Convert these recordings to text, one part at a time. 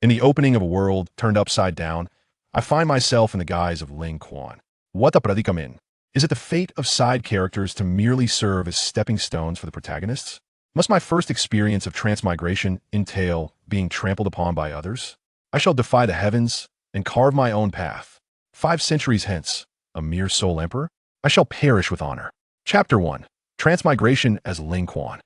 In the opening of a world turned upside down, I find myself in the guise of Ling Quan. What the predicament? Is it the fate of side characters to merely serve as stepping stones for the protagonists? Must my first experience of transmigration entail being trampled upon by others? I shall defy the heavens and carve my own path. 5 centuries hence, a mere soul emperor, I shall perish with honor. Chapter 1. Transmigration as Ling Quan.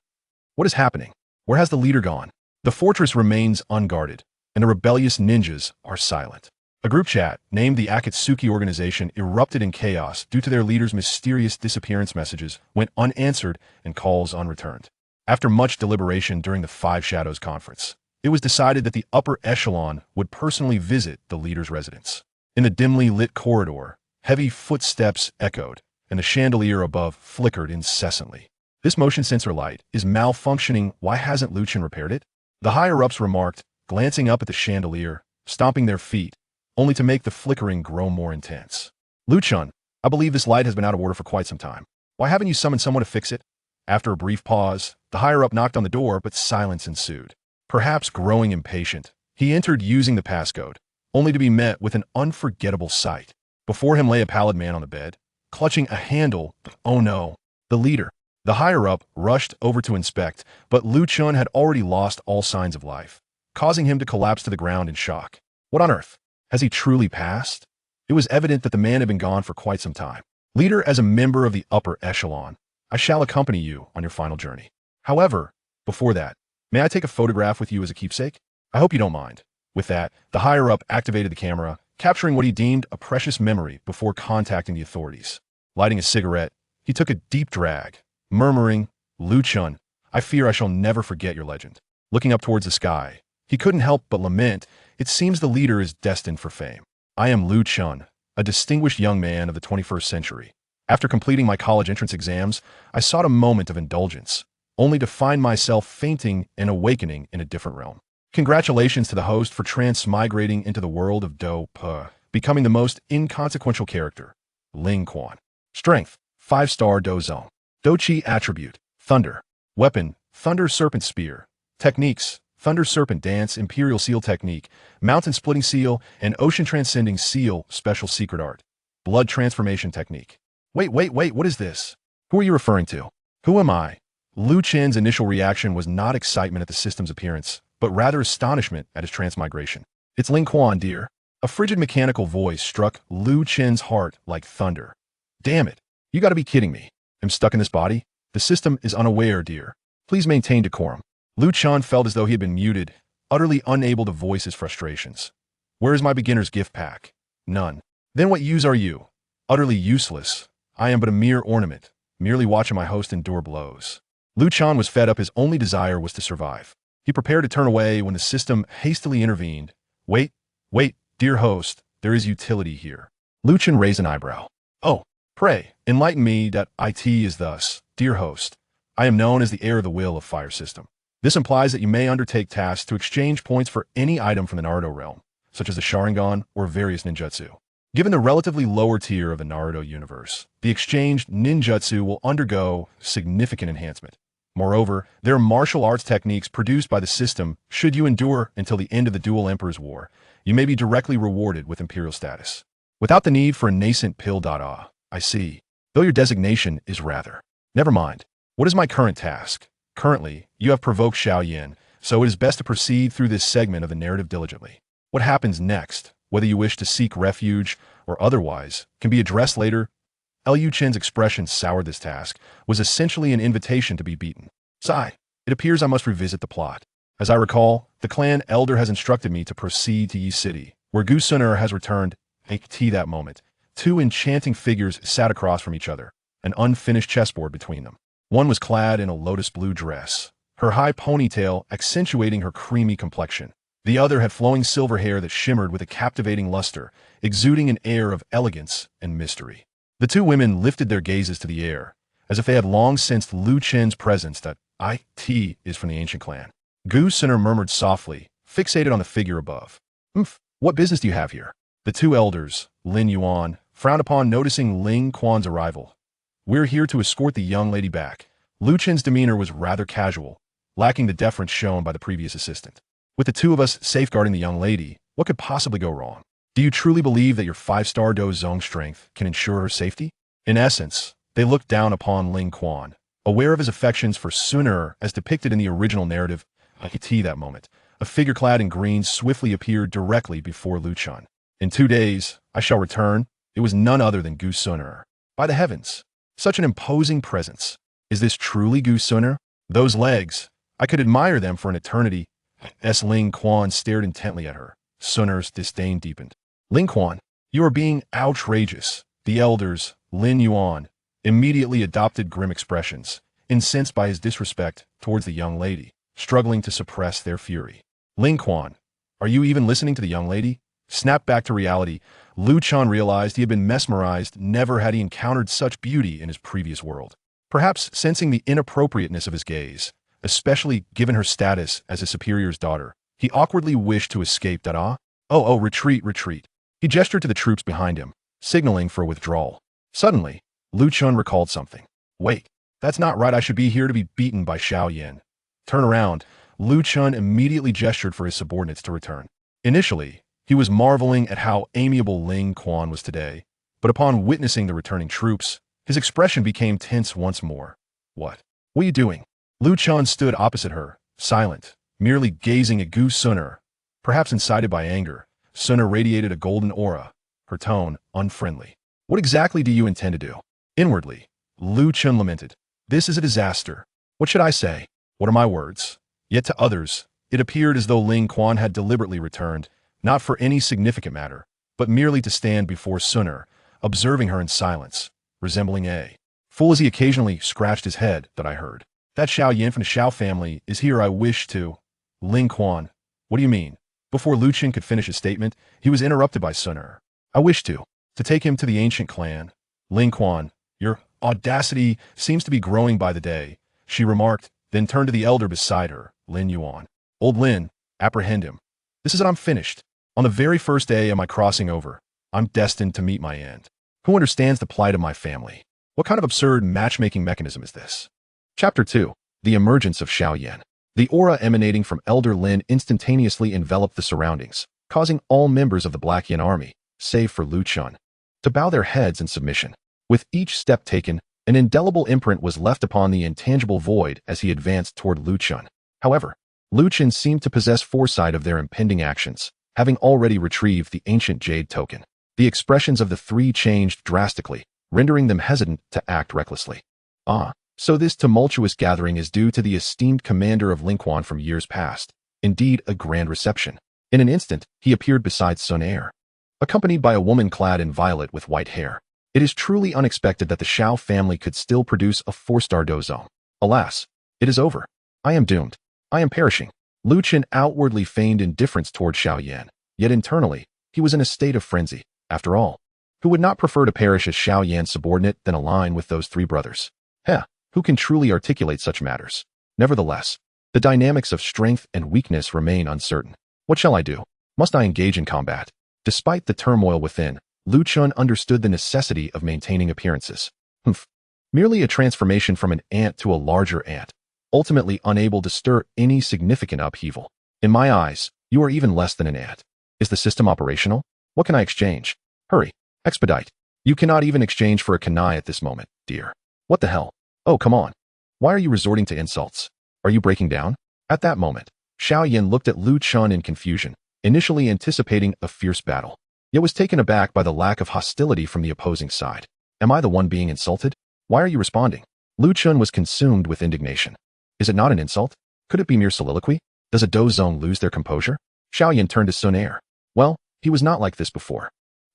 What is happening? Where has the leader gone? The fortress remains unguarded, and the rebellious ninjas are silent. A group chat, named the Akatsuki Organization, erupted in chaos due to their leader's mysterious disappearance messages went unanswered and calls unreturned. After much deliberation during the Five Shadows Conference, it was decided that the upper echelon would personally visit the leader's residence. In the dimly lit corridor, heavy footsteps echoed, and the chandelier above flickered incessantly. This motion sensor light is malfunctioning. Why hasn't Liu Chen repaired it? The higher-ups remarked, glancing up at the chandelier, stomping their feet, only to make the flickering grow more intense. Liu Chen, I believe this light has been out of order for quite some time. Why haven't you summoned someone to fix it? After a brief pause, the higher-up knocked on the door, but silence ensued. Perhaps growing impatient, he entered using the passcode, only to be met with an unforgettable sight. Before him lay a pallid man on the bed, clutching a handle. Oh no, the leader. The higher-up rushed over to inspect, but Liu Chen had already lost all signs of life, causing him to collapse to the ground in shock. What on earth? Has he truly passed? It was evident that the man had been gone for quite some time. Leader, as a member of the upper echelon, I shall accompany you on your final journey. However, before that, may I take a photograph with you as a keepsake? I hope you don't mind. With that, the higher-up activated the camera, capturing what he deemed a precious memory before contacting the authorities. Lighting a cigarette, he took a deep drag, murmuring, Liu Chen, I fear I shall never forget your legend. Looking up towards the sky, he couldn't help but lament, it seems the leader is destined for fame. I am Liu Chen, a distinguished young man of the 21st century. After completing my college entrance exams, I sought a moment of indulgence, only to find myself fainting and awakening in a different realm. Congratulations to the host for transmigrating into the world of Do-Pa, becoming the most inconsequential character, Ling Quan. Strength, 5-star Do Zone. Do-Chi attribute, Thunder. Weapon, Thunder Serpent Spear. Techniques, Thunder Serpent Dance, Imperial Seal Technique, Mountain Splitting Seal, and Ocean Transcending Seal Special Secret Art. Blood Transformation Technique. Wait, what is this? Who are you referring to? Who am I? Liu Chen's initial reaction was not excitement at the system's appearance, but rather astonishment at his transmigration. It's Ling Quan, dear. A frigid mechanical voice struck Liu Chen's heart like thunder. Damn it, you gotta be kidding me. I'm stuck in this body? The system is unaware, dear. Please maintain decorum. Liu Chen felt as though he had been muted, utterly unable to voice his frustrations. Where is my beginner's gift pack? None. Then what use are you? Utterly useless. I am but a mere ornament, merely watching my host endure blows. Liu Chen was fed up. His only desire was to survive. He prepared to turn away when the system hastily intervened. Wait, dear host, there is utility here. Liu Chen raised an eyebrow. Oh, pray, enlighten me that it is thus, dear host. I am known as the heir of the will of Fire System. This implies that you may undertake tasks to exchange points for any item from the Naruto realm, such as the Sharingan or various ninjutsu. Given the relatively lower tier of the Naruto universe, the exchanged ninjutsu will undergo significant enhancement. Moreover, there are martial arts techniques produced by the system. Should you endure until the end of the Dual Emperor's War, you may be directly rewarded with imperial status. Without the need for a nascent pill. I see. Though your designation is rather. Never mind. What is my current task? Currently, you have provoked Xiao Yan, so it is best to proceed through this segment of the narrative diligently. What happens next, whether you wish to seek refuge or otherwise, can be addressed later. Liu Chen's expression soured. This task was essentially an invitation to be beaten. Sigh. It appears I must revisit the plot. As I recall, the clan elder has instructed me to proceed to Yi City, where Gu Suner has returned. At that moment, 2 enchanting figures sat across from each other, an unfinished chessboard between them. One was clad in a lotus blue dress, her high ponytail accentuating her creamy complexion. The other had flowing silver hair that shimmered with a captivating luster, exuding an air of elegance and mystery. The 2 women lifted their gazes to the air, as if they had long sensed Liu Chen's presence. That it is from the ancient clan. Gu Suner murmured softly, fixated on the figure above. What business do you have here? The 2 elders, Lin Yuan, frowned upon noticing Ling Quan's arrival. We're here to escort the young lady back. Liu Chen's demeanor was rather casual, lacking the deference shown by the previous assistant. With the two of us safeguarding the young lady, what could possibly go wrong? Do you truly believe that your 5-star Do Zong strength can ensure her safety? In essence, they looked down upon Ling Quan, aware of his affections for Suner as depicted in the original narrative. That moment, a figure clad in green swiftly appeared directly before Luchan. In 2 days, I shall return. It was none other than Gu Suner. By the heavens, such an imposing presence. Is this truly Gu Suner? Those legs, I could admire them for an eternity. Ling Quan stared intently at her. Suner's disdain deepened. Ling Quan, you are being outrageous. The elders, Lin Yuan, immediately adopted grim expressions, incensed by his disrespect towards the young lady, struggling to suppress their fury. Ling Quan, are you even listening to the young lady? Snapped back to reality, Luchan realized he had been mesmerized. Never had he encountered such beauty in his previous world. Perhaps sensing the inappropriateness of his gaze, especially given her status as his superior's daughter, he awkwardly wished to escape. Retreat, retreat. He gestured to the troops behind him, signaling for withdrawal. Suddenly, Luchan recalled something. Wait, that's not right. I should be here to be beaten by Xiao Yan. Turn around. Luchan immediately gestured for his subordinates to return. Initially, he was marveling at how amiable Ling Quan was today, but upon witnessing the returning troops, his expression became tense once more. What are you doing? Luchan stood opposite her, silent, merely gazing at Gu Suner. Perhaps incited by anger, Suner radiated a golden aura, her tone unfriendly. What exactly do you intend to do? Inwardly, Luchan lamented. This is a disaster. What should I say? What are my words? Yet to others, it appeared as though Ling Quan had deliberately returned, not for any significant matter, but merely to stand before Suner, observing her in silence, resembling a fool as he occasionally scratched his head. That I heard. That Xiao Yan from the Xiao family is here. I wish to. Ling Quan, what do you mean? Before Luchan could finish his statement, he was interrupted by Suner. I wish to take him to the ancient clan. Ling Quan, your audacity seems to be growing by the day, she remarked, then turned to the elder beside her, Lin Yuan. Old Lin, apprehend him. This is it. I'm finished. On the very first day of my crossing over, I'm destined to meet my end. Who understands the plight of my family? What kind of absurd matchmaking mechanism is this? Chapter 2. The Emergence of Xiao Yan. The aura emanating from Elder Lin instantaneously enveloped the surroundings, causing all members of the Black Yan army, save for Luchan, to bow their heads in submission. With each step taken, an indelible imprint was left upon the intangible void as he advanced toward Luchan. However, Luchan seemed to possess foresight of their impending actions, having already retrieved the ancient jade token. The expressions of the three changed drastically, rendering them hesitant to act recklessly. So this tumultuous gathering is due to the esteemed commander of Ling Quan from years past. Indeed, a grand reception. In an instant, he appeared beside Sun Er, accompanied by a woman clad in violet with white hair. It is truly unexpected that the Xiao family could still produce a 4-star Do Zong. Alas, it is over. I am doomed. I am perishing. Luchan outwardly feigned indifference toward Xiao Yan, yet internally, he was in a state of frenzy. After all, who would not prefer to perish as Xiao Yan's subordinate than align with those three brothers? Who can truly articulate such matters? Nevertheless, the dynamics of strength and weakness remain uncertain. What shall I do? Must I engage in combat? Despite the turmoil within, Luchan understood the necessity of maintaining appearances. Merely a transformation from an ant to a larger ant, ultimately unable to stir any significant upheaval. In my eyes, you are even less than an ant. Is the system operational? What can I exchange? Hurry, expedite. You cannot even exchange for a kanai at this moment, dear. What the hell? Oh, come on. Why are you resorting to insults? Are you breaking down? At that moment, Xiao Yan looked at Luchan in confusion, initially anticipating a fierce battle, yet was taken aback by the lack of hostility from the opposing side. Am I the one being insulted? Why are you responding? Luchan was consumed with indignation. Is it not an insult? Could it be mere soliloquy? Does a Do Zong lose their composure? Xiao Yan turned to Sun Er. Well, he was not like this before.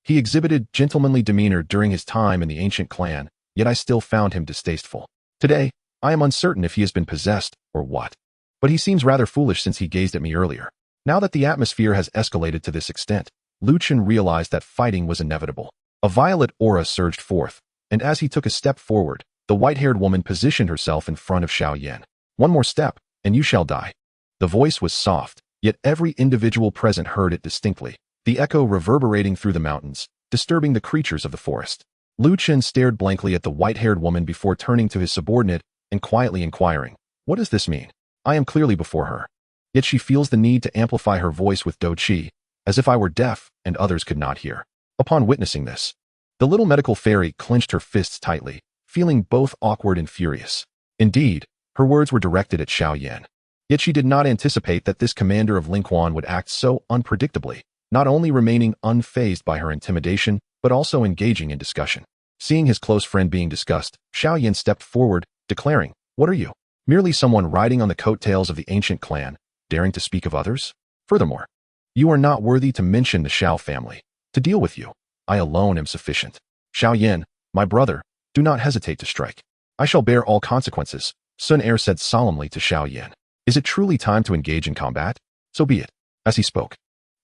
He exhibited gentlemanly demeanor during his time in the ancient clan, yet I still found him distasteful. Today, I am uncertain if he has been possessed or what. But he seems rather foolish since he gazed at me earlier. Now that the atmosphere has escalated to this extent, Luchan realized that fighting was inevitable. A violet aura surged forth, and as he took a step forward, the white-haired woman positioned herself in front of Xiao Yan. One more step, and you shall die. The voice was soft, yet every individual present heard it distinctly, the echo reverberating through the mountains, disturbing the creatures of the forest. Luchan stared blankly at the white-haired woman before turning to his subordinate and quietly inquiring, what does this mean? I am clearly before her. Yet she feels the need to amplify her voice with Do Qi, as if I were deaf and others could not hear. Upon witnessing this, the little medical fairy clenched her fists tightly, feeling both awkward and furious. Indeed, her words were directed at Xiao Yan. Yet she did not anticipate that this commander of Ling Quan would act so unpredictably, not only remaining unfazed by her intimidation, but also engaging in discussion. Seeing his close friend being discussed, Xiao Yan stepped forward, declaring, "What are you? Merely someone riding on the coattails of the ancient clan, daring to speak of others? Furthermore, you are not worthy to mention the Xiao family. To deal with you, I alone am sufficient. Xiao Yan, my brother, do not hesitate to strike. I shall bear all consequences," Sun Er said solemnly to Xiao Yan. "Is it truly time to engage in combat? So be it." As he spoke,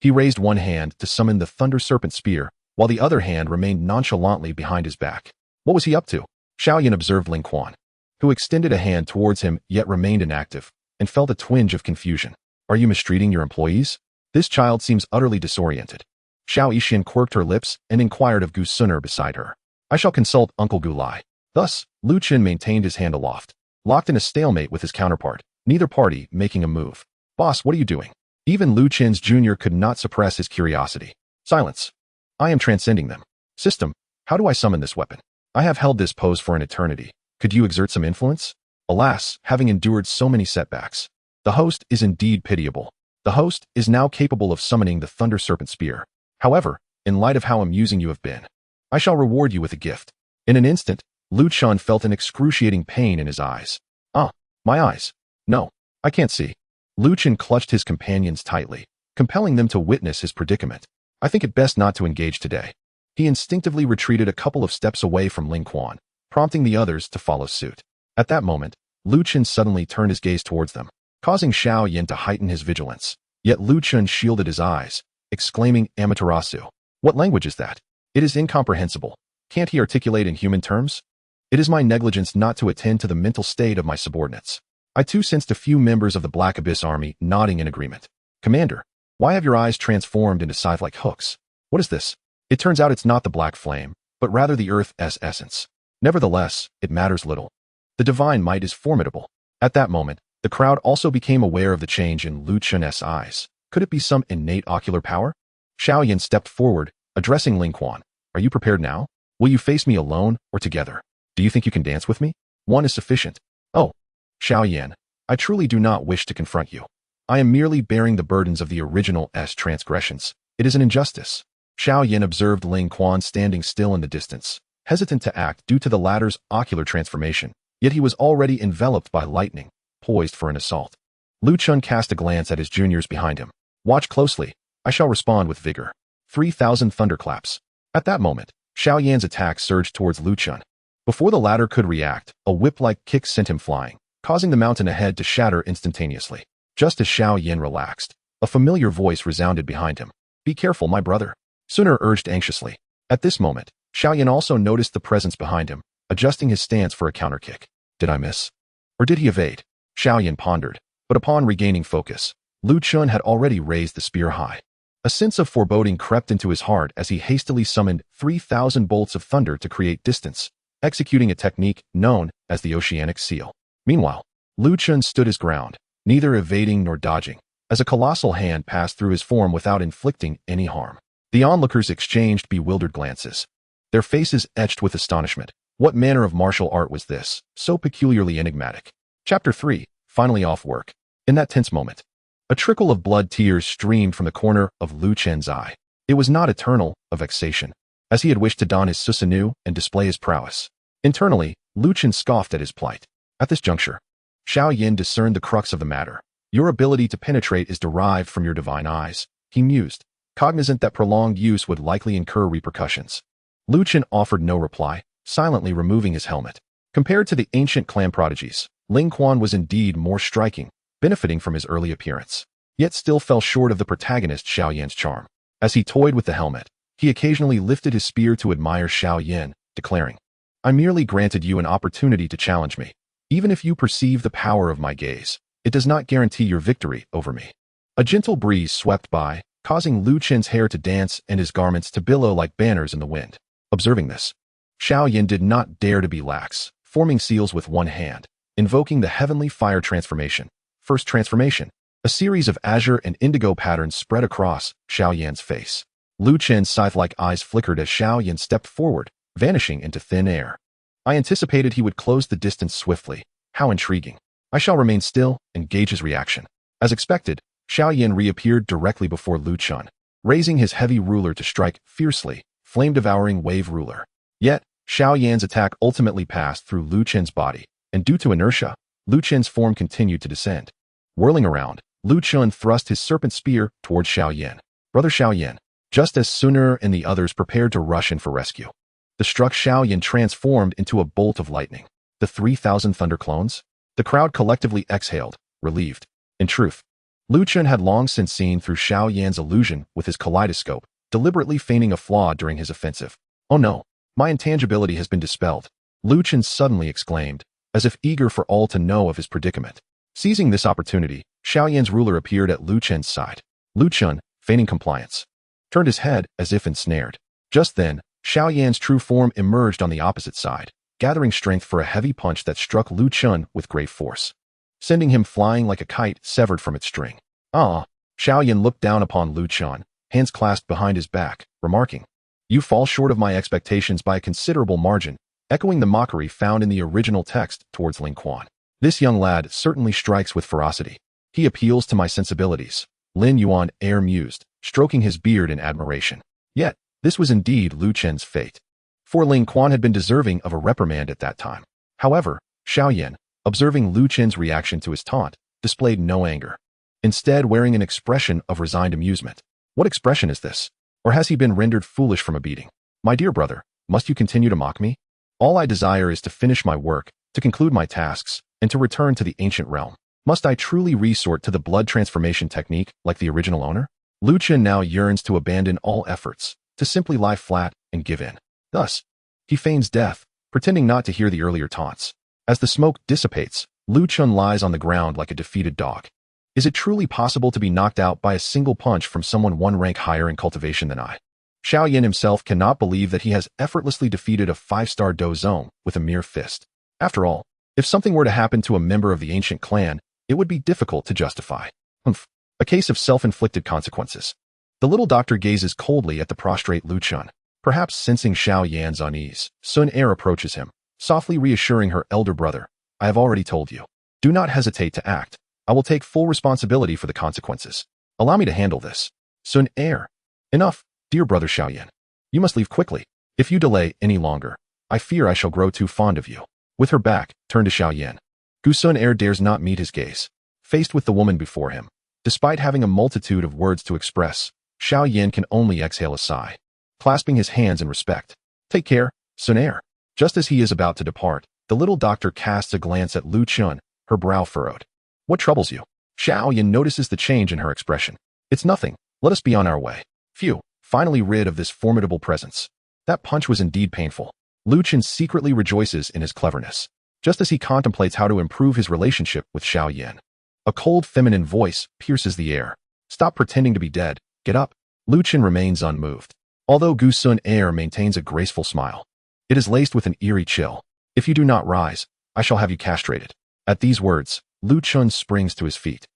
he raised one hand to summon the Thunder Serpent Spear, while the other hand remained nonchalantly behind his back. What was he up to? Xiao Yan observed Ling Quan, who extended a hand towards him yet remained inactive, and felt a twinge of confusion. "Are you mistreating your employees? This child seems utterly disoriented." Xiao Yixin quirked her lips and inquired of Gu Suner beside her. "I shall consult Uncle Gu Lai." Thus, Lu Chen maintained his hand aloft, locked in a stalemate with his counterpart, neither party making a move. "Boss, what are you doing?" Even Lu Chen's junior could not suppress his curiosity. "Silence. I am transcending them." "System, how do I summon this weapon? I have held this pose for an eternity. Could you exert some influence?" Alas, having endured so many setbacks, the host is indeed pitiable. The host is now capable of summoning the Thunder Serpent Spear. However, in light of how amusing you have been, I shall reward you with a gift. In an instant, Lu Chun felt an excruciating pain in his eyes. "Ah, my eyes. No, I can't see." Lu Chen clutched his companions tightly, compelling them to witness his predicament. "I think it best not to engage today." He instinctively retreated a couple of steps away from Ling Quan, prompting the others to follow suit. At that moment, Lu Chen suddenly turned his gaze towards them, causing Xiao Yan to heighten his vigilance. Yet Lu Chen shielded his eyes, exclaiming, "Amaterasu. What language is that? It is incomprehensible. Can't he articulate in human terms? It is my negligence not to attend to the mental state of my subordinates." I too sensed a few members of the Black Abyss army nodding in agreement. "Commander, why have your eyes transformed into scythe-like hooks? What is this?" It turns out it's not the black flame, but rather the Earth's essence. Nevertheless, it matters little. The divine might is formidable. At that moment, the crowd also became aware of the change in Lu Chen's eyes. Could it be some innate ocular power? Xiao Yan stepped forward, addressing Ling Quan. "Are you prepared now? Will you face me alone or together? Do you think you can dance with me? One is sufficient." "Oh, Xiao Yan, I truly do not wish to confront you. I am merely bearing the burdens of the original transgressions. It is an injustice." Xiao Yan observed Ling Quan standing still in the distance, hesitant to act due to the latter's ocular transformation, yet he was already enveloped by lightning, poised for an assault. Lu Chun cast a glance at his juniors behind him. "Watch closely. I shall respond with vigor." 3,000 thunderclaps. At that moment, Xiao Yan's attack surged towards Lu Chun. Before the latter could react, a whip-like kick sent him flying, causing the mountain ahead to shatter instantaneously. Just as Xiao Yan relaxed, a familiar voice resounded behind him. "Be careful, my brother," Suner urged anxiously. At this moment, Xiao Yan also noticed the presence behind him, adjusting his stance for a counterkick. Did I miss? Or did he evade? Xiao Yan pondered, but upon regaining focus, Lu Chun had already raised the spear high. A sense of foreboding crept into his heart as he hastily summoned 3,000 bolts of thunder to create distance, executing a technique known as the Oceanic Seal. Meanwhile, Lu Chun stood his ground, neither evading nor dodging, as a colossal hand passed through his form without inflicting any harm. The onlookers exchanged bewildered glances, their faces etched with astonishment. What manner of martial art was this, so peculiarly enigmatic? Chapter 3, finally off work. In that tense moment, a trickle of blood tears streamed from the corner of Lu Chen's eye. It was not eternal, of vexation, as he had wished to don his susanu and display his prowess. Internally, Lu Chen scoffed at his plight. At this juncture, Xiao Yan discerned the crux of the matter. "Your ability to penetrate is derived from your divine eyes," he mused, cognizant that prolonged use would likely incur repercussions. Lu Chen offered no reply, silently removing his helmet. Compared to the ancient clan prodigies, Ling Quan was indeed more striking, benefiting from his early appearance, yet still fell short of the protagonist Xiao Yan's charm. As he toyed with the helmet, he occasionally lifted his spear to admire Xiao Yan, declaring, "I merely granted you an opportunity to challenge me. Even if you perceive the power of my gaze, it does not guarantee your victory over me." A gentle breeze swept by, causing Lu Chen's hair to dance and his garments to billow like banners in the wind. Observing this, Xiao Yan did not dare to be lax, forming seals with one hand, invoking the heavenly fire transformation. First transformation. A series of azure and indigo patterns spread across Xiao Yan's face. Lu Chen's scythe-like eyes flickered as Xiao Yan stepped forward, vanishing into thin air. I anticipated he would close the distance swiftly. How intriguing. I shall remain still and gauge his reaction. As expected, Xiao Yan reappeared directly before Lu Chen, raising his heavy ruler to strike fiercely, flame-devouring wave ruler. Yet, Xiao Yan's attack ultimately passed through Lu Chen's body, and due to inertia, Lu Chen's form continued to descend. Whirling around, Lu Chen thrust his serpent spear towards Xiao Yan. Brother Xiao Yan, just as Suner and the others prepared to rush in for rescue. The struck Xiao Yan transformed into a bolt of lightning. The 3,000 thunder clones? The crowd collectively exhaled, relieved. In truth, Lu Chen had long since seen through Xiao Yan's illusion with his kaleidoscope, deliberately feigning a flaw during his offensive. Oh no, my intangibility has been dispelled, Lu Chen suddenly exclaimed, as if eager for all to know of his predicament. Seizing this opportunity, Xiao Yan's ruler appeared at Lu Chen's side. Lu Chen, feigning compliance, turned his head as if ensnared. Just then, Xiao Yan's true form emerged on the opposite side, gathering strength for a heavy punch that struck Lu Chen with great force, sending him flying like a kite severed from its string. Ah! Xiao Yan looked down upon Lu Chen, hands clasped behind his back, remarking, "You fall short of my expectations by a considerable margin," echoing the mockery found in the original text towards Ling Quan. This young lad certainly strikes with ferocity. He appeals to my sensibilities, Lin Yuan air mused, stroking his beard in admiration. Yet, this was indeed Lu Chen's fate. For Ling Quan had been deserving of a reprimand at that time. However, Xiao Yan, observing Lu Chen's reaction to his taunt, displayed no anger, instead wearing an expression of resigned amusement. What expression is this? Or has he been rendered foolish from a beating? My dear brother, must you continue to mock me? All I desire is to finish my work, to conclude my tasks, and to return to the ancient realm. Must I truly resort to the blood transformation technique like the original owner? Lu Chen now yearns to abandon all efforts, to simply lie flat and give in. Thus, he feigns death, pretending not to hear the earlier taunts. As the smoke dissipates, Lu Chen lies on the ground like a defeated dog. Is it truly possible to be knocked out by a single punch from someone one rank higher in cultivation than I? Xiao Yan himself cannot believe that he has effortlessly defeated a 5-star dozone with a mere fist. After all, if something were to happen to a member of the ancient clan, it would be difficult to justify. A case of self-inflicted consequences. The little doctor gazes coldly at the prostrate Lu Chen. Perhaps sensing Xiao Yan's unease, Sun Er approaches him, softly reassuring her elder brother. I have already told you. Do not hesitate to act. I will take full responsibility for the consequences. Allow me to handle this. Sun Er. Enough, dear brother Xiao Yan. You must leave quickly. If you delay any longer, I fear I shall grow too fond of you. With her back turned to Xiao Yan, Gu Sun Er dares not meet his gaze. Faced with the woman before him, despite having a multitude of words to express, Xiao Yan can only exhale a sigh, clasping his hands in respect. Take care, Sun Er. Just as he is about to depart, the little doctor casts a glance at Lu Chen, her brow furrowed. What troubles you? Xiao Yan notices the change in her expression. It's nothing. Let us be on our way. Phew, finally rid of this formidable presence. That punch was indeed painful. Lu Chen secretly rejoices in his cleverness, just as he contemplates how to improve his relationship with Xiao Yan. A cold feminine voice pierces the air. Stop pretending to be dead. Get up. Lu Chen remains unmoved, although Gu Sun Er maintains a graceful smile. It is laced with an eerie chill. If you do not rise, I shall have you castrated. At these words, Lu Chen springs to his feet.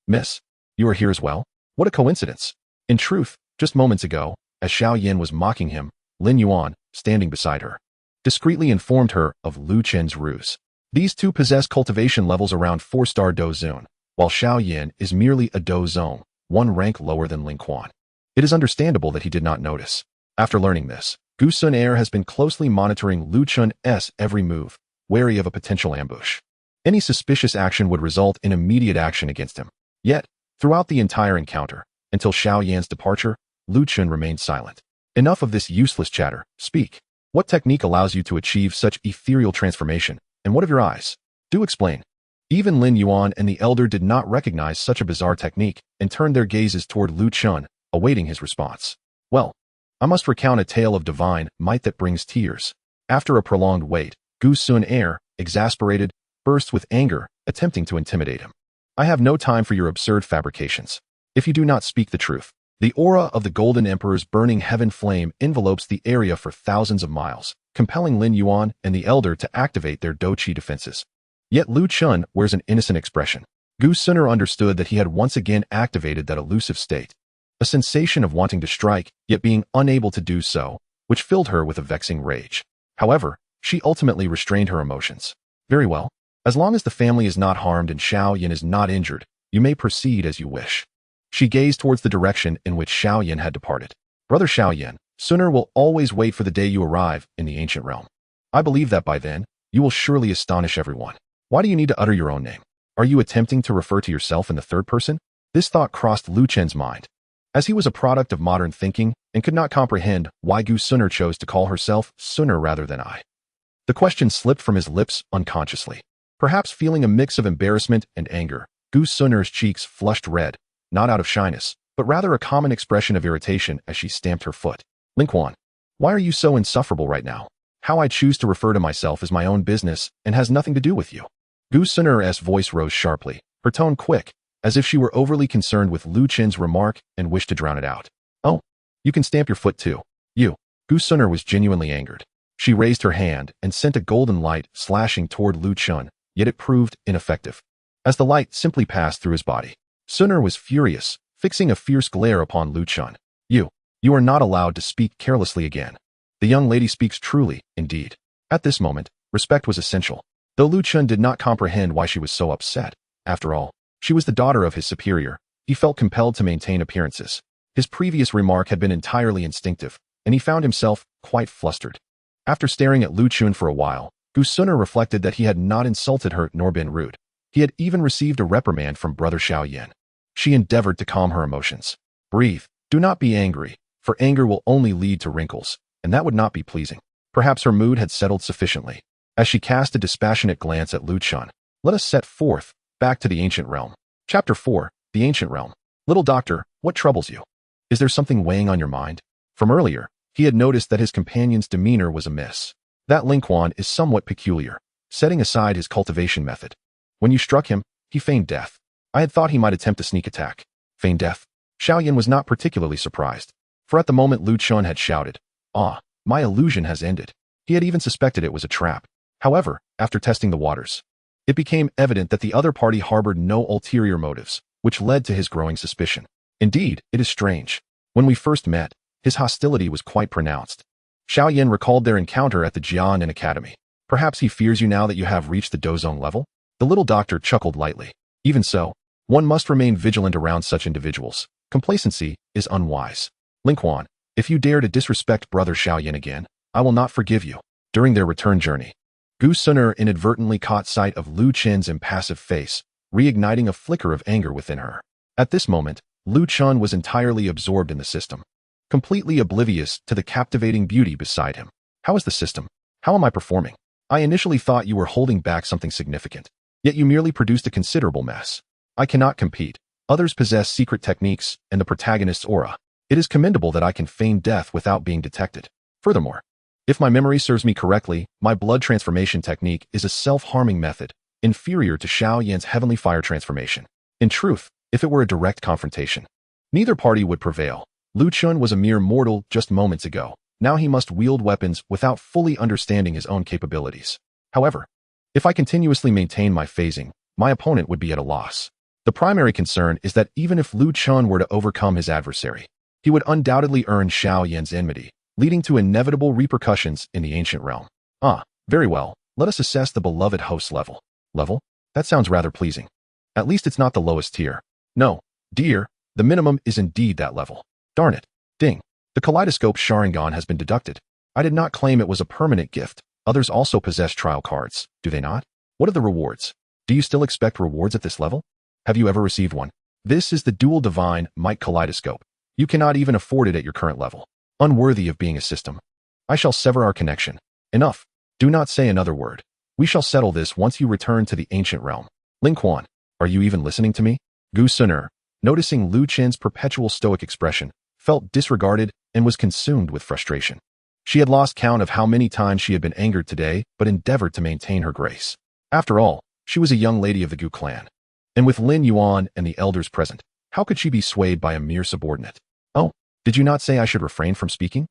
Miss, you are here as well? What a coincidence. In truth, just moments ago, as Xiao Yan was mocking him, Lin Yuan, standing beside her, discreetly informed her of Lu Chen's ruse. These two possess cultivation levels around 4-star dozone, while Xiao Yan is merely a dozone, one rank lower than Ling Quan. It is understandable that he did not notice. After learning this, Gu Sun Er has been closely monitoring Lu Chen's every move, wary of a potential ambush. Any suspicious action would result in immediate action against him. Yet, throughout the entire encounter, until Xiao Yan's departure, Lu Chen remained silent. Enough of this useless chatter. Speak. What technique allows you to achieve such ethereal transformation, and what of your eyes? Do explain. Even Lin Yuan and the elder did not recognize such a bizarre technique and turned their gazes toward Lu Chen, awaiting his response. Well, I must recount a tale of divine might that brings tears. After a prolonged wait, Gu Sun Er, exasperated, bursts with anger, attempting to intimidate him. I have no time for your absurd fabrications. If you do not speak the truth, the aura of the Golden Emperor's burning heaven flame envelopes the area for thousands of miles, compelling Lin Yuan and the elder to activate their Douqi defenses. Yet Lu Chen wears an innocent expression. Gu Suner understood that he had once again activated that elusive state. A sensation of wanting to strike, yet being unable to do so, which filled her with a vexing rage. However, she ultimately restrained her emotions. Very well. As long as the family is not harmed and Xiao Yan is not injured, you may proceed as you wish. She gazed towards the direction in which Xiao Yan had departed. Brother Xiao Yan, Suner will always wait for the day you arrive in the ancient realm. I believe that by then, you will surely astonish everyone. Why do you need to utter your own name? Are you attempting to refer to yourself in the third person? This thought crossed Lu Chen's mind. As he was a product of modern thinking and could not comprehend why Gu Suner chose to call herself Suner rather than I. The question slipped from his lips unconsciously. Perhaps feeling a mix of embarrassment and anger, Gu Suner's cheeks flushed red, not out of shyness, but rather a common expression of irritation as she stamped her foot. Ling Quan, why are you so insufferable right now? How I choose to refer to myself is my own business and has nothing to do with you. Gu Suner's voice rose sharply, her tone quick, as if she were overly concerned with Lu Chen's remark and wished to drown it out. Oh, you can stamp your foot too. You. Gu Suner was genuinely angered. She raised her hand and sent a golden light slashing toward Lu Chen, yet it proved ineffective. As the light simply passed through his body, Suner was furious, fixing a fierce glare upon Lu Chen. You are not allowed to speak carelessly again. The young lady speaks truly, indeed. At this moment, respect was essential. Though Lu Chen did not comprehend why she was so upset, after all, she was the daughter of his superior, he felt compelled to maintain appearances. His previous remark had been entirely instinctive, and he found himself quite flustered. After staring at Lu Chen for a while, Gu Suner reflected that he had not insulted her nor been rude. He had even received a reprimand from Brother Xiao Yan. She endeavored to calm her emotions. Breathe. Do not be angry, for anger will only lead to wrinkles, and that would not be pleasing. Perhaps her mood had settled sufficiently. As she cast a dispassionate glance at Lu Chen, let us set forth, back to the ancient realm. Chapter 4, The Ancient Realm. Little doctor, what troubles you? Is there something weighing on your mind? From earlier, he had noticed that his companion's demeanor was amiss. That Ling Quan is somewhat peculiar, setting aside his cultivation method. When you struck him, he feigned death. I had thought he might attempt a sneak attack. Feign death? Xiao Yan was not particularly surprised, for at the moment Lu Chen had shouted, "Ah, my illusion has ended." He had even suspected it was a trap. However, after testing the waters, it became evident that the other party harbored no ulterior motives, which led to his growing suspicion. Indeed, it is strange. When we first met, his hostility was quite pronounced. Xiao Yan recalled their encounter at the Jian Academy. Perhaps he fears you now that you have reached the dozong level? The little doctor chuckled lightly. Even so, one must remain vigilant around such individuals. Complacency is unwise. Ling Quan, if you dare to disrespect Brother Xiao Yan again, I will not forgive you. During their return journey, Gu Suner inadvertently caught sight of Lu Chen's impassive face, reigniting a flicker of anger within her. At this moment, Lu Chen was entirely absorbed in the system, completely oblivious to the captivating beauty beside him. How is the system? How am I performing? I initially thought you were holding back something significant, yet you merely produced a considerable mess. I cannot compete. Others possess secret techniques and the protagonist's aura. It is commendable that I can feign death without being detected. Furthermore, if my memory serves me correctly, my blood transformation technique is a self-harming method, inferior to Xiao Yan's heavenly fire transformation. In truth, if it were a direct confrontation, neither party would prevail. Lu Chen was a mere mortal just moments ago. Now he must wield weapons without fully understanding his own capabilities. However, if I continuously maintain my phasing, my opponent would be at a loss. The primary concern is that even if Lu Chen were to overcome his adversary, he would undoubtedly earn Xiao Yan's enmity, leading to inevitable repercussions in the ancient realm. Very well, let us assess the beloved host's level. Level? That sounds rather pleasing. At least it's not the lowest tier. No, dear, the minimum is indeed that level. Darn it. Ding. The kaleidoscope Sharingan has been deducted. I did not claim it was a permanent gift. Others also possess trial cards, do they not? What are the rewards? Do you still expect rewards at this level? Have you ever received one? This is the dual divine might kaleidoscope. You cannot even afford it at your current level. Unworthy of being a system. I shall sever our connection. Enough. Do not say another word. We shall settle this once you return to the ancient realm. Ling Quan, are you even listening to me? Gu Suner, noticing Lu Chen's perpetual stoic expression, felt disregarded and was consumed with frustration. She had lost count of how many times she had been angered today, but endeavored to maintain her grace. After all, she was a young lady of the Gu clan. And with Lin Yuan and the elders present, how could she be swayed by a mere subordinate? Oh, did you not say I should refrain from speaking?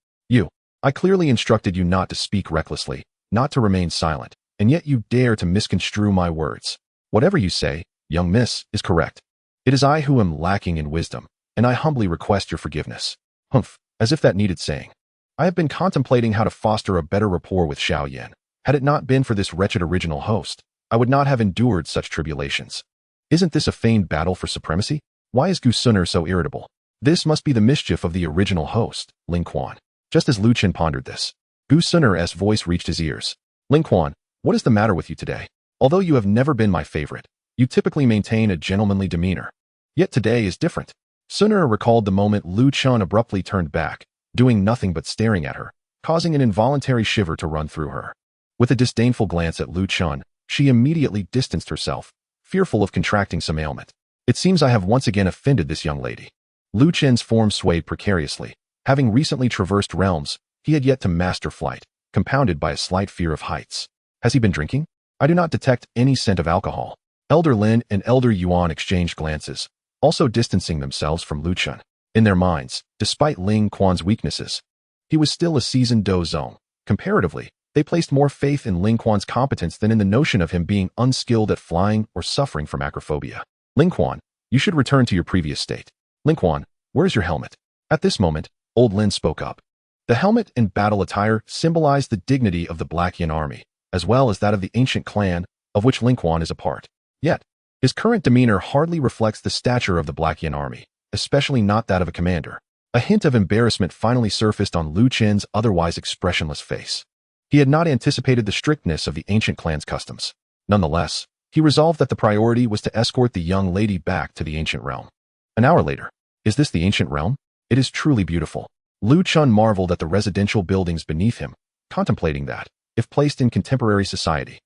I clearly instructed you not to speak recklessly, not to remain silent, and yet you dare to misconstrue my words. Whatever you say, Young miss is correct. It is I who am lacking in wisdom, and I humbly request your forgiveness. Humph, as if that needed saying. I have been contemplating how to foster a better rapport with Xiao Yan. Had it not been for this wretched original host, I would not have endured such tribulations. Isn't this a feigned battle for supremacy? Why is Gu Suner so irritable? This must be the mischief of the original host, Ling Quan. Just as Lu Qin pondered this, Gu Suner's voice reached his ears. Ling Quan, what is the matter with you today? Although you have never been my favorite, you typically maintain a gentlemanly demeanor. Yet today is different. Suner recalled the moment Lu Qin abruptly turned back, doing nothing but staring at her, causing an involuntary shiver to run through her. With a disdainful glance at Lu Qin, she immediately distanced herself, fearful of contracting some ailment. It seems I have once again offended this young lady. Lu Qin's form swayed precariously. Having recently traversed realms, he had yet to master flight, compounded by a slight fear of heights. Has he been drinking? I do not detect any scent of alcohol. Elder Lin and Elder Yuan exchanged glances, also distancing themselves from Lu Qin. In their minds, despite Ling Quan's weaknesses, he was still a seasoned dozong. Comparatively, they placed more faith in Ling Quan's competence than in the notion of him being unskilled at flying or suffering from acrophobia. Ling Quan, you should return to your previous state. Ling Quan, where's your helmet? At this moment, Old Lin spoke up. The helmet and battle attire symbolized the dignity of the Black Yin army, as well as that of the ancient clan, of which Ling Quan is a part. Yet, his current demeanor hardly reflects the stature of the Black Yin army, especially not that of a commander. A hint of embarrassment finally surfaced on Lu Qin's otherwise expressionless face. He had not anticipated the strictness of the ancient clan's customs. Nonetheless, he resolved that the priority was to escort the young lady back to the ancient realm. An hour later, is this the ancient realm? It is truly beautiful. Lu Qin marveled at the residential buildings beneath him, contemplating that, if placed in contemporary society,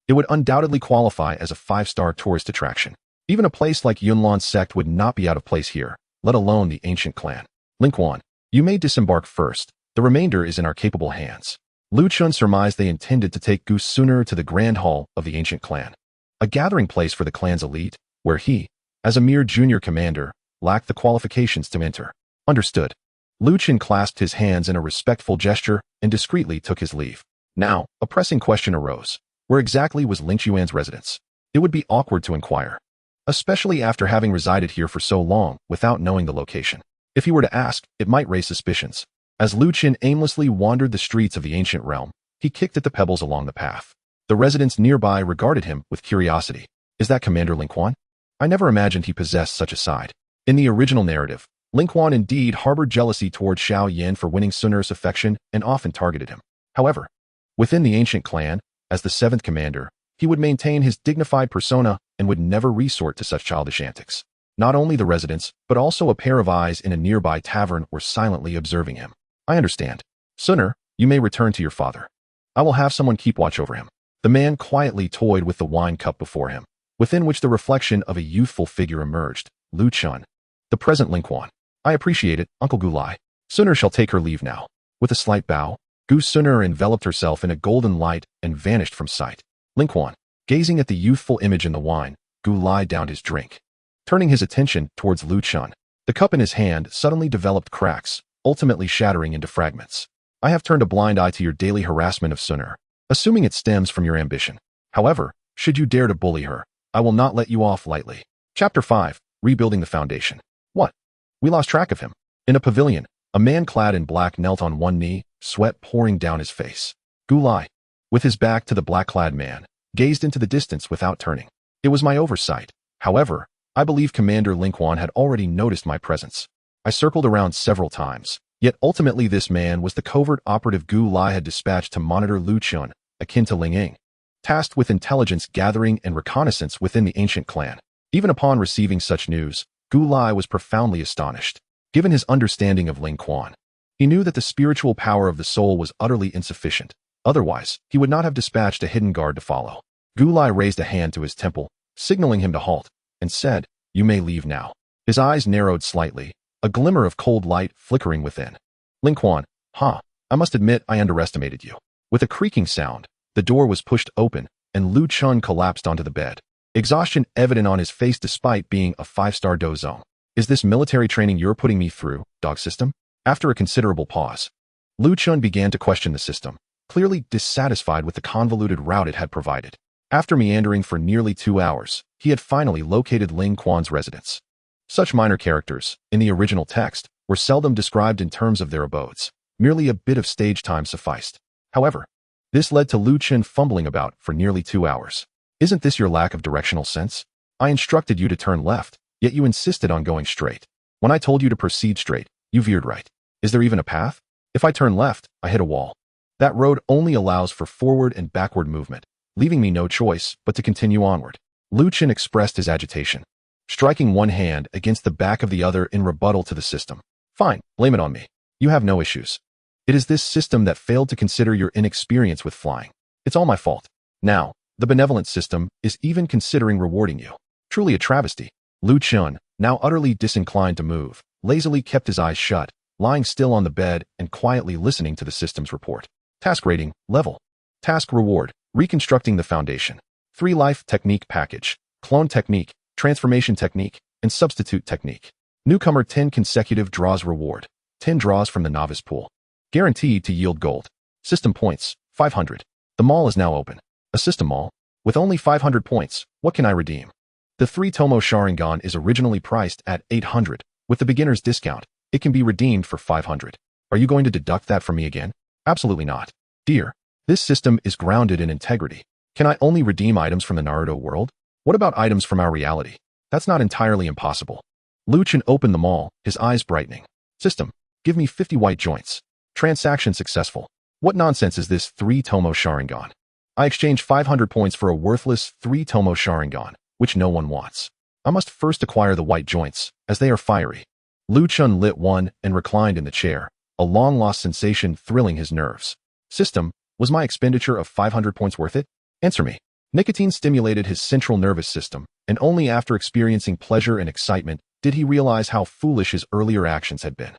it would undoubtedly qualify as a 5-star tourist attraction. Even a place like Yunlan's sect would not be out of place here, let alone the ancient clan. Lin Kuan, you may disembark first. The remainder is in our capable hands. Lu Qin surmised they intended to take Gu Suner to the grand hall of the ancient clan, a gathering place for the clan's elite, where he, as a mere junior commander, lacked the qualifications to enter. Understood. Lu Qin clasped his hands in a respectful gesture and discreetly took his leave. Now, a pressing question arose. Where exactly was Ling Yuan's residence? It would be awkward to inquire, especially after having resided here for so long without knowing the location. If he were to ask, it might raise suspicions. As Lu Qin aimlessly wandered the streets of the ancient realm, he kicked at the pebbles along the path. The residents nearby regarded him with curiosity. Is that Commander Ling Quan? I never imagined he possessed such a side. In the original narrative, Ling Quan indeed harbored jealousy toward Xiao Yan for winning Suner's affection and often targeted him. However, within the ancient clan, as the 7th commander, he would maintain his dignified persona and would never resort to such childish antics. Not only the residents, but also a pair of eyes in a nearby tavern were silently observing him. I understand. Suner, you may return to your father. I will have someone keep watch over him. The man quietly toyed with the wine cup before him, within which the reflection of a youthful figure emerged. Lu Qin, the present Ling Quan. I appreciate it, Uncle Gulai. Suner shall take her leave now. With a slight bow, Gu Suner enveloped herself in a golden light and vanished from sight. Ling Quan, gazing at the youthful image in the wine, Gulai downed his drink. Turning his attention towards Lu Qin, the cup in his hand suddenly developed cracks, ultimately shattering into fragments. I have turned a blind eye to your daily harassment of Suner, assuming it stems from your ambition. However, should you dare to bully her, I will not let you off lightly. Chapter 5, Rebuilding the Foundation. What? We lost track of him. In a pavilion, a man clad in black knelt on one knee, sweat pouring down his face. Gulai, with his back to the black-clad man, gazed into the distance without turning. It was my oversight. However, I believe Commander Ling Quan had already noticed my presence. I circled around several times, yet ultimately this man was the covert operative Gulai had dispatched to monitor Lu Qin, akin to Ling Ying, tasked with intelligence gathering and reconnaissance within the ancient clan. Even upon receiving such news, Gulai was profoundly astonished. Given his understanding of Ling Quan, he knew that the spiritual power of the soul was utterly insufficient. Otherwise, he would not have dispatched a hidden guard to follow. Gulai raised a hand to his temple, signaling him to halt, and said, "You may leave now." His eyes narrowed slightly, a glimmer of cold light flickering within. Ling Quan, I must admit I underestimated you. With a creaking sound, the door was pushed open, and Lu Qin collapsed onto the bed, exhaustion evident on his face despite being a 5-star dozong. Is this military training you're putting me through, dog system? After a considerable pause, Lu Qin began to question the system, clearly dissatisfied with the convoluted route it had provided. After meandering for nearly 2 hours, he had finally located Ling Quan's residence. Such minor characters, in the original text, were seldom described in terms of their abodes. Merely a bit of stage time sufficed. However, this led to Lu Chen fumbling about for nearly 2 hours. Isn't this your lack of directional sense? I instructed you to turn left, yet you insisted on going straight. When I told you to proceed straight, you veered right. Is there even a path? If I turn left, I hit a wall. That road only allows for forward and backward movement, leaving me no choice but to continue onward. Lu Chen expressed his agitation, striking one hand against the back of the other in rebuttal to the system. Fine, blame it on me. You have no issues. It is this system that failed to consider your inexperience with flying. It's all my fault. Now, the benevolent system is even considering rewarding you. Truly a travesty. Lu Chen, now utterly disinclined to move, lazily kept his eyes shut, lying still on the bed and quietly listening to the system's report. Task rating, level. Task reward, reconstructing the foundation. 3 life technique package, clone technique, transformation technique, and substitute technique. Newcomer 10 consecutive draws reward. 10 draws from the novice pool. Guaranteed to yield gold. System points, 500. The mall is now open. A system mall? With only 500 points, what can I redeem? The 3 Tomo Sharingan is originally priced at 800. With the beginner's discount, it can be redeemed for 500. Are you going to deduct that from me again? Absolutely not. Dear, this system is grounded in integrity. Can I only redeem items from the Naruto world? What about items from our reality? That's not entirely impossible. Lu Chen opened the mall, his eyes brightening. System, give me 50 white joints. Transaction successful. What nonsense is this 3 Tomo Sharingan? I exchanged 500 points for a worthless 3 Tomo Sharingan, which no one wants. I must first acquire the white joints, as they are fiery. Lu Chen lit one and reclined in the chair, a long-lost sensation thrilling his nerves. System, was my expenditure of 500 points worth it? Answer me. Nicotine stimulated his central nervous system, and only after experiencing pleasure and excitement did he realize how foolish his earlier actions had been.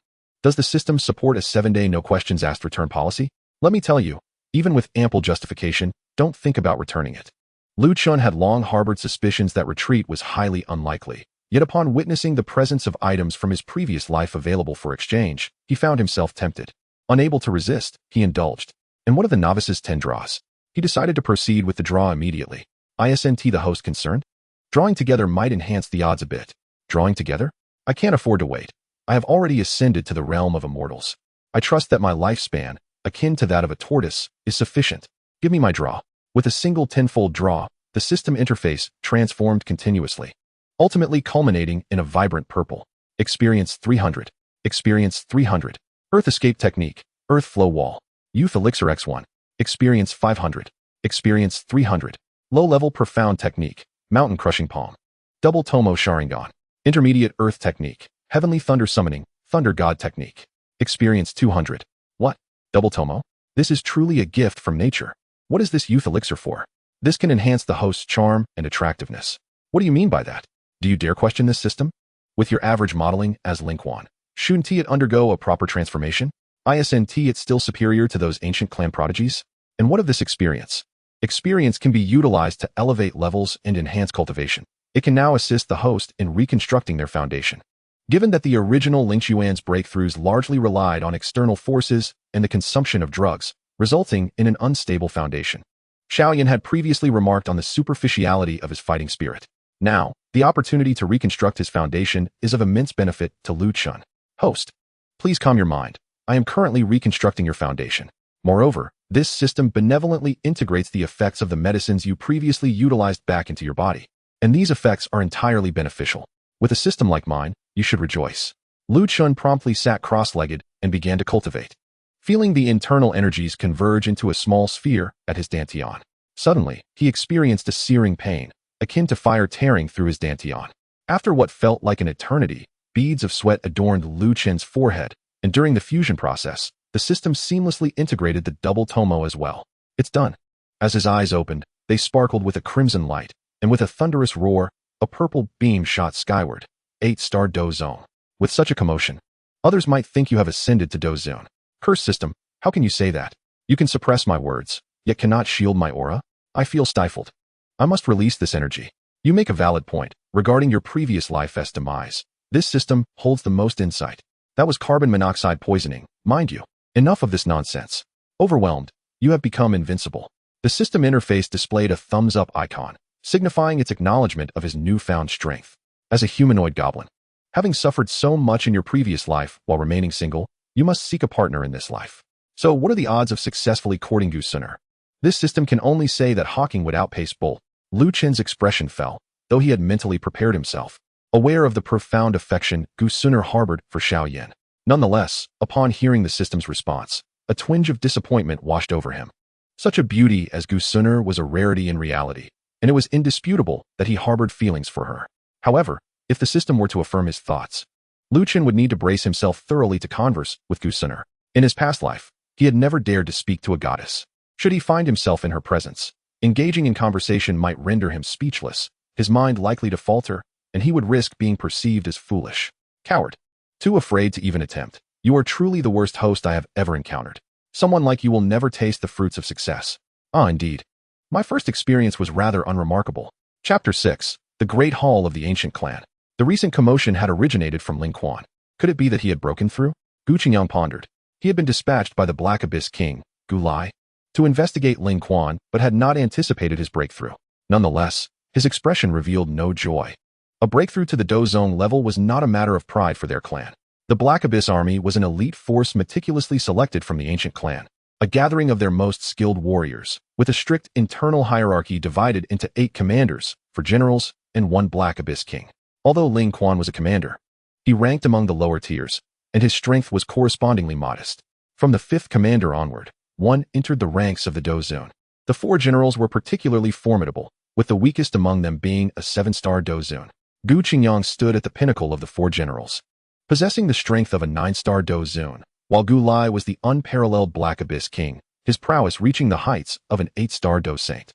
Does the system support a 7-day no-questions-asked return policy? Let me tell you, even with ample justification, don't think about returning it. Lu Chen had long harbored suspicions that retreat was highly unlikely, yet upon witnessing the presence of items from his previous life available for exchange, he found himself tempted. Unable to resist, he indulged. And what of the novice's 10 draws? He decided to proceed with the draw immediately. Isn't the host concerned? Drawing together might enhance the odds a bit. Drawing together? I can't afford to wait. I have already ascended to the realm of immortals. I trust that my lifespan, akin to that of a tortoise, is sufficient. Give me my draw. With a single tenfold draw, the system interface transformed continuously, ultimately culminating in a vibrant purple. Experience 300. Experience 300. Earth Escape Technique. Earth Flow Wall. Youth Elixir X1. Experience 500. Experience 300. Low-level Profound Technique. Mountain Crushing Palm. Double Tomo Sharingan. Intermediate Earth Technique. Heavenly Thunder Summoning. Thunder God Technique. Experience 200. What? Double Tomo? This is truly a gift from nature. What is this youth elixir for? This can enhance the host's charm and attractiveness. What do you mean by that? Do you dare question this system? With your average modeling as Ling Quan, shouldn't it undergo a proper transformation? Isn't it still superior to those ancient clan prodigies? And what of this experience? Experience can be utilized to elevate levels and enhance cultivation. It can now assist the host in reconstructing their foundation. Given that the original Ling Quan's breakthroughs largely relied on external forces and the consumption of drugs, resulting in an unstable foundation. Xiao Yan had previously remarked on the superficiality of his fighting spirit. Now, the opportunity to reconstruct his foundation is of immense benefit to Lu Chen. Host, please calm your mind. I am currently reconstructing your foundation. Moreover, this system benevolently integrates the effects of the medicines you previously utilized back into your body. And these effects are entirely beneficial. With a system like mine, you should rejoice. Lu Chen promptly sat cross-legged and began to cultivate, feeling the internal energies converge into a small sphere at his dantian. Suddenly, he experienced a searing pain, akin to fire tearing through his dantian. After what felt like an eternity, beads of sweat adorned Lu Chen's forehead, and during the fusion process, the system seamlessly integrated the double tomo as well. It's done. As his eyes opened, they sparkled with a crimson light, and with a thunderous roar, a purple beam shot skyward. 8-star Do Zone. With such a commotion, others might think you have ascended to Do Zone. Curse system, how can you say that? You can suppress my words, yet cannot shield my aura? I feel stifled. I must release this energy. You make a valid point regarding your previous life's demise. This system holds the most insight. That was carbon monoxide poisoning, mind you. Enough of this nonsense. Overwhelmed, you have become invincible. The system interface displayed a thumbs-up icon, signifying its acknowledgement of his newfound strength. As a humanoid goblin, having suffered so much in your previous life while remaining single, you must seek a partner in this life. So what are the odds of successfully courting Gu Suner? This system can only say that Hawking would outpace Bolt. Lu Chen's expression fell, though he had mentally prepared himself, aware of the profound affection Gu Suner harbored for Xiao Yan. Nonetheless, upon hearing the system's response, a twinge of disappointment washed over him. Such a beauty as Gu Suner was a rarity in reality, and it was indisputable that he harbored feelings for her. However, if the system were to affirm his thoughts, Lu Chen would need to brace himself thoroughly to converse with Gu Suner. In his past life, he had never dared to speak to a goddess. Should he find himself in her presence, engaging in conversation might render him speechless, his mind likely to falter, and he would risk being perceived as foolish. Coward. Too afraid to even attempt. You are truly the worst host I have ever encountered. Someone like you will never taste the fruits of success. Ah, indeed. My first experience was rather unremarkable. Chapter 6. The Great Hall of the Ancient Clan. The recent commotion had originated from Ling Quan. Could it be that he had broken through? Gu Qingyang pondered. He had been dispatched by the Black Abyss King, Gu Lai, to investigate Ling Quan, but had not anticipated his breakthrough. Nonetheless, his expression revealed no joy. A breakthrough to the Dozong level was not a matter of pride for their clan. The Black Abyss Army was an elite force meticulously selected from the ancient clan, a gathering of their most skilled warriors, with a strict internal hierarchy divided into 8 commanders, 4 generals, and 1 Black Abyss King. Although Ling Quan was a commander, he ranked among the lower tiers, and his strength was correspondingly modest. From the 5th commander onward, one entered the ranks of the Dozong. The 4 generals were particularly formidable, with the weakest among them being a 7-star Dozong. Gu Qingyang stood at the pinnacle of the 4 generals, possessing the strength of a 9-star Dozong, while Gu Lai was the unparalleled Black Abyss King, his prowess reaching the heights of an 8-star Do Saint.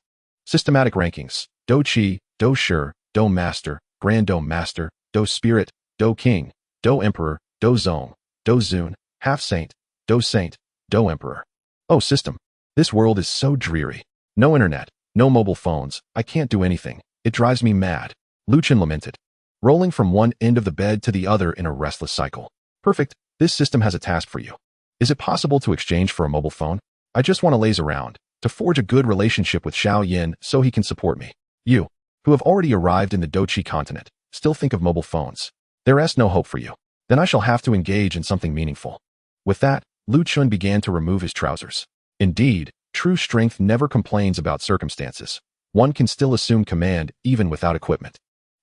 Systematic rankings: Do Chi, Do Shi, Do Master, Grand Do Master, Do Spirit, Do King, Do Emperor, Do Zong, Do Zun, Half Saint, Do Saint, Do Emperor. Oh system, this world is so dreary. No internet, no mobile phones, I can't do anything. It drives me mad. Lu Chen lamented, rolling from one end of the bed to the other in a restless cycle. Perfect, this system has a task for you. Is it possible to exchange for a mobile phone? I just want to laze around, to forge a good relationship with Xiao Yan so he can support me. You, who have already arrived in the Dochi continent, still think of mobile phones. There is no hope for you. Then I shall have to engage in something meaningful. With that, Lu Chen began to remove his trousers. Indeed, true strength never complains about circumstances. One can still assume command even without equipment.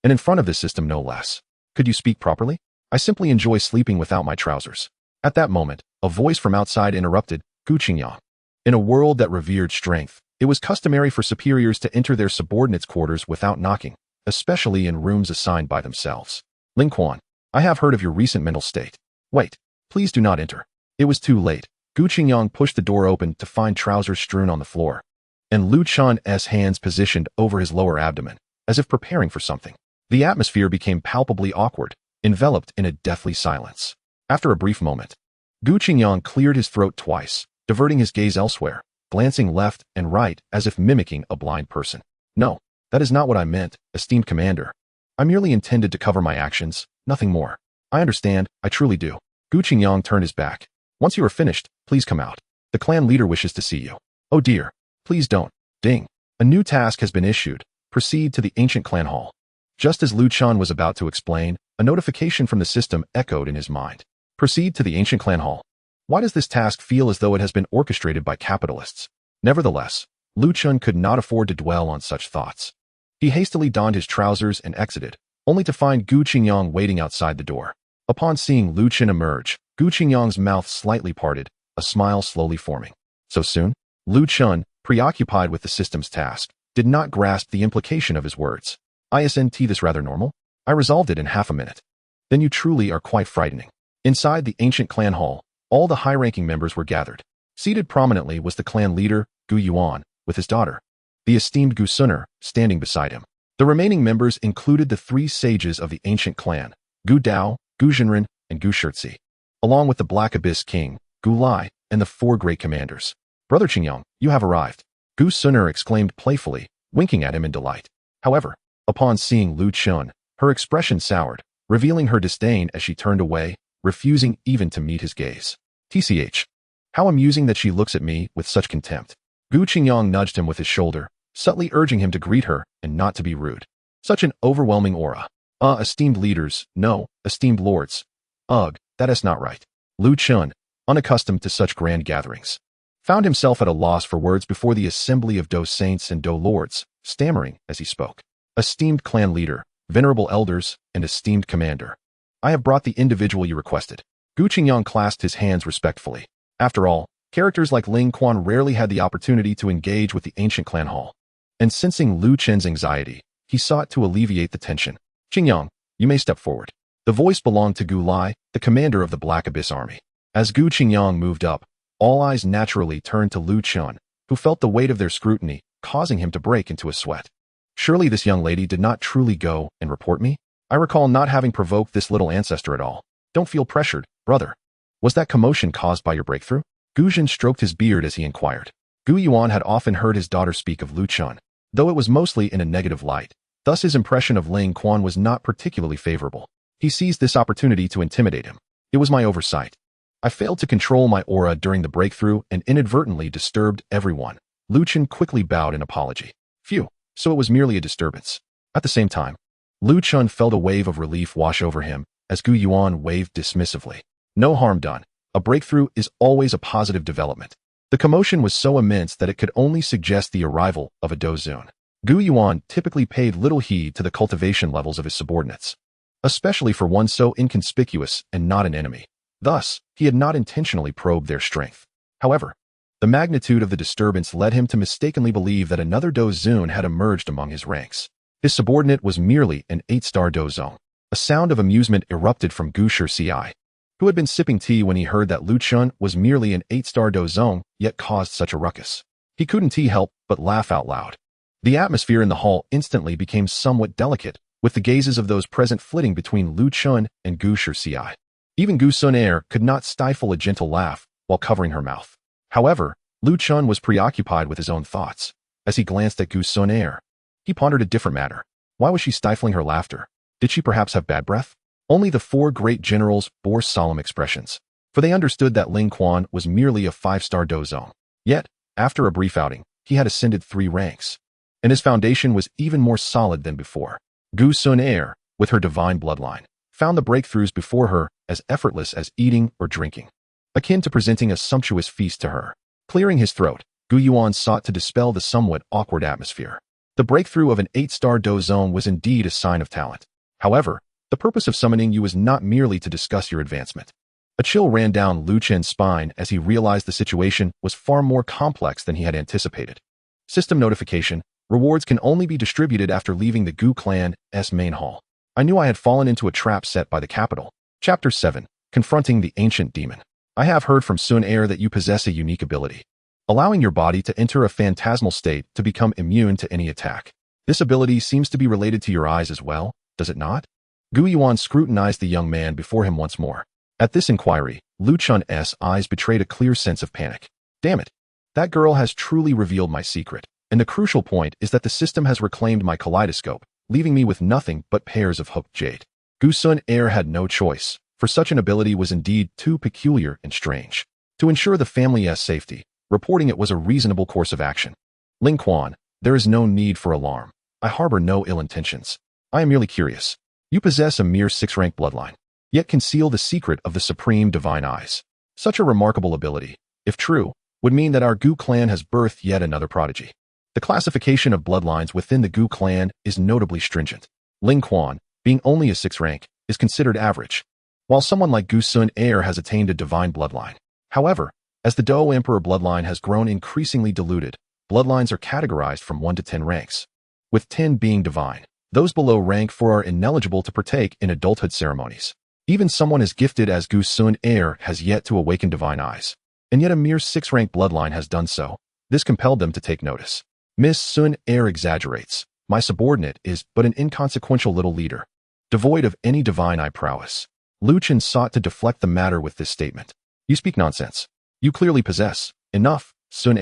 And in front of this system no less. Could you speak properly? I simply enjoy sleeping without my trousers. At that moment, a voice from outside interrupted, Gu Qingyang. In a world that revered strength, it was customary for superiors to enter their subordinates' quarters without knocking, especially in rooms assigned by themselves. Ling Quan, I have heard of your recent mental state. Wait, please do not enter. It was too late. Gu Qingyang pushed the door open to find trousers strewn on the floor, and Lu Chen's hands positioned over his lower abdomen, as if preparing for something. The atmosphere became palpably awkward, enveloped in a deathly silence. After a brief moment, Gu Qingyang cleared his throat twice, diverting his gaze elsewhere, glancing left and right as if mimicking a blind person. No, that is not what I meant, esteemed commander. I merely intended to cover my actions, nothing more. I understand, I truly do. Gu Qingyang turned his back. Once you are finished, please come out. The clan leader wishes to see you. Oh dear, please don't. Ding. A new task has been issued. Proceed to the ancient clan hall. Just as Lu Chen was about to explain, a notification from the system echoed in his mind. Proceed to the ancient clan hall. Why does this task feel as though it has been orchestrated by capitalists? Nevertheless, Lu Chen could not afford to dwell on such thoughts. He hastily donned his trousers and exited, only to find Gu Qingyang waiting outside the door. Upon seeing Lu Chen emerge, Gu Qingyang's mouth slightly parted, a smile slowly forming. So soon? Lu Chen, preoccupied with the system's task, did not grasp the implication of his words. Isn't this rather normal? I resolved it in half a minute. Then you truly are quite frightening. Inside the ancient clan hall, all the high-ranking members were gathered. Seated prominently was the clan leader, Gu Yuan, with his daughter, the esteemed Gu Suner, standing beside him. The remaining members included the 3 sages of the ancient clan, Gu Dao, Gu Zhenren, and Gu Shirzi, along with the Black Abyss King, Gu Lai, and the 4 great commanders. Brother Qingyang, you have arrived. Gu Suner exclaimed playfully, winking at him in delight. However, upon seeing Lu Chen, her expression soured, revealing her disdain as she turned away, refusing even to meet his gaze. TCH. How amusing that she looks at me with such contempt. Gu Qingyang nudged him with his shoulder, subtly urging him to greet her and not to be rude. Such an overwhelming aura. Esteemed leaders, no, esteemed lords. Ugh, that is not right. Lu Chun, unaccustomed to such grand gatherings, found himself at a loss for words before the assembly of Do saints and Do lords, stammering as he spoke. Esteemed clan leader, venerable elders, and esteemed commander. I have brought the individual you requested. Gu Qingyang clasped his hands respectfully. After all, characters like Ling Quan rarely had the opportunity to engage with the ancient clan hall. And sensing Lu Chen's anxiety, he sought to alleviate the tension. Qingyang, you may step forward. The voice belonged to Gu Lai, the commander of the Black Abyss Army. As Gu Qingyang moved up, all eyes naturally turned to Lu Chun, who felt the weight of their scrutiny, causing him to break into a sweat. Surely this young lady did not truly go and report me? I recall not having provoked this little ancestor at all. Don't feel pressured, brother. Was that commotion caused by your breakthrough? Gu Jin stroked his beard as he inquired. Gu Yuan had often heard his daughter speak of Lu Chun, though it was mostly in a negative light. Thus his impression of Ling Quan was not particularly favorable. He seized this opportunity to intimidate him. It was my oversight. I failed to control my aura during the breakthrough and inadvertently disturbed everyone. Lu Chun quickly bowed in apology. Phew, so it was merely a disturbance. At the same time, Lu Chun felt a wave of relief wash over him as Gu Yuan waved dismissively. No harm done. A breakthrough is always a positive development. The commotion was so immense that it could only suggest the arrival of a dozun. Gu Yuan typically paid little heed to the cultivation levels of his subordinates, especially for one so inconspicuous and not an enemy. Thus, he had not intentionally probed their strength. However, the magnitude of the disturbance led him to mistakenly believe that another dozun had emerged among his ranks. His subordinate was merely an 8-star dozong. A sound of amusement erupted from Gu Shixi, who had been sipping tea when he heard that Lu Chun was merely an 8-star dozong, yet caused such a ruckus. He couldn't help but laugh out loud. The atmosphere in the hall instantly became somewhat delicate, with the gazes of those present flitting between Lu Chun and Gu Shixi. Even Gu Sun could not stifle a gentle laugh while covering her mouth. However, Lu Chun was preoccupied with his own thoughts. As he glanced at Gu Sun, he pondered a different matter. Why was she stifling her laughter? Did she perhaps have bad breath? Only the 4 great generals bore solemn expressions, for they understood that Ling Quan was merely a 5-star dozong. Yet, after a brief outing, he had ascended 3 ranks, and his foundation was even more solid than before. Gu Sun, with her divine bloodline, found the breakthroughs before her as effortless as eating or drinking, akin to presenting a sumptuous feast to her. Clearing his throat, Gu Yuan sought to dispel the somewhat awkward atmosphere. The breakthrough of an 8-star dozong was indeed a sign of talent. However, the purpose of summoning you was not merely to discuss your advancement. A chill ran down Lu Chen's spine as he realized the situation was far more complex than he had anticipated. System notification: rewards can only be distributed after leaving the Gu Clan's main hall. I knew I had fallen into a trap set by the capital. Chapter 7. Confronting the Ancient Demon. I have heard from Sun that you possess a unique ability, allowing your body to enter a phantasmal state to become immune to any attack. This ability seems to be related to your eyes as well, does it not? Gu Yuan scrutinized the young man before him once more. At this inquiry, Lu Chun's eyes betrayed a clear sense of panic. Damn it. That girl has truly revealed my secret, and the crucial point is that the system has reclaimed my kaleidoscope, leaving me with nothing but pairs of hooked jade. Gu Sun had no choice, for such an ability was indeed too peculiar and strange. To ensure the family's safety, reporting it was a reasonable course of action. Ling Quan, there is no need for alarm. I harbor no ill intentions. I am merely curious. You possess a mere 6-rank bloodline, yet conceal the secret of the supreme divine eyes. Such a remarkable ability, if true, would mean that our Gu clan has birthed yet another prodigy. The classification of bloodlines within the Gu clan is notably stringent. Ling Quan, being only a 6th rank, is considered average, while someone like Gu Sun has attained a divine bloodline. However, as the Do Emperor bloodline has grown increasingly diluted, bloodlines are categorized from 1 to 10 ranks, with 10 being divine. Those below rank 4 are ineligible to partake in adulthood ceremonies. Even someone as gifted as Gu Sun has yet to awaken divine eyes, and yet a mere 6-rank bloodline has done so. This compelled them to take notice. Miss Sun exaggerates. My subordinate is but an inconsequential little leader, devoid of any divine eye prowess. Lu Chen sought to deflect the matter with this statement. You speak nonsense. You clearly possess. Enough, Sun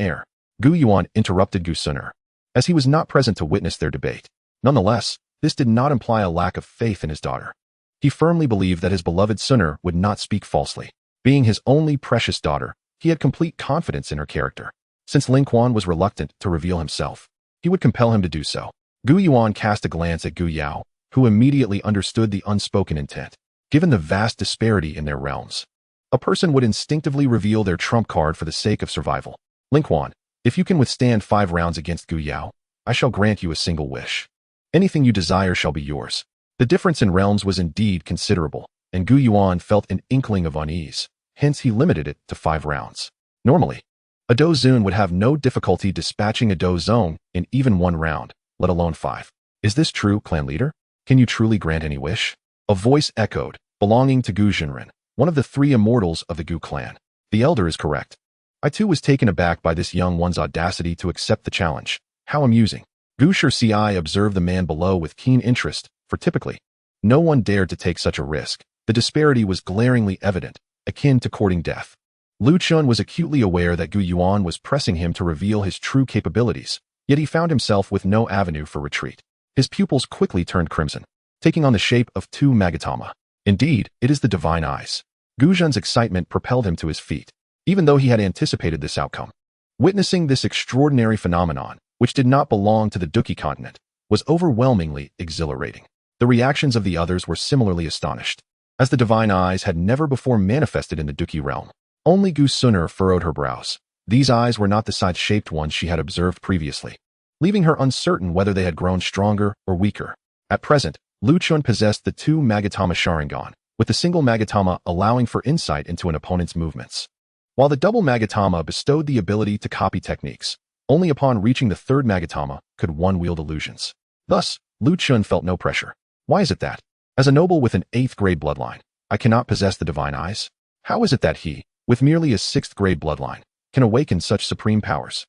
Gu Yuan interrupted Gu Sun as he was not present to witness their debate. Nonetheless, this did not imply a lack of faith in his daughter. He firmly believed that his beloved Sun would not speak falsely. Being his only precious daughter, he had complete confidence in her character. Since Ling Quan was reluctant to reveal himself, he would compel him to do so. Gu Yuan cast a glance at Gu Yao, who immediately understood the unspoken intent. Given the vast disparity in their realms, a person would instinctively reveal their trump card for the sake of survival. Ling Quan, if you can withstand 5 rounds against Gu Yao, I shall grant you a single wish. Anything you desire shall be yours. The difference in realms was indeed considerable, and Gu Yuan felt an inkling of unease. Hence, he limited it to 5 rounds. Normally, a Do Zun would have no difficulty dispatching a Do Zone in even 1 round, let alone 5. Is this true, clan leader? Can you truly grant any wish? A voice echoed, belonging to Gu Jinren, one of the 3 immortals of the Gu clan. The elder is correct. I too was taken aback by this young one's audacity to accept the challenge. How amusing. Gu Shirci observed the man below with keen interest, for typically, no one dared to take such a risk. The disparity was glaringly evident, akin to courting death. Lu Chun was acutely aware that Gu Yuan was pressing him to reveal his true capabilities, yet he found himself with no avenue for retreat. His pupils quickly turned crimson, taking on the shape of 2 Magatama. Indeed, it is the divine eyes. Gu Zhen's excitement propelled him to his feet, even though he had anticipated this outcome. Witnessing this extraordinary phenomenon, which did not belong to the Duki continent, was overwhelmingly exhilarating. The reactions of the others were similarly astonished, as the divine eyes had never before manifested in the Duki realm. Only Gu Suner furrowed her brows. These eyes were not the side-shaped ones she had observed previously, leaving her uncertain whether they had grown stronger or weaker. At present, Lu Chun possessed the 2 Magatama Sharingan, with the single Magatama allowing for insight into an opponent's movements, while the double Magatama bestowed the ability to copy techniques. Only upon reaching the 3rd Magatama could one wield illusions. Thus, Lu Chun felt no pressure. Why is it that, as a noble with an 8th grade bloodline, I cannot possess the divine eyes? How is it that he, with merely a 6th grade bloodline, can awaken such supreme powers?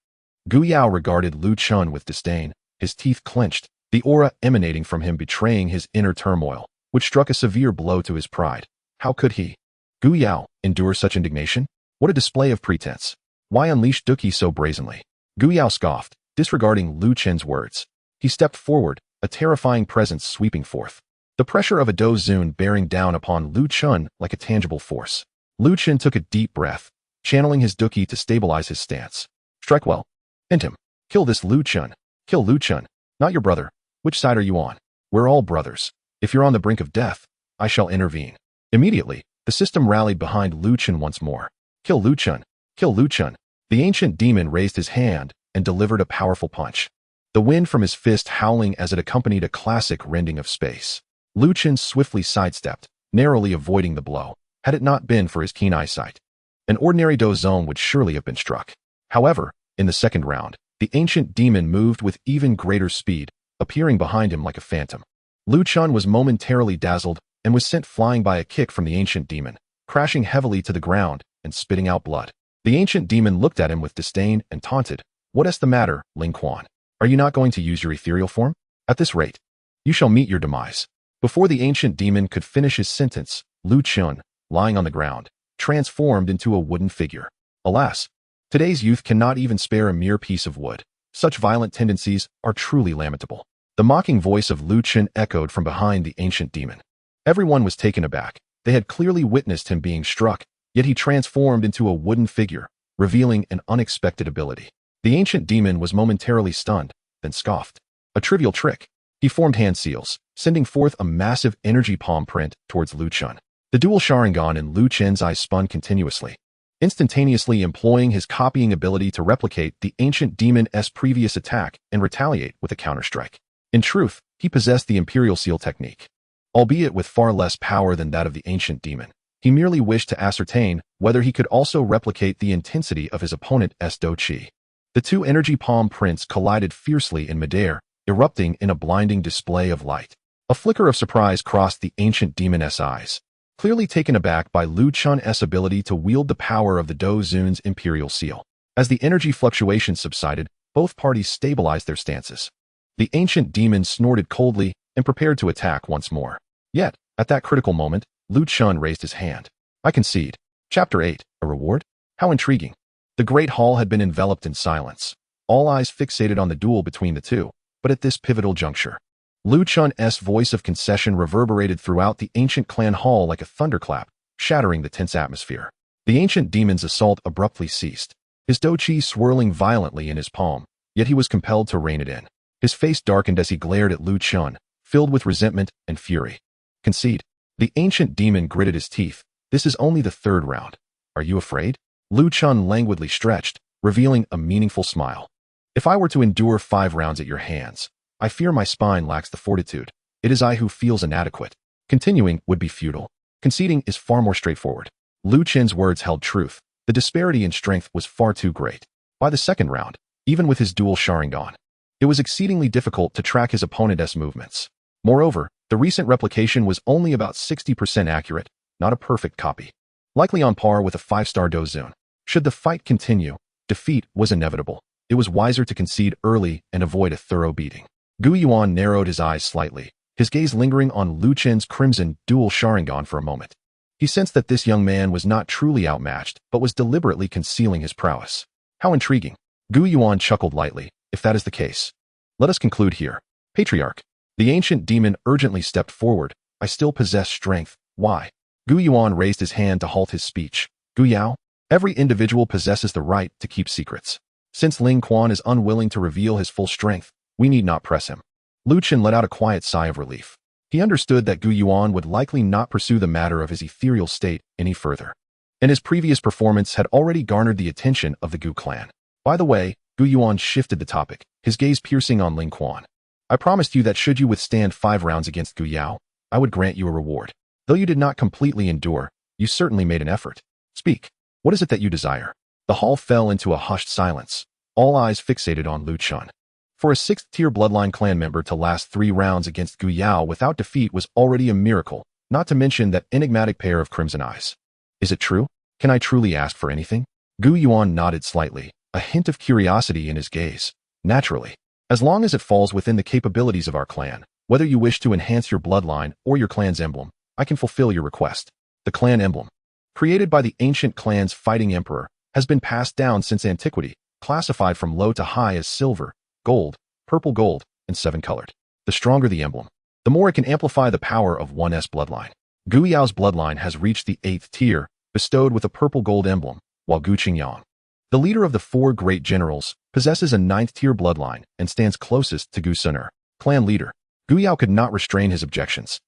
Gu Yao regarded Lu Chun with disdain, his teeth clenched, the aura emanating from him betraying his inner turmoil, which struck a severe blow to his pride. How could he, Gu Yao, endure such indignation? What a display of pretense. Why unleash Duki so brazenly? Gu Yao scoffed, disregarding Lu Chen's words. He stepped forward, a terrifying presence sweeping forth, the pressure of a Do Zun bearing down upon Lu Chun like a tangible force. Lu Chen took a deep breath, channeling his Duki to stabilize his stance. Strike well. End him. Kill this Lu Chun. Kill Lu Chun. Not your brother. Which side are you on? We're all brothers. If you're on the brink of death, I shall intervene. Immediately, the system rallied behind Lu Chen once more. Kill Lu Chun. Kill Lu Chun. The ancient demon raised his hand and delivered a powerful punch, the wind from his fist howling as it accompanied a classic rending of space. Lu Chen swiftly sidestepped, narrowly avoiding the blow. Had it not been for his keen eyesight, an ordinary Do Zone would surely have been struck. However, in the 2nd round, the ancient demon moved with even greater speed, appearing behind him like a phantom. Lu Chun was momentarily dazzled and was sent flying by a kick from the ancient demon, crashing heavily to the ground and spitting out blood. The ancient demon looked at him with disdain and taunted. What is the matter, Ling Quan? Are you not going to use your ethereal form? At this rate, you shall meet your demise. Before the ancient demon could finish his sentence, Lu Chun, lying on the ground, transformed into a wooden figure. Alas, today's youth cannot even spare a mere piece of wood. Such violent tendencies are truly lamentable. The mocking voice of Lu Chun echoed from behind the ancient demon. Everyone was taken aback. They had clearly witnessed him being struck, yet he transformed into a wooden figure, revealing an unexpected ability. The ancient demon was momentarily stunned, then scoffed. A trivial trick. He formed hand seals, sending forth a massive energy palm print towards Lu Chun. The dual Sharingan in Lu Chen's eyes spun continuously, instantaneously employing his copying ability to replicate the ancient demon's previous attack and retaliate with a counterstrike. In truth, he possessed the Imperial Seal technique, albeit with far less power than that of the ancient demon. He merely wished to ascertain whether he could also replicate the intensity of his opponent's Do Chi. The 2 energy palm prints collided fiercely in midair, erupting in a blinding display of light. A flicker of surprise crossed the ancient demon's eyes, clearly taken aback by Lu Chun's ability to wield the power of the Do Zun's Imperial Seal. As the energy fluctuations subsided, both parties stabilized their stances. The ancient demon snorted coldly and prepared to attack once more. Yet, at that critical moment, Lu Chun raised his hand. I concede. Chapter 8, a reward? How intriguing. The great hall had been enveloped in silence, all eyes fixated on the duel between the two, but at this pivotal juncture, Lu Chun's voice of concession reverberated throughout the ancient clan hall like a thunderclap, shattering the tense atmosphere. The ancient demon's assault abruptly ceased. his douqi swirling violently in his palm, yet he was compelled to rein it in. His face darkened as he glared at Lu Chun, filled with resentment and fury. Concede. The ancient demon gritted his teeth. This is only the third round. Are you afraid? Lu Chun languidly stretched, revealing a meaningful smile. If I were to endure 5 rounds at your hands, I fear my spine lacks the fortitude. It is I who feels inadequate. Continuing would be futile. Conceding is far more straightforward. Lu Chen's words held truth. The disparity in strength was far too great. By the second round, even with his dual Sharingan, it was exceedingly difficult to track his opponent's movements. Moreover, the recent replication was only about 60% accurate, not a perfect copy. Likely on par with a 5-star Dozun. Should the fight continue, defeat was inevitable. It was wiser to concede early and avoid a thorough beating. Gu Yuan narrowed his eyes slightly, his gaze lingering on Lu Chen's crimson dual Sharingan for a moment. He sensed that this young man was not truly outmatched, but was deliberately concealing his prowess. How intriguing. Gu Yuan chuckled lightly. If that is the case, let us conclude here. Patriarch. The ancient demon urgently stepped forward. I still possess strength. Why? Gu Yuan raised his hand to halt his speech. Gu Yao? Every individual possesses the right to keep secrets. Since Ling Quan is unwilling to reveal his full strength, we need not press him. Lu Chen let out a quiet sigh of relief. He understood that Gu Yuan would likely not pursue the matter of his ethereal state any further, and his previous performance had already garnered the attention of the Gu clan. By the way, Gu Yuan shifted the topic, his gaze piercing on Ling Quan. I promised you that should you withstand 5 rounds against Gu Yao, I would grant you a reward. Though you did not completely endure, you certainly made an effort. Speak. What is it that you desire? The hall fell into a hushed silence, all eyes fixated on Lu Chun. For a 6th-tier bloodline clan member to last 3 rounds against Gu Yao without defeat was already a miracle, not to mention that enigmatic pair of crimson eyes. Is it true? Can I truly ask for anything? Gu Yuan nodded slightly, a hint of curiosity in his gaze. Naturally. As long as it falls within the capabilities of our clan, whether you wish to enhance your bloodline or your clan's emblem, I can fulfill your request. The clan emblem, created by the ancient clan's fighting emperor, has been passed down since antiquity, classified from low to high as silver, gold, purple gold, and 7-colored. The stronger the emblem, the more it can amplify the power of one's bloodline. Gu Yao's bloodline has reached the 8th tier, bestowed with a purple gold emblem, while Gu Qingyang, the leader of the 4 great generals, possesses a 9th tier bloodline and stands closest to Gu Suner, clan leader. Gu Yao could not restrain his objections.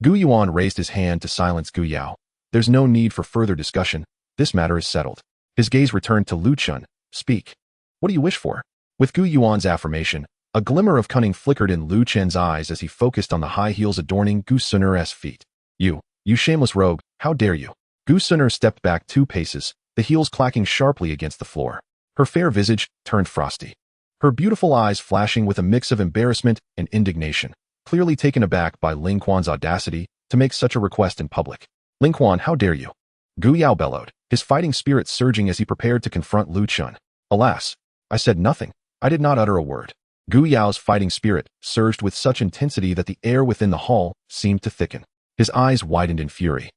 Gu Yuan raised his hand to silence Gu Yao. There's no need for further discussion. This matter is settled. His gaze returned to Lu Chun. Speak. What do you wish for? With Gu Yuan's affirmation, a glimmer of cunning flickered in Lu Chen's eyes as he focused on the high heels adorning Gu Suner's feet. You shameless rogue, how dare you? Gu Suner stepped back 2 paces, the heels clacking sharply against the floor. Her fair visage turned frosty, her beautiful eyes flashing with a mix of embarrassment and indignation, clearly taken aback by Ling Quan's audacity to make such a request in public. Ling Quan, how dare you? Gu Yao bellowed, his fighting spirit surging as he prepared to confront Lu Chun. Alas, I said nothing. I did not utter a word. Gu Yao's fighting spirit surged with such intensity that the air within the hall seemed to thicken. His eyes widened in fury,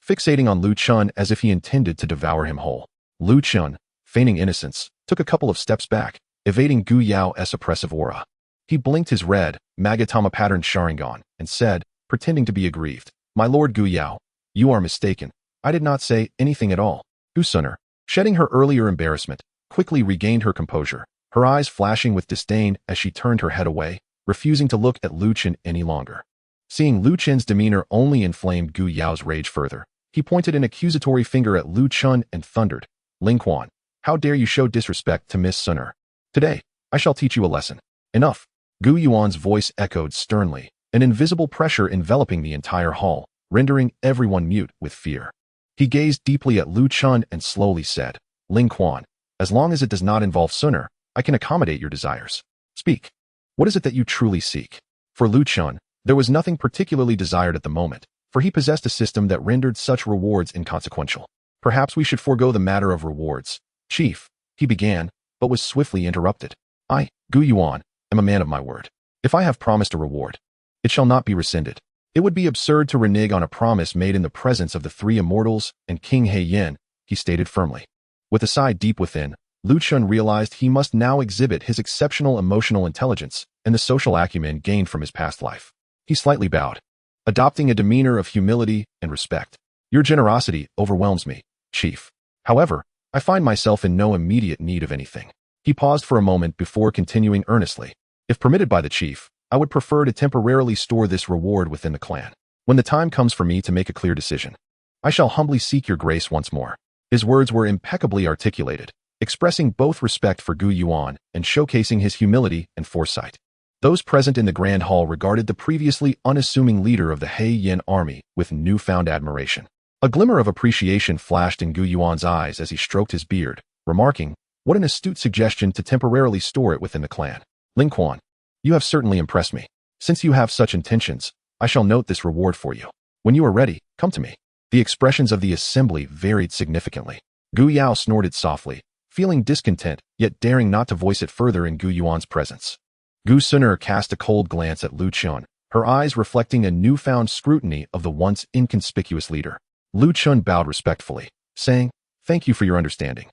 fixating on Lu Chun as if he intended to devour him whole. Lu Chun, feigning innocence, took a couple of steps back, evading Gu Yao's oppressive aura. He blinked his red, Magatama-patterned Sharingan and said, pretending to be aggrieved, My lord Gu Yao, you are mistaken. I did not say anything at all. Gu Suner, shedding her earlier embarrassment, quickly regained her composure, her eyes flashing with disdain as she turned her head away, refusing to look at Lu Chen any longer. Seeing Lu Chen's demeanor only inflamed Gu Yao's rage further, he pointed an accusatory finger at Lu Chun and thundered, Ling Quan, how dare you show disrespect to Miss Suner? Today, I shall teach you a lesson. Enough. Gu Yuan's voice echoed sternly, an invisible pressure enveloping the entire hall, rendering everyone mute with fear. He gazed deeply at Lu Chun and slowly said, Ling Quan, as long as it does not involve Suner, I can accommodate your desires. Speak. What is it that you truly seek? For Lu Chun, there was nothing particularly desired at the moment, for he possessed a system that rendered such rewards inconsequential. Perhaps we should forego the matter of rewards. Chief, he began, but was swiftly interrupted. I, Gu Yuan, am a man of my word. If I have promised a reward, it shall not be rescinded. It would be absurd to renege on a promise made in the presence of the 3 immortals and King He Yin, he stated firmly. With a sigh deep within, Lu Chun realized he must now exhibit his exceptional emotional intelligence and the social acumen gained from his past life. He slightly bowed, adopting a demeanor of humility and respect. Your generosity overwhelms me, Chief. However, I find myself in no immediate need of anything. He paused for a moment before continuing earnestly. If permitted by the chief, I would prefer to temporarily store this reward within the clan. When the time comes for me to make a clear decision, I shall humbly seek your grace once more. His words were impeccably articulated, expressing both respect for Gu Yuan and showcasing his humility and foresight. Those present in the Grand Hall regarded the previously unassuming leader of the He Yin army with newfound admiration. A glimmer of appreciation flashed in Gu Yuan's eyes as he stroked his beard, remarking, "What an astute suggestion to temporarily store it within the clan. Ling Quan, you have certainly impressed me. Since you have such intentions, I shall note this reward for you. When you are ready, come to me." The expressions of the assembly varied significantly. Gu Yao snorted softly, feeling discontent, yet daring not to voice it further in Gu Yuan's presence. Gu Suner cast a cold glance at Lu Chun, her eyes reflecting a newfound scrutiny of the once inconspicuous leader. Lu Chun bowed respectfully, saying, "Thank you for your understanding."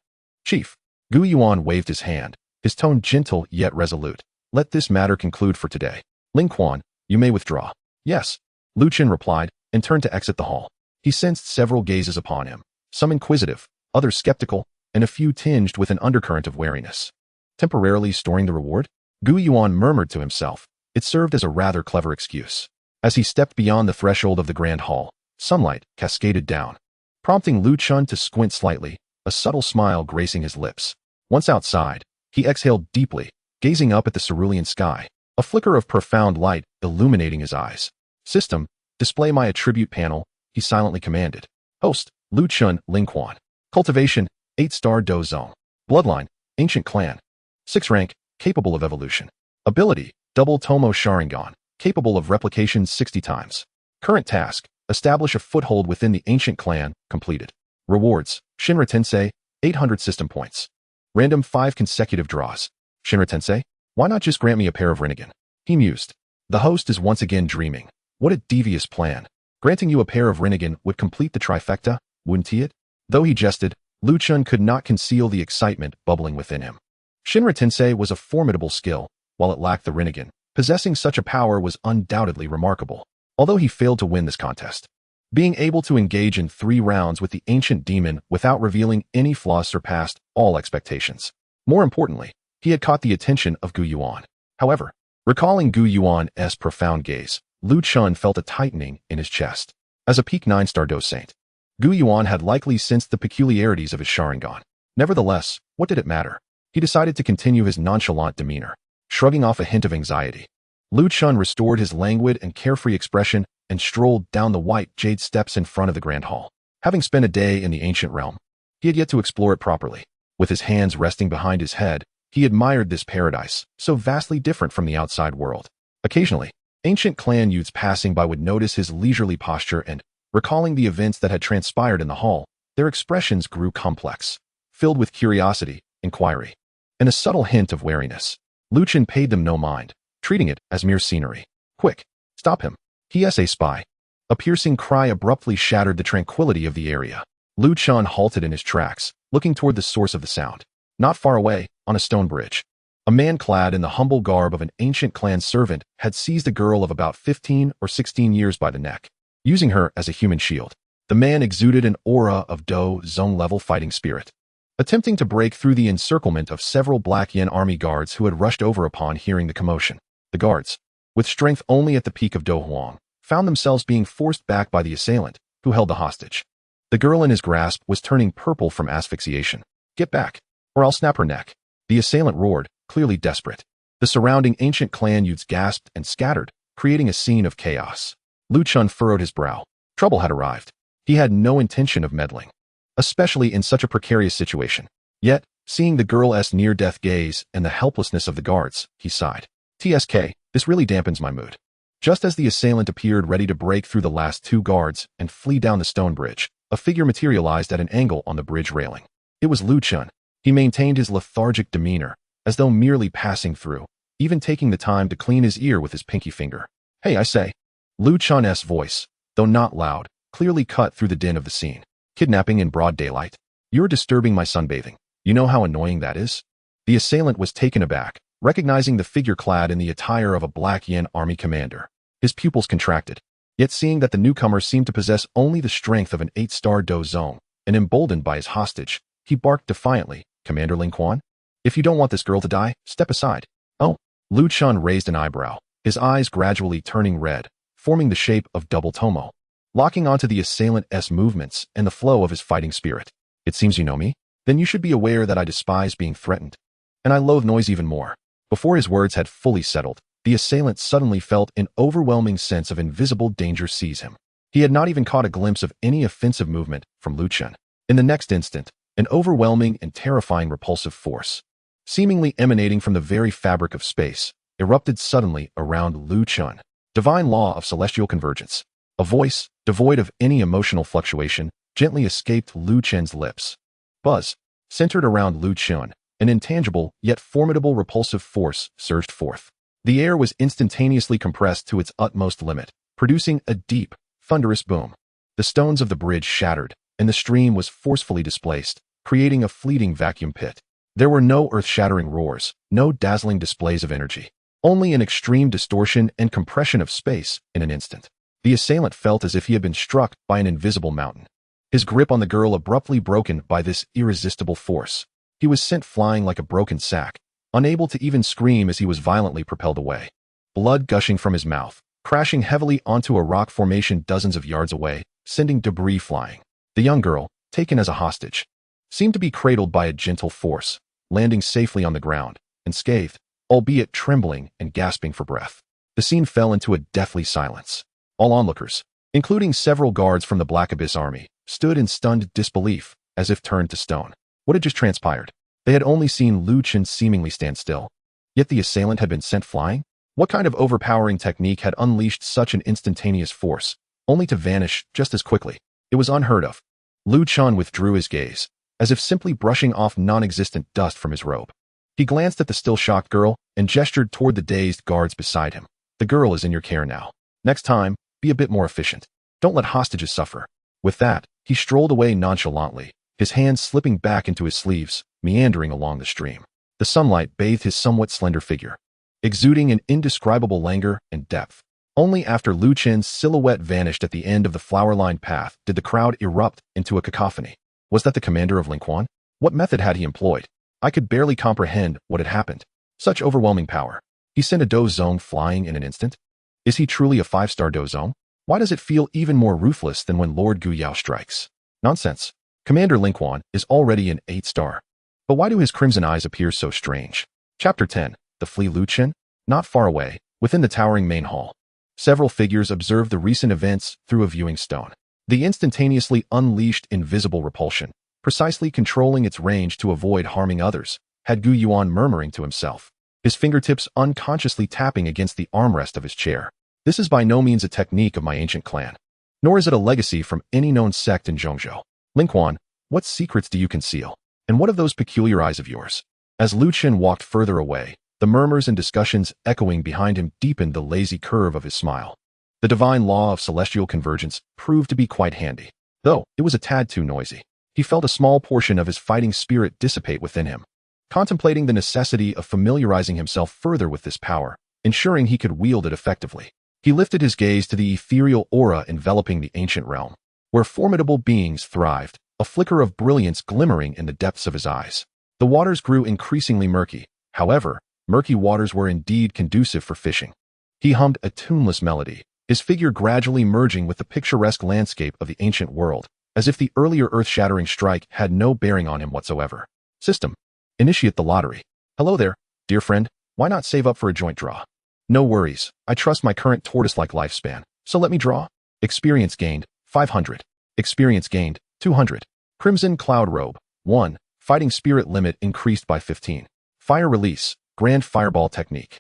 "Chief." Gu Yuan waved his hand, his tone gentle yet resolute. "Let this matter conclude for today. Ling Quan, you may withdraw." "Yes," Lu Chun replied, and turned to exit the hall. He sensed several gazes upon him, some inquisitive, others skeptical, and a few tinged with an undercurrent of wariness. Temporarily storing the reward? Gu Yuan murmured to himself. It served as a rather clever excuse. As he stepped beyond the threshold of the Grand Hall, sunlight cascaded down, prompting Lu Chun to squint slightly, a subtle smile gracing his lips. Once outside, he exhaled deeply, gazing up at the cerulean sky, a flicker of profound light illuminating his eyes. "System, display my attribute panel," he silently commanded. Host, Lu Chun, Ling Quan. Cultivation, 8-star Do Zone. Bloodline, Ancient Clan. 6 rank, capable of evolution. Ability, Double Tomo Sharingan, capable of replication 60 times. Current task, establish a foothold within the Ancient Clan, completed. Rewards, Shinra Tensei, 800 system points. Random 5 consecutive draws. Shinra Tensei, why not just grant me a pair of Rinnegan? He mused. The host is once again dreaming. What a devious plan. Granting you a pair of Rinnegan would complete the trifecta, wouldn't he it? Though he jested, Lu Chun could not conceal the excitement bubbling within him. Shinra Tensei was a formidable skill, while it lacked the Rinnegan. Possessing such a power was undoubtedly remarkable, although he failed to win this contest. Being able to engage in 3 rounds with the ancient demon without revealing any flaws surpassed all expectations. More importantly, he had caught the attention of Gu Yuan. However, recalling Gu Yuan's profound gaze, Lu Chun felt a tightening in his chest. As a peak 9-star Do Saint, Gu Yuan had likely sensed the peculiarities of his Sharingan. Nevertheless, what did it matter? He decided to continue his nonchalant demeanor, shrugging off a hint of anxiety. Lu Chun restored his languid and carefree expression and strolled down the white jade steps in front of the Grand Hall. Having spent a day in the ancient realm, he had yet to explore it properly. With his hands resting behind his head, he admired this paradise, so vastly different from the outside world. Occasionally, ancient clan youths passing by would notice his leisurely posture and, recalling the events that had transpired in the hall, their expressions grew complex, filled with curiosity, inquiry, and a subtle hint of wariness. Lu Chun paid them no mind, treating it as mere scenery. "Quick, stop him. He is a spy." A piercing cry abruptly shattered the tranquility of the area. Lu Chun halted in his tracks, looking toward the source of the sound. Not far away, on a stone bridge, a man clad in the humble garb of an ancient clan servant had seized a girl of about 15 or 16 years by the neck, using her as a human shield. The man exuded an aura of Do Zone level fighting spirit. Attempting to break through the encirclement of several Black Yin army guards who had rushed over upon hearing the commotion, the guards, with strength only at the peak of Do Huang, found themselves being forced back by the assailant, who held the hostage. The girl in his grasp was turning purple from asphyxiation. "Get back, or I'll snap her neck." The assailant roared, clearly desperate. The surrounding ancient clan youths gasped and scattered, creating a scene of chaos. Lu Chun furrowed his brow. Trouble had arrived. He had no intention of meddling, especially in such a precarious situation. Yet, seeing the girl's near-death gaze and the helplessness of the guards, he sighed. "TSK, this really dampens my mood." Just as the assailant appeared ready to break through the last 2 guards and flee down the stone bridge, a figure materialized at an angle on the bridge railing. It was Lu Chun. He maintained his lethargic demeanor, as though merely passing through, even taking the time to clean his ear with his pinky finger. "Hey, I say." Lu Chun's voice, though not loud, clearly cut through the din of the scene. "Kidnapping in broad daylight? You're disturbing my sunbathing. You know how annoying that is?" The assailant was taken aback, recognizing the figure clad in the attire of a Black Yin army commander. His pupils contracted. Yet seeing that the newcomer seemed to possess only the strength of an 8-star Do Zone, and emboldened by his hostage, He barked defiantly, "Commander Ling Quan? If you don't want this girl to die, step aside." "Oh." Lu Chun raised an eyebrow, his eyes gradually turning red, forming the shape of double tomo, locking onto the assailant's movements and the flow of his fighting spirit. "It seems you know me? Then you should be aware that I despise being threatened. And I loathe noise even more." Before his words had fully settled, the assailant suddenly felt an overwhelming sense of invisible danger seize him. He had not even caught a glimpse of any offensive movement from Lu Chun. In the next instant, an overwhelming and terrifying repulsive force, seemingly emanating from the very fabric of space, erupted suddenly around Lu Chun. Divine law of celestial convergence. A voice, devoid of any emotional fluctuation, gently escaped Lu Chun's lips. Buzz, centered around Lu Chun, an intangible yet formidable repulsive force surged forth. The air was instantaneously compressed to its utmost limit, producing a deep, thunderous boom. The stones of the bridge shattered, and the stream was forcefully displaced, creating a fleeting vacuum pit. There were no earth-shattering roars, no dazzling displays of energy, only an extreme distortion and compression of space in an instant. The assailant felt as if he had been struck by an invisible mountain. His grip on the girl abruptly broken by this irresistible force. He was sent flying like a broken sack, unable to even scream as he was violently propelled away. Blood gushing from his mouth, crashing heavily onto a rock formation dozens of yards away, sending debris flying. The young girl, taken as a hostage, seemed to be cradled by a gentle force, landing safely on the ground, unscathed, albeit trembling and gasping for breath. The scene fell into a deathly silence. All onlookers, including several guards from the Black Abyss army, stood in stunned disbelief, as if turned to stone. What had just transpired? They had only seen Lu Chun seemingly stand still. Yet the assailant had been sent flying? What kind of overpowering technique had unleashed such an instantaneous force, only to vanish just as quickly? It was unheard of. Lu Chun withdrew his gaze, as if simply brushing off non-existent dust from his robe. He glanced at the still shocked girl and gestured toward the dazed guards beside him. "The girl is in your care now. Next time, be a bit more efficient. Don't let hostages suffer." With that, he strolled away nonchalantly, his hands slipping back into his sleeves, meandering along the stream. The sunlight bathed his somewhat slender figure, exuding an indescribable languor and depth. Only after Lu Chun's silhouette vanished at the end of the flower-lined path did the crowd erupt into a cacophony. Was that the commander of Ling Quan? What method had he employed? I could barely comprehend what had happened. Such overwhelming power. He sent a dozong flying in an instant? Is he truly a 5-star dozong? Why does it feel even more ruthless than when Lord Guyao strikes? Nonsense. Commander Ling Quan is already an 8-star. But why do his crimson eyes appear so strange? Chapter 10. The Flea Lu Chun? Not far away, within the towering main hall, several figures observed the recent events through a viewing stone. The instantaneously unleashed invisible repulsion, precisely controlling its range to avoid harming others, had Gu Yuan murmuring to himself, his fingertips unconsciously tapping against the armrest of his chair. This is by no means a technique of my ancient clan, nor is it a legacy from any known sect in Zhongzhou. Ling Quan, what secrets do you conceal? And what of those peculiar eyes of yours? As Lu Chun walked further away, the murmurs and discussions echoing behind him deepened the lazy curve of his smile. The divine law of celestial convergence proved to be quite handy, though it was a tad too noisy. He felt a small portion of his fighting spirit dissipate within him. Contemplating the necessity of familiarizing himself further with this power, ensuring he could wield it effectively, he lifted his gaze to the ethereal aura enveloping the ancient realm, where formidable beings thrived, a flicker of brilliance glimmering in the depths of his eyes. The waters grew increasingly murky. However, murky waters were indeed conducive for fishing. He hummed a tuneless melody, his figure gradually merging with the picturesque landscape of the ancient world, as if the earlier earth-shattering strike had no bearing on him whatsoever. System. Initiate the lottery. Hello there, dear friend. Why not save up for a joint draw? No worries. I trust my current tortoise-like lifespan. So let me draw. Experience gained, 500. Experience gained, 200. Crimson Cloud Robe, 1. Fighting Spirit limit increased by 15. Fire Release, Grand Fireball Technique.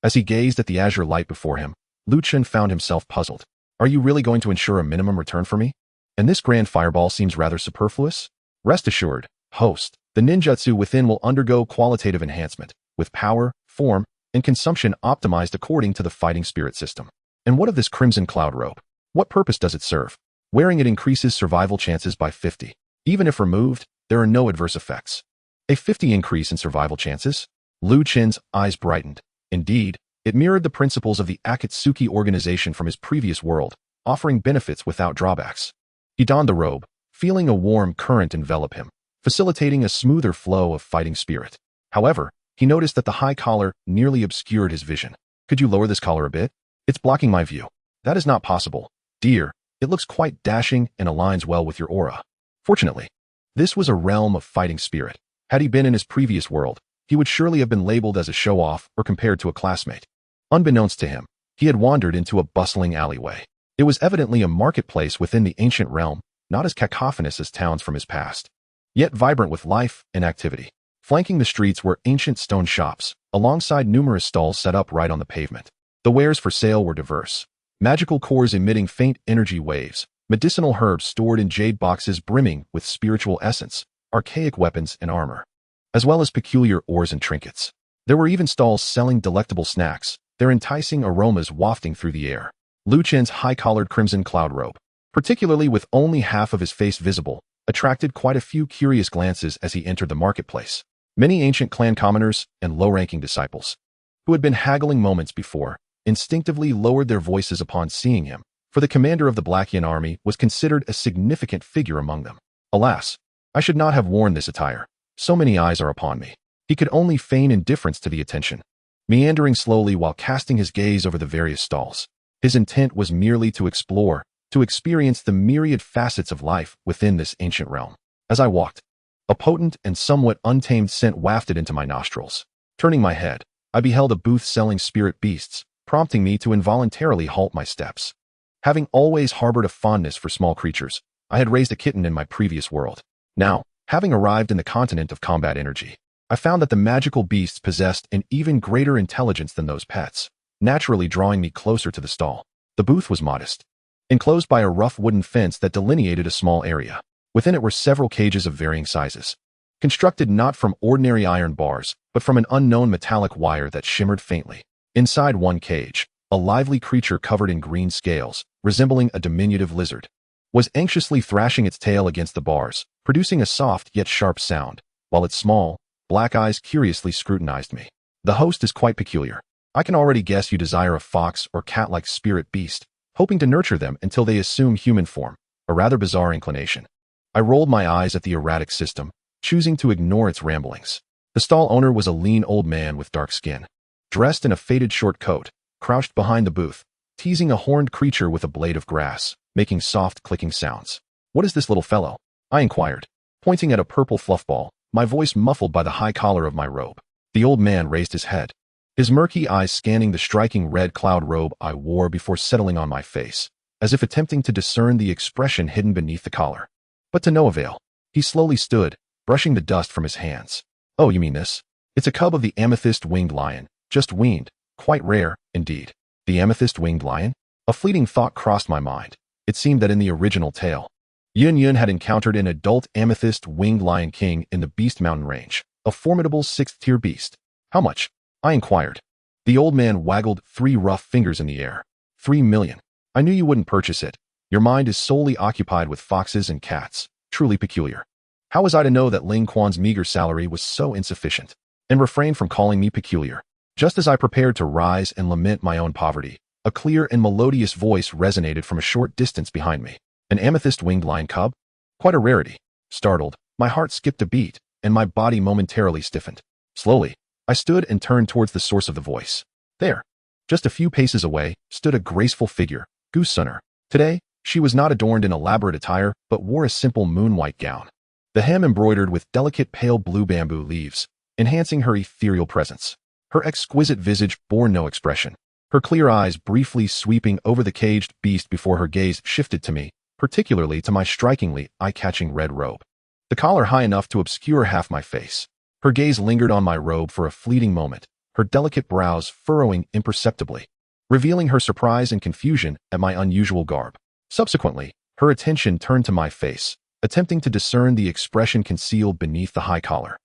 As he gazed at the azure light before him, Lu Chun found himself puzzled. Are you really going to ensure a minimum return for me? And this Grand Fireball seems rather superfluous? Rest assured, host, the ninjutsu within will undergo qualitative enhancement, with power, form, and consumption optimized according to the fighting spirit system. And what of this Crimson Cloud Robe? What purpose does it serve? Wearing it increases survival chances by 50. Even if removed, there are no adverse effects. A 50 increase in survival chances? Lu Chun's eyes brightened. Indeed, it mirrored the principles of the Akatsuki organization from his previous world, offering benefits without drawbacks. He donned the robe, feeling a warm current envelop him, facilitating a smoother flow of fighting spirit. However, he noticed that the high collar nearly obscured his vision. Could you lower this collar a bit? It's blocking my view. That is not possible. Dear, it looks quite dashing and aligns well with your aura. Fortunately, this was a realm of fighting spirit. Had he been in his previous world, he would surely have been labeled as a show-off or compared to a classmate. Unbeknownst to him, he had wandered into a bustling alleyway. It was evidently a marketplace within the ancient realm, not as cacophonous as towns from his past, yet vibrant with life and activity. Flanking the streets were ancient stone shops, alongside numerous stalls set up right on the pavement. The wares for sale were diverse. Magical cores emitting faint energy waves, medicinal herbs stored in jade boxes brimming with spiritual essence, archaic weapons and armor, as well as peculiar ores and trinkets. There were even stalls selling delectable snacks, their enticing aromas wafting through the air. Lu Chen's high-collared crimson cloud robe, particularly with only half of his face visible, attracted quite a few curious glances as he entered the marketplace. Many ancient clan commoners and low-ranking disciples, who had been haggling moments before, instinctively lowered their voices upon seeing him, for the commander of the Black Yin army was considered a significant figure among them. Alas, I should not have worn this attire. So many eyes are upon me. He could only feign indifference to the attention, meandering slowly while casting his gaze over the various stalls. His intent was merely to explore, to experience the myriad facets of life within this ancient realm. As I walked, a potent and somewhat untamed scent wafted into my nostrils. Turning my head, I beheld a booth selling spirit beasts, prompting me to involuntarily halt my steps. Having always harbored a fondness for small creatures, I had raised a kitten in my previous world. Now, having arrived in the continent of combat energy, I found that the magical beasts possessed an even greater intelligence than those pets, naturally drawing me closer to the stall. The booth was modest, enclosed by a rough wooden fence that delineated a small area. Within it were several cages of varying sizes, constructed not from ordinary iron bars, but from an unknown metallic wire that shimmered faintly. Inside one cage, a lively creature covered in green scales, resembling a diminutive lizard, was anxiously thrashing its tail against the bars, producing a soft yet sharp sound, while its small, black eyes curiously scrutinized me. The host is quite peculiar. I can already guess you desire a fox or cat-like spirit beast, hoping to nurture them until they assume human form, a rather bizarre inclination. I rolled my eyes at the erratic system, choosing to ignore its ramblings. The stall owner was a lean old man with dark skin, dressed in a faded short coat, crouched behind the booth, teasing a horned creature with a blade of grass, making soft clicking sounds. "What is this little fellow?" I inquired, pointing at a purple fluff ball, my voice muffled by the high collar of my robe. The old man raised his head, his murky eyes scanning the striking red cloud robe I wore before settling on my face, as if attempting to discern the expression hidden beneath the collar. But to no avail. He slowly stood, brushing the dust from his hands. "Oh, you mean this? It's a cub of the amethyst-winged lion, just weaned, quite rare, indeed." The amethyst-winged lion? A fleeting thought crossed my mind. It seemed that in the original tale, Yun Yun had encountered an adult amethyst-winged lion king in the Beast Mountain range, a formidable 6th-tier beast. "How much?" I inquired. The old man waggled 3 rough fingers in the air. 3 million. "I knew you wouldn't purchase it. Your mind is solely occupied with foxes and cats. Truly peculiar." How was I to know that Ling Quan's meager salary was so insufficient, and refrained from calling me peculiar? Just as I prepared to rise and lament my own poverty, a clear and melodious voice resonated from a short distance behind me. An amethyst-winged lion cub? Quite a rarity. Startled, my heart skipped a beat, and my body momentarily stiffened. Slowly, I stood and turned towards the source of the voice. There, just a few paces away, stood a graceful figure, Goose Sunner. Today, she was not adorned in elaborate attire, but wore a simple moon-white gown, the hem embroidered with delicate pale blue bamboo leaves, enhancing her ethereal presence. Her exquisite visage bore no expression, her clear eyes briefly sweeping over the caged beast before her gaze shifted to me, particularly to my strikingly eye-catching red robe, the collar high enough to obscure half my face. Her gaze lingered on my robe for a fleeting moment, her delicate brows furrowing imperceptibly, revealing her surprise and confusion at my unusual garb. Subsequently, her attention turned to my face, attempting to discern the expression concealed beneath the high collar,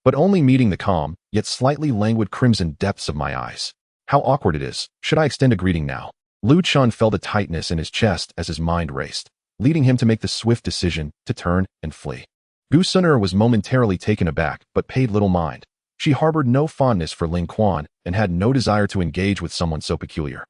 but only meeting the calm, yet slightly languid crimson depths of my eyes. How awkward it is. Should I extend a greeting now? Lu Chun felt a tightness in his chest as his mind raced, leading him to make the swift decision to turn and flee. Gu Sunner was momentarily taken aback, but paid little mind. She harbored no fondness for Ling Quan and had no desire to engage with someone so peculiar,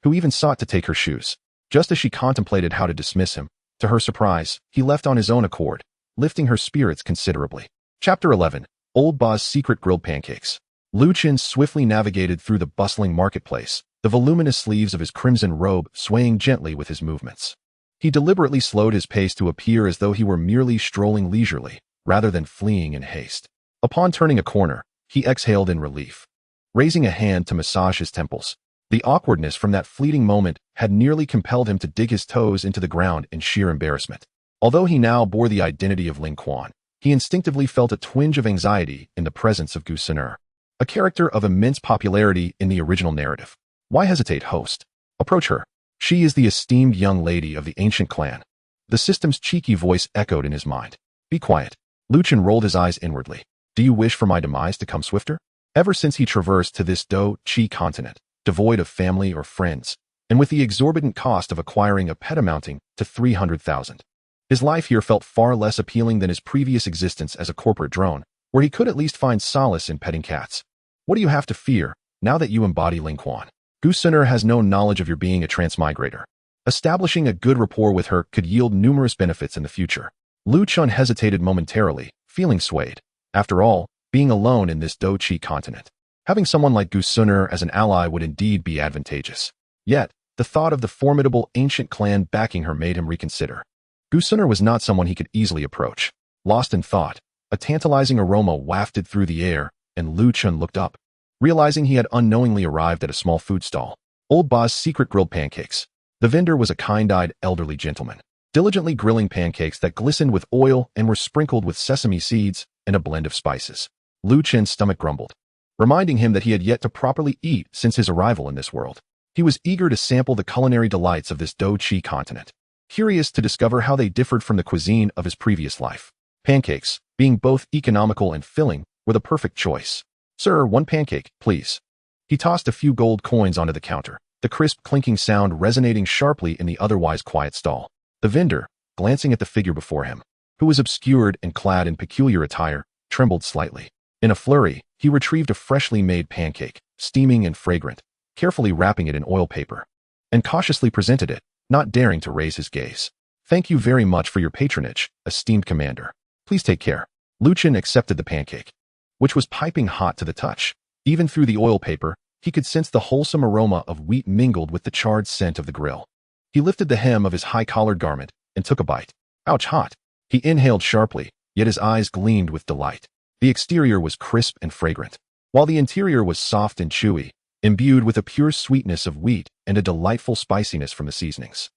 who even sought to take her shoes. Just as she contemplated how to dismiss him, to her surprise, he left on his own accord, lifting her spirits considerably. Chapter 11. Old Ba's Secret Grilled Pancakes. Lu Qin swiftly navigated through the bustling marketplace, the voluminous sleeves of his crimson robe swaying gently with his movements. He deliberately slowed his pace to appear as though he were merely strolling leisurely, rather than fleeing in haste. Upon turning a corner, he exhaled in relief, raising a hand to massage his temples. The awkwardness from that fleeting moment had nearly compelled him to dig his toes into the ground in sheer embarrassment. Although he now bore the identity of Ling Quan, he instinctively felt a twinge of anxiety in the presence of Gu Sin'er, a character of immense popularity in the original narrative. Why hesitate, host? Approach her. She is the esteemed young lady of the ancient clan. The system's cheeky voice echoed in his mind. Be quiet. Lu Qin rolled his eyes inwardly. Do you wish for my demise to come swifter? Ever since he traversed to this Do-Chi continent, devoid of family or friends, and with the exorbitant cost of acquiring a pet amounting to 300,000, his life here felt far less appealing than his previous existence as a corporate drone, where he could at least find solace in petting cats. What do you have to fear, now that you embody Ling Quan? Gu Sin'er has no knowledge of your being a transmigrator. Establishing a good rapport with her could yield numerous benefits in the future. Lu Qin hesitated momentarily, feeling swayed. After all, being alone in this Do-Chi continent, having someone like Gu Sin'er as an ally would indeed be advantageous. Yet, the thought of the formidable ancient clan backing her made him reconsider. Gu Sin'er was not someone he could easily approach. Lost in thought, a tantalizing aroma wafted through the air, and Lu Qin looked up, realizing he had unknowingly arrived at a small food stall. Old Ba's Secret Grilled Pancakes. The vendor was a kind-eyed elderly gentleman, diligently grilling pancakes that glistened with oil and were sprinkled with sesame seeds and a blend of spices. Lu Qin's stomach grumbled, reminding him that he had yet to properly eat since his arrival in this world. He was eager to sample the culinary delights of this Do-Chi continent, curious to discover how they differed from the cuisine of his previous life. Pancakes, being both economical and filling, were the perfect choice. Sir, one pancake, please. He tossed a few gold coins onto the counter, the crisp clinking sound resonating sharply in the otherwise quiet stall. The vendor, glancing at the figure before him, who was obscured and clad in peculiar attire, trembled slightly. In a flurry, he retrieved a freshly made pancake, steaming and fragrant, carefully wrapping it in oil paper, and cautiously presented it, not daring to raise his gaze. Thank you very much for your patronage, esteemed commander. Please take care. Lu Qin accepted the pancake, which was piping hot to the touch. Even through the oil paper, he could sense the wholesome aroma of wheat mingled with the charred scent of the grill. He lifted the hem of his high-collared garment and took a bite. Ouch, hot. He inhaled sharply, yet his eyes gleamed with delight. The exterior was crisp and fragrant, while the interior was soft and chewy, imbued with a pure sweetness of wheat and a delightful spiciness from the seasonings.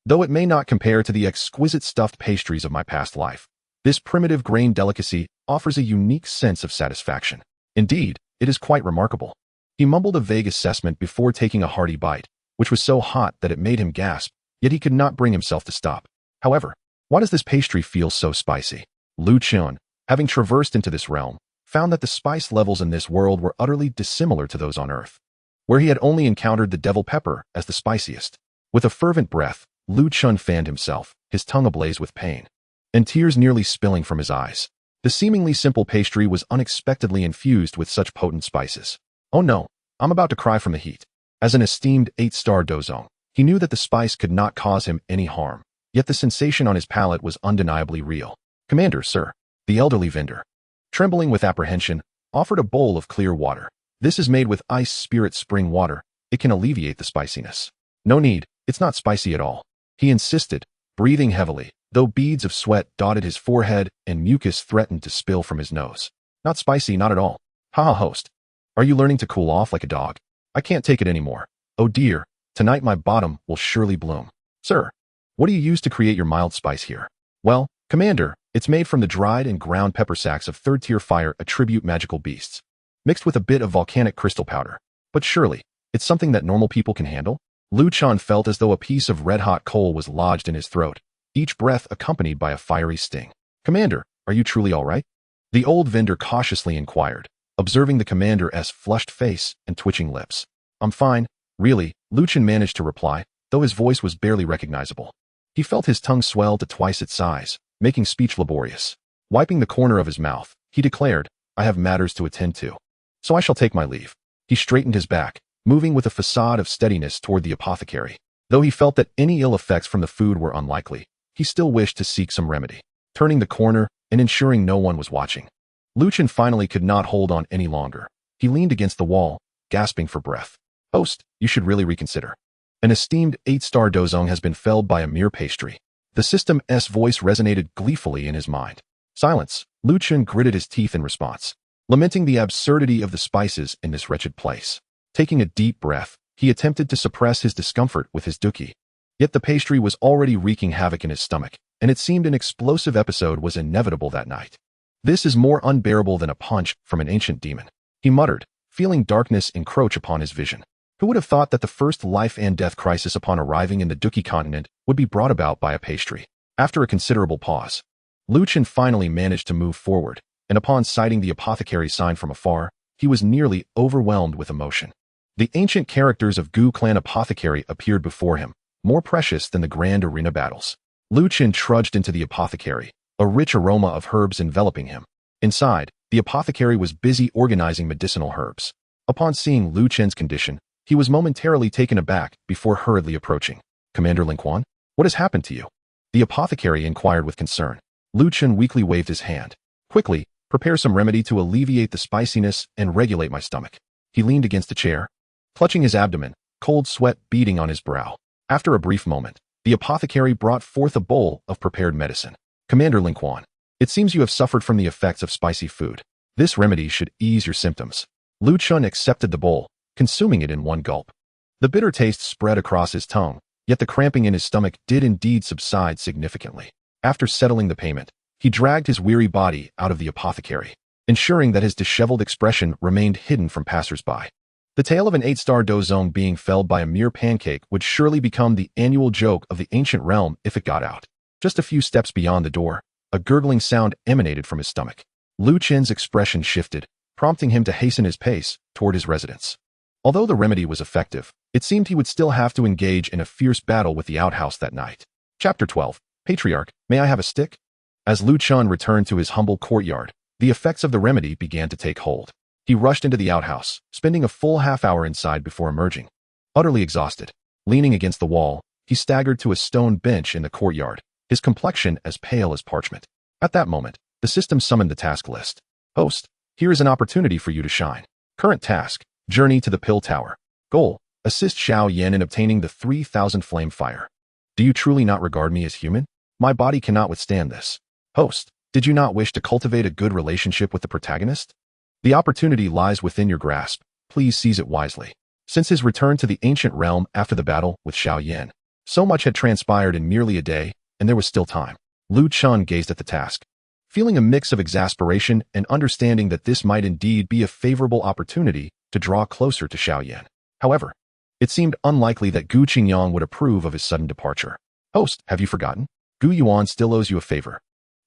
Though it may not compare to the exquisite stuffed pastries of my past life, this primitive grain delicacy offers a unique sense of satisfaction. Indeed, it is quite remarkable. He mumbled a vague assessment before taking a hearty bite, which was so hot that it made him gasp, yet he could not bring himself to stop. However, why does this pastry feel so spicy? Lu Qin, having traversed into this realm, found that the spice levels in this world were utterly dissimilar to those on Earth, where he had only encountered the devil pepper as the spiciest. With a fervent breath, Lu Qin fanned himself, his tongue ablaze with pain, and tears nearly spilling from his eyes. The seemingly simple pastry was unexpectedly infused with such potent spices. Oh no, I'm about to cry from the heat. As an esteemed 8-star dozong, he knew that the spice could not cause him any harm, yet the sensation on his palate was undeniably real. Commander, sir. The elderly vendor, trembling with apprehension, offered a bowl of clear water. This is made with ice spirit spring water. It can alleviate the spiciness. No need, it's not spicy at all. He insisted, breathing heavily, though beads of sweat dotted his forehead and mucus threatened to spill from his nose. Not spicy, not at all. Haha, host. Are you learning to cool off like a dog? I can't take it anymore. Oh dear, tonight my bottom will surely bloom. Sir, what do you use to create your mild spice here? Well, Commander, it's made from the dried and ground pepper sacks of third-tier fire attribute magical beasts, mixed with a bit of volcanic crystal powder. But surely, it's something that normal people can handle? Lu Qin felt as though a piece of red-hot coal was lodged in his throat, each breath accompanied by a fiery sting. Commander, are you truly all right? The old vendor cautiously inquired, observing the commander's flushed face and twitching lips. I'm fine, really, Lu Qin managed to reply, though his voice was barely recognizable. He felt his tongue swell to twice its size, making speech laborious. Wiping the corner of his mouth, he declared, I have matters to attend to, so I shall take my leave. He straightened his back, moving with a facade of steadiness toward the apothecary. Though he felt that any ill effects from the food were unlikely, he still wished to seek some remedy. turning the corner and ensuring no one was watching. Lin Kuan finally could not hold on any longer. He leaned against the wall, gasping for breath. Host, you should really reconsider. An esteemed 8-star dozong has been felled by a mere pastry. The system's voice resonated gleefully in his mind. Silence. Lin Kuan gritted his teeth in response, lamenting the absurdity of the spices in this wretched place. Taking a deep breath, he attempted to suppress his discomfort with his dookie. Yet the pastry was already wreaking havoc in his stomach, and it seemed an explosive episode was inevitable that night. This is more unbearable than a punch from an ancient demon, he muttered, feeling darkness encroach upon his vision. Who would have thought that the first life and death crisis upon arriving in the Dookie continent would be brought about by a pastry? After a considerable pause, Lin Kuan finally managed to move forward, and upon sighting the apothecary sign from afar, he was nearly overwhelmed with emotion. The ancient characters of Gu Clan Apothecary appeared before him, more precious than the grand arena battles. Lin Kuan trudged into the apothecary, a rich aroma of herbs enveloping him. Inside, the apothecary was busy organizing medicinal herbs. Upon seeing Lin Kuan's condition, he was momentarily taken aback before hurriedly approaching. Commander Ling Quan, what has happened to you? The apothecary inquired with concern. Lin Kuan weakly waved his hand. Quickly, prepare some remedy to alleviate the spiciness and regulate my stomach. He leaned against a chair, clutching his abdomen, cold sweat beading on his brow. After a brief moment, the apothecary brought forth a bowl of prepared medicine. Commander Ling Quan, it seems you have suffered from the effects of spicy food. This remedy should ease your symptoms. Lin Kuan accepted the bowl, consuming it in one gulp. The bitter taste spread across his tongue, yet the cramping in his stomach did indeed subside significantly. After settling the payment, he dragged his weary body out of the apothecary, ensuring that his disheveled expression remained hidden from passers-by. The tale of an 8-star dozong being felled by a mere pancake would surely become the annual joke of the ancient realm if it got out. Just a few steps beyond the door, a gurgling sound emanated from his stomach. Lin Kuan's expression shifted, prompting him to hasten his pace toward his residence. Although the remedy was effective, it seemed he would still have to engage in a fierce battle with the outhouse that night. Chapter 12. Patriarch, may I have a stick? As Lin Kuan returned to his humble courtyard, the effects of the remedy began to take hold. He rushed into the outhouse, spending a full half-hour inside before emerging. Utterly exhausted, leaning against the wall, he staggered to a stone bench in the courtyard, his complexion as pale as parchment. At that moment, the system summoned the task list. Host, here is an opportunity for you to shine. Current task, journey to the Pill Tower. Goal, assist Xiao Yan in obtaining the 3000 flame fire. Do you truly not regard me as human? My body cannot withstand this. Host, did you not wish to cultivate a good relationship with the protagonist? The opportunity lies within your grasp. Please seize it wisely. Since his return to the ancient realm after the battle with Xiao Yan, so much had transpired in merely a day, and there was still time. Lin Kuan gazed at the task, feeling a mix of exasperation and understanding that this might indeed be a favorable opportunity to draw closer to Xiao Yan. However, it seemed unlikely that Gu Qingyang would approve of his sudden departure. Host, have you forgotten? Gu Yuan still owes you a favor.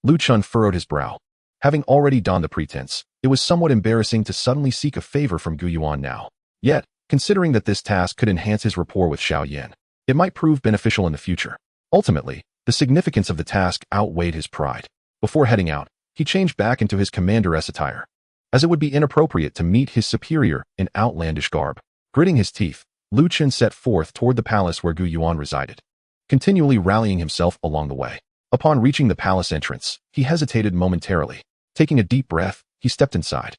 Lin Kuan furrowed his brow. Having already donned the pretense, it was somewhat embarrassing to suddenly seek a favor from Gu Yuan now. Yet, considering that this task could enhance his rapport with Xiao Yan, it might prove beneficial in the future. Ultimately, the significance of the task outweighed his pride. Before heading out, he changed back into his commander's attire, as it would be inappropriate to meet his superior in outlandish garb. Gritting his teeth, Lin Kuan set forth toward the palace where Gu Yuan resided, continually rallying himself along the way. Upon reaching the palace entrance, he hesitated momentarily. Taking a deep breath, he stepped inside.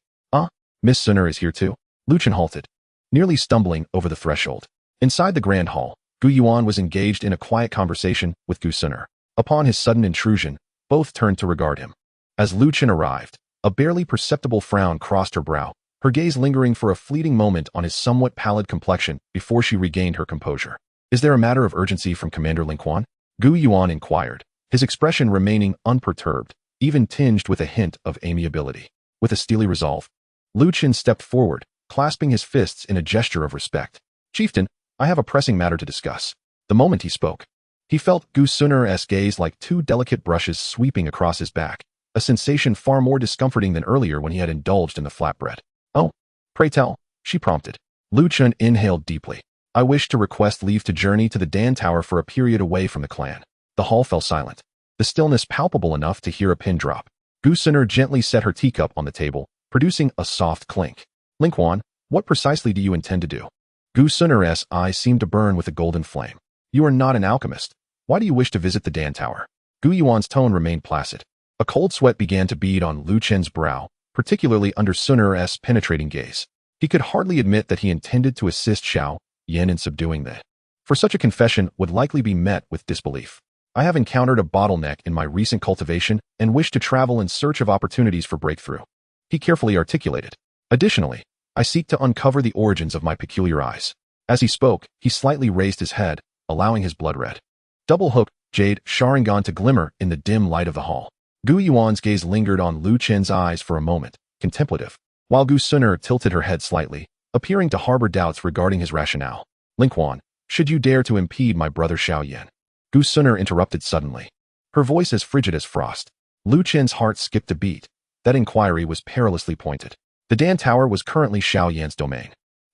Miss Suner is here too? Lin Kuan halted, nearly stumbling over the threshold. Inside the grand hall, Gu Yuan was engaged in a quiet conversation with Gu Suner. Upon his sudden intrusion, both turned to regard him. As Lin Kuan arrived, a barely perceptible frown crossed her brow, her gaze lingering for a fleeting moment on his somewhat pallid complexion before she regained her composure. Is there a matter of urgency from Commander Ling Quan? Gu Yuan inquired, his expression remaining unperturbed, even tinged with a hint of amiability. With a steely resolve, Lin Kuan stepped forward, clasping his fists in a gesture of respect. Chieftain, I have a pressing matter to discuss. The moment he spoke, he felt Gu Suner's gaze like two delicate brushes sweeping across his back, a sensation far more discomforting than earlier when he had indulged in the flatbread. Oh, pray tell, she prompted. Lin Kuan inhaled deeply. I wish to request leave to journey to the Dan Tower for a period away from the clan. The hall fell silent, the stillness palpable enough to hear a pin drop. Gu Suner gently set her teacup on the table, producing a soft clink. Ling Quan, what precisely do you intend to do? Gu Suner's eyes seemed to burn with a golden flame. You are not an alchemist. Why do you wish to visit the Dan Tower? Gu Yuan's tone remained placid. A cold sweat began to bead on Lu Chen's brow, particularly under Sun Er's penetrating gaze. He could hardly admit that he intended to assist Xiao Yan in subduing the. For such a confession would likely be met with disbelief. I have encountered a bottleneck in my recent cultivation and wish to travel in search of opportunities for breakthrough. He carefully articulated. Additionally, I seek to uncover the origins of my peculiar eyes. As he spoke, he slightly raised his head, allowing his blood-red, double-hooked jade Sharingan to glimmer in the dim light of the hall. Gu Yuan's gaze lingered on Lu Chen's eyes for a moment, contemplative, while Gu Sun tilted her head slightly, appearing to harbor doubts regarding his rationale. Ling Quan, should you dare to impede my brother Xiao Yan? Gu Sun interrupted suddenly, her voice as frigid as frost. Lu Chen's heart skipped a beat. That inquiry was perilously pointed. The Dan Tower was currently Xiao Yan's domain,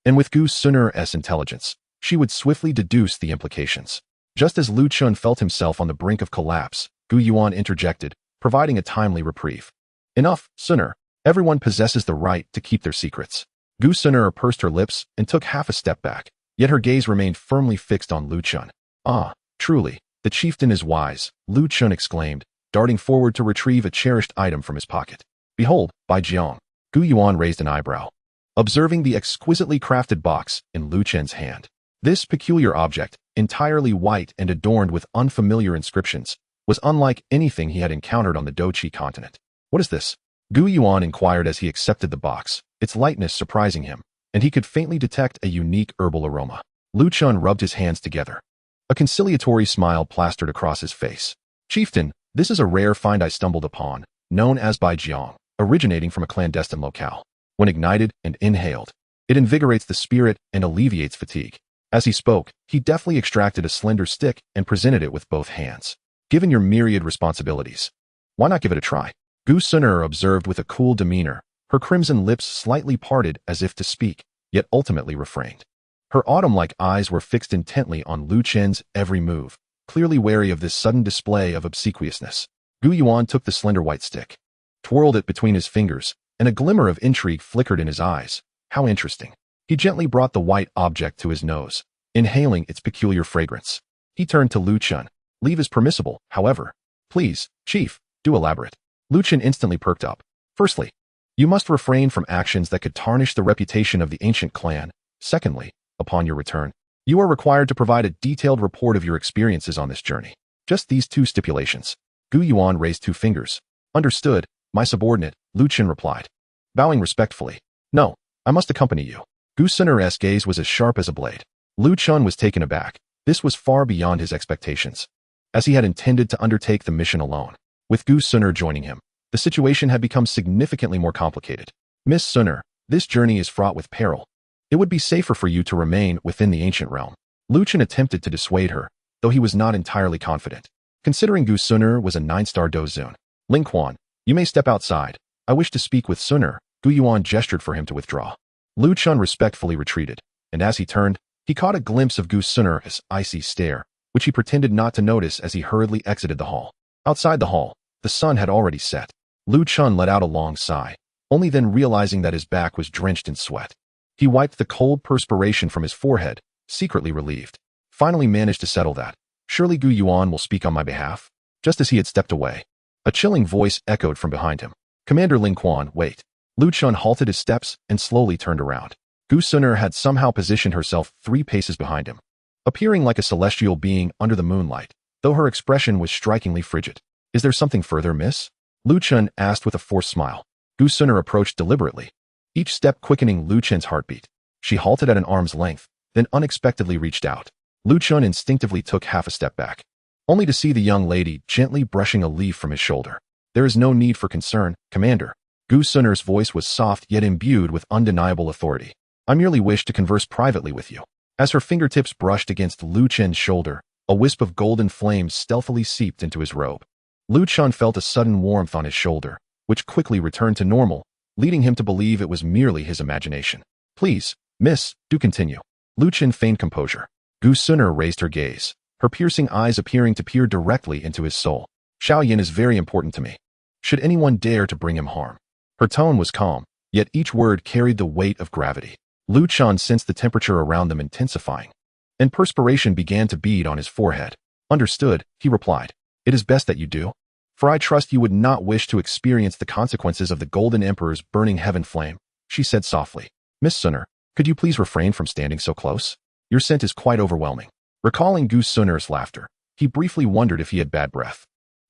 and with Gu Sun's intelligence, she would swiftly deduce the implications. Just as Lu Chun felt himself on the brink of collapse, Gu Yuan interjected, providing a timely reprieve. Enough, Sun. Everyone possesses the right to keep their secrets. Gu Sun pursed her lips and took half a step back, yet her gaze remained firmly fixed on Lu Chun. Ah, truly, the chieftain is wise, Lu Chun exclaimed, darting forward to retrieve a cherished item from his pocket. Behold, Bai Jiang. Gu Yuan raised an eyebrow, observing the exquisitely crafted box in Lu Chen's hand. This peculiar object, entirely white and adorned with unfamiliar inscriptions, was unlike anything he had encountered on the Dochi continent. What is this? Gu Yuan inquired as he accepted the box, its lightness surprising him, and he could faintly detect a unique herbal aroma. Lu Chun rubbed his hands together. A conciliatory smile plastered across his face. Chieftain, this is a rare find I stumbled upon, known as Bai Jiang, originating from a clandestine locale. When ignited and inhaled, it invigorates the spirit and alleviates fatigue. As he spoke, he deftly extracted a slender stick and presented it with both hands. Given your myriad responsibilities, why not give it a try? Gu Sun observed with a cool demeanor, her crimson lips slightly parted as if to speak, yet ultimately refrained. Her autumn-like eyes were fixed intently on Lu Chen's every move, clearly wary of this sudden display of obsequiousness. Gu Yuan took the slender white stick, twirled it between his fingers, and a glimmer of intrigue flickered in his eyes. How interesting. He gently brought the white object to his nose, inhaling its peculiar fragrance. He turned to Lu Chun. Leave is permissible, however. Please, Chief, do elaborate. Lu Chun instantly perked up. Firstly, you must refrain from actions that could tarnish the reputation of the ancient clan. Secondly, upon your return, you are required to provide a detailed report of your experiences on this journey. Just these two stipulations. Gu Yuan raised two fingers. Understood, my subordinate, Lu Chun replied, bowing respectfully. No, I must accompany you. Gu Sun's gaze was as sharp as a blade. Lu Chun was taken aback. This was far beyond his expectations, as he had intended to undertake the mission alone. With Gu Sun joining him, the situation had become significantly more complicated. Miss Sun, this journey is fraught with peril. It would be safer for you to remain within the ancient realm. Lu Chun attempted to dissuade her, though he was not entirely confident. Considering Gu Sun was a 9-star dozun. Ling Quan, you may step outside. I wish to speak with Sun. Gu Yuan gestured for him to withdraw. Lu Chun respectfully retreated, and as he turned, he caught a glimpse of Gu Sun's icy stare, which he pretended not to notice as he hurriedly exited the hall. Outside the hall, the sun had already set. Lu Chun let out a long sigh, only then realizing that his back was drenched in sweat. He wiped the cold perspiration from his forehead, secretly relieved. Finally managed to settle that. Surely Gu Yuan will speak on my behalf? Just as he had stepped away, a chilling voice echoed from behind him. Commander Ling Quan, wait. Lu Chun halted his steps and slowly turned around. Gu Sun had somehow positioned herself 3 paces behind him, appearing like a celestial being under the moonlight, though her expression was strikingly frigid. Is there something further, miss? Lu Chun asked with a forced smile. Gu Sun approached deliberately, each step quickening Lu Chun's heartbeat. She halted at an arm's length, then unexpectedly reached out. Lu Chun instinctively took half a step back, only to see the young lady gently brushing a leaf from his shoulder. There is no need for concern, Commander. Gu Sun's voice was soft yet imbued with undeniable authority. I merely wish to converse privately with you. As her fingertips brushed against Lu Chun's shoulder, a wisp of golden flames stealthily seeped into his robe. Lu Chun felt a sudden warmth on his shoulder, which quickly returned to normal, leading him to believe it was merely his imagination. Please, miss, do continue. Lu Chun feigned composure. Gu Sun raised her gaze, her piercing eyes appearing to peer directly into his soul. Xiao Yan is very important to me. Should anyone dare to bring him harm? Her tone was calm, yet each word carried the weight of gravity. Lu Chun sensed the temperature around them intensifying, and perspiration began to bead on his forehead. Understood, he replied. It is best that you do. for I trust you would not wish to experience the consequences of the Golden Emperor's burning heaven flame, she said softly. Miss Sunner, could you please refrain from standing so close? Your scent is quite overwhelming. Recalling Gu Sunner's laughter, he briefly wondered if he had bad breath.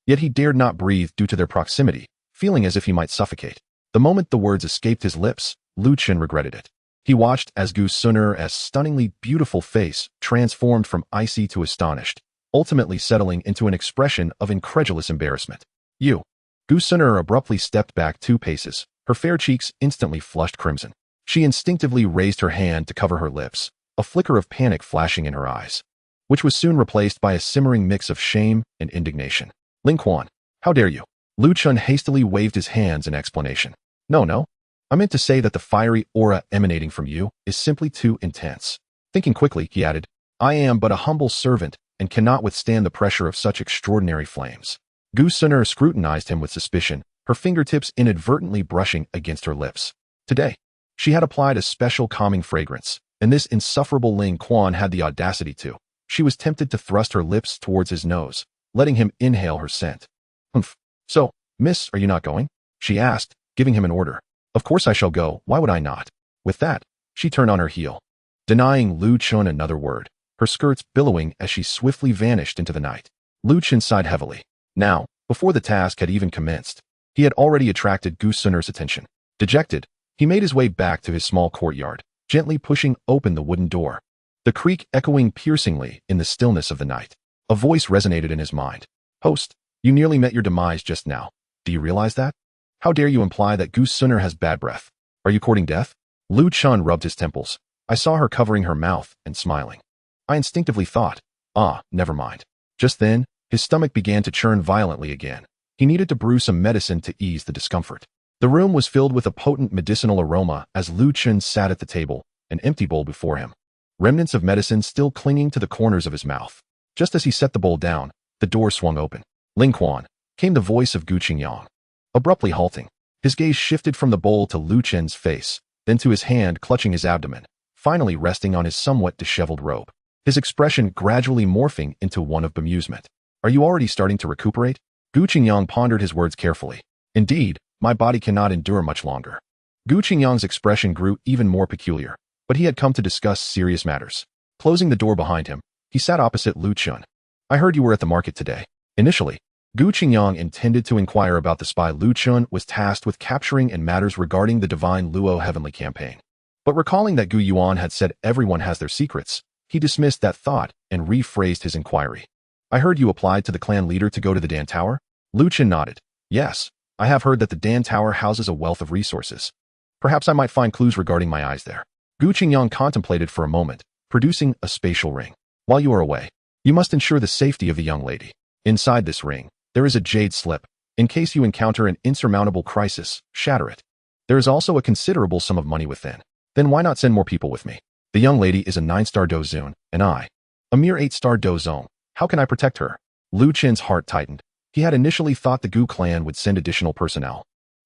Yet he dared not breathe due to their proximity, feeling as if he might suffocate. The moment the words escaped his lips, Lu Chen regretted it. He watched as Gu Sunner's stunningly beautiful face transformed from icy to astonished, ultimately settling into an expression of incredulous embarrassment. You. Gu Sunner abruptly stepped back 2 paces, her fair cheeks instantly flushed crimson. She instinctively raised her hand to cover her lips, a flicker of panic flashing in her eyes, which was soon replaced by a simmering mix of shame and indignation. Ling Quan, how dare you? Lu Chen hastily waved his hands in explanation. No. I meant to say that the fiery aura emanating from you is simply too intense. Thinking quickly, he added, I am but a humble servant and cannot withstand the pressure of such extraordinary flames. Gu Sunner scrutinized him with suspicion, her fingertips inadvertently brushing against her lips. Today, she had applied a special calming fragrance, and this insufferable Ling Quan had the audacity to. She was tempted to thrust her lips towards his nose, letting him inhale her scent. Humph. So, miss, are you not going? She asked, giving him an order. Of course I shall go, why would I not? With that, she turned on her heel, denying Lu Chen another word, her skirts billowing as she swiftly vanished into the night. Lu Chen sighed heavily. Now, before the task had even commenced, he had already attracted Gu Sunner's attention. Dejected, he made his way back to his small courtyard, gently pushing open the wooden door. The creak echoing piercingly in the stillness of the night. A voice resonated in his mind. Host, you nearly met your demise just now. Do you realize that? How dare you imply that Gu Sunner has bad breath? Are you courting death? Lu Chen rubbed his temples. I saw her covering her mouth and smiling. I instinctively thought, never mind. Just then, his stomach began to churn violently again. He needed to brew some medicine to ease the discomfort. The room was filled with a potent medicinal aroma as Lu Chen sat at the table, an empty bowl before him, remnants of medicine still clinging to the corners of his mouth. Just as he set the bowl down, the door swung open. Ling Quan, came the voice of Gu Qingyang. Abruptly halting, his gaze shifted from the bowl to Lu Chen's face, then to his hand clutching his abdomen, finally resting on his somewhat disheveled robe. His expression gradually morphing into one of bemusement. Are you already starting to recuperate? Gu Qingyang pondered his words carefully. Indeed, my body cannot endure much longer. Gu Qingyang's expression grew even more peculiar, but he had come to discuss serious matters. Closing the door behind him, he sat opposite Lu Chen. I heard you were at the market today. Initially, Gu Qingyang intended to inquire about the spy Lu Chen was tasked with capturing and matters regarding the divine Luo heavenly campaign. But recalling that Gu Yuan had said everyone has their secrets, he dismissed that thought and rephrased his inquiry. I heard you applied to the clan leader to go to the Dan Tower? Lu Chen nodded. Yes, I have heard that the Dan Tower houses a wealth of resources. Perhaps I might find clues regarding my eyes there. Gu Qingyang contemplated for a moment, producing a spatial ring. While you are away, you must ensure the safety of the young lady. Inside this ring, there is a jade slip. In case you encounter an insurmountable crisis, shatter it. There is also a considerable sum of money within. Then why not send more people with me? The young lady is a 9-star dozun, and I, a mere 8-star dozong. How can I protect her? Lu Chen's heart tightened. He had initially thought the Gu clan would send additional personnel,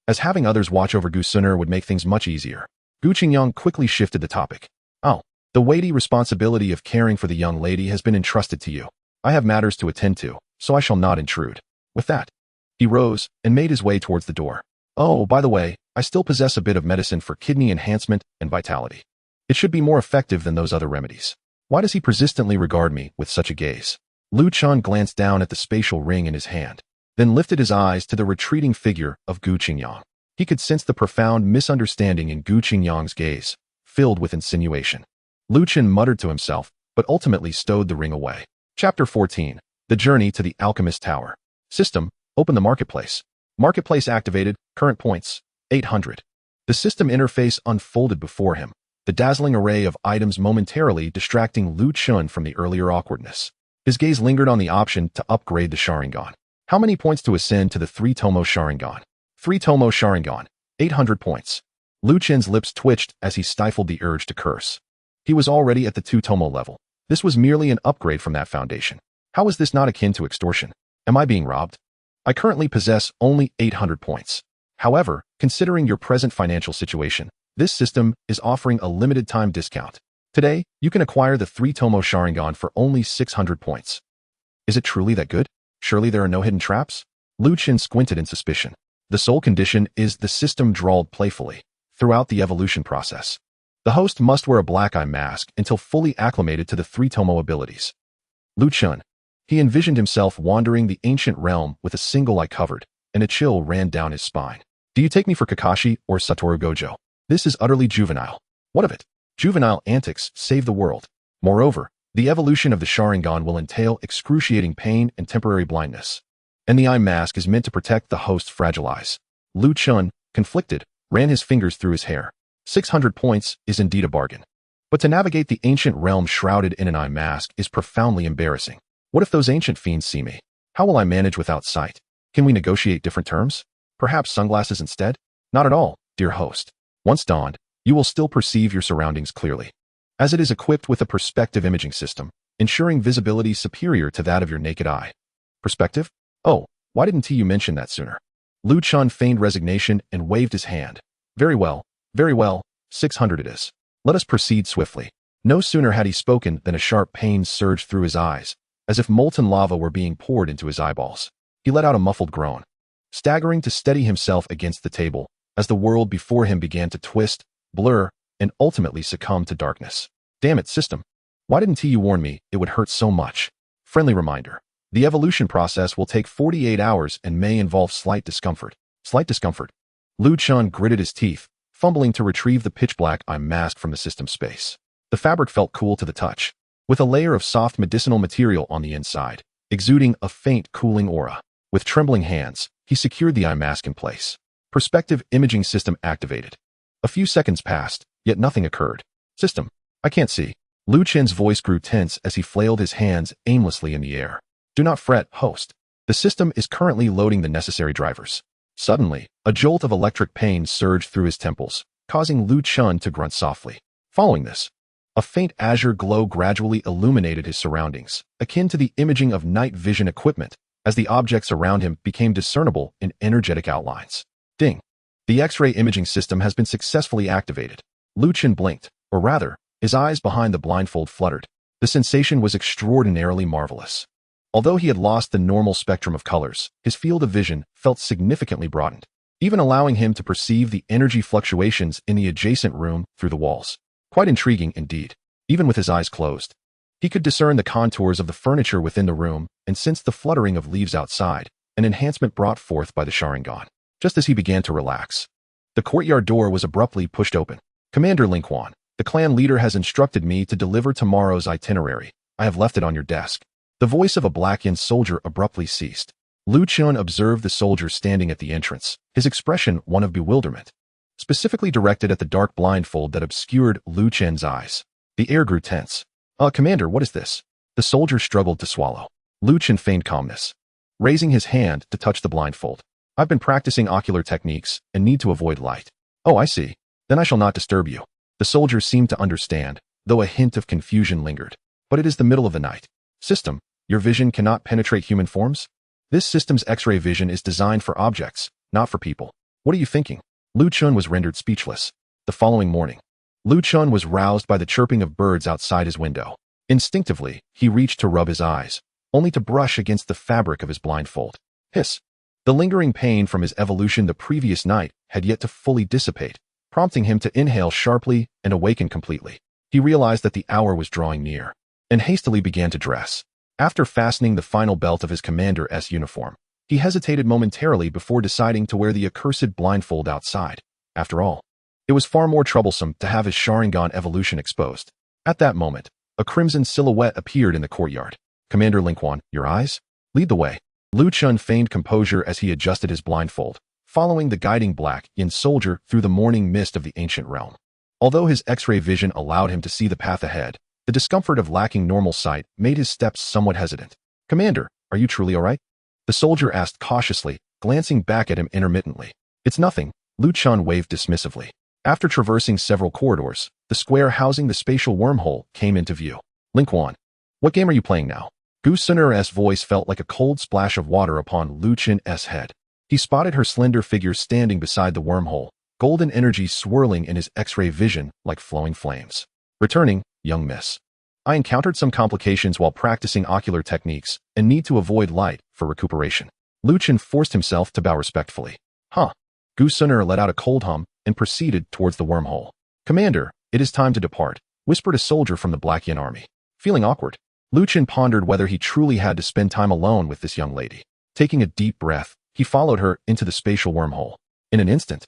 as having others watch over Gu Sunner would make things much easier. Gu Qingyang quickly shifted the topic. Oh, the weighty responsibility of caring for the young lady has been entrusted to you. I have matters to attend to, so I shall not intrude. With that, he rose and made his way towards the door. Oh, by the way, I still possess a bit of medicine for kidney enhancement and vitality. It should be more effective than those other remedies. Why does he persistently regard me with such a gaze? Lu Chen glanced down at the spatial ring in his hand, then lifted his eyes to the retreating figure of Gu Qingyang. He could sense the profound misunderstanding in Gu Qingyang's gaze, filled with insinuation. Lu Chen muttered to himself, but ultimately stowed the ring away. Chapter 14. The Journey to the Alchemist Tower. System, open the marketplace. Marketplace activated, current points, 800. The system interface unfolded before him, the dazzling array of items momentarily distracting Lu Chen from the earlier awkwardness. His gaze lingered on the option to upgrade the Sharingan. How many points to ascend to the 3-Tomo Sharingan? 3-Tomo Sharingan, 800 points. Lu Chen's lips twitched as he stifled the urge to curse. He was already at the 2-Tomo level. This was merely an upgrade from that foundation. How is this not akin to extortion? Am I being robbed? I currently possess only 800 points. However, considering your present financial situation, this system is offering a limited time discount. Today, you can acquire the 3-Tomo Sharingan for only 600 points. Is it truly that good? Surely there are no hidden traps? Lu Qin squinted in suspicion. The sole condition is, the system drawled playfully, throughout the evolution process. The host must wear a black eye mask until fully acclimated to the three Tomo abilities. Lu Qin. He envisioned himself wandering the ancient realm with a single eye covered, and a chill ran down his spine. Do you take me for Kakashi or Satoru Gojo? This is utterly juvenile. What of it? Juvenile antics save the world. Moreover, the evolution of the Sharingan will entail excruciating pain and temporary blindness. And the eye mask is meant to protect the host's fragile eyes. Lu Qin, conflicted, ran his fingers through his hair. 600 points is indeed a bargain. But to navigate the ancient realm shrouded in an eye mask is profoundly embarrassing. What if those ancient fiends see me? How will I manage without sight? Can we negotiate different terms? Perhaps sunglasses instead? Not at all, dear host. Once dawned, you will still perceive your surroundings clearly, as it is equipped with a perspective imaging system, ensuring visibility superior to that of your naked eye. Perspective? Oh, why didn't you mention that sooner? Lu Qin feigned resignation and waved his hand. Very well, 600 it is. Let us proceed swiftly. No sooner had he spoken than a sharp pain surged through his eyes, as if molten lava were being poured into his eyeballs. He let out a muffled groan, staggering to steady himself against the table, as the world before him began to twist, blur, and ultimately succumb to darkness. Damn it, system. Why didn't you warn me it would hurt so much? Friendly reminder. The evolution process will take 48 hours and may involve slight discomfort. Slight discomfort. Lu Qin gritted his teeth, fumbling to retrieve the pitch-black eye mask from the system space. The fabric felt cool to the touch, with a layer of soft medicinal material on the inside, exuding a faint cooling aura. With trembling hands, he secured the eye mask in place. Perspective imaging system activated. A few seconds passed, yet nothing occurred. System, I can't see. Lu Qin's voice grew tense as he flailed his hands aimlessly in the air. Do not fret, host. The system is currently loading the necessary drivers. Suddenly, a jolt of electric pain surged through his temples, causing Lu Qin to grunt softly. Following this, a faint azure glow gradually illuminated his surroundings, akin to the imaging of night vision equipment, as the objects around him became discernible in energetic outlines. Ding! The X-ray imaging system has been successfully activated. Lu Qin blinked, or rather, his eyes behind the blindfold fluttered. The sensation was extraordinarily marvelous. Although he had lost the normal spectrum of colors, his field of vision felt significantly broadened, even allowing him to perceive the energy fluctuations in the adjacent room through the walls. Quite intriguing indeed. Even with his eyes closed, he could discern the contours of the furniture within the room and sense the fluttering of leaves outside, an enhancement brought forth by the Sharingan. Just as he began to relax, the courtyard door was abruptly pushed open. Commander Ling Quan, the clan leader has instructed me to deliver tomorrow's itinerary. I have left it on your desk. The voice of a black-skinned soldier abruptly ceased. Lu Qin observed the soldier standing at the entrance, his expression one of bewilderment, specifically directed at the dark blindfold that obscured Lu Qin's eyes. The air grew tense. Commander, what is this? The soldier struggled to swallow. Lu Qin feigned calmness, raising his hand to touch the blindfold. I've been practicing ocular techniques and need to avoid light. Oh, I see. Then I shall not disturb you. The soldier seemed to understand, though a hint of confusion lingered. But it is the middle of the night. System, your vision cannot penetrate human forms? This system's X-ray vision is designed for objects, not for people. What are you thinking? Lu Qin was rendered speechless. The following morning, Lu Qin was roused by the chirping of birds outside his window. Instinctively, he reached to rub his eyes, only to brush against the fabric of his blindfold. Hiss! The lingering pain from his evolution the previous night had yet to fully dissipate, prompting him to inhale sharply and awaken completely. He realized that the hour was drawing near, and hastily began to dress. After fastening the final belt of his commander's uniform, he hesitated momentarily before deciding to wear the accursed blindfold outside. After all, it was far more troublesome to have his Sharingan evolution exposed. At that moment, a crimson silhouette appeared in the courtyard. Commander Ling Quan, your eyes? Lead the way. Lu Qin feigned composure as he adjusted his blindfold, following the guiding black-skinned soldier through the morning mist of the ancient realm. Although his X-ray vision allowed him to see the path ahead, the discomfort of lacking normal sight made his steps somewhat hesitant. Commander, are you truly all right? The soldier asked cautiously, glancing back at him intermittently. It's nothing, Lu Qin waved dismissively. After traversing several corridors, the square housing the spatial wormhole came into view. Ling Quan, what game are you playing now? Gu Sun'er's voice felt like a cold splash of water upon Lu Qin's head. He spotted her slender figure standing beside the wormhole, golden energy swirling in his X-ray vision like flowing flames. Returning, young miss. I encountered some complications while practicing ocular techniques and need to avoid light for recuperation. Lu Chen forced himself to bow respectfully. Huh. Gu Suner let out a cold hum and proceeded towards the wormhole. Commander, it is time to depart, whispered a soldier from the Black Yin army. Feeling awkward, Lu Chen pondered whether he truly had to spend time alone with this young lady. Taking a deep breath, he followed her into the spatial wormhole. In an instant,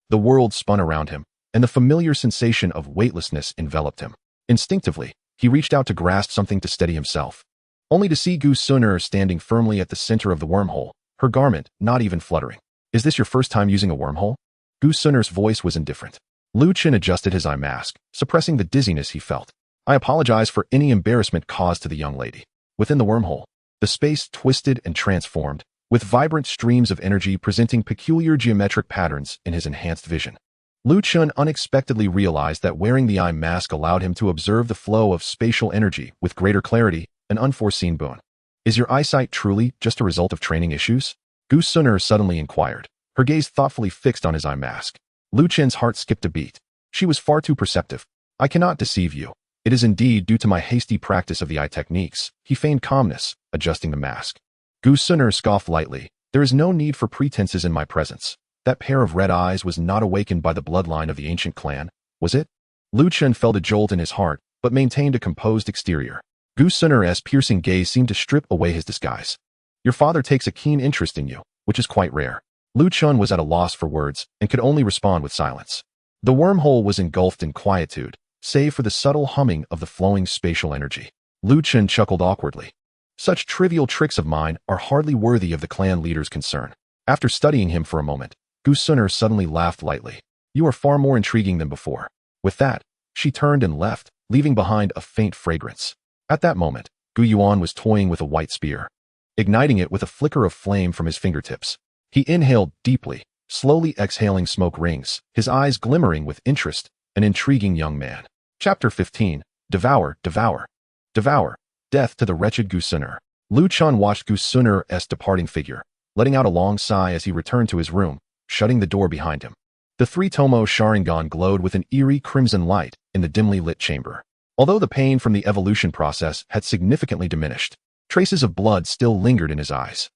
the world spun around him, and the familiar sensation of weightlessness enveloped him. Instinctively, he reached out to grasp something to steady himself, only to see Gu Suner standing firmly at the center of the wormhole, her garment not even fluttering. Is this your first time using a wormhole? Gu Suner's voice was indifferent. Lu Chen adjusted his eye mask, suppressing the dizziness he felt. I apologize for any embarrassment caused to the young lady. Within the wormhole, the space twisted and transformed, with vibrant streams of energy presenting peculiar geometric patterns in his enhanced vision. Lu Chen unexpectedly realized that wearing the eye mask allowed him to observe the flow of spatial energy with greater clarity, an unforeseen boon. Is your eyesight truly just a result of training issues? Gu Suner suddenly inquired, her gaze thoughtfully fixed on his eye mask. Lu Chen's heart skipped a beat. She was far too perceptive. I cannot deceive you. It is indeed due to my hasty practice of the eye techniques. He feigned calmness, adjusting the mask. Gu Suner scoffed lightly. There is no need for pretenses in my presence. That pair of red eyes was not awakened by the bloodline of the ancient clan, was it? Lu Chen felt a jolt in his heart, but maintained a composed exterior. Gu Suner's piercing gaze seemed to strip away his disguise. Your father takes a keen interest in you, which is quite rare. Lu Chen was at a loss for words and could only respond with silence. The wormhole was engulfed in quietude, save for the subtle humming of the flowing spatial energy. Lu Chen chuckled awkwardly. Such trivial tricks of mine are hardly worthy of the clan leader's concern. After studying him for a moment, Gu Suner suddenly laughed lightly. You are far more intriguing than before. With that, she turned and left, leaving behind a faint fragrance. At that moment, Gu Yuan was toying with a white spear, igniting it with a flicker of flame from his fingertips. He inhaled deeply, slowly exhaling smoke rings, his eyes glimmering with interest, an intriguing young man. Chapter 15. Devour, Devour. Devour. Death to the wretched Gu Suner. Lu Chen watched Gu Suner's departing figure, letting out a long sigh as he returned to his room, shutting the door behind him. The three-tomo Sharingan glowed with an eerie crimson light in the dimly lit chamber. Although the pain from the evolution process had significantly diminished, traces of blood still lingered in his eyes.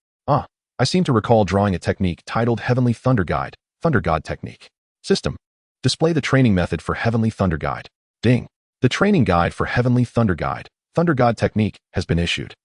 I seem to recall drawing a technique titled Heavenly Thunder Guide, Thunder God Technique. System. Display the training method for Heavenly Thunder Guide. Ding. The training guide for Heavenly Thunder Guide, Thunder God Technique, has been issued.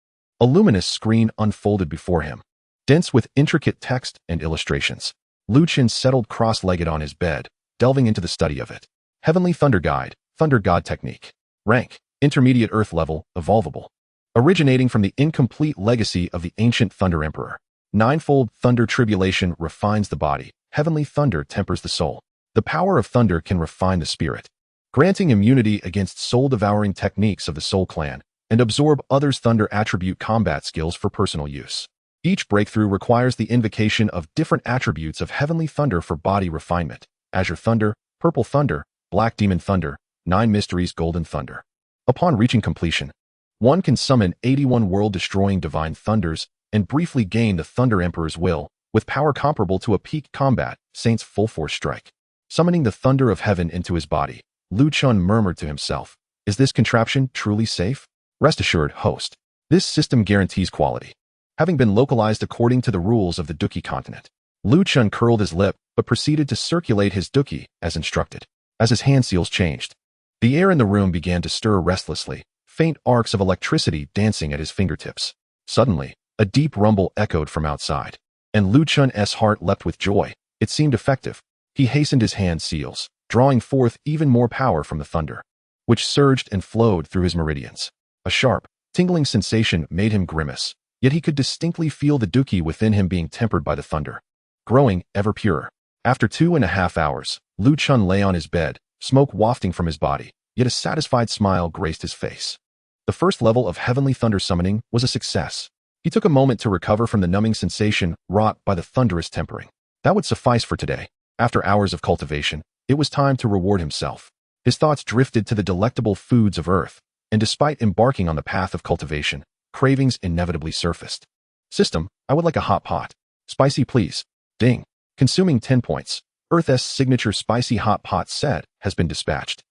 A luminous screen unfolded before him, dense with intricate text and illustrations. Lu Chen settled cross-legged on his bed, delving into the study of it. Heavenly Thunder Guide, Thunder God Technique. Rank. Intermediate Earth Level, Evolvable. Originating from the incomplete legacy of the ancient Thunder Emperor. Ninefold Thunder Tribulation refines the body. Heavenly Thunder tempers the soul. The power of thunder can refine the spirit, granting immunity against soul-devouring techniques of the Soul Clan, and absorb others' thunder attribute combat skills for personal use. Each breakthrough requires the invocation of different attributes of Heavenly Thunder for body refinement. Azure Thunder, Purple Thunder, Black Demon Thunder, 9 Mysteries Golden Thunder. Upon reaching completion, one can summon 81 world-destroying divine thunders and briefly gain the Thunder Emperor's will, with power comparable to a peak combat saint's full-force strike. Summoning the thunder of heaven into his body, Lu Chen murmured to himself, is this contraption truly safe? Rest assured, host. This system guarantees quality. Having been localized according to the rules of the Duki continent, Lu Chen curled his lip but proceeded to circulate his Duki as instructed. As his hand seals changed, the air in the room began to stir restlessly, faint arcs of electricity dancing at his fingertips. Suddenly, a deep rumble echoed from outside, and Lu Chen's heart leapt with joy. It seemed effective. He hastened his hand seals, drawing forth even more power from the thunder, which surged and flowed through his meridians. A sharp, tingling sensation made him grimace, yet he could distinctly feel the Duki within him being tempered by the thunder, growing ever purer. After 2.5 hours, Lu Chen lay on his bed, smoke wafting from his body, yet a satisfied smile graced his face. The first level of Heavenly Thunder summoning was a success. He took a moment to recover from the numbing sensation wrought by the thunderous tempering. That would suffice for today. After hours of cultivation, it was time to reward himself. His thoughts drifted to the delectable foods of earth, and despite embarking on the path of cultivation, cravings inevitably surfaced. System, I would like a hot pot. Spicy, please. Ding. Consuming 10 points. Earth's signature spicy hot pot set has been dispatched.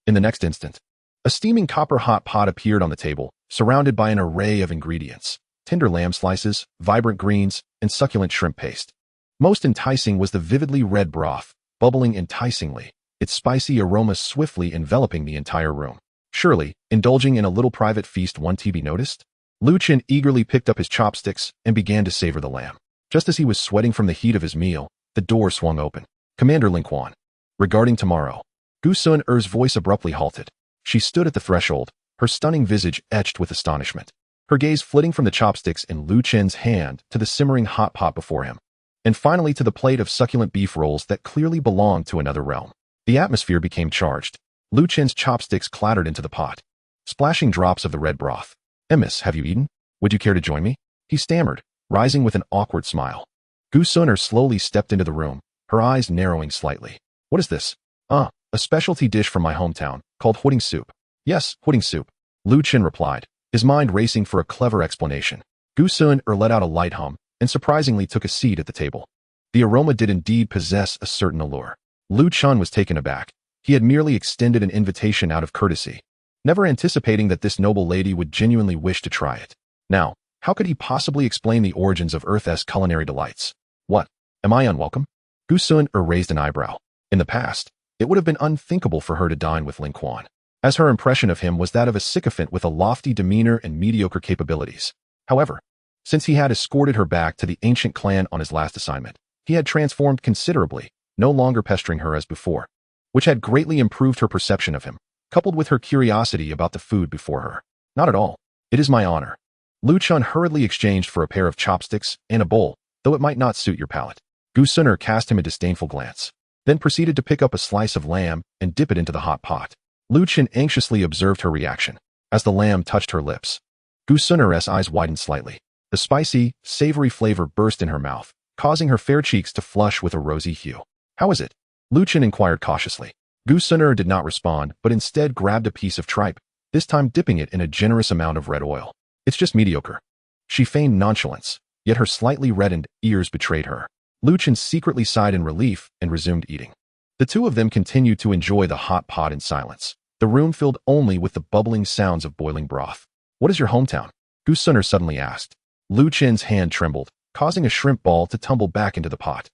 In the next instant, a steaming copper hot pot appeared on the table, surrounded by an array of ingredients. Tender lamb slices, vibrant greens, and succulent shrimp paste. Most enticing was the vividly red broth, bubbling enticingly, its spicy aroma swiftly enveloping the entire room. Surely, indulging in a little private feast one to be noticed? Lu Qin eagerly picked up his chopsticks and began to savor the lamb. Just as he was sweating from the heat of his meal, the door swung open. Commander Ling Quan. Regarding tomorrow. Gu Sun-er's voice abruptly halted. She stood at the threshold, her stunning visage etched with astonishment. Her gaze flitting from the chopsticks in Lu Qin's hand to the simmering hot pot before him, and finally to the plate of succulent beef rolls that clearly belonged to another realm. The atmosphere became charged. Lu Qin's chopsticks clattered into the pot, splashing drops of the red broth. "Miss, have you eaten? Would you care to join me?" he stammered, rising with an awkward smile. Gu Sun-er slowly stepped into the room, her eyes narrowing slightly. "What is this?" A specialty dish from my hometown, called pudding soup." "Yes, pudding soup," Lu Qin replied, his mind racing for a clever explanation. Gu Sun-er let out a light hum, and surprisingly took a seat at the table. The aroma did indeed possess a certain allure. Lu Qin was taken aback. He had merely extended an invitation out of courtesy, never anticipating that this noble lady would genuinely wish to try it. Now, how could he possibly explain the origins of Earth's culinary delights? "What? Am I unwelcome?" Gu Sun-er raised an eyebrow. In the past, it would have been unthinkable for her to dine with Ling Quan, as her impression of him was that of a sycophant with a lofty demeanor and mediocre capabilities. However, since he had escorted her back to the ancient clan on his last assignment, he had transformed considerably, no longer pestering her as before, which had greatly improved her perception of him, coupled with her curiosity about the food before her. "Not at all. It is my honor." Lu Qin hurriedly exchanged for a pair of chopsticks and a bowl, though it might not suit your palate. Gu Sun-er cast him a disdainful glance, then proceeded to pick up a slice of lamb and dip it into the hot pot. Lu Qin anxiously observed her reaction. As the lamb touched her lips, Gu Sun-er's eyes widened slightly. The spicy, savory flavor burst in her mouth, causing her fair cheeks to flush with a rosy hue. "How is it?" Lu Qin inquired cautiously. Gu Sun-er did not respond, but instead grabbed a piece of tripe, this time dipping it in a generous amount of red oil. "It's just mediocre." She feigned nonchalance, yet her slightly reddened ears betrayed her. Lu Qin secretly sighed in relief and resumed eating. The two of them continued to enjoy the hot pot in silence, the room filled only with the bubbling sounds of boiling broth. "What is your hometown?" Gu Sun-er suddenly asked. Lu Qin's hand trembled, causing a shrimp ball to tumble back into the pot.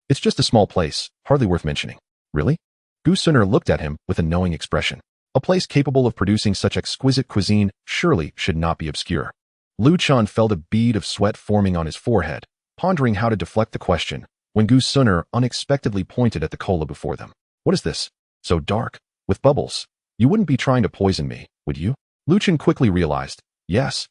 It's just a small place, hardly worth mentioning." "Really?" Gu Sun-er looked at him with a knowing expression. A place capable of producing such exquisite cuisine surely should not be obscure. Lu Qin felt a bead of sweat forming on his forehead, pondering how to deflect the question, when Gu Sun-er unexpectedly pointed at the cola before them. "What is this? So dark, with bubbles. You wouldn't be trying to poison me, would you?" Lu Qin quickly realized. Yes,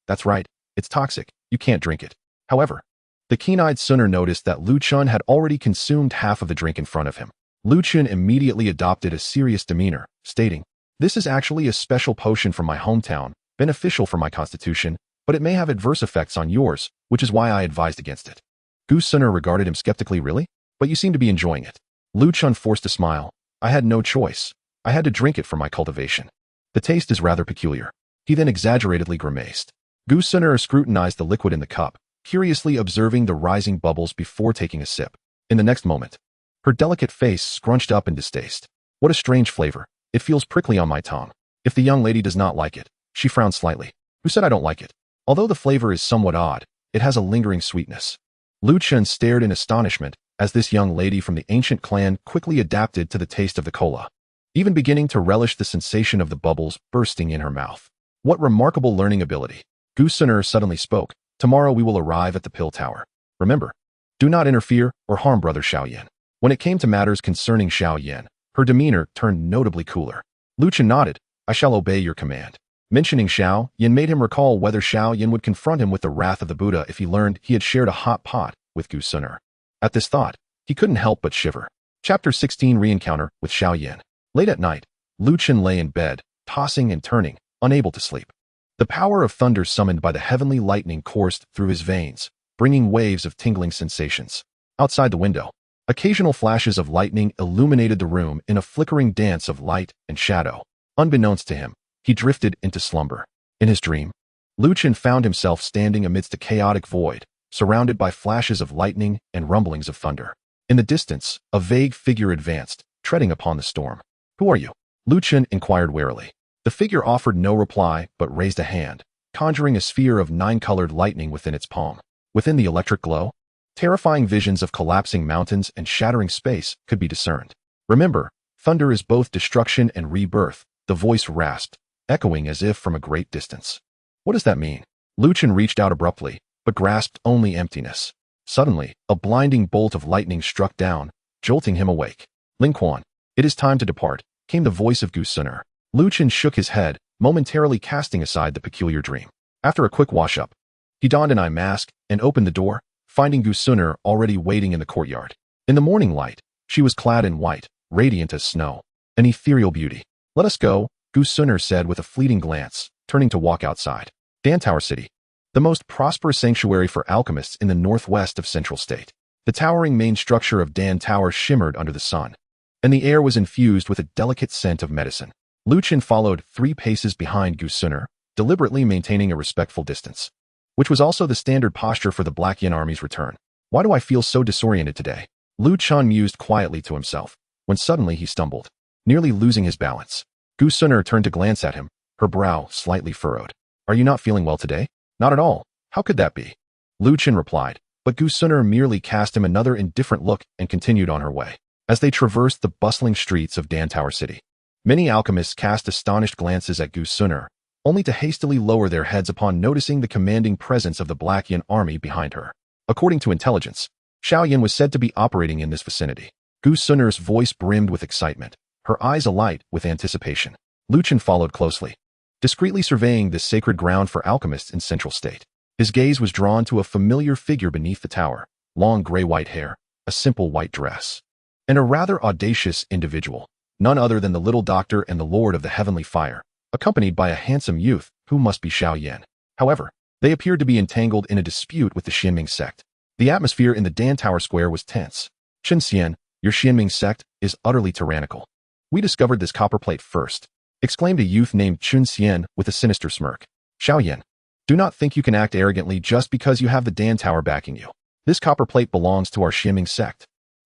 that's right. It's toxic. You can't drink it." However, the keen-eyed Sun-er noticed that Lu Qin had already consumed half of the drink in front of him. Lu Qin immediately adopted a serious demeanor, stating, "This is actually a special potion from my hometown, beneficial for my constitution, but it may have adverse effects on yours, which is why I advised against it." Gu Sun-er regarded him skeptically. "Really? But you seem to be enjoying it." Lu Qin forced a smile. "I had no choice. I had to drink it for my cultivation. The taste is rather peculiar." He then exaggeratedly grimaced. Gu Sun-er scrutinized the liquid in the cup, curiously observing the rising bubbles before taking a sip. In the next moment, her delicate face scrunched up in distaste. "What a strange flavor. It feels prickly on my tongue. If the young lady does not like it," she frowned slightly. "Who said I don't like it? Although the flavor is somewhat odd, it has a lingering sweetness." Lu Qin stared in astonishment as this young lady from the ancient clan quickly adapted to the taste of the cola, even beginning to relish the sensation of the bubbles bursting in her mouth. "What remarkable learning ability." Gu Sun-er suddenly spoke. "Tomorrow we will arrive at the pill tower. Remember, do not interfere or harm brother Xiao Yan." When it came to matters concerning Xiao Yan, her demeanor turned notably cooler. Lu Qin nodded. "I shall obey your command." Mentioning Xiao Yan made him recall whether Xiao Yan would confront him with the wrath of the Buddha if he learned he had shared a hot pot with Gu Sun-er. At this thought, he couldn't help but shiver. Chapter 16 Re-encounter with Xiao Yan. Late at night, Lu Qin lay in bed, tossing and turning, unable to sleep. The power of thunder summoned by the heavenly lightning coursed through his veins, bringing waves of tingling sensations. Outside the window, occasional flashes of lightning illuminated the room in a flickering dance of light and shadow. Unbeknownst to him, he drifted into slumber. In his dream, Lu Qin found himself standing amidst a chaotic void, surrounded by flashes of lightning and rumblings of thunder. In the distance, a vague figure advanced, treading upon the storm. "Who are you?" Lu Qin inquired warily. The figure offered no reply but raised a hand, conjuring a sphere of 9-colored lightning within its palm. Within the electric glow, terrifying visions of collapsing mountains and shattering space could be discerned. Remember, thunder is both destruction and rebirth, the voice rasped, echoing as if from a great distance. What does that mean? Luchan reached out abruptly, but grasped only emptiness. Suddenly, a blinding bolt of lightning struck down, jolting him awake. Ling Quan, it is time to depart, came the voice of Gusuner. Luchan shook his head, momentarily casting aside the peculiar dream. After a quick wash-up, he donned an eye mask and opened the door, finding Gusuner already waiting in the courtyard. In the morning light, she was clad in white, radiant as snow, an ethereal beauty. Let us go, Gusuner said with a fleeting glance, turning to walk outside. Dantower City, the most prosperous sanctuary for alchemists in the northwest of Central State. The towering main structure of Dan Tower shimmered under the sun, and the air was infused with a delicate scent of medicine. Luchan followed 3 paces behind Gusuner, deliberately maintaining a respectful distance, which was also the standard posture for the Black Yin Army's return. Why do I feel so disoriented today? Luchan mused quietly to himself, when suddenly he stumbled, nearly losing his balance. Gusuner turned to glance at him, her brow slightly furrowed. Are you not feeling well today? Not at all. How could that be? Luchan replied, but Gusuner merely cast him another indifferent look and continued on her way. As they traversed the bustling streets of Dantower City, many alchemists cast astonished glances at Gusuner, only to hastily lower their heads upon noticing the commanding presence of the Black Yin Army behind her. According to intelligence, Xiao Yan was said to be operating in this vicinity. Gusuner's voice brimmed with excitement, her eyes alight with anticipation. Luchan followed closely, discreetly surveying this sacred ground for alchemists in Central State. His gaze was drawn to a familiar figure beneath the tower, long gray-white hair, a simple white dress, and a rather audacious individual, none other than the little doctor and the Lord of the Heavenly Fire, accompanied by a handsome youth who must be Xiao Yan. However, they appeared to be entangled in a dispute with the Xianming sect. The atmosphere in the Dan Tower Square was tense. Chen Xian, your Xianming sect is utterly tyrannical. We discovered this copperplate first, exclaimed a youth named Chun Xian with a sinister smirk. Xiao Yan, do not think you can act arrogantly just because you have the Dan Tower backing you. This copperplate belongs to our Xianming sect.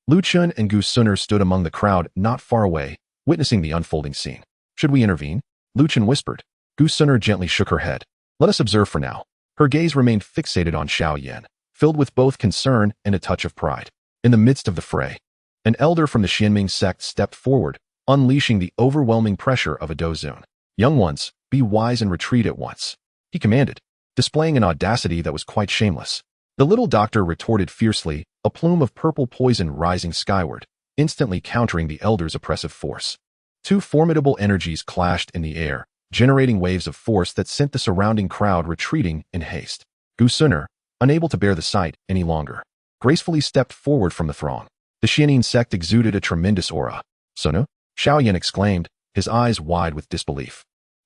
Luchan and Gusuner stood among the crowd not far away, witnessing the unfolding scene. Should we intervene? Luchan whispered. Gusuner gently shook her head. Let us observe for now. Her gaze remained fixated on Xiao Yan, filled with both concern and a touch of pride. In the midst of the fray, an elder from the Xianming sect stepped forward, unleashing the overwhelming pressure of a dozun. Young ones, be wise and retreat at once, he commanded, displaying an audacity that was quite shameless. The little doctor retorted fiercely, a plume of purple poison rising skyward, instantly countering the elder's oppressive force. 2 formidable energies clashed in the air, generating waves of force that sent the surrounding crowd retreating in haste. Gusuner, unable to bear the sight any longer, gracefully stepped forward from the throng. The Xianming sect exuded a tremendous aura. Sonu? Xiao Yan exclaimed, his eyes wide with disbelief.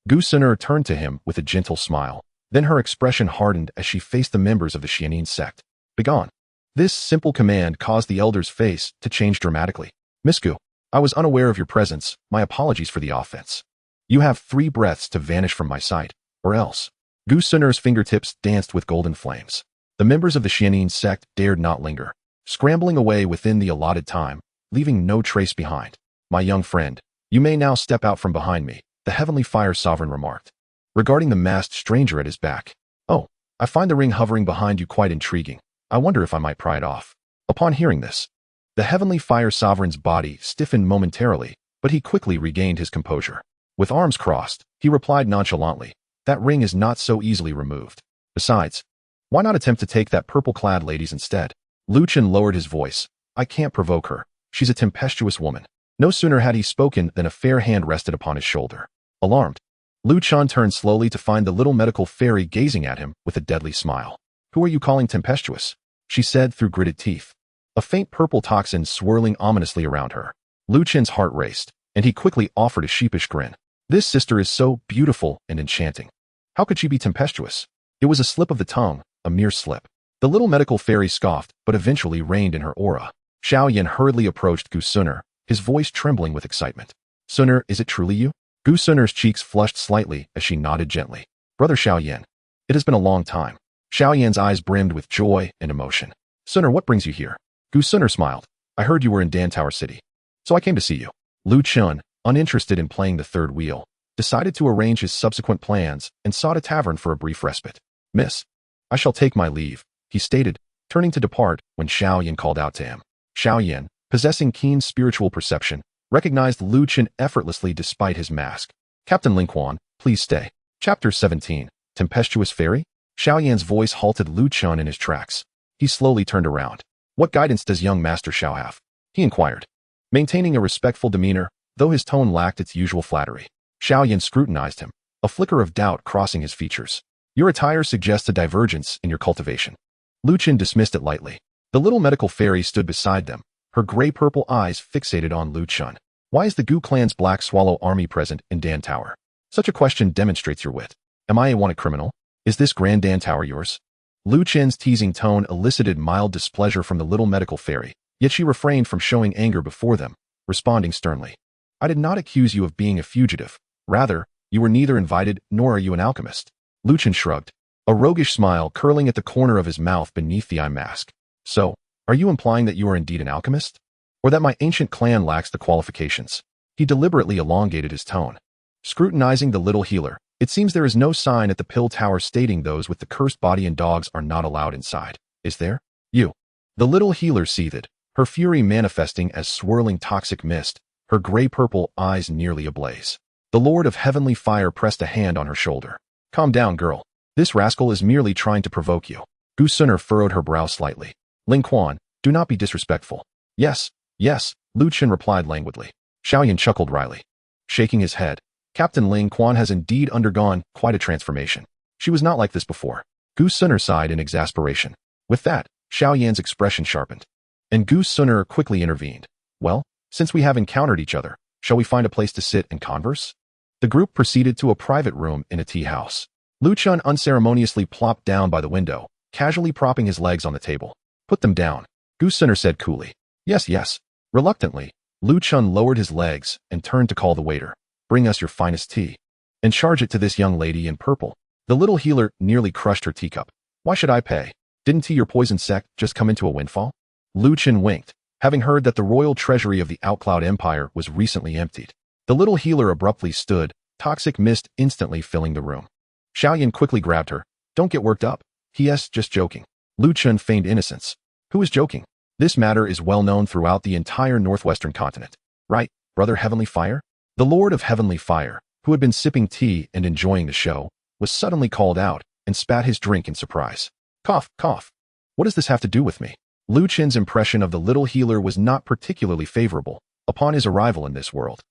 Gusuner turned to him with a gentle smile. Then her expression hardened as she faced the members of the Xianming sect. Begone. This simple command caused the elder's face to change dramatically. Miss Gu, I was unaware of your presence. My apologies for the offense. You have 3 breaths to vanish from my sight, or else. Gusuner's fingertips danced with golden flames. The members of the Xianming sect dared not linger, scrambling away within the allotted time, leaving no trace behind. My young friend, you may now step out from behind me, the Heavenly Fire Sovereign remarked, regarding the masked stranger at his back. Oh, I find the ring hovering behind you quite intriguing. I wonder if I might pry it off. Upon hearing this, the Heavenly Fire Sovereign's body stiffened momentarily, but he quickly regained his composure. With arms crossed, he replied nonchalantly, that ring is not so easily removed. Besides, why not attempt to take that purple-clad lady's instead? Luchan lowered his voice. I can't provoke her. She's a tempestuous woman. No sooner had he spoken than a fair hand rested upon his shoulder. Alarmed, Luchan turned slowly to find the little medical fairy gazing at him with a deadly smile. Who are you calling tempestuous? She said through gritted teeth, a faint purple toxin swirling ominously around her. Luchan's heart raced, and he quickly offered a sheepish grin. This sister is so beautiful and enchanting. How could she be tempestuous? It was a slip of the tongue, a mere slip. The little medical fairy scoffed, but eventually reined in her aura. Xiao Yan hurriedly approached Gusuner, his voice trembling with excitement. Suner, is it truly you? Gusuner's cheeks flushed slightly as she nodded gently. Brother Xiao Yan, it has been a long time. Xiao Yan's eyes brimmed with joy and emotion. Suner, what brings you here? Gusuner smiled. I heard you were in Dantower City, so I came to see you. Luchan, uninterested in playing the third wheel, decided to arrange his subsequent plans and sought a tavern for a brief respite. Miss, I shall take my leave. he stated, turning to depart when Xiao Yan called out to him. Xiao Yan, possessing keen spiritual perception, recognized Lu Chen effortlessly despite his mask. Captain Ling Quan, please stay. Chapter 17. Tempestuous Fairy? Xiao Yan's voice halted Lu Chen in his tracks. He slowly turned around. What guidance does young Master Xiao have? He inquired. Maintaining a respectful demeanor, though his tone lacked its usual flattery. Xiao Yan scrutinized him, a flicker of doubt crossing his features. Your attire suggests a divergence in your cultivation. Lu Chen dismissed it lightly. The little medical fairy stood beside them, her gray-purple eyes fixated on Lu Chen. Why is the Gu clan's Black Swallow army present in Dan Tower? Such a question demonstrates your wit. Am I a wanted criminal? Is this Grand Dan Tower yours? Lu Chen's teasing tone elicited mild displeasure from the little medical fairy, yet she refrained from showing anger before them, responding sternly. I did not accuse you of being a fugitive. Rather, you were neither invited nor are you an alchemist. Lu Chen shrugged, a roguish smile curling at the corner of his mouth beneath the eye mask. So, are you implying that you are indeed an alchemist? Or that my ancient clan lacks the qualifications? He deliberately elongated his tone. Scrutinizing the little healer, it seems there is no sign at the pill tower stating those with the cursed body and dogs are not allowed inside. Is there? You. The little healer seethed, her fury manifesting as swirling toxic mist, her gray-purple eyes nearly ablaze. The Lord of Heavenly Fire pressed a hand on her shoulder. Calm down, girl. This rascal is merely trying to provoke you. Gu Suner furrowed her brow slightly. Ling Quan, do not be disrespectful. Yes, Lu Chen replied languidly. Xiao Yan chuckled wryly, shaking his head. Captain Ling Quan has indeed undergone quite a transformation. She was not like this before. Gu Suner sighed in exasperation. With that, Xiao Yan's expression sharpened. And Gu Suner quickly intervened. Well, since we have encountered each other, shall we find a place to sit and converse? The group proceeded to a private room in a tea house. Lu Chen unceremoniously plopped down by the window, casually propping his legs on the table. Put them down, Gu Suner said coolly. Yes. Reluctantly, Lu Chen lowered his legs and turned to call the waiter. Bring us your finest tea. And charge it to this young lady in purple. The little healer nearly crushed her teacup. Why should I pay? Didn't your poison sect just come into a windfall? Lu Chen winked, having heard that the royal treasury of the Outcloud Empire was recently emptied. The little healer abruptly stood, toxic mist instantly filling the room. Xiao Yan quickly grabbed her. Don't get worked up. He.s. just joking. Lu Chen feigned innocence. Who is joking? This matter is well known throughout the entire northwestern continent. Right, Brother Heavenly Fire? The Lord of Heavenly Fire, who had been sipping tea and enjoying the show, was suddenly called out and spat his drink in surprise. Cough. What does this have to do with me? Lu Chen's impression of the little healer was not particularly favorable upon his arrival in this world.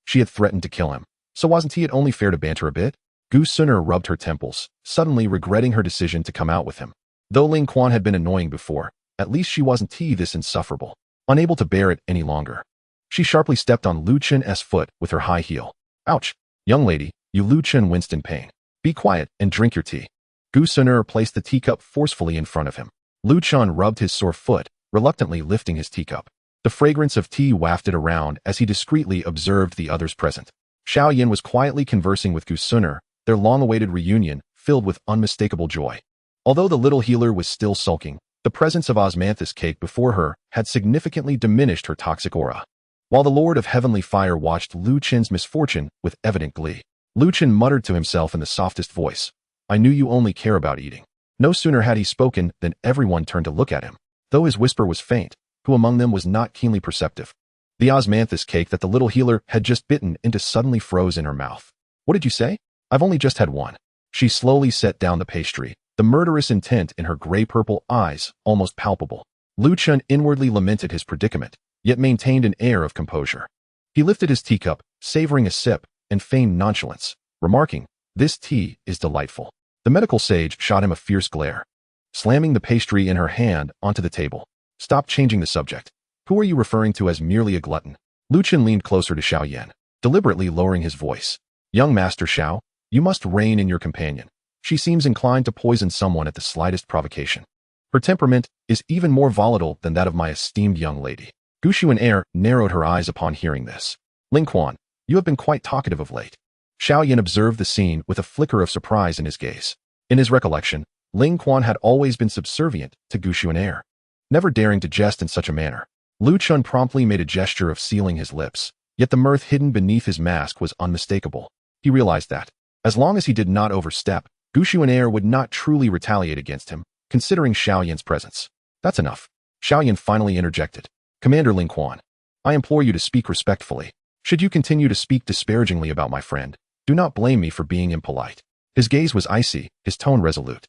She had threatened to kill him, so wasn't it only fair to banter a bit? Gu Suner rubbed her temples, suddenly regretting her decision to come out with him. Though Ling Quan had been annoying before, at least she wasn't this insufferable, unable to bear it any longer. She sharply stepped on Lu Chen's foot with her high heel. Ouch! Young lady, Lu Chen winced in pain. Be quiet and drink your tea. Gu Suner placed the teacup forcefully in front of him. Lu Chen rubbed his sore foot, reluctantly lifting his teacup. The fragrance of tea wafted around as he discreetly observed the others present. Xiao Yan was quietly conversing with Gu Suner, their long-awaited reunion filled with unmistakable joy. Although the little healer was still sulking, the presence of osmanthus cake before her had significantly diminished her toxic aura. While the Lord of Heavenly Fire watched Lu Chen's misfortune with evident glee, Lu Chen muttered to himself in the softest voice, I knew you only care about eating. No sooner had he spoken than everyone turned to look at him, though his whisper was faint, who among them was not keenly perceptive. The osmanthus cake that the little healer had just bitten into suddenly froze in her mouth. What did you say? I've only just had one. She slowly set down the pastry, the murderous intent in her gray-purple eyes almost palpable. Lu Chen inwardly lamented his predicament, yet maintained an air of composure. He lifted his teacup, savoring a sip, and feigned nonchalance, remarking, This tea is delightful. The medical sage shot him a fierce glare, slamming the pastry in her hand onto the table. Stop changing the subject. Who are you referring to as merely a glutton? Lu Chen leaned closer to Xiao Yan, deliberately lowering his voice. Young Master Xiao, you must rein in your companion. She seems inclined to poison someone at the slightest provocation. Her temperament is even more volatile than that of my esteemed young lady. Gu Xuanair narrowed her eyes upon hearing this. Ling Quan, you have been quite talkative of late. Xiao Yan observed the scene with a flicker of surprise in his gaze. In his recollection, Ling Quan had always been subservient to Gu Xuanair, never daring to jest in such a manner. Lu Chen promptly made a gesture of sealing his lips, yet the mirth hidden beneath his mask was unmistakable. He realized that, as long as he did not overstep, Gu Xuanair would not truly retaliate against him, considering Xiao Yan's presence. That's enough. Xiao Yan finally interjected. Commander Ling Quan, I implore you to speak respectfully. Should you continue to speak disparagingly about my friend, do not blame me for being impolite. His gaze was icy, his tone resolute.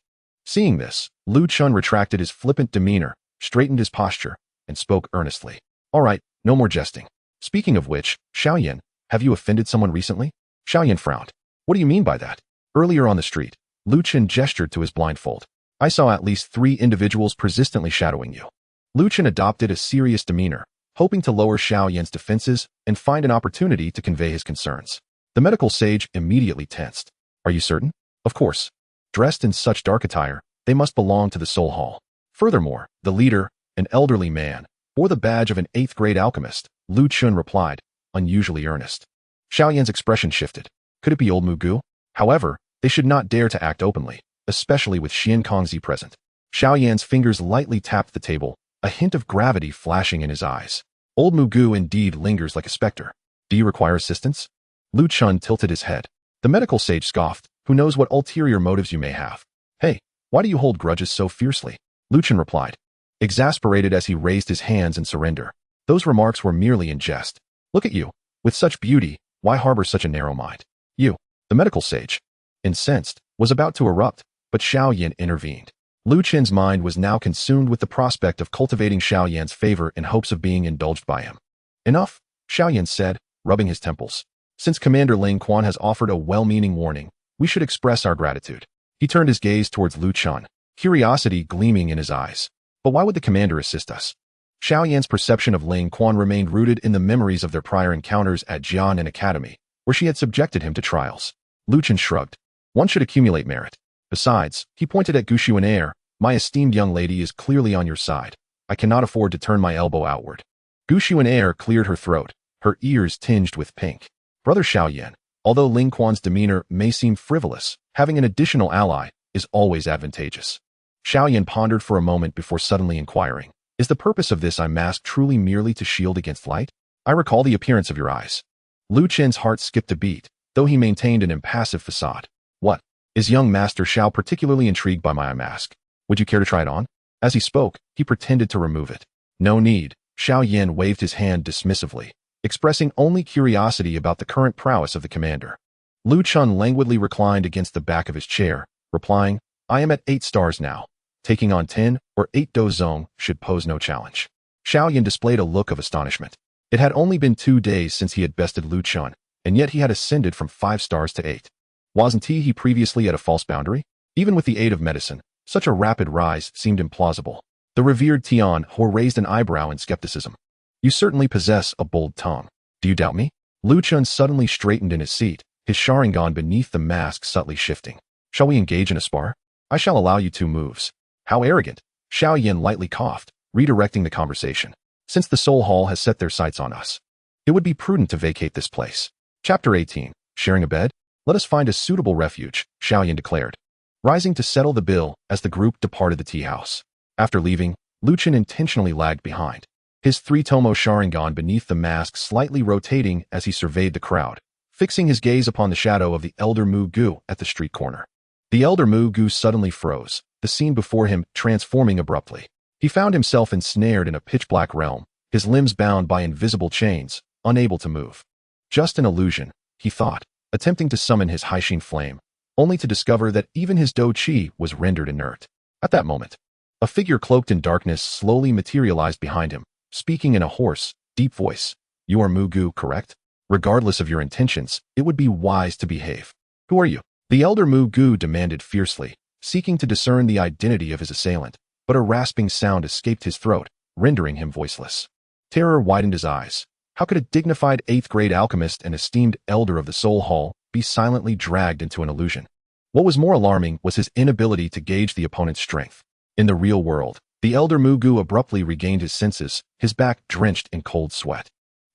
Seeing this, Lu Chun retracted his flippant demeanor, straightened his posture, and spoke earnestly. All right, no more jesting. Speaking of which, Xiao Yan, have you offended someone recently? Xiao Yan frowned. What do you mean by that? Earlier on the street, Lu Chun gestured to his blindfold. I saw at least 3 individuals persistently shadowing you. Lu Chun adopted a serious demeanor, hoping to lower Xiao Yan's defenses and find an opportunity to convey his concerns. The medical sage immediately tensed. Are you certain? Of course. Dressed in such dark attire, they must belong to the Soul Hall. Furthermore, the leader, an elderly man, bore the badge of an 8th grade alchemist, Lu Chun replied, unusually earnest. Xiao Yan's expression shifted. Could it be old Mugu? However, they should not dare to act openly, especially with Xian Kongzi present. Xiao Yan's fingers lightly tapped the table, a hint of gravity flashing in his eyes. Old Mugu indeed lingers like a specter. Do you require assistance? Lu Chun tilted his head. The medical sage scoffed. Who knows what ulterior motives you may have? Hey, why do you hold grudges so fiercely? Lu Chun replied, exasperated as he raised his hands in surrender. Those remarks were merely in jest. Look at you. With such beauty, why harbor such a narrow mind? You, the medical sage, incensed, was about to erupt, but Xiao Yan intervened. Lu Chun's mind was now consumed with the prospect of cultivating Xiao Yan's favor in hopes of being indulged by him. Enough, Xiao Yan said, rubbing his temples. Since Commander Ling Quan has offered a well-meaning warning, we should express our gratitude. He turned his gaze towards Lu Chun, curiosity gleaming in his eyes. But why would the commander assist us? Xiao Yan's perception of Ling Quan remained rooted in the memories of their prior encounters at Jian Academy, where she had subjected him to trials. Lu Chun shrugged. One should accumulate merit. Besides, he pointed at Gu Xuanair, my esteemed young lady is clearly on your side. I cannot afford to turn my elbow outward. Gu Xuanair cleared her throat, her ears tinged with pink. Brother Xiao Yan, although Ling Quan's demeanor may seem frivolous, having an additional ally is always advantageous. Xiao Yan pondered for a moment before suddenly inquiring, is the purpose of this mask truly merely to shield against light? I recall the appearance of your eyes. Lu Chen's heart skipped a beat, though he maintained an impassive facade. What? Is young Master Xiao particularly intrigued by my eye mask? Would you care to try it on? As he spoke, he pretended to remove it. No need. Xiao Yan waved his hand dismissively, expressing only curiosity about the current prowess of the commander. Lu Chun languidly reclined against the back of his chair, replying, I am at 8 stars now. Taking on 10 or 8 dozong should pose no challenge. Xiao Yan displayed a look of astonishment. It had only been 2 days since he had bested Lu Chun, and yet he had ascended from 5 stars to 8. Wasn't he previously at a false boundary? Even with the aid of medicine, such a rapid rise seemed implausible. The revered Tian Ho raised an eyebrow in skepticism. You certainly possess a bold tongue. Do you doubt me? Lu Chun suddenly straightened in his seat, his Sharingan beneath the mask subtly shifting. Shall we engage in a spar? I shall allow you 2 moves. How arrogant. Xiao Yan lightly coughed, redirecting the conversation. Since the Soul Hall has set their sights on us, it would be prudent to vacate this place. Chapter 18. Sharing a bed? Let us find a suitable refuge, Xiao Yan declared, rising to settle the bill as the group departed the tea house. After leaving, Lu Chun intentionally lagged behind, his 3-tomo Sharingan beneath the mask slightly rotating as he surveyed the crowd, fixing his gaze upon the shadow of the elder Mu Gu at the street corner. The elder Mu Gu suddenly froze, the scene before him transforming abruptly. He found himself ensnared in a pitch-black realm, his limbs bound by invisible chains, unable to move. Just an illusion, he thought, attempting to summon his Haishin flame, only to discover that even his Do Chi was rendered inert. At that moment, a figure cloaked in darkness slowly materialized behind him, speaking in a hoarse, deep voice. You are Mu Gu, correct? Regardless of your intentions, it would be wise to behave. Who are you? The elder Mu Gu demanded fiercely, seeking to discern the identity of his assailant, but a rasping sound escaped his throat, rendering him voiceless. Terror widened his eyes. How could a dignified 8th grade alchemist and esteemed elder of the Soul Hall be silently dragged into an illusion? What was more alarming was his inability to gauge the opponent's strength. In the real world, the elder Mu Gu abruptly regained his senses, his back drenched in cold sweat.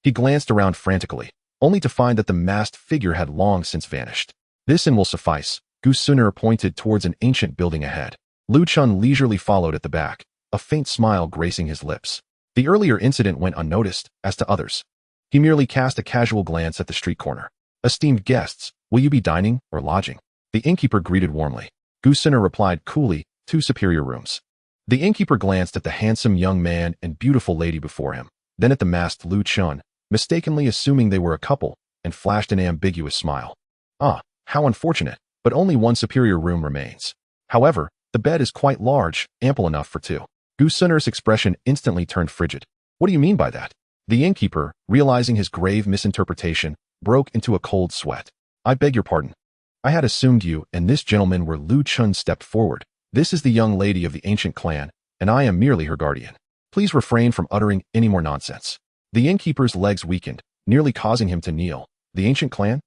He glanced around frantically, only to find that the masked figure had long since vanished. This will suffice. Gu Suner pointed towards an ancient building ahead. Lu Chun leisurely followed at the back, a faint smile gracing his lips. The earlier incident went unnoticed, as to others. He merely cast a casual glance at the street corner. Esteemed guests, will you be dining or lodging? The innkeeper greeted warmly. Gu Suner replied coolly, 2 superior rooms. The innkeeper glanced at the handsome young man and beautiful lady before him, then at the masked Lu Chun, mistakenly assuming they were a couple, and flashed an ambiguous smile. Ah, how unfortunate, but only 1 superior room remains. However, the bed is quite large, ample enough for 2. Gu Sun'er's expression instantly turned frigid. What do you mean by that? The innkeeper, realizing his grave misinterpretation, broke into a cold sweat. I beg your pardon. I had assumed you and this gentleman were. Lu Chun stepped forward. This is the young lady of the ancient clan, and I am merely her guardian. Please refrain from uttering any more nonsense. The innkeeper's legs weakened, nearly causing him to kneel. The ancient clan?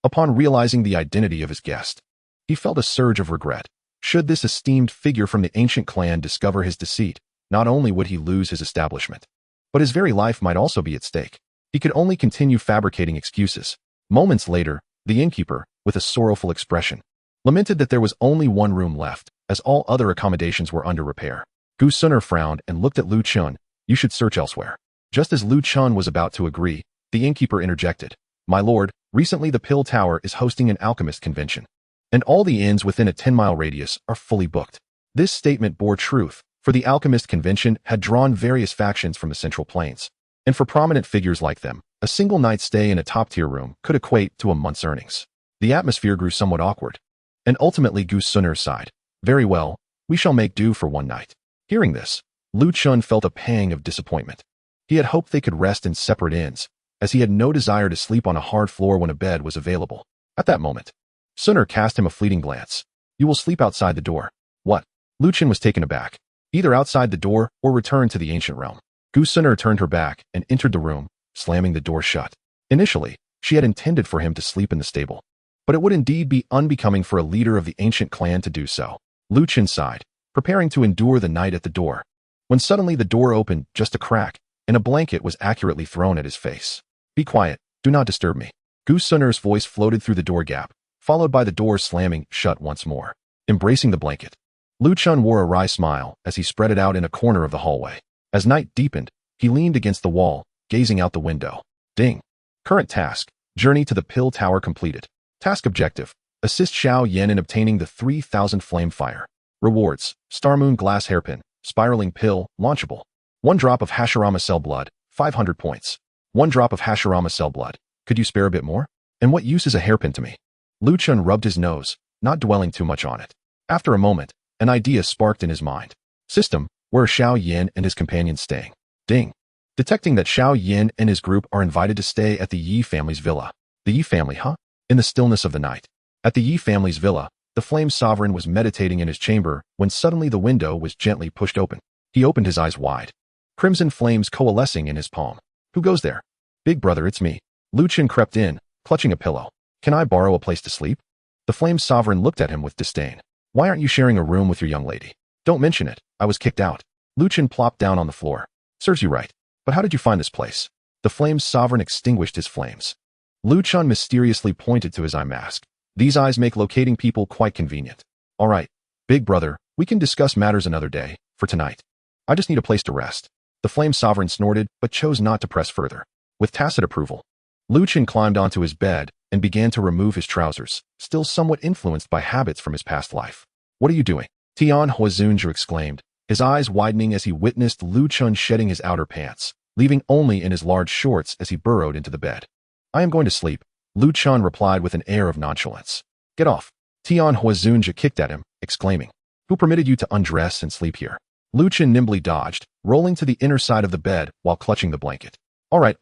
Upon realizing the identity of his guest, he felt a surge of regret. Should this esteemed figure from the ancient clan discover his deceit, not only would he lose his establishment, but his very life might also be at stake. He could only continue fabricating excuses. Moments later, the innkeeper, with a sorrowful expression, lamented that there was only 1 room left, as all other accommodations were under repair. Gu Sun'er frowned and looked at Lu Chun. You should search elsewhere. Just as Lu Chun was about to agree, the innkeeper interjected. My lord, recently the Pill Tower is hosting an alchemist convention, and all the inns within a 10-mile radius are fully booked. This statement bore truth, for the alchemist convention had drawn various factions from the Central Plains, and for prominent figures like them, a single night's stay in a top-tier room could equate to a month's earnings. The atmosphere grew somewhat awkward, and ultimately Gu Sun'er sighed. Very well, we shall make do for 1 night. Hearing this, Lu Chun felt a pang of disappointment. He had hoped they could rest in separate inns, as he had no desire to sleep on a hard floor when a bed was available. At that moment, Sun'er cast him a fleeting glance. You will sleep outside the door. What? Lu Chun was taken aback. Either outside the door or return to the ancient realm. Gu Sun'er turned her back and entered the room, slamming the door shut. Initially, she had intended for him to sleep in the stable, but it would indeed be unbecoming for a leader of the ancient clan to do so. Lu Chun sighed, preparing to endure the night at the door, when suddenly the door opened just a crack, and a blanket was accurately thrown at his face. Be quiet, do not disturb me. Gu Sun'er's voice floated through the door gap, followed by the door slamming shut once more. Embracing the blanket, Lu Chun wore a wry smile as he spread it out in a corner of the hallway. As night deepened, he leaned against the wall, gazing out the window. Ding. Current task, journey to the Pill Tower completed. Task objective, assist Xiao Yan in obtaining the 3000 flame fire. Rewards, Star Moon Glass Hairpin, Spiraling Pill, Launchable. 1 drop of Hashirama Cell Blood, 500 points. 1 drop of Hashirama Cell Blood. Could you spare a bit more? And what use is a hairpin to me? Lu Chun rubbed his nose, not dwelling too much on it. After a moment, an idea sparked in his mind. System, where are Xiao Yan and his companions staying? Ding. Detecting that Xiao Yan and his group are invited to stay at the Yi family's villa. The Yi family, huh? In the stillness of the night. At the Yi family's villa, the Flame Sovereign was meditating in his chamber when suddenly the window was gently pushed open. He opened his eyes wide. Crimson flames coalescing in his palm. Who goes there? Big brother, it's me. Lu Chun crept in, clutching a pillow. Can I borrow a place to sleep? The Flame Sovereign looked at him with disdain. Why aren't you sharing a room with your young lady? Don't mention it. I was kicked out. Lu Chun plopped down on the floor. Serves you right. But how did you find this place? The Flame Sovereign extinguished his flames. Lu Chun mysteriously pointed to his eye mask. These eyes make locating people quite convenient. All right, big brother, we can discuss matters another day. For tonight, I just need a place to rest. The Flame Sovereign snorted, but chose not to press further. With tacit approval, Lu Chun climbed onto his bed and began to remove his trousers, still somewhat influenced by habits from his past life. What are you doing? Tian Huazunja exclaimed, his eyes widening as he witnessed Lu Chun shedding his outer pants, leaving only in his large shorts as he burrowed into the bed. I am going to sleep, Lu Chun replied with an air of nonchalance. Get off. Tian Huazunja kicked at him, exclaiming, who permitted you to undress and sleep here? Lu Chun nimbly dodged, rolling to the inner side of the bed while clutching the blanket. All right.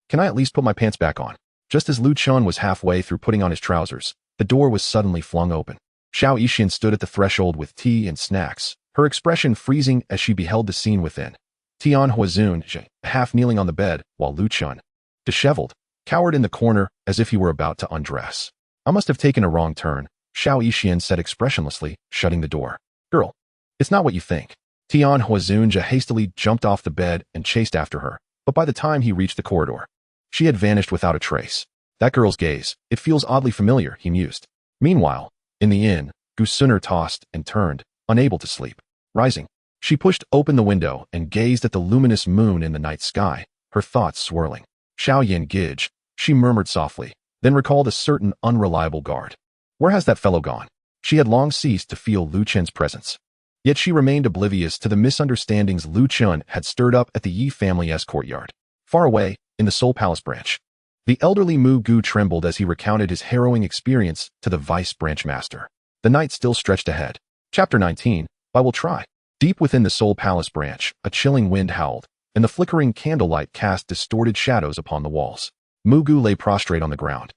Can I at least put my pants back on? Just as Lu Chun was halfway through putting on his trousers, the door was suddenly flung open. Xiao Yixin stood at the threshold with tea and snacks, her expression freezing as she beheld the scene within. Tian Huazunja, half kneeling on the bed, while Lu Chun, disheveled, cowered in the corner as if he were about to undress. I must have taken a wrong turn, Xiao Yixin said expressionlessly, shutting the door. Girl, it's not what you think. Tian Huazunja hastily jumped off the bed and chased after her, but by the time he reached the corridor, she had vanished without a trace. That girl's gaze, it feels oddly familiar, he mused. Meanwhile, in the inn, Gu Sun'er tossed and turned, unable to sleep. Rising, she pushed open the window and gazed at the luminous moon in the night sky, her thoughts swirling. Xiao Yan Gij, she murmured softly, then recalled a certain unreliable guard. Where has that fellow gone? She had long ceased to feel Lu Chen's presence. Yet she remained oblivious to the misunderstandings Lin Kuan had stirred up at the Yi family's courtyard. Far away, in the Seoul Palace branch, the elderly Mu Gu trembled as he recounted his harrowing experience to the vice branch master. The night still stretched ahead. Chapter 19, I Will Try. Deep within the Seoul Palace branch, a chilling wind howled, and the flickering candlelight cast distorted shadows upon the walls. Mu Gu lay prostrate on the ground,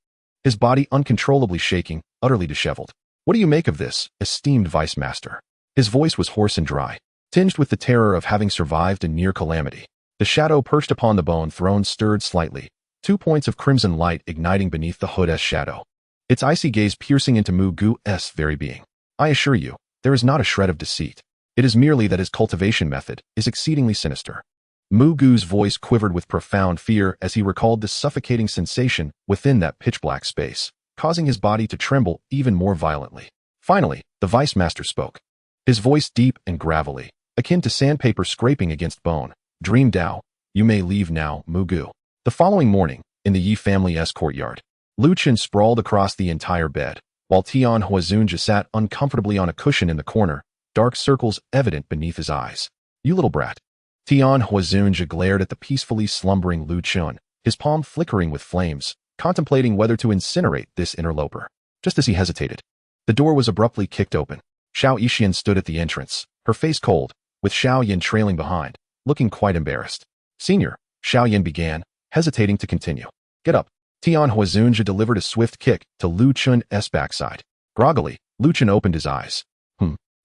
his body uncontrollably shaking, utterly disheveled. What do you make of this, esteemed vice master? His voice was hoarse and dry, tinged with the terror of having survived a near calamity. The shadow perched upon the bone throne stirred slightly, 2 points of crimson light igniting beneath the hood's shadow, its icy gaze piercing into Mu Gu's very being. I assure you, there is not a shred of deceit. It is merely that his cultivation method is exceedingly sinister. Mu Gu's voice quivered with profound fear as he recalled the suffocating sensation within that pitch-black space, causing his body to tremble even more violently. Finally, the vice master spoke. His voice deep and gravelly, akin to sandpaper scraping against bone. Dream Dao, you may leave now, Mu Gu. The following morning, in the Yi family's courtyard, Lin Kuan sprawled across the entire bed, while Tian Huazunja sat uncomfortably on a cushion in the corner, dark circles evident beneath his eyes. You little brat. Tian Huazunja glared at the peacefully slumbering Lin Kuan, his palm flickering with flames, contemplating whether to incinerate this interloper. Just as he hesitated, the door was abruptly kicked open. Xiao Yan stood at the entrance, her face cold, with Xiao Yan trailing behind, looking quite embarrassed. Senior, Xiao Yan began, hesitating to continue. Get up. Tian Huazunja delivered a swift kick to Lin Kuan's backside. Groggily, Lin Kuan opened his eyes.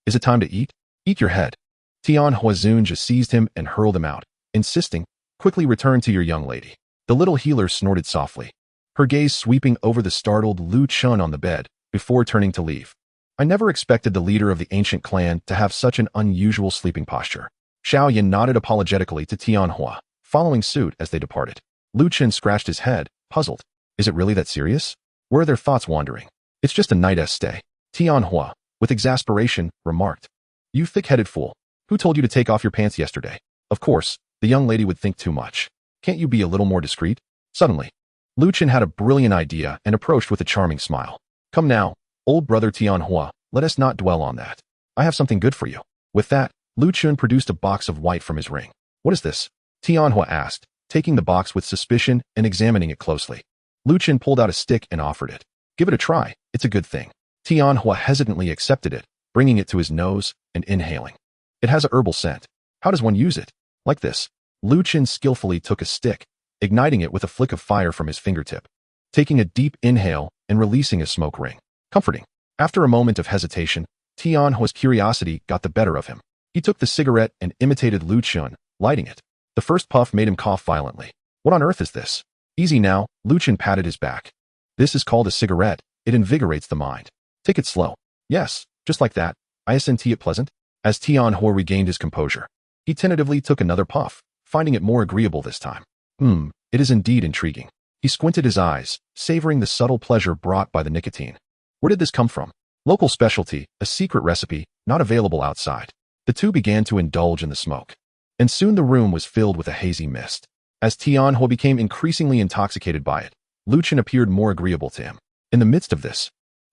Is it time to eat? Eat your head. Tian Huazunja seized him and hurled him out, insisting, quickly return to your young lady. The little healer snorted softly, her gaze sweeping over the startled Lin Kuan on the bed, before turning to leave. I never expected the leader of the ancient clan to have such an unusual sleeping posture. Xiao Yan nodded apologetically to Tian Hua, following suit as they departed. Lin Kuan scratched his head, puzzled. Is it really that serious? Where are their thoughts wandering? It's just a night's stay. Tian Hua, with exasperation, remarked. You thick-headed fool. Who told you to take off your pants yesterday? Of course, the young lady would think too much. Can't you be a little more discreet? Suddenly, Lin Kuan had a brilliant idea and approached with a charming smile. Come now, old brother Tian Hua, let us not dwell on that. I have something good for you. With that, Lin Kuan produced a box of white from his ring. What is this? Tian Hua asked, taking the box with suspicion and examining it closely. Lin Kuan pulled out a stick and offered it. Give it a try, it's a good thing. Tian Hua hesitantly accepted it, bringing it to his nose and inhaling. It has a herbal scent. How does one use it? Like this. Lin Kuan skillfully took a stick, igniting it with a flick of fire from his fingertip, taking a deep inhale and releasing a smoke ring. Comforting. After a moment of hesitation, Tian Hua's curiosity got the better of him. He took the cigarette and imitated Lin Kuan, lighting it. The first puff made him cough violently. What on earth is this? Easy now, Lin Kuan patted his back. This is called a cigarette. It invigorates the mind. Take it slow. Yes, just like that. Isn't it pleasant? As Tian Hua regained his composure, he tentatively took another puff, finding it more agreeable this time. It is indeed intriguing. He squinted his eyes, savoring the subtle pleasure brought by the nicotine. Where did this come from? Local specialty, a secret recipe, not available outside. The two began to indulge in the smoke, and soon the room was filled with a hazy mist. As Tian Hua became increasingly intoxicated by it, Lin Kuan appeared more agreeable to him. In the midst of this,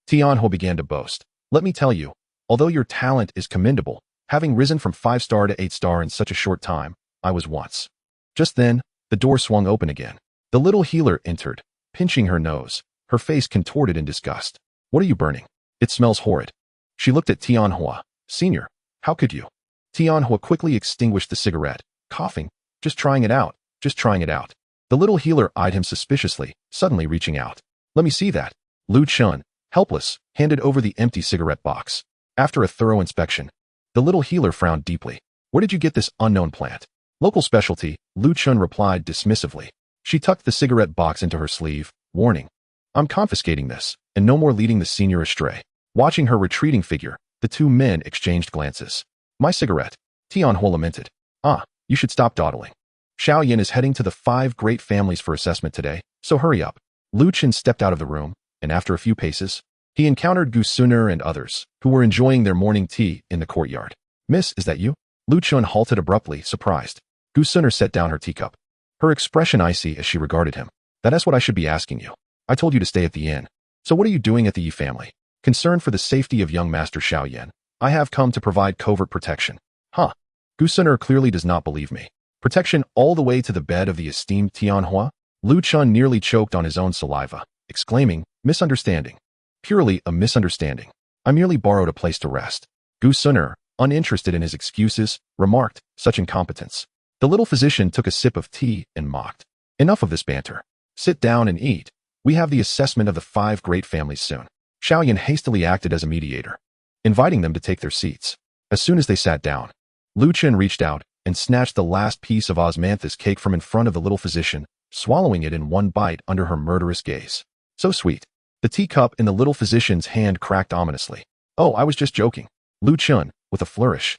Tian Hua began to boast. Let me tell you, although your talent is commendable, having risen from 5-star to 8-star in such a short time, I was once. Just then, the door swung open again. The little healer entered, pinching her nose, her face contorted in disgust. What are you burning? It smells horrid. She looked at Tian Hua. Senior, how could you? Tian Hua quickly extinguished the cigarette, coughing. Just trying it out. Just trying it out. The little healer eyed him suspiciously, suddenly reaching out. Let me see that. Lin Kuan, helpless, handed over the empty cigarette box. After a thorough inspection, the little healer frowned deeply. Where did you get this unknown plant? Local specialty, Lin Kuan replied dismissively. She tucked the cigarette box into her sleeve, warning. I'm confiscating this, and no more leading the senior astray. Watching her retreating figure, the two men exchanged glances. My cigarette. Tian Hua lamented. You should stop dawdling. Xiao Yan is heading to the 5 great families for assessment today, so hurry up. Lin Kuan stepped out of the room, and after a few paces, he encountered Gu Suner and others, who were enjoying their morning tea in the courtyard. Miss, is that you? Lin Kuan halted abruptly, surprised. Gu Suner set down her teacup, her expression icy as she regarded him. That is what I should be asking you. I told you to stay at the inn. So what are you doing at the Yi family? Concerned for the safety of young Master Xiao Yan, I have come to provide covert protection. Huh. Gu Suner clearly does not believe me. Protection all the way to the bed of the esteemed Tianhua? Lu Chun nearly choked on his own saliva, exclaiming, misunderstanding. Purely a misunderstanding. I merely borrowed a place to rest. Gu Suner, uninterested in his excuses, remarked, such incompetence. The little physician took a sip of tea and mocked. Enough of this banter. Sit down and eat. We have the assessment of the 5 great families soon. Xiao Yan hastily acted as a mediator, inviting them to take their seats. As soon as they sat down, Lu Chen reached out and snatched the last piece of osmanthus cake from in front of the little physician, swallowing it in one bite under her murderous gaze. So sweet. The teacup in the little physician's hand cracked ominously. Oh, I was just joking. Lu Chen, with a flourish,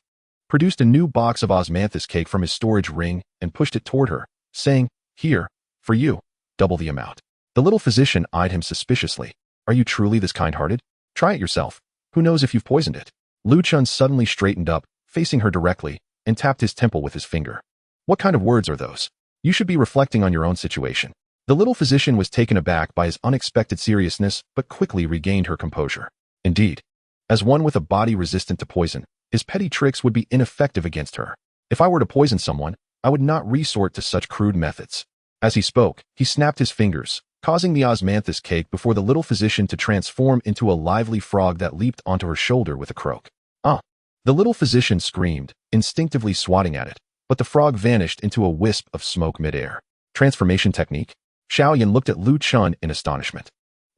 produced a new box of osmanthus cake from his storage ring and pushed it toward her, saying, here, for you, double the amount. The little physician eyed him suspiciously. Are you truly this kind-hearted? Try it yourself. Who knows if you've poisoned it? Lu Chen suddenly straightened up, facing her directly, and tapped his temple with his finger. What kind of words are those? You should be reflecting on your own situation. The little physician was taken aback by his unexpected seriousness, but quickly regained her composure. Indeed, as one with a body resistant to poison, his petty tricks would be ineffective against her. If I were to poison someone, I would not resort to such crude methods. As he spoke, he snapped his fingers, causing the osmanthus cake before the little physician to transform into a lively frog that leaped onto her shoulder with a croak. Ah! The little physician screamed, instinctively swatting at it, but the frog vanished into a wisp of smoke midair. Transformation technique? Xiao Yan looked at Lu Chun in astonishment.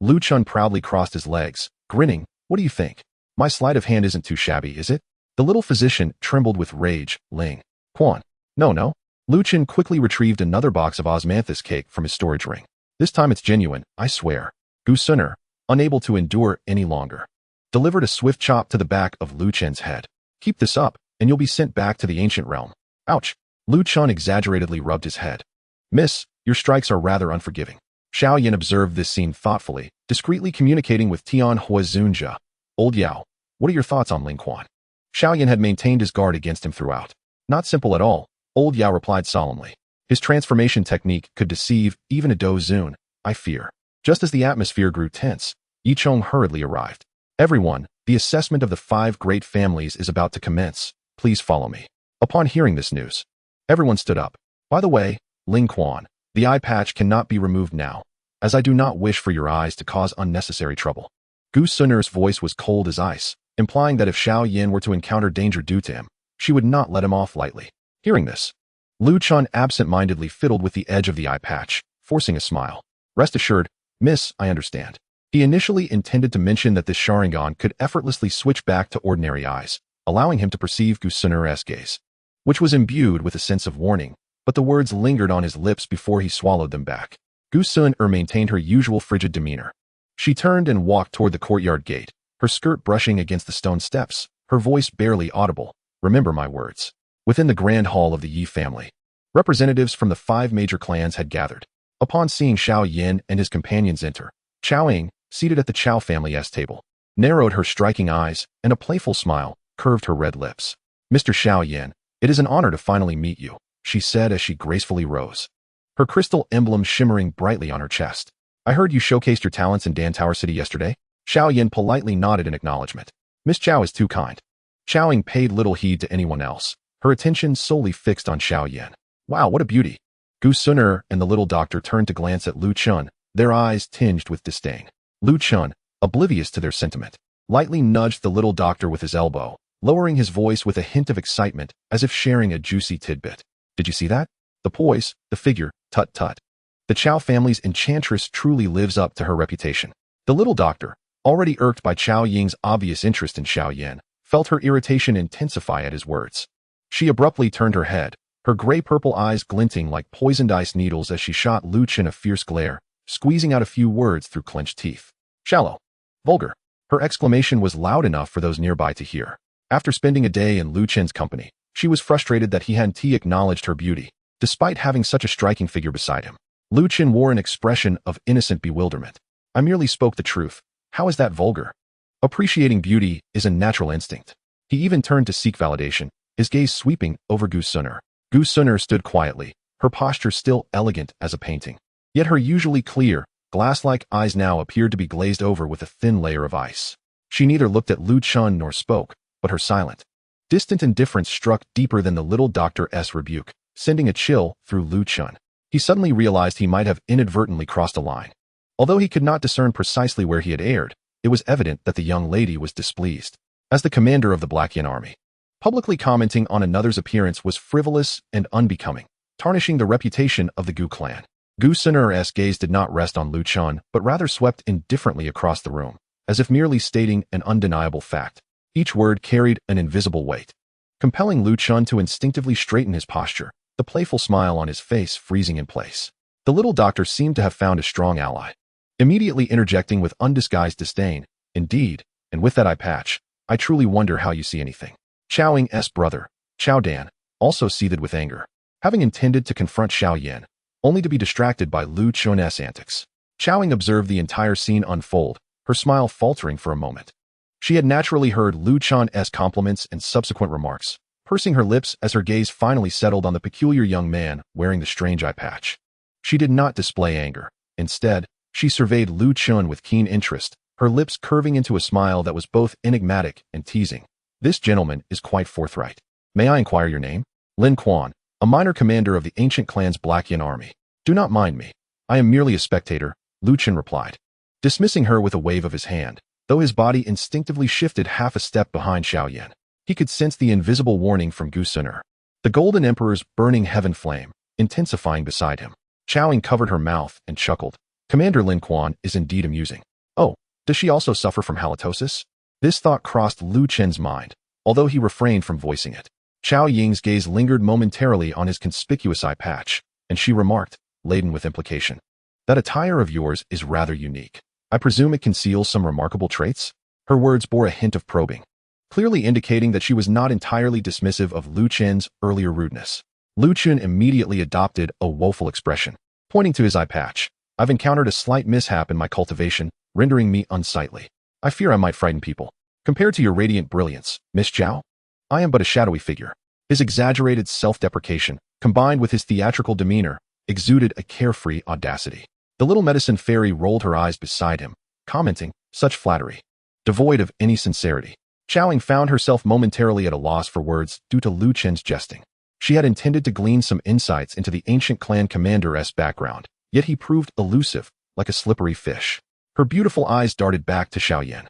Lu Chun proudly crossed his legs, grinning. What do you think? My sleight of hand isn't too shabby, is it? The little physician trembled with rage. Ling Quan. No. Lu Chun quickly retrieved another box of osmanthus cake from his storage ring. This time it's genuine, I swear. Gu Suner, unable to endure any longer, delivered a swift chop to the back of Lu Chen's head. Keep this up, and you'll be sent back to the ancient realm. Ouch! Lu Chun exaggeratedly rubbed his head. Miss, your strikes are rather unforgiving. Xiao Yan observed this scene thoughtfully, discreetly communicating with Tian Huazunjia. Old Yao, what are your thoughts on Ling Quan? Xiao Yan had maintained his guard against him throughout. Not simple at all, Old Yao replied solemnly. His transformation technique could deceive even a Dozun, I fear. Just as the atmosphere grew tense, Yi Chong hurriedly arrived. Everyone, the assessment of the 5 great families is about to commence. Please follow me. Upon hearing this news, everyone stood up. By the way, Ling Quan, the eye patch cannot be removed now, as I do not wish for your eyes to cause unnecessary trouble. Gu Suner's voice was cold as ice, implying that if Xiao Yan were to encounter danger due to him, she would not let him off lightly. Hearing this, Lu Chun absent-mindedly fiddled with the edge of the eye patch, forcing a smile. Rest assured, miss, I understand. He initially intended to mention that this Sharingan could effortlessly switch back to ordinary eyes, allowing him to perceive Gu Suner's gaze, which was imbued with a sense of warning, but the words lingered on his lips before he swallowed them back. Gu Suner maintained her usual frigid demeanor. She turned and walked toward the courtyard gate, her skirt brushing against the stone steps, her voice barely audible. Remember my words. Within the grand hall of the Yi family, representatives from the 5 major clans had gathered. Upon seeing Xiao Yan and his companions enter, Chao Ying, seated at the Chao family's table, narrowed her striking eyes, and a playful smile curved her red lips. Mr. Xiao Yan, it is an honor to finally meet you, she said as she gracefully rose, her crystal emblem shimmering brightly on her chest. I heard you showcased your talents in Dan Tower City yesterday? Xiao Yan politely nodded in acknowledgement. Miss Chao is too kind. Chao Ying paid little heed to anyone else, her attention solely fixed on Xiao Yan. Wow, what a beauty. Gu Suner and the little doctor turned to glance at Lu Chun, their eyes tinged with disdain. Lu Chun, oblivious to their sentiment, lightly nudged the little doctor with his elbow, lowering his voice with a hint of excitement as if sharing a juicy tidbit. Did you see that? The poise, the figure, tut-tut. The Chao family's enchantress truly lives up to her reputation. The little doctor, already irked by Chao Ying's obvious interest in Xiao Yan, felt her irritation intensify at his words. She abruptly turned her head, her gray-purple eyes glinting like poisoned ice needles as she shot Lu Chen a fierce glare, squeezing out a few words through clenched teeth. Shallow. Vulgar. Her exclamation was loud enough for those nearby to hear. After spending a day in Lu Chen's company, she was frustrated that he hadn't acknowledged her beauty, despite having such a striking figure beside him. Lu Chen wore an expression of innocent bewilderment. I merely spoke the truth. How is that vulgar? Appreciating beauty is a natural instinct. He even turned to seek validation, his gaze sweeping over Gu Suner. Gu Suner stood quietly, her posture still elegant as a painting. Yet her usually clear, glass-like eyes now appeared to be glazed over with a thin layer of ice. She neither looked at Lu Chun nor spoke, but her silent, distant indifference struck deeper than the little doctor's rebuke, sending a chill through Lu Chun. He suddenly realized he might have inadvertently crossed a line. Although he could not discern precisely where he had erred, it was evident that the young lady was displeased. As the commander of the Black Yan army, publicly commenting on another's appearance was frivolous and unbecoming, tarnishing the reputation of the Gu clan. Gu Sunur's gaze did not rest on Lu Chun, but rather swept indifferently across the room, as if merely stating an undeniable fact. Each word carried an invisible weight, compelling Lu Chun to instinctively straighten his posture, the playful smile on his face freezing in place. The little doctor seemed to have found a strong ally, immediately interjecting with undisguised disdain, "Indeed, and with that eye patch, I truly wonder how you see anything." Xiao Ying's brother, Xiao Dan, also seethed with anger, having intended to confront Xiao Yan, only to be distracted by Lu Chun's antics. Xiao Ying observed the entire scene unfold, her smile faltering for a moment. She had naturally heard Lu Chun's compliments and subsequent remarks, pursing her lips as her gaze finally settled on the peculiar young man wearing the strange eye patch. She did not display anger. Instead, she surveyed Lu Chun with keen interest, her lips curving into a smile that was both enigmatic and teasing. "This gentleman is quite forthright. May I inquire your name?" "Lin Kuan, a minor commander of the ancient clan's Black Yan army." "Do not mind me. I am merely a spectator," Lu Chun replied, dismissing her with a wave of his hand, though his body instinctively shifted half a step behind Xiao Yan. He could sense the invisible warning from Gu Sunur, the Golden Emperor's burning heaven flame, intensifying beside him. Xiao Ying covered her mouth and chuckled. "Commander Lin Kuan is indeed amusing. Oh, does she also suffer from halitosis?" This thought crossed Lu Chen's mind, although he refrained from voicing it. Xiao Ying's gaze lingered momentarily on his conspicuous eye patch, and she remarked, laden with implication, "That attire of yours is rather unique. I presume it conceals some remarkable traits?" Her words bore a hint of probing, clearly indicating that she was not entirely dismissive of Lu Chen's earlier rudeness. Lu Chun immediately adopted a woeful expression, pointing to his eye patch. "I've encountered a slight mishap in my cultivation, rendering me unsightly. I fear I might frighten people. Compared to your radiant brilliance, Miss Zhao, I am but a shadowy figure." His exaggerated self-deprecation, combined with his theatrical demeanor, exuded a carefree audacity. The little medicine fairy rolled her eyes beside him, commenting, "Such flattery, devoid of any sincerity." Xiao Ying found herself momentarily at a loss for words due to Lu Chen's jesting. She had intended to glean some insights into the ancient clan commander's background, yet he proved elusive, like a slippery fish. Her beautiful eyes darted back to Xiao Yan.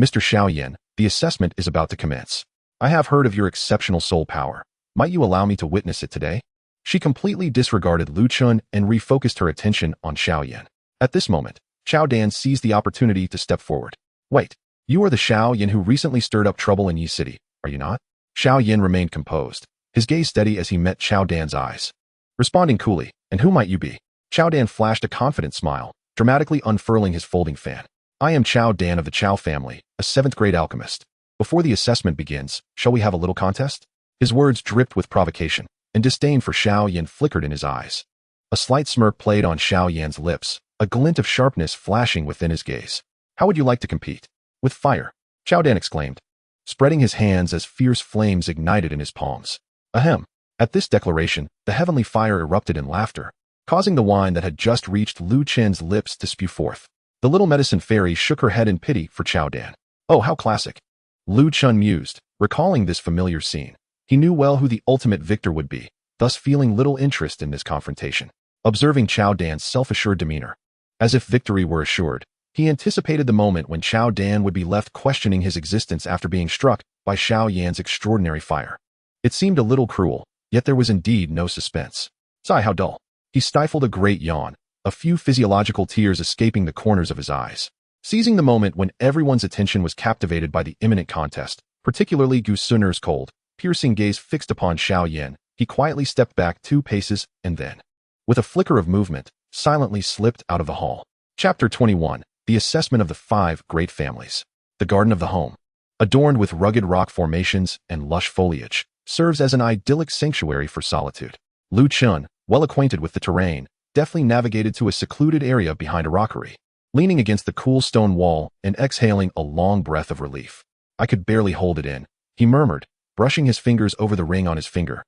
"Mr. Xiao Yan, the assessment is about to commence. I have heard of your exceptional soul power. Might you allow me to witness it today?" She completely disregarded Lu Chun and refocused her attention on Xiao Yan. At this moment, Xiao Dan seized the opportunity to step forward. "Wait, you are the Xiao Yan who recently stirred up trouble in Yi City, are you not?" Xiao Yan remained composed, his gaze steady as he met Xiao Dan's eyes. Responding coolly, "And who might you be?" Xiao Dan flashed a confident smile, dramatically unfurling his folding fan. "I am Xiao Dan of the Qiao family, a 7th-grade alchemist. Before the assessment begins, shall we have a little contest?" His words dripped with provocation, and disdain for Xiao Yan flickered in his eyes. A slight smirk played on Xiao Yan's lips, a glint of sharpness flashing within his gaze. "How would you like to compete?" "With fire," Xiao Dan exclaimed, spreading his hands as fierce flames ignited in his palms. Ahem. At this declaration, the heavenly fire erupted in laughter, causing the wine that had just reached Lu Chen's lips to spew forth. The little medicine fairy shook her head in pity for Xiao Dan. "Oh, how classic." Lu Chun mused, recalling this familiar scene. He knew well who the ultimate victor would be, thus feeling little interest in this confrontation. Observing Xiao Dan's self-assured demeanor, as if victory were assured, he anticipated the moment when Xiao Dan would be left questioning his existence after being struck by Xiao Yan's extraordinary fire. It seemed a little cruel, yet there was indeed no suspense. Sigh, how dull. He stifled a great yawn, a few physiological tears escaping the corners of his eyes. Seizing the moment when everyone's attention was captivated by the imminent contest, particularly Gu Sunur's cold, piercing gaze fixed upon Xiao Yan, he quietly stepped back 2 paces and then, with a flicker of movement, silently slipped out of the hall. Chapter 21. The Assessment of the 5 Great Families. The Garden of the Home, adorned with rugged rock formations and lush foliage, serves as an idyllic sanctuary for solitude. Lu Chun, well acquainted with the terrain, deftly navigated to a secluded area behind a rockery. Leaning against the cool stone wall and exhaling a long breath of relief. "I could barely hold it in," he murmured, brushing his fingers over the ring on his finger.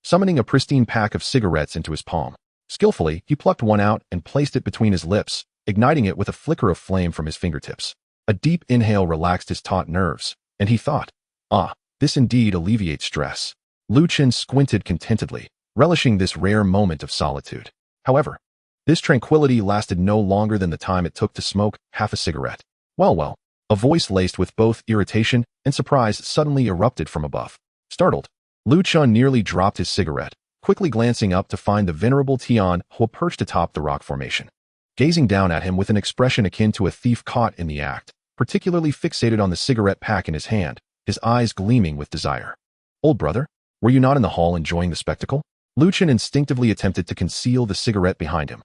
Summoning a pristine pack of cigarettes into his palm, skillfully, he plucked one out and placed it between his lips, igniting it with a flicker of flame from his fingertips. A deep inhale relaxed his taut nerves, and he thought, "Ah, This indeed alleviates stress. Lu Chen squinted contentedly, relishing this rare moment of solitude. However, this tranquility lasted no longer than the time it took to smoke half a cigarette. Well, a voice laced with both irritation and surprise suddenly erupted from above. Startled, Lu Chen nearly dropped his cigarette, quickly glancing up to find the venerable Tian Hua perched atop the rock formation, gazing down at him with an expression akin to a thief caught in the act, particularly fixated on the cigarette pack in his hand, his eyes gleaming with desire. Old brother, were you not in the hall enjoying the spectacle? Lu Chen instinctively attempted to conceal the cigarette behind him.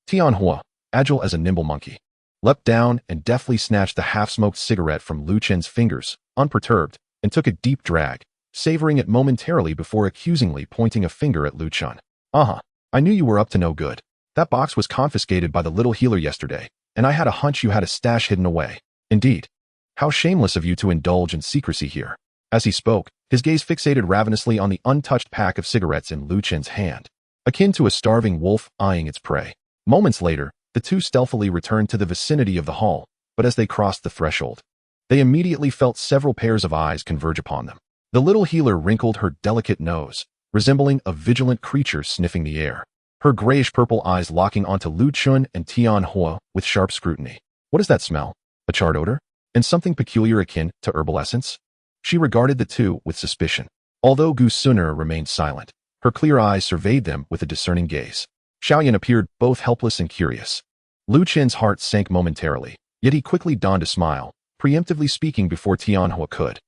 Tian Hua, agile as a nimble monkey, leapt down and deftly snatched the half-smoked cigarette from Lu Chen's fingers, unperturbed, and took a deep drag, savoring it momentarily before accusingly pointing a finger at Lu Chen. I knew you were up to no good. That box was confiscated by the little healer yesterday, and I had a hunch you had a stash hidden away. Indeed. How shameless of you to indulge in secrecy here. As he spoke, his gaze fixated ravenously on the untouched pack of cigarettes in Lu Chen's hand, akin to a starving wolf eyeing its prey. Moments later, the two stealthily returned to the vicinity of the hall, but as they crossed the threshold, they immediately felt several pairs of eyes converge upon them. The little healer wrinkled her delicate nose, resembling a vigilant creature sniffing the air, her grayish-purple eyes locking onto Lu Chen and Tian Hua with sharp scrutiny. What is that smell? A charred odor? And something peculiar akin to herbal essence? She regarded the two with suspicion. Although Gu Suner remained silent, her clear eyes surveyed them with a discerning gaze. Xiao Yan appeared both helpless and curious. Lu Chen's heart sank momentarily, yet he quickly donned a smile, preemptively speaking before Tian Hua could.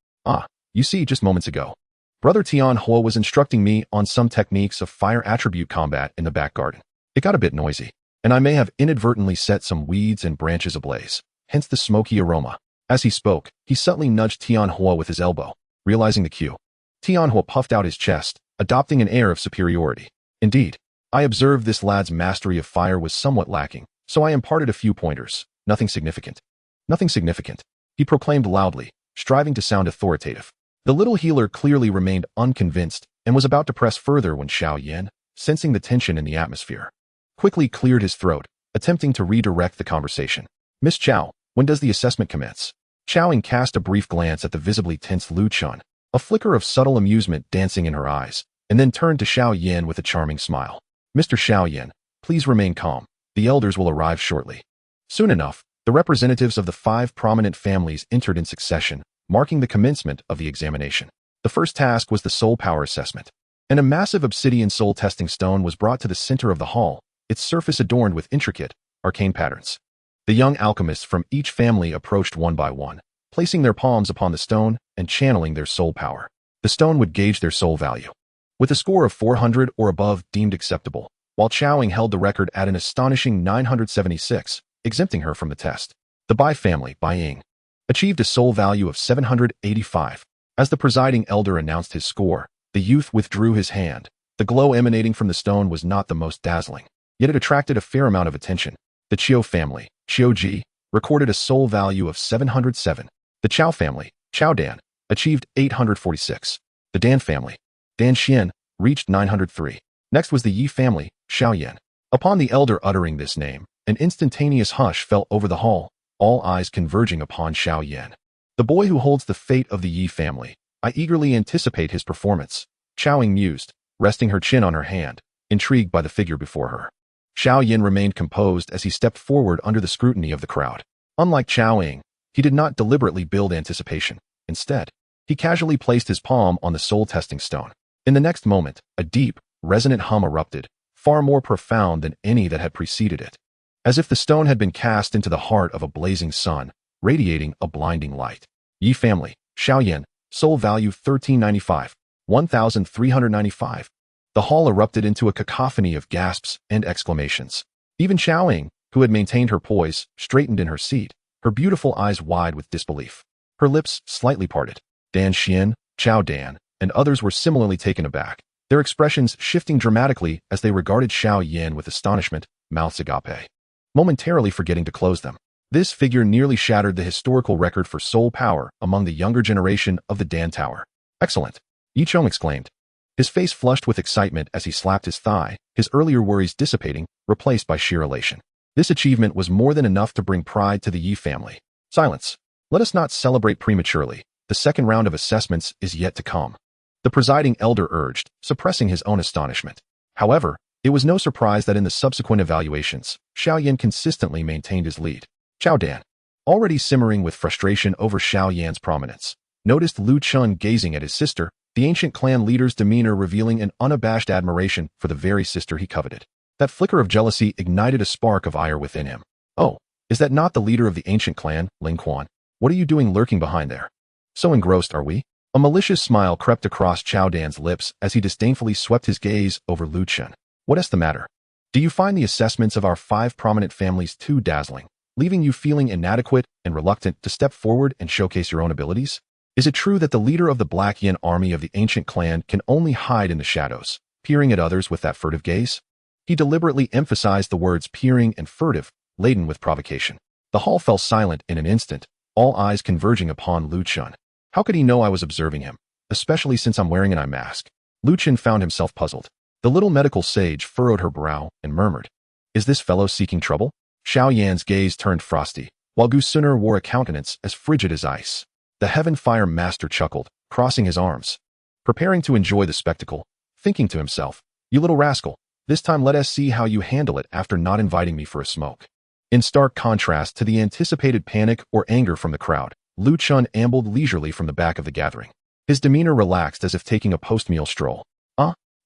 You see, just moments ago, Brother Tian Hua was instructing me on some techniques of fire attribute combat in the back garden. It got a bit noisy, and I may have inadvertently set some weeds and branches ablaze, hence the smoky aroma. As he spoke, he subtly nudged Tian Hua with his elbow, realizing the cue. Tian Hua puffed out his chest, adopting an air of superiority. Indeed, I observed this lad's mastery of fire was somewhat lacking, so I imparted a few pointers. Nothing significant. Nothing significant, he proclaimed loudly, striving to sound authoritative. The little healer clearly remained unconvinced and was about to press further when Xiao Yan, sensing the tension in the atmosphere, quickly cleared his throat, attempting to redirect the conversation. Miss Chao, when does the assessment commence? Xiao Yan cast a brief glance at the visibly tense Lu Chen, a flicker of subtle amusement dancing in her eyes, and then turned to Xiao Yan with a charming smile. Mr. Xiao Yan, please remain calm. The elders will arrive shortly. Soon enough, the representatives of the 5 prominent families entered in succession, marking the commencement of the examination. The first task was the soul power assessment. And a massive obsidian soul testing stone was brought to the center of the hall, its surface adorned with intricate, arcane patterns. The young alchemists from each family approached one by one, placing their palms upon the stone and channeling their soul power. The stone would gauge their soul value, with a score of 400 or above deemed acceptable, while Chowing held the record at an astonishing 976, exempting her from the test. The Bai family, Bai Ying, achieved a soul value of 785. As the presiding elder announced his score, the youth withdrew his hand. The glow emanating from the stone was not the most dazzling, yet it attracted a fair amount of attention. The Qiu family, Qiu Ji, recorded a soul value of 707. The Chao family, Chao Dan, achieved 846. The Dan family, Dan Xian, reached 903. Next was the Yi family, Xiao Yan. Upon the elder uttering this name, an instantaneous hush fell over the hall, all eyes converging upon Xiao Yan. The boy who holds the fate of the Yi family. I eagerly anticipate his performance, Chowing mused, resting her chin on her hand, intrigued by the figure before her. Xiao Yan remained composed as he stepped forward under the scrutiny of the crowd. Unlike Chowing, he did not deliberately build anticipation. Instead, he casually placed his palm on the soul testing stone. In the next moment, a deep, resonant hum erupted, far more profound than any that had preceded it, as if the stone had been cast into the heart of a blazing sun, radiating a blinding light. Yi family, Xiao Yan, soul value 1395, 1395. The hall erupted into a cacophony of gasps and exclamations. Even Xiaoying, who had maintained her poise, straightened in her seat, her beautiful eyes wide with disbelief. Her lips slightly parted. Dan Xian, Chao Dan, and others were similarly taken aback, their expressions shifting dramatically as they regarded Xiao Yan with astonishment, mouths agape, momentarily forgetting to close them. This figure nearly shattered the historical record for soul power among the younger generation of the Dan Tower. Excellent, Yi Chong exclaimed. His face flushed with excitement as he slapped his thigh, his earlier worries dissipating, replaced by sheer elation. This achievement was more than enough to bring pride to the Yi family. Silence. Let us not celebrate prematurely. The second round of assessments is yet to come. The presiding elder urged, suppressing his own astonishment. However, it was no surprise that in the subsequent evaluations, Xiao Yan consistently maintained his lead. Xiao Dan, already simmering with frustration over Xiao Yan's prominence, noticed Lin Kuan gazing at his sister, the ancient clan leader's demeanor revealing an unabashed admiration for the very sister he coveted. That flicker of jealousy ignited a spark of ire within him. Oh, is that not the leader of the ancient clan, Ling Quan? What are you doing lurking behind there? So engrossed are we? A malicious smile crept across Xiao Dan's lips as he disdainfully swept his gaze over Lin Kuan. What is the matter? Do you find the assessments of our 5 prominent families too dazzling, leaving you feeling inadequate and reluctant to step forward and showcase your own abilities? Is it true that the leader of the Black Yin army of the ancient clan can only hide in the shadows, peering at others with that furtive gaze? He deliberately emphasized the words peering and furtive, laden with provocation. The hall fell silent in an instant, all eyes converging upon Lin Kuan. How could he know I was observing him, especially since I'm wearing an eye mask? Lin Kuan found himself puzzled. The little medical sage furrowed her brow and murmured, "Is this fellow seeking trouble?" Xiao Yan's gaze turned frosty, while Gu Suner wore a countenance as frigid as ice. The Heaven Fire Master chuckled, crossing his arms, preparing to enjoy the spectacle, thinking to himself, "You little rascal, this time let us see how you handle it after not inviting me for a smoke." In stark contrast to the anticipated panic or anger from the crowd, Lin Kuan ambled leisurely from the back of the gathering. His demeanor relaxed as if taking a post-meal stroll.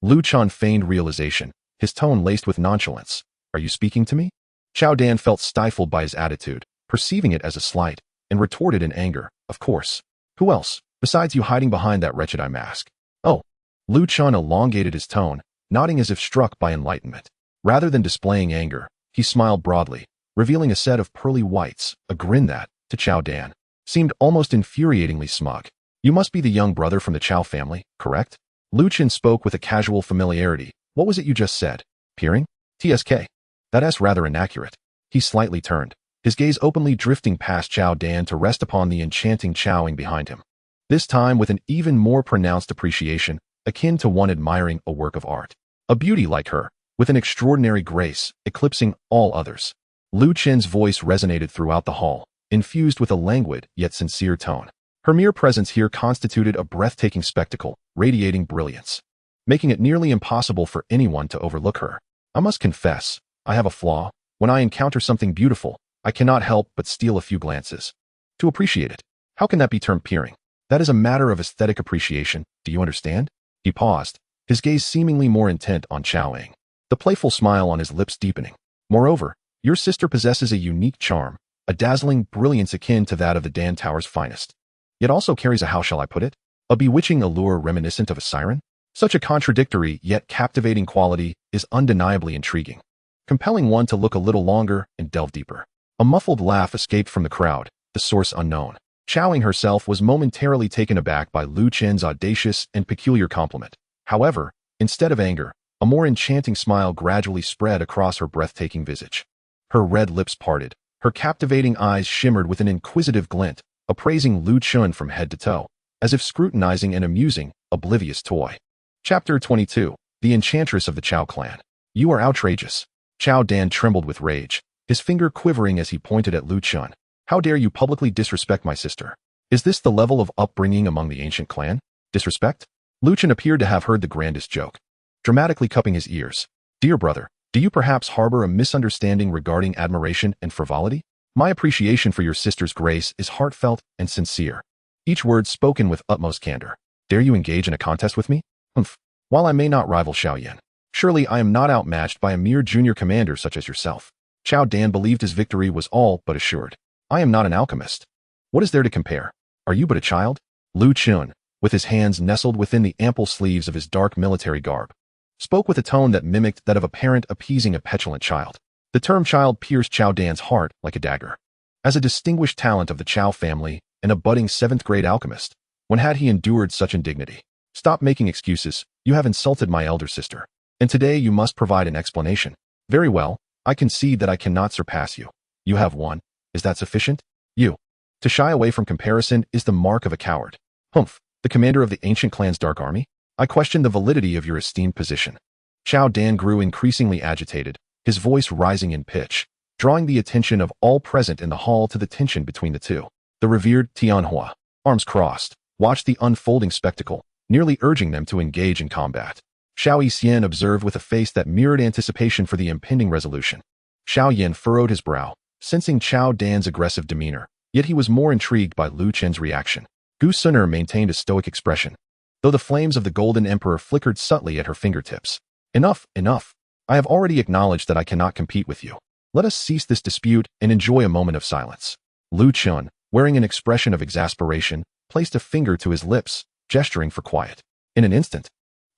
Lin Kuan feigned realization, his tone laced with nonchalance. "Are you speaking to me?" Xiao Dan felt stifled by his attitude, perceiving it as a slight, and retorted in anger, "Of course. Who else, besides you hiding behind that wretched eye mask?" "Oh." Lin Kuan elongated his tone, nodding as if struck by enlightenment. Rather than displaying anger, he smiled broadly, revealing a set of pearly whites, a grin that, to Xiao Dan, seemed almost infuriatingly smug. "You must be the young brother from the Qiao family, correct?" Lin Kuan spoke with a casual familiarity. "What was it you just said? Peering? TSK. That's rather inaccurate." He slightly turned, his gaze openly drifting past Xiao Dan to rest upon the enchanting Qiaoing behind him. This time with an even more pronounced appreciation, akin to one admiring a work of art. A beauty like her, with an extraordinary grace, eclipsing all others. Lin Kuan's voice resonated throughout the hall, infused with a languid yet sincere tone. Her mere presence here constituted a breathtaking spectacle, radiating brilliance, making it nearly impossible for anyone to overlook her. I must confess, I have a flaw. When I encounter something beautiful, I cannot help but steal a few glances to appreciate it. How can that be termed peering? That is a matter of aesthetic appreciation, do you understand? He paused, his gaze seemingly more intent on Qiaoing, the playful smile on his lips deepening. Moreover, your sister possesses a unique charm, a dazzling brilliance akin to that of the Dan Tower's finest, yet also carries how shall I put it? A bewitching allure reminiscent of a siren? Such a contradictory yet captivating quality is undeniably intriguing, compelling one to look a little longer and delve deeper. A muffled laugh escaped from the crowd, the source unknown. Qiaoing herself was momentarily taken aback by Lin Kuan's audacious and peculiar compliment. However, instead of anger, a more enchanting smile gradually spread across her breathtaking visage. Her red lips parted, her captivating eyes shimmered with an inquisitive glint, appraising Lin Kuan from head to toe, as if scrutinizing an amusing, oblivious toy. Chapter 22. The Enchantress of the Qiao Clan. "You are outrageous." Xiao Dan trembled with rage, his finger quivering as he pointed at Lin Kuan. "How dare you publicly disrespect my sister? Is this the level of upbringing among the ancient clan? Disrespect?" Lin Kuan appeared to have heard the grandest joke, dramatically cupping his ears. "Dear brother, do you perhaps harbor a misunderstanding regarding admiration and frivolity? My appreciation for your sister's grace is heartfelt and sincere, each word spoken with utmost candor. Dare you engage in a contest with me? Humph. While I may not rival Xiao Yan, surely I am not outmatched by a mere junior commander such as yourself." Xiao Dan believed his victory was all but assured. "I am not an alchemist. What is there to compare? Are you but a child?" Lin Kuan, with his hands nestled within the ample sleeves of his dark military garb, spoke with a tone that mimicked that of a parent appeasing a petulant child. The term child pierced Xiao Dan's heart like a dagger. As a distinguished talent of the Qiao family and a budding 7th-grade alchemist, when had he endured such indignity? "Stop making excuses. You have insulted my elder sister, and today you must provide an explanation." "Very well, I concede that I cannot surpass you. You have won. Is that sufficient? You. To shy away from comparison is the mark of a coward." "Humph, the commander of the ancient clan's dark army? I question the validity of your esteemed position." Xiao Dan grew increasingly agitated, his voice rising in pitch, drawing the attention of all present in the hall to the tension between the two. "The revered Tianhua, arms crossed, watched the unfolding spectacle, nearly urging them to engage in combat. Xiao Yan observed with a face that mirrored anticipation for the impending resolution. Xiao Yan furrowed his brow, sensing Qiao Dan's aggressive demeanor, yet he was more intrigued by Lu Chen's reaction. Gu Suner maintained a stoic expression, though the flames of the Golden Emperor flickered subtly at her fingertips. Enough, enough. I have already acknowledged that I cannot compete with you. Let us cease this dispute and enjoy a moment of silence. Lu Chun, wearing an expression of exasperation, placed a finger to his lips, gesturing for quiet. In an instant,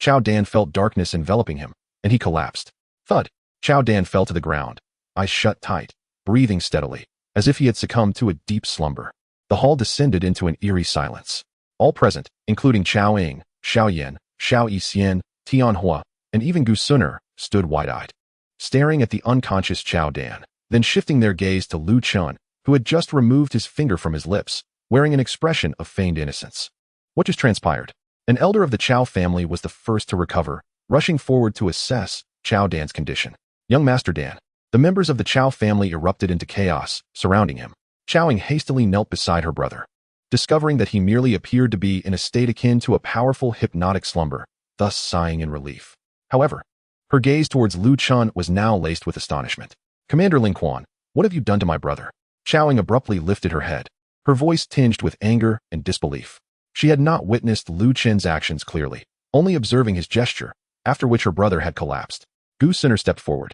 Qiao Dan felt darkness enveloping him, and he collapsed. Thud! Qiao Dan fell to the ground, eyes shut tight, breathing steadily, as if he had succumbed to a deep slumber. The hall descended into an eerie silence. All present, including Qiao Ying, Xiao Yan, Xiao Yixian, Tian Hua, and even Gu Suner, stood wide-eyed, staring at the unconscious Qiao Dan, then shifting their gaze to Lu Chun, who had just removed his finger from his lips, wearing an expression of feigned innocence. What just transpired? An elder of the Qiao family was the first to recover, rushing forward to assess Qiao Dan's condition. Young Master Dan. The members of the Qiao family erupted into chaos, surrounding him. Qiao Ying hastily knelt beside her brother, discovering that he merely appeared to be in a state akin to a powerful hypnotic slumber, thus sighing in relief. However, her gaze towards Lu Chun was now laced with astonishment. Commander Ling Quan, what have you done to my brother? Qiao Ying abruptly lifted her head, her voice tinged with anger and disbelief. She had not witnessed Lu Chen's actions clearly, only observing his gesture, after which her brother had collapsed. Gu Suner stepped forward,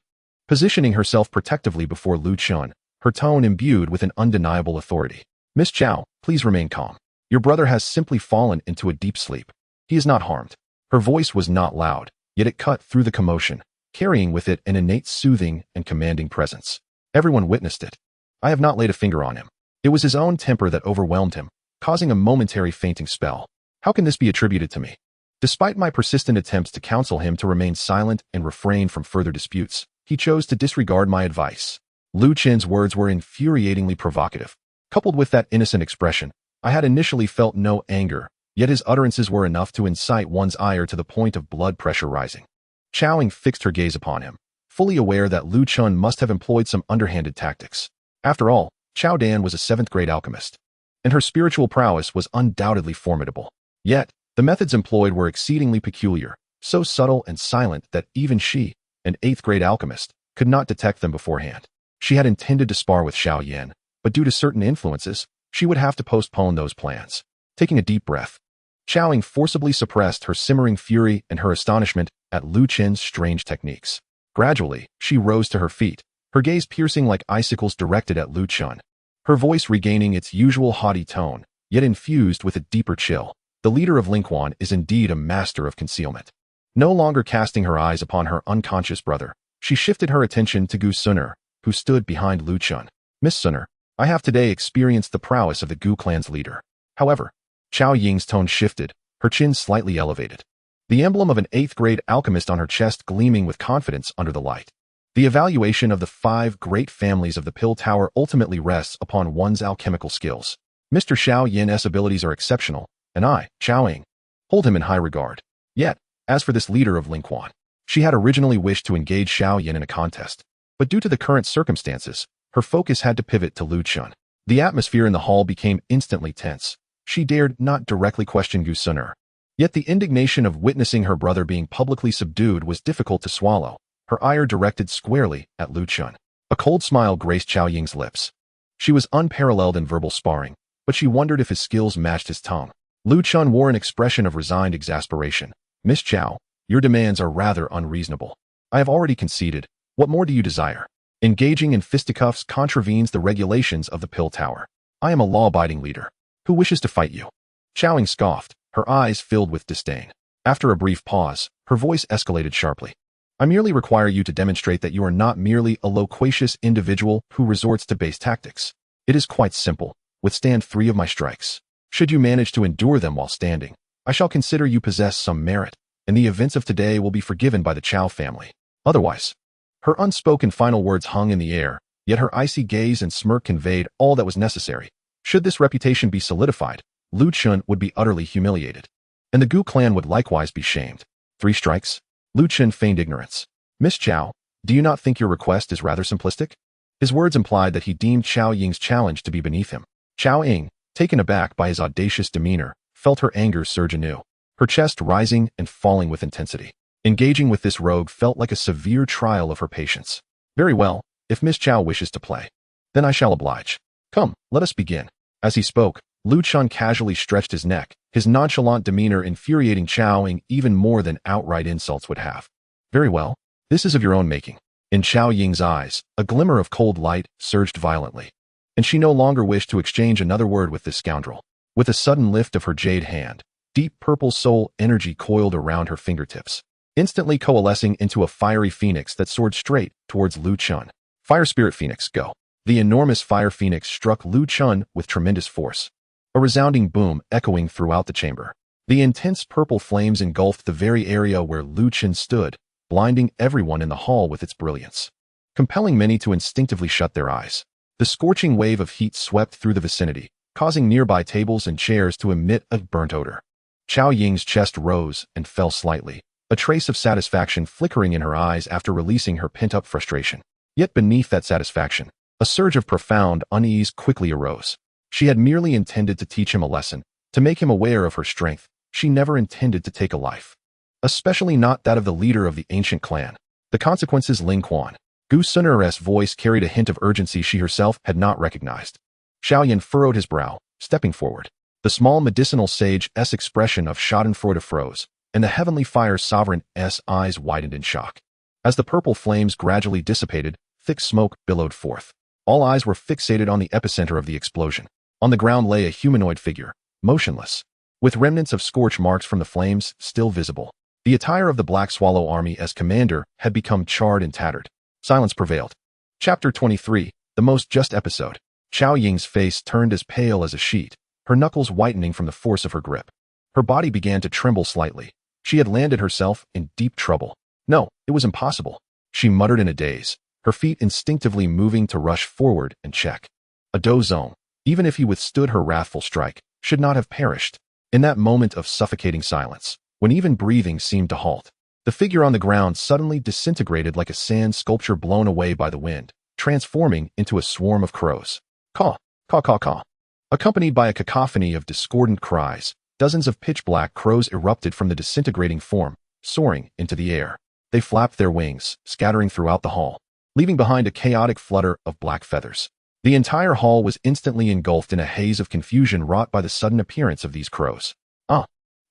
positioning herself protectively before Lu Chun, her tone imbued with an undeniable authority. Miss Qiao, please remain calm. Your brother has simply fallen into a deep sleep. He is not harmed. Her voice was not loud, yet it cut through the commotion, carrying with it an innate soothing and commanding presence. Everyone witnessed it. I have not laid a finger on him. It was his own temper that overwhelmed him, causing a momentary fainting spell. How can this be attributed to me? Despite my persistent attempts to counsel him to remain silent and refrain from further disputes, he chose to disregard my advice. Lu Chen's words were infuriatingly provocative. Coupled with that innocent expression, I had initially felt no anger, yet his utterances were enough to incite one's ire to the point of blood pressure rising. Qiao Ying fixed her gaze upon him, fully aware that Lu Chun must have employed some underhanded tactics. After all, Qiao Dan was a 7th-grade alchemist, and her spiritual prowess was undoubtedly formidable. Yet, the methods employed were exceedingly peculiar, so subtle and silent that even she, an 8th-grade alchemist, could not detect them beforehand. She had intended to spar with Xiao Yan, but due to certain influences, she would have to postpone those plans. Taking a deep breath, Qiao Ying forcibly suppressed her simmering fury and her astonishment at Lu Chen's strange techniques. Gradually, she rose to her feet, her gaze piercing like icicles directed at Lu Chun, her voice regaining its usual haughty tone, yet infused with a deeper chill. The leader of Ling Quan is indeed a master of concealment. No longer casting her eyes upon her unconscious brother, she shifted her attention to Gu Suner, who stood behind Lu Chun. Miss Suner, I have today experienced the prowess of the Gu clan's leader. However, Qiao Ying's tone shifted, her chin slightly elevated, the emblem of an 8th-grade alchemist on her chest gleaming with confidence under the light. The evaluation of the 5 great families of the Pill Tower ultimately rests upon one's alchemical skills. Mr. Xiao Yan's abilities are exceptional, and I, Qiao Ying, hold him in high regard. Yet, as for this leader of Ling Quan, she had originally wished to engage Xiao Yan in a contest, but due to the current circumstances, her focus had to pivot to Lu Chun. The atmosphere in the hall became instantly tense. She dared not directly question Gu Suner. Yet the indignation of witnessing her brother being publicly subdued was difficult to swallow, her ire directed squarely at Lu Chun. A cold smile graced Qiao Ying's lips. She was unparalleled in verbal sparring, but she wondered if his skills matched his tongue. Lu Chun wore an expression of resigned exasperation. Miss Qiao, your demands are rather unreasonable. I have already conceded. What more do you desire? Engaging in fisticuffs contravenes the regulations of the Pill Tower. I am a law-abiding leader. Who wishes to fight you? Qiao Ying scoffed, her eyes filled with disdain. After a brief pause, her voice escalated sharply. I merely require you to demonstrate that you are not merely a loquacious individual who resorts to base tactics. It is quite simple. Withstand 3 of my strikes. Should you manage to endure them while standing, I shall consider you possess some merit, and the events of today will be forgiven by the Qiao family. Otherwise, her unspoken final words hung in the air, yet her icy gaze and smirk conveyed all that was necessary. Should this reputation be solidified, Lu Chun would be utterly humiliated, and the Gu clan would likewise be shamed. 3 strikes? Lu Chun feigned ignorance. Miss Qiao, do you not think your request is rather simplistic? His words implied that he deemed Qiao Ying's challenge to be beneath him. Qiao Ying, taken aback by his audacious demeanor, felt her anger surge anew, her chest rising and falling with intensity. Engaging with this rogue felt like a severe trial of her patience. Very well, if Miss Xiao wishes to play, then I shall oblige. Come, let us begin. As he spoke, Lin Kuan casually stretched his neck, his nonchalant demeanor infuriating Xiao Yan even more than outright insults would have. Very well, this is of your own making. In Xiao Ying's eyes, a glimmer of cold light surged violently, and she no longer wished to exchange another word with this scoundrel. With a sudden lift of her jade hand, deep purple soul energy coiled around her fingertips, instantly coalescing into a fiery phoenix that soared straight towards Lin Kuan. Fire Spirit Phoenix, go. The enormous fire phoenix struck Lin Kuan with tremendous force, a resounding boom echoing throughout the chamber. The intense purple flames engulfed the very area where Lin Kuan stood, blinding everyone in the hall with its brilliance, compelling many to instinctively shut their eyes. The scorching wave of heat swept through the vicinity, causing nearby tables and chairs to emit a burnt odor. Xiao Ying's chest rose and fell slightly, a trace of satisfaction flickering in her eyes after releasing her pent-up frustration. Yet beneath that satisfaction, a surge of profound unease quickly arose. She had merely intended to teach him a lesson, to make him aware of her strength. She never intended to take a life, especially not that of the leader of the ancient clan. The consequences. Ling Quan. Gu Sun'er's voice carried a hint of urgency she herself had not recognized. Xiao Yan furrowed his brow, stepping forward. The small medicinal sage's expression of schadenfreude froze, and the heavenly fire sovereign's eyes widened in shock. As the purple flames gradually dissipated, thick smoke billowed forth. All eyes were fixated on the epicenter of the explosion. On the ground lay a humanoid figure, motionless, with remnants of scorch marks from the flames still visible. The attire of the Black Swallow Army as commander had become charred and tattered. Silence prevailed. Chapter 23, the most just episode. Xiao Ying's face turned as pale as a sheet, her knuckles whitening from the force of her grip. Her body began to tremble slightly. She had landed herself in deep trouble. No, it was impossible. She muttered in a daze, her feet instinctively moving to rush forward and check. A dozong, even if he withstood her wrathful strike, should not have perished. In that moment of suffocating silence, when even breathing seemed to halt, the figure on the ground suddenly disintegrated like a sand sculpture blown away by the wind, transforming into a swarm of crows. Caw, caw, caw, caw. Accompanied by a cacophony of discordant cries, dozens of pitch-black crows erupted from the disintegrating form, soaring into the air. They flapped their wings, scattering throughout the hall, leaving behind a chaotic flutter of black feathers. The entire hall was instantly engulfed in a haze of confusion wrought by the sudden appearance of these crows.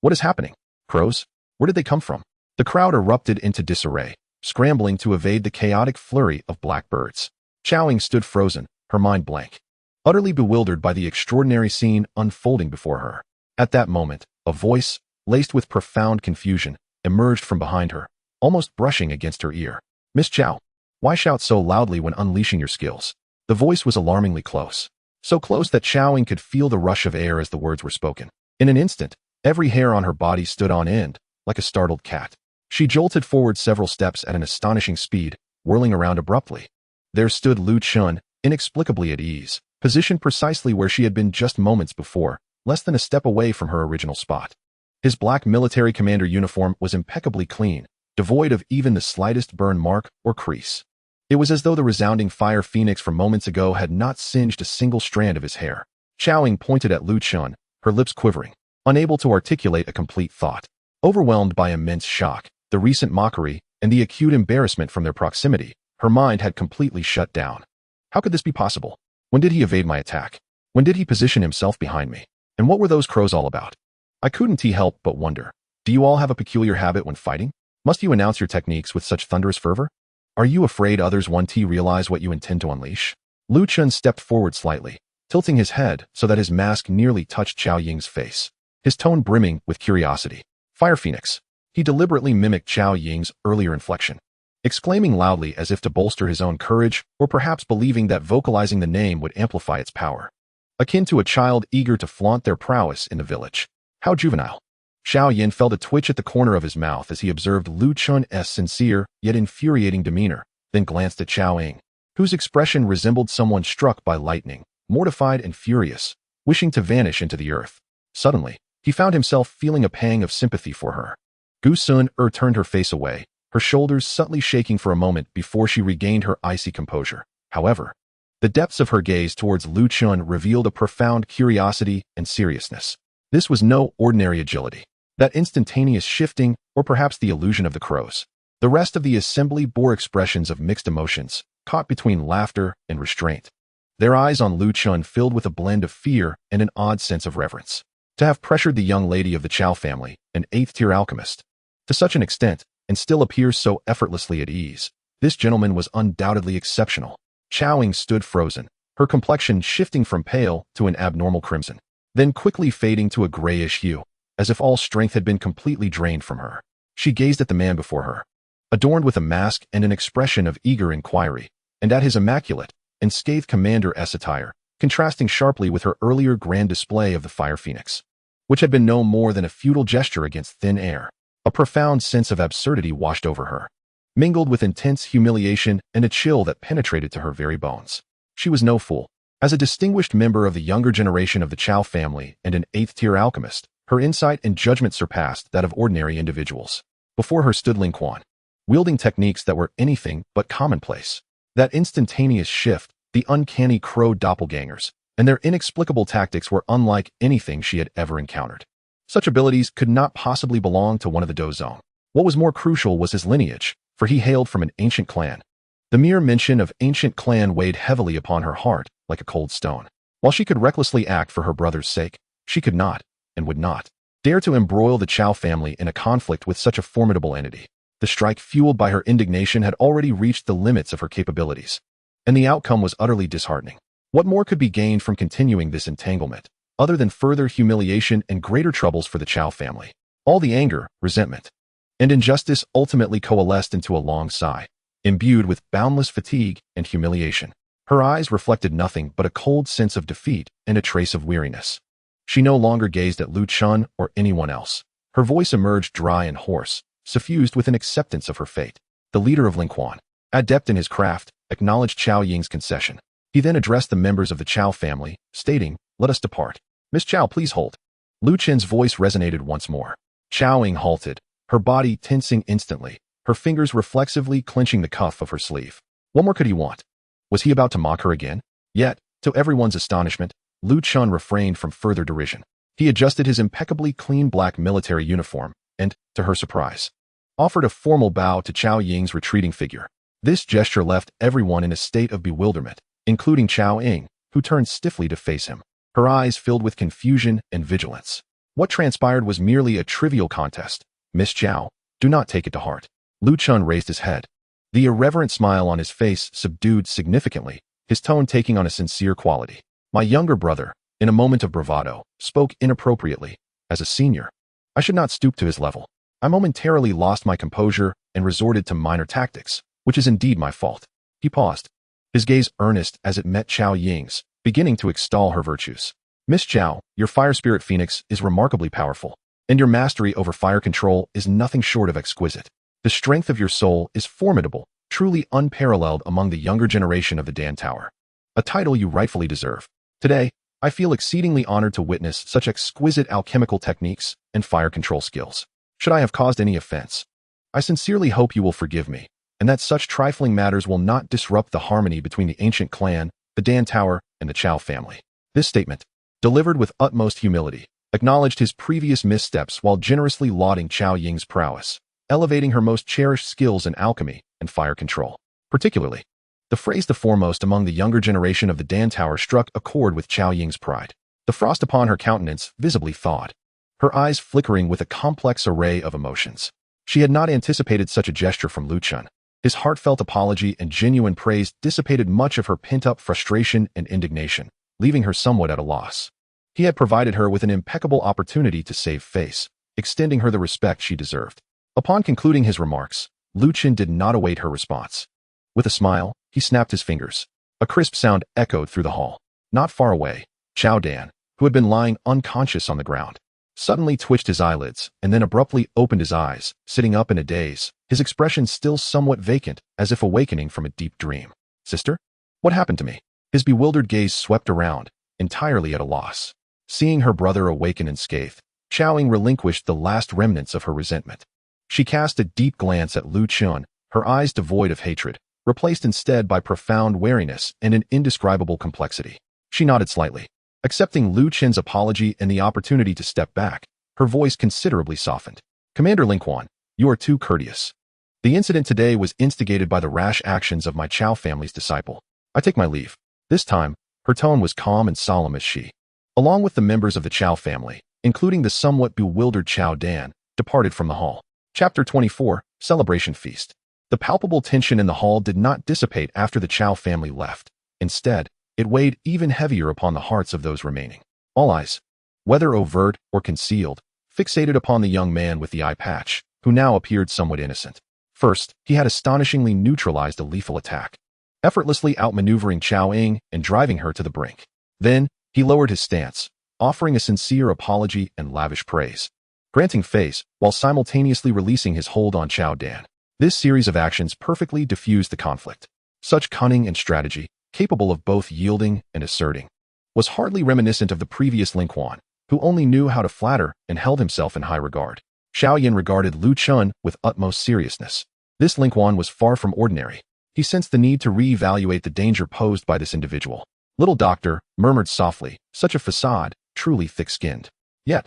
What is happening? Crows? Where did they come from? The crowd erupted into disarray, scrambling to evade the chaotic flurry of black birds. Xiao Yan stood frozen, her mind blank, utterly bewildered by the extraordinary scene unfolding before her. At that moment, a voice, laced with profound confusion, emerged from behind her, almost brushing against her ear. Miss Xiao, why shout so loudly when unleashing your skills? The voice was alarmingly close. So close that Xiao Yan could feel the rush of air as the words were spoken. In an instant, every hair on her body stood on end, like a startled cat. She jolted forward several steps at an astonishing speed, whirling around abruptly. There stood Lin Kuan, inexplicably at ease, positioned precisely where she had been just moments before, less than a step away from her original spot. His black military commander uniform was impeccably clean, devoid of even the slightest burn mark or crease. It was as though the resounding fire phoenix from moments ago had not singed a single strand of his hair. Xiao Yan pointed at Lin Kuan, her lips quivering, unable to articulate a complete thought. Overwhelmed by immense shock, the recent mockery, and the acute embarrassment from their proximity, her mind had completely shut down. How could this be possible? When did he evade my attack? When did he position himself behind me? And what were those crows all about? I couldn't help but wonder. Do you all have a peculiar habit when fighting? Must you announce your techniques with such thunderous fervor? Are you afraid others won't realize what you intend to unleash? Lin Kuan stepped forward slightly, tilting his head so that his mask nearly touched Xiao Ying's face, his tone brimming with curiosity. Fire Phoenix. He deliberately mimicked Xiao Ying's earlier inflection, exclaiming loudly as if to bolster his own courage or perhaps believing that vocalizing the name would amplify its power. Akin to a child eager to flaunt their prowess in the village. How juvenile. Xiao Yan felt a twitch at the corner of his mouth as he observed Lin Kuan's sincere yet infuriating demeanor, then glanced at Xiao Yan, whose expression resembled someone struck by lightning, mortified and furious, wishing to vanish into the earth. Suddenly, he found himself feeling a pang of sympathy for her. Gu Sun'er turned her face away, her shoulders subtly shaking for a moment before she regained her icy composure. However, The depths of her gaze towards Lin Kuan revealed a profound curiosity and seriousness. This was no ordinary agility. That instantaneous shifting, or perhaps the illusion of the crows. The rest of the assembly bore expressions of mixed emotions, caught between laughter and restraint. Their eyes on Lin Kuan filled with a blend of fear and an odd sense of reverence. To have pressured the young lady of the Xiao family, an eighth-tier alchemist, to such an extent, and still appears so effortlessly at ease, this gentleman was undoubtedly exceptional. Xiao Yan stood frozen, her complexion shifting from pale to an abnormal crimson, then quickly fading to a grayish hue, as if all strength had been completely drained from her. She gazed at the man before her, adorned with a mask and an expression of eager inquiry, and at his immaculate and scathed commander-s attire, contrasting sharply with her earlier grand display of the fire phoenix, which had been no more than a futile gesture against thin air. A profound sense of absurdity washed over her, mingled with intense humiliation and a chill that penetrated to her very bones. She was no fool. As a distinguished member of the younger generation of the Xiao family and an eighth-tier alchemist, her insight and judgment surpassed that of ordinary individuals. Before her stood Ling Quan, wielding techniques that were anything but commonplace. That instantaneous shift, the uncanny crow doppelgangers, and their inexplicable tactics were unlike anything she had ever encountered. Such abilities could not possibly belong to one of the Dozong. What was more crucial was his lineage, for he hailed from an ancient clan. The mere mention of ancient clan weighed heavily upon her heart, like a cold stone. While she could recklessly act for her brother's sake, she could not, and would not, dare to embroil the Xiao family in a conflict with such a formidable entity. The strike fueled by her indignation had already reached the limits of her capabilities, and the outcome was utterly disheartening. What more could be gained from continuing this entanglement, other than further humiliation and greater troubles for the Xiao family? All the anger, resentment, and injustice ultimately coalesced into a long sigh, imbued with boundless fatigue and humiliation. Her eyes reflected nothing but a cold sense of defeat and a trace of weariness. She no longer gazed at Lin Kuan or anyone else. Her voice emerged dry and hoarse, suffused with an acceptance of her fate. The leader of Ling Quan, adept in his craft, acknowledged Xiao Ying's concession. He then addressed the members of the Xiao family, stating, "Let us depart. Miss Xiao, please hold." Lu Chen's voice resonated once more. Xiao Ying halted, her body tensing instantly, her fingers reflexively clenching the cuff of her sleeve. What more could he want? Was he about to mock her again? Yet, to everyone's astonishment, Lin Kuan refrained from further derision. He adjusted his impeccably clean black military uniform and, to her surprise, offered a formal bow to Xiao Ying's retreating figure. This gesture left everyone in a state of bewilderment, including Xiao Ying, who turned stiffly to face him, her eyes filled with confusion and vigilance. What transpired was merely a trivial contest. Miss Xiao, do not take it to heart. Lin Kuan raised his head. The irreverent smile on his face subdued significantly, his tone taking on a sincere quality. My younger brother, in a moment of bravado, spoke inappropriately. As a senior, I should not stoop to his level. I momentarily lost my composure and resorted to minor tactics, which is indeed my fault. He paused, his gaze earnest as it met Xiao Ying's, beginning to extol her virtues. Miss Xiao, your fire spirit phoenix is remarkably powerful, and your mastery over fire control is nothing short of exquisite. The strength of your soul is formidable, truly unparalleled among the younger generation of the Dan Tower. A title you rightfully deserve. Today, I feel exceedingly honored to witness such exquisite alchemical techniques and fire control skills. Should I have caused any offense, I sincerely hope you will forgive me, and that such trifling matters will not disrupt the harmony between the ancient clan, the Dan Tower, and the Xiao family. This statement, delivered with utmost humility, acknowledged his previous missteps while generously lauding Xiao Ying's prowess, elevating her most cherished skills in alchemy and fire control. Particularly, the phrase "the foremost among the younger generation of the Dan Tower" struck a chord with Xiao Ying's pride. The frost upon her countenance visibly thawed, her eyes flickering with a complex array of emotions. She had not anticipated such a gesture from Lin Kuan. His heartfelt apology and genuine praise dissipated much of her pent-up frustration and indignation, leaving her somewhat at a loss. He had provided her with an impeccable opportunity to save face, extending her the respect she deserved. Upon concluding his remarks, Lin Kuan did not await her response. With a smile, he snapped his fingers. A crisp sound echoed through the hall. Not far away, Xiao Dan, who had been lying unconscious on the ground, suddenly twitched his eyelids and then abruptly opened his eyes, sitting up in a daze, his expression still somewhat vacant, as if awakening from a deep dream. "Sister? What happened to me?" His bewildered gaze swept around, entirely at a loss. Seeing her brother awaken unscathed, Xiao Ying relinquished the last remnants of her resentment. She cast a deep glance at Lin Kuan, her eyes devoid of hatred, replaced instead by profound wariness and an indescribable complexity. She nodded slightly. Accepting Lu Qin's apology and the opportunity to step back, her voice considerably softened. Commander Ling Quan, you are too courteous. The incident today was instigated by the rash actions of my Qiao family's disciple. I take my leave. This time, her tone was calm and solemn as she, along with the members of the Qiao family, including the somewhat bewildered Xiao Yan, departed from the hall. Chapter 24, Celebration Feast. The palpable tension in the hall did not dissipate after the Qiao family left. Instead, it weighed even heavier upon the hearts of those remaining. All eyes, whether overt or concealed, fixated upon the young man with the eye patch, who now appeared somewhat innocent. First, he had astonishingly neutralized a lethal attack, effortlessly outmaneuvering Qiao Ying and driving her to the brink. Then, he lowered his stance, offering a sincere apology and lavish praise, granting face while simultaneously releasing his hold on Xiao Dan. This series of actions perfectly diffused the conflict. Such cunning and strategy, capable of both yielding and asserting, was hardly reminiscent of the previous Ling Quan, who only knew how to flatter and held himself in high regard. Xiao Yan regarded Lu Chun with utmost seriousness. This Ling Quan was far from ordinary. He sensed the need to re-evaluate the danger posed by this individual. Little doctor murmured softly, such a facade, truly thick-skinned. Yet,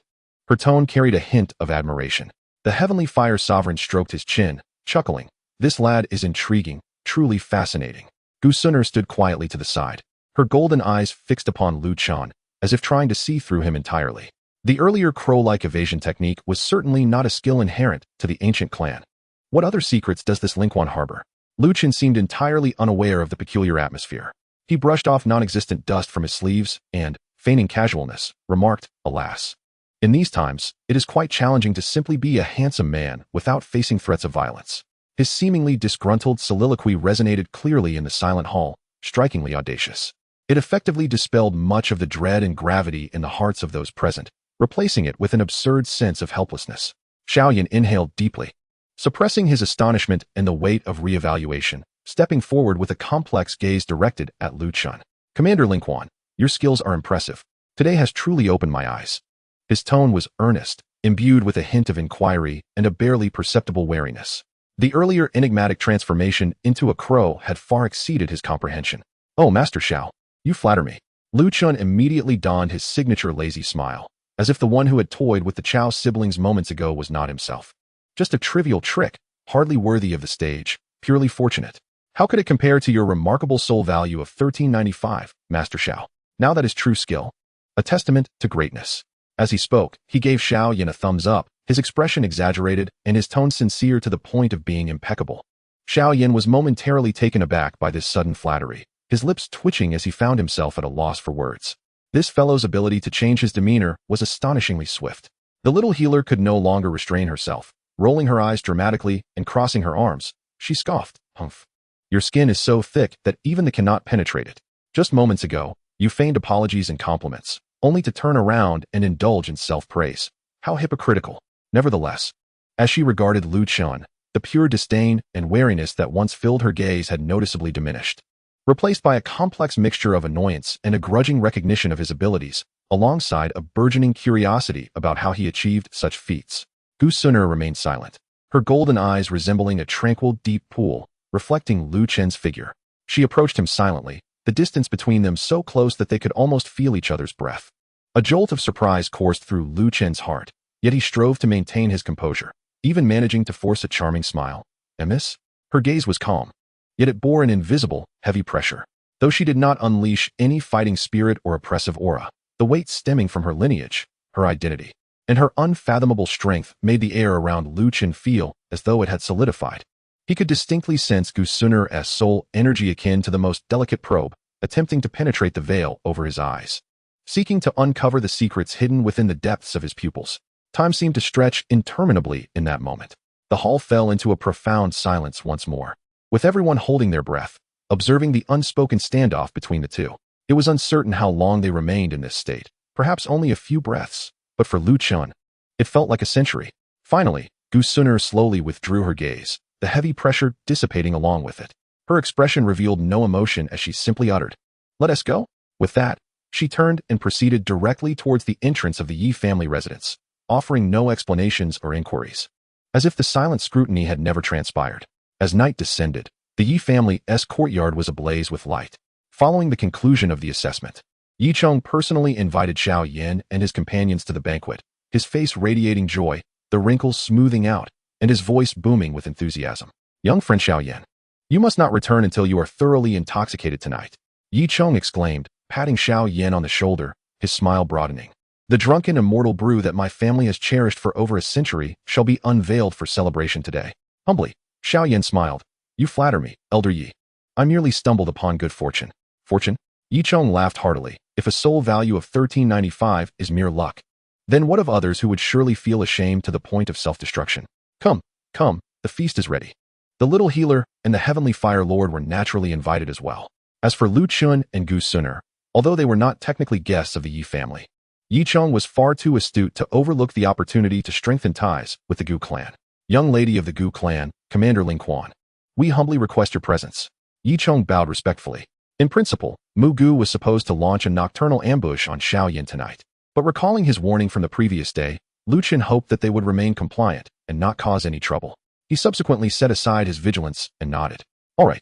her tone carried a hint of admiration. The heavenly fire sovereign stroked his chin, chuckling. This lad is intriguing, truly fascinating. Gu Suner stood quietly to the side, her golden eyes fixed upon Lu Chun, as if trying to see through him entirely. The earlier crow-like evasion technique was certainly not a skill inherent to the ancient clan. What other secrets does this Ling Quan harbor? Lu Chun seemed entirely unaware of the peculiar atmosphere. He brushed off non-existent dust from his sleeves and, feigning casualness, remarked, alas. In these times, it is quite challenging to simply be a handsome man without facing threats of violence. His seemingly disgruntled soliloquy resonated clearly in the silent hall, strikingly audacious. It effectively dispelled much of the dread and gravity in the hearts of those present, replacing it with an absurd sense of helplessness. Xiao Yan inhaled deeply, suppressing his astonishment and the weight of re-evaluation, stepping forward with a complex gaze directed at Lu Chun. Commander Ling Quan, your skills are impressive. Today has truly opened my eyes. His tone was earnest, imbued with a hint of inquiry and a barely perceptible wariness. The earlier enigmatic transformation into a crow had far exceeded his comprehension. Oh, Master Xiao, you flatter me. Lu Chun immediately donned his signature lazy smile, as if the one who had toyed with the Qiao siblings moments ago was not himself. Just a trivial trick, hardly worthy of the stage, purely fortunate. How could it compare to your remarkable soul value of 1395, Master Xiao? Now that is true skill. A testament to greatness. As he spoke, he gave Xiao Yan a thumbs up, his expression exaggerated and his tone sincere to the point of being impeccable. Xiao Yan was momentarily taken aback by this sudden flattery, his lips twitching as he found himself at a loss for words. This fellow's ability to change his demeanor was astonishingly swift. The little healer could no longer restrain herself. Rolling her eyes dramatically and crossing her arms, she scoffed, humph. Your skin is so thick that even the cannot penetrate it. Just moments ago, you feigned apologies and compliments, only to turn around and indulge in self-praise. How hypocritical. Nevertheless, as she regarded Lu Chun, the pure disdain and wariness that once filled her gaze had noticeably diminished, replaced by a complex mixture of annoyance and a grudging recognition of his abilities, alongside a burgeoning curiosity about how he achieved such feats. Gu Suner remained silent, her golden eyes resembling a tranquil, deep pool, reflecting Lu Chen's figure. She approached him silently, the distance between them so close that they could almost feel each other's breath. A jolt of surprise coursed through Lu Chen's heart, yet he strove to maintain his composure, even managing to force a charming smile. Miss? Her gaze was calm, yet it bore an invisible, heavy pressure. Though she did not unleash any fighting spirit or oppressive aura, the weight stemming from her lineage, her identity, and her unfathomable strength made the air around Lu Chen feel as though it had solidified. He could distinctly sense Gu Suner's soul energy akin to the most delicate probe, attempting to penetrate the veil over his eyes, seeking to uncover the secrets hidden within the depths of his pupils. Time seemed to stretch interminably in that moment. The hall fell into a profound silence once more, with everyone holding their breath, observing the unspoken standoff between the two. It was uncertain how long they remained in this state, perhaps only a few breaths, but for Lu Chun, it felt like a century. Finally, Gu Suner slowly withdrew her gaze, the heavy pressure dissipating along with it. Her expression revealed no emotion as she simply uttered, "Let us go." With that, she turned and proceeded directly towards the entrance of the Yi family residence, offering no explanations or inquiries, as if the silent scrutiny had never transpired. As night descended, The Yi family's courtyard was ablaze with light. Following the conclusion of the assessment, Yi Cheng personally invited Xiao Yan and his companions to the banquet, his face radiating joy, the wrinkles smoothing out, and his voice booming with enthusiasm. Young friend Xiao Yan, you must not return until you are thoroughly intoxicated tonight, Yi Cheng exclaimed, patting Xiao Yan on the shoulder, his smile broadening. The drunken immortal brew that my family has cherished for over a century shall be unveiled for celebration today. Humbly, Xiao Yan smiled. You flatter me, Elder Yi. I merely stumbled upon good fortune. Fortune? Yi Cheng laughed heartily. If a soul value of 1395 is mere luck, then what of others who would surely feel ashamed to the point of self-destruction? Come, come, the feast is ready. The little healer and the heavenly fire lord were naturally invited as well. As for Lu Chun and Gu Suner, although they were not technically guests of the Yi family, Yi Cheng was far too astute to overlook the opportunity to strengthen ties with the Gu clan. Young lady of the Gu clan, Commander Ling Quan, we humbly request your presence. Yi Cheng bowed respectfully. In principle, Mu Gu was supposed to launch a nocturnal ambush on Xiao Yan tonight, but recalling his warning from the previous day, Lu Chen hoped that they would remain compliant and not cause any trouble. He subsequently set aside his vigilance and nodded. All right.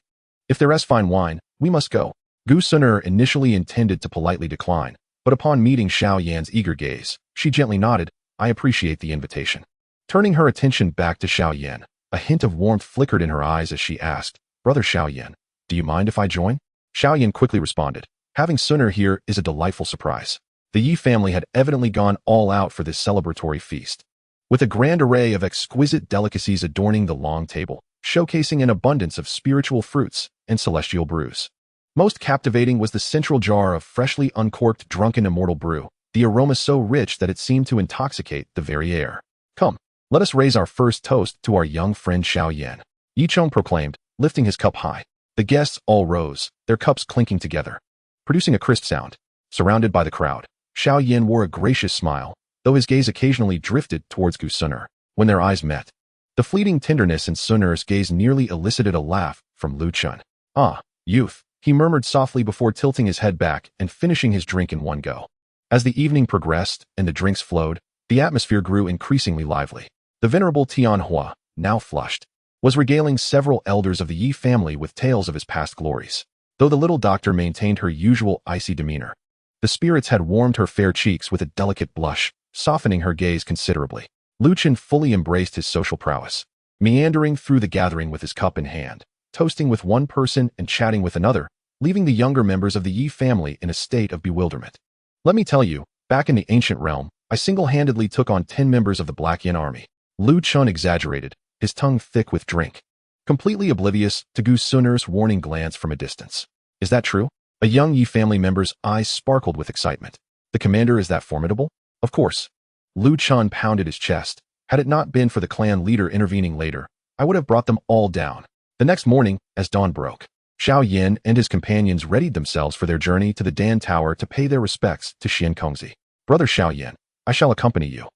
If there is fine wine, we must go. Gu Suner initially intended to politely decline, but upon meeting Xiao Yan's eager gaze, she gently nodded, I appreciate the invitation. Turning her attention back to Xiao Yan, a hint of warmth flickered in her eyes as she asked, Brother Xiao Yan, do you mind if I join? Xiao Yan quickly responded, having Suner here is a delightful surprise. The Yi family had evidently gone all out for this celebratory feast, with a grand array of exquisite delicacies adorning the long table, showcasing an abundance of spiritual fruits and celestial brews. Most captivating was the central jar of freshly uncorked drunken immortal brew, the aroma so rich that it seemed to intoxicate the very air. Come, let us raise our first toast to our young friend Xiao Yan, Yi Cheng proclaimed, lifting his cup high. The guests all rose, their cups clinking together, producing a crisp sound. Surrounded by the crowd, Xiao Yan wore a gracious smile, though his gaze occasionally drifted towards Gu Suner. When their eyes met, the fleeting tenderness in Suner's gaze nearly elicited a laugh from Lu Chun. Ah, youth, he murmured softly before tilting his head back and finishing his drink in one go. As the evening progressed and the drinks flowed, the atmosphere grew increasingly lively. The venerable Tian Hua, now flushed, was regaling several elders of the Yi family with tales of his past glories. Though the little doctor maintained her usual icy demeanor, the spirits had warmed her fair cheeks with a delicate blush, softening her gaze considerably. Lu Chen fully embraced his social prowess, meandering through the gathering with his cup in hand, toasting with one person and chatting with another, leaving the younger members of the Yi family in a state of bewilderment. Let me tell you, back in the ancient realm, I single-handedly took on 10 members of the Black Yin army. Lu Chun exaggerated, his tongue thick with drink, completely oblivious to Gu Suner's warning glance from a distance. Is that true? A young Yi family member's eyes sparkled with excitement. The commander is that formidable? Of course. Lu Chun pounded his chest. Had it not been for the clan leader intervening later, I would have brought them all down. The next morning, as dawn broke, Xiao Yan and his companions readied themselves for their journey to the Dan Tower to pay their respects to Xian Kongzi. Brother Xiao Yan, I shall accompany you,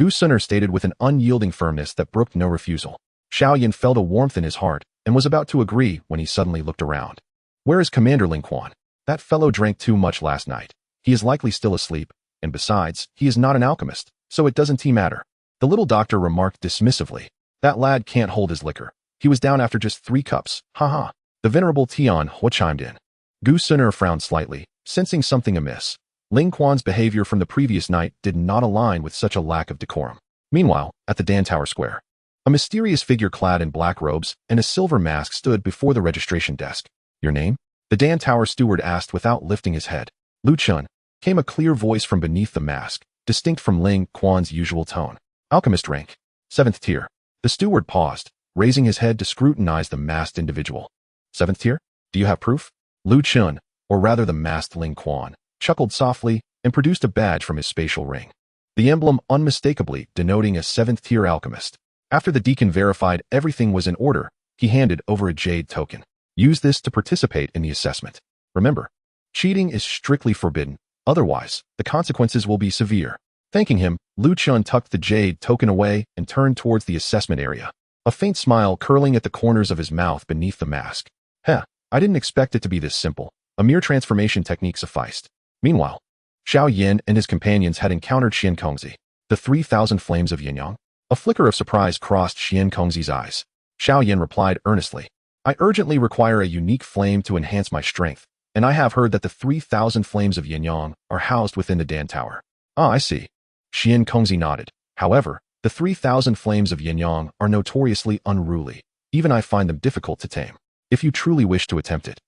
Gu Suner stated with an unyielding firmness that brooked no refusal. Xiao Yan felt a warmth in his heart and was about to agree when he suddenly looked around. Where is Commander Ling Quan? That fellow drank too much last night. He is likely still asleep, and besides, he is not an alchemist, so it doesn't matter. The little doctor remarked dismissively. That lad can't hold his liquor. He was down after just 3 cups. Ha. The venerable Tian Hua chimed in. Gu Suner frowned slightly, sensing something amiss. Ling Quan's behavior from the previous night did not align with such a lack of decorum. Meanwhile, at the Dan Tower Square, a mysterious figure clad in black robes and a silver mask stood before the registration desk. Your name? The Dan Tower steward asked without lifting his head. Lu Chun, came a clear voice from beneath the mask, distinct from Ling Quan's usual tone. Alchemist rank. 7th tier. The steward paused, raising his head to scrutinize the masked individual. 7th tier? Do you have proof? Lu Chun, or rather the masked Ling Quan, chuckled softly and produced a badge from his spatial ring, the emblem unmistakably denoting a 7th tier alchemist. After the deacon verified everything was in order, he handed over a jade token. Use this to participate in the assessment. Remember, cheating is strictly forbidden, otherwise, the consequences will be severe. Thanking him, Lu Chun tucked the jade token away and turned towards the assessment area, a faint smile curling at the corners of his mouth beneath the mask. I didn't expect it to be this simple. A mere transformation technique sufficed. Meanwhile, Xiao Yan and his companions had encountered Xian Kongzi, the 3,000 flames of Yin Yang. A flicker of surprise crossed Xian Kongzi's eyes. Xiao Yan replied earnestly, I urgently require a unique flame to enhance my strength, and I have heard that the 3,000 flames of Yin-Yang are housed within the Dan Tower. Ah, I see. Xian Kongzi nodded. However, the 3,000 flames of Yin-Yang are notoriously unruly. Even I find them difficult to tame. If you truly wish to attempt it,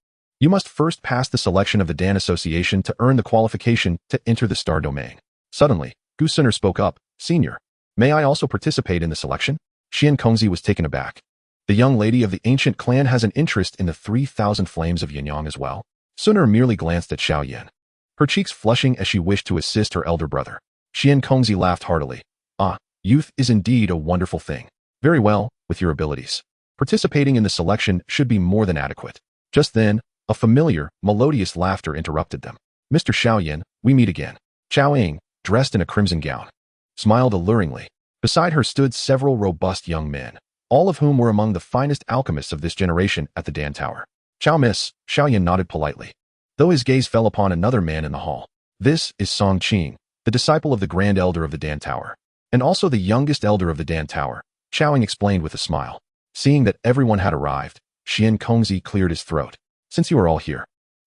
you must first pass the selection of the Dan Association to earn the qualification to enter the Star Domain. Suddenly, Gu Suner spoke up. Senior, may I also participate in the selection? Xian Kongzi was taken aback. The young lady of the ancient clan has an interest in the 3,000 flames of Yin-Yang as well. Suner merely glanced at Xiao Yan, her cheeks flushing as she wished to assist her elder brother. Xian Kongzi laughed heartily. Ah, youth is indeed a wonderful thing. Very well, with your abilities. Participating in the selection should be more than adequate. Just then, a familiar, melodious laughter interrupted them. Mr. Xiao Yan, we meet again. Chao Ying, dressed in a crimson gown, smiled alluringly. Beside her stood several robust young men, all of whom were among the finest alchemists of this generation at the Dan Tower. Chao Miss, Xiao Yan nodded politely, though his gaze fell upon another man in the hall. This is Song Qing, the disciple of the Grand Elder of the Dan Tower, and also the youngest elder of the Dan Tower, Chao Ying explained with a smile. Seeing that everyone had arrived, Xian Kongzi cleared his throat. Since you are all here,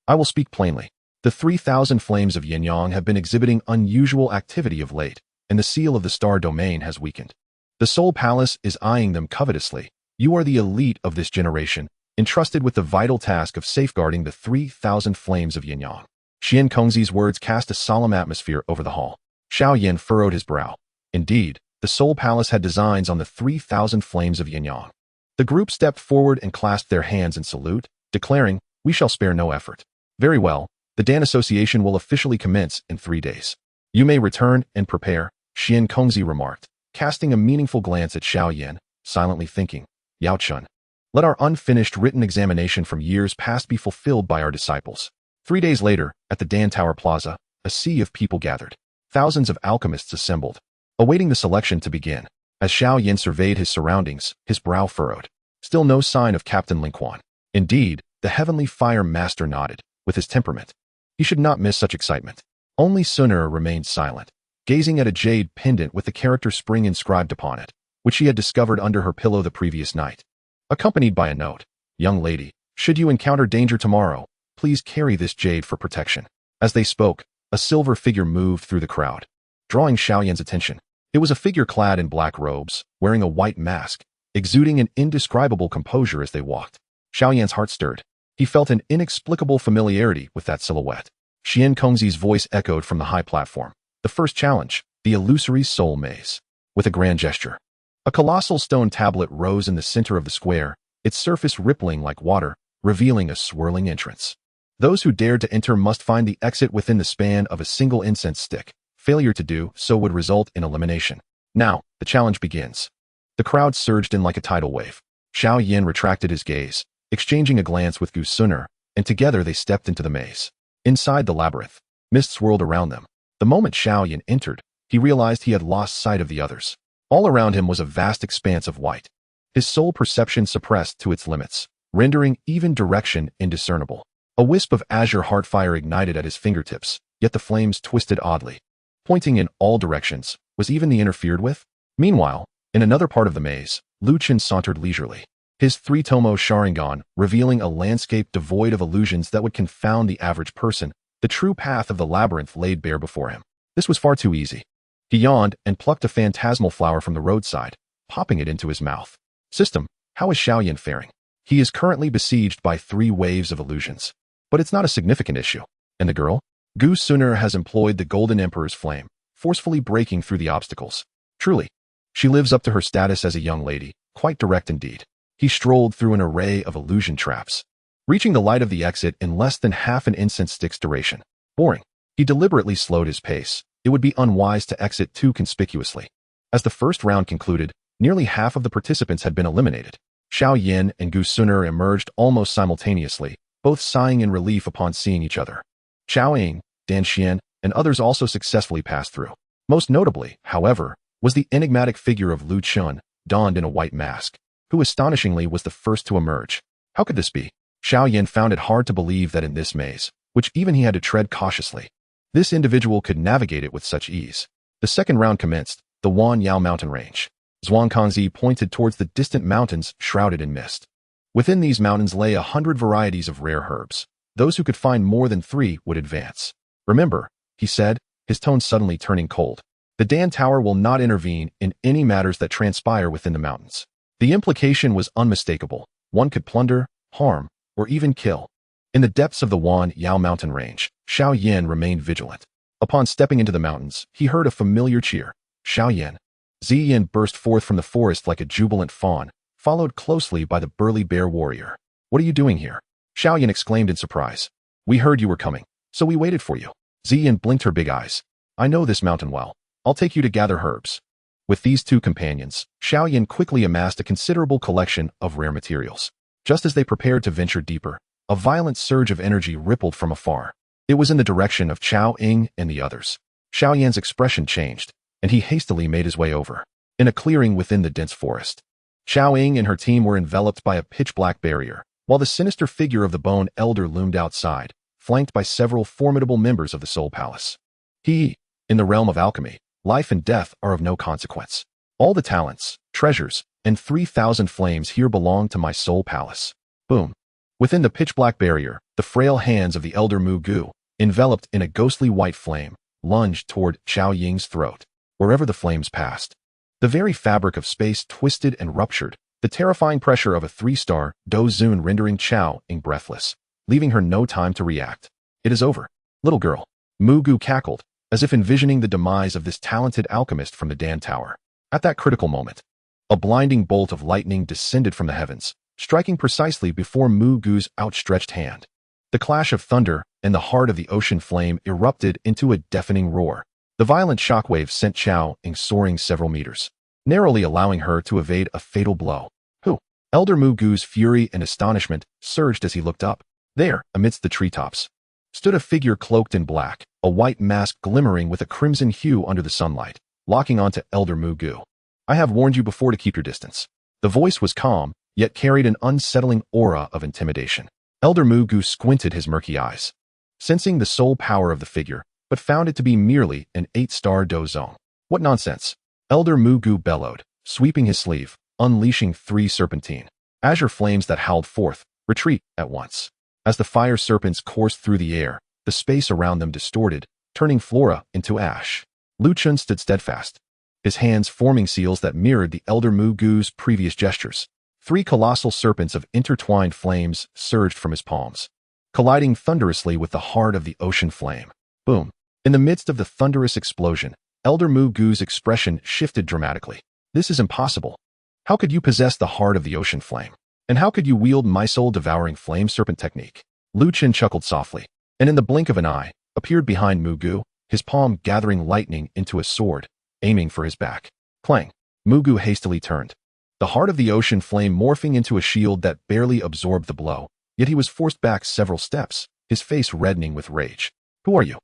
I will speak plainly. The 3,000 flames of Yin-Yang have been exhibiting unusual activity of late, and the seal of the Star Domain has weakened. The Soul Palace is eyeing them covetously. You are the elite of this generation, entrusted with the vital task of safeguarding the 3,000 flames of Yin-Yang. Xian Kongzi's words cast a solemn atmosphere over the hall. Xiao Yan furrowed his brow. Indeed, the Soul Palace had designs on the 3,000 flames of Yin-Yang. The group stepped forward and clasped their hands in salute, declaring, we shall spare no effort. Very well, the Dan Association will officially commence in 3 days. You may return and prepare, Xian Kongzi remarked, casting a meaningful glance at Xiao Yan, silently thinking, Yao Chun. Let our unfinished written examination from years past be fulfilled by our disciples. 3 days later, at the Dan Tower Plaza, a sea of people gathered. Thousands of alchemists assembled, awaiting the selection to begin. As Xiao Yan surveyed his surroundings, his brow furrowed. Still no sign of Captain Ling Quan. Indeed, the Heavenly Fire Master nodded. With his temperament, he should not miss such excitement. Only Suner remained silent, gazing at a jade pendant with the character Spring inscribed upon it, which she had discovered under her pillow the previous night, accompanied by a note. Young lady, should you encounter danger tomorrow, please carry this jade for protection. As they spoke, a silver figure moved through the crowd, drawing Xiao Yan's attention. It was a figure clad in black robes, wearing a white mask, exuding an indescribable composure as they walked. Xiao Yan's heart stirred. He felt an inexplicable familiarity with that silhouette. Xian Kongzi's voice echoed from the high platform. The first challenge, the illusory soul maze. With a grand gesture, a colossal stone tablet rose in the center of the square, its surface rippling like water, revealing a swirling entrance. Those who dared to enter must find the exit within the span of a single incense stick. Failure to do so would result in elimination. Now, the challenge begins. The crowd surged in like a tidal wave. Xiao Yan retracted his gaze, exchanging a glance with Gu Suner, and together they stepped into the maze. Inside the labyrinth, mist swirled around them. The moment Xiao Yan entered, he realized he had lost sight of the others. All around him was a vast expanse of white. His soul perception suppressed to its limits, rendering even direction indiscernible. A wisp of azure heartfire ignited at his fingertips, yet the flames twisted oddly, pointing in all directions. Was even the interfered with? Meanwhile, in another part of the maze, Lu Chen sauntered leisurely, his three-tomo Sharingan revealing a landscape devoid of illusions that would confound the average person. The true path of the labyrinth laid bare before him. This was far too easy. He yawned and plucked a phantasmal flower from the roadside, popping it into his mouth. System, how is Xiao Yan faring? He is currently besieged by 3 waves of illusions. But it's not a significant issue. And the girl? Gu Suner has employed the Golden Emperor's flame, forcefully breaking through the obstacles. Truly, she lives up to her status as a young lady, quite direct indeed. He strolled through an array of illusion traps, reaching the light of the exit in less than half an incense stick's duration. Boring. He deliberately slowed his pace. It would be unwise to exit too conspicuously. As the first round concluded, nearly half of the participants had been eliminated. Xiao Yan and Gu Suner emerged almost simultaneously, both sighing in relief upon seeing each other. Chao Ying, Dan Xian, and others also successfully passed through. Most notably, however, was the enigmatic figure of Lu Chun, donned in a white mask, who astonishingly was the first to emerge. How could this be? Xiao Yan found it hard to believe that in this maze, which even he had to tread cautiously, this individual could navigate it with such ease. The second round commenced, the Wan Yao mountain range. Zhuangkanzi pointed towards the distant mountains shrouded in mist. Within these mountains lay 100 varieties of rare herbs. Those who could find more than 3 would advance. Remember, he said, his tone suddenly turning cold. The Dan Tower will not intervene in any matters that transpire within the mountains. The implication was unmistakable. One could plunder, harm, or even kill. In the depths of the Wan Yao mountain range, Xiao Yan remained vigilant. Upon stepping into the mountains, he heard a familiar cheer. Xiao Yan. Ziyin burst forth from the forest like a jubilant fawn, followed closely by the burly bear warrior. What are you doing here? Xiao Yan exclaimed in surprise. We heard you were coming, so we waited for you. Ziyin blinked her big eyes. I know this mountain well. I'll take you to gather herbs. With these 2 companions, Xiao Yan quickly amassed a considerable collection of rare materials. Just as they prepared to venture deeper, a violent surge of energy rippled from afar. It was in the direction of Chao Ying and the others. Xiao Yan's expression changed, and he hastily made his way over. In a clearing within the dense forest, Chao Ying and her team were enveloped by a pitch-black barrier, while the sinister figure of the Bone Elder loomed outside, flanked by several formidable members of the Soul Palace. In the realm of alchemy, life and death are of no consequence. All the talents, treasures, and 3,000 flames here belong to my Soul Palace. Boom. Within the pitch-black barrier, the frail hands of the Elder Mu Gu, enveloped in a ghostly white flame, lunged toward Chao Ying's throat. Wherever the flames passed, the very fabric of space twisted and ruptured, the terrifying pressure of a 3-star Do Zun rendering Chao Ying breathless, leaving her no time to react. It is over, little girl. Mu Gu cackled, as if envisioning the demise of this talented alchemist from the Dan Tower. At that critical moment, a blinding bolt of lightning descended from the heavens, striking precisely before Mu Gu's outstretched hand. The clash of thunder and the heart of the ocean flame erupted into a deafening roar. The violent shockwave sent Chao Ying soaring several meters, narrowly allowing her to evade a fatal blow. Who? Elder Mu Gu's fury and astonishment surged as he looked up. There, amidst the treetops, stood a figure cloaked in black, a white mask glimmering with a crimson hue under the sunlight, locking onto Elder Mu Gu. I have warned you before to keep your distance. The voice was calm, yet carried an unsettling aura of intimidation. Elder Mu Gu squinted his murky eyes, sensing the soul power of the figure, but found it to be merely an 8-star Do Zone. What nonsense! Elder Mu Gu bellowed, sweeping his sleeve, unleashing 3 serpentine azure flames that howled forth, retreat at once. As the fire serpents coursed through the air, the space around them distorted, turning flora into ash. Lu Chun stood steadfast, his hands forming seals that mirrored the Elder Mu Gu's previous gestures. 3 colossal serpents of intertwined flames surged from his palms, colliding thunderously with the heart of the ocean flame. Boom. In the midst of the thunderous explosion, Elder Mu Gu's expression shifted dramatically. This is impossible. How could you possess the heart of the ocean flame? And how could you wield my soul-devouring flame serpent technique? Lu Chen chuckled softly, and in the blink of an eye, appeared behind Mu Gu, his palm gathering lightning into a sword, aiming for his back. Clang. Mu Gu hastily turned, the heart of the ocean flame morphing into a shield that barely absorbed the blow, yet he was forced back several steps, his face reddening with rage. Who are you?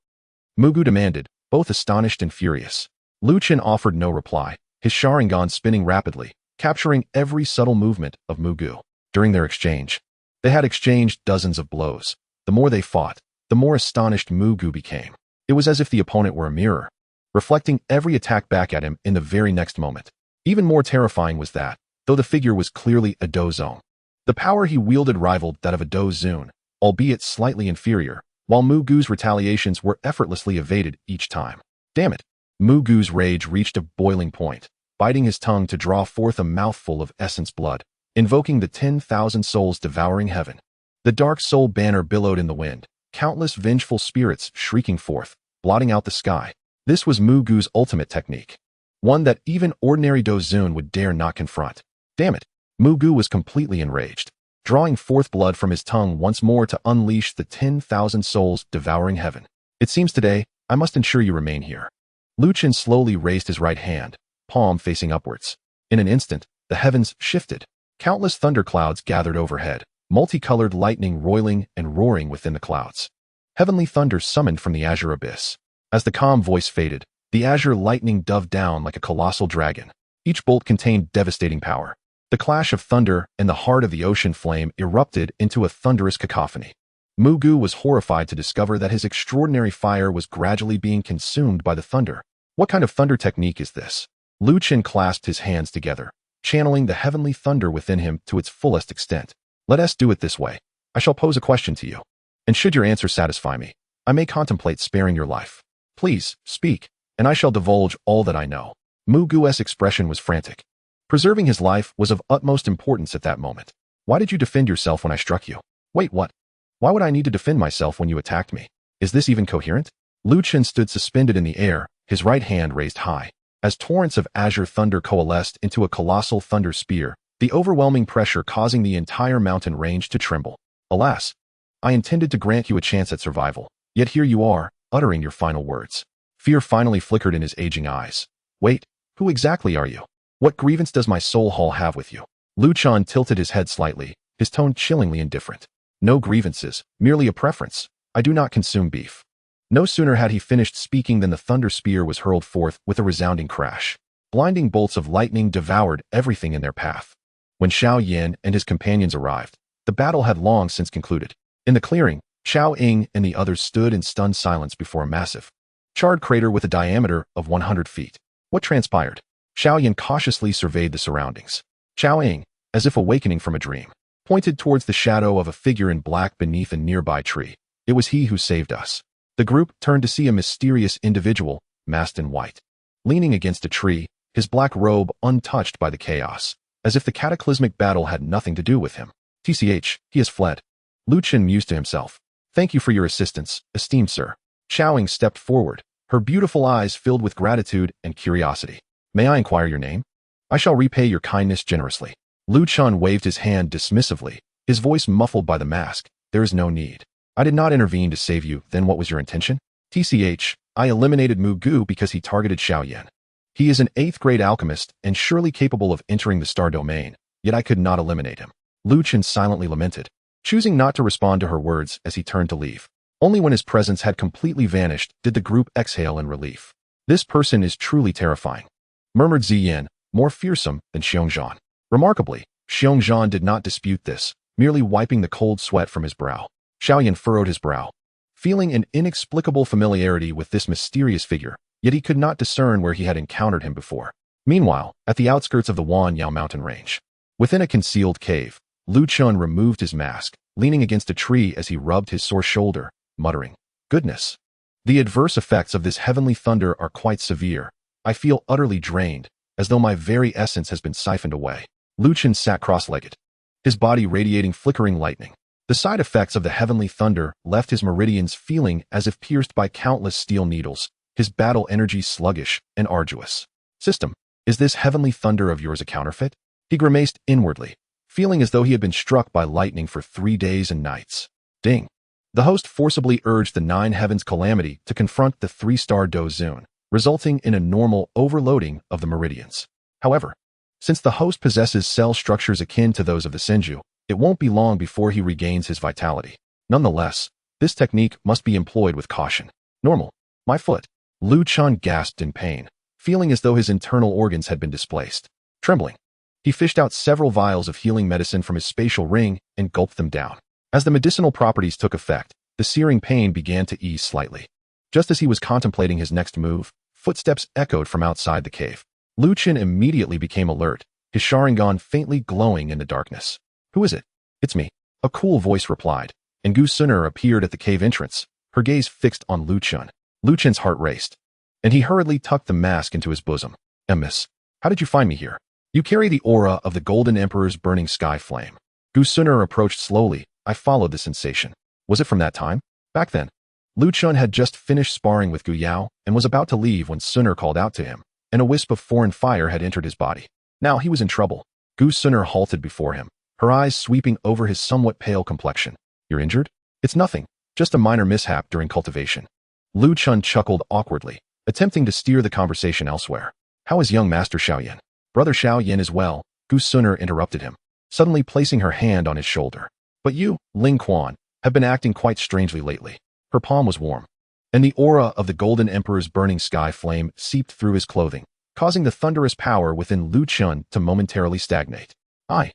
Mu Gu demanded, both astonished and furious. Lu Chen offered no reply, his Sharingan spinning rapidly, capturing every subtle movement of Mu Gu. During their exchange, they had exchanged dozens of blows. The more they fought, the more astonished Mu Gu became. It was as if the opponent were a mirror, reflecting every attack back at him in the very next moment. Even more terrifying was that, though the figure was clearly a Do Zone, the power he wielded rivaled that of a Do Zun, albeit slightly inferior, while Mu Gu's retaliations were effortlessly evaded each time. Damn it! Mu Gu's rage reached a boiling point, biting his tongue to draw forth a mouthful of essence blood, invoking the 10,000 souls devouring heaven. The dark soul banner billowed in the wind, countless vengeful spirits shrieking forth, blotting out the sky. This was Mu Gu's ultimate technique, one that even ordinary Do Zun would dare not confront. Damn it! Mu Gu was completely enraged, drawing forth blood from his tongue once more to unleash the 10,000 souls devouring heaven. It seems today, I must ensure you remain here. Lu Chen slowly raised his right hand, palm facing upwards. In an instant, the heavens shifted. Countless thunderclouds gathered overhead, multicolored lightning roiling and roaring within the clouds. Heavenly thunder summoned from the azure abyss. As the calm voice faded, the azure lightning dove down like a colossal dragon. Each bolt contained devastating power. The clash of thunder and the heart of the ocean flame erupted into a thunderous cacophony. Mu Gu was horrified to discover that his extraordinary fire was gradually being consumed by the thunder. What kind of thunder technique is this? Lu Chen clasped his hands together, channeling the heavenly thunder within him to its fullest extent. Let us do it this way. I shall pose a question to you. And should your answer satisfy me, I may contemplate sparing your life. Please, speak, and I shall divulge all that I know. Mu Gu's expression was frantic. Preserving his life was of utmost importance at that moment. Why did you defend yourself when I struck you? Wait, what? Why would I need to defend myself when you attacked me? Is this even coherent? Lin Kuan stood suspended in the air, his right hand raised high. As torrents of azure thunder coalesced into a colossal thunder spear, the overwhelming pressure causing the entire mountain range to tremble. Alas, I intended to grant you a chance at survival, yet here you are, uttering your final words. Fear finally flickered in his aging eyes. Wait, who exactly are you? What grievance does my soul hall have with you? Lin Kuan tilted his head slightly, his tone chillingly indifferent. No grievances, merely a preference. I do not consume beef. No sooner had he finished speaking than the thunder spear was hurled forth with a resounding crash. Blinding bolts of lightning devoured everything in their path. When Xiao Yan and his companions arrived, the battle had long since concluded. In the clearing, Xiao Ying and the others stood in stunned silence before a massive, charred crater with a diameter of 100 feet. What transpired? Xiao Yan cautiously surveyed the surroundings. Xiao Ying, as if awakening from a dream, pointed towards the shadow of a figure in black beneath a nearby tree. It was he who saved us. The group turned to see a mysterious individual, masked in white, leaning against a tree, his black robe untouched by the chaos, as if the cataclysmic battle had nothing to do with him. TCH, he has fled. Lin Kuan mused to himself. Thank you for your assistance, esteemed sir. Xiao Ying stepped forward, her beautiful eyes filled with gratitude and curiosity. May I inquire your name? I shall repay your kindness generously. Lin Kuan waved his hand dismissively, his voice muffled by the mask. There is no need. I did not intervene to save you, then what was your intention? TCH, I eliminated Mu Gu because he targeted Xiao Yan. He is an 8th grade alchemist and surely capable of entering the star domain, yet I could not eliminate him. Lin Kuan silently lamented, choosing not to respond to her words as he turned to leave. Only when his presence had completely vanished did the group exhale in relief. This person is truly terrifying, murmured Ziyan, more fearsome than Xiongzhan. Remarkably, Xiongzhan did not dispute this, merely wiping the cold sweat from his brow. Xiao Yan furrowed his brow, feeling an inexplicable familiarity with this mysterious figure, yet he could not discern where he had encountered him before. Meanwhile, at the outskirts of the Wanyao mountain range, within a concealed cave, Lin Kuan removed his mask, leaning against a tree as he rubbed his sore shoulder, muttering, Goodness! The adverse effects of this heavenly thunder are quite severe. I feel utterly drained, as though my very essence has been siphoned away. Lin Kuan sat cross-legged, his body radiating flickering lightning. The side effects of the heavenly thunder left his meridians feeling as if pierced by countless steel needles, his battle energy sluggish and arduous. System, is this heavenly thunder of yours a counterfeit? He grimaced inwardly, feeling as though he had been struck by lightning for 3 days and nights. Ding! The host forcibly urged the 9 heavens calamity to confront the 3-star Dozun, resulting in a normal overloading of the meridians. However, since the host possesses cell structures akin to those of the Senju, it won't be long before he regains his vitality. Nonetheless, this technique must be employed with caution. Normal. My foot. Lin Kuan gasped in pain, feeling as though his internal organs had been displaced. Trembling, he fished out several vials of healing medicine from his spatial ring and gulped them down. As the medicinal properties took effect, the searing pain began to ease slightly. Just as he was contemplating his next move, footsteps echoed from outside the cave. Lin Kuan immediately became alert, his Sharingan faintly glowing in the darkness. Who is it? It's me. A cool voice replied, and Gu Suner appeared at the cave entrance, her gaze fixed on Lin Kuan. Lin Kuan's heart raced, and he hurriedly tucked the mask into his bosom. Miss, how did you find me here? You carry the aura of the Golden Emperor's burning sky flame. Gu Suner approached slowly. I followed the sensation. Was it from that time? Back then, Lin Kuan had just finished sparring with Gu Yao and was about to leave when Suner called out to him, and a wisp of foreign fire had entered his body. Now he was in trouble. Gu Suner halted before him, her eyes sweeping over his somewhat pale complexion. You're injured? It's nothing, just a minor mishap during cultivation. Lin Kuan chuckled awkwardly, attempting to steer the conversation elsewhere. How is young Master Xiao Yan? Brother Xiao Yan is well, Gu Suner interrupted him, suddenly placing her hand on his shoulder. But you, Ling Quan, have been acting quite strangely lately. Her palm was warm, and the aura of the Golden Emperor's burning sky flame seeped through his clothing, causing the thunderous power within Lin Kuan to momentarily stagnate. I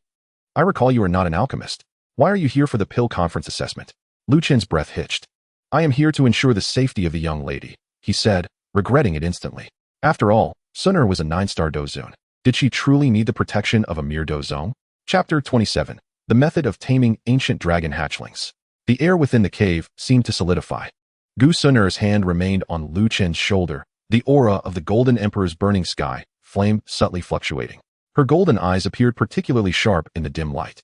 recall you are not an alchemist. Why are you here for the pill conference assessment? Lin Kuan's breath hitched. I am here to ensure the safety of the young lady, he said, regretting it instantly. After all, Suner was a 9-star Dozun. Did she truly need the protection of a mere Dozong? Chapter 27. The method of taming ancient dragon hatchlings. The air within the cave seemed to solidify. Gu Suner's hand remained on Lu Chen's shoulder, the aura of the Golden Emperor's burning sky, flame subtly fluctuating. Her golden eyes appeared particularly sharp in the dim light.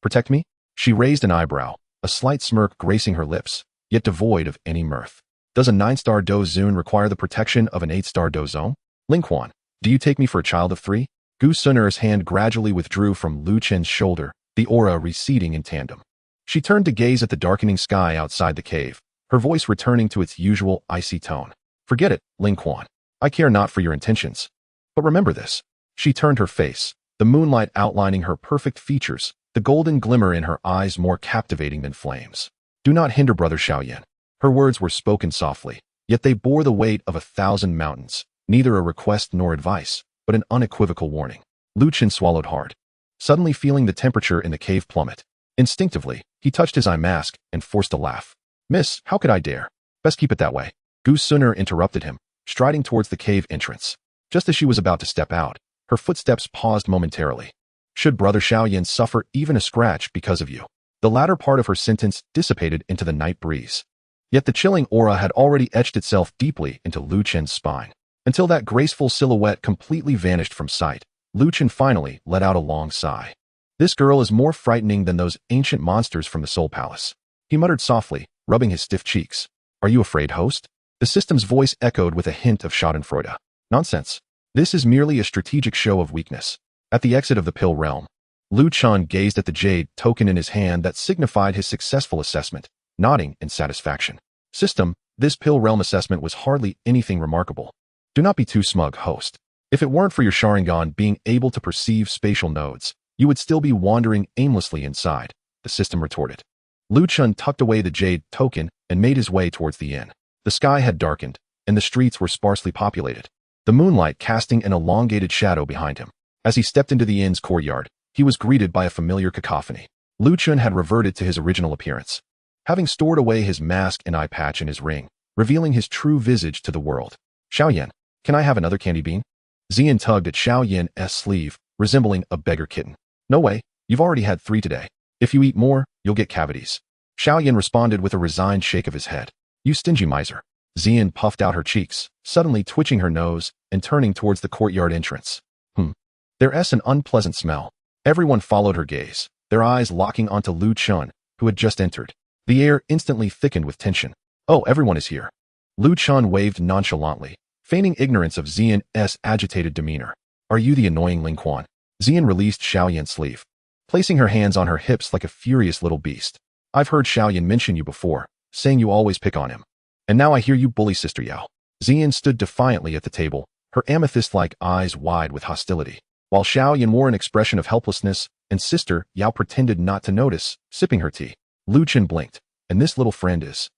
Protect me? She raised an eyebrow, a slight smirk gracing her lips, yet devoid of any mirth. Does a 9-star Dozun require the protection of an 8-star Dozong? Ling Quan, do you take me for a child of 3? Gu Suner's hand gradually withdrew from Lu Chen's shoulder, the aura receding in tandem. She turned to gaze at the darkening sky outside the cave, her voice returning to its usual icy tone. Forget it, Ling Quan. I care not for your intentions. But remember this. She turned her face, the moonlight outlining her perfect features, the golden glimmer in her eyes more captivating than flames. Do not hinder Brother Xiao Yan. Her words were spoken softly, yet they bore the weight of 1,000 mountains, neither a request nor advice, but an unequivocal warning. Lu Chen swallowed hard, suddenly feeling the temperature in the cave plummet. Instinctively, he touched his eye mask and forced a laugh. Miss, how could I dare? Best keep it that way. Gu Suner interrupted him, striding towards the cave entrance. Just as she was about to step out, her footsteps paused momentarily. Should Brother Xiao Yan suffer even a scratch because of you? The latter part of her sentence dissipated into the night breeze. Yet the chilling aura had already etched itself deeply into Lu Chen's spine. Until that graceful silhouette completely vanished from sight, Lu Chen finally let out a long sigh. This girl is more frightening than those ancient monsters from the Soul Palace. He muttered softly, rubbing his stiff cheeks. Are you afraid, host? The system's voice echoed with a hint of schadenfreude. Nonsense. This is merely a strategic show of weakness. At the exit of the Pill Realm, Lu Chen gazed at the jade token in his hand that signified his successful assessment, nodding in satisfaction. System, this Pill Realm assessment was hardly anything remarkable. Do not be too smug, host. If it weren't for your Sharingan being able to perceive spatial nodes, you would still be wandering aimlessly inside, the system retorted. Lu Chen tucked away the jade token and made his way towards the inn. The sky had darkened, and the streets were sparsely populated, the moonlight casting an elongated shadow behind him. As he stepped into the inn's courtyard, he was greeted by a familiar cacophony. Lu Chen had reverted to his original appearance, having stored away his mask and eye patch in his ring, revealing his true visage to the world. Xiao Yan, can I have another candy bean? Xian tugged at Xiao Yan's sleeve, resembling a beggar kitten. No way, you've already had 3 today. If you eat more, you'll get cavities. Xiao Yan responded with a resigned shake of his head. You stingy miser. Xian puffed out her cheeks, suddenly twitching her nose and turning towards the courtyard entrance. There's an unpleasant smell. Everyone followed her gaze, their eyes locking onto Lu Chen, who had just entered. The air instantly thickened with tension. Oh, everyone is here. Lu Chen waved nonchalantly, feigning ignorance of Xian's agitated demeanor. Are you the annoying Ling Quan? Xian released Xiao Yan's sleeve, placing her hands on her hips like a furious little beast. I've heard Xiao Yan mention you before, saying you always pick on him. And now I hear you bully Sister Yao. Xian stood defiantly at the table, her amethyst-like eyes wide with hostility, while Xiao Yan wore an expression of helplessness, and Sister Yao pretended not to notice, sipping her tea. Lu Chen blinked, and this little friend is...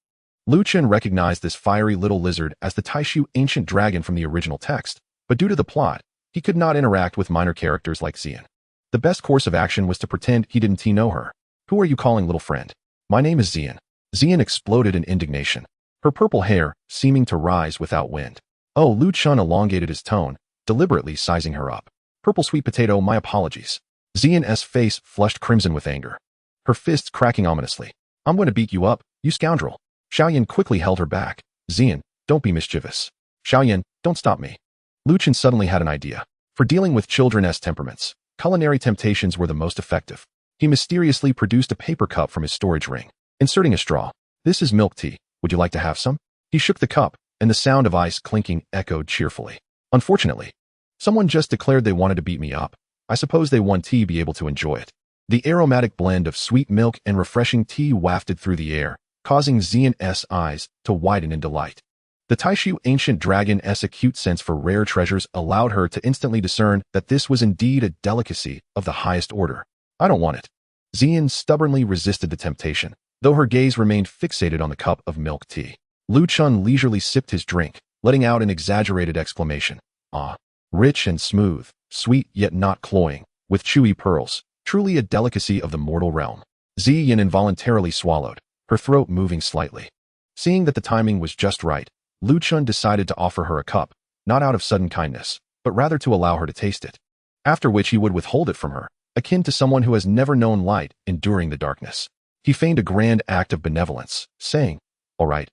Lu Chen recognized this fiery little lizard as the Taishu ancient dragon from the original text, but due to the plot, he could not interact with minor characters like Xian. The best course of action was to pretend he didn't know her. Who are you calling little friend? My name is Xian. Xian exploded in indignation, her purple hair seeming to rise without wind. Oh, Lu Chen elongated his tone, deliberately sizing her up. Purple sweet potato, my apologies. Xian's face flushed crimson with anger, her fists cracking ominously. I'm going to beat you up, you scoundrel. Xiao Yan quickly held her back. Xian, don't be mischievous. Xiao Yan, don't stop me. Lu Chen suddenly had an idea. For dealing with children's temperaments, culinary temptations were the most effective. He mysteriously produced a paper cup from his storage ring, inserting a straw. This is milk tea. Would you like to have some? He shook the cup, and the sound of ice clinking echoed cheerfully. Unfortunately, someone just declared they wanted to beat me up. I suppose they want tea be able to enjoy it. The aromatic blend of sweet milk and refreshing tea wafted through the air, causing Xian's eyes to widen in delight. The Taishu ancient dragon's acute sense for rare treasures allowed her to instantly discern that this was indeed a delicacy of the highest order. I don't want it. Xian stubbornly resisted the temptation, though her gaze remained fixated on the cup of milk tea. Lu Chen leisurely sipped his drink, letting out an exaggerated exclamation. Ah, rich and smooth, sweet yet not cloying, with chewy pearls, truly a delicacy of the mortal realm. Xian involuntarily swallowed, her throat moving slightly. Seeing that the timing was just right, Lu Chen decided to offer her a cup, not out of sudden kindness, but rather to allow her to taste it. After which he would withhold it from her, akin to someone who has never known light enduring the darkness. He feigned a grand act of benevolence, saying, all right.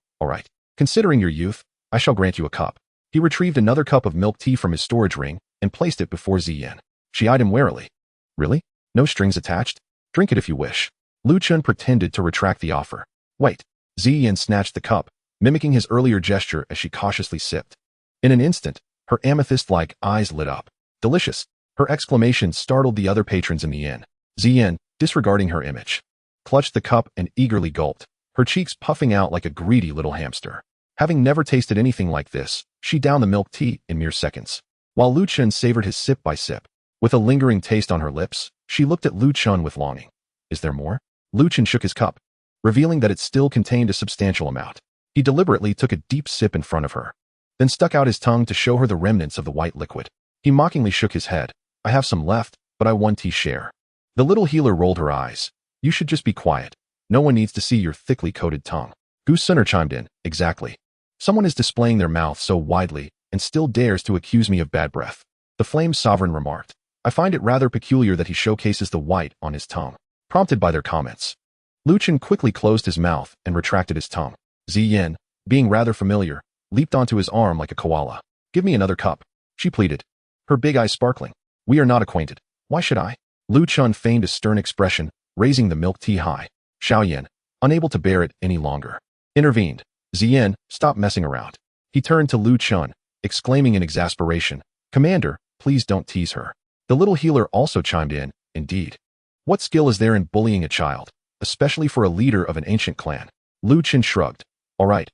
Considering your youth, I shall grant you a cup. He retrieved another cup of milk tea from his storage ring and placed it before Xiao. She eyed him warily. Really? No strings attached? Drink it if you wish. Lin Kuan pretended to retract the offer. Wait. Xiao snatched the cup, mimicking his earlier gesture as she cautiously sipped. In an instant, her amethyst-like eyes lit up. Delicious. Her exclamation startled the other patrons in the inn. Xiao, disregarding her image, clutched the cup and eagerly gulped, her cheeks puffing out like a greedy little hamster. Having never tasted anything like this, she downed the milk tea in mere seconds. While Lin Kuan savored his sip by sip, with a lingering taste on her lips, she looked at Lin Kuan with longing. Is there more? Lin Kuan shook his cup, revealing that it still contained a substantial amount. He deliberately took a deep sip in front of her, then stuck out his tongue to show her the remnants of the white liquid. He mockingly shook his head. I have some left, but I want tea share. The little healer rolled her eyes. You should just be quiet. No one needs to see your thickly coated tongue. Gu Sunner chimed in. Exactly. Someone is displaying their mouth so widely and still dares to accuse me of bad breath. The Flame Sovereign remarked. I find it rather peculiar that he showcases the white on his tongue. Prompted by their comments, Lin Kuan quickly closed his mouth and retracted his tongue. Xiao, being rather familiar, leaped onto his arm like a koala. Give me another cup, she pleaded, her big eyes sparkling. We are not acquainted. Why should I? Lin Kuan feigned a stern expression, raising the milk tea high. Xiao Yan, unable to bear it any longer, intervened. Xiao, stop messing around. He turned to Lin Kuan, exclaiming in exasperation, Commander, please don't tease her. The little healer also chimed in. Indeed. What skill is there in bullying a child, especially for a leader of an ancient clan? Lin Kuan shrugged. All right,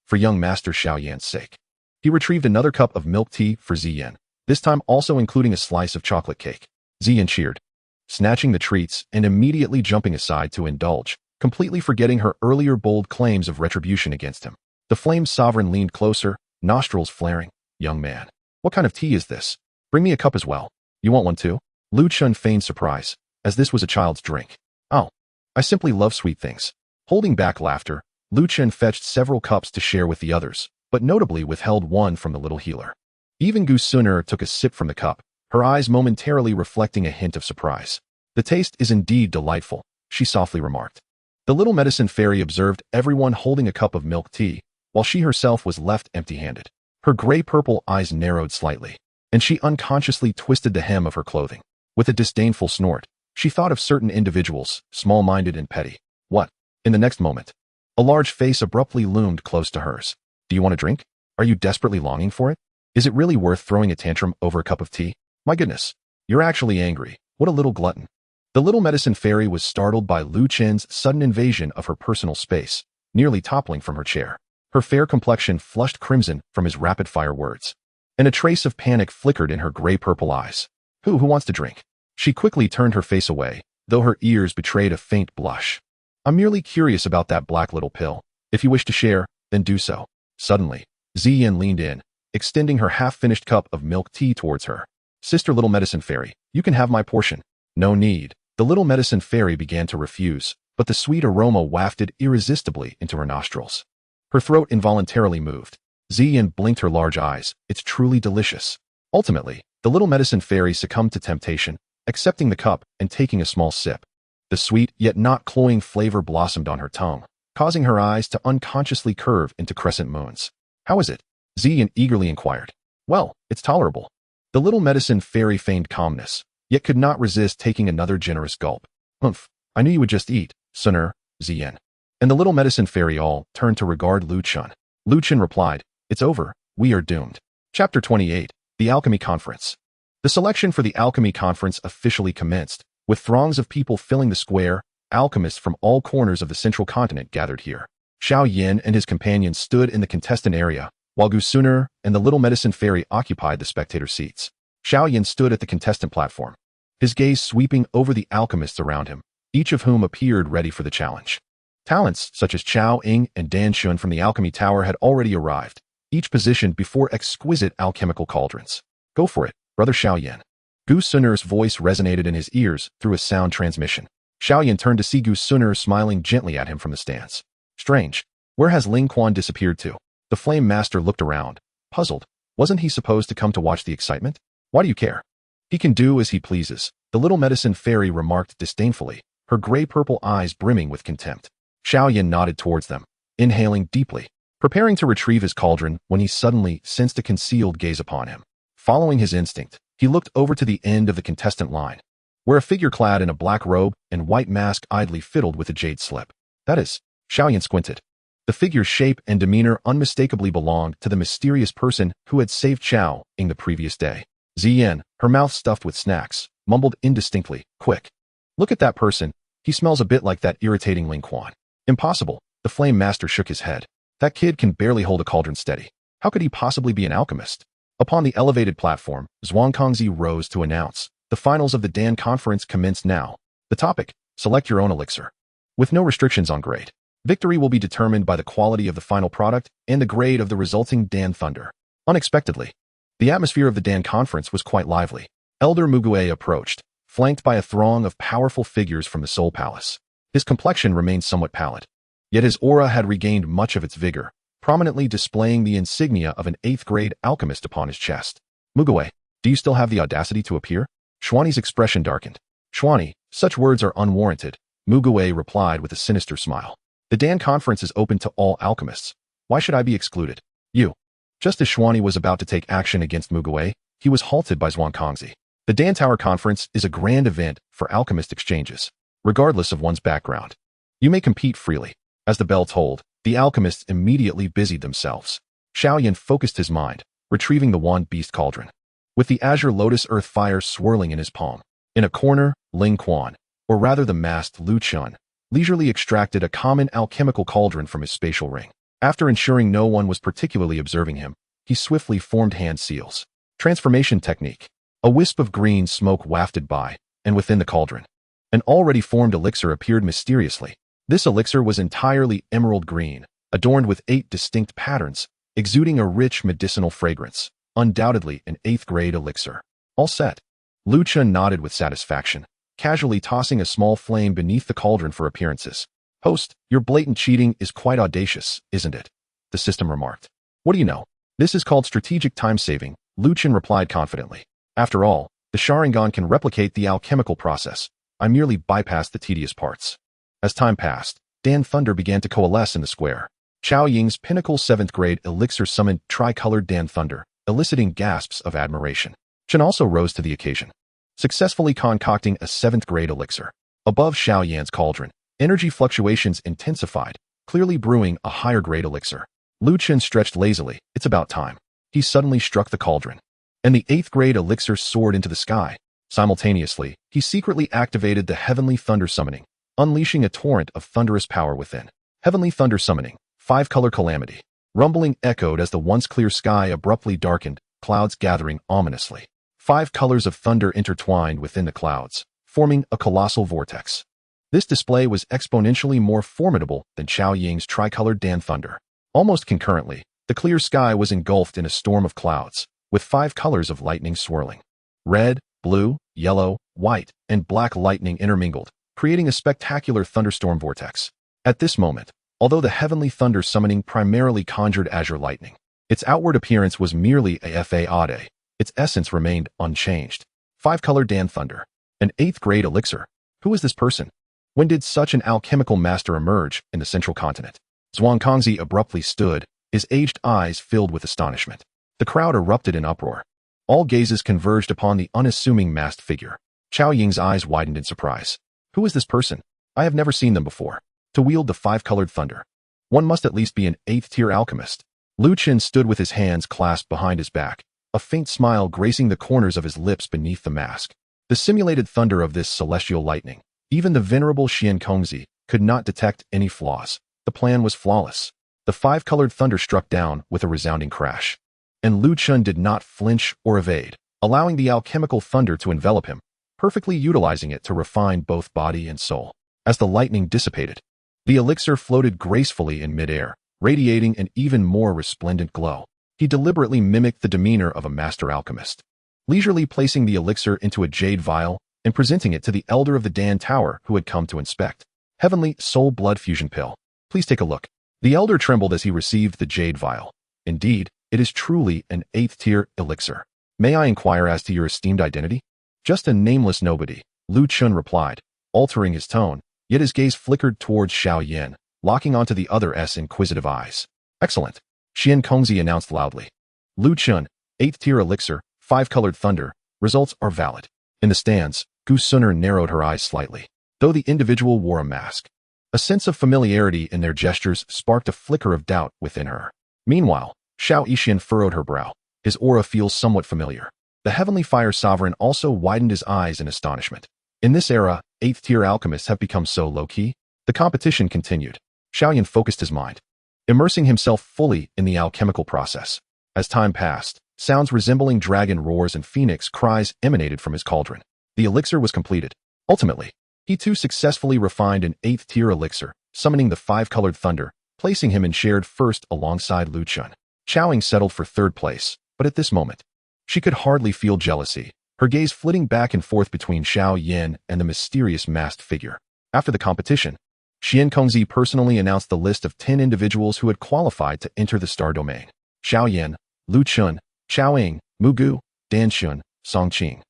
for young Master Xiao Yan's sake. He retrieved another cup of milk tea for Xiao, this time also including a slice of chocolate cake. Xiao cheered, snatching the treats and immediately jumping aside to indulge, completely forgetting her earlier bold claims of retribution against him. The Flame Sovereign leaned closer, nostrils flaring. Young man, what kind of tea is this? Bring me a cup as well. You want one too? Lin Kuan feigned surprise, as this was a child's drink. Oh, I simply love sweet things. Holding back laughter, Lin Kuan fetched several cups to share with the others, but notably withheld one from the little healer. Even Gu Sunner took a sip from the cup, her eyes momentarily reflecting a hint of surprise. The taste is indeed delightful, she softly remarked. The little medicine fairy observed everyone holding a cup of milk tea, while she herself was left empty-handed. Her gray-purple eyes narrowed slightly, and she unconsciously twisted the hem of her clothing. With a disdainful snort, she thought of certain individuals, small-minded and petty. What? In the next moment, a large face abruptly loomed close to hers. Do you want a drink? Are you desperately longing for it? Is it really worth throwing a tantrum over a cup of tea? My goodness, you're actually angry. What a little glutton. The little medicine fairy was startled by Lin Kuan's sudden invasion of her personal space, nearly toppling from her chair. Her fair complexion flushed crimson from his rapid-fire words, and a trace of panic flickered in her gray-purple eyes. Who wants to drink? She quickly turned her face away, though her ears betrayed a faint blush. I'm merely curious about that black little pill. If you wish to share, then do so. Suddenly, Xiao leaned in, extending her half-finished cup of milk tea towards her. Sister Little Medicine Fairy, you can have my portion. No need. The little medicine fairy began to refuse, but the sweet aroma wafted irresistibly into her nostrils. Her throat involuntarily moved. Xiao blinked her large eyes. It's truly delicious. Ultimately, the little medicine fairy succumbed to temptation, accepting the cup and taking a small sip. The sweet yet not cloying flavor blossomed on her tongue, causing her eyes to unconsciously curve into crescent moons. How is it? Xiao eagerly inquired. Well, it's tolerable. The little medicine fairy feigned calmness, yet could not resist taking another generous gulp. Humph, I knew you would just eat, Sunner, Xiao. And the little medicine fairy all turned to regard Lin Kuan. Lin Kuan replied, it's over, we are doomed. Chapter 28, The Alchemy Conference. The selection for the Alchemy Conference officially commenced, with throngs of people filling the square. Alchemists from all corners of the central continent gathered here. Xiao Yan and his companions stood in the contestant area, while Gu Sunner and the little medicine fairy occupied the spectator seats. Xiao Yan stood at the contestant platform, his gaze sweeping over the alchemists around him, each of whom appeared ready for the challenge. Talents such as Chao Ying and Dan Shun from the Alchemy Tower had already arrived, each positioned before exquisite alchemical cauldrons. Go for it, brother Xiao Yan. Gu Sunner's voice resonated in his ears through a sound transmission. Xiao Yan turned to see Gu Sunner smiling gently at him from the stands. Strange. Where has Ling Quan disappeared to? The Flame Master looked around, puzzled. Wasn't he supposed to come to watch the excitement? Why do you care? He can do as he pleases, the little medicine fairy remarked disdainfully, her gray-purple eyes brimming with contempt. Xiao Yan nodded towards them, inhaling deeply, preparing to retrieve his cauldron when he suddenly sensed a concealed gaze upon him. Following his instinct, he looked over to the end of the contestant line, where a figure clad in a black robe and white mask idly fiddled with a jade slip. That is, Xiao Yan squinted. The figure's shape and demeanor unmistakably belonged to the mysterious person who had saved Xiao Ying the previous day. Ziyan, her mouth stuffed with snacks, mumbled indistinctly, "Quick. Look at that person. He smells a bit like that irritating Ling Quan." "Impossible." The flame master shook his head. "That kid can barely hold a cauldron steady. How could he possibly be an alchemist?" Upon the elevated platform, Zhuangkongzi rose to announce, "The finals of the Dan conference commence now. The topic, select your own elixir. With no restrictions on grade. Victory will be determined by the quality of the final product and the grade of the resulting Dan thunder." Unexpectedly, the atmosphere of the Dan conference was quite lively. Elder Mugue approached, flanked by a throng of powerful figures from the Soul Palace. His complexion remained somewhat pallid, yet his aura had regained much of its vigor, prominently displaying the insignia of an 8th-grade alchemist upon his chest. "Mugue, do you still have the audacity to appear?" Xuani's expression darkened. "Xuani, such words are unwarranted," Mugue replied with a sinister smile. "The Dan conference is open to all alchemists. Why should I be excluded?" "You." Just as Xuani was about to take action against Mugue, he was halted by Zhuangkongzi. "The Dan Tower Conference is a grand event for alchemist exchanges, regardless of one's background. You may compete freely." As the bell tolled, the alchemists immediately busied themselves. Xiao Yan focused his mind, retrieving the wand beast cauldron, with the azure lotus earth fire swirling in his palm. In a corner, Ling Quan, or rather the masked Lu Chun, leisurely extracted a common alchemical cauldron from his spatial ring. After ensuring no one was particularly observing him, he swiftly formed hand seals. Transformation technique. A wisp of green smoke wafted by, and within the cauldron, an already formed elixir appeared mysteriously. This elixir was entirely emerald green, adorned with 8 distinct patterns, exuding a rich medicinal fragrance, undoubtedly an 8th-grade elixir. "All set." Lu Chun nodded with satisfaction, casually tossing a small flame beneath the cauldron for appearances. "Host, your blatant cheating is quite audacious, isn't it?" the system remarked. "What do you know? This is called strategic time-saving," Lu Chun replied confidently. "After all, the Sharingan can replicate the alchemical process. I merely bypassed the tedious parts." As time passed, Dan thunder began to coalesce in the square. Xiao Ying's pinnacle 7th-grade elixir summoned tricolored Dan thunder, eliciting gasps of admiration. Chen also rose to the occasion, successfully concocting a 7th-grade elixir. Above Xiao Yan's cauldron, energy fluctuations intensified, clearly brewing a higher-grade elixir. Lu Chen stretched lazily. "It's about time." He suddenly struck the cauldron, and the 8th-grade elixir soared into the sky. Simultaneously, he secretly activated the Heavenly Thunder Summoning, unleashing a torrent of thunderous power within. Heavenly Thunder Summoning, 5-color calamity. Rumbling echoed as the once clear sky abruptly darkened, clouds gathering ominously. 5 colors of thunder intertwined within the clouds, forming a colossal vortex. This display was exponentially more formidable than Xiao Ying's tricolored Dan thunder. Almost concurrently, the clear sky was engulfed in a storm of clouds, with 5 colors of lightning swirling. Red, blue, yellow, white, and black lightning intermingled, creating a spectacular thunderstorm vortex. At this moment, although the Heavenly Thunder Summoning primarily conjured azure lightning, its outward appearance was merely a fade. Its essence remained unchanged. 5-color Dan thunder. An 8th-grade elixir. Who is this person? When did such an alchemical master emerge in the central continent? Zhuangkongzi abruptly stood, his aged eyes filled with astonishment. The crowd erupted in uproar. All gazes converged upon the unassuming masked figure. Xiao Ying's eyes widened in surprise. Who is this person? I have never seen them before. To wield the 5-colored thunder, one must at least be an 8th-tier alchemist. Lu Chen stood with his hands clasped behind his back, a faint smile gracing the corners of his lips beneath the mask. The simulated thunder of this celestial lightning, even the venerable Xian Kongzi, could not detect any flaws. The plan was flawless. The 5-colored thunder struck down with a resounding crash, and Lu Chen did not flinch or evade, allowing the alchemical thunder to envelop him, perfectly utilizing it to refine both body and soul. As the lightning dissipated, the elixir floated gracefully in midair, radiating an even more resplendent glow. He deliberately mimicked the demeanor of a master alchemist, leisurely placing the elixir into a jade vial and presenting it to the elder of the Dan Tower who had come to inspect. Heavenly Soul Blood Fusion Pill. Please take a look. The elder trembled as he received the jade vial. Indeed, it is truly an 8th-tier elixir. May I inquire as to your esteemed identity? Just a nameless nobody, Lu Chun replied, altering his tone, yet his gaze flickered towards Xiao Yan, locking onto the other's inquisitive eyes. Excellent, Xian Kongzi announced loudly. Lu Chun, 8th tier elixir, 5-colored thunder, results are valid. In the stands, Gu Suner narrowed her eyes slightly, though the individual wore a mask. A sense of familiarity in their gestures sparked a flicker of doubt within her. Meanwhile, Xiao Yixian furrowed her brow. His aura feels somewhat familiar. The Heavenly Fire Sovereign also widened his eyes in astonishment. In this era, 8th tier alchemists have become so low-key. The competition continued. Xiao Yan focused his mind, immersing himself fully in the alchemical process. As time passed, sounds resembling dragon roars and phoenix cries emanated from his cauldron. The elixir was completed. Ultimately, he too successfully refined an 8th tier elixir, summoning the 5-colored thunder, placing him in shared first alongside Lu Chun. Xiao Yan settled for 3rd place, but at this moment, she could hardly feel jealousy, her gaze flitting back and forth between Xiao Yan and the mysterious masked figure. After the competition, Xian Kongzi personally announced the list of 10 individuals who had qualified to enter the star domain. Xiao Yan, Lu Chun, Chao Ying, Mu Gu, Dan Xun, Song Qing,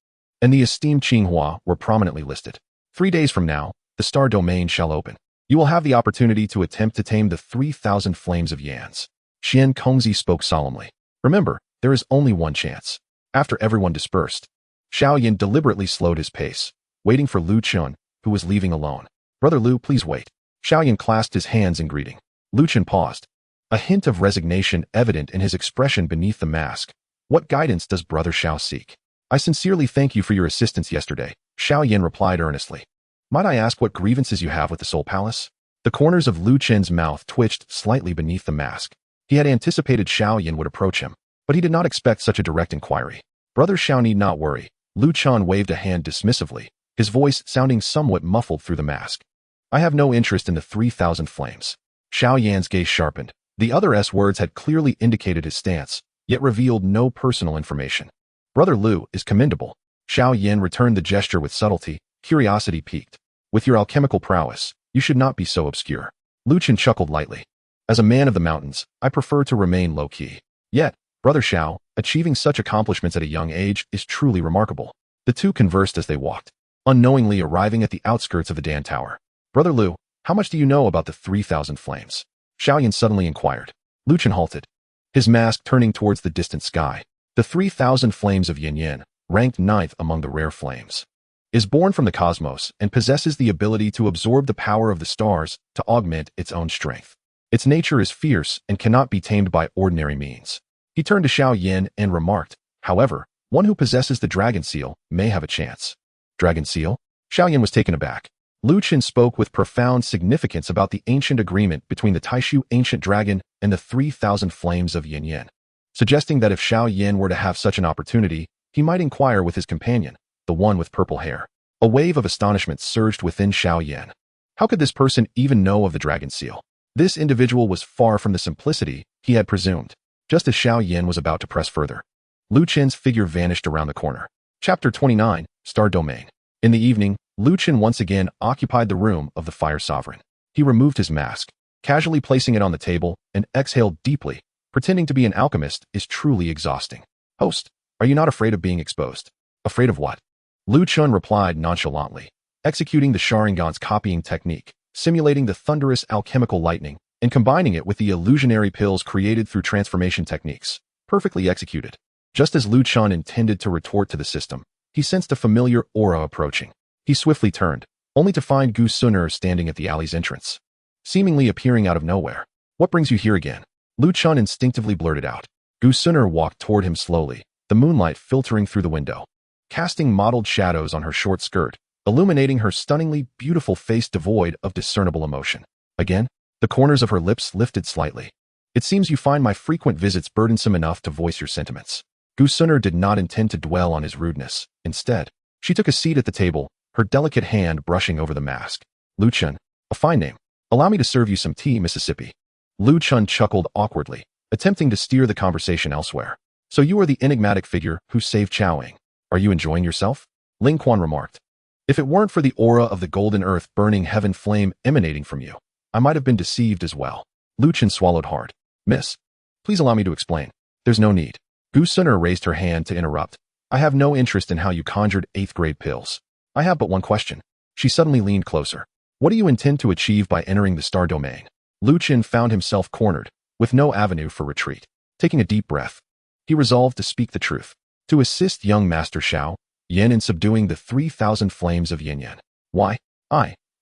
and the esteemed Qinghua were prominently listed. 3 days from now, the star domain shall open. You will have the opportunity to attempt to tame the 3,000 flames of Yans. Xian Kongzi spoke solemnly. Remember, there is only one chance. After everyone dispersed, Xiao Yan deliberately slowed his pace, waiting for Lu Chun, who was leaving alone. Brother Lu, please wait. Xiao Yan clasped his hands in greeting. Lu Chun paused, a hint of resignation evident in his expression beneath the mask. What guidance does Brother Xiao seek? I sincerely thank you for your assistance yesterday, Xiao Yan replied earnestly. Might I ask what grievances you have with the Soul Palace? The corners of Lu Chen's mouth twitched slightly beneath the mask. He had anticipated Xiao Yan would approach him, but he did not expect such a direct inquiry. Brother Xiao need not worry. Lu Chun waved a hand dismissively, his voice sounding somewhat muffled through the mask. I have no interest in the 3,000 flames. Xiao Yan's gaze sharpened. The other's words had clearly indicated his stance, yet revealed no personal information. Brother Lu is commendable. Xiao Yan returned the gesture with subtlety, curiosity piqued. With your alchemical prowess, you should not be so obscure. Lu Chun chuckled lightly. As a man of the mountains, I prefer to remain low-key. Yet, Brother Xiao, achieving such accomplishments at a young age is truly remarkable. The two conversed as they walked, unknowingly arriving at the outskirts of the Dan Tower. Brother Lu, how much do you know about the 3,000 flames? Xiao Yan suddenly inquired. Lu Chun halted, his mask turning towards the distant sky. The 3,000 flames of Yin Yin, ranked 9th among the rare flames, is born from the cosmos and possesses the ability to absorb the power of the stars to augment its own strength. Its nature is fierce and cannot be tamed by ordinary means. He turned to Xiao Yan and remarked, however, one who possesses the dragon seal may have a chance. Dragon seal? Xiao Yan was taken aback. Lu Chun spoke with profound significance about the ancient agreement between the Taishu ancient dragon and the 3,000 flames of Yin Yin, suggesting that if Xiao Yan were to have such an opportunity, he might inquire with his companion, the one with purple hair. A wave of astonishment surged within Xiao Yan. How could this person even know of the dragon seal? This individual was far from the simplicity he had presumed. Just as Xiao Yan was about to press further, Lu Chen's figure vanished around the corner. Chapter 29, Star Domain. In the evening, Lu Chen once again occupied the room of the Fire Sovereign. He removed his mask, casually placing it on the table, and exhaled deeply. Pretending to be an alchemist is truly exhausting. Host, are you not afraid of being exposed? Afraid of what? Lu Chun replied nonchalantly, executing the Sharingan's copying technique, simulating the thunderous alchemical lightning, and combining it with the illusionary pills created through transformation techniques. Perfectly executed. Just as Lu Chun intended to retort to the system, he sensed a familiar aura approaching. He swiftly turned, only to find Gu Suner standing at the alley's entrance, seemingly appearing out of nowhere. What brings you here again? Lu Chun instinctively blurted out. Gu Suner walked toward him slowly, the moonlight filtering through the window, casting mottled shadows on her short skirt, illuminating her stunningly beautiful face devoid of discernible emotion. Again, the corners of her lips lifted slightly. It seems you find my frequent visits burdensome enough to voice your sentiments. Gu Suner did not intend to dwell on his rudeness. Instead, she took a seat at the table, her delicate hand brushing over the mask. Lu Chun, a fine name. Allow me to serve you some tea, Mississippi. Lu Chun chuckled awkwardly, attempting to steer the conversation elsewhere. So you are the enigmatic figure who saved Chao Ying. Are you enjoying yourself? Ling Quan remarked. If it weren't for the aura of the golden earth burning heaven flame emanating from you, I might have been deceived as well. Lu Chun swallowed hard. Miss, please allow me to explain. There's no need. Gu Suner raised her hand to interrupt, I have no interest in how you conjured 8th grade pills. I have but one question. She suddenly leaned closer. What do you intend to achieve by entering the star domain? Lu Qin found himself cornered, with no avenue for retreat. Taking a deep breath, he resolved to speak the truth. To assist young Master Xiao Yan in subduing the 3,000 flames of yin yang. Why?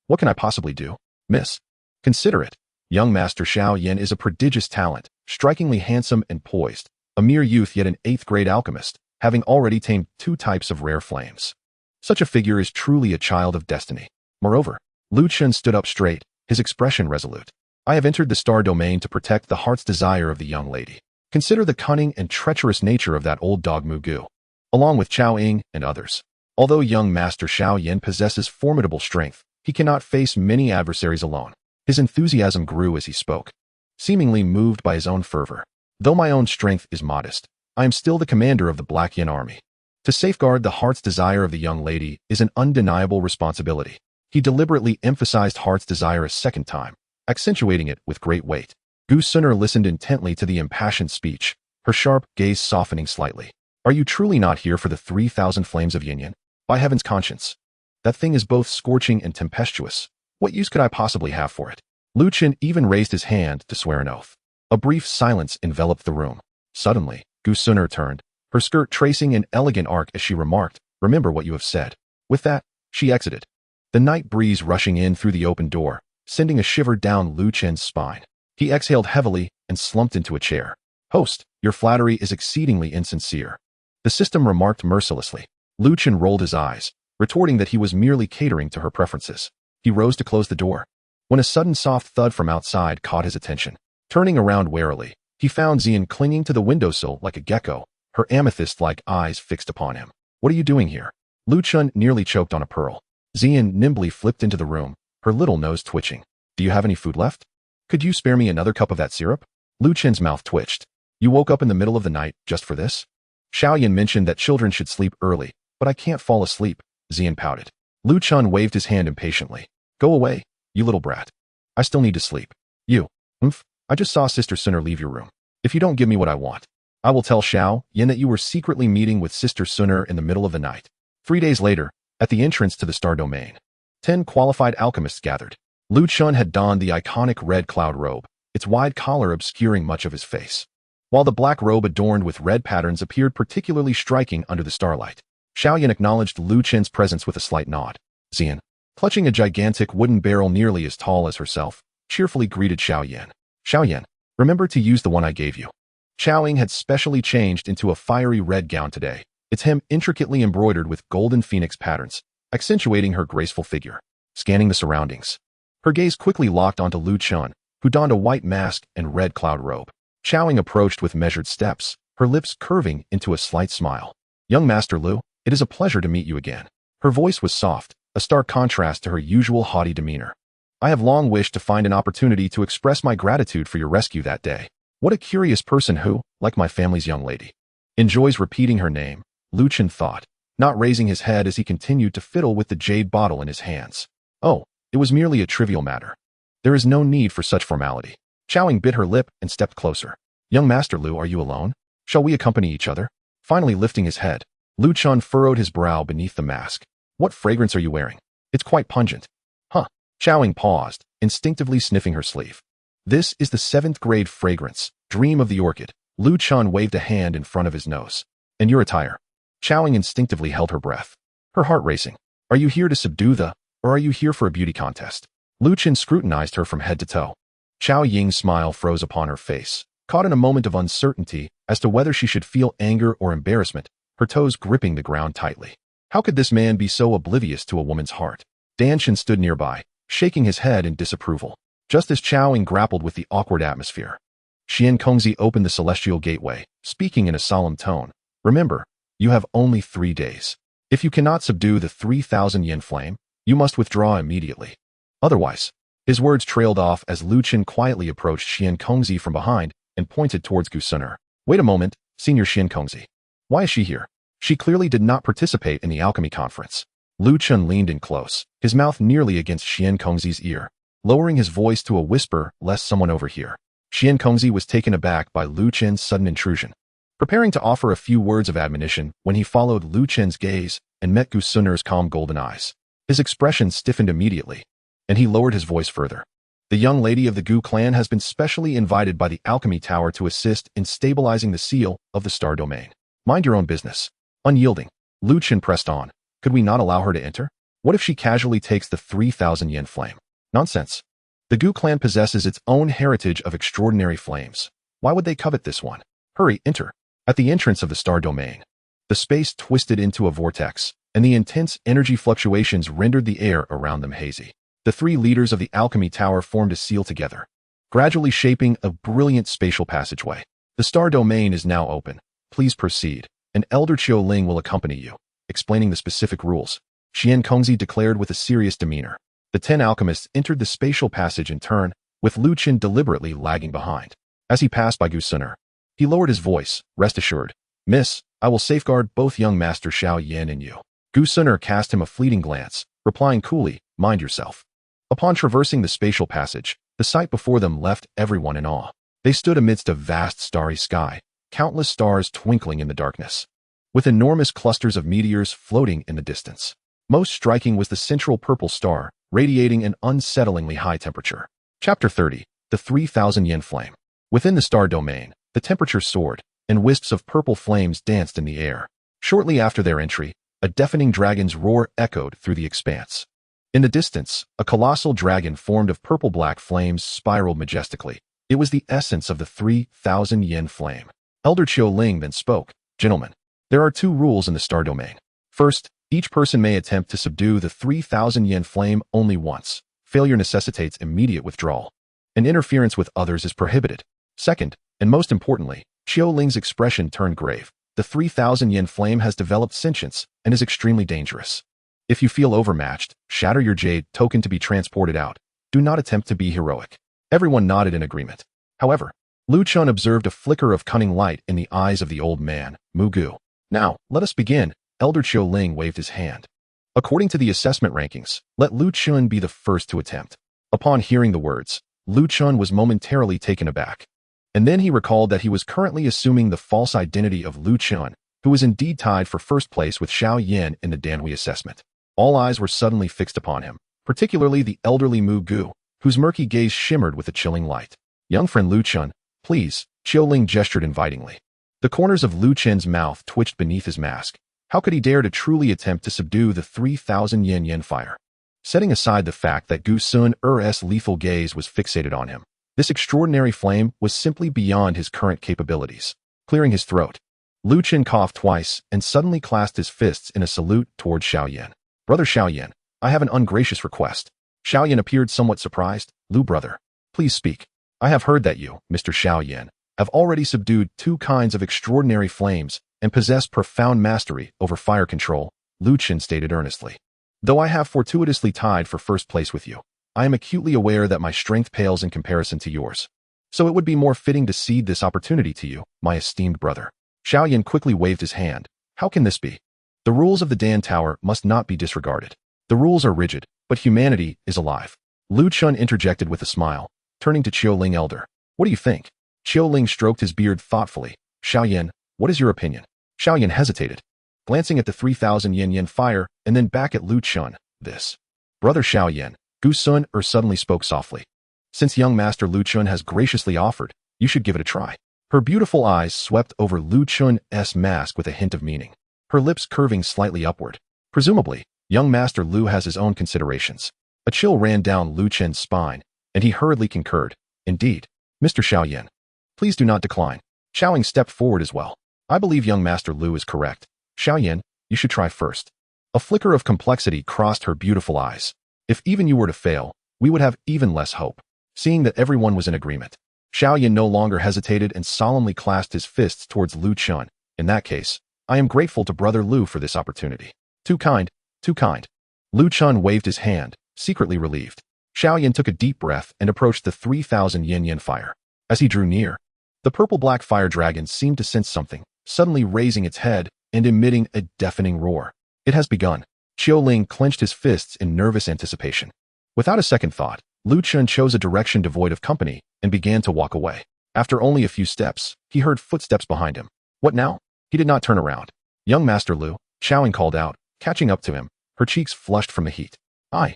What can I possibly do? Miss. Consider it. Young Master Xiao Yan is a prodigious talent, strikingly handsome and poised, a mere youth yet an 8th grade alchemist, having already tamed 2 types of rare flames. Such a figure is truly a child of destiny. Moreover, Lu Qin stood up straight, his expression resolute. I have entered the star domain to protect the heart's desire of the young lady. Consider the cunning and treacherous nature of that old dog Mu Gu, along with Chao Ying and others. Although young Master Xiao Yan possesses formidable strength, he cannot face many adversaries alone. His enthusiasm grew as he spoke, seemingly moved by his own fervor. Though my own strength is modest, I am still the commander of the Black Yin army. To safeguard the heart's desire of the young lady is an undeniable responsibility. He deliberately emphasized heart's desire a second time, accentuating it with great weight. Gu Suner listened intently to the impassioned speech, her sharp gaze softening slightly. Are you truly not here for the 3,000 flames of yin yang? By heaven's conscience, that thing is both scorching and tempestuous. What use could I possibly have for it? Lu Qin even raised his hand to swear an oath. A brief silence enveloped the room. Suddenly, Gu Suner turned, her skirt tracing an elegant arc as she remarked, remember what you have said. With that, she exited, the night breeze rushing in through the open door, sending a shiver down Lu Qin's spine. He exhaled heavily and slumped into a chair. Host, your flattery is exceedingly insincere. The system remarked mercilessly. Lu Qin rolled his eyes, retorting that he was merely catering to her preferences. He rose to close the door, when a sudden soft thud from outside caught his attention. Turning around warily, he found Xian clinging to the windowsill like a gecko, her amethyst-like eyes fixed upon him. What are you doing here? Lu Qin nearly choked on a pearl. Xian nimbly flipped into the room, her little nose twitching. Do you have any food left? Could you spare me another cup of that syrup? Lu Qin's mouth twitched. You woke up in the middle of the night just for this? Xiao Yan mentioned that children should sleep early, but I can't fall asleep, Xian pouted. Lu Qin waved his hand impatiently. Go away, you little brat. I still need to sleep. You. I just saw Sister Suner leave your room. If you don't give me what I want, I will tell Xiao Yan that you were secretly meeting with Sister Suner in the middle of the night. 3 days later, at the entrance to the star domain, 10 qualified alchemists gathered. Lu Qin had donned the iconic red cloud robe, its wide collar obscuring much of his face, while the black robe adorned with red patterns appeared particularly striking under the starlight. Xiao Yan acknowledged Lu Qin's presence with a slight nod. Xian, clutching a gigantic wooden barrel nearly as tall as herself, cheerfully greeted Xiao Yan. Xiao Yan, remember to use the one I gave you. Chao Ying had specially changed into a fiery red gown today, its hem intricately embroidered with golden phoenix patterns, accentuating her graceful figure. Scanning the surroundings, her gaze quickly locked onto Lu Qin, who donned a white mask and red cloud robe. Chao Ying approached with measured steps, her lips curving into a slight smile. Young Master Lu, it is a pleasure to meet you again. Her voice was soft, a stark contrast to her usual haughty demeanor. I have long wished to find an opportunity to express my gratitude for your rescue that day. What a curious person who, like my family's young lady, enjoys repeating her name, Lu Qin thought, not raising his head as he continued to fiddle with the jade bottle in his hands. Oh, it was merely a trivial matter. There is no need for such formality. Chao Ying bit her lip and stepped closer. Young Master Lu, are you alone? Shall we accompany each other? Finally lifting his head, Lu Qin furrowed his brow beneath the mask. What fragrance are you wearing? It's quite pungent. Huh. Chao Ying paused, instinctively sniffing her sleeve. This is the 7th grade fragrance, Dream of the Orchid. Lu Qin waved a hand in front of his nose. And your attire? Chao Ying instinctively held her breath, her heart racing. Are you here to subdue or are you here for a beauty contest? Lu Qin scrutinized her from head to toe. Chao Ying's smile froze upon her face, caught in a moment of uncertainty as to whether she should feel anger or embarrassment, her toes gripping the ground tightly. How could this man be so oblivious to a woman's heart? Danshan stood nearby, shaking his head in disapproval, just as Chao Ying grappled with the awkward atmosphere. Xian Kongzi opened the celestial gateway, speaking in a solemn tone. Remember, you have only 3 days. If you cannot subdue the 3,000 yen flame, you must withdraw immediately. Otherwise, his words trailed off as Lu Qin quietly approached Xian Kongzi from behind and pointed towards Gu Suner. Wait a moment, Senior Xian Kongzi. Why is she here? She clearly did not participate in the alchemy conference. Lu Qin leaned in close, his mouth nearly against Xian Kongzi's ear, lowering his voice to a whisper lest someone overhear. Xian Kongzi was taken aback by Lu Qin's sudden intrusion. preparing to offer a few words of admonition when he followed Lu Chen's gaze and met Gu Sun'er's calm golden eyes. His expression stiffened immediately, and he lowered his voice further. The young lady of the Gu clan has been specially invited by the Alchemy Tower to assist in stabilizing the seal of the Star Domain. Mind your own business. Unyielding, Lu Chen pressed on. Could we not allow her to enter? What if she casually takes the 3,000 yen flame? Nonsense. The Gu clan possesses its own heritage of extraordinary flames. Why would they covet this one? Hurry, enter. At the entrance of the Star Domain, the space twisted into a vortex, and the intense energy fluctuations rendered the air around them hazy. The three leaders of the Alchemy Tower formed a seal together, gradually shaping a brilliant spatial passageway. The Star Domain is now open. Please proceed. An elder Xiao Ling will accompany you, explaining the specific rules. Xian Kongzi declared with a serious demeanor. The 10 alchemists entered the spatial passage in turn, with Lu Chen deliberately lagging behind. As he passed by Gu Sun'er, he lowered his voice. Rest assured, Miss, I will safeguard both young Master Xiao Yan and you. Gu Sun'er cast him a fleeting glance, replying coolly, mind yourself. Upon traversing the spatial passage, the sight before them left everyone in awe. They stood amidst a vast starry sky, countless stars twinkling in the darkness, with enormous clusters of meteors floating in the distance. Most striking was the central purple star, radiating an unsettlingly high temperature. Chapter 30. The 3,000 yen flame. Within the Star Domain, the temperature soared, and wisps of purple flames danced in the air. Shortly after their entry, a deafening dragon's roar echoed through the expanse. In the distance, a colossal dragon formed of purple-black flames spiraled majestically. It was the essence of the 3,000 yen flame. Elder Xiao Ling then spoke. Gentlemen, there are 2 rules in the Star Domain. First, each person may attempt to subdue the 3,000 yen flame only once. Failure necessitates immediate withdrawal, and interference with others is prohibited. Second, and most importantly, Xiao Ling's expression turned grave. The 3,000 yen flame has developed sentience and is extremely dangerous. If you feel overmatched, shatter your jade token to be transported out. Do not attempt to be heroic. Everyone nodded in agreement. However, Lu Chen observed a flicker of cunning light in the eyes of the old man, Mu Gu. Now, let us begin. Elder Xiao Ling waved his hand. According to the assessment rankings, let Lu Chen be the first to attempt. Upon hearing the words, Lu Chen was momentarily taken aback. And then he recalled that he was currently assuming the false identity of Lu Chen, who was indeed tied for first place with Xiao Yan in the Danhui assessment. All eyes were suddenly fixed upon him, particularly the elderly Mu Gu, whose murky gaze shimmered with a chilling light. Young friend Lu Chen, please, Xiao Ling gestured invitingly. The corners of Lu Chen's mouth twitched beneath his mask. How could he dare to truly attempt to subdue the 3,000 yen fire? Setting aside the fact that Gu Sun'er's lethal gaze was fixated on him, this extraordinary flame was simply beyond his current capabilities. Clearing his throat, Lu Chen coughed twice and suddenly clasped his fists in a salute toward Xiao Yan. Brother Xiao Yan, I have an ungracious request. Xiao Yan appeared somewhat surprised. Lu brother, please speak. I have heard that you, Mr. Xiao Yan, have already subdued 2 kinds of extraordinary flames and possess profound mastery over fire control, Lu Chen stated earnestly. Though I have fortuitously tied for first place with you, I am acutely aware that my strength pales in comparison to yours. So it would be more fitting to cede this opportunity to you, my esteemed brother. Xiao Yan quickly waved his hand. How can this be? The rules of the Dan Tower must not be disregarded. The rules are rigid, but humanity is alive. Lu Chen interjected with a smile, turning to Xiao Ling elder. What do you think? Xiao Ling stroked his beard thoughtfully. Xiao Yan, what is your opinion? Xiao Yan hesitated, glancing at the 3,000 yen fire and then back at Lu Chen. This. Brother Xiao Yan, Gu Sun'er suddenly spoke softly. Since young Master Lu Chen has graciously offered, you should give it a try. Her beautiful eyes swept over Lu Chen's mask with a hint of meaning, her lips curving slightly upward. Presumably, young Master Lu has his own considerations. A chill ran down Lu Chen's spine, and he hurriedly concurred. Indeed, Mr. Xiao Yan, please do not decline. Xiao Yan stepped forward as well. I believe young Master Lu is correct. Xiao Yan, you should try first. A flicker of complexity crossed her beautiful eyes. If even you were to fail, we would have even less hope. Seeing that everyone was in agreement, Xiao Yan no longer hesitated and solemnly clasped his fists towards Lu Chen. In that case, I am grateful to Brother Lu for this opportunity. Too kind, too kind. Lu Chen waved his hand, secretly relieved. Xiao Yan took a deep breath and approached the 3,000 yen fire. As he drew near, the purple-black fire dragon seemed to sense something, suddenly raising its head and emitting a deafening roar. It has begun. Xiao Ling clenched his fists in nervous anticipation. Without a second thought, Lu Chen chose a direction devoid of company and began to walk away. After only a few steps, he heard footsteps behind him. What now? He did not turn around. Young Master Lu, Xiao Yan called out, catching up to him, her cheeks flushed from the heat. I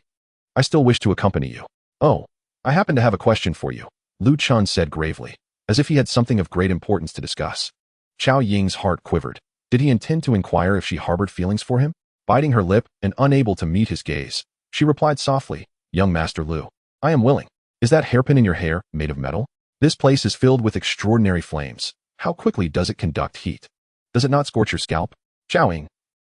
still wish to accompany you. Oh, I happen to have a question for you, Lu Chun said gravely, as if he had something of great importance to discuss. Xiao Ying's heart quivered. Did he intend to inquire if she harbored feelings for him? Biting her lip and unable to meet his gaze, she replied softly, Young Master Lu, I am willing. Is that hairpin in your hair made of metal? This place is filled with extraordinary flames. How quickly does it conduct heat? Does it not scorch your scalp? Xiao Ying.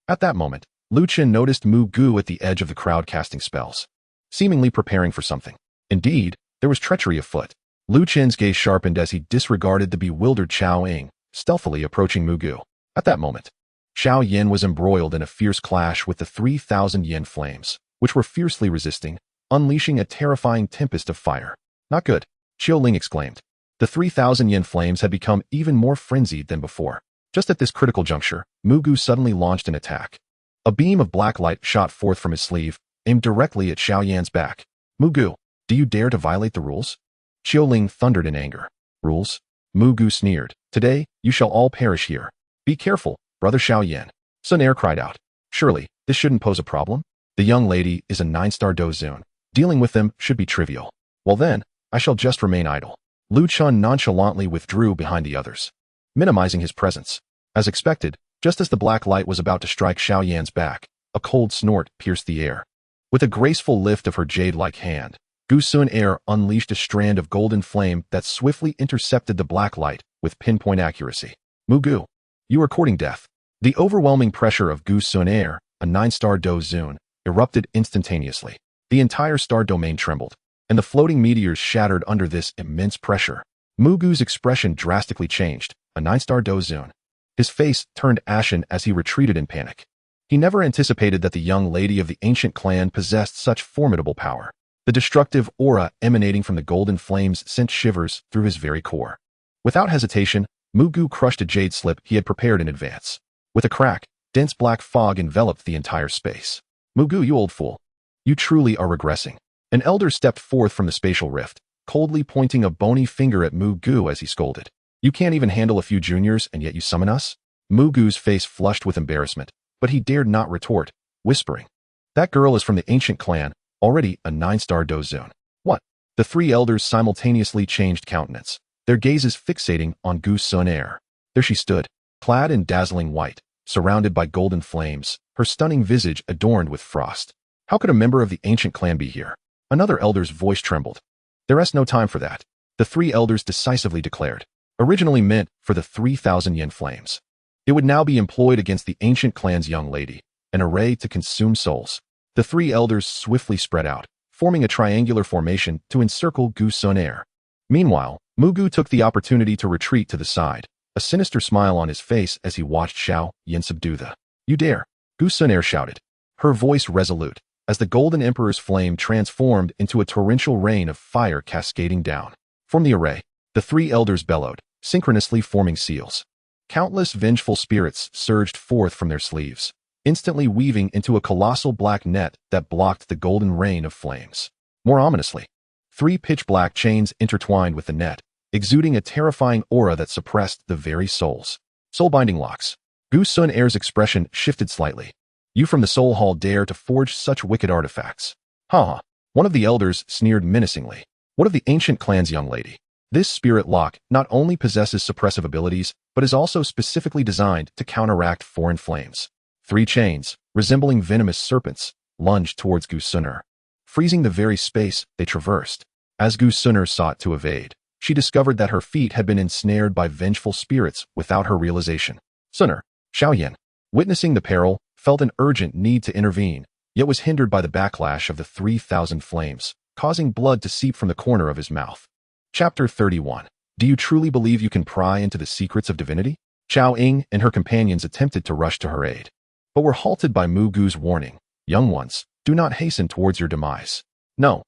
At that moment, Lu Chen noticed Mu Gu at the edge of the crowd casting spells, seemingly preparing for something. Indeed, there was treachery afoot. Lu Chen's gaze sharpened as he disregarded the bewildered Xiao Ying, stealthily approaching Mu Gu. At that moment, Xiao Yan was embroiled in a fierce clash with the 3,000 yen flames, which were fiercely resisting, unleashing a terrifying tempest of fire. Not good, Xiao Ling exclaimed. The 3,000 yen flames had become even more frenzied than before. Just at this critical juncture, Mu Gu suddenly launched an attack. A beam of black light shot forth from his sleeve, aimed directly at Xiao Yan's back. Mu Gu, do you dare to violate the rules? Xiao Ling thundered in anger. Rules? Mu Gu sneered. Today, you shall all perish here. Be careful, brother Xiao Yan. Sun Air cried out. Surely, this shouldn't pose a problem? The young lady is a 9-star dozun. Dealing with them should be trivial. Well then, I shall just remain idle. Lu Chun nonchalantly withdrew behind the others, minimizing his presence. As expected, just as the black light was about to strike Xiao Yan's back, a cold snort pierced the air. With a graceful lift of her jade-like hand, Gu Sun Air unleashed a strand of golden flame that swiftly intercepted the black light with pinpoint accuracy. Mu Gu, you are courting death. The overwhelming pressure of Gu Sun Air, a 9-star dozun, erupted instantaneously. The entire star domain trembled, and the floating meteors shattered under this immense pressure. Mu Gu's expression drastically changed, a 9-star dozun. His face turned ashen as he retreated in panic. He never anticipated that the young lady of the ancient clan possessed such formidable power. The destructive aura emanating from the golden flames sent shivers through his very core. Without hesitation, Mu Gu crushed a jade slip he had prepared in advance. With a crack, dense black fog enveloped the entire space. Mu Gu, you old fool. You truly are regressing. An elder stepped forth from the spatial rift, coldly pointing a bony finger at Mu Gu as he scolded. You can't even handle a few juniors and yet you summon us? Mu Gu's face flushed with embarrassment, but he dared not retort, whispering. That girl is from the ancient clan, already a 9-star dozun. What? The three elders simultaneously changed countenance, their gazes fixating on Gu Sun Air. There she stood, clad in dazzling white, surrounded by golden flames, her stunning visage adorned with frost. How could a member of the ancient clan be here? Another elder's voice trembled. There is no time for that, the three elders decisively declared. Originally meant for the 3,000 yen flames. It would now be employed against the ancient clan's young lady, an array to consume souls. The three elders swiftly spread out, forming a triangular formation to encircle Gu Sun Air. Meanwhile, Mu Gu took the opportunity to retreat to the side, a sinister smile on his face as he watched Xiao Yan subdue the. You dare! Gu Sun Air shouted, her voice resolute, as the Golden Emperor's flame transformed into a torrential rain of fire cascading down. From the array, the three elders bellowed, synchronously forming seals. Countless vengeful spirits surged forth from their sleeves, instantly weaving into a colossal black net that blocked the golden rain of flames. More ominously, 3 pitch-black chains intertwined with the net, exuding a terrifying aura that suppressed the very souls. Soul-binding locks. Gu Sun Air's expression shifted slightly. You from the Soul Hall dare to forge such wicked artifacts? Ha! One of the elders sneered menacingly. What of the ancient clan's young lady? This spirit lock not only possesses suppressive abilities, but is also specifically designed to counteract foreign flames. 3 chains, resembling venomous serpents, lunged towards Gu Sun Air, freezing the very space they traversed. As Gu Sun Air sought to evade, she discovered that her feet had been ensnared by vengeful spirits without her realization. Sun Air, Xiao Yan, witnessing the peril, felt an urgent need to intervene, yet was hindered by the backlash of the 3,000 flames, causing blood to seep from the corner of his mouth. Chapter 31. Do you truly believe you can pry into the secrets of divinity? Xiao Ying and her companions attempted to rush to her aid, but were halted by Mu Gu's warning. Young ones, do not hasten towards your demise. No,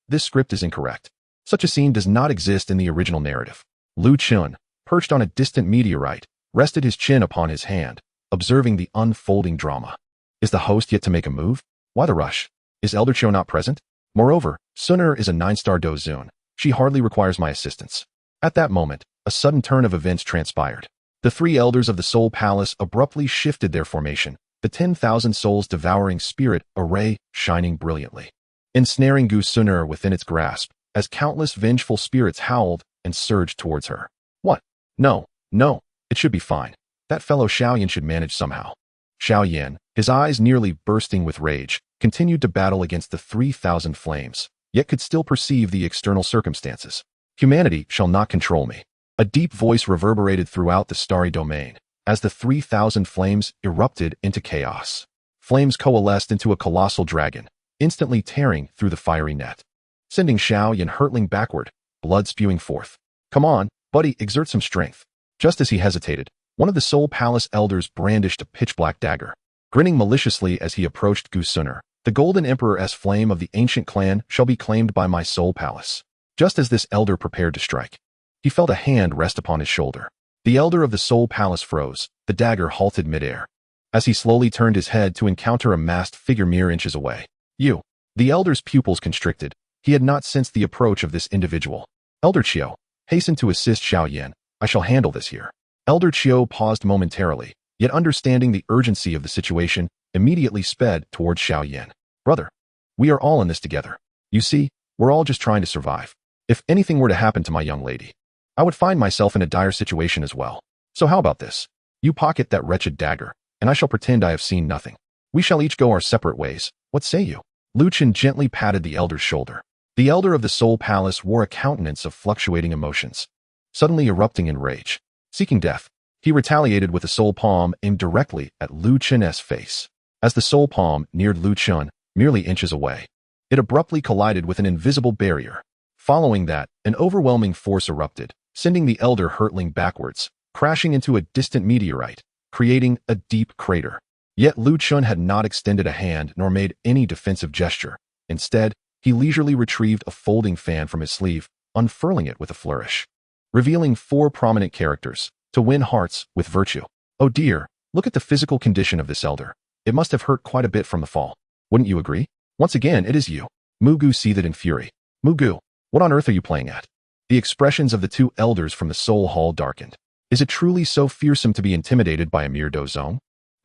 this script is incorrect. Such a scene does not exist in the original narrative. Lu Chun, perched on a distant meteorite, rested his chin upon his hand, observing the unfolding drama. Is the host yet to make a move? Why the rush? Is Elder Cho not present? Moreover, Sun Air is a 9-star dozun. She hardly requires my assistance. At that moment, a sudden turn of events transpired. The three elders of the Soul Palace abruptly shifted their formation, the 10,000 souls devouring spirit array shining brilliantly, ensnaring Gu Suner within its grasp, as countless vengeful spirits howled and surged towards her. What? No, no, it should be fine. That fellow Xiao Yan should manage somehow. Xiao Yan, his eyes nearly bursting with rage, continued to battle against the 3,000 flames, yet could still perceive the external circumstances. Humanity shall not control me. A deep voice reverberated throughout the starry domain, as the 3,000 flames erupted into chaos. Flames coalesced into a colossal dragon, instantly tearing through the fiery net, sending Xiao Yan hurtling backward, blood spewing forth. Come on, buddy, exert some strength. Just as he hesitated, one of the Soul Palace elders brandished a pitch-black dagger. Grinning maliciously as he approached Gu Suner, the Golden Emperor's flame of the ancient clan shall be claimed by my Soul Palace. Just as this elder prepared to strike, he felt a hand rest upon his shoulder. The elder of the Soul Palace froze, the dagger halted midair, as he slowly turned his head to encounter a masked figure mere inches away. You. The elder's pupils constricted. He had not sensed the approach of this individual. Elder Qiu, hasten to assist Xiao Yan. I shall handle this here. Elder Qiu paused momentarily, yet understanding the urgency of the situation, immediately sped towards Xiao Yan. Brother, we are all in this together. You see, we're all just trying to survive. If anything were to happen to my young lady, I would find myself in a dire situation as well. So how about this? You pocket that wretched dagger, and I shall pretend I have seen nothing. We shall each go our separate ways. What say you? Lu Chen gently patted the elder's shoulder. The elder of the Soul Palace wore a countenance of fluctuating emotions, suddenly erupting in rage. Seeking death, he retaliated with a soul palm aimed directly at Lu Chen's face. As the soul palm neared Lu Chen, merely inches away, it abruptly collided with an invisible barrier. Following that, an overwhelming force erupted, sending the elder hurtling backwards, crashing into a distant meteorite, creating a deep crater. Yet Lu Chen had not extended a hand nor made any defensive gesture. Instead, he leisurely retrieved a folding fan from his sleeve, unfurling it with a flourish, revealing 4 prominent characters: to win hearts with virtue. Oh dear, look at the physical condition of this elder. It must have hurt quite a bit from the fall. Wouldn't you agree? Once again, it is you. Mugu seethed in fury. Mugu, what on earth are you playing at? The expressions of the 2 elders from the Soul Hall darkened. Is it truly so fearsome to be intimidated by a mere dozong?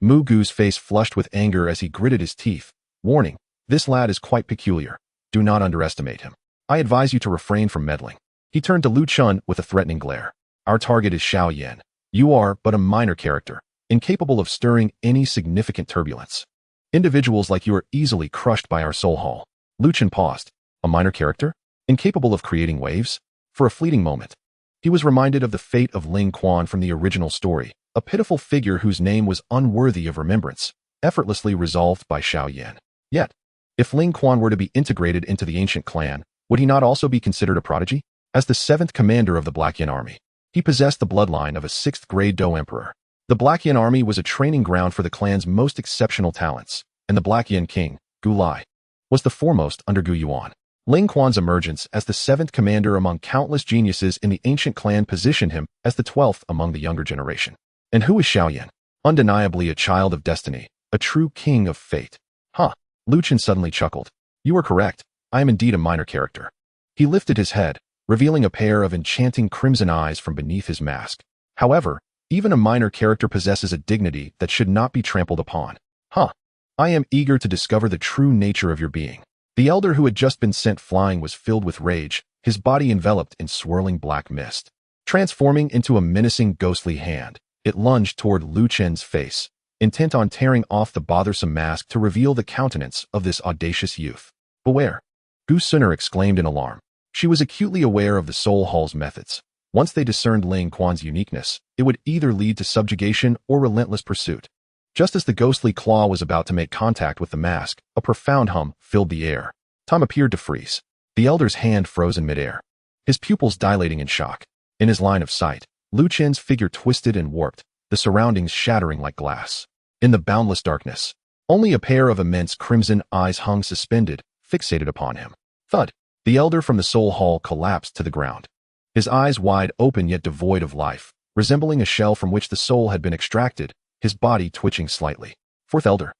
Mugu's face flushed with anger as he gritted his teeth. Warning, this lad is quite peculiar. Do not underestimate him. I advise you to refrain from meddling. He turned to Lu Chen with a threatening glare. Our target is Xiao Yan. You are but a minor character, incapable of stirring any significant turbulence. Individuals like you are easily crushed by our Soul Hall. Lu Chen paused. A minor character? Incapable of creating waves? For a fleeting moment, he was reminded of the fate of Ling Quan from the original story, a pitiful figure whose name was unworthy of remembrance, effortlessly resolved by Xiao Yan. Yet, if Ling Quan were to be integrated into the ancient clan, would he not also be considered a prodigy? As the 7th commander of the Black Yan army, he possessed the bloodline of a 6th-grade Dou emperor. The Black Yan army was a training ground for the clan's most exceptional talents, and the Black Yan king, Gu Lai, was the foremost under Gu Yuan. Ling Quan's emergence as the 7th commander among countless geniuses in the ancient clan positioned him as the 12th among the younger generation. And who is Xiao Yan? Undeniably a child of destiny, a true king of fate. Huh. Lu Chen suddenly chuckled. You are correct. I am indeed a minor character. He lifted his head, revealing a pair of enchanting crimson eyes from beneath his mask. However, even a minor character possesses a dignity that should not be trampled upon. Huh. I am eager to discover the true nature of your being. The elder who had just been sent flying was filled with rage, his body enveloped in swirling black mist. Transforming into a menacing ghostly hand, it lunged toward Lu Chen's face, intent on tearing off the bothersome mask to reveal the countenance of this audacious youth. Beware! Gu Suner exclaimed in alarm. She was acutely aware of the Soul Hall's methods. Once they discerned Ling Quan's uniqueness, it would either lead to subjugation or relentless pursuit. Just as the ghostly claw was about to make contact with the mask, a profound hum filled the air. Time appeared to freeze. The elder's hand froze in midair, his pupils dilating in shock. In his line of sight, Lu Chen's figure twisted and warped, the surroundings shattering like glass. In the boundless darkness, only a pair of immense crimson eyes hung suspended, fixated upon him. Thud! The elder from the Soul Hall collapsed to the ground, his eyes wide open yet devoid of life, resembling a shell from which the soul had been extracted, his body twitching slightly. 4th elder.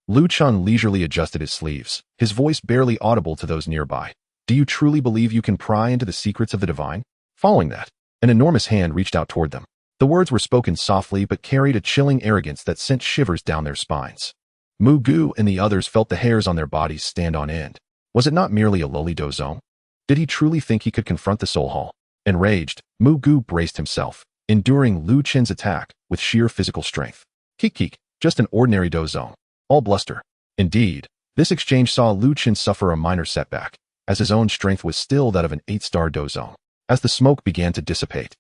Lu Chen leisurely adjusted his sleeves, his voice barely audible to those nearby. Do you truly believe you can pry into the secrets of the divine? Following that, an enormous hand reached out toward them. The words were spoken softly but carried a chilling arrogance that sent shivers down their spines. Mu Gu and the others felt the hairs on their bodies stand on end. Was it not merely a lowly dozong? Did he truly think he could confront the Soul Hall? Enraged, Mu Gu braced himself, enduring Lu Qin's attack with sheer physical strength. Keek, just an ordinary dozong. All bluster. Indeed, this exchange saw Lu Qin suffer a minor setback, as his own strength was still that of an 8-star dozong. As the smoke began to dissipate,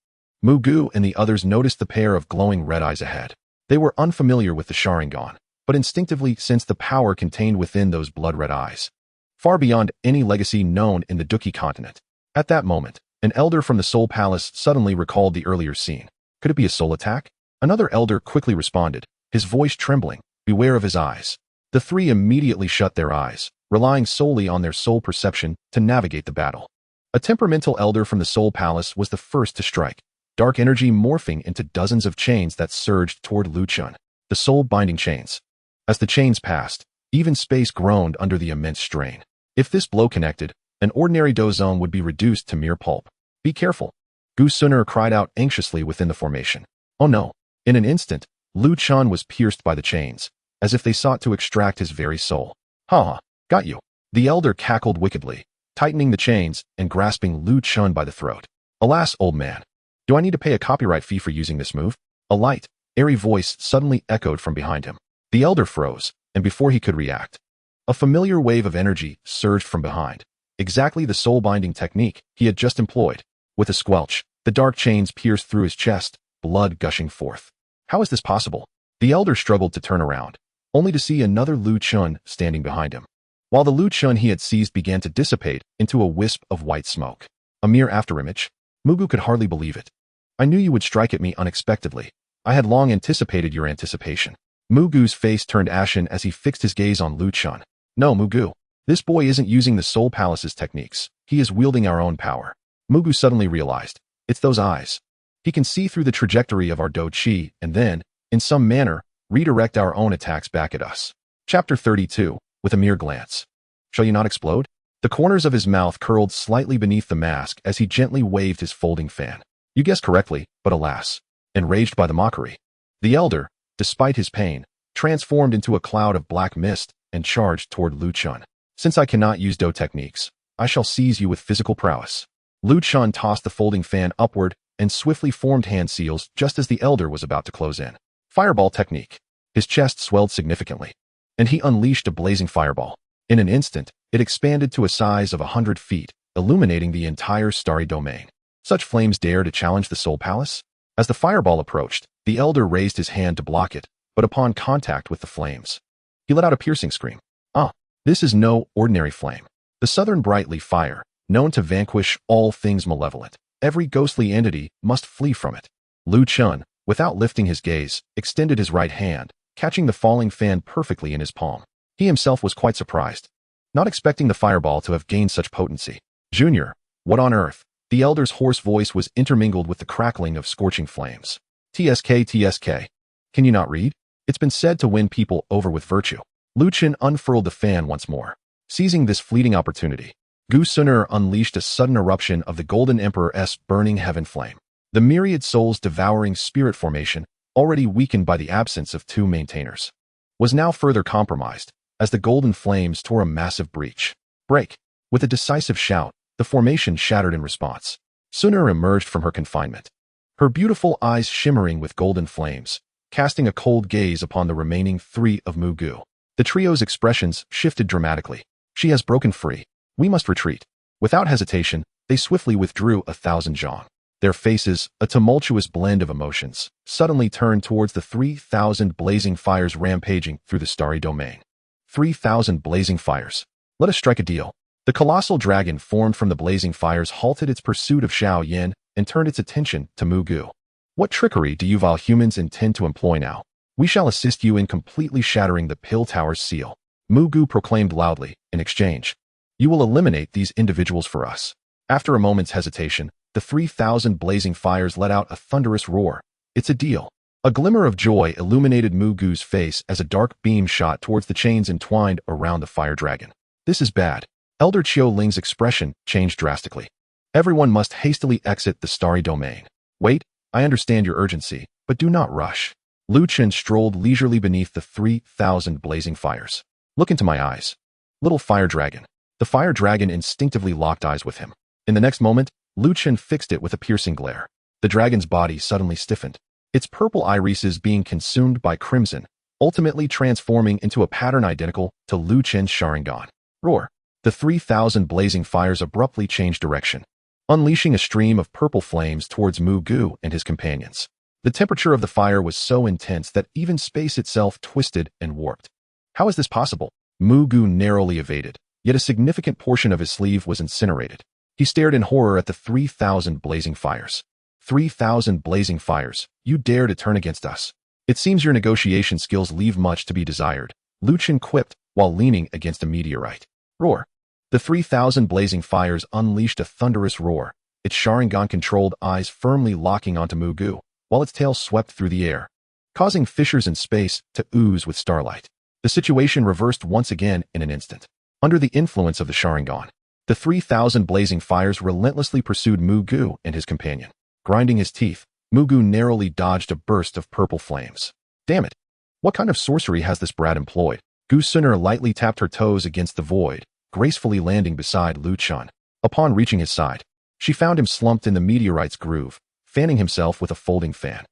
Mu Gu and the others noticed the pair of glowing red eyes ahead. They were unfamiliar with the Sharingan, but instinctively sensed the power contained within those blood-red eyes, far beyond any legacy known in the Duki continent. At that moment, an elder from the Soul Palace suddenly recalled the earlier scene. Could it be a soul attack? Another elder quickly responded, his voice trembling, beware of his eyes. The three immediately shut their eyes, relying solely on their soul perception to navigate the battle. A temperamental elder from the Soul Palace was the first to strike, dark energy morphing into dozens of chains that surged toward Lu Qin, the soul-binding chains. As the chains passed, even space groaned under the immense strain. If this blow connected, an ordinary dozong would be reduced to mere pulp. Be careful. Gu Suner cried out anxiously within the formation. Oh no. In an instant, Lu Qin was pierced by the chains, as if they sought to extract his very soul. Ha! Got you. The elder cackled wickedly, tightening the chains and grasping Lu Qin by the throat. Alas, old man. Do I need to pay a copyright fee for using this move? A light, airy voice suddenly echoed from behind him. The elder froze, and before he could react, a familiar wave of energy surged from behind. Exactly the soul-binding technique he had just employed. With a squelch, the dark chains pierced through his chest, blood gushing forth. How is this possible? The elder struggled to turn around, only to see another Lu Qin standing behind him, while the Lu Qin he had seized began to dissipate into a wisp of white smoke. A mere afterimage? Mu Gu could hardly believe it. I knew you would strike at me unexpectedly. I had long anticipated your anticipation. Mu Gu's face turned ashen as he fixed his gaze on Lu Qin. No, Mu Gu. This boy isn't using the Soul Palace's techniques. He is wielding our own power. Mu Gu suddenly realized. It's those eyes. He can see through the trajectory of our Do Chi and then, in some manner, redirect our own attacks back at us. Chapter 32, with a mere glance. Shall you not explode? The corners of his mouth curled slightly beneath the mask as he gently waved his folding fan. You guessed correctly, but alas. Enraged by the mockery, the elder, despite his pain, transformed into a cloud of black mist and charged toward Lu Qin. Since I cannot use Do techniques, I shall seize you with physical prowess. Lu Qin tossed the folding fan upward and swiftly formed hand seals just as the elder was about to close in. Fireball technique. His chest swelled significantly, and he unleashed a blazing fireball. In an instant, it expanded to a size of 100 feet, illuminating the entire starry domain. Such flames dare to challenge the Soul Palace? As the fireball approached, the elder raised his hand to block it, but upon contact with the flames, he let out a piercing scream. Ah, this is no ordinary flame. The southern brightly fire, known to vanquish all things malevolent. Every ghostly entity must flee from it. Lu Qin, without lifting his gaze, extended his right hand, catching the falling fan perfectly in his palm. He himself was quite surprised, not expecting the fireball to have gained such potency. Junior, what on earth? The elder's hoarse voice was intermingled with the crackling of scorching flames. TSK. Can you not read? It's been said to win people over with virtue. Lu Qin unfurled the fan once more. Seizing this fleeting opportunity, Gu Suner unleashed a sudden eruption of the Golden Emperor's burning heaven flame. The myriad souls devouring spirit formation, already weakened by the absence of two maintainers, was now further compromised, as the golden flames tore a massive breach. Break! With a decisive shout, the formation shattered in response. Suner emerged from her confinement, her beautiful eyes shimmering with golden flames, casting a cold gaze upon the remaining three of Mu Gu. The trio's expressions shifted dramatically. She has broken free. We must retreat. Without hesitation, they swiftly withdrew 1,000 zhang. Their faces, a tumultuous blend of emotions, suddenly turned towards the 3,000 blazing fires rampaging through the starry domain. 3,000 blazing fires. Let us strike a deal. The colossal dragon formed from the blazing fires halted its pursuit of Xiao Yan and turned its attention to Mu Gu. What trickery do you vile humans intend to employ now? We shall assist you in completely shattering the Pill Tower's seal. Mu Gu proclaimed loudly. In exchange, you will eliminate these individuals for us. After a moment's hesitation, the 3,000 blazing fires let out a thunderous roar. It's a deal. A glimmer of joy illuminated Mu Gu's face as a dark beam shot towards the chains entwined around the fire dragon. This is bad. Elder Qiu Ling's expression changed drastically. Everyone must hastily exit the starry domain. Wait, I understand your urgency, but do not rush. Lu Chen strolled leisurely beneath the 3,000 blazing fires. Look into my eyes. Little fire dragon. The fire dragon instinctively locked eyes with him. In the next moment, Lu Chen fixed it with a piercing glare. The dragon's body suddenly stiffened, its purple irises being consumed by crimson, ultimately transforming into a pattern identical to Lu Chen's Sharingan. Roar! The 3,000 blazing fires abruptly changed direction, unleashing a stream of purple flames towards Mu Gu and his companions. The temperature of the fire was so intense that even space itself twisted and warped. How is this possible? Mu Gu narrowly evaded, yet a significant portion of his sleeve was incinerated. He stared in horror at the 3,000 blazing fires. 3,000 blazing fires, you dare to turn against us. It seems your negotiation skills leave much to be desired, Lu Chen quipped while leaning against a meteorite. Roar! The 3,000 blazing fires unleashed a thunderous roar, its Sharingan-controlled eyes firmly locking onto Mu Gu, while its tail swept through the air, causing fissures in space to ooze with starlight. The situation reversed once again in an instant. Under the influence of the Sharingan, the 3,000 blazing fires relentlessly pursued Mu Gu and his companion. Grinding his teeth, Mu Gu narrowly dodged a burst of purple flames. Damn it! What kind of sorcery has this brat employed? Gu Suner lightly tapped her toes against the void, gracefully landing beside Lu Chen. Upon reaching his side, she found him slumped in the meteorite's groove, fanning himself with a folding fan.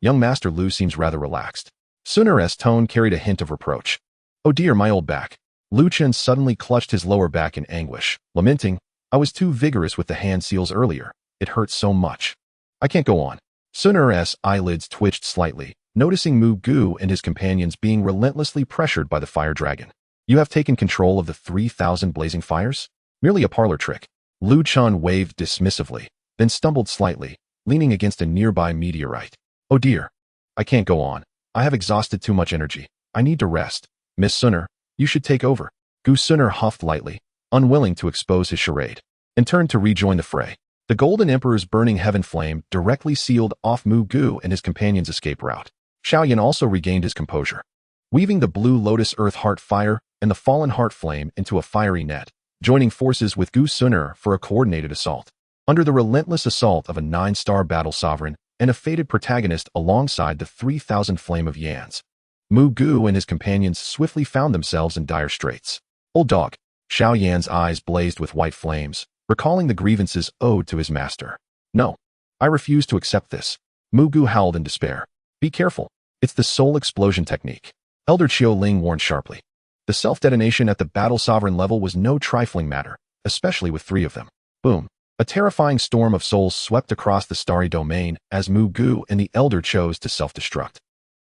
Young Master Lu seems rather relaxed. Suner's tone carried a hint of reproach. Oh dear, my old back. Lu Chen suddenly clutched his lower back in anguish, lamenting, I was too vigorous with the hand seals earlier. It hurts so much. I can't go on. Suner's eyelids twitched slightly, noticing Mu Gu and his companions being relentlessly pressured by the fire dragon. You have taken control of the 3,000 blazing fires? Merely a parlor trick. Lu Chen waved dismissively, then stumbled slightly, leaning against a nearby meteorite. Oh dear. I can't go on. I have exhausted too much energy. I need to rest. Miss Suner, you should take over. Gu Suner huffed lightly, unwilling to expose his charade, and turned to rejoin the fray. The Golden Emperor's burning heaven flame directly sealed off Mu Gu and his companion's escape route. Xiao Yan also regained his composure, weaving the blue lotus earth heart fire and the fallen heart flame into a fiery net, joining forces with Gu Suner for a coordinated assault. Under the relentless assault of a 9-star battle sovereign and a fated protagonist alongside the 3,000 flame of Yans, Mu Gu and his companions swiftly found themselves in dire straits. Old dog. Xiao Yan's eyes blazed with white flames, recalling the grievances owed to his master. No, I refuse to accept this. Mu Gu howled in despair. Be careful. It's the soul explosion technique. Elder Qiu Ling warned sharply. The self-detonation at the battle sovereign level was no trifling matter, especially with 3 of them. Boom. A terrifying storm of souls swept across the starry domain as Mu Gu and the Elder chose to self-destruct.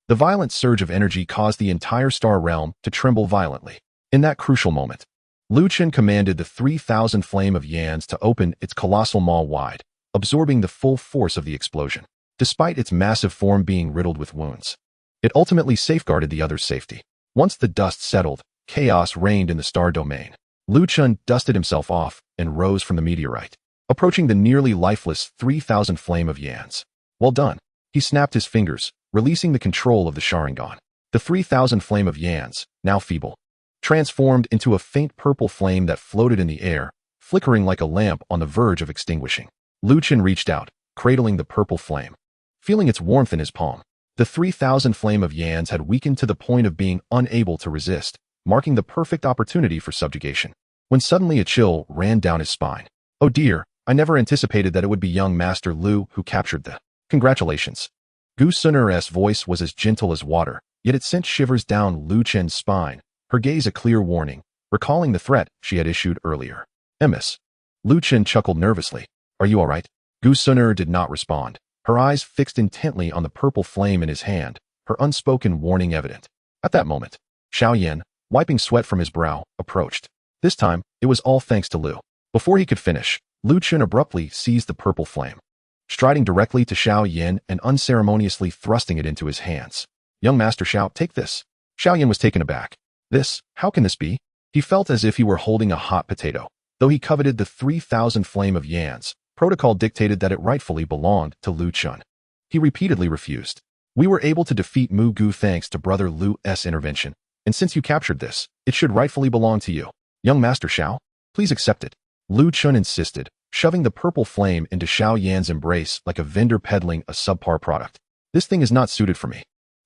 The violent surge of energy caused the entire star realm to tremble violently. In that crucial moment, Lu Chen commanded the 3,000 flame of Yans to open its colossal maw wide, absorbing the full force of the explosion. Despite its massive form being riddled with wounds, it ultimately safeguarded the other's safety. Once the dust settled, chaos reigned in the star domain. Lu Chen dusted himself off and rose from the meteorite, approaching the nearly lifeless 3,000 flame of Yans. Well done. He snapped his fingers, releasing the control of the Sharingan. The 3,000 flame of Yans, now feeble, transformed into a faint purple flame that floated in the air, flickering like a lamp on the verge of extinguishing. Lu Chen reached out, cradling the purple flame, feeling its warmth in his palm. The 3,000 flame of Yans had weakened to the point of being unable to resist, marking the perfect opportunity for subjugation, when suddenly a chill ran down his spine. Oh dear, I never anticipated that it would be young Master Lu who captured the... Congratulations. Gu Suner's voice was as gentle as water, yet it sent shivers down Lu Chen's spine, her gaze a clear warning, recalling the threat she had issued earlier. Ms. Lu Chen chuckled nervously. Are you all right? Gu Suner did not respond, her eyes fixed intently on the purple flame in his hand, her unspoken warning evident. At that moment, Xiao Yan, wiping sweat from his brow, approached. This time, it was all thanks to Lu. Before he could finish, Lu Chen abruptly seized the purple flame, striding directly to Xiao Yan and unceremoniously thrusting it into his hands. Young Master Xiao, take this. Xiao Yan was taken aback. This, how can this be? He felt as if he were holding a hot potato. Though he coveted the 3,000 flame of Yans, protocol dictated that it rightfully belonged to Lu Chen. He repeatedly refused. We were able to defeat Mu Gu thanks to Brother Lu's intervention, and since you captured this, it should rightfully belong to you. Young Master Xiao, please accept it. Lu Chen insisted, shoving the purple flame into Xiao Yan's embrace like a vendor peddling a subpar product. This thing is not suited for me.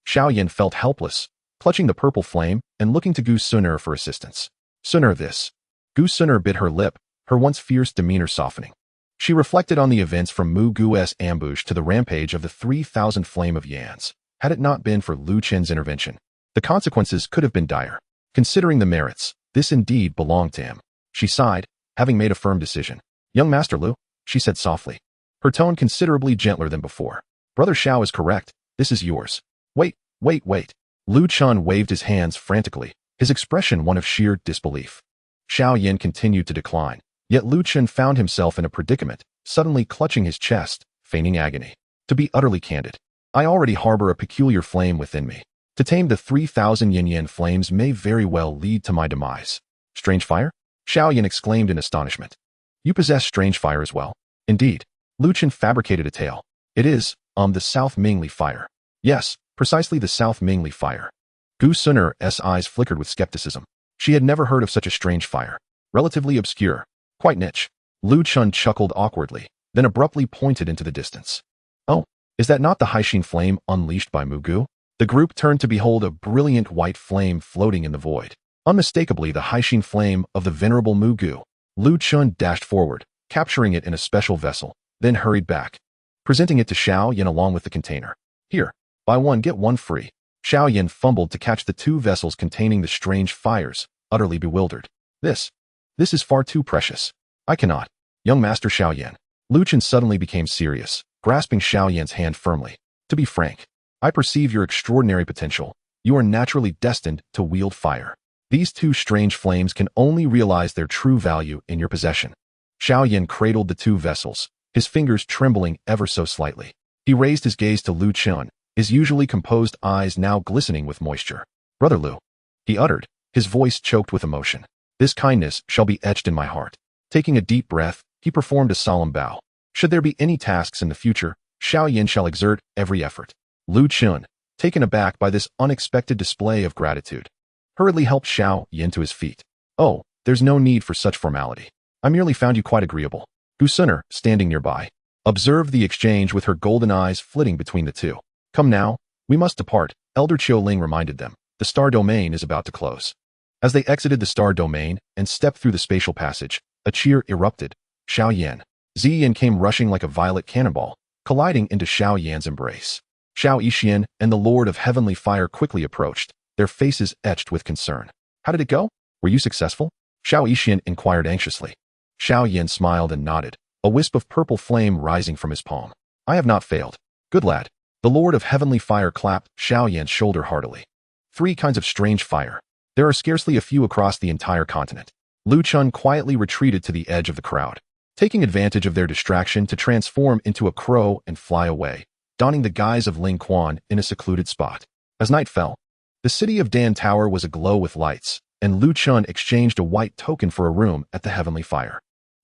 Xiao Yan felt helpless, clutching the purple flame and looking to Gu Suner for assistance. Suner this. Gu Suner bit her lip, her once fierce demeanor softening. She reflected on the events from Mu Gu's ambush to the rampage of the 3,000 Flame of Yans. Had it not been for Lu Chen's intervention, the consequences could have been dire. Considering the merits, this indeed belonged to him. She sighed, having made a firm decision. Young Master Lu, she said softly, her tone considerably gentler than before. Brother Xiao is correct. This is yours. Wait. Lu Chun waved his hands frantically, his expression one of sheer disbelief. Xiao Yan continued to decline, yet Lu Chun found himself in a predicament, suddenly clutching his chest, feigning agony. To be utterly candid, I already harbor a peculiar flame within me. To tame the 3,000 yin-yan flames may very well lead to my demise. Strange fire? Xiao Yan exclaimed in astonishment. You possess strange fire as well. Indeed. Lu Chun fabricated a tale. It is, the South Mingli fire. Yes, precisely the South Mingli fire. Gu Suner's eyes flickered with skepticism. She had never heard of such a strange fire. Relatively obscure. Quite niche. Lu Chun chuckled awkwardly, then abruptly pointed into the distance. Oh, is that not the Haixin flame unleashed by Mu Gu? The group turned to behold a brilliant white flame floating in the void. Unmistakably the Haixin flame of the venerable Mu Gu. Lu Chun dashed forward, capturing it in a special vessel, then hurried back, presenting it to Xiao Yan along with the container. Here, buy one get one free. Xiao Yan fumbled to catch the two vessels containing the strange fires, utterly bewildered. This is far too precious. I cannot. Young Master Xiao Yan. Lu Chun suddenly became serious, grasping Xiao Yan's hand firmly. To be frank, I perceive your extraordinary potential. You are naturally destined to wield fire. These two strange flames can only realize their true value in your possession. Xiao Yan cradled the two vessels, his fingers trembling ever so slightly. He raised his gaze to Lu Chun, his usually composed eyes now glistening with moisture. Brother Lu, he uttered, his voice choked with emotion. This kindness shall be etched in my heart. Taking a deep breath, he performed a solemn bow. Should there be any tasks in the future, Xiao Yan shall exert every effort. Lu Chun, taken aback by this unexpected display of gratitude, hurriedly helped Xiao Yan to his feet. Oh, there's no need for such formality. I merely found you quite agreeable. Gu Suner, standing nearby, observed the exchange with her golden eyes flitting between the two. Come now, we must depart, Elder Qiu Ling reminded them. The star domain is about to close. As they exited the star domain and stepped through the spatial passage, a cheer erupted. Xiao Yan. Ziyan came rushing like a violet cannonball, colliding into Xiao Yan's embrace. Xiao Yixian and the Lord of Heavenly Fire quickly approached, their faces etched with concern. How did it go? Were you successful? Xiao Yixian inquired anxiously. Xiao Yan smiled and nodded, a wisp of purple flame rising from his palm. I have not failed. Good lad. The Lord of Heavenly Fire clapped Xiao Yan's shoulder heartily. 3 kinds of strange fire. There are scarcely a few across the entire continent. Lu Chun quietly retreated to the edge of the crowd, taking advantage of their distraction to transform into a crow and fly away, donning the guise of Ling Quan in a secluded spot. As night fell, the city of Dan Tower was aglow with lights, and Lu Chun exchanged a white token for a room at the Heavenly Fire.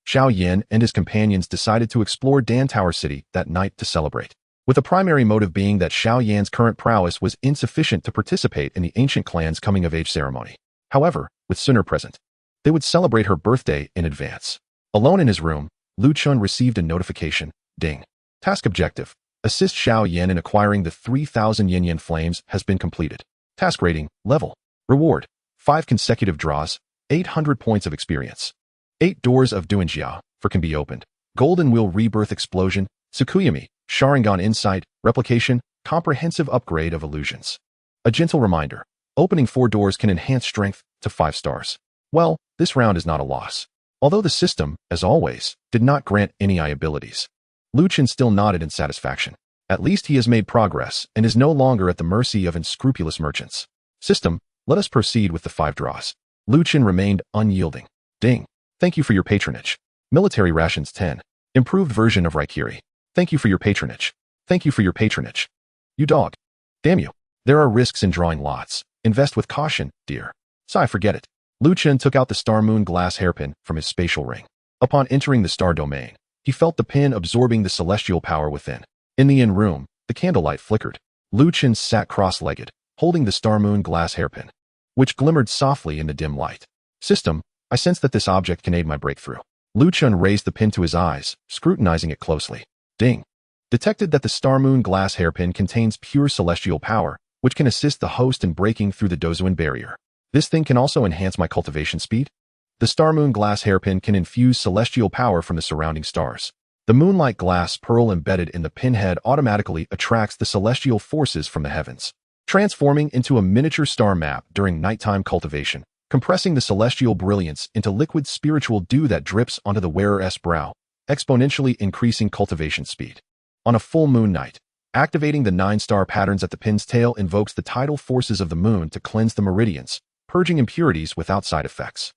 Xiao Yan and his companions decided to explore Dan Tower City that night to celebrate, with the primary motive being that Xiao Yan's current prowess was insufficient to participate in the ancient clan's coming-of-age ceremony. However, with Suner present, they would celebrate her birthday in advance. Alone in his room, Lu Chun received a notification. Ding. Task objective. Assist Xiao Yan in acquiring the 3,000 yin-yen flames has been completed. Task rating, level. Reward, 5 consecutive draws, 800 points of experience. 8 doors of Duanjia can be opened. Golden Wheel Rebirth Explosion, Tsukuyami, Sharingan Insight, Replication, Comprehensive Upgrade of Illusions. A gentle reminder, opening 4 doors can enhance strength to 5 stars. Well, this round is not a loss. Although the system, as always, did not grant any abilities, Lu Chun still nodded in satisfaction. At least he has made progress and is no longer at the mercy of unscrupulous merchants. System, let us proceed with the 5 draws. Lu Chun remained unyielding. Ding. Thank you for your patronage. Military rations 10. Improved version of Raikiri. Thank you for your patronage. Thank you for your patronage. You dog. Damn you. There are risks in drawing lots. Invest with caution, dear. Sigh, forget it. Lu Chun took out the Star Moon glass hairpin from his spatial ring. Upon entering the star domain, he felt the pin absorbing the celestial power within. In the inn room, the candlelight flickered. Lu Chun sat cross-legged, holding the Star Moon glass hairpin, which glimmered softly in the dim light. System, I sense that this object can aid my breakthrough. Lu Chun raised the pin to his eyes, scrutinizing it closely. Ding. Detected that the Star Moon glass hairpin contains pure celestial power, which can assist the host in breaking through the Dozuan barrier. This thing can also enhance my cultivation speed? The Star Moon glass hairpin can infuse celestial power from the surrounding stars. The moonlight glass pearl embedded in the pinhead automatically attracts the celestial forces from the heavens, transforming into a miniature star map during nighttime cultivation, compressing the celestial brilliance into liquid spiritual dew that drips onto the wearer's brow, exponentially increasing cultivation speed. On a full moon night, activating the 9-star patterns at the pin's tail invokes the tidal forces of the moon to cleanse the meridians, purging impurities without side effects.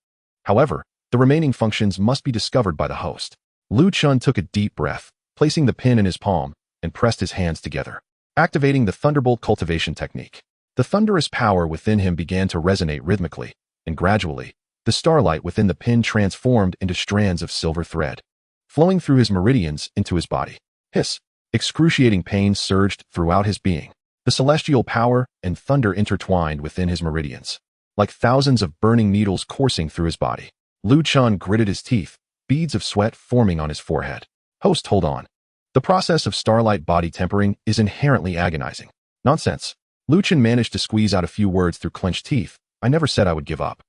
However, the remaining functions must be discovered by the host. Lu Chun took a deep breath, placing the pin in his palm, and pressed his hands together, activating the Thunderbolt cultivation technique. The thunderous power within him began to resonate rhythmically, and gradually, the starlight within the pin transformed into strands of silver thread, flowing through his meridians into his body. Hiss! Excruciating pain surged throughout his being. The celestial power and thunder intertwined within his meridians, like thousands of burning needles coursing through his body. Lu Chun gritted his teeth, beads of sweat forming on his forehead. Host, hold on. The process of starlight body tempering is inherently agonizing. Nonsense. Lu Chun managed to squeeze out a few words through clenched teeth. I never said I would give up.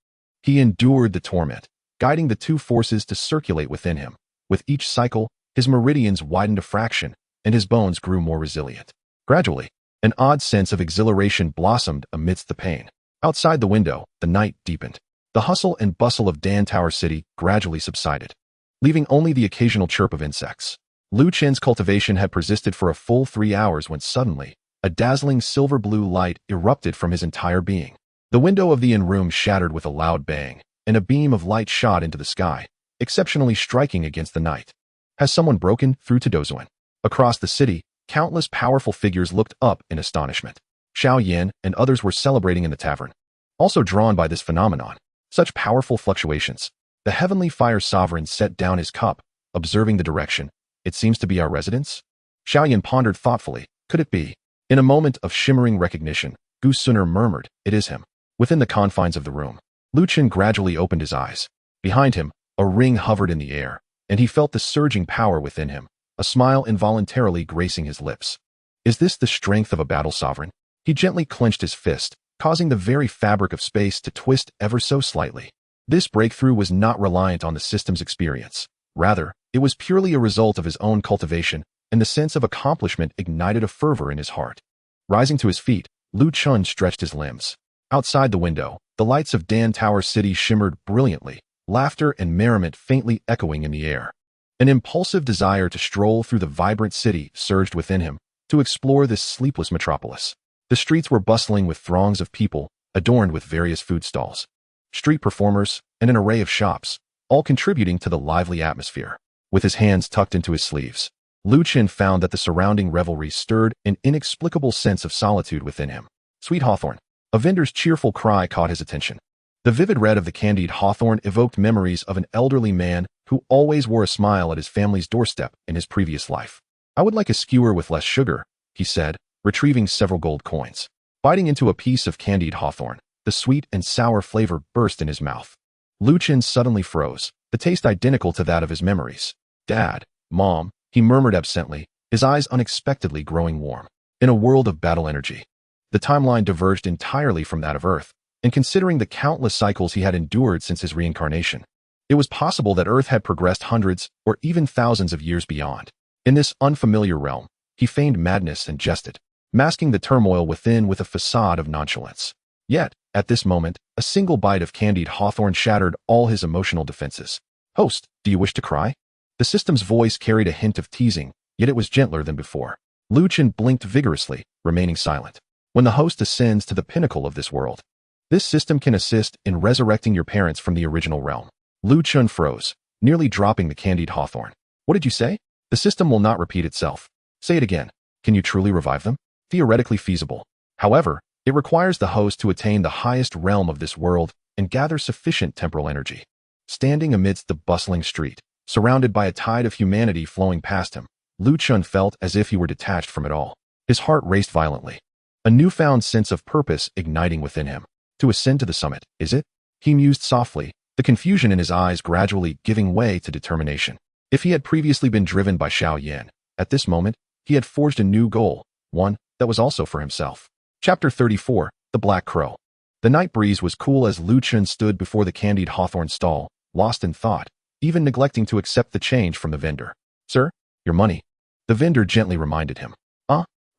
He endured the torment, guiding the two forces to circulate within him. With each cycle, his meridians widened a fraction, and his bones grew more resilient. Gradually, an odd sense of exhilaration blossomed amidst the pain. Outside the window, the night deepened. The hustle and bustle of Dan Tower City gradually subsided, leaving only the occasional chirp of insects. Lu Chen's cultivation had persisted for a full 3 hours when suddenly, a dazzling silver blue light erupted from his entire being. The window of the inn room shattered with a loud bang, and a beam of light shot into the sky, exceptionally striking against the night. Has someone broken through to Dozuan? Across the city, countless powerful figures looked up in astonishment. Xiao Yan and others were celebrating in the tavern, also drawn by this phenomenon. Such powerful fluctuations. The heavenly fire sovereign set down his cup, observing the direction. It seems to be our residence? Xiao Yan pondered thoughtfully. Could it be? In a moment of shimmering recognition, Gu Suner murmured, it is him. Within the confines of the room, Lu Chen gradually opened his eyes. Behind him, a ring hovered in the air, and he felt the surging power within him, a smile involuntarily gracing his lips. Is this the strength of a battle sovereign? He gently clenched his fist, causing the very fabric of space to twist ever so slightly. This breakthrough was not reliant on the system's experience. Rather, it was purely a result of his own cultivation, and the sense of accomplishment ignited a fervor in his heart. Rising to his feet, Lu Chun stretched his limbs. Outside the window, the lights of Dan Tower City shimmered brilliantly, laughter and merriment faintly echoing in the air. An impulsive desire to stroll through the vibrant city surged within him, to explore this sleepless metropolis. The streets were bustling with throngs of people, adorned with various food stalls, street performers, and an array of shops, all contributing to the lively atmosphere. With his hands tucked into his sleeves, Lu Chen found that the surrounding revelry stirred an inexplicable sense of solitude within him. Sweet hawthorn. A vendor's cheerful cry caught his attention. The vivid red of the candied hawthorn evoked memories of an elderly man who always wore a smile at his family's doorstep in his previous life. I would like a skewer with less sugar, he said, retrieving several gold coins. Biting into a piece of candied hawthorn, the sweet and sour flavor burst in his mouth. Lu Chen suddenly froze, the taste identical to that of his memories. Dad, Mom, he murmured absently, his eyes unexpectedly growing warm. In a world of battle energy, the timeline diverged entirely from that of Earth, and considering the countless cycles he had endured since his reincarnation, it was possible that Earth had progressed hundreds or even thousands of years beyond. In this unfamiliar realm, he feigned madness and jested, masking the turmoil within with a facade of nonchalance. Yet, at this moment, a single bite of candied hawthorn shattered all his emotional defenses. Host, do you wish to cry? The system's voice carried a hint of teasing, yet it was gentler than before. Lu Chen blinked vigorously, remaining silent. When the host ascends to the pinnacle of this world, this system can assist in resurrecting your parents from the original realm. Lu Chen froze, nearly dropping the candied hawthorn. What did you say? The system will not repeat itself. Say it again. Can you truly revive them? Theoretically feasible. However, it requires the host to attain the highest realm of this world and gather sufficient temporal energy. Standing amidst the bustling street, surrounded by a tide of humanity flowing past him, Lu Chen felt as if he were detached from it all. His heart raced violently, a newfound sense of purpose igniting within him. To ascend to the summit, is it? He mused softly, the confusion in his eyes gradually giving way to determination. If he had previously been driven by Xiao Yan, at this moment, he had forged a new goal, one that was also for himself. Chapter 34, The Black Crow. The night breeze was cool as Lu Chun stood before the candied hawthorn stall, lost in thought, even neglecting to accept the change from the vendor. Sir, your money. The vendor gently reminded him.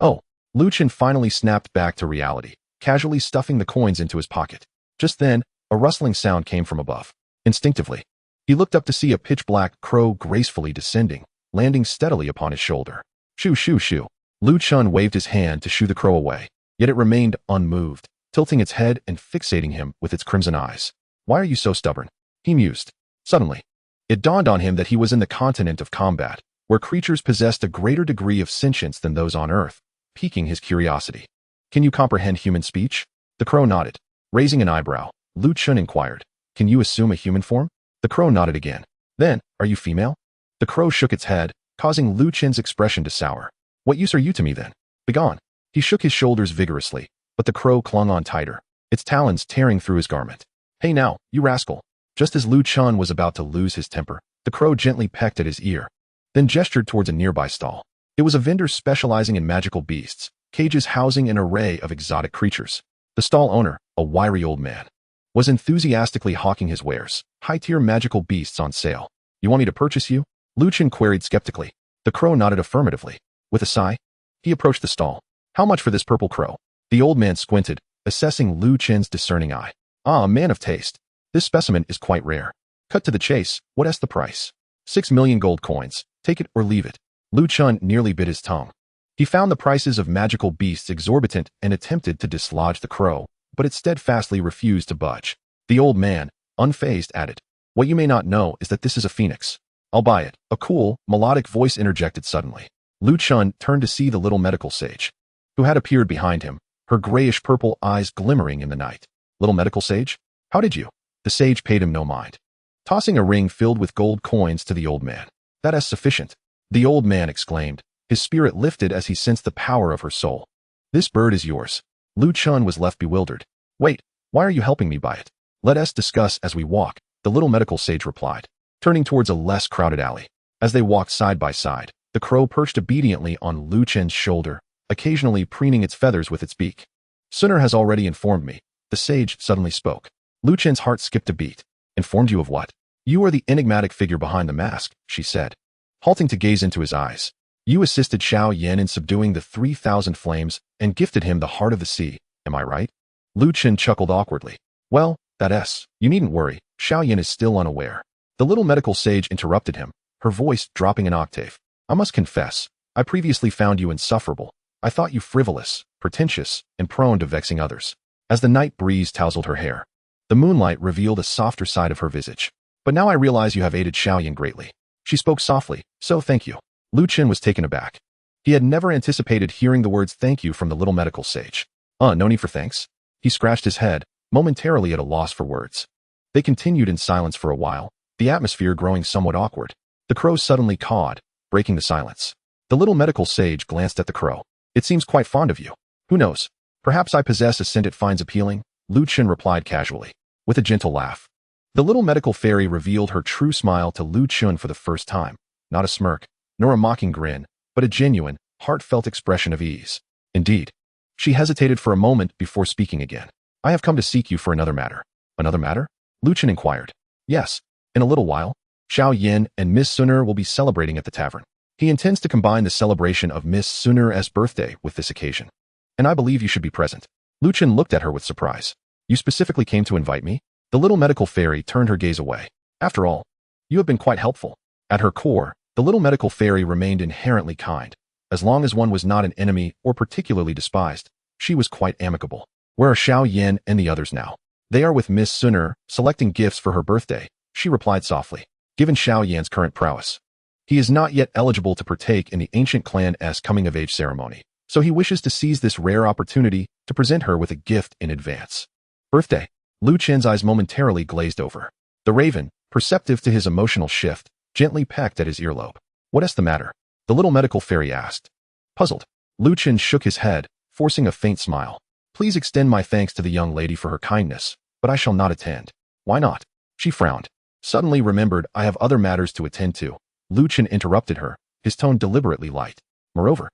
Oh. Lu Chun finally snapped back to reality, casually stuffing the coins into his pocket. Just then, a rustling sound came from above. Instinctively, he looked up to see a pitch-black crow gracefully descending, landing steadily upon his shoulder. Shoo, shoo, shoo. Lu Chun waved his hand to shoo the crow away, yet it remained unmoved, tilting its head and fixating him with its crimson eyes. Why are you so stubborn? He mused. Suddenly, it dawned on him that he was in the continent of combat, where creatures possessed a greater degree of sentience than those on Earth, piquing his curiosity. Can you comprehend human speech? The crow nodded. Raising an eyebrow, Lu Chun inquired, can you assume a human form? The crow nodded again. Then, are you female? The crow shook its head, causing Lu Chun's expression to sour. What use are you to me then? Begone. He shook his shoulders vigorously, but the crow clung on tighter, its talons tearing through his garment. Hey now, you rascal. Just as Lu Chun was about to lose his temper, the crow gently pecked at his ear, then gestured towards a nearby stall. It was a vendor specializing in magical beasts, cages housing an array of exotic creatures. The stall owner, a wiry old man, was enthusiastically hawking his wares, high-tier magical beasts on sale. You want me to purchase you? Lu Chun queried skeptically. The crow nodded affirmatively. With a sigh, he approached the stall. How much for this purple crow? The old man squinted, assessing Lu Chun's discerning eye. Ah, a man of taste. This specimen is quite rare. Cut to the chase, what's the price? 6 million gold coins. Take it or leave it. Lu Chun nearly bit his tongue. He found the prices of magical beasts exorbitant and attempted to dislodge the crow, but it steadfastly refused to budge. The old man, unfazed, added, what you may not know is that this is a phoenix. I'll buy it. A cool, melodic voice interjected suddenly. Lu Chun turned to see the little medical sage, who had appeared behind him, her grayish-purple eyes glimmering in the night. Little medical sage? How did you? The sage paid him no mind, tossing a ring filled with gold coins to the old man. That is sufficient. The old man exclaimed, his spirit lifted as he sensed the power of her soul. This bird is yours. Lu Chun was left bewildered. Wait, why are you helping me buy it? Let us discuss as we walk, the little medical sage replied, turning towards a less crowded alley. As they walked side by side, the crow perched obediently on Lu Chun's shoulder, occasionally preening its feathers with its beak. Suner has already informed me. The sage suddenly spoke. Lu Chun's heart skipped a beat. Informed you of what? You are the enigmatic figure behind the mask, she said, halting to gaze into his eyes. You assisted Xiao Yan in subduing the 3,000 flames and gifted him the heart of the sea, am I right? Lu Chun chuckled awkwardly. Well, you needn't worry, Xiao Yan is still unaware. The little medical sage interrupted him, her voice dropping an octave. I must confess, I previously found you insufferable. I thought you frivolous, pretentious, and prone to vexing others. As the night breeze tousled her hair, the moonlight revealed a softer side of her visage. But now I realize you have aided Xiao Yan greatly. She spoke softly, so thank you. Lu Chun was taken aback. He had never anticipated hearing the words thank you from the little medical sage. No need for thanks. He scratched his head, momentarily at a loss for words. They continued in silence for a while, the atmosphere growing somewhat awkward. The crow suddenly cawed, breaking the silence. The little medical sage glanced at the crow. It seems quite fond of you. Who knows? Perhaps I possess a scent it finds appealing, Lu Chun replied casually, with a gentle laugh. The little medical fairy revealed her true smile to Lu Chun for the first time. Not a smirk, nor a mocking grin, but a genuine, heartfelt expression of ease. Indeed. She hesitated for a moment before speaking again. I have come to seek you for another matter. Another matter? Lu Chun inquired. Yes. In a little while, Xiao Yan and Miss Suner will be celebrating at the tavern. He intends to combine the celebration of Miss Suner's birthday with this occasion. And I believe you should be present. Lu Chun looked at her with surprise. You specifically came to invite me? The little medical fairy turned her gaze away. After all, you have been quite helpful. At her core, the little medical fairy remained inherently kind. As long as one was not an enemy or particularly despised, she was quite amicable. Where are Xiao Yan and the others now? They are with Miss Suner, selecting gifts for her birthday, she replied softly. Given Xiao Yan's current prowess, he is not yet eligible to partake in the ancient clan's coming-of-age ceremony, so he wishes to seize this rare opportunity to present her with a gift in advance. Birthday. Lu Chun's eyes momentarily glazed over. The raven, perceptive to his emotional shift, gently pecked at his earlobe. What is the matter? The little medical fairy asked. Puzzled, Lu Chun shook his head, forcing a faint smile. Please extend my thanks to the young lady for her kindness, but I shall not attend. Why not? She frowned. Suddenly remembered, I have other matters to attend to. Lin Kuan interrupted her, his tone deliberately light. Moreover,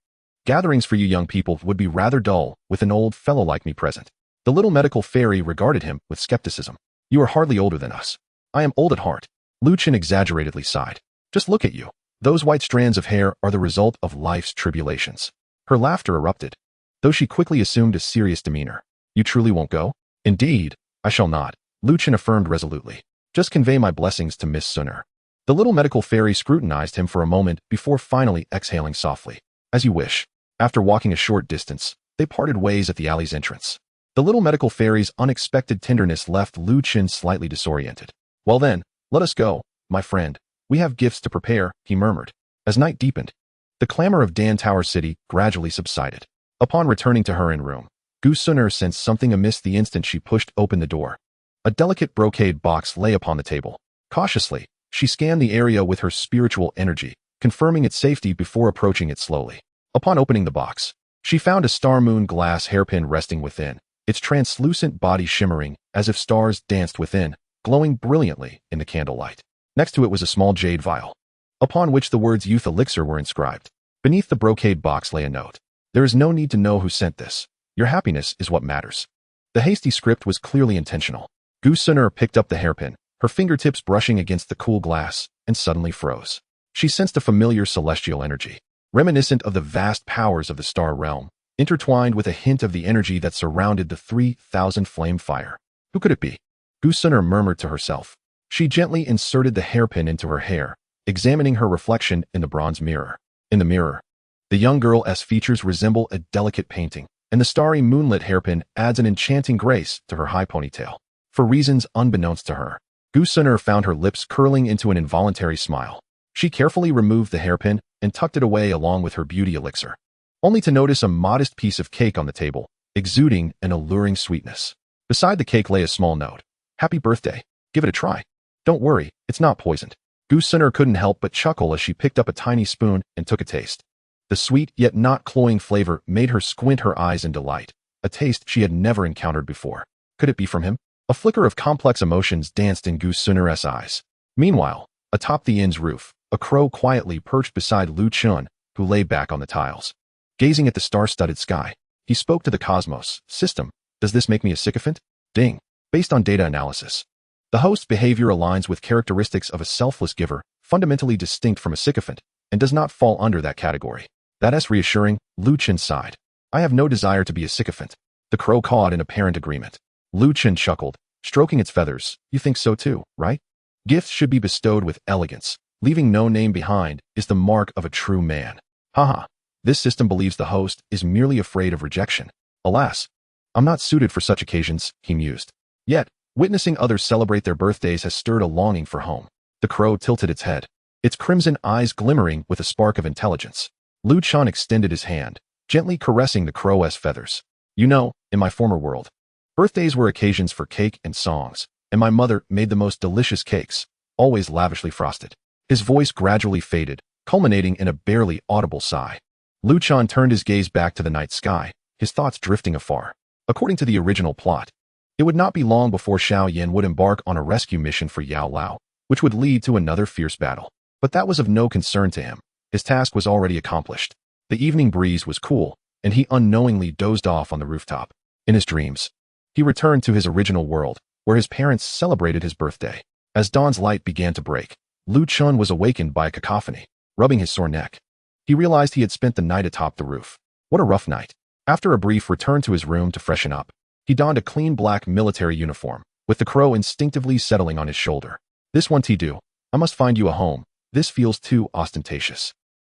gatherings for you young people would be rather dull with an old fellow like me present. The little medical fairy regarded him with skepticism. You are hardly older than us. I am old at heart. Lin Kuan exaggeratedly sighed. Just look at you. Those white strands of hair are the result of life's tribulations. Her laughter erupted, though she quickly assumed a serious demeanor. You truly won't go? Indeed, I shall not, Lin Kuan affirmed resolutely. Just convey my blessings to Miss Sooner. The little medical fairy scrutinized him for a moment before finally exhaling softly. As you wish. After walking a short distance, they parted ways at the alley's entrance. The little medical fairy's unexpected tenderness left Lin Kuan slightly disoriented. Well then, let us go, my friend. We have gifts to prepare, he murmured. As night deepened, the clamor of Dan Tower City gradually subsided. Upon returning to her in-room, Gu Sooner sensed something amiss the instant she pushed open the door. A delicate brocade box lay upon the table. Cautiously, she scanned the area with her spiritual energy, confirming its safety before approaching it slowly. Upon opening the box, she found a star moon glass hairpin resting within, its translucent body shimmering as if stars danced within, glowing brilliantly in the candlelight. Next to it was a small jade vial, upon which the words Youth Elixir were inscribed. Beneath the brocade box lay a note. There is no need to know who sent this. Your happiness is what matters. The hasty script was clearly intentional. Gu Sooner picked up the hairpin, her fingertips brushing against the cool glass, and suddenly froze. She sensed a familiar celestial energy, reminiscent of the vast powers of the star realm, intertwined with a hint of the energy that surrounded the 3,000 flame fire. Who could it be? Gu Sooner murmured to herself. She gently inserted the hairpin into her hair, examining her reflection in the bronze mirror. In the mirror, the young girl's features resemble a delicate painting, and the starry moonlit hairpin adds an enchanting grace to her high ponytail. For reasons unbeknownst to her, Gu Sooner found her lips curling into an involuntary smile. She carefully removed the hairpin and tucked it away along with her beauty elixir, only to notice a modest piece of cake on the table, exuding an alluring sweetness. Beside the cake lay a small note. Happy birthday. Give it a try. Don't worry, it's not poisoned. Gu Sooner couldn't help but chuckle as she picked up a tiny spoon and took a taste. The sweet yet not cloying flavor made her squint her eyes in delight, a taste she had never encountered before. Could it be from him? A flicker of complex emotions danced in Gu Sooner's eyes. Meanwhile, atop the inn's roof, a crow quietly perched beside Lin Kuan, who lay back on the tiles. Gazing at the star-studded sky, he spoke to the cosmos. System, does this make me a sycophant? Ding. Based on data analysis, the host's behavior aligns with characteristics of a selfless giver, fundamentally distinct from a sycophant, and does not fall under that category. That's reassuring, Lin Kuan sighed. I have no desire to be a sycophant. The crow cawed in apparent agreement. Lin Kuan chuckled, stroking its feathers. You think so too, right? Gifts should be bestowed with elegance. Leaving no name behind is the mark of a true man. Haha. This system believes the host is merely afraid of rejection. Alas, I'm not suited for such occasions, he mused. Yet, witnessing others celebrate their birthdays has stirred a longing for home. The crow tilted its head, its crimson eyes glimmering with a spark of intelligence. Lin Kuan extended his hand, gently caressing the crow's feathers. You know, in my former world, birthdays were occasions for cake and songs, and my mother made the most delicious cakes, always lavishly frosted. His voice gradually faded, culminating in a barely audible sigh. Lin Kuan turned his gaze back to the night sky, his thoughts drifting afar. According to the original plot, it would not be long before Xiao Yan would embark on a rescue mission for Yao Lao, which would lead to another fierce battle. But that was of no concern to him. His task was already accomplished. The evening breeze was cool, and he unknowingly dozed off on the rooftop. In his dreams, he returned to his original world, where his parents celebrated his birthday. As dawn's light began to break, Lin Kuan was awakened by a cacophony, rubbing his sore neck. He realized he had spent the night atop the roof. What a rough night. After a brief return to his room to freshen up, he donned a clean black military uniform, with the crow instinctively settling on his shoulder. This won't do. I must find you a home. This feels too ostentatious.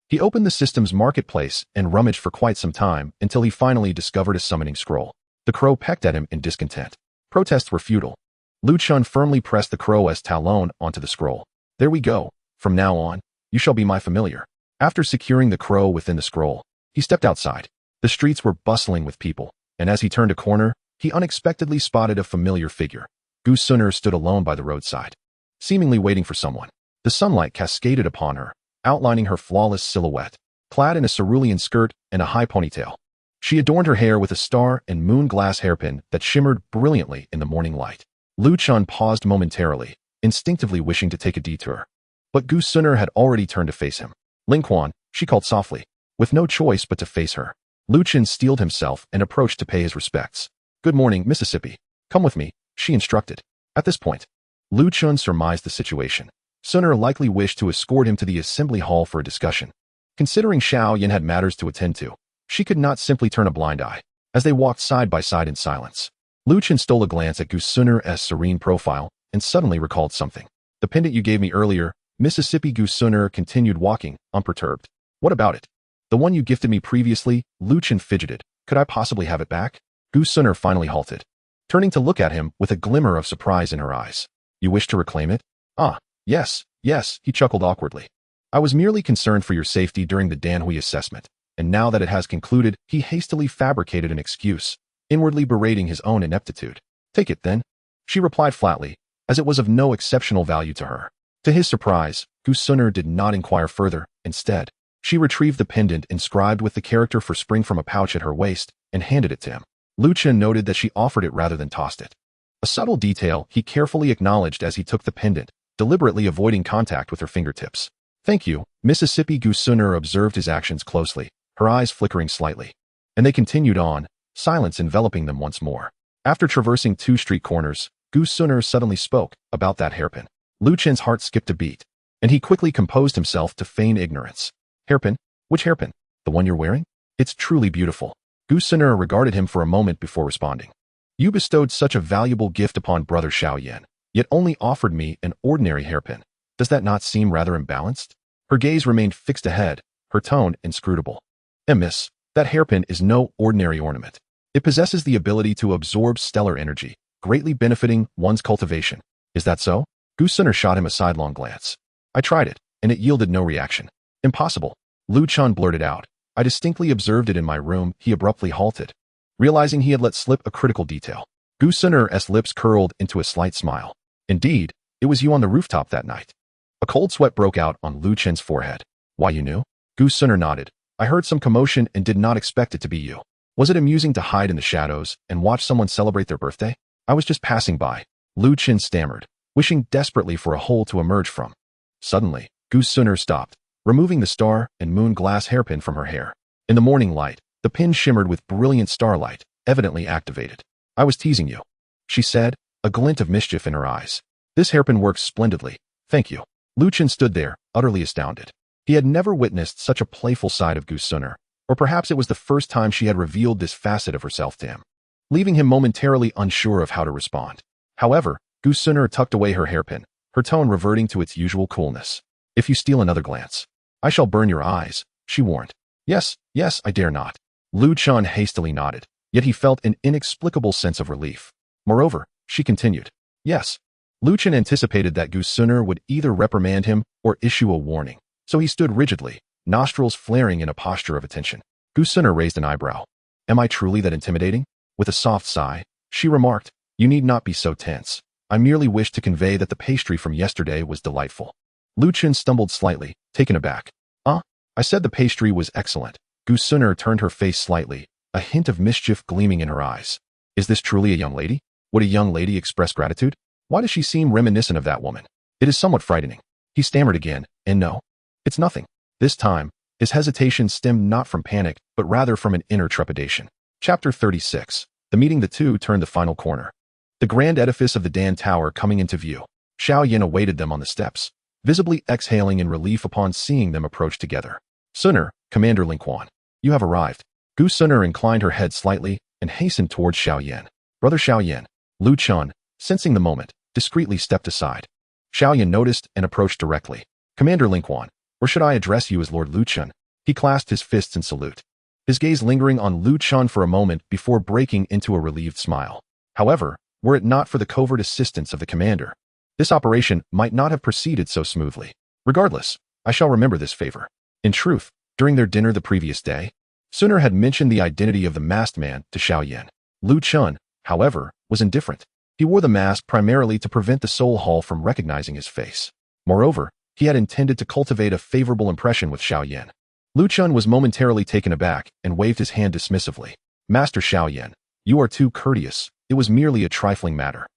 He opened the system's marketplace and rummaged for quite some time until he finally discovered a summoning scroll. The crow pecked at him in discontent. Protests were futile. Lin Kuan firmly pressed the crow's talon onto the scroll. There we go. From now on, you shall be my familiar. After securing the crow within the scroll, he stepped outside. The streets were bustling with people, and as he turned a corner, he unexpectedly spotted a familiar figure. Gu Sooner stood alone by the roadside, seemingly waiting for someone. The sunlight cascaded upon her, outlining her flawless silhouette, clad in a cerulean skirt and a high ponytail. She adorned her hair with a star and moon glass hairpin that shimmered brilliantly in the morning light. Lin Kuan paused momentarily, instinctively wishing to take a detour. But Gu Suner had already turned to face him. Ling Quan, she called softly, with no choice but to face her. Lu Chen steeled himself and approached to pay his respects. Good morning, Mississippi. Come with me, she instructed. At this point, Lu Chen surmised the situation. Suner likely wished to escort him to the assembly hall for a discussion. Considering Xiao Yan had matters to attend to, she could not simply turn a blind eye. As they walked side by side in silence, Lu Chen stole a glance at Gu Suner's serene profile and suddenly recalled something. The pendant you gave me earlier, Mississippi. Gu Suner continued walking, unperturbed. What about it? The one you gifted me previously? Lu Chen fidgeted. Could I possibly have it back? Gu Suner finally halted, turning to look at him with a glimmer of surprise in her eyes. You wish to reclaim it? Ah, yes, he chuckled awkwardly. I was merely concerned for your safety during the Danhui assessment, and now that it has concluded, he hastily fabricated an excuse, inwardly berating his own ineptitude. Take it then, she replied flatly, as it was of no exceptional value to her. To his surprise, Gu Suner did not inquire further. Instead, she retrieved the pendant inscribed with the character for spring from a pouch at her waist and handed it to him. Lu Chen noted that she offered it rather than tossed it. A subtle detail he carefully acknowledged as he took the pendant, deliberately avoiding contact with her fingertips. Thank you, Mississippi. Gu Suner observed his actions closely, her eyes flickering slightly. And they continued on, silence enveloping them once more. After traversing 2 street corners, Gu Suner suddenly spoke about that hairpin. Lu Chen's heart skipped a beat, and he quickly composed himself to feign ignorance. Hairpin? Which hairpin? The one you're wearing? It's truly beautiful. Gu Suner regarded him for a moment before responding. You bestowed such a valuable gift upon brother Xiao Yan, yet only offered me an ordinary hairpin. Does that not seem rather imbalanced? Her gaze remained fixed ahead, her tone inscrutable. Miss, that hairpin is no ordinary ornament. It possesses the ability to absorb stellar energy, greatly benefiting one's cultivation. Is that so? Gu Suner shot him a sidelong glance. I tried it, and it yielded no reaction. Impossible. Lu Chen blurted out. I distinctly observed it in my room. He abruptly halted, realizing he had let slip a critical detail. Gu Suner's lips curled into a slight smile. Indeed, it was you on the rooftop that night. A cold sweat broke out on Lu Chen's forehead. Why, you knew? Gu Suner nodded. I heard some commotion and did not expect it to be you. Was it amusing to hide in the shadows and watch someone celebrate their birthday? I was just passing by. Lu Chen stammered, wishing desperately for a hole to emerge from. Suddenly, Gu Suner stopped, removing the star and moon glass hairpin from her hair. In the morning light, the pin shimmered with brilliant starlight, evidently activated. I was teasing you, she said, a glint of mischief in her eyes. This hairpin works splendidly. Thank you. Lu Chen stood there, utterly astounded. He had never witnessed such a playful side of Gu Suner, or perhaps it was the first time she had revealed this facet of herself to him, leaving him momentarily unsure of how to respond. However, Gu Suner tucked away her hairpin, her tone reverting to its usual coolness. If you steal another glance, I shall burn your eyes, she warned. Yes, I dare not. Lu Chen hastily nodded, yet he felt an inexplicable sense of relief. Moreover, she continued. Yes. Lu Chen anticipated that Gu Suner would either reprimand him or issue a warning, so he stood rigidly, nostrils flaring in a posture of attention. Gu Suner raised an eyebrow. Am I truly that intimidating? With a soft sigh, she remarked, you need not be so tense. I merely wished to convey that the pastry from yesterday was delightful. Lu Chen stumbled slightly, taken aback. I said the pastry was excellent. Gu Suner turned her face slightly, a hint of mischief gleaming in her eyes. Is this truly a young lady? Would a young lady express gratitude? Why does she seem reminiscent of that woman? It is somewhat frightening. He stammered again, and no. It's nothing. This time, his hesitation stemmed not from panic, but rather from an inner trepidation. Chapter 36. The meeting. The two turned the final corner. The grand edifice of the Dan Tower coming into view. Xiao Yan awaited them on the steps, visibly exhaling in relief upon seeing them approach together. Suner, Commander Ling Quan, you have arrived. Gu Suner inclined her head slightly and hastened towards Xiao Yan. Brother Xiao Yan. Lu Chen, sensing the moment, discreetly stepped aside. Xiao Yan noticed and approached directly. Commander Ling Quan, or should I address you as Lord Lu Chen? He clasped his fists in salute, his gaze lingering on Lu Chen for a moment before breaking into a relieved smile. However, were it not for the covert assistance of the commander, this operation might not have proceeded so smoothly. Regardless, I shall remember this favor. In truth, during their dinner the previous day, Suner had mentioned the identity of the masked man to Xiao Yan. Lu Chen, however, was indifferent. He wore the mask primarily to prevent the Soul Hall from recognizing his face. Moreover, he had intended to cultivate a favorable impression with Xiao Yan. Lu Chen was momentarily taken aback and waved his hand dismissively. Master Xiao Yan, you are too courteous. It was merely a trifling matter.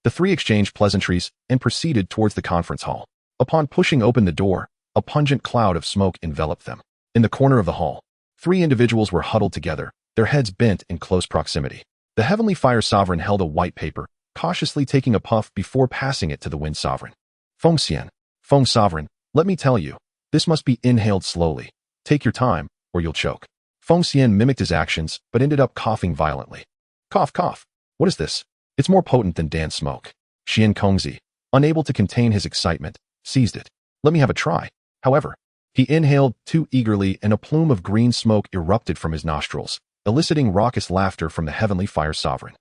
The three exchanged pleasantries and proceeded towards the conference hall. Upon pushing open the door, a pungent cloud of smoke enveloped them. In the corner of the hall, three individuals were huddled together, their heads bent in close proximity. The Heavenly Fire Sovereign held a white paper, cautiously taking a puff before passing it to the Wind Sovereign. Feng Xian, Feng Sovereign, let me tell you, this must be inhaled slowly. Take your time, or you'll choke. Feng Xian mimicked his actions, but ended up coughing violently. Cough, cough. What is this? It's more potent than Dan smoke. Xian Kongzi, unable to contain his excitement, seized it. Let me have a try. However, he inhaled too eagerly and a plume of green smoke erupted from his nostrils, eliciting raucous laughter from the Heavenly Fire Sovereign.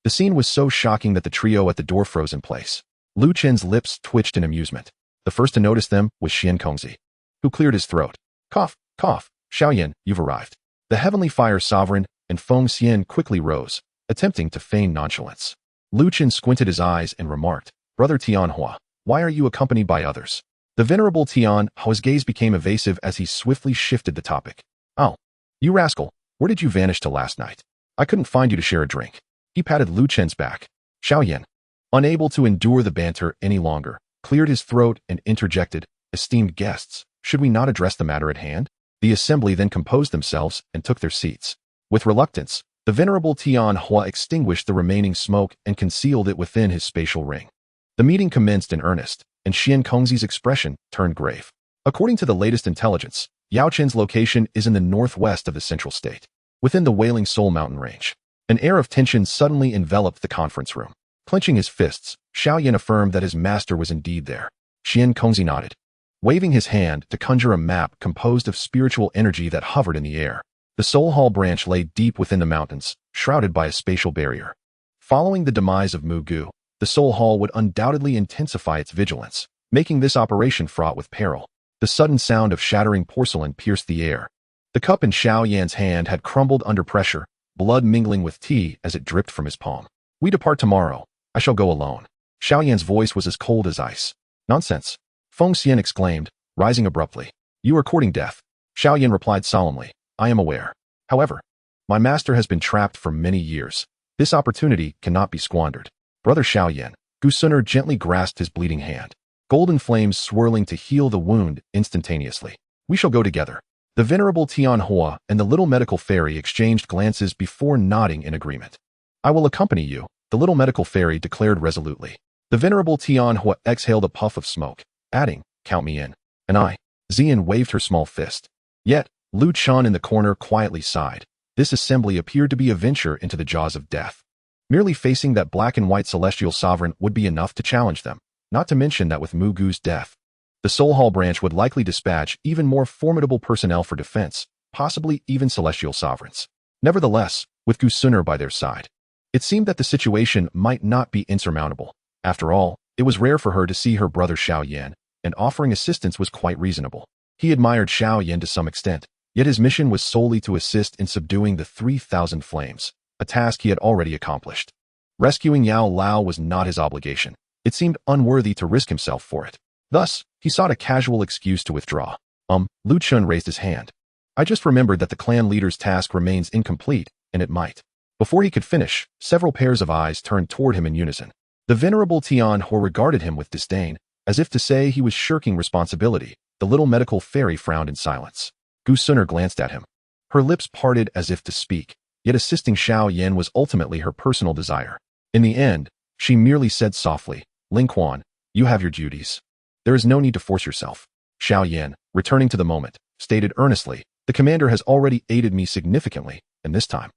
The scene was so shocking that the trio at the door froze in place. Lu Chen's lips twitched in amusement. The first to notice them was Xian Kongzi, who cleared his throat. Cough, cough. Xiao Yan, you've arrived. The Heavenly Fire Sovereign and Feng Xian quickly rose, attempting to feign nonchalance. Lu Chen squinted his eyes and remarked, Brother Tianhua, why are you accompanied by others? The Venerable Tianhua's gaze became evasive as he swiftly shifted the topic. Oh, you rascal, where did you vanish to last night? I couldn't find you to share a drink. He patted Lu Chen's back. Xiao Yan, unable to endure the banter any longer, cleared his throat and interjected, esteemed guests, should we not address the matter at hand? The assembly then composed themselves and took their seats. With reluctance, the Venerable Tianhua extinguished the remaining smoke and concealed it within his spatial ring. The meeting commenced in earnest, and Xian Kongzi's expression turned grave. According to the latest intelligence, Yao Chen's location is in the northwest of the central state, within the Wailing Soul mountain range. An air of tension suddenly enveloped the conference room. Clenching his fists, Xiao Yan affirmed that his master was indeed there. Xian Kongzi nodded, waving his hand to conjure a map composed of spiritual energy that hovered in the air. The Soul Hall branch lay deep within the mountains, shrouded by a spatial barrier. Following the demise of Mugu, the Soul Hall would undoubtedly intensify its vigilance, making this operation fraught with peril. The sudden sound of shattering porcelain pierced the air. The cup in Xiao Yan's hand had crumbled under pressure, blood mingling with tea as it dripped from his palm. We depart tomorrow. I shall go alone. Xiao Yan's voice was as cold as ice. Nonsense. Feng Xian exclaimed, rising abruptly. You are courting death. Xiao Yan replied solemnly. I am aware. However, my master has been trapped for many years. This opportunity cannot be squandered. Brother Xiao Yan, Gu Suner gently grasped his bleeding hand, golden flames swirling to heal the wound instantaneously. We shall go together. The Venerable Tianhua and the little medical fairy exchanged glances before nodding in agreement. I will accompany you, the little medical fairy declared resolutely. The Venerable Tianhua exhaled a puff of smoke, adding, count me in. And I. Xian waved her small fist. Yet, Lu Chan in the corner quietly sighed. This assembly appeared to be a venture into the jaws of death. Merely facing that black and white celestial sovereign would be enough to challenge them, not to mention that with Mugu's death, the Soul Hall branch would likely dispatch even more formidable personnel for defense, possibly even celestial sovereigns. Nevertheless, with Gu Suner by their side, it seemed that the situation might not be insurmountable. After all, it was rare for her to see her brother Xiao Yan, and offering assistance was quite reasonable. He admired Xiao Yan to some extent, yet his mission was solely to assist in subduing the 3,000 flames, a task he had already accomplished. Rescuing Yao Lao was not his obligation. It seemed unworthy to risk himself for it. Thus, he sought a casual excuse to withdraw. Lu Chun raised his hand. I just remembered that the clan leader's task remains incomplete, and it might. Before he could finish, several pairs of eyes turned toward him in unison. The Venerable Tianhua regarded him with disdain, as if to say he was shirking responsibility. The little medical fairy frowned in silence. Gu Suner glanced at him. Her lips parted as if to speak, yet assisting Xiao Yan was ultimately her personal desire. In the end, she merely said softly, Ling Quan, you have your duties. There is no need to force yourself. Xiao Yan, returning to the moment, stated earnestly, the commander has already aided me significantly, and this time.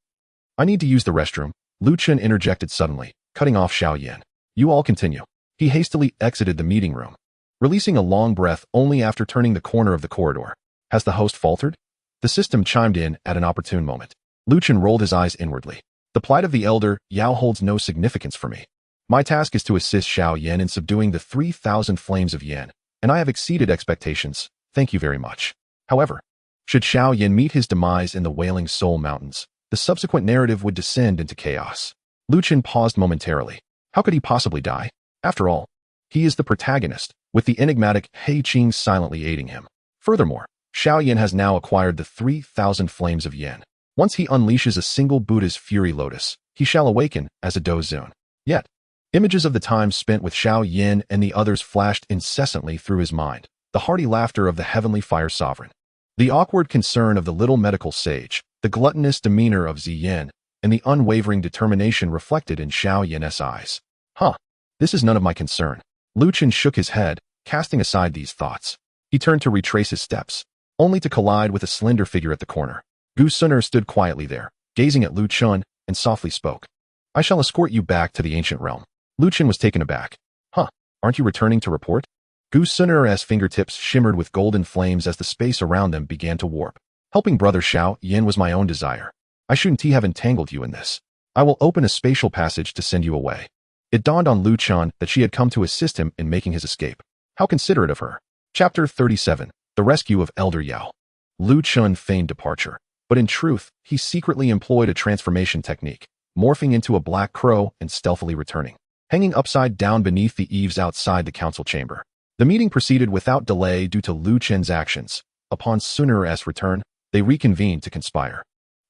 I need to use the restroom. Lu Chen interjected suddenly, cutting off Xiao Yan. You all continue. He hastily exited the meeting room, releasing a long breath only after turning the corner of the corridor. Has the host faltered? The system chimed in at an opportune moment. Lu Chen rolled his eyes inwardly. The plight of the elder Yao holds no significance for me. My task is to assist Xiao Yan in subduing the 3,000 flames of Yan, and I have exceeded expectations. Thank you very much. However, should Xiao Yan meet his demise in the Wailing Soul Mountains, the subsequent narrative would descend into chaos. Lu Chen paused momentarily. How could he possibly die? After all, he is the protagonist, with the enigmatic He Qing silently aiding him. Furthermore, Xiao Yan has now acquired the 3,000 flames of Yan. Once he unleashes a single Buddha's fury lotus, he shall awaken as a Dozun. Yet, Images of the time spent with Xiao Yan and the others flashed incessantly through his mind. The hearty laughter of the heavenly fire sovereign, the awkward concern of the little medical sage, the gluttonous demeanor of Ziyan, and the unwavering determination reflected in Xiao Yan's eyes. This is none of my concern. Lu Chen shook his head, casting aside these thoughts. He turned to retrace his steps, only to collide with a slender figure at the corner. Gu Suner stood quietly there, gazing at Lu Chen, and softly spoke. I shall escort you back to the ancient realm. Lu Chen was taken aback. Aren't you returning to report? Gu Suner's fingertips shimmered with golden flames as the space around them began to warp. Helping brother Xiao Yan was my own desire. I shouldn't have entangled you in this. I will open a spatial passage to send you away. It dawned on Lu Chen that she had come to assist him in making his escape. How considerate of her. Chapter 37. The Rescue of Elder Yao. Lu Chen feigned departure, but in truth, he secretly employed a transformation technique, morphing into a black crow and stealthily returning, hanging upside down beneath the eaves outside the council chamber. The meeting proceeded without delay due to Lu Chen's actions. Upon Suner's return, they reconvened to conspire.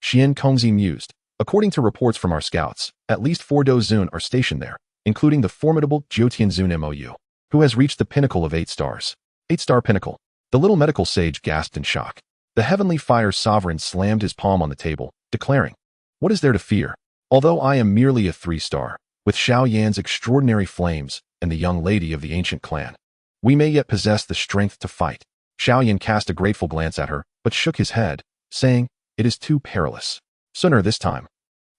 Xian Kongzi mused. According to reports from our scouts, at least 4 Dozun are stationed there, including the formidable Jiu Tianzun Mou, who has reached the pinnacle of 8 stars. 8-star pinnacle. The little medical sage gasped in shock. The heavenly fire sovereign slammed his palm on the table, declaring, What is there to fear? Although I am merely a 3-star, with Xiao Yan's extraordinary flames and the young lady of the ancient clan, we may yet possess the strength to fight. Xiao Yan cast a grateful glance at her, but shook his head, saying, It is too perilous. Suner this time.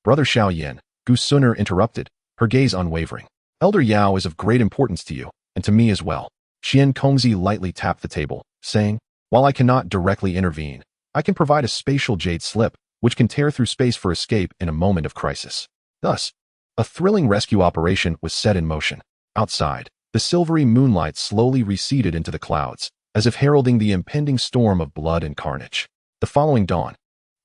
Brother Xiao Yan, Gu Suner interrupted, her gaze unwavering. Elder Yao is of great importance to you, and to me as well. Xian Kongzi lightly tapped the table, saying, While I cannot directly intervene, I can provide a spatial jade slip, which can tear through space for escape in a moment of crisis. Thus, a thrilling rescue operation was set in motion. Outside, the silvery moonlight slowly receded into the clouds, as if heralding the impending storm of blood and carnage. The following dawn,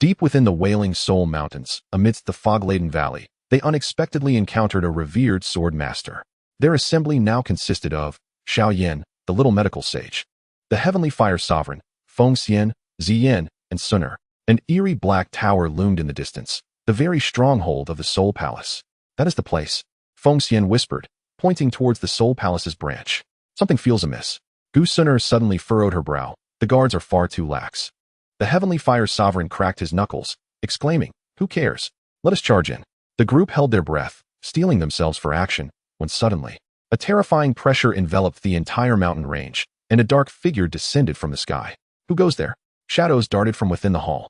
deep within the Wailing Soul Mountains, amidst the fog-laden valley, they unexpectedly encountered a revered sword master. Their assembly now consisted of Xiao Yan, the little medical sage, the heavenly fire sovereign, Feng Xian, Ziyan, and Suner. An eerie black tower loomed in the distance, the very stronghold of the Soul Palace. That is the place, Feng Xian whispered, pointing towards the Soul Palace's branch. Something feels amiss. Gu Suner suddenly furrowed her brow. The guards are far too lax. The heavenly fire sovereign cracked his knuckles, exclaiming, Who cares? Let us charge in. The group held their breath, steeling themselves for action, when suddenly, a terrifying pressure enveloped the entire mountain range, and a dark figure descended from the sky. Who goes there? Shadows darted from within the hall.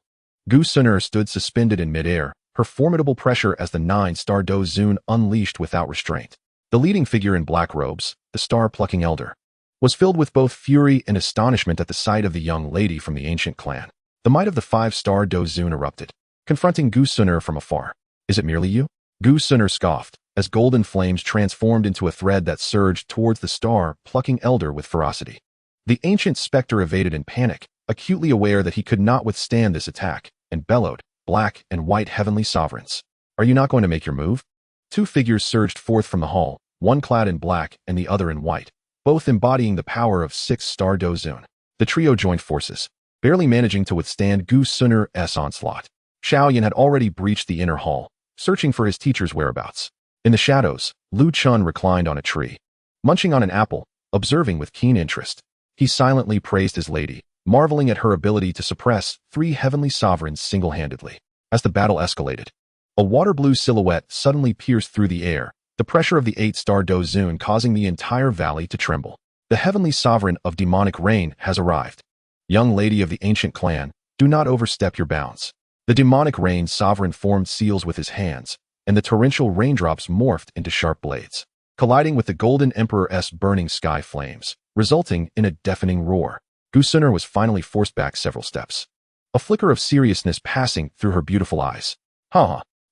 Gu Suner stood suspended in midair, her formidable pressure as the 9-star Dozun unleashed without restraint. The leading figure in black robes, the star-plucking elder, was filled with both fury and astonishment at the sight of the young lady from the ancient clan. The might of the 5-star Dozun erupted, confronting Gu Suner from afar. Is it merely you? Gu Suner scoffed, as golden flames transformed into a thread that surged towards the star-plucking elder with ferocity. The ancient specter evaded in panic, acutely aware that he could not withstand this attack, and bellowed, Black and white heavenly sovereigns. Are you not going to make your move? 2 figures surged forth from the hall, one clad in black and the other in white, both embodying the power of 6-star Dozun. The trio joined forces, barely managing to withstand Gu Suner's onslaught. Xiao Yan had already breached the inner hall, searching for his teacher's whereabouts. In the shadows, Lu Chen reclined on a tree, munching on an apple, observing with keen interest. He silently praised his lady, marveling at her ability to suppress 3 heavenly sovereigns single-handedly. As the battle escalated, a water-blue silhouette suddenly pierced through the air, the pressure of the 8-star Dozun causing the entire valley to tremble. The heavenly sovereign of demonic rain has arrived. Young lady of the ancient clan, do not overstep your bounds. The demonic rain sovereign formed seals with his hands, and the torrential raindrops morphed into sharp blades, colliding with the golden emperor's burning sky flames, resulting in a deafening roar. Gu Suner was finally forced back several steps, a flicker of seriousness passing through her beautiful eyes.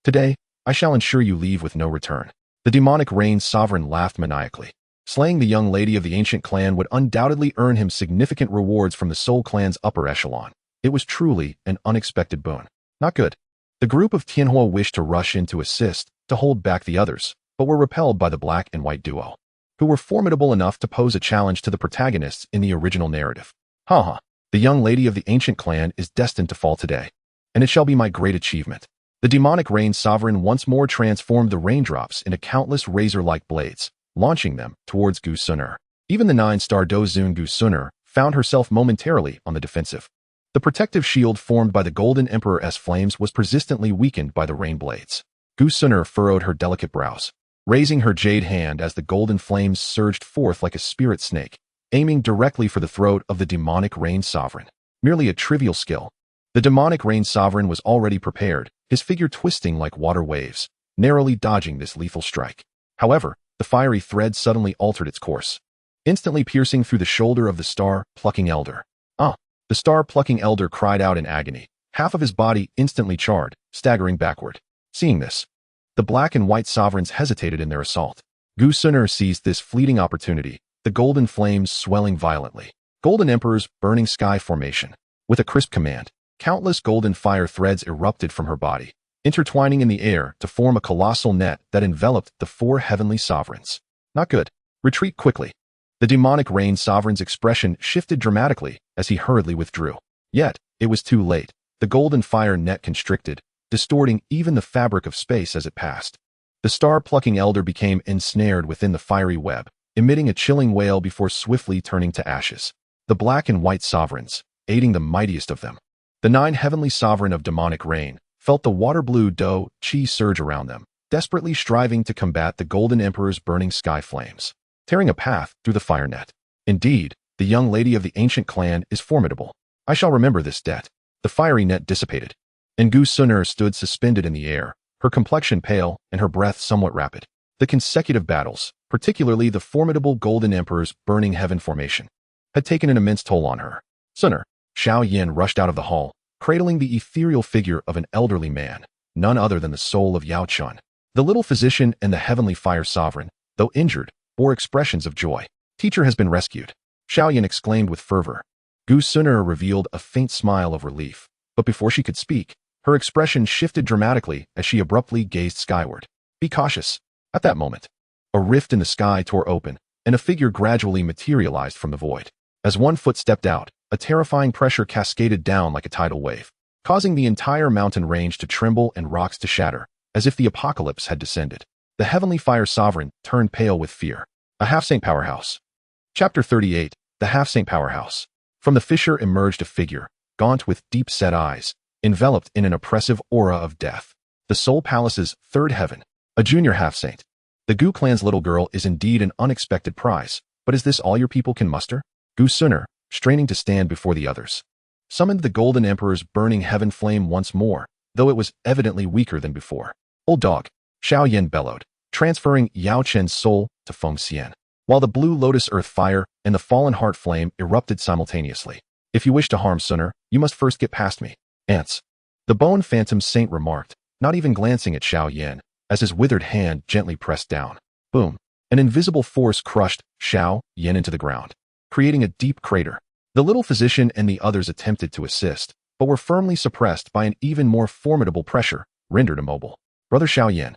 Today, I shall ensure you leave with no return. The demonic rain sovereign laughed maniacally. Slaying the young lady of the ancient clan would undoubtedly earn him significant rewards from the Soul Clan's upper echelon. It was truly an unexpected boon. Not good. The group of Tianhua wished to rush in to assist, to hold back the others, but were repelled by the black and white duo, who were formidable enough to pose a challenge to the protagonists in the original narrative. The young lady of the ancient clan is destined to fall today, and it shall be my great achievement. The demonic rain sovereign once more transformed the raindrops into countless razor-like blades, launching them towards Gu Suner. Even the 9-star Dozun Gu Suner found herself momentarily on the defensive. The protective shield formed by the Golden Emperor's flames was persistently weakened by the rain blades. Gu Suner furrowed her delicate brows, raising her jade hand as the golden flames surged forth like a spirit snake, aiming directly for the throat of the demonic rain sovereign. Merely a trivial skill. The demonic rain sovereign was already prepared, his figure twisting like water waves, narrowly dodging this lethal strike. However, the fiery thread suddenly altered its course, instantly piercing through the shoulder of the star-plucking elder. Ah! The star-plucking elder cried out in agony, half of his body instantly charred, staggering backward. Seeing this, the black and white sovereigns hesitated in their assault. Gu Suner seized this fleeting opportunity, the golden flames swelling violently. Golden Emperor's burning sky formation. With a crisp command, countless golden fire threads erupted from her body, intertwining in the air to form a colossal net that enveloped the 4 heavenly sovereigns. Not good. Retreat quickly. The demonic rain sovereign's expression shifted dramatically as he hurriedly withdrew. Yet, it was too late. The golden fire net constricted, distorting even the fabric of space as it passed. The star-plucking elder became ensnared within the fiery web, emitting a chilling wail before swiftly turning to ashes. The black and white sovereigns, aiding the mightiest of them, the 9 heavenly sovereign of demonic rain, felt the water-blue Do-Chi surge around them, desperately striving to combat the Golden Emperor's burning sky flames, tearing a path through the fire net. Indeed, the young lady of the ancient clan is formidable. I shall remember this debt. The fiery net dissipated, and Gu Suner stood suspended in the air, her complexion pale and her breath somewhat rapid. The consecutive battles, particularly the formidable Golden Emperor's burning heaven formation, had taken an immense toll on her. Suner, Xiao Yan rushed out of the hall, cradling the ethereal figure of an elderly man, none other than the soul of Yao Chun. The little physician and the heavenly fire sovereign, though injured, bore expressions of joy. Teacher has been rescued, Xiao Yan exclaimed with fervor. Gu Suner revealed a faint smile of relief, but before she could speak, her expression shifted dramatically as she abruptly gazed skyward. Be cautious. At that moment, a rift in the sky tore open, and a figure gradually materialized from the void. As one foot stepped out, a terrifying pressure cascaded down like a tidal wave, causing the entire mountain range to tremble and rocks to shatter, as if the apocalypse had descended. The heavenly fire sovereign turned pale with fear. A half-saint powerhouse. Chapter 38, The Half-Saint Powerhouse. From the fissure emerged a figure, gaunt with deep-set eyes, enveloped in an oppressive aura of death. The Soul Palace's 3rd heaven. A junior half-saint. The Gu clan's little girl is indeed an unexpected prize, but is this all your people can muster? Gu Suner, straining to stand before the others, summoned the Golden Emperor's burning heaven flame once more, though it was evidently weaker than before. Old dog, Xiao Yan bellowed, transferring Yao Chen's soul to Feng Xian, while the blue lotus earth fire and the fallen heart flame erupted simultaneously. If you wish to harm Suner, you must first get past me. Ants. The bone phantom saint remarked, not even glancing at Xiao Yan, as his withered hand gently pressed down. Boom. An invisible force crushed Xiao Yan into the ground, creating a deep crater. The little physician and the others attempted to assist, but were firmly suppressed by an even more formidable pressure, rendered immobile. Brother Xiao Yan.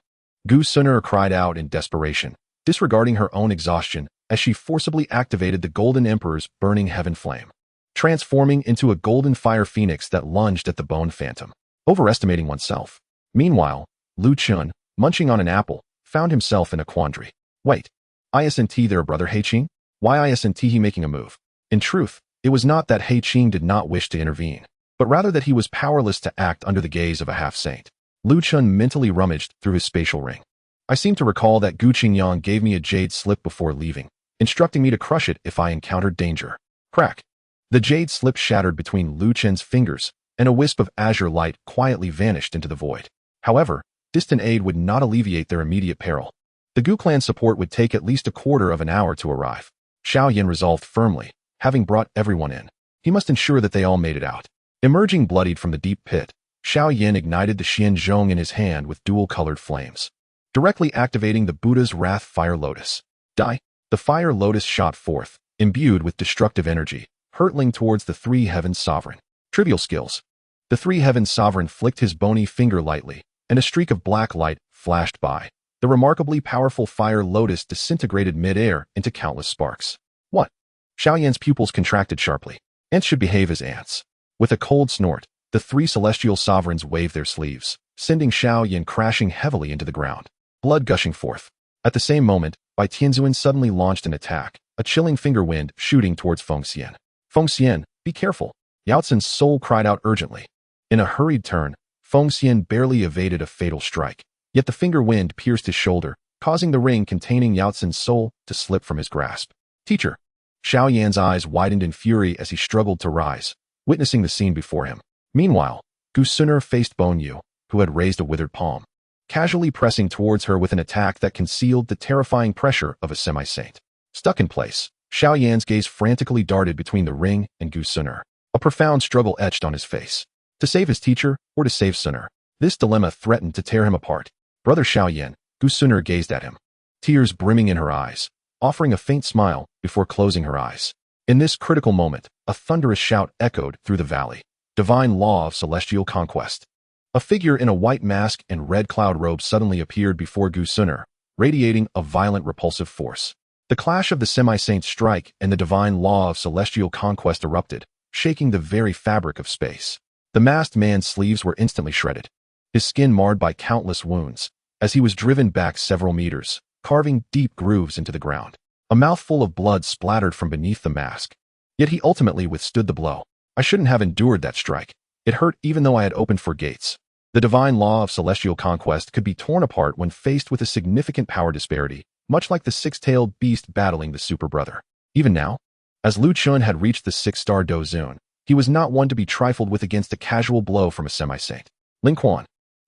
Gu Suner cried out in desperation, disregarding her own exhaustion as she forcibly activated the Golden Emperor's burning heaven flame, transforming into a golden fire phoenix that lunged at the bone phantom. Overestimating oneself. Meanwhile, Lu Chun, munching on an apple, found himself in a quandary. Wait. Isn't there, brother Hei-Ching? Why isn't he making a move? In truth, it was not that Hei-Ching did not wish to intervene, but rather that he was powerless to act under the gaze of a half-saint. Lu Chun mentally rummaged through his spatial ring. I seem to recall that Gu Qingyang gave me a jade slip before leaving, instructing me to crush it if I encountered danger. Crack. The jade slip shattered between Lu Chen's fingers, and a wisp of azure light quietly vanished into the void. However, distant aid would not alleviate their immediate peril. The Gu clan support would take at least a quarter of an hour to arrive. Xiao Yan resolved firmly, having brought everyone in. He must ensure that they all made it out. Emerging bloodied from the deep pit, Xiao Yan ignited the Xianzhong in his hand with dual-colored flames, directly activating the Buddha's Wrath Fire Lotus. Die! The Fire Lotus shot forth, imbued with destructive energy, hurtling towards the 3 Heavens Sovereign. Trivial skills. The 3 Heavens Sovereign flicked his bony finger lightly, and a streak of black light flashed by. The remarkably powerful Fire Lotus disintegrated mid-air into countless sparks. What? Xiao Yan's pupils contracted sharply. Ants should behave as ants. With a cold snort, the 3 celestial sovereigns waved their sleeves, sending Xiao Yan crashing heavily into the ground, blood gushing forth. At the same moment, Bai Tianzuan suddenly launched an attack, a chilling finger wind shooting towards Feng Xian. Feng Xian, be careful, Yao Tsin's soul cried out urgently. In a hurried turn, Feng Xian barely evaded a fatal strike, yet the finger wind pierced his shoulder, causing the ring containing Yao Tsin's soul to slip from his grasp. Teacher! Xiao Yan's eyes widened in fury as he struggled to rise, witnessing the scene before him. Meanwhile, Gu Suner faced Bon Yu, who had raised a withered palm, casually pressing towards her with an attack that concealed the terrifying pressure of a semi-saint. Stuck in place, Xiao Yan's gaze frantically darted between the ring and Gu Suner, a profound struggle etched on his face. To save his teacher or to save Suner? This dilemma threatened to tear him apart. Brother Xiao Yan, Gu Suner gazed at him, tears brimming in her eyes, offering a faint smile before closing her eyes. In this critical moment, a thunderous shout echoed through the valley. Divine law of celestial conquest. A figure in a white mask and red cloud robe suddenly appeared before Gu Suner, radiating a violent repulsive force. The clash of the semi-saint's strike and the divine law of celestial conquest erupted, shaking the very fabric of space. The masked man's sleeves were instantly shredded, his skin marred by countless wounds, as he was driven back several meters, carving deep grooves into the ground. A mouthful of blood splattered from beneath the mask. Yet he ultimately withstood the blow. I shouldn't have endured that strike. It hurt even though I had opened four gates. The divine law of celestial conquest could be torn apart when faced with a significant power disparity, much like the six-tailed beast battling the super brother. Even now, as Lu Chun had reached the six-star Dozun, he was not one to be trifled with against a casual blow from a semi-saint. Ling Quan.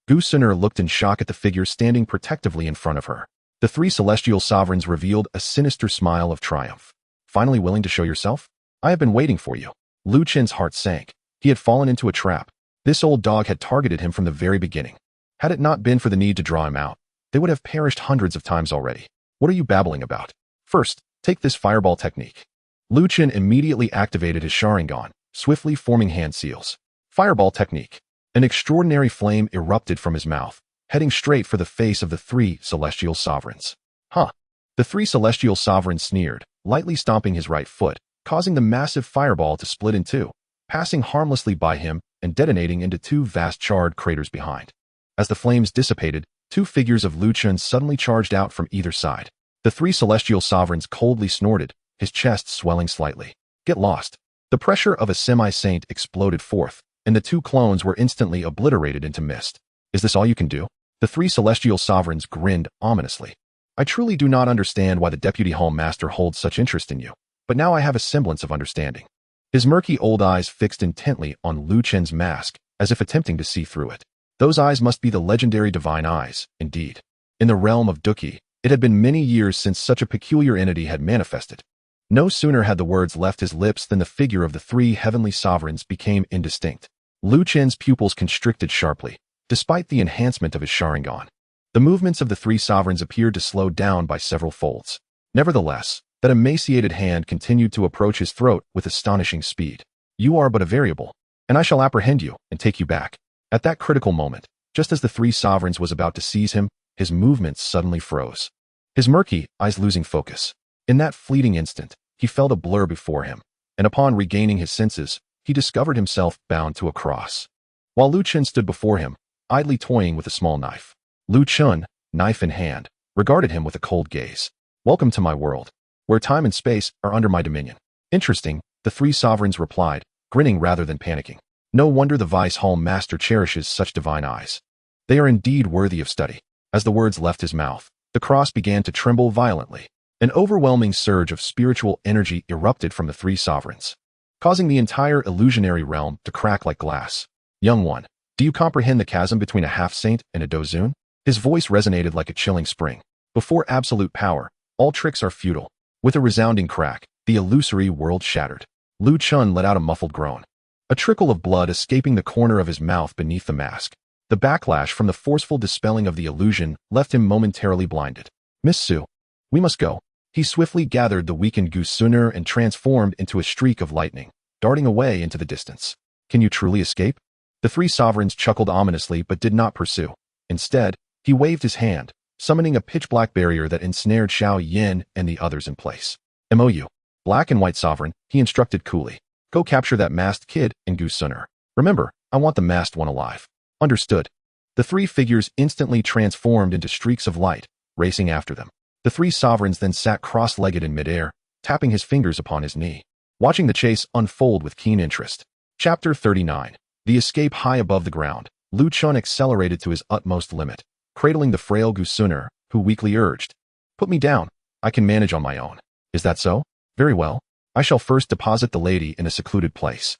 Gu Suner looked in shock at the figure standing protectively in front of her. The three celestial sovereigns revealed a sinister smile of triumph. Finally willing to show yourself? I have been waiting for you. Lu Chen's heart sank. He had fallen into a trap. This old dog had targeted him from the very beginning. Had it not been for the need to draw him out, they would have perished hundreds of times already. What are you babbling about? First, take this fireball technique. Lu Chen immediately activated his Sharingan, swiftly forming hand seals. Fireball technique. An extraordinary flame erupted from his mouth, heading straight for the face of the three celestial sovereigns. Huh. The three celestial sovereigns sneered, lightly stomping his right foot, causing the massive fireball to split in two, passing harmlessly by him and detonating into two vast charred craters behind. As the flames dissipated, two figures of Lu Chen suddenly charged out from either side. The three celestial sovereigns coldly snorted, his chest swelling slightly. Get lost. The pressure of a semi-saint exploded forth, and the two clones were instantly obliterated into mist. Is this all you can do? The three celestial sovereigns grinned ominously. I truly do not understand why the Deputy Hall Master holds such interest in you, but now I have a semblance of understanding. His murky old eyes fixed intently on Lu Chen's mask, as if attempting to see through it. Those eyes must be the legendary divine eyes, indeed. In the realm of Duki, it had been many years since such a peculiar entity had manifested. No sooner had the words left his lips than the figure of the three heavenly sovereigns became indistinct. Lu Chen's pupils constricted sharply, despite the enhancement of his Sharingan. The movements of the three sovereigns appeared to slow down by several folds. Nevertheless, that emaciated hand continued to approach his throat with astonishing speed. You are but a variable, and I shall apprehend you and take you back. At that critical moment, just as the three sovereigns was about to seize him, his movements suddenly froze. His murky eyes losing focus. In that fleeting instant, he felt a blur before him, and upon regaining his senses, he discovered himself bound to a cross. While Lu Chen stood before him, idly toying with a small knife. Lu Chen, knife in hand, regarded him with a cold gaze. Welcome to my world, where time and space are under my dominion. Interesting, the three sovereigns replied, grinning rather than panicking. No wonder the Vice Hall Master cherishes such divine eyes. They are indeed worthy of study. As the words left his mouth, the cross began to tremble violently. An overwhelming surge of spiritual energy erupted from the three sovereigns, causing the entire illusionary realm to crack like glass. Young one, do you comprehend the chasm between a half-saint and a Dozun? His voice resonated like a chilling spring. Before absolute power, all tricks are futile. With a resounding crack, the illusory world shattered. Lu Chun let out a muffled groan, a trickle of blood escaping the corner of his mouth beneath the mask. The backlash from the forceful dispelling of the illusion left him momentarily blinded. Miss Su, we must go. He swiftly gathered the weakened Gu Suner and transformed into a streak of lightning, darting away into the distance. Can you truly escape? The three sovereigns chuckled ominously but did not pursue. Instead, he waved his hand, summoning a pitch-black barrier that ensnared Xiao Yan and the others in place. MOU. Black and White Sovereign, he instructed coolly. Go capture that masked kid and Gu Suner. Remember, I want the masked one alive. Understood. The three figures instantly transformed into streaks of light, racing after them. The three sovereigns then sat cross-legged in midair, tapping his fingers upon his knee, watching the chase unfold with keen interest. Chapter 39. The escape. High above the ground, Lin Kuan accelerated to his utmost limit, cradling the frail Gusuner, who weakly urged, "Put me down. I can manage on my own." "Is that so? Very well. I shall first deposit the lady in a secluded place."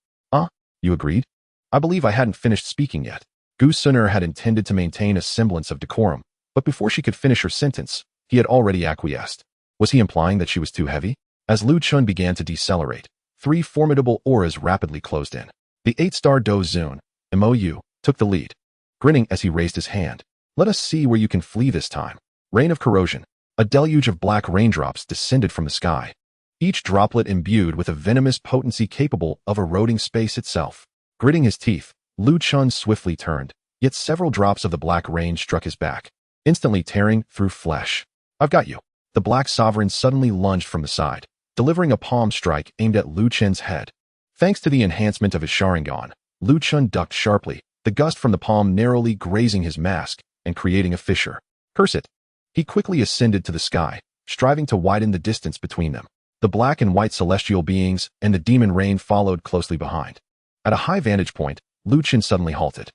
You agreed?" I believe I hadn't finished speaking yet. Gusuner had intended to maintain a semblance of decorum, but before she could finish her sentence, he had already acquiesced. Was he implying that she was too heavy? As Lin Kuan began to decelerate, three formidable auras rapidly closed in. The 8-star Do Zun, MOU, took the lead, grinning as he raised his hand. "Let us see where you can flee this time." Rain of corrosion. A deluge of black raindrops descended from the sky, each droplet imbued with a venomous potency capable of eroding space itself. Gritting his teeth, Lin Kuan swiftly turned, yet several drops of the black rain struck his back, instantly tearing through flesh. "I've got you." The black sovereign suddenly lunged from the side, delivering a palm strike aimed at Lin Kuan's head. Thanks to the enhancement of his Sharingan, Lin Kuan ducked sharply, the gust from the palm narrowly grazing his mask and creating a fissure. "Curse it." He quickly ascended to the sky, striving to widen the distance between them. The black and white celestial beings and the demon rain followed closely behind. At a high vantage point, Lin Kuan suddenly halted.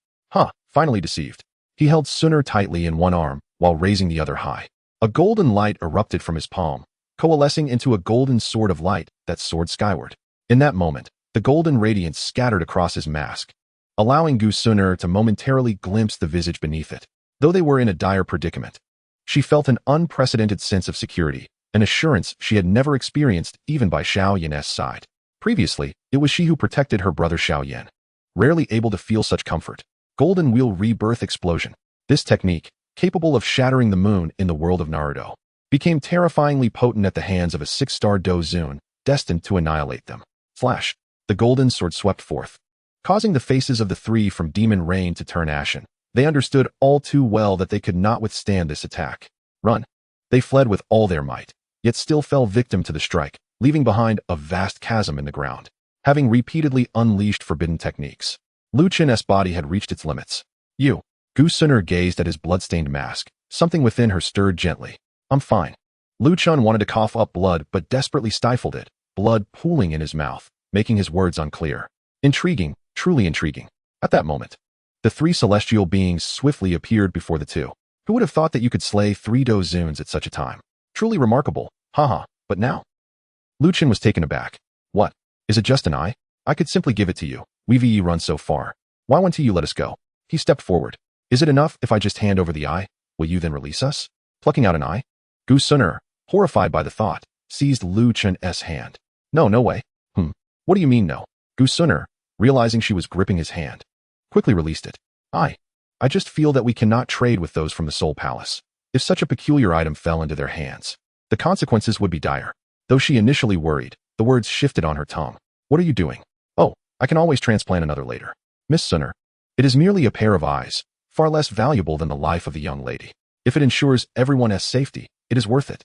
Finally deceived. He held Suner tightly in one arm while raising the other high. A golden light erupted from his palm, coalescing into a golden sword of light that soared skyward. In that moment, the golden radiance scattered across his mask, allowing Gusuner to momentarily glimpse the visage beneath it. Though they were in a dire predicament, she felt an unprecedented sense of security, an assurance she had never experienced even by Xiao Yan's side. Previously, it was she who protected her brother Xiao Yan, rarely able to feel such comfort. Golden Wheel Rebirth Explosion. This technique, capable of shattering the moon in the world of Naruto, became terrifyingly potent at the hands of a 6-star Do Zun, destined to annihilate them. Flash. The golden sword swept forth, causing the faces of the three from demon rain to turn ashen. They understood all too well that they could not withstand this attack. Run. They fled with all their might, yet still fell victim to the strike, leaving behind a vast chasm in the ground. Having repeatedly unleashed forbidden techniques, Lin Kuan's body had reached its limits. Gusuner gazed at his bloodstained mask. Something within her stirred gently. "I'm fine." Lin Kuan wanted to cough up blood but desperately stifled it, blood pooling in his mouth, making his words unclear. Intriguing, truly intriguing. At that moment, the three celestial beings swiftly appeared before the two. Who would have thought that you could slay 3 Do Zuns at such a time? Truly remarkable. But now? Lin Kuan was taken aback. "What? Is it just an eye? I could simply give it to you. We've run so far. Why won't you let us go?" He stepped forward. "Is it enough if I just hand over the eye? Will you then release us?" Plucking out an eye, Gusuner, horrified by the thought, seized Lin Kuan's hand. No way. What do you mean no?" Gusuner, realizing she was gripping his hand, quickly released it. I just feel that we cannot trade with those from the Soul Palace. If such a peculiar item fell into their hands, the consequences would be dire." Though she initially worried, the words shifted on her tongue. "What are you doing?" "Oh, I can always transplant another later. Miss Suner, it is merely a pair of eyes, far less valuable than the life of the young lady. If it ensures everyone's safety, it is worth it."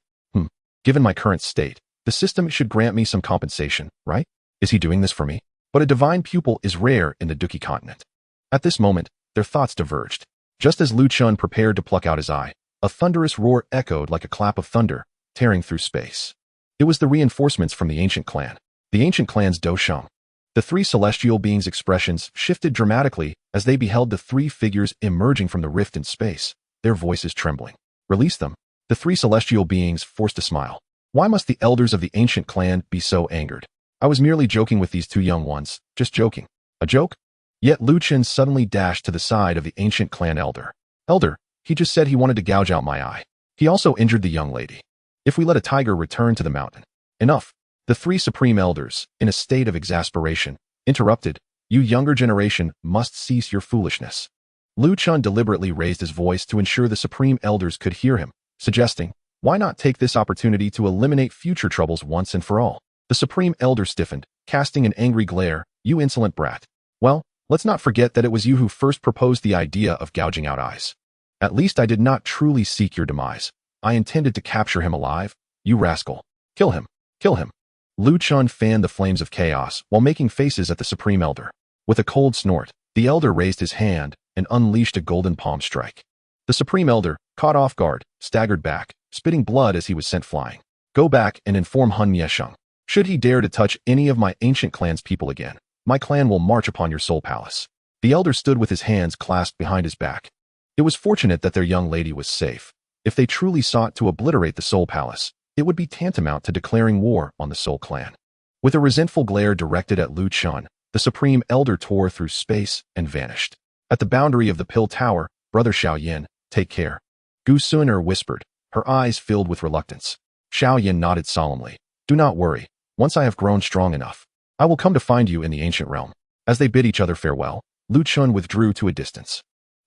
Given my current state, the system should grant me some compensation, right? Is he doing this for me? But a divine pupil is rare in the Duki continent. At this moment, their thoughts diverged. Just as Lin Kuan prepared to pluck out his eye, a thunderous roar echoed like a clap of thunder, tearing through space. It was the reinforcements from the ancient clan. The ancient clan's Do Sheng. The three celestial beings' expressions shifted dramatically as they beheld the three figures emerging from the rift in space, their voices trembling. "Release them." The three celestial beings forced a smile. Why must the elders of the ancient clan be so angered? I was merely joking with these two young ones, just joking. A joke? Yet Lin Kuan suddenly dashed to the side of the ancient clan elder. "Elder, he just said he wanted to gouge out my eye. He also injured the young lady. If we let a tiger return to the mountain." "Enough." The three supreme elders, in a state of exasperation, interrupted. "You younger generation must cease your foolishness." Lin Kuan deliberately raised his voice to ensure the supreme elders could hear him, suggesting, "Why not take this opportunity to eliminate future troubles once and for all?" The supreme elder stiffened, casting an angry glare. "You insolent brat. Well, let's not forget that it was you who first proposed the idea of gouging out eyes. At least I did not truly seek your demise. I intended to capture him alive. You rascal. Kill him. Kill him." Lin Kuan fanned the flames of chaos while making faces at the supreme elder. With a cold snort, the elder raised his hand, and unleashed a golden palm strike. The Supreme Elder, caught off guard, staggered back, spitting blood as he was sent flying. Go back and inform Hun Miesheng. Should he dare to touch any of my ancient clan's people again, my clan will march upon your soul palace. The elder stood with his hands clasped behind his back. It was fortunate that their young lady was safe. If they truly sought to obliterate the soul palace, it would be tantamount to declaring war on the Soul Clan. With a resentful glare directed at Lu Chun, the Supreme Elder tore through space and vanished. At the boundary of the Pill Tower, Brother Xiao Yan, take care. Gu Suner whispered, her eyes filled with reluctance. Xiao Yan nodded solemnly. Do not worry. Once I have grown strong enough, I will come to find you in the ancient realm. As they bid each other farewell, Lu Chun withdrew to a distance.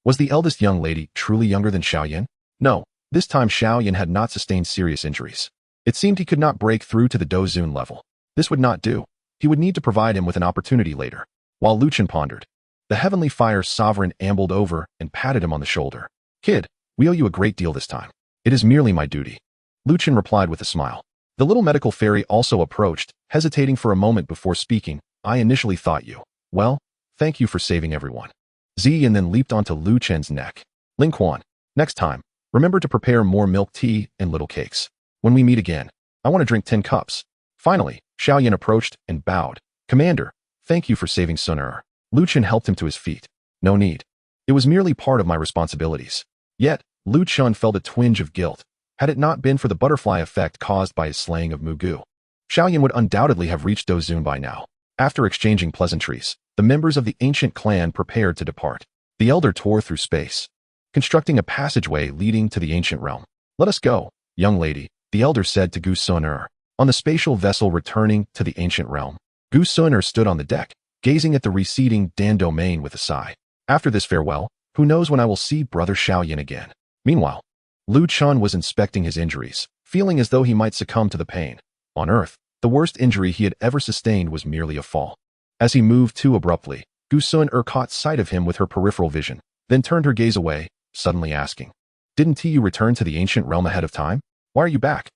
Was the eldest young lady truly younger than Xiao Yan? No, this time Xiao Yan had not sustained serious injuries. It seemed he could not break through to the Dozun level. This would not do. He would need to provide him with an opportunity later. While Lu Chun pondered, the Heavenly Fire Sovereign ambled over and patted him on the shoulder. Kid, we owe you a great deal this time. It is merely my duty. Lu Chun replied with a smile. The little medical fairy also approached, hesitating for a moment before speaking. I initially thought you. Well, thank you for saving everyone. Ziyan then leaped onto Lu Chen's neck. Ling Quan, next time, remember to prepare more milk tea and little cakes. When we meet again, I want to drink 10 cups. Finally, Xiao Yan approached and bowed. Commander, thank you for saving Suner. Lu Chen helped him to his feet. No need. It was merely part of my responsibilities. Yet, Lu Chun felt a twinge of guilt, had it not been for the butterfly effect caused by his slaying of Mugu. Xiao Yan would undoubtedly have reached Dozun by now. After exchanging pleasantries, the members of the ancient clan prepared to depart. The elder tore through space, constructing a passageway leading to the ancient realm. Let us go, young lady, the elder said to Gu Suner. On the spatial vessel returning to the ancient realm, Gu Suner stood on the deck, gazing at the receding Dan domain with a sigh. After this farewell, who knows when I will see Brother Xiao Yan again. Meanwhile, Lu Chun was inspecting his injuries, feeling as though he might succumb to the pain. On Earth, the worst injury he had ever sustained was merely a fall. As he moved too abruptly, Gu Suner caught sight of him with her peripheral vision, then turned her gaze away, suddenly asking, Didn't you return to the ancient realm ahead of time? Why are you back?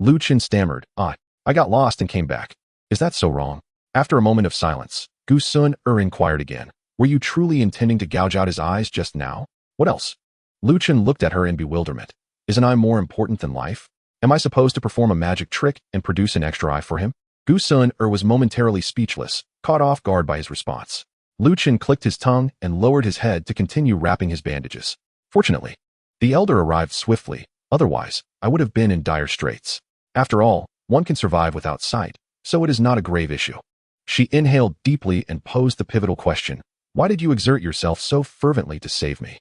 Lu Chun stammered, I got lost and came back. Is that so wrong? After a moment of silence, Gu Suner inquired again. Were you truly intending to gouge out his eyes just now? What else? Lu Chun looked at her in bewilderment. Isn't I more important than life? Am I supposed to perform a magic trick and produce an extra eye for him? Gu Suner was momentarily speechless, caught off guard by his response. Lu Chun clicked his tongue and lowered his head to continue wrapping his bandages. Fortunately, the elder arrived swiftly, otherwise, I would have been in dire straits. After all, one can survive without sight, so it is not a grave issue. She inhaled deeply and posed the pivotal question. Why did you exert yourself so fervently to save me?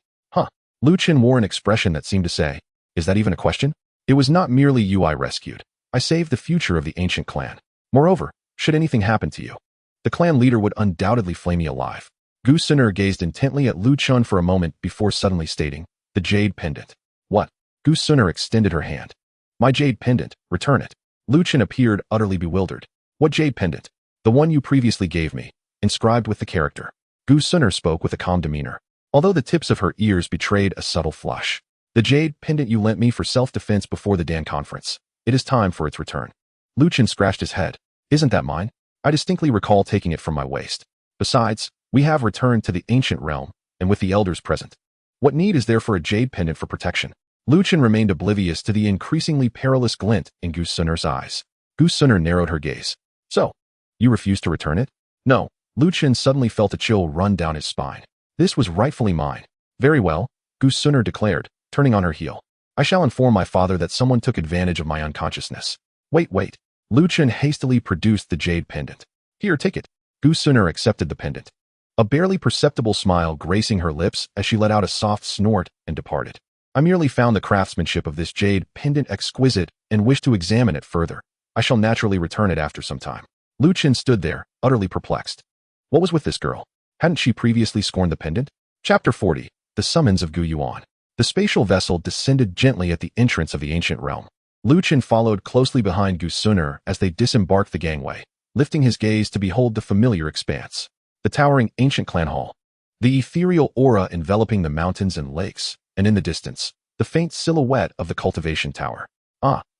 Lu Chun wore an expression that seemed to say, is that even a question? It was not merely you I rescued. I saved the future of the ancient clan. Moreover, should anything happen to you, the clan leader would undoubtedly flay me alive. Gu Suner gazed intently at Lu Chun for a moment before suddenly stating, the jade pendant. What? Gu Suner extended her hand. My jade pendant, return it. Lu Chun appeared utterly bewildered. What jade pendant? The one you previously gave me, inscribed with the character. Gu Suner spoke with a calm demeanor, although the tips of her ears betrayed a subtle flush. The jade pendant you lent me for self-defense before the Dan conference. It is time for its return. Lu Chun scratched his head. Isn't that mine? I distinctly recall taking it from my waist. Besides, we have returned to the ancient realm, and with the elders present. What need is there for a jade pendant for protection? Lu Chun remained oblivious to the increasingly perilous glint in Gu Suner's eyes. Gu Suner narrowed her gaze. So, you refuse to return it? No. Lu Chun suddenly felt a chill run down his spine. This was rightfully mine. Very well, Gu Suner declared, turning on her heel. I shall inform my father that someone took advantage of my unconsciousness. Wait. Lu Chun hastily produced the jade pendant. Here, take it. Gu Suner accepted the pendant. A barely perceptible smile gracing her lips as she let out a soft snort and departed. I merely found the craftsmanship of this jade pendant exquisite and wish to examine it further. I shall naturally return it after some time. Lu Chun stood there, utterly perplexed. What was with this girl? Hadn't she previously scorned the pendant? Chapter 40. The Summons of Gu Yuan. The spatial vessel descended gently at the entrance of the ancient realm. Lu Chun followed closely behind Gu Suner as they disembarked the gangway, lifting his gaze to behold the familiar expanse. The towering ancient clan hall. The ethereal aura enveloping the mountains and lakes, and in the distance, the faint silhouette of the cultivation tower.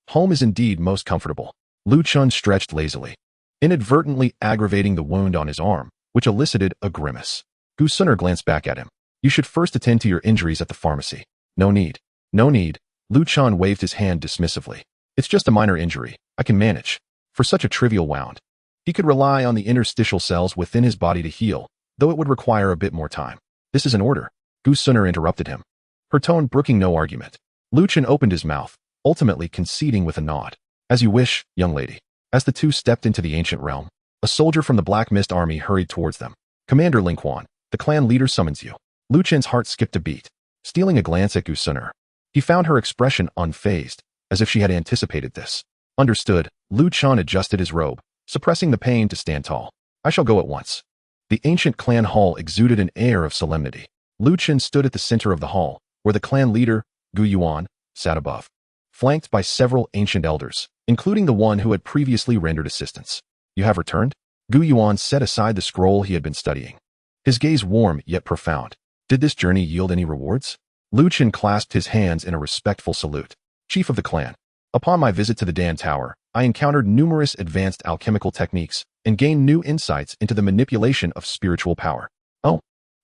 Home is indeed most comfortable. Lu Chun stretched lazily, inadvertently aggravating the wound on his arm, which elicited a grimace. Gu Suner glanced back at him. You should first attend to your injuries at the pharmacy. No need. No need. Lu Quan waved his hand dismissively. It's just a minor injury. I can manage. For such a trivial wound, he could rely on the interstitial cells within his body to heal, though it would require a bit more time. This is an order. Gu Suner interrupted him, her tone brooking no argument. Lu Quan opened his mouth, ultimately conceding with a nod. As you wish, young lady. As the two stepped into the ancient realm, a soldier from the Black Mist army hurried towards them. Commander Ling Quan, the clan leader summons you. Lu Quan's heart skipped a beat. Stealing a glance at Gu Suner, he found her expression unfazed, as if she had anticipated this. Understood, Lu Quan adjusted his robe, suppressing the pain to stand tall. I shall go at once. The ancient clan hall exuded an air of solemnity. Lu Quan stood at the center of the hall, where the clan leader, Gu Yuan, sat above, flanked by several ancient elders, including the one who had previously rendered assistance. You have returned? Gu Yuan set aside the scroll he had been studying, his gaze warm yet profound. Did this journey yield any rewards? Lu Quan clasped his hands in a respectful salute. Chief of the clan, upon my visit to the Dan Tower, I encountered numerous advanced alchemical techniques and gained new insights into the manipulation of spiritual power. Oh,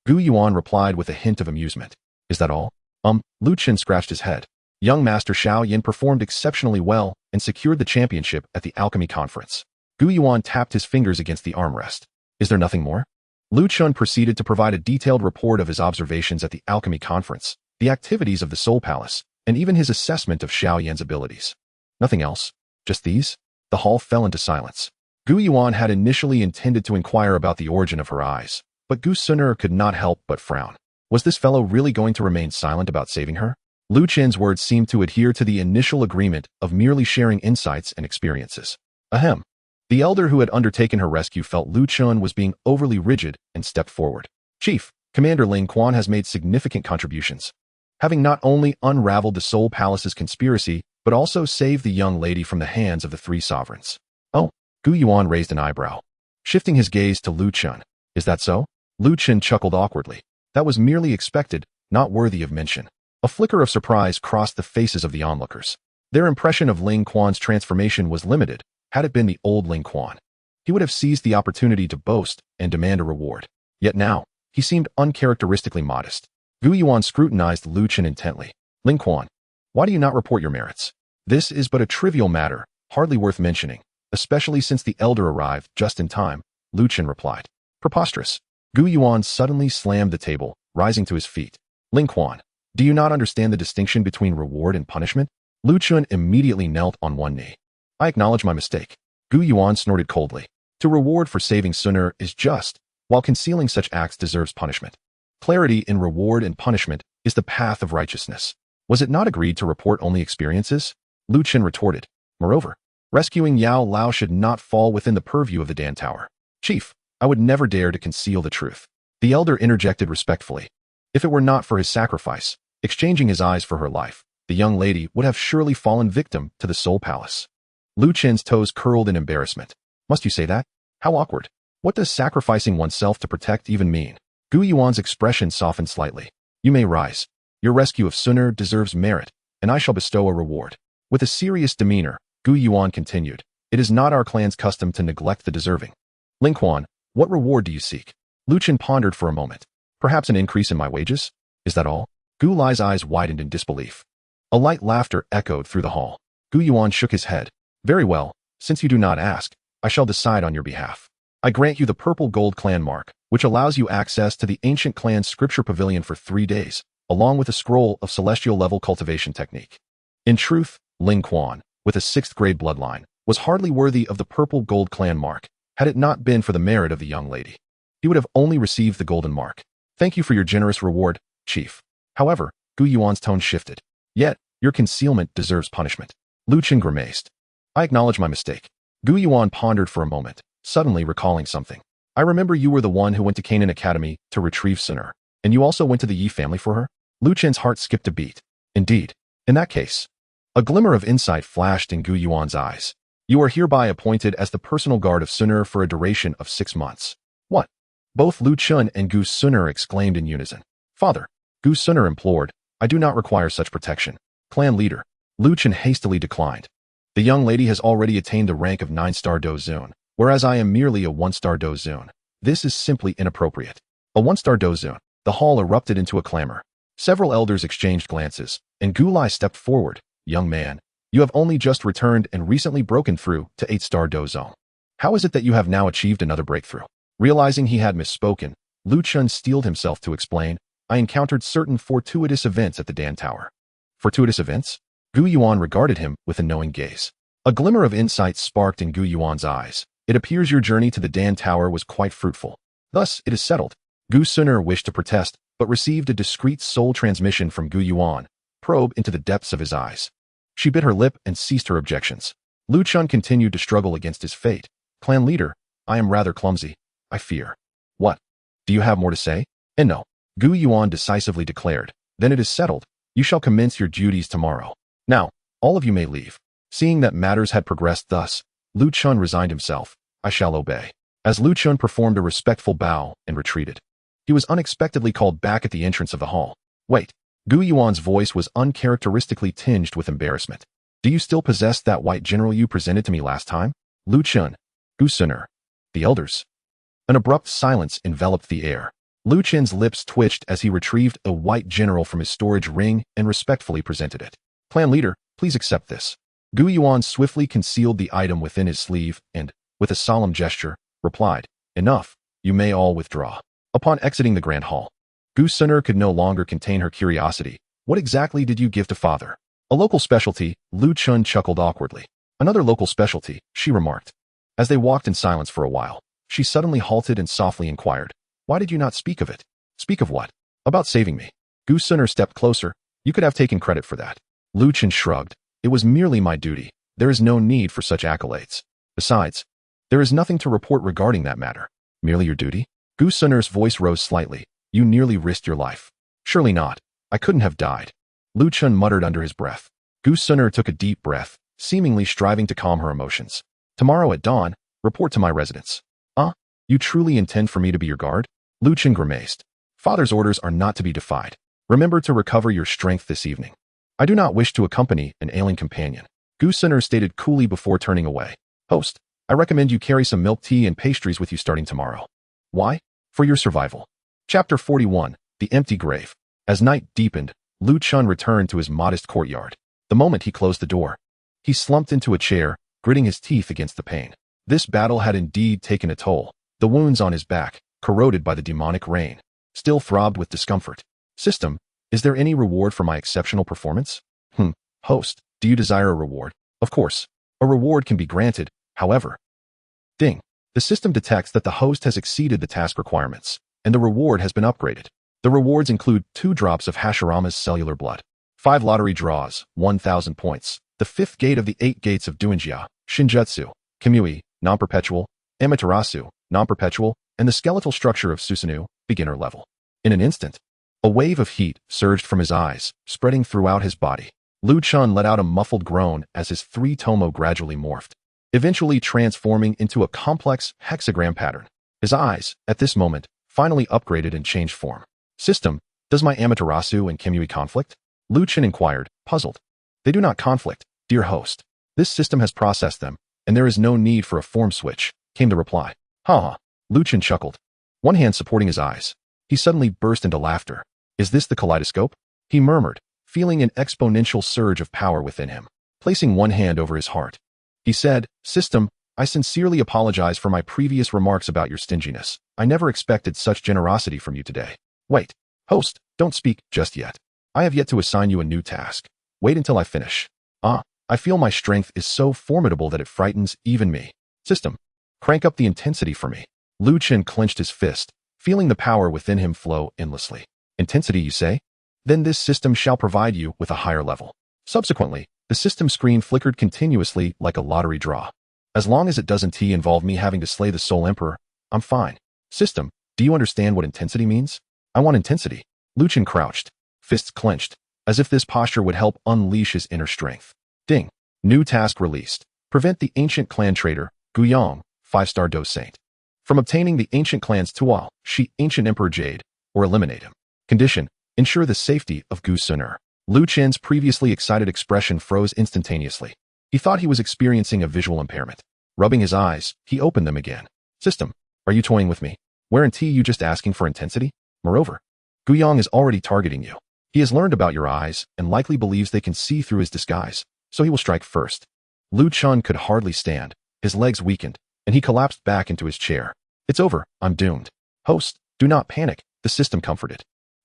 Gu Yuan replied with a hint of amusement. Is that all? Lu Quan scratched his head. Young Master Xiao Yan performed exceptionally well and secured the championship at the alchemy conference. Gu Yuan tapped his fingers against the armrest. Is there nothing more? Lu Quan proceeded to provide a detailed report of his observations at the alchemy conference, the activities of the Soul Palace, and even his assessment of Xiao Yan's abilities. Nothing else? Just these? The hall fell into silence. Gu Yuan had initially intended to inquire about the origin of her eyes, but Gu Suner could not help but frown. Was this fellow really going to remain silent about saving her? Lu Quan's words seemed to adhere to the initial agreement of merely sharing insights and experiences. Ahem. The elder who had undertaken her rescue felt Lu Quan was being overly rigid and stepped forward. Chief, Commander Ling Quan has made significant contributions, having not only unraveled the Soul Palace's conspiracy, but also saved the young lady from the hands of the three sovereigns. Oh, Gu Yuan raised an eyebrow, shifting his gaze to Lu Quan. Is that so? Lu Quan chuckled awkwardly. That was merely expected, not worthy of mention. A flicker of surprise crossed the faces of the onlookers. Their impression of Ling Quan's transformation was limited. Had it been the old Ling Quan, he would have seized the opportunity to boast and demand a reward. Yet now, he seemed uncharacteristically modest. Gu Yuan scrutinized Lu Quan intently. Ling Quan, why do you not report your merits? This is but a trivial matter, hardly worth mentioning, especially since the elder arrived just in time, Lu Quan replied. Preposterous. Gu Yuan suddenly slammed the table, rising to his feet. Ling Quan, do you not understand the distinction between reward and punishment? Lu Quan immediately knelt on one knee. I acknowledge my mistake. Gu Yuan snorted coldly. To reward for saving Suner is just, while concealing such acts deserves punishment. Clarity in reward and punishment is the path of righteousness. Was it not agreed to report only experiences? Lu Quan retorted. Moreover, rescuing Yao Lao should not fall within the purview of the Dan Tower. Chief, I would never dare to conceal the truth. The elder interjected respectfully. If it were not for his sacrifice, exchanging his eyes for her life, the young lady would have surely fallen victim to the Soul Palace. Lu Quan's toes curled in embarrassment. Must you say that? How awkward. What does sacrificing oneself to protect even mean? Gu Yuan's expression softened slightly. You may rise. Your rescue of Suner deserves merit, and I shall bestow a reward. With a serious demeanor, Gu Yuan continued. It is not our clan's custom to neglect the deserving. Ling Quan, what reward do you seek? Lu Quan pondered for a moment. Perhaps an increase in my wages? Is that all? Gu Lai's eyes widened in disbelief. A light laughter echoed through the hall. Gu Yuan shook his head. Very well, since you do not ask, I shall decide on your behalf. I grant you the purple gold clan mark, which allows you access to the ancient clan's scripture pavilion for 3 days, along with a scroll of celestial level cultivation technique. In truth, Ling Quan, with a 6th grade bloodline, was hardly worthy of the purple gold clan mark, had it not been for the merit of the young lady. He would have only received the golden mark. Thank you for your generous reward, Chief. However, Gu Yuan's tone shifted. Yet, your concealment deserves punishment. Lu Quan grimaced. I acknowledge my mistake. Gu Yuan pondered for a moment, suddenly recalling something. I remember you were the one who went to Canaan Academy to retrieve Suner, and you also went to the Yi family for her? Lu Quan's heart skipped a beat. Indeed. In that case. A glimmer of insight flashed in Gu Yuan's eyes. You are hereby appointed as the personal guard of Suner for a duration of 6 months. What? Both Lu Quan and Gu Suner exclaimed in unison. Father, Gu Suner implored, I do not require such protection. Clan leader. Lu Quan hastily declined. The young lady has already attained the rank of 9-star Dozun, whereas I am merely a 1-star Dozun. This is simply inappropriate. A 1-star Dozun. The hall erupted into a clamor. Several elders exchanged glances, and Gulai stepped forward. Young man, you have only just returned and recently broken through to 8-star Dozong. How is it that you have now achieved another breakthrough? Realizing he had misspoken, Lu Chun steeled himself to explain, I encountered certain fortuitous events at the Dan Tower. Fortuitous events? Gu Yuan regarded him with a knowing gaze. A glimmer of insight sparked in Gu Yuan's eyes. It appears your journey to the Dan Tower was quite fruitful. Thus, it is settled. Gu Suner wished to protest, but received a discreet soul transmission from Gu Yuan, probe into the depths of his eyes. She bit her lip and ceased her objections. Lu Chun continued to struggle against his fate. Clan leader, I am rather clumsy. I fear. What? Do you have more to say? And no. Gu Yuan decisively declared. Then it is settled. You shall commence your duties tomorrow. Now, all of you may leave. Seeing that matters had progressed thus, Lu Chun resigned himself. I shall obey. As Lu Chun performed a respectful bow and retreated, he was unexpectedly called back at the entrance of the hall. Wait. Gu Yuan's voice was uncharacteristically tinged with embarrassment. Do you still possess that white general you presented to me last time? Lu Chun. Gu Suner. The elders. An abrupt silence enveloped the air. Lu Chun's lips twitched as he retrieved a white general from his storage ring and respectfully presented it. Clan leader, please accept this. Gu Yuan swiftly concealed the item within his sleeve and, with a solemn gesture, replied, Enough, you may all withdraw. Upon exiting the grand hall, Gu Suner could no longer contain her curiosity. What exactly did you give to father? A local specialty, Lu Chun chuckled awkwardly. Another local specialty, she remarked. As they walked in silence for a while, she suddenly halted and softly inquired, Why did you not speak of it? Speak of what? About saving me. Gu Suner stepped closer. You could have taken credit for that. Lu Chun shrugged. It was merely my duty. There is no need for such accolades. Besides, there is nothing to report regarding that matter. Merely your duty? Gu Suner's voice rose slightly. You nearly risked your life. Surely not. I couldn't have died. Lu Chun muttered under his breath. Gu Suner took a deep breath, seemingly striving to calm her emotions. Tomorrow at dawn, report to my residence. You truly intend for me to be your guard? Lu Chun grimaced. Father's orders are not to be defied. Remember to recover your strength this evening. I do not wish to accompany an ailing companion. Gu Suner stated coolly before turning away. Host, I recommend you carry some milk tea and pastries with you starting tomorrow. Why? For your survival. Chapter 41, The Empty Grave. As night deepened, Lu Chun returned to his modest courtyard. The moment he closed the door, he slumped into a chair, gritting his teeth against the pain. This battle had indeed taken a toll. The wounds on his back, corroded by the demonic rain, still throbbed with discomfort. System, is there any reward for my exceptional performance? Host, do you desire a reward? Of course. A reward can be granted, however. Ding. The system detects that the host has exceeded the task requirements, and the reward has been upgraded. The rewards include 2 drops of Hashirama's cellular blood, 5 lottery draws, 1,000 points, the 5th gate of the 8 gates of Duinjia, Shinjutsu, Kamui, non-perpetual, Amaterasu, non-perpetual, and the skeletal structure of Susanoo, beginner level. In an instant, a wave of heat surged from his eyes, spreading throughout his body. Lu Chun let out a muffled groan as his 3 tomo gradually morphed, eventually transforming into a complex hexagram pattern. His eyes, at this moment, finally upgraded and changed form. System, does my Amaterasu and Kamui conflict? Lu Chun inquired, puzzled. They do not conflict, dear host. This system has processed them, and there is no need for a form switch, came the reply. Ha! Lu Chun chuckled, one hand supporting his eyes. He suddenly burst into laughter. Is this the kaleidoscope? He murmured, feeling an exponential surge of power within him. Placing one hand over his heart, he said, System, I sincerely apologize for my previous remarks about your stinginess. I never expected such generosity from you today. Wait, host, don't speak just yet. I have yet to assign you a new task. Wait until I finish. I feel my strength is so formidable that it frightens even me. System, crank up the intensity for me. Lu Chun clenched his fist, feeling the power within him flow endlessly. Intensity, you say? Then this system shall provide you with a higher level. Subsequently, the system screen flickered continuously like a lottery draw. As long as it doesn't involve me having to slay the Soul Emperor, I'm fine. System, do you understand what intensity means? I want intensity. Lu Chun crouched, fists clenched, as if this posture would help unleash his inner strength. Ding. New task released. Prevent the ancient clan traitor, Guyang, 5-star Do Saint, from obtaining the ancient clan's Tual, Shi, ancient Emperor Jade, or eliminate him. Condition, ensure the safety of Gu Suner. Lu Chen's previously excited expression froze instantaneously. He thought he was experiencing a visual impairment. Rubbing his eyes, he opened them again. System, are you toying with me? Weren't you just asking for intensity? Moreover, Guyang is already targeting you. He has learned about your eyes and likely believes they can see through his disguise, so he will strike first. Lu Chun could hardly stand. His legs weakened, and he collapsed back into his chair. It's over. I'm doomed. Host, do not panic, the system comforted.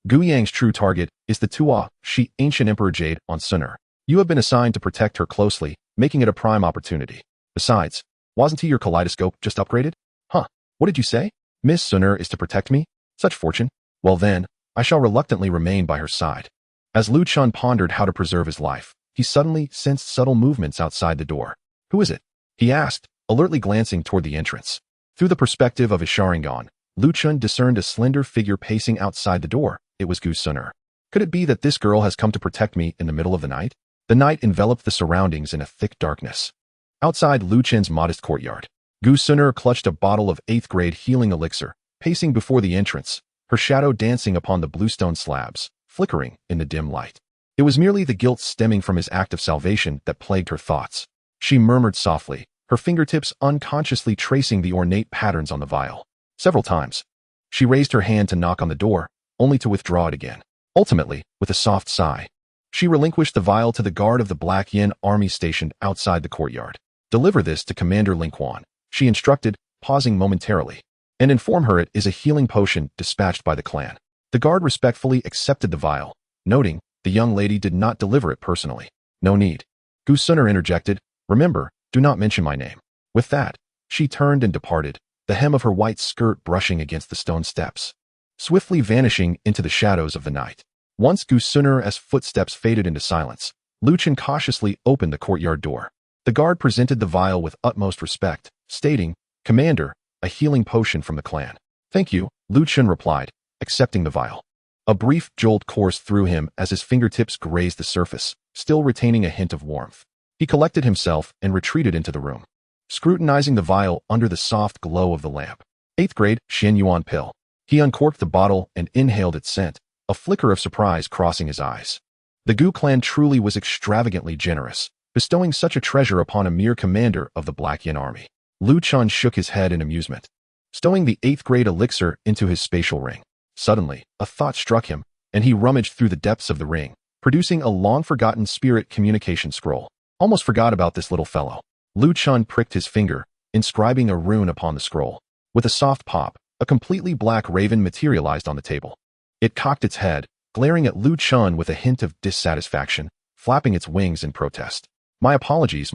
Guyang's true target is the Tua, Shi, ancient Emperor Jade, on Suner. You have been assigned to protect her closely, making it a prime opportunity. Besides, wasn't he your kaleidoscope just upgraded? Huh, what did you say? Miss Suner is to protect me? Such fortune? Well then, I shall reluctantly remain by her side. As Lu Chun pondered how to preserve his life, he suddenly sensed subtle movements outside the door. Who is it? He asked, alertly glancing toward the entrance. Through the perspective of his Sharingan, Lu Chun discerned a slender figure pacing outside the door. It was Gu Suner. Could it be that this girl has come to protect me in the middle of the night? The night enveloped the surroundings in a thick darkness. Outside Lu Chen's modest courtyard, Gu Suner clutched a bottle of 8th grade healing elixir, pacing before the entrance, her shadow dancing upon the bluestone slabs, flickering in the dim light. It was merely the guilt stemming from his act of salvation that plagued her thoughts. She murmured softly, her fingertips unconsciously tracing the ornate patterns on the vial. Several times, she raised her hand to knock on the door, only to withdraw it again. Ultimately, with a soft sigh, she relinquished the vial to the guard of the Black Yin army stationed outside the courtyard. Deliver this to Commander Ling Quan, she instructed, pausing momentarily, and inform her it is a healing potion dispatched by the clan. The guard respectfully accepted the vial, noting the young lady did not deliver it personally. No need. Gu Suner interjected, remember, do not mention my name. With that, she turned and departed, the hem of her white skirt brushing against the stone steps, swiftly vanishing into the shadows of the night. Once Gu Suner's footsteps faded into silence, Lu Chen cautiously opened the courtyard door. The guard presented the vial with utmost respect, stating, Commander, a healing potion from the clan. Thank you, Lu Chen replied, accepting the vial. A brief jolt coursed through him as his fingertips grazed the surface, still retaining a hint of warmth. He collected himself and retreated into the room, scrutinizing the vial under the soft glow of the lamp. 8th grade, Shen Yuan pill. He uncorked the bottle and inhaled its scent, a flicker of surprise crossing his eyes. The Gu clan truly was extravagantly generous, bestowing such a treasure upon a mere commander of the Black Yin army. Lu Chun shook his head in amusement, stowing the 8th grade elixir into his spatial ring. Suddenly, a thought struck him, and he rummaged through the depths of the ring, producing a long-forgotten spirit communication scroll. Almost forgot about this little fellow. Lu Chun pricked his finger, inscribing a rune upon the scroll. With a soft pop, a completely black raven materialized on the table. It cocked its head, glaring at Lu Chun with a hint of dissatisfaction, flapping its wings in protest. My apologies,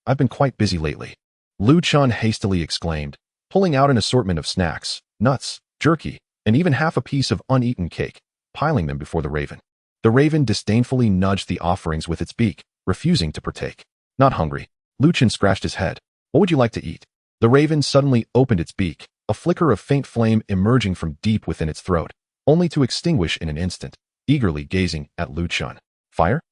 I've been quite busy lately. Lu Chun hastily exclaimed, pulling out an assortment of snacks, nuts, jerky, and even half a piece of uneaten cake, piling them before the raven. The raven disdainfully nudged the offerings with its beak, refusing to partake. Not hungry. Lu Chun scratched his head. What would you like to eat? The raven suddenly opened its beak, a flicker of faint flame emerging from deep within its throat, only to extinguish in an instant, eagerly gazing at Lu Chun. Fire?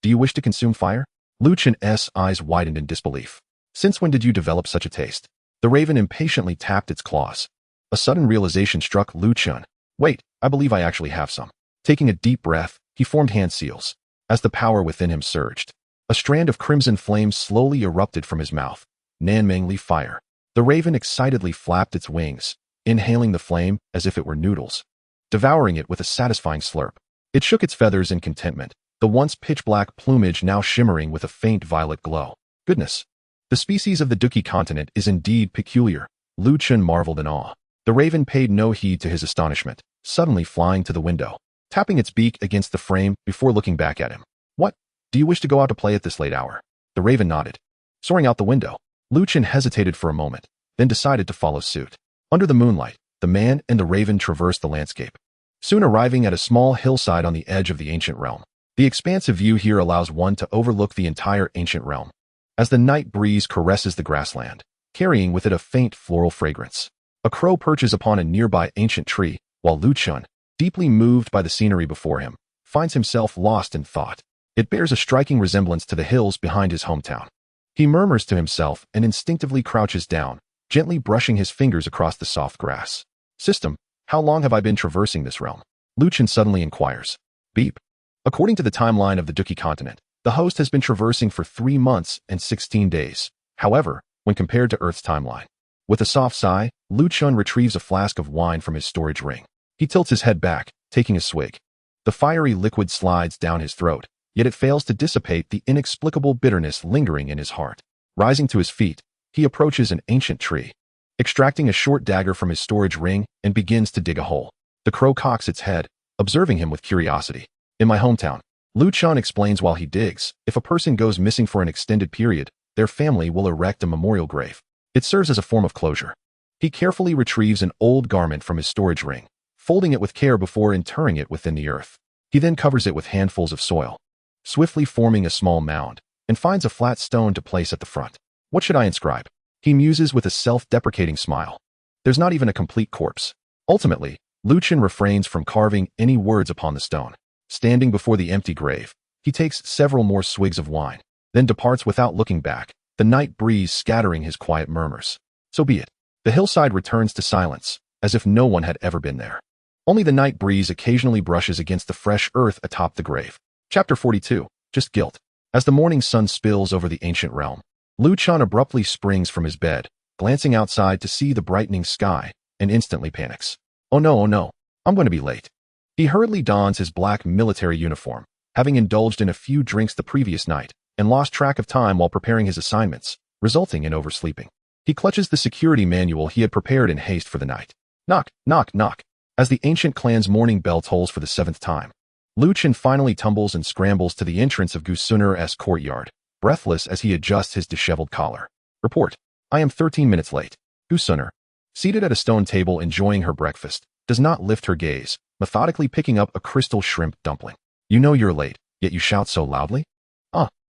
Do you wish to consume fire? Lu Chun's eyes widened in disbelief. Since when did you develop such a taste? The raven impatiently tapped its claws. A sudden realization struck Lu Chun. Wait, I believe I actually have some. Taking a deep breath, he formed hand seals. As the power within him surged, a strand of crimson flame slowly erupted from his mouth. Nanmangli fire. The raven excitedly flapped its wings, inhaling the flame as if it were noodles, devouring it with a satisfying slurp. It shook its feathers in contentment, the once pitch-black plumage now shimmering with a faint violet glow. Goodness! The species of the Duki continent is indeed peculiar. Lu Chun marveled in awe. The raven paid no heed to his astonishment, suddenly flying to the window, tapping its beak against the frame before looking back at him. What? Do you wish to go out to play at this late hour? The raven nodded. Soaring out the window, Lu Chun hesitated for a moment, then decided to follow suit. Under the moonlight, the man and the raven traversed the landscape, soon arriving at a small hillside on the edge of the ancient realm. The expansive view here allows one to overlook the entire ancient realm, as the night breeze caresses the grassland, carrying with it a faint floral fragrance. A crow perches upon a nearby ancient tree, while Lu Chun, deeply moved by the scenery before him, finds himself lost in thought. It bears a striking resemblance to the hills behind his hometown. He murmurs to himself and instinctively crouches down, gently brushing his fingers across the soft grass. System, how long have I been traversing this realm? Lu Chun suddenly inquires. Beep. According to the timeline of the Duki continent, the host has been traversing for 3 months and 16 days. However, when compared to Earth's timeline. With a soft sigh, Lu Chun retrieves a flask of wine from his storage ring. He tilts his head back, taking a swig. The fiery liquid slides down his throat, yet it fails to dissipate the inexplicable bitterness lingering in his heart. Rising to his feet, he approaches an ancient tree, extracting a short dagger from his storage ring and begins to dig a hole. The crow cocks its head, observing him with curiosity. In my hometown, Lin Kuan explains while he digs, if a person goes missing for an extended period, their family will erect a memorial grave. It serves as a form of closure. He carefully retrieves an old garment from his storage ring, folding it with care before interring it within the earth. He then covers it with handfuls of soil, swiftly forming a small mound, and finds a flat stone to place at the front. What should I inscribe? He muses with a self-deprecating smile. There's not even a complete corpse. Ultimately, Lin Kuan refrains from carving any words upon the stone. Standing before the empty grave, he takes several more swigs of wine, then departs without looking back, the night breeze scattering his quiet murmurs. So be it. The hillside returns to silence, as if no one had ever been there. Only the night breeze occasionally brushes against the fresh earth atop the grave. Chapter 42. Just guilt. As the morning sun spills over the ancient realm, Lin Kuan abruptly springs from his bed, glancing outside to see the brightening sky, and instantly panics. Oh no, I'm going to be late. He hurriedly dons his black military uniform, having indulged in a few drinks the previous night, and lost track of time while preparing his assignments, resulting in oversleeping. He clutches the security manual he had prepared in haste for the night. Knock, knock, knock. As the ancient clan's morning bell tolls for the 7th time, Lin Kuan finally tumbles and scrambles to the entrance of Gusunur's courtyard, breathless as he adjusts his disheveled collar. Report. I am 13 minutes late. Gusunur, seated at a stone table enjoying her breakfast, does not lift her gaze, methodically picking up a crystal shrimp dumpling. You know you're late, yet you shout so loudly?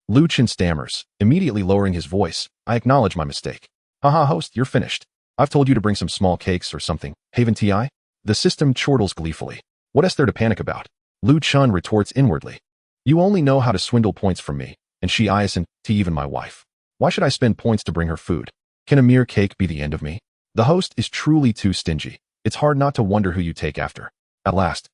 Lin Kuan stammers, immediately lowering his voice. I acknowledge my mistake. Haha, host, you're finished. I've told you to bring some small cakes or something. Haven TI? The system chortles gleefully. What is there to panic about? Lin Kuan retorts inwardly. You only know how to swindle points from me, and she isn't, to even my wife. Why should I spend points to bring her food? Can a mere cake be the end of me? The host is truly too stingy. It's hard not to wonder who you take after. At last,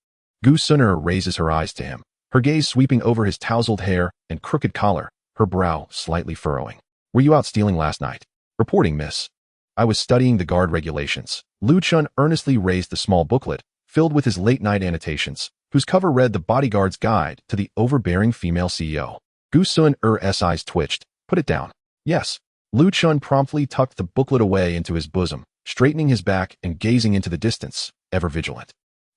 Gusunur raises her eyes to him, her gaze sweeping over his tousled hair and crooked collar, her brow slightly furrowing. Were you out stealing last night? Reporting, miss. I was studying the guard regulations. Lin Kuan earnestly raised the small booklet, filled with his late-night annotations, whose cover read The Bodyguard's Guide to the Overbearing Female CEO. Gusunur's eyes twitched. Put it down. Yes. Lin Kuan promptly tucked the booklet away into his bosom, straightening his back and gazing into the distance, ever vigilant.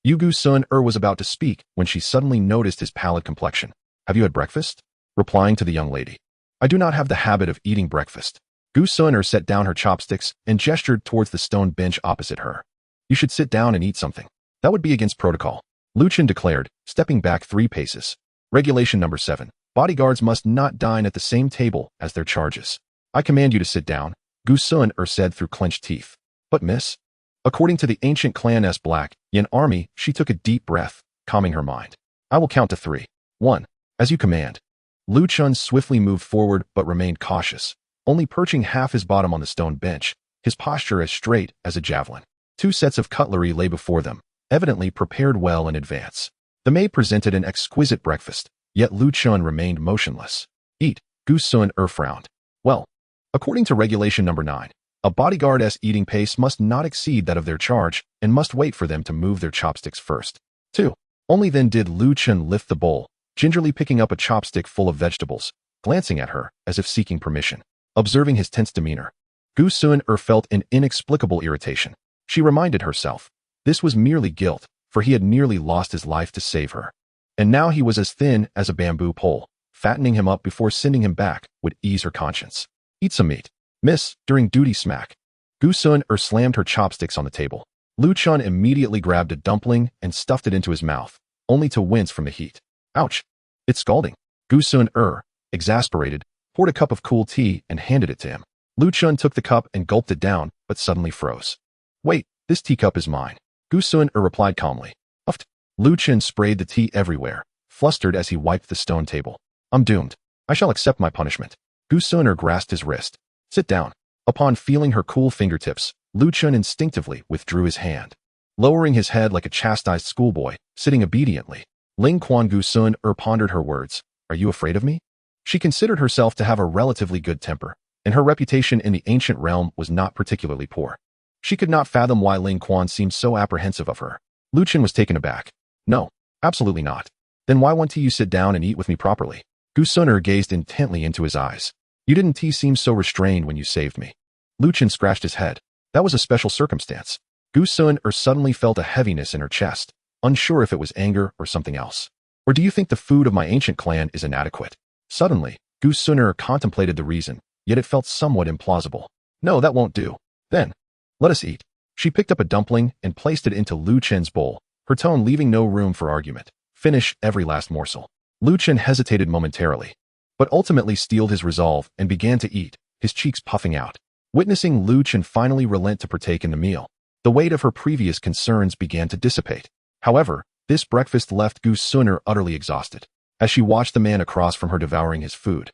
Gusunur was about to speak when she suddenly noticed his pallid complexion. Have you had breakfast? Replying to the young lady. I do not have the habit of eating breakfast. Gusunur set down her chopsticks and gestured towards the stone bench opposite her. You should sit down and eat something. That would be against protocol, Lin Kuan declared, stepping back 3 paces. Regulation number 7. Bodyguards must not dine at the same table as their charges. I command you to sit down, Gusunur said through clenched teeth. But miss? According to the ancient clan's Black Yan army, she took a deep breath, calming her mind. I will count to 3. 1. As you command. Lin Kuan swiftly moved forward but remained cautious, only perching half his bottom on the stone bench, his posture as straight as a javelin. 2 sets of cutlery lay before them, evidently prepared well in advance. The maid presented an exquisite breakfast, yet Lin Kuan remained motionless. Eat, Gusunur frowned. Well, according to regulation number 9, a bodyguard's eating pace must not exceed that of their charge and must wait for them to move their chopsticks first. 2. Only then did Lin Kuan lift the bowl, gingerly picking up a chopstick full of vegetables, glancing at her as if seeking permission. Observing his tense demeanor, Gusunur felt an inexplicable irritation. She reminded herself, this was merely guilt, for he had nearly lost his life to save her. And now he was as thin as a bamboo pole. Fattening him up before sending him back would ease her conscience. Eat some meat. Miss, during duty smack. Gusunur slammed her chopsticks on the table. Lin Kuan immediately grabbed a dumpling and stuffed it into his mouth, only to wince from the heat. Ouch. It's scalding. Gusunur, exasperated, poured a cup of cool tea and handed it to him. Lin Kuan took the cup and gulped it down, but suddenly froze. Wait, this teacup is mine. Gusunur replied calmly. Uffed. Lin Kuan sprayed the tea everywhere, flustered as he wiped the stone table. I'm doomed. I shall accept my punishment. Gusunur grasped his wrist. Sit down. Upon feeling her cool fingertips, Lin Kuan instinctively withdrew his hand. Lowering his head like a chastised schoolboy, sitting obediently, Ling Quan Gusunur pondered her words. Are you afraid of me? She considered herself to have a relatively good temper, and her reputation in the ancient realm was not particularly poor. She could not fathom why Ling Quan seemed so apprehensive of her. Lin Kuan was taken aback. No, absolutely not. Then why won't you sit down and eat with me properly? Gu Suner gazed intently into his eyes. You didn't seem so restrained when you saved me. Lu Chen scratched his head. That was a special circumstance. Gu Suner suddenly felt a heaviness in her chest, unsure if it was anger or something else. Or do you think the food of my ancient clan is inadequate? Suddenly, Gu Suner contemplated the reason, yet it felt somewhat implausible. No, that won't do. Then, let us eat. She picked up a dumpling and placed it into Lu Chen's bowl, her tone leaving no room for argument. Finish every last morsel. Lu Chen hesitated momentarily, but ultimately steeled his resolve and began to eat, his cheeks puffing out. Witnessing Lu Chen finally relent to partake in the meal, the weight of her previous concerns began to dissipate. However, this breakfast left Gu Suner utterly exhausted, as she watched the man across from her devouring his food.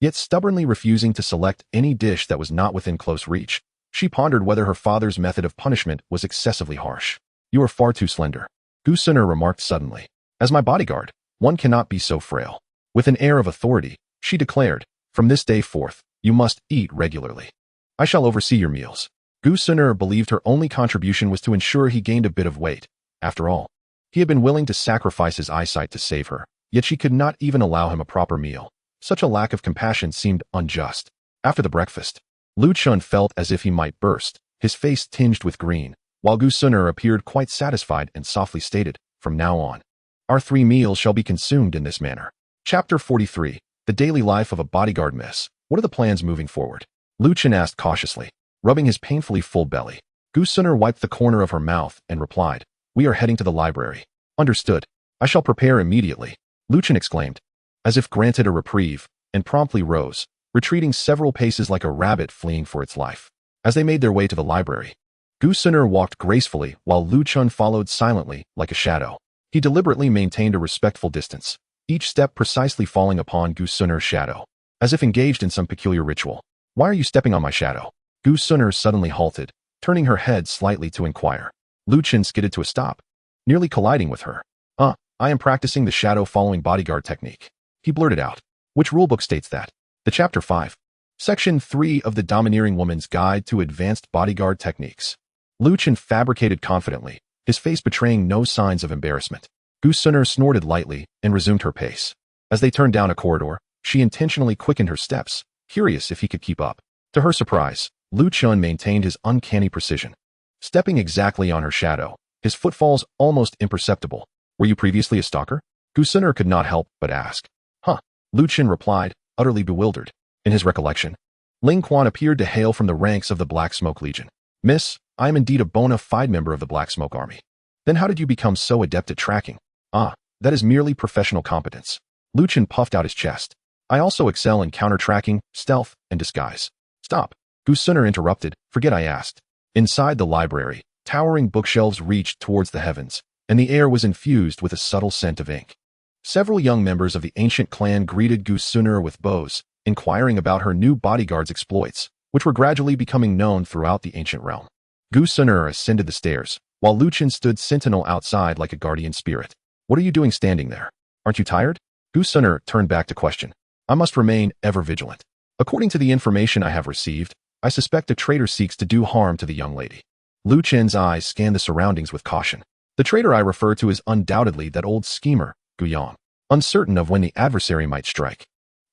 Yet stubbornly refusing to select any dish that was not within close reach, she pondered whether her father's method of punishment was excessively harsh. You are far too slender, Gu Suner remarked suddenly. As my bodyguard, one cannot be so frail. With an air of authority, she declared, from this day forth, you must eat regularly. I shall oversee your meals. Gu Suner believed her only contribution was to ensure he gained a bit of weight. After all, he had been willing to sacrifice his eyesight to save her, yet she could not even allow him a proper meal. Such a lack of compassion seemed unjust. After the breakfast, Lu Chen felt as if he might burst, his face tinged with green, while Gu Suner appeared quite satisfied and softly stated, from now on, our 3 meals shall be consumed in this manner. Chapter 43, The Daily Life of a Bodyguard Miss. What are the plans moving forward? Lu Chen asked cautiously, rubbing his painfully full belly. Gu Suner wiped the corner of her mouth and replied, we are heading to the library. Understood. I shall prepare immediately, Lu Chen exclaimed, as if granted a reprieve, and promptly rose, retreating several paces like a rabbit fleeing for its life. As they made their way to the library, Gu Suner walked gracefully while Lu Chen followed silently like a shadow. He deliberately maintained a respectful distance, each step precisely falling upon Gu Suner's shadow, as if engaged in some peculiar ritual. Why are you stepping on my shadow? Gu Suner suddenly halted, turning her head slightly to inquire. Lu Chen skidded to a stop, nearly colliding with her. I am practicing the shadow-following bodyguard technique, he blurted out. Which rulebook states that? The Chapter 5. Section 3 of the Domineering Woman's Guide to Advanced Bodyguard Techniques. Lu Chen fabricated confidently, his face betraying no signs of embarrassment. Gu Suner snorted lightly and resumed her pace. As they turned down a corridor, she intentionally quickened her steps, curious if he could keep up. To her surprise, Lu Chen maintained his uncanny precision, stepping exactly on her shadow, his footfalls almost imperceptible. Were you previously a stalker? Gu Suner could not help but ask. Lu Chen replied, utterly bewildered. In his recollection, Ling Quan appeared to hail from the ranks of the Black Smoke Legion. Miss, I am indeed a bona fide member of the Black Smoke Army. Then how did you become so adept at tracking? That is merely professional competence. Lu Chen puffed out his chest. I also excel in counter-tracking, stealth, and disguise. Stop. Gu Suner interrupted. Forget I asked. Inside the library, towering bookshelves reached towards the heavens, and the air was infused with a subtle scent of ink. Several young members of the ancient clan greeted Gu Suner with bows, inquiring about her new bodyguard's exploits, which were gradually becoming known throughout the ancient realm. Gu Suner ascended the stairs, while Lu Chen stood sentinel outside like a guardian spirit. What are you doing standing there? Aren't you tired? Gu Suner turned back to question. I must remain ever vigilant. According to the information I have received, I suspect a traitor seeks to do harm to the young lady. Lu Chen's eyes scanned the surroundings with caution. The traitor I refer to is undoubtedly that old schemer, Gu Yang, uncertain of when the adversary might strike.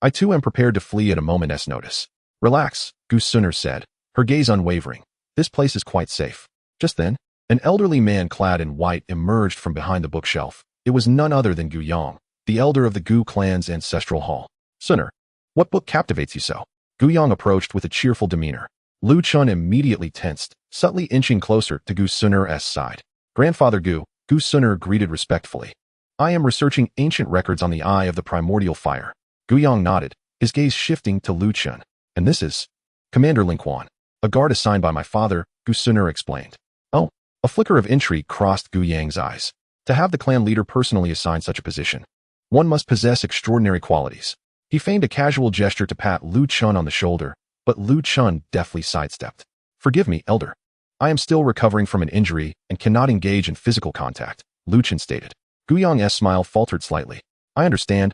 I too am prepared to flee at a moment's notice. Relax, Gu Suner said, her gaze unwavering. This place is quite safe. Just then, an elderly man clad in white emerged from behind the bookshelf. It was none other than Gu Yang, the elder of the Gu clan's ancestral hall. Suner, what book captivates you so? Gu Yang approached with a cheerful demeanor. Lu Chen immediately tensed, subtly inching closer to Gu Suner's side. Grandfather Gu, Gu Suner greeted respectfully. I am researching ancient records on the Eye of the Primordial Fire. Gu Yang nodded, his gaze shifting to Lu Chen. And this is Commander Ling Quan, a guard assigned by my father, Gu Suner explained. Oh, a flicker of intrigue crossed Gu Yang's eyes. To have the clan leader personally assign such a position, one must possess extraordinary qualities. He feigned a casual gesture to pat Lu Chen on the shoulder, but Lu Chen deftly sidestepped. Forgive me, elder. I am still recovering from an injury and cannot engage in physical contact, Lu Chen stated. Gu Yang's smile faltered slightly. I understand.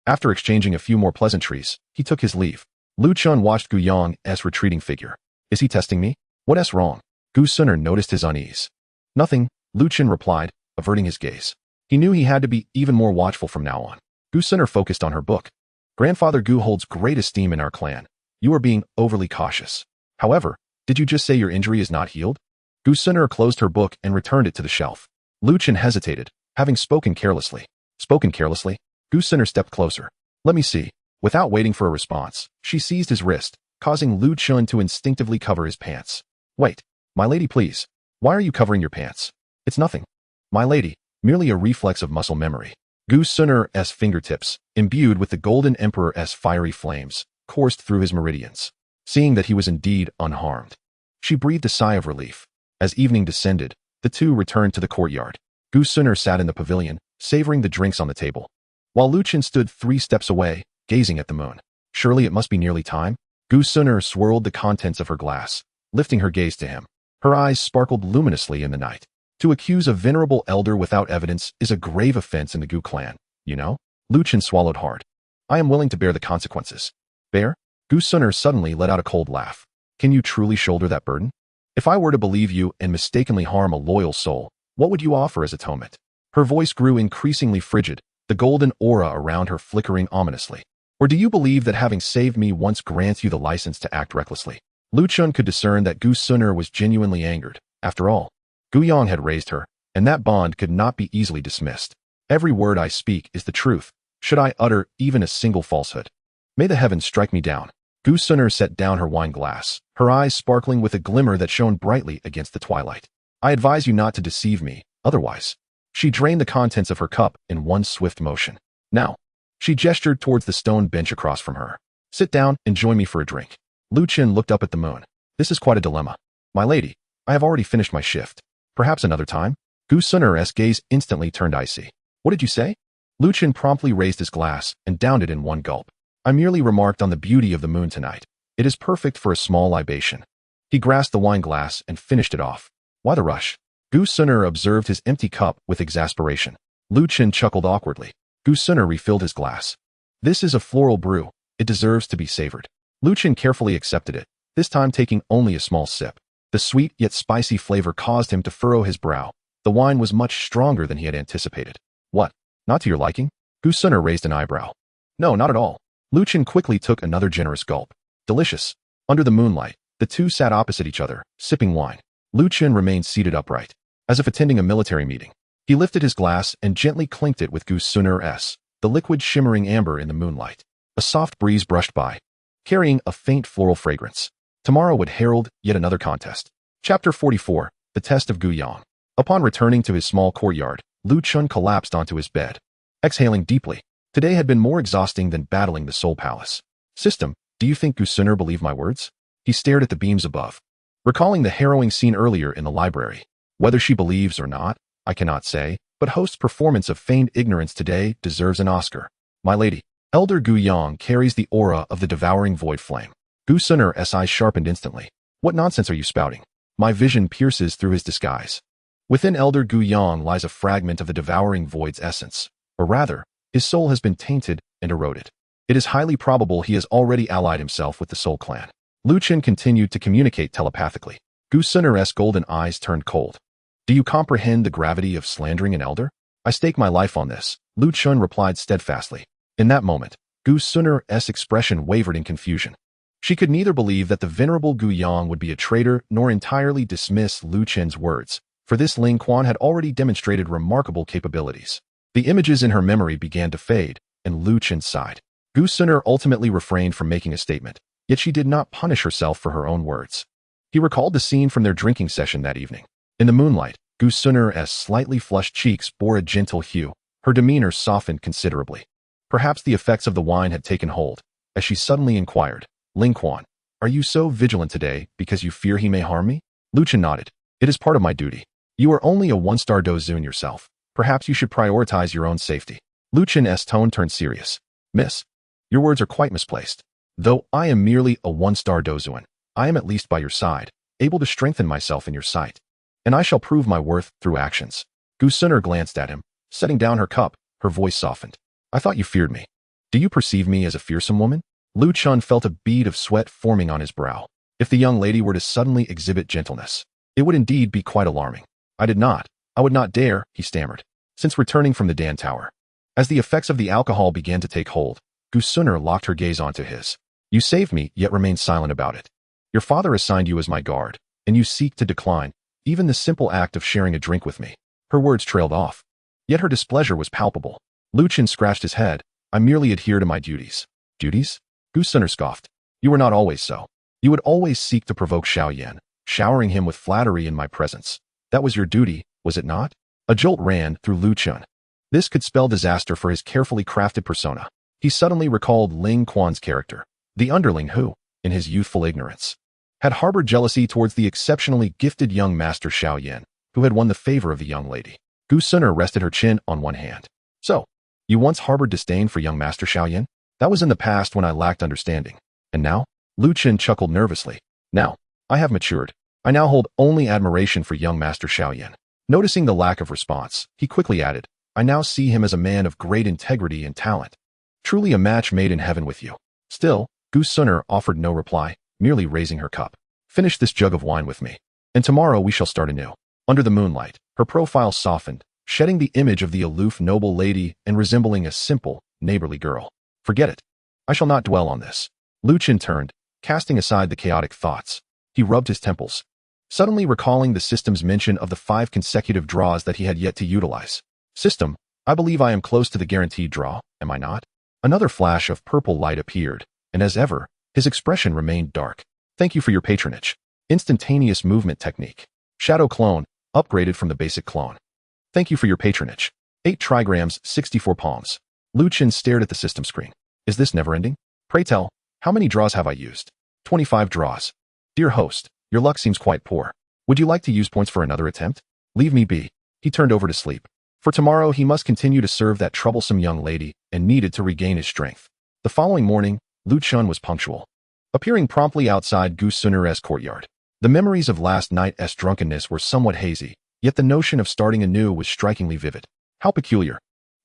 After exchanging a few more pleasantries, he took his leave. Lu Chen watched Gu Yang's retreating figure. Is he testing me? What's wrong? Gu Suner noticed his unease. Nothing, Lu Chen replied, averting his gaze. He knew he had to be even more watchful from now on. Gu Suner focused on her book. Grandfather Gu holds great esteem in our clan. You are being overly cautious. However, did you just say your injury is not healed? Gu Suner closed her book and returned it to the shelf. Lu Chen hesitated, having spoken carelessly. Spoken carelessly? Gu Suner stepped closer. Let me see. Without waiting for a response, she seized his wrist, causing Lu Chen to instinctively cover his pants. Wait, my lady, please. Why are you covering your pants? It's nothing. My lady, merely a reflex of muscle memory. Gu Suner's fingertips, imbued with the Golden Emperor's fiery flames, coursed through his meridians. Seeing that he was indeed unharmed, she breathed a sigh of relief. As evening descended, the two returned to the courtyard. Gu Suner sat in the pavilion, savoring the drinks on the table, while Lu Chen stood 3 steps away, gazing at the moon. Surely it must be nearly time? Gu Suner swirled the contents of her glass, lifting her gaze to him. Her eyes sparkled luminously in the night. To accuse a venerable elder without evidence is a grave offense in the Gu clan, you know? Lu Chen swallowed hard. I am willing to bear the consequences. Bear? Gu Suner suddenly let out a cold laugh. Can you truly shoulder that burden? If I were to believe you and mistakenly harm a loyal soul, what would you offer as atonement? Her voice grew increasingly frigid, the golden aura around her flickering ominously. Or do you believe that having saved me once grants you the license to act recklessly? Lu Chen could discern that Gu Suner was genuinely angered. After all, Gu Yang had raised her, and that bond could not be easily dismissed. Every word I speak is the truth, should I utter even a single falsehood. May the heavens strike me down. Gu Suner set down her wine glass, her eyes sparkling with a glimmer that shone brightly against the twilight. I advise you not to deceive me, otherwise. She drained the contents of her cup in one swift motion. Now, she gestured towards the stone bench across from her. Sit down and join me for a drink. Lu Chen looked up at the moon. This is quite a dilemma. My lady, I have already finished my shift. Perhaps another time? Gu Suner's gaze instantly turned icy. What did you say? Lu Chen promptly raised his glass and downed it in one gulp. I merely remarked on the beauty of the moon tonight. It is perfect for a small libation. He grasped the wine glass and finished it off. Why the rush? Gu Suner observed his empty cup with exasperation. Lu Chen chuckled awkwardly. Gu Suner refilled his glass. This is a floral brew. It deserves to be savored. Lu Chen carefully accepted it, this time taking only a small sip. The sweet yet spicy flavor caused him to furrow his brow. The wine was much stronger than he had anticipated. What? Not to your liking? Gu Suner raised an eyebrow. No, not at all. Lu Chen quickly took another generous gulp. Delicious. Under the moonlight, the two sat opposite each other, sipping wine. Lu Chen remained seated upright, as if attending a military meeting. He lifted his glass and gently clinked it with Gu Suner's, the liquid shimmering amber in the moonlight. A soft breeze brushed by, carrying a faint floral fragrance. Tomorrow would herald yet another contest. Chapter 44, The Test of Gu Yang. Upon returning to his small courtyard, Lu Chen collapsed onto his bed, exhaling deeply. Today had been more exhausting than battling the Soul Palace. System, do you think Gu Suner believed my words? He stared at the beams above, recalling the harrowing scene earlier in the library. Whether she believes or not, I cannot say, but host's performance of feigned ignorance today deserves an Oscar. My lady, Elder Gu Yang carries the aura of the devouring void flame. Gu Suner's eyes sharpened instantly. What nonsense are you spouting? My vision pierces through his disguise. Within Elder Gu Yang lies a fragment of the devouring void's essence, or rather, his soul has been tainted and eroded. It is highly probable he has already allied himself with the Soul Clan. Lu Chen continued to communicate telepathically. Gu Suner's golden eyes turned cold. Do you comprehend the gravity of slandering an elder? I stake my life on this, Lu Chen replied steadfastly. In that moment, Gu Suner's expression wavered in confusion. She could neither believe that the venerable Gu Yang would be a traitor nor entirely dismiss Lu Chen's words, for this Ling Quan had already demonstrated remarkable capabilities. The images in her memory began to fade, and Lu Chen sighed. Gu Suner ultimately refrained from making a statement, yet she did not punish herself for her own words. He recalled the scene from their drinking session that evening. In the moonlight, Gu Suner's slightly flushed cheeks bore a gentle hue. Her demeanor softened considerably. Perhaps the effects of the wine had taken hold, as she suddenly inquired, Ling Quan, are you so vigilant today because you fear he may harm me? Lu Chen nodded. It is part of my duty. You are only a one-star dozun yourself. Perhaps you should prioritize your own safety. Lu Chen's tone turned serious. Miss, your words are quite misplaced. Though I am merely a one-star dozun, I am at least by your side, able to strengthen myself in your sight. And I shall prove my worth through actions. Gu Suner glanced at him, setting down her cup, her voice softened. I thought you feared me. Do you perceive me as a fearsome woman? Lu Chen felt a bead of sweat forming on his brow. If the young lady were to suddenly exhibit gentleness, it would indeed be quite alarming. I did not. I would not dare, he stammered, since returning from the Dan Tower. As the effects of the alcohol began to take hold, Gu Suner locked her gaze onto his. You saved me, yet remained silent about it. Your father assigned you as my guard, and you seek to decline even the simple act of sharing a drink with me. Her words trailed off. Yet her displeasure was palpable. Lu Chen scratched his head. I merely adhere to my duties. Duties? Gu Suner scoffed. You were not always so. You would always seek to provoke Xiao Yan, showering him with flattery in my presence. That was your duty, was it not? A jolt ran through Lu Chen. This could spell disaster for his carefully crafted persona. He suddenly recalled Ling Quan's character, the underling who, in his youthful ignorance, had harbored jealousy towards the exceptionally gifted young master Xiao Yan, who had won the favor of the young lady. Gu Suner rested her chin on one hand. So, you once harbored disdain for young master Xiao Yan? That was in the past when I lacked understanding. And now? Lu Chen chuckled nervously. Now, I have matured. I now hold only admiration for young master Xiao Yan. Noticing the lack of response, he quickly added, I now see him as a man of great integrity and talent. Truly a match made in heaven with you. Still, Gu Suner offered no reply, merely raising her cup. Finish this jug of wine with me, and tomorrow we shall start anew. Under the moonlight, her profile softened, shedding the image of the aloof noble lady and resembling a simple, neighborly girl. Forget it. I shall not dwell on this. Lu Chen turned, casting aside the chaotic thoughts. He rubbed his temples, suddenly recalling the system's mention of the 5 consecutive draws that he had yet to utilize. System, I believe I am close to the guaranteed draw, am I not? Another flash of purple light appeared, and as ever, his expression remained dark. Thank you for your patronage. Instantaneous movement technique. Shadow clone, upgraded from the basic clone. Thank you for your patronage. 8 trigrams, 64 palms. Lu Chen stared at the system screen. Is this never-ending? Pray tell, how many draws have I used? 25 draws. Dear host, your luck seems quite poor. Would you like to use points for another attempt? Leave me be. He turned over to sleep. For tomorrow he must continue to serve that troublesome young lady and needed to regain his strength. The following morning, Lu Chen was punctual, appearing promptly outside Gu Suner's courtyard. The memories of last night's drunkenness were somewhat hazy, yet the notion of starting anew was strikingly vivid. How peculiar.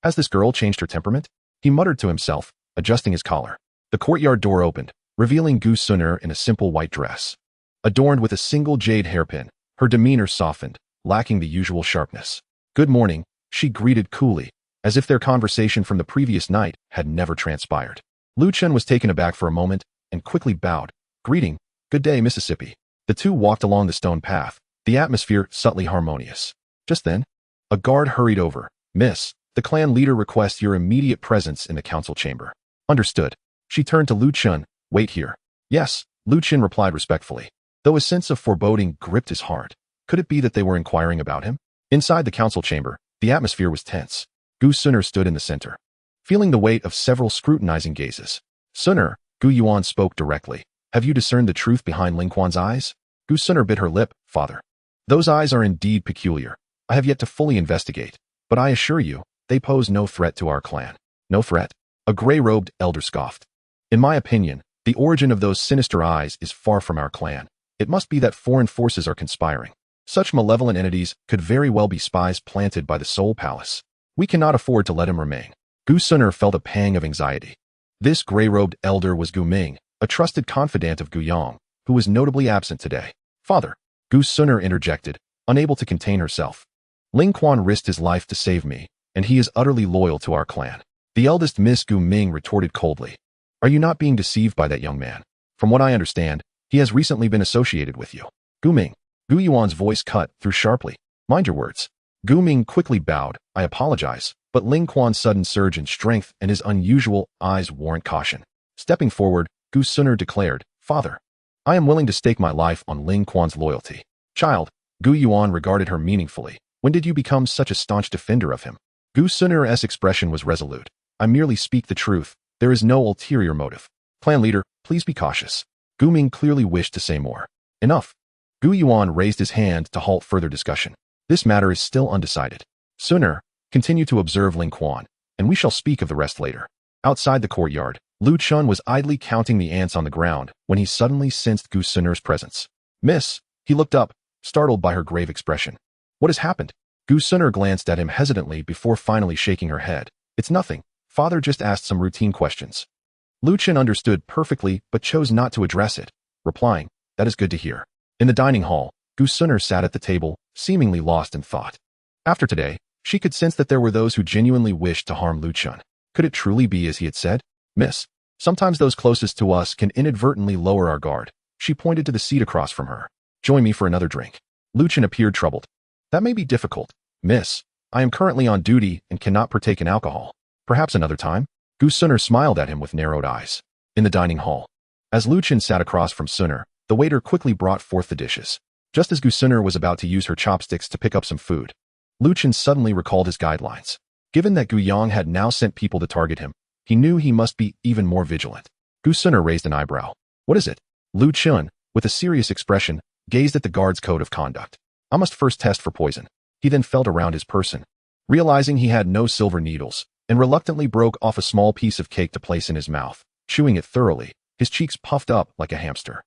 Has this girl changed her temperament? He muttered to himself, adjusting his collar. The courtyard door opened, revealing Gu Suner in a simple white dress. Adorned with a single jade hairpin, her demeanor softened, lacking the usual sharpness. Good morning, she greeted coolly, as if their conversation from the previous night had never transpired. Lu Chen was taken aback for a moment and quickly bowed. Greeting, good day, Mississippi. The two walked along the stone path, the atmosphere subtly harmonious. Just then, a guard hurried over. Miss, the clan leader requests your immediate presence in the council chamber. Understood. She turned to Lu Chen. Wait here. Yes, Lu Chen replied respectfully, though a sense of foreboding gripped his heart. Could it be that they were inquiring about him? Inside the council chamber, the atmosphere was tense. Gu Suner stood in the center, feeling the weight of several scrutinizing gazes. Suner, Gu Yuan spoke directly. Have you discerned the truth behind Ling Quan's eyes? Gu Suner bit her lip. Father. Those eyes are indeed peculiar. I have yet to fully investigate, but I assure you, they pose no threat to our clan. No threat? A gray-robed elder scoffed. In my opinion, the origin of those sinister eyes is far from our clan. It must be that foreign forces are conspiring. Such malevolent entities could very well be spies planted by the Soul Palace. We cannot afford to let him remain. Gu Suner felt a pang of anxiety. This gray-robed elder was Gu Ming, a trusted confidant of Gu Yong, who was notably absent today. Father, Gu Suner interjected, unable to contain herself. Ling Quan risked his life to save me, and he is utterly loyal to our clan. The eldest Miss Gu Ming retorted coldly. Are you not being deceived by that young man? From what I understand, he has recently been associated with you. Gu Ming. Gu Yuan's voice cut through sharply. Mind your words. Gu Ming quickly bowed. I apologize, but Ling Quan's sudden surge in strength and his unusual eyes warrant caution. Stepping forward, Gu Suner declared, Father, I am willing to stake my life on Ling Quan's loyalty. Child, Gu Yuan regarded her meaningfully. When did you become such a staunch defender of him? Gu Suner's expression was resolute. I merely speak the truth. There is no ulterior motive. Clan leader, please be cautious. Gu Ming clearly wished to say more. Enough. Gu Yuan raised his hand to halt further discussion. This matter is still undecided. Suner, continue to observe Ling Quan, and we shall speak of the rest later. Outside the courtyard, Lu Chen was idly counting the ants on the ground when he suddenly sensed Gu Suner's presence. Miss, he looked up, startled by her grave expression. What has happened? Gu Suner glanced at him hesitantly before finally shaking her head. It's nothing. Father just asked some routine questions. Lu Chen understood perfectly but chose not to address it, replying, that is good to hear. In the dining hall, Gu Suner sat at the table, seemingly lost in thought. After today, she could sense that there were those who genuinely wished to harm Lu Chun. Could it truly be as he had said? Miss, sometimes those closest to us can inadvertently lower our guard. She pointed to the seat across from her. Join me for another drink. Lu Chun appeared troubled. That may be difficult. Miss, I am currently on duty and cannot partake in alcohol. Perhaps another time? Gu Sunner smiled at him with narrowed eyes. In the dining hall. As Lu Chun sat across from Sunner, the waiter quickly brought forth the dishes. Just as Gu Sunner was about to use her chopsticks to pick up some food, Lu Chun suddenly recalled his guidelines. Given that Gu Yang had now sent people to target him, he knew he must be even more vigilant. Gu Sunner raised an eyebrow. What is it? Lu Chun, with a serious expression, gazed at the guard's code of conduct. I must first test for poison. He then felt around his person, realizing he had no silver needles, and reluctantly broke off a small piece of cake to place in his mouth, chewing it thoroughly, his cheeks puffed up like a hamster.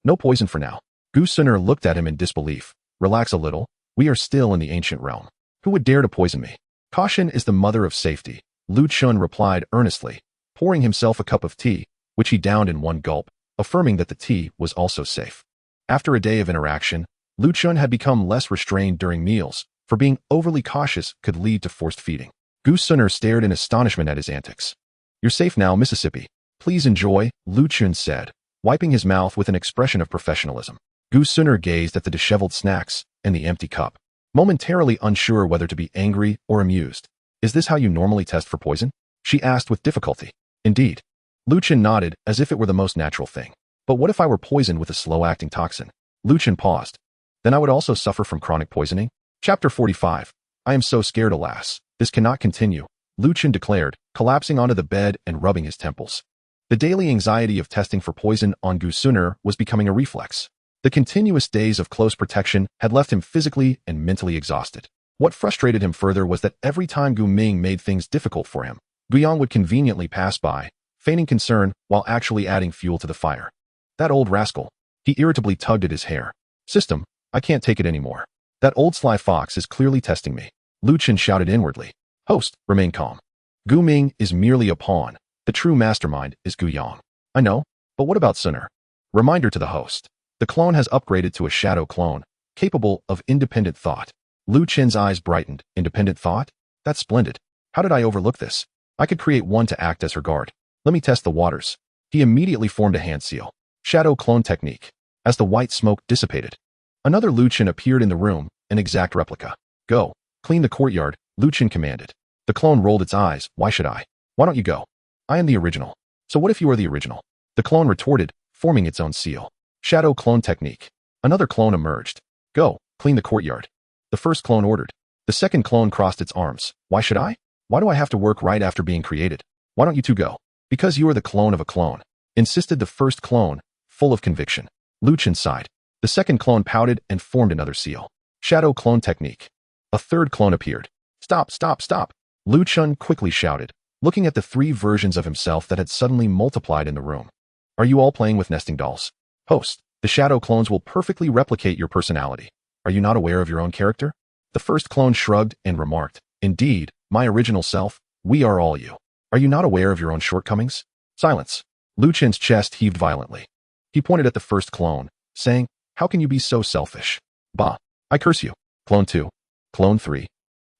No poison for now. Gu Sunner looked at him in disbelief. Relax a little. We are still in the ancient realm. Who would dare to poison me? Caution is the mother of safety, Lu Chun replied earnestly, pouring himself a cup of tea, which he downed in one gulp, affirming that the tea was also safe. After a day of interaction, Lu Chun had become less restrained during meals, for being overly cautious could lead to forced feeding. Gu Sunner stared in astonishment at his antics. You're safe now, Mississippi. Please enjoy, Lu Chun said, wiping his mouth with an expression of professionalism. Gu Sunner gazed at the disheveled snacks and the empty cup, momentarily unsure whether to be angry or amused. Is this how you normally test for poison? She asked with difficulty. Indeed. Lu Chun nodded as if it were the most natural thing. But what if I were poisoned with a slow-acting toxin? Lu Chun paused. Then I would also suffer from chronic poisoning? Chapter 45. I am so scared, alas. This cannot continue, Lu Chun declared, collapsing onto the bed and rubbing his temples. The daily anxiety of testing for poison on Gu Sunner was becoming a reflex. The continuous days of close protection had left him physically and mentally exhausted. What frustrated him further was that every time Gu Ming made things difficult for him, Gu Yang would conveniently pass by, feigning concern while actually adding fuel to the fire. That old rascal. He irritably tugged at his hair. System, I can't take it anymore. That old sly fox is clearly testing me. Lu Chun shouted inwardly. Host, remain calm. Gu Ming is merely a pawn. The true mastermind is Gu Yang. I know, but what about Sunner? Reminder to the host. The clone has upgraded to a shadow clone, capable of independent thought. Lu Chun's eyes brightened. Independent thought? That's splendid. How did I overlook this? I could create one to act as her guard. Let me test the waters. He immediately formed a hand seal. Shadow clone technique. As the white smoke dissipated, another Lu Chun appeared in the room, an exact replica. Go, clean the courtyard, Lu Chun commanded. The clone rolled its eyes. Why should I? Why don't you go? I am the original. So what if you are the original? The clone retorted, forming its own seal. Shadow clone technique. Another clone emerged. Go, clean the courtyard. The first clone ordered. The second clone crossed its arms. Why should I? Why do I have to work right after being created? Why don't you two go? Because you are the clone of a clone, insisted the first clone, full of conviction. Lu Chun sighed. The second clone pouted and formed another seal. Shadow clone technique. A third clone appeared. Stop, stop, stop. Lu Chun quickly shouted, looking at the three versions of himself that had suddenly multiplied in the room. Are you all playing with nesting dolls? Host, the shadow clones will perfectly replicate your personality. Are you not aware of your own character? The first clone shrugged and remarked, Indeed, my original self, we are all you. Are you not aware of your own shortcomings? Silence. Lu Chun's chest heaved violently. He pointed at the first clone, saying, How can you be so selfish? Bah, I curse you. Clone 2. Clone 3.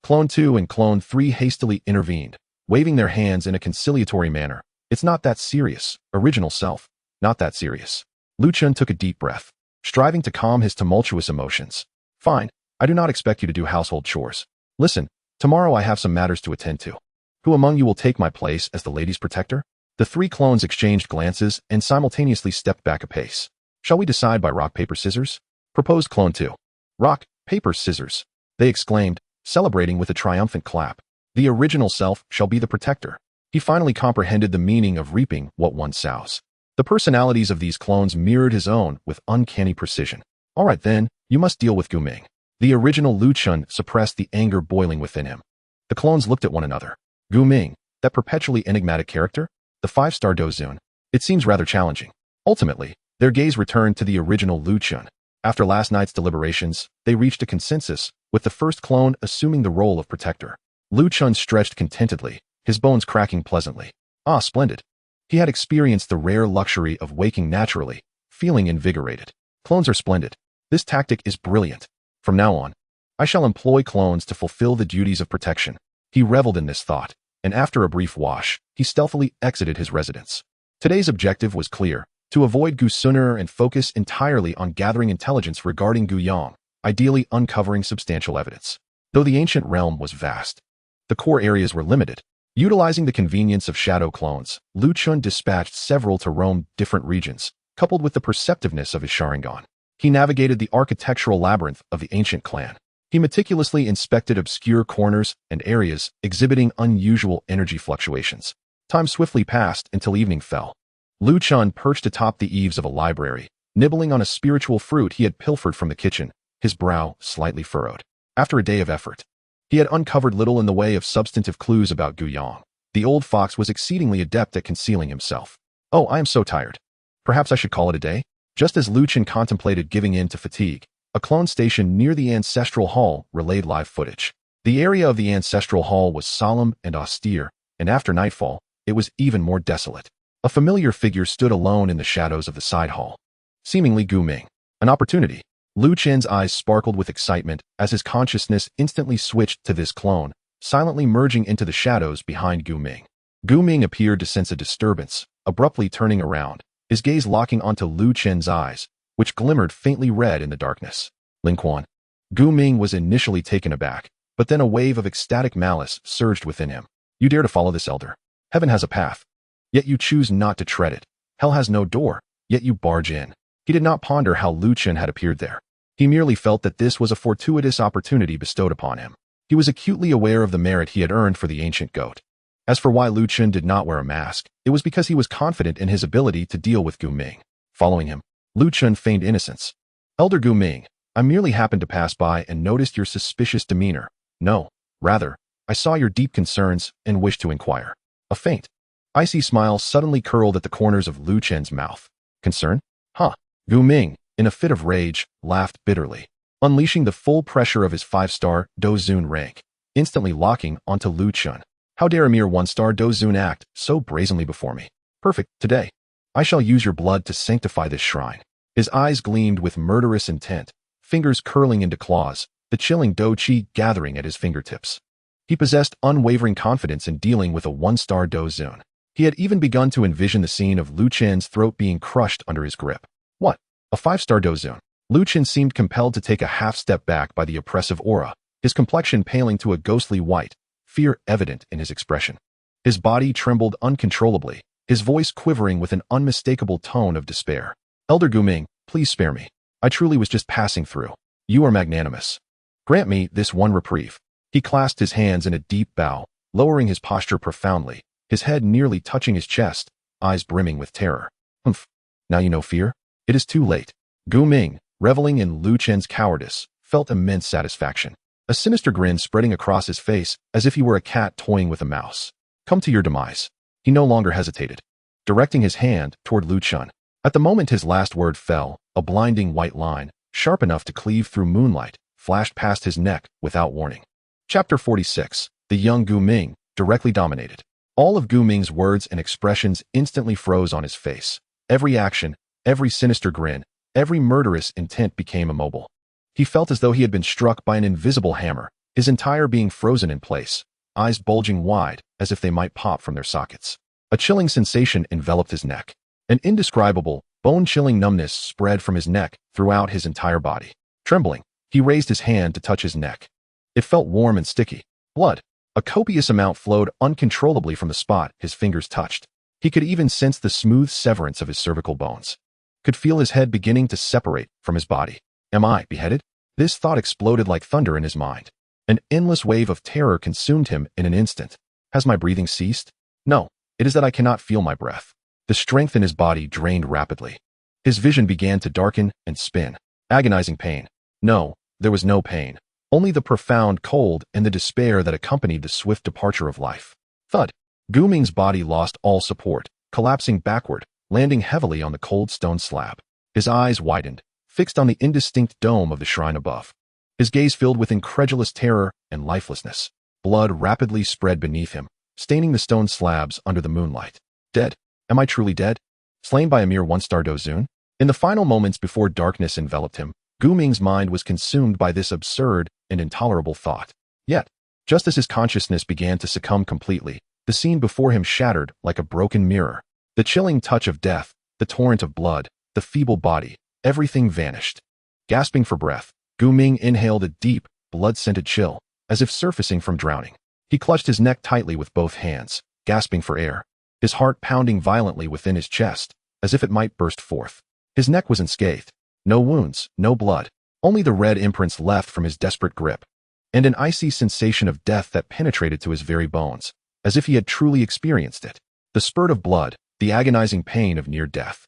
Clone 2 and Clone 3 hastily intervened, waving their hands in a conciliatory manner. It's not that serious, original self. Not that serious. Lu Chun took a deep breath, striving to calm his tumultuous emotions. Fine, I do not expect you to do household chores. Listen, tomorrow I have some matters to attend to. Who among you will take my place as the lady's protector? The three clones exchanged glances and simultaneously stepped back a pace. Shall we decide by rock, paper, scissors? Proposed Clone 2. Rock, paper, scissors. They exclaimed, celebrating with a triumphant clap. The original self shall be the protector. He finally comprehended the meaning of reaping what one sows. The personalities of these clones mirrored his own with uncanny precision. All right then, you must deal with Gu Ming. The original Lu Chun suppressed the anger boiling within him. The clones looked at one another. Gu Ming, that perpetually enigmatic character? The five-star Dozun. It seems rather challenging. Ultimately, their gaze returned to the original Lu Chun. After last night's deliberations, they reached a consensus, with the first clone assuming the role of protector. Lu Chun stretched contentedly, his bones cracking pleasantly. Ah, splendid. He had experienced the rare luxury of waking naturally, feeling invigorated. Clones are splendid. This tactic is brilliant. From now on, I shall employ clones to fulfill the duties of protection. He reveled in this thought, and after a brief wash, he stealthily exited his residence. Today's objective was clear: to avoid Gu sooner and focus entirely on gathering intelligence regarding Gu Yang, ideally uncovering substantial evidence. Though the ancient realm was vast, the core areas were limited. Utilizing the convenience of shadow clones, Lin Kuan dispatched several to roam different regions, coupled with the perceptiveness of his Sharingan. He navigated the architectural labyrinth of the ancient clan. He meticulously inspected obscure corners and areas exhibiting unusual energy fluctuations. Time swiftly passed until evening fell. Lin Kuan perched atop the eaves of a library, nibbling on a spiritual fruit he had pilfered from the kitchen, his brow slightly furrowed. After a day of effort, he had uncovered little in the way of substantive clues about Gu Yang. The old fox was exceedingly adept at concealing himself. Oh, I am so tired. Perhaps I should call it a day? Just as Lin Kuan contemplated giving in to fatigue, a clone station near the ancestral hall relayed live footage. The area of the ancestral hall was solemn and austere, and after nightfall, it was even more desolate. A familiar figure stood alone in the shadows of the side hall. Seemingly Gu Ming. An opportunity. Lin Kuan's eyes sparkled with excitement as his consciousness instantly switched to this clone, silently merging into the shadows behind Gu Ming. Gu Ming appeared to sense a disturbance, abruptly turning around, his gaze locking onto Lin Kuan's eyes, which glimmered faintly red in the darkness. Ling Quan. Gu Ming was initially taken aback, but then a wave of ecstatic malice surged within him. You dare to follow this elder? Heaven has a path, yet you choose not to tread it. Hell has no door, yet you barge in. He did not ponder how Lin Kuan had appeared there. He merely felt that this was a fortuitous opportunity bestowed upon him. He was acutely aware of the merit he had earned for the ancient goat. As for why Lin Kuan did not wear a mask, it was because he was confident in his ability to deal with Gu Ming. Following him, Lin Kuan feigned innocence. Elder Gu Ming, I merely happened to pass by and noticed your suspicious demeanor. No, rather, I saw your deep concerns and wished to inquire. A faint, icy smile suddenly curled at the corners of Lin Kuan's mouth. Concern? Huh. Gu Ming, in a fit of rage, laughed bitterly, unleashing the full pressure of his 5-star Dozun rank, instantly locking onto Lin Kuan. How dare a mere 1-star Dozun act so brazenly before me? Perfect, today. I shall use your blood to sanctify this shrine. His eyes gleamed with murderous intent, fingers curling into claws, the chilling Do Chi gathering at his fingertips. He possessed unwavering confidence in dealing with a 1-star Dozun. He had even begun to envision the scene of Lin Kuan's throat being crushed under his grip. What? A 5-star Dozun. Lin Kuan seemed compelled to take a half-step back by the oppressive aura, his complexion paling to a ghostly white, fear evident in his expression. His body trembled uncontrollably, his voice quivering with an unmistakable tone of despair. Elder Gu Ming, please spare me. I truly was just passing through. You are magnanimous. Grant me this one reprieve. He clasped his hands in a deep bow, lowering his posture profoundly, his head nearly touching his chest, eyes brimming with terror. Humph. Now you know fear? It is too late. Gu Ming, reveling in Lin Kuan's cowardice, felt immense satisfaction, a sinister grin spreading across his face as if he were a cat toying with a mouse. Come to your demise. He no longer hesitated, directing his hand toward Lin Kuan. At the moment his last word fell, a blinding white line, sharp enough to cleave through moonlight, flashed past his neck without warning. Chapter 46. The young Gu Ming, directly dominated. All of Gu Ming's words and expressions instantly froze on his face. Every action, every sinister grin, every murderous intent became immobile. He felt as though he had been struck by an invisible hammer, his entire being frozen in place, eyes bulging wide as if they might pop from their sockets. A chilling sensation enveloped his neck. An indescribable, bone-chilling numbness spread from his neck throughout his entire body. Trembling, he raised his hand to touch his neck. It felt warm and sticky. Blood. A copious amount flowed uncontrollably from the spot his fingers touched. He could even sense the smooth severance of his cervical bones. Could feel his head beginning to separate from his body. Am I beheaded? This thought exploded like thunder in his mind. An endless wave of terror consumed him in an instant. Has my breathing ceased? No, it is that I cannot feel my breath. The strength in his body drained rapidly. His vision began to darken and spin. Agonizing pain. No, there was no pain. Only the profound cold and the despair that accompanied the swift departure of life. Thud. Gu Ming's body lost all support, collapsing backward, landing heavily on the cold stone slab. His eyes widened, fixed on the indistinct dome of the shrine above. His gaze filled with incredulous terror and lifelessness. Blood rapidly spread beneath him, staining the stone slabs under the moonlight. Dead. Am I truly dead? Slain by a mere 1-star Dozun? In the final moments before darkness enveloped him, Gu Ming's mind was consumed by this absurd and intolerable thought. Yet, just as his consciousness began to succumb completely, the scene before him shattered like a broken mirror. The chilling touch of death, the torrent of blood, the feeble body, everything vanished. Gasping for breath, Gu Ming inhaled a deep, blood-scented chill, as if surfacing from drowning. He clutched his neck tightly with both hands, gasping for air, his heart pounding violently within his chest, as if it might burst forth. His neck was unscathed. No wounds, no blood, only the red imprints left from his desperate grip, and an icy sensation of death that penetrated to his very bones, as if he had truly experienced it. The spurt of blood, the agonizing pain of near death,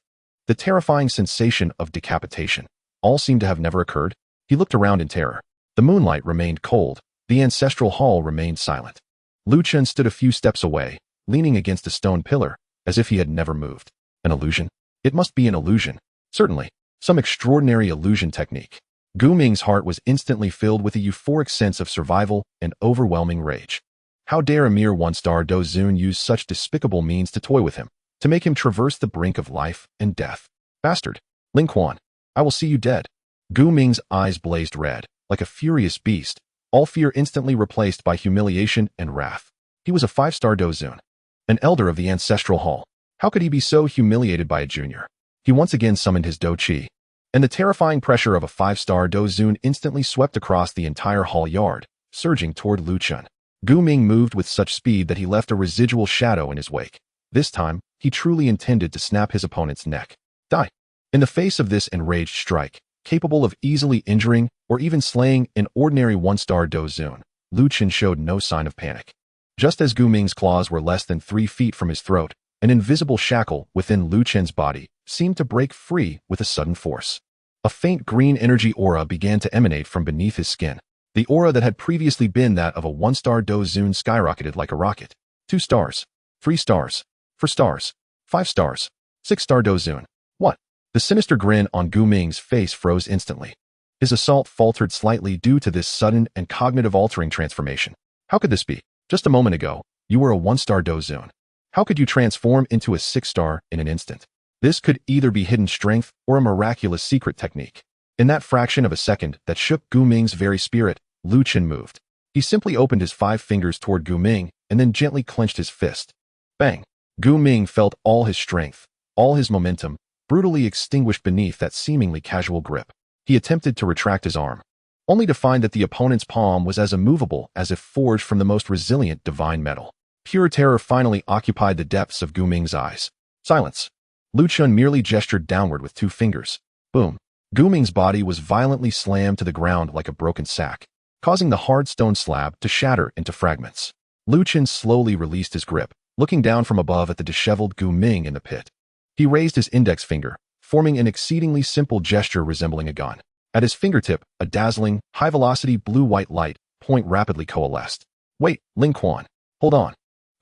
the terrifying sensation of decapitation, all seemed to have never occurred. He looked around in terror. The moonlight remained cold, the ancestral hall remained silent. Lin Kuan stood a few steps away, leaning against a stone pillar, as if he had never moved. An illusion? It must be an illusion. Certainly. Some extraordinary illusion technique. Gu Ming's heart was instantly filled with a euphoric sense of survival and overwhelming rage. How dare a mere one-star Dozun use such despicable means to toy with him, to make him traverse the brink of life and death? Bastard! Ling Quan, I will see you dead. Gu Ming's eyes blazed red, like a furious beast, all fear instantly replaced by humiliation and wrath. He was a 5-star Dozun, an elder of the ancestral hall. How could he be so humiliated by a junior? He once again summoned his Do Chi, and the terrifying pressure of a 5-star Dozun instantly swept across the entire hall yard, surging toward Lin Kuan. Gu Ming moved with such speed that he left a residual shadow in his wake. This time, he truly intended to snap his opponent's neck. Die. In the face of this enraged strike, capable of easily injuring or even slaying an ordinary 1-star Dozun, Lin Kuan showed no sign of panic. Just as Gu Ming's claws were less than 3 feet from his throat, an invisible shackle within Lin Kuan's body seemed to break free with a sudden force. A faint green energy aura began to emanate from beneath his skin. The aura that had previously been that of a 1-star Dozun skyrocketed like a rocket. 2 stars, 3 stars, 4 stars, 5 stars, 6-star Dozun. What? The sinister grin on Gu Ming's face froze instantly. His assault faltered slightly due to this sudden and cognitive-altering transformation. How could this be? Just a moment ago, you were a 1-star Dozun. How could you transform into a 6-star in an instant? This could either be hidden strength or a miraculous secret technique. In that fraction of a second that shook Gu Ming's very spirit, Lin Kuan moved. He simply opened his 5 fingers toward Gu Ming and then gently clenched his fist. Bang! Gu Ming felt all his strength, all his momentum, brutally extinguished beneath that seemingly casual grip. He attempted to retract his arm, only to find that the opponent's palm was as immovable as if forged from the most resilient divine metal. Pure terror finally occupied the depths of Gu Ming's eyes. Silence. Lin Kuan merely gestured downward with 2 fingers. Boom. Gu Ming's body was violently slammed to the ground like a broken sack, causing the hard stone slab to shatter into fragments. Lin Kuan slowly released his grip, looking down from above at the disheveled Gu Ming in the pit. He raised his index finger, forming an exceedingly simple gesture resembling a gun. At his fingertip, a dazzling, high-velocity blue-white light point rapidly coalesced. Wait, Ling Quan. Hold on.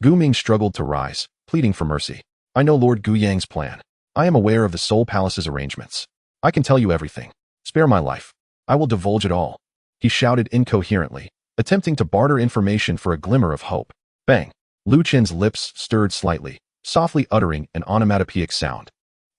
Gu Ming struggled to rise, pleading for mercy. I know Lord Gu Yang's plan. I am aware of the Soul Palace's arrangements. I can tell you everything. Spare my life. I will divulge it all. He shouted incoherently, attempting to barter information for a glimmer of hope. Bang! Lin Kuan's lips stirred slightly, softly uttering an onomatopoeic sound.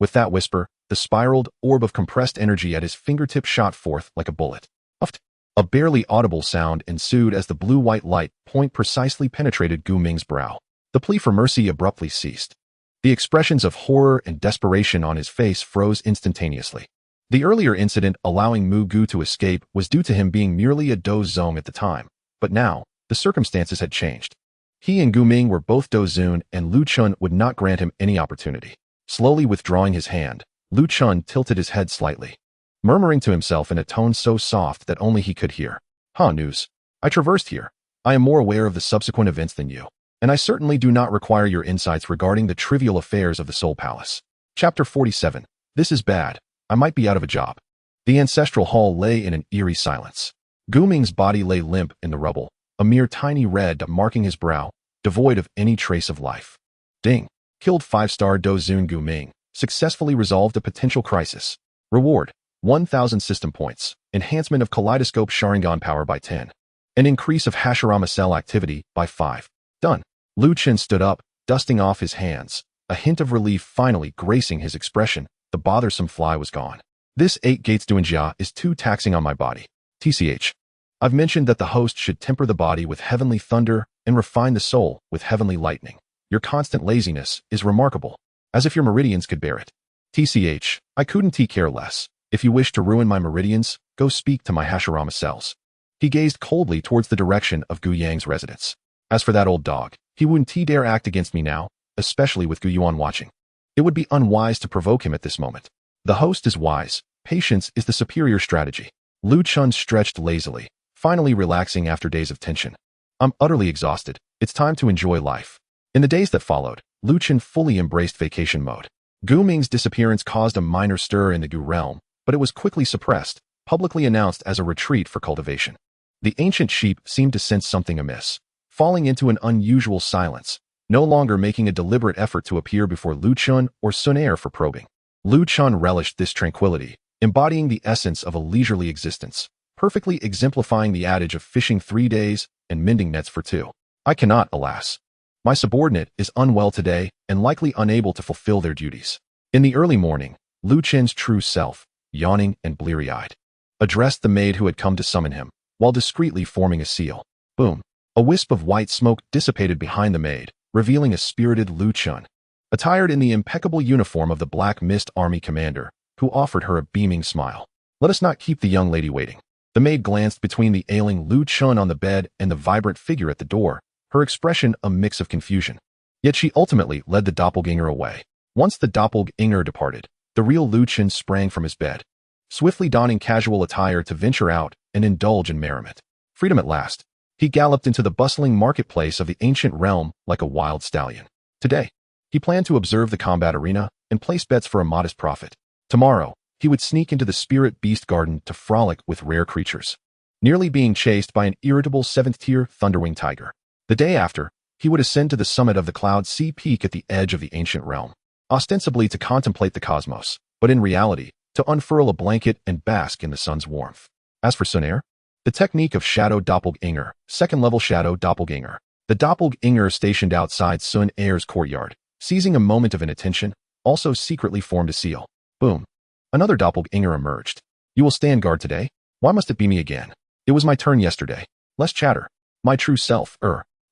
With that whisper, the spiraled orb of compressed energy at his fingertip shot forth like a bullet. Uft! A barely audible sound ensued as the blue-white light point precisely penetrated Gu Ming's brow. The plea for mercy abruptly ceased. The expressions of horror and desperation on his face froze instantaneously. The earlier incident allowing Mu Gu to escape was due to him being merely a Dozong at the time, but now, the circumstances had changed. He and Gu Ming were both Dozun and Lin Kuan would not grant him any opportunity. Slowly withdrawing his hand, Lin Kuan tilted his head slightly, murmuring to himself in a tone so soft that only he could hear. News. I traversed here. I am more aware of the subsequent events than you, and I certainly do not require your insights regarding the trivial affairs of the Soul Palace. Chapter 47. This is bad. I might be out of a job. The ancestral hall lay in an eerie silence. Gu Ming's body lay limp in the rubble, a mere tiny red marking his brow, devoid of any trace of life. Ding. Killed 5-star Dozun Gu Ming. Successfully resolved a potential crisis. Reward. 1,000 system points. Enhancement of kaleidoscope Sharingan power by 10. An increase of Hashirama cell activity by 5. Done. Lin Kuan stood up, dusting off his hands, a hint of relief finally gracing his expression. The bothersome fly was gone. This 8 gates duanjia is too taxing on my body. TCH. I've mentioned that the host should temper the body with heavenly thunder and refine the soul with heavenly lightning. Your constant laziness is remarkable, as if your meridians could bear it. TCH. I couldn't care less. If you wish to ruin my meridians, go speak to my Hashirama cells. He gazed coldly towards the direction of Gu Yang's residence. As for that old dog, he wouldn't dare act against me now, especially with Gu Yuan watching. It would be unwise to provoke him at this moment. The host is wise. Patience is the superior strategy. Lu Chun stretched lazily, finally relaxing after days of tension. I'm utterly exhausted. It's time to enjoy life. In the days that followed, Lu Chun fully embraced vacation mode. Gu Ming's disappearance caused a minor stir in the Gu realm, but it was quickly suppressed, publicly announced as a retreat for cultivation. The ancient sheep seemed to sense something amiss, falling into an unusual silence, no longer making a deliberate effort to appear before Lu Chun or Sun Er for probing. Lu Chun relished this tranquility, embodying the essence of a leisurely existence, perfectly exemplifying the adage of fishing 3 days and mending nets for 2. I cannot, alas. My subordinate is unwell today and likely unable to fulfill their duties. In the early morning, Lu Chen's true self, yawning and bleary-eyed, addressed the maid who had come to summon him, while discreetly forming a seal. Boom. A wisp of white smoke dissipated behind the maid, revealing a spirited Lu Chun, attired in the impeccable uniform of the Black Mist Army commander, who offered her a beaming smile. Let us not keep the young lady waiting. The maid glanced between the ailing Lu Chun on the bed and the vibrant figure at the door, her expression a mix of confusion. Yet she ultimately led the doppelganger away. Once the doppelganger departed, the real Lu Chun sprang from his bed, swiftly donning casual attire to venture out and indulge in merriment. Freedom at last. He galloped into the bustling marketplace of the ancient realm like a wild stallion. Today, he planned to observe the combat arena and place bets for a modest profit. Tomorrow, he would sneak into the spirit beast garden to frolic with rare creatures, nearly being chased by an irritable 7th-tier thunderwing tiger. The day after, he would ascend to the summit of the Cloud Sea Peak at the edge of the ancient realm, ostensibly to contemplate the cosmos, but in reality, to unfurl a blanket and bask in the sun's warmth. As for Sun Er, the technique of Shadow Doppelganger, 2nd-level Shadow Doppelganger. The Doppelganger stationed outside Sun Er's courtyard, seizing a moment of inattention, also secretly formed a seal. Boom. Another Doppelganger emerged. You will stand guard today? Why must it be me again? It was my turn yesterday. Less chatter. My true self,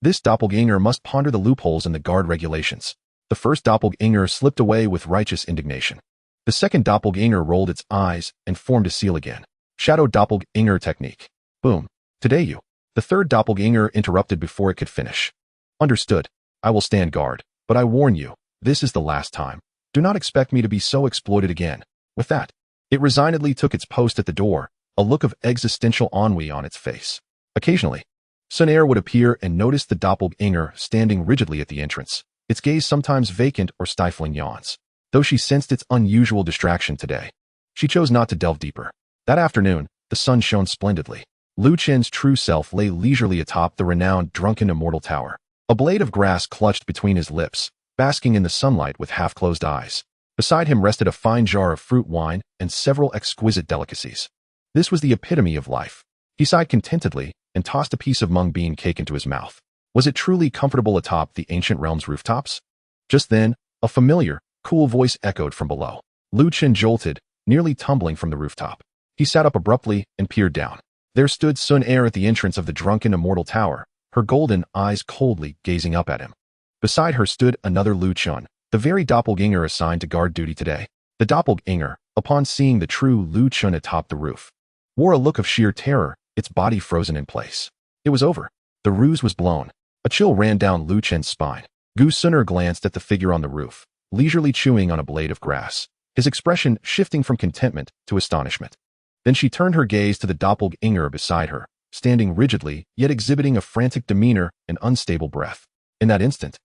This Doppelganger must ponder the loopholes in the guard regulations. The first Doppelganger slipped away with righteous indignation. The second Doppelganger rolled its eyes and formed a seal again. Shadow Doppelganger technique. Boom. Today you. The third Doppelganger interrupted before it could finish. Understood. I will stand guard, but I warn you, this is the last time. Do not expect me to be so exploited again. With that, it resignedly took its post at the door, a look of existential ennui on its face. Occasionally, Sun Er would appear and notice the Doppelganger standing rigidly at the entrance, its gaze sometimes vacant or stifling yawns. Though she sensed its unusual distraction today, she chose not to delve deeper. That afternoon, the sun shone splendidly. Lu Chen's true self lay leisurely atop the renowned Drunken Immortal Tower. A blade of grass clutched between his lips, basking in the sunlight with half-closed eyes. Beside him rested a fine jar of fruit wine and several exquisite delicacies. This was the epitome of life. He sighed contentedly and tossed a piece of mung bean cake into his mouth. Was it truly comfortable atop the ancient realm's rooftops? Just then, a familiar, cool voice echoed from below. Lu Chen jolted, nearly tumbling from the rooftop. He sat up abruptly and peered down. There stood Sun Er at the entrance of the Drunken Immortal Tower, her golden eyes coldly gazing up at him. Beside her stood another Lu Chun, the very doppelganger assigned to guard duty today. The doppelganger, upon seeing the true Lu Chun atop the roof, wore a look of sheer terror, its body frozen in place. It was over. The ruse was blown. A chill ran down Lu Chen's spine. Gu Suner glanced at the figure on the roof, leisurely chewing on a blade of grass, his expression shifting from contentment to astonishment. Then she turned her gaze to the doppelganger beside her, standing rigidly, yet exhibiting a frantic demeanor and unstable breath. In that instant,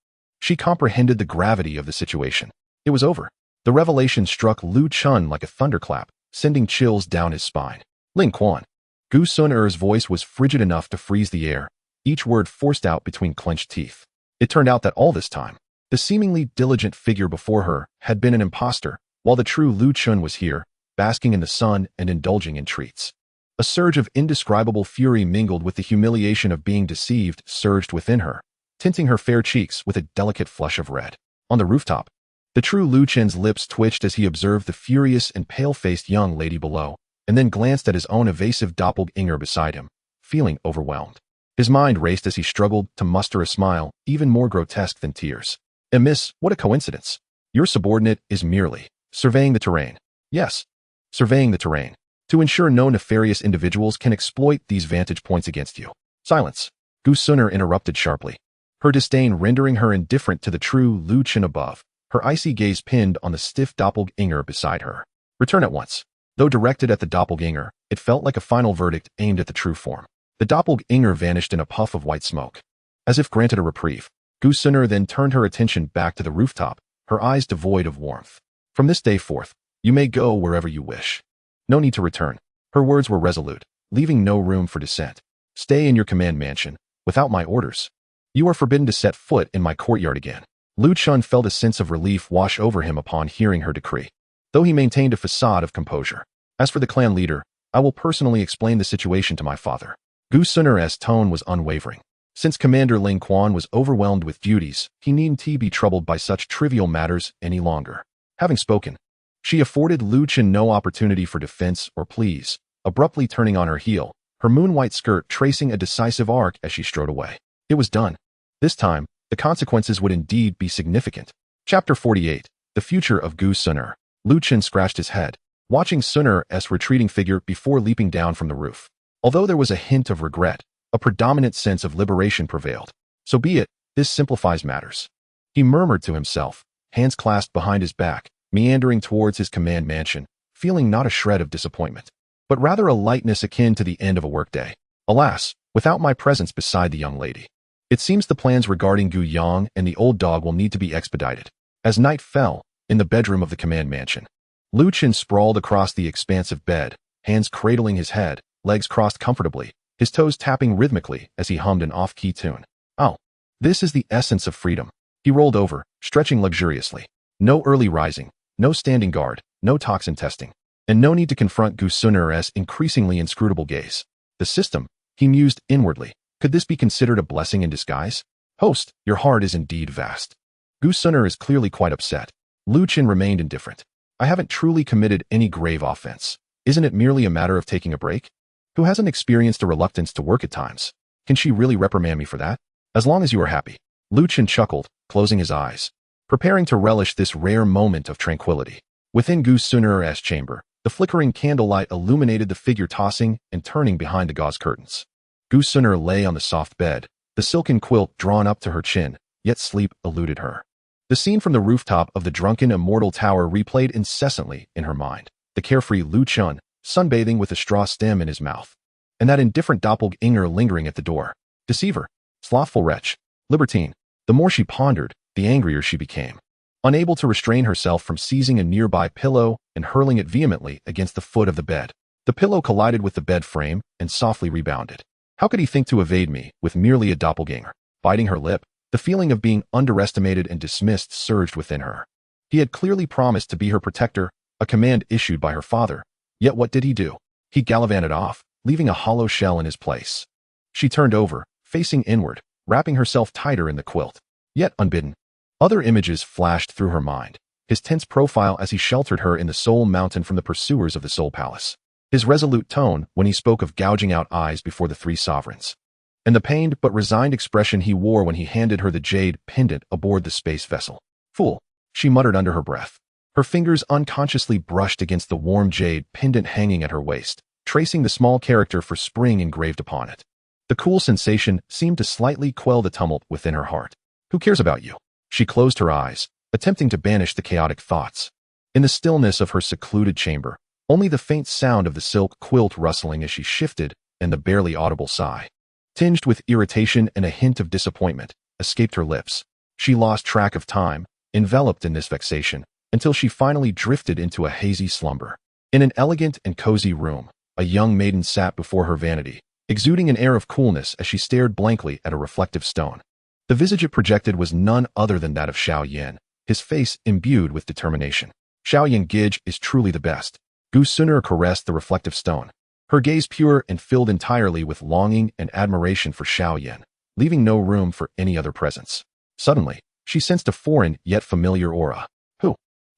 she comprehended the gravity of the situation. It was over. The revelation struck Lu Chun like a thunderclap, sending chills down his spine. Ling Quan. Gu Sun-er's voice was frigid enough to freeze the air, each word forced out between clenched teeth. It turned out that all this time, the seemingly diligent figure before her had been an impostor, while the true Lu Chun was here, basking in the sun and indulging in treats. A surge of indescribable fury mingled with the humiliation of being deceived surged within her, tinting her fair cheeks with a delicate flush of red. On the rooftop, The true Lu Chen's lips twitched as he observed the furious and pale-faced young lady below, and then glanced at his own evasive doppelganger beside him, feeling overwhelmed. His mind raced as he struggled to muster a smile even more grotesque than tears. Miss, what a coincidence. Your subordinate is merely surveying the terrain. Yes, surveying the terrain, to ensure no nefarious individuals can exploit these vantage points against you. Silence. Gu Suner interrupted sharply, her disdain rendering her indifferent to the true Lu Chen above, her icy gaze pinned on the stiff doppelganger beside her. Return at once. Though directed at the doppelganger, it felt like a final verdict aimed at the true form. The doppelganger vanished in a puff of white smoke. As if granted a reprieve, Gu Suner then turned her attention back to the rooftop, her eyes devoid of warmth. From this day forth, you may go wherever you wish. No need to return. Her words were resolute, leaving no room for dissent. Stay in your command mansion, without my orders. You are forbidden to set foot in my courtyard again. Lu Chun felt a sense of relief wash over him upon hearing her decree, though he maintained a facade of composure. As for the clan leader, I will personally explain the situation to my father. Gu Suner's tone was unwavering. Since Commander Ling Quan was overwhelmed with duties, he needn't be troubled by such trivial matters any longer. Having spoken, she afforded Lu Chen no opportunity for defense or pleas, abruptly turning on her heel, her moon-white skirt tracing a decisive arc as she strode away. It was done. This time, the consequences would indeed be significant. Chapter 48. The Future of Gu Suner. Lu Chen scratched his head, watching Suner's retreating figure before leaping down from the roof. Although there was a hint of regret, a predominant sense of liberation prevailed. So be it, this simplifies matters. He murmured to himself, hands clasped behind his back, meandering towards his command mansion, feeling not a shred of disappointment, but rather a lightness akin to the end of a workday. Alas, without my presence beside the young lady. It seems the plans regarding Gu Yang and the old dog will need to be expedited. As night fell, in the bedroom of the command mansion, Lu Chen sprawled across the expansive bed, hands cradling his head, legs crossed comfortably, his toes tapping rhythmically as he hummed an off-key tune. Oh, this is the essence of freedom. He rolled over, stretching luxuriously. No early rising, no standing guard, no toxin testing, and no need to confront Gu Suner's increasingly inscrutable gaze. The system, he mused inwardly, could this be considered a blessing in disguise? Host, your heart is indeed vast. Gu Suner is clearly quite upset. Lu Chen remained indifferent. I haven't truly committed any grave offense. Isn't it merely a matter of taking a break? Who hasn't experienced a reluctance to work at times? Can she really reprimand me for that? As long as you are happy. Lu Chen chuckled, closing his eyes, preparing to relish this rare moment of tranquility. Within Gu Suner's chamber, the flickering candlelight illuminated the figure tossing and turning behind the gauze curtains. Gu Suner lay on the soft bed, the silken quilt drawn up to her chin, yet sleep eluded her. The scene from the rooftop of the drunken immortal tower replayed incessantly in her mind. The carefree Lu Chun, sunbathing with a straw stem in his mouth, and that indifferent doppelganger lingering at the door. Deceiver, slothful wretch, libertine. The more she pondered, the angrier she became. Unable to restrain herself from seizing a nearby pillow and hurling it vehemently against the foot of the bed. The pillow collided with the bed frame and softly rebounded. How could he think to evade me with merely a doppelganger? Biting her lip, the feeling of being underestimated and dismissed surged within her. He had clearly promised to be her protector, a command issued by her father. Yet what did he do? He gallivanted off, leaving a hollow shell in his place. She turned over, facing inward, wrapping herself tighter in the quilt. Yet unbidden, other images flashed through her mind. His tense profile as he sheltered her in the Soul Mountain from the pursuers of the Soul Palace. His resolute tone when he spoke of gouging out eyes before the three sovereigns. And the pained but resigned expression he wore when he handed her the jade pendant aboard the space vessel. Fool, she muttered under her breath. Her fingers unconsciously brushed against the warm jade pendant hanging at her waist, tracing the small character for spring engraved upon it. The cool sensation seemed to slightly quell the tumult within her heart. Who cares about you? She closed her eyes, attempting to banish the chaotic thoughts. In the stillness of her secluded chamber, only the faint sound of the silk quilt rustling as she shifted and the barely audible sigh, tinged with irritation and a hint of disappointment, escaped her lips. She lost track of time, enveloped in this vexation, until she finally drifted into a hazy slumber. In an elegant and cozy room, a young maiden sat before her vanity, exuding an air of coolness as she stared blankly at a reflective stone. The visage it projected was none other than that of Xiao Yan, his face imbued with determination. Xiao Yan Gij is truly the best. Gu Suner caressed the reflective stone, her gaze pure and filled entirely with longing and admiration for Xiao Yan, leaving no room for any other presence. Suddenly, she sensed a foreign yet familiar aura. Who?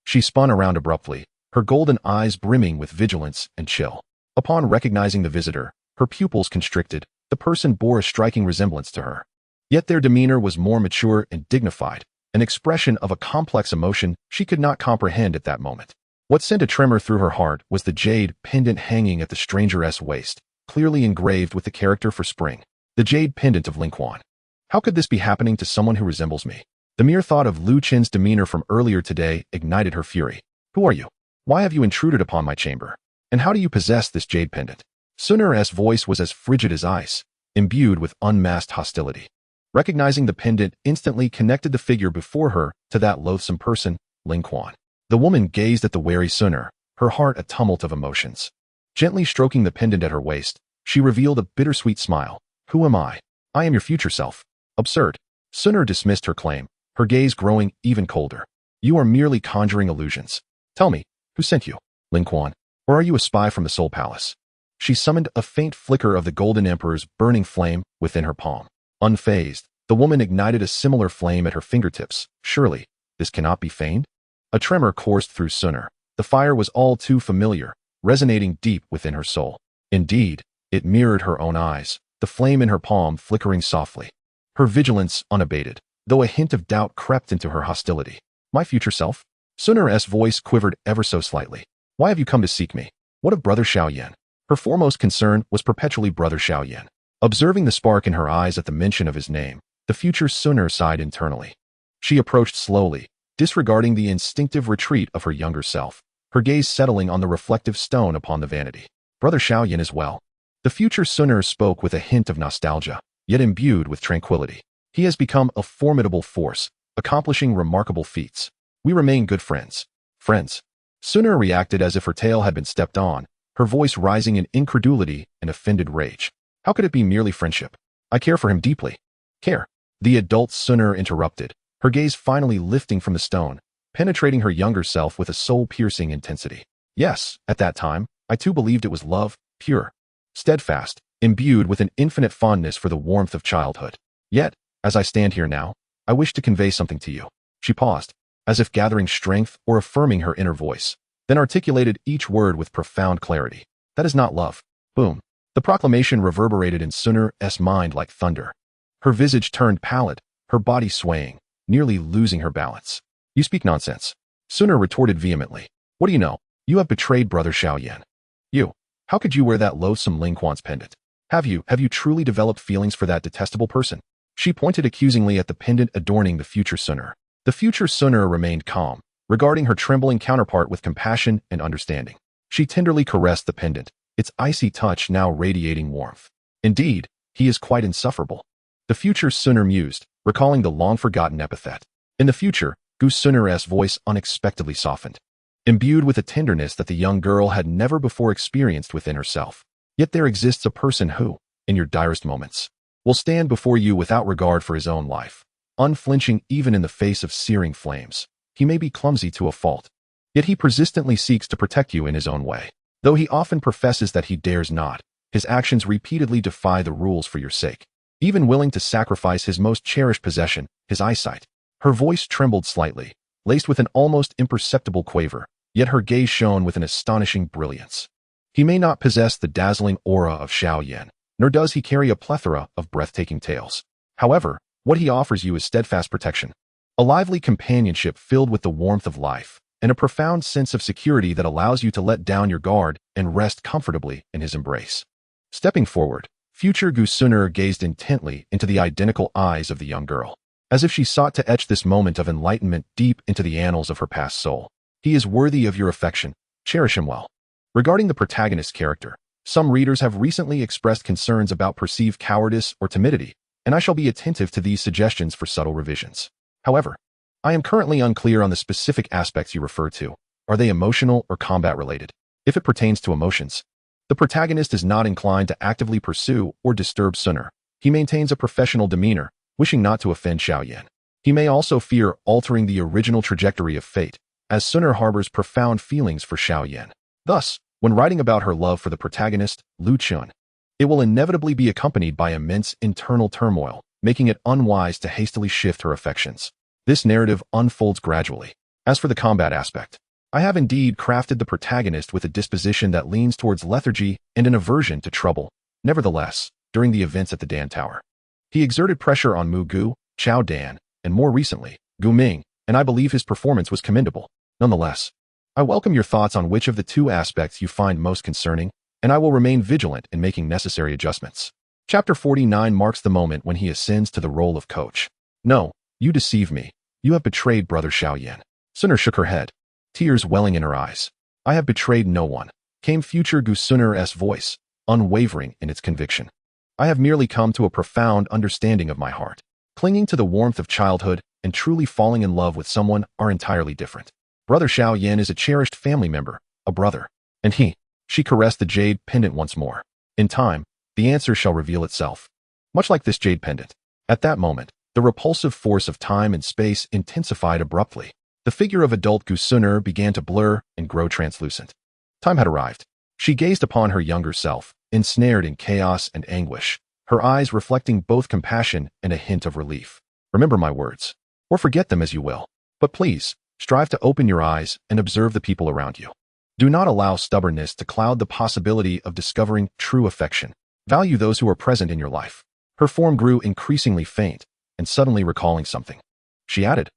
She spun around abruptly, her golden eyes brimming with vigilance and chill. Upon recognizing the visitor, her pupils constricted. The person bore a striking resemblance to her. Yet their demeanor was more mature and dignified, an expression of a complex emotion she could not comprehend at that moment. What sent a tremor through her heart was the jade pendant hanging at the stranger's waist, clearly engraved with the character for spring. The jade pendant of Ling Quan. How could this be happening to someone who resembles me? The mere thought of Lu Qin's demeanor from earlier today ignited her fury. Who are you? Why have you intruded upon my chamber? And how do you possess this jade pendant? Sunur's voice was as frigid as ice, imbued with unmasked hostility. Recognizing the pendant instantly connected the figure before her to that loathsome person, Ling Quan. The woman gazed at the wary Sunur, her heart a tumult of emotions. Gently stroking the pendant at her waist, she revealed a bittersweet smile. Who am I? I am your future self. Absurd. Sunur dismissed her claim, her gaze growing even colder. You are merely conjuring illusions. Tell me, who sent you, Ling Quan? Or are you a spy from the Soul Palace? She summoned a faint flicker of the Golden Emperor's burning flame within her palm. Unfazed, the woman ignited a similar flame at her fingertips. Surely, this cannot be feigned? A tremor coursed through Sunur. The fire was all too familiar, resonating deep within her soul. Indeed, it mirrored her own eyes, the flame in her palm flickering softly. Her vigilance unabated, though a hint of doubt crept into her hostility. My future self? Sunur's voice quivered ever so slightly. Why have you come to seek me? What of Brother Xiao Yan? Her foremost concern was perpetually Brother Xiao Yan. Observing the spark in her eyes at the mention of his name, the future Sunur sighed internally. She approached slowly, disregarding the instinctive retreat of her younger self, her gaze settling on the reflective stone upon the vanity. Brother Xiao Yan as well. The future Sunur spoke with a hint of nostalgia, yet imbued with tranquility. He has become a formidable force, accomplishing remarkable feats. We remain good friends. Friends. Sunur reacted as if her tail had been stepped on, her voice rising in incredulity and offended rage. How could it be merely friendship? I care for him deeply. Care. The adult Sunur interrupted, her gaze finally lifting from the stone, penetrating her younger self with a soul-piercing intensity. Yes, at that time, I too believed it was love, pure, steadfast, imbued with an infinite fondness for the warmth of childhood. Yet, as I stand here now, I wish to convey something to you. She paused, as if gathering strength or affirming her inner voice, then articulated each word with profound clarity. That is not love. Boom. The proclamation reverberated in Sunur's mind like thunder. Her visage turned pallid, her body swaying, nearly losing her balance. You speak nonsense. Sunur retorted vehemently. What do you know? You have betrayed Brother Xiao Yan. You. How could you wear that loathsome Ling Quan's pendant? Have you truly developed feelings for that detestable person? She pointed accusingly at the pendant adorning the future Sunur. The future Sunur remained calm, regarding her trembling counterpart with compassion and understanding. She tenderly caressed the pendant, its icy touch now radiating warmth. Indeed, he is quite insufferable. The future Sunur mused, recalling the long-forgotten epithet. In the future, Gu Sunur's voice unexpectedly softened, imbued with a tenderness that the young girl had never before experienced within herself. Yet there exists a person who, in your direst moments, will stand before you without regard for his own life, unflinching even in the face of searing flames. He may be clumsy to a fault, yet he persistently seeks to protect you in his own way. Though he often professes that he dares not, his actions repeatedly defy the rules for your sake, even willing to sacrifice his most cherished possession, his eyesight. Her voice trembled slightly, laced with an almost imperceptible quaver, yet her gaze shone with an astonishing brilliance. He may not possess the dazzling aura of Xiao Yan, nor does he carry a plethora of breathtaking tales. However, what he offers you is steadfast protection, a lively companionship filled with the warmth of life, and a profound sense of security that allows you to let down your guard and rest comfortably in his embrace. Stepping forward, future Gu Sunur gazed intently into the identical eyes of the young girl, as if she sought to etch this moment of enlightenment deep into the annals of her past soul. He is worthy of your affection. Cherish him well. Regarding the protagonist's character, some readers have recently expressed concerns about perceived cowardice or timidity, and I shall be attentive to these suggestions for subtle revisions. However, I am currently unclear on the specific aspects you refer to. Are they emotional or combat-related? If it pertains to emotions, the protagonist is not inclined to actively pursue or disturb Sunur. He maintains a professional demeanor, wishing not to offend Xiao Yan. He may also fear altering the original trajectory of fate, as Sunur harbors profound feelings for Xiao Yan. Thus, when writing about her love for the protagonist, Lu Qin, it will inevitably be accompanied by immense internal turmoil, making it unwise to hastily shift her affections. This narrative unfolds gradually, As for the combat aspect, I have indeed crafted the protagonist with a disposition that leans towards lethargy and an aversion to trouble. Nevertheless, during the events at the Dan Tower, he exerted pressure on Mu Gu, Xiao Dan, and more recently, Gu Ming, and I believe his performance was commendable. Nonetheless, I welcome your thoughts on which of the two aspects you find most concerning, and I will remain vigilant in making necessary adjustments. Chapter 49 marks the moment when he ascends to the role of coach. No, you deceive me. You have betrayed Brother Xiao Yan. Suner shook her head, tears welling in her eyes. I have betrayed no one, came future Gu Suner's voice, unwavering in its conviction. I have merely come to a profound understanding of my heart. Clinging to the warmth of childhood and truly falling in love with someone are entirely different. Brother Xiao Yan is a cherished family member, a brother. And she caressed the jade pendant once more. In time, the answer shall reveal itself. Much like this jade pendant. At that moment, the repulsive force of time and space intensified abruptly. The figure of adult Gu Suner began to blur and grow translucent. Time had arrived. She gazed upon her younger self, ensnared in chaos and anguish, her eyes reflecting both compassion and a hint of relief. Remember my words, or forget them as you will. But please, strive to open your eyes and observe the people around you. Do not allow stubbornness to cloud the possibility of discovering true affection. Value those who are present in your life. Her form grew increasingly faint, and suddenly recalling something, she added,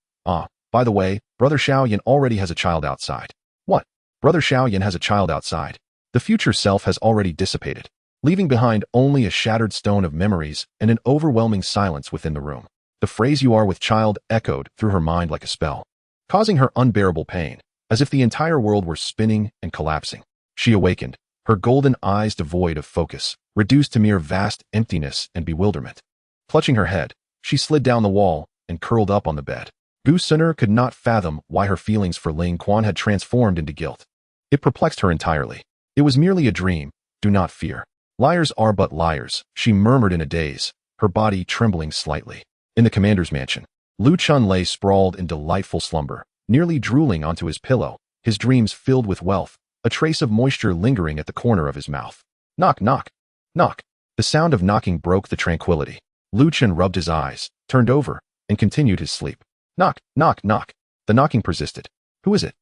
by the way, Brother Xiao Yan already has a child outside. What? Brother Xiao Yan has a child outside. The future self has already dissipated, leaving behind only a shattered stone of memories and an overwhelming silence within the room. The phrase "you are with child" echoed through her mind like a spell, causing her unbearable pain, as if the entire world were spinning and collapsing. She awakened, her golden eyes devoid of focus, reduced to mere vast emptiness and bewilderment. Clutching her head, she slid down the wall and curled up on the bed. Gu Suner could not fathom why her feelings for Ling Quan had transformed into guilt. It perplexed her entirely. It was merely a dream, do not fear. Liars are but liars, she murmured in a daze, her body trembling slightly. In the commander's mansion, Lu Chun lay sprawled in delightful slumber, nearly drooling onto his pillow, his dreams filled with wealth, a trace of moisture lingering at the corner of his mouth. Knock, knock, knock. The sound of knocking broke the tranquility. Lu Chun rubbed his eyes, turned over, and continued his sleep. Knock, knock, knock. The knocking persisted. Who is it?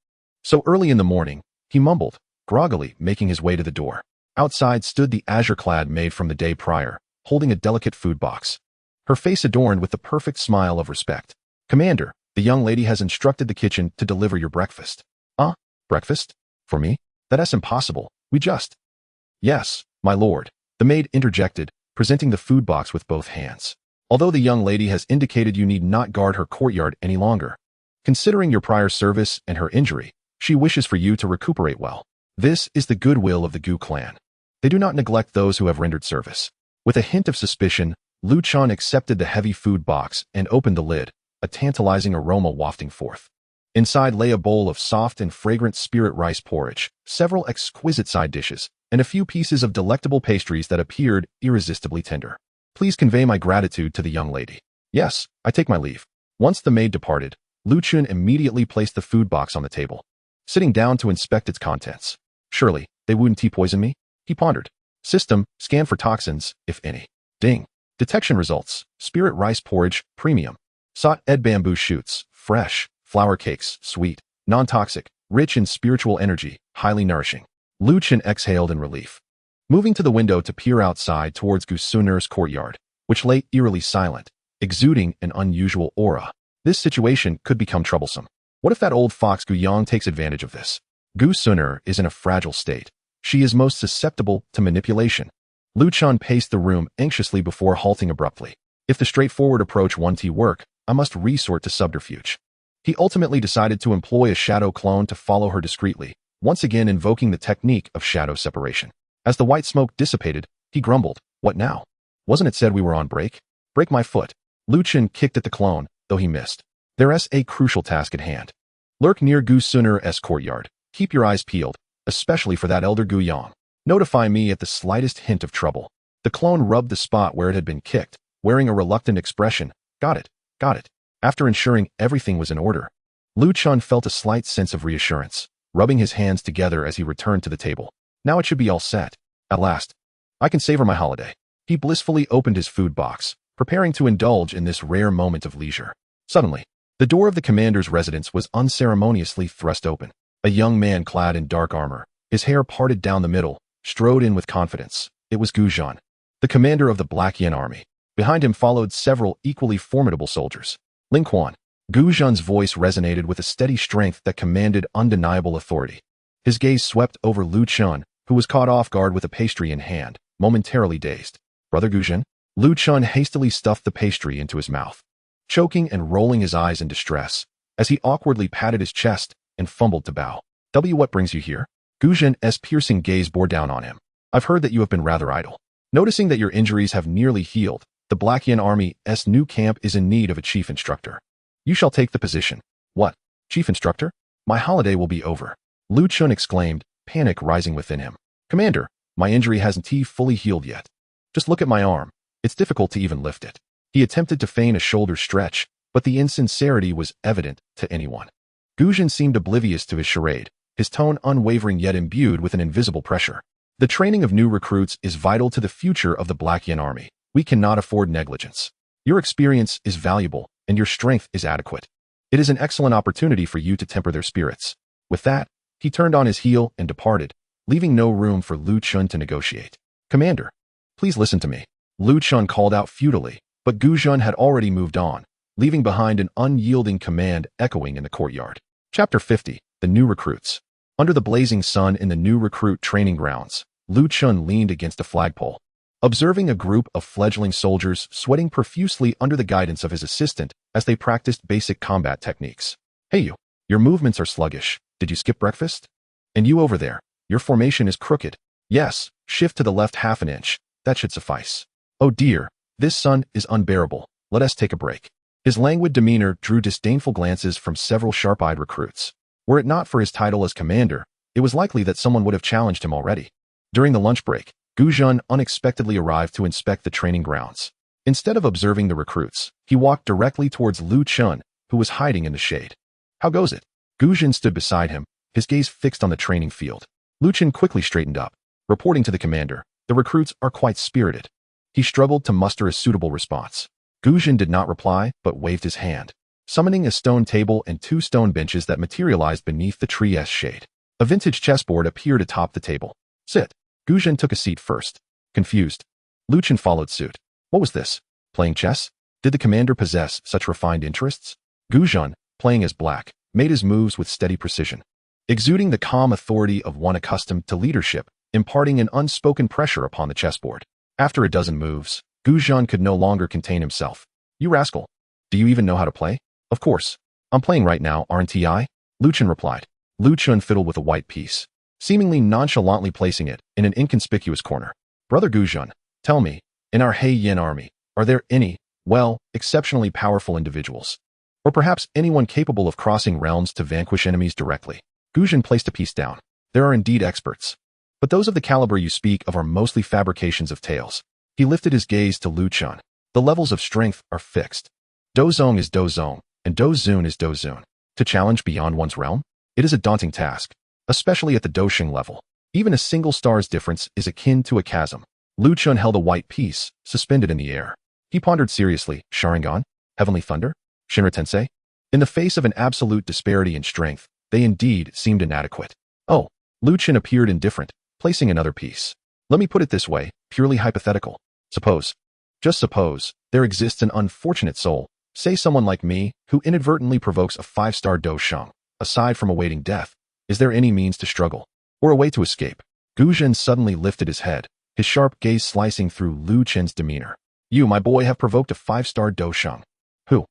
So early in the morning, he mumbled, groggily making his way to the door. Outside stood the azure-clad maid from the day prior, holding a delicate food box, her face adorned with the perfect smile of respect. Commander, the young lady has instructed the kitchen to deliver your breakfast. Breakfast? For me? That's impossible. We just... Yes, my lord, the maid interjected, presenting the food box with both hands. Although the young lady has indicated you need not guard her courtyard any longer. Considering your prior service and her injury, she wishes for you to recuperate well. This is the goodwill of the Gu clan. They do not neglect those who have rendered service. With a hint of suspicion, Lu Chun accepted the heavy food box and opened the lid, a tantalizing aroma wafting forth. Inside lay a bowl of soft and fragrant spirit rice porridge, several exquisite side dishes, and a few pieces of delectable pastries that appeared irresistibly tender. Please convey my gratitude to the young lady. Yes, I take my leave. Once the maid departed, Lu Chun immediately placed the food box on the table, sitting down to inspect its contents. Surely, they wouldn't poison me? He pondered. System, scan for toxins, if any. Ding. Detection results, spirit rice porridge, premium. Sought ed bamboo shoots, fresh, flour cakes, sweet, non-toxic, rich in spiritual energy, highly nourishing. Lu Chun exhaled in relief. Moving to the window to peer outside towards Gu Suner's courtyard, which lay eerily silent, exuding an unusual aura. This situation could become troublesome. What if that old fox Gu Yang takes advantage of this? Gu Suner is in a fragile state. She is most susceptible to manipulation. Lu Chun paced the room anxiously before halting abruptly. If the straightforward approach won't work, I must resort to subterfuge. He ultimately decided to employ a shadow clone to follow her discreetly, once again invoking the technique of shadow separation. As the white smoke dissipated, he grumbled, "What now? Wasn't it said we were on break? Break my foot." Lu Chun kicked at the clone, though he missed. There's a crucial task at hand. Lurk near Gu Suner's courtyard. Keep your eyes peeled, especially for that elder Gu Yang. Notify me at the slightest hint of trouble. The clone rubbed the spot where it had been kicked, wearing a reluctant expression. Got it, got it. After ensuring everything was in order, Lu Chun felt a slight sense of reassurance, rubbing his hands together as he returned to the table. Now it should be all set. At last, I can savor my holiday. He blissfully opened his food box, preparing to indulge in this rare moment of leisure. Suddenly, The door of the commander's residence was unceremoniously thrust open. A young man clad in dark armor, his hair parted down the middle, strode in with confidence. It was Gu Zhan, the commander of the Black Yan army. Behind him followed several equally formidable soldiers. Ling Quan. Gu Zhan's voice resonated with a steady strength that commanded undeniable authority. His gaze swept over Lu Chun, who was caught off guard with a pastry in hand, momentarily dazed. Brother Gu Zhan? Lu Chun hastily stuffed the pastry into his mouth, choking and rolling his eyes in distress, as he awkwardly patted his chest and fumbled to bow. What brings you here? Gu Zhan's piercing gaze bore down on him. I've heard that you have been rather idle. Noticing that your injuries have nearly healed, the Black Yan Army's new camp is in need of a chief instructor. You shall take the position. What? Chief instructor? My holiday will be over. Lu Chun exclaimed, panic rising within him. Commander, my injury hasn't fully healed yet. Just look at my arm. It's difficult to even lift it. He attempted to feign a shoulder stretch, but the insincerity was evident to anyone. Gu Zhan seemed oblivious to his charade, his tone unwavering yet imbued with an invisible pressure. The training of new recruits is vital to the future of the Black Yan Army. We cannot afford negligence. Your experience is valuable, and your strength is adequate. It is an excellent opportunity for you to temper their spirits. With that, he turned on his heel and departed, leaving no room for Lu Chun to negotiate. Commander, please listen to me. Lu Chun called out futilely, but Gu Zhan had already moved on, leaving behind an unyielding command echoing in the courtyard. Chapter 50, The New Recruits. Under the blazing sun in the new recruit training grounds, Lu Chun leaned against a flagpole, observing a group of fledgling soldiers sweating profusely under the guidance of his assistant as they practiced basic combat techniques. Hey you, your movements are sluggish. Did you skip breakfast? And you over there, your formation is crooked. Yes, shift to the left half an inch. That should suffice. Oh dear, this sun is unbearable. Let us take a break. His languid demeanor drew disdainful glances from several sharp-eyed recruits. Were it not for his title as commander, it was likely that someone would have challenged him already. During the lunch break, Gu Zhan unexpectedly arrived to inspect the training grounds. Instead of observing the recruits, he walked directly towards Lu Chun, who was hiding in the shade. How goes it? Gu Zhan stood beside him, his gaze fixed on the training field. Lu Chun quickly straightened up, reporting to the commander, the recruits are quite spirited. He struggled to muster a suitable response. Gu Zhan did not reply, but waved his hand, summoning a stone table and 2 stone benches that materialized beneath the tree's shade. A vintage chessboard appeared atop the table. Sit. Gu Zhan took a seat first. Confused, Lu Chun followed suit. What was this? Playing chess? Did the commander possess such refined interests? Gu Zhan, playing as black, made his moves with steady precision, exuding the calm authority of one accustomed to leadership, imparting an unspoken pressure upon the chessboard. After a dozen moves, Gu Zhan could no longer contain himself. You rascal. Do you even know how to play? Of course. I'm playing right now, aren't I? Lu Chun replied. Lu Chun fiddled with a white piece, seemingly nonchalantly placing it in an inconspicuous corner. Brother Gu Zhan, tell me, in our He Yin army, are there any, exceptionally powerful individuals? Or perhaps anyone capable of crossing realms to vanquish enemies directly? Gu Zhan placed a piece down. There are indeed experts, but those of the caliber you speak of are mostly fabrications of tales. He lifted his gaze to Lu Chun. The levels of strength are fixed. Dozong is Dozong, and Dozun is Dozun. To challenge beyond one's realm? It is a daunting task, especially at the Dosheng level. Even a single star's difference is akin to a chasm. Lu Chun held a white piece, suspended in the air. He pondered seriously, Sharingan? Heavenly Thunder? Shinra Tensei? In the face of an absolute disparity in strength, they indeed seemed inadequate. Oh, Lu Chun appeared indifferent, placing another piece. Let me put it this way, purely hypothetical. Suppose, just suppose, there exists an unfortunate soul, say someone like me, who inadvertently provokes a 5-star Dosheng. Aside from awaiting death, is there any means to struggle, or a way to escape? Gu Zhan suddenly lifted his head, his sharp gaze slicing through Lu Chun's demeanor. You, my boy, have provoked a 5-star Dosheng. Who?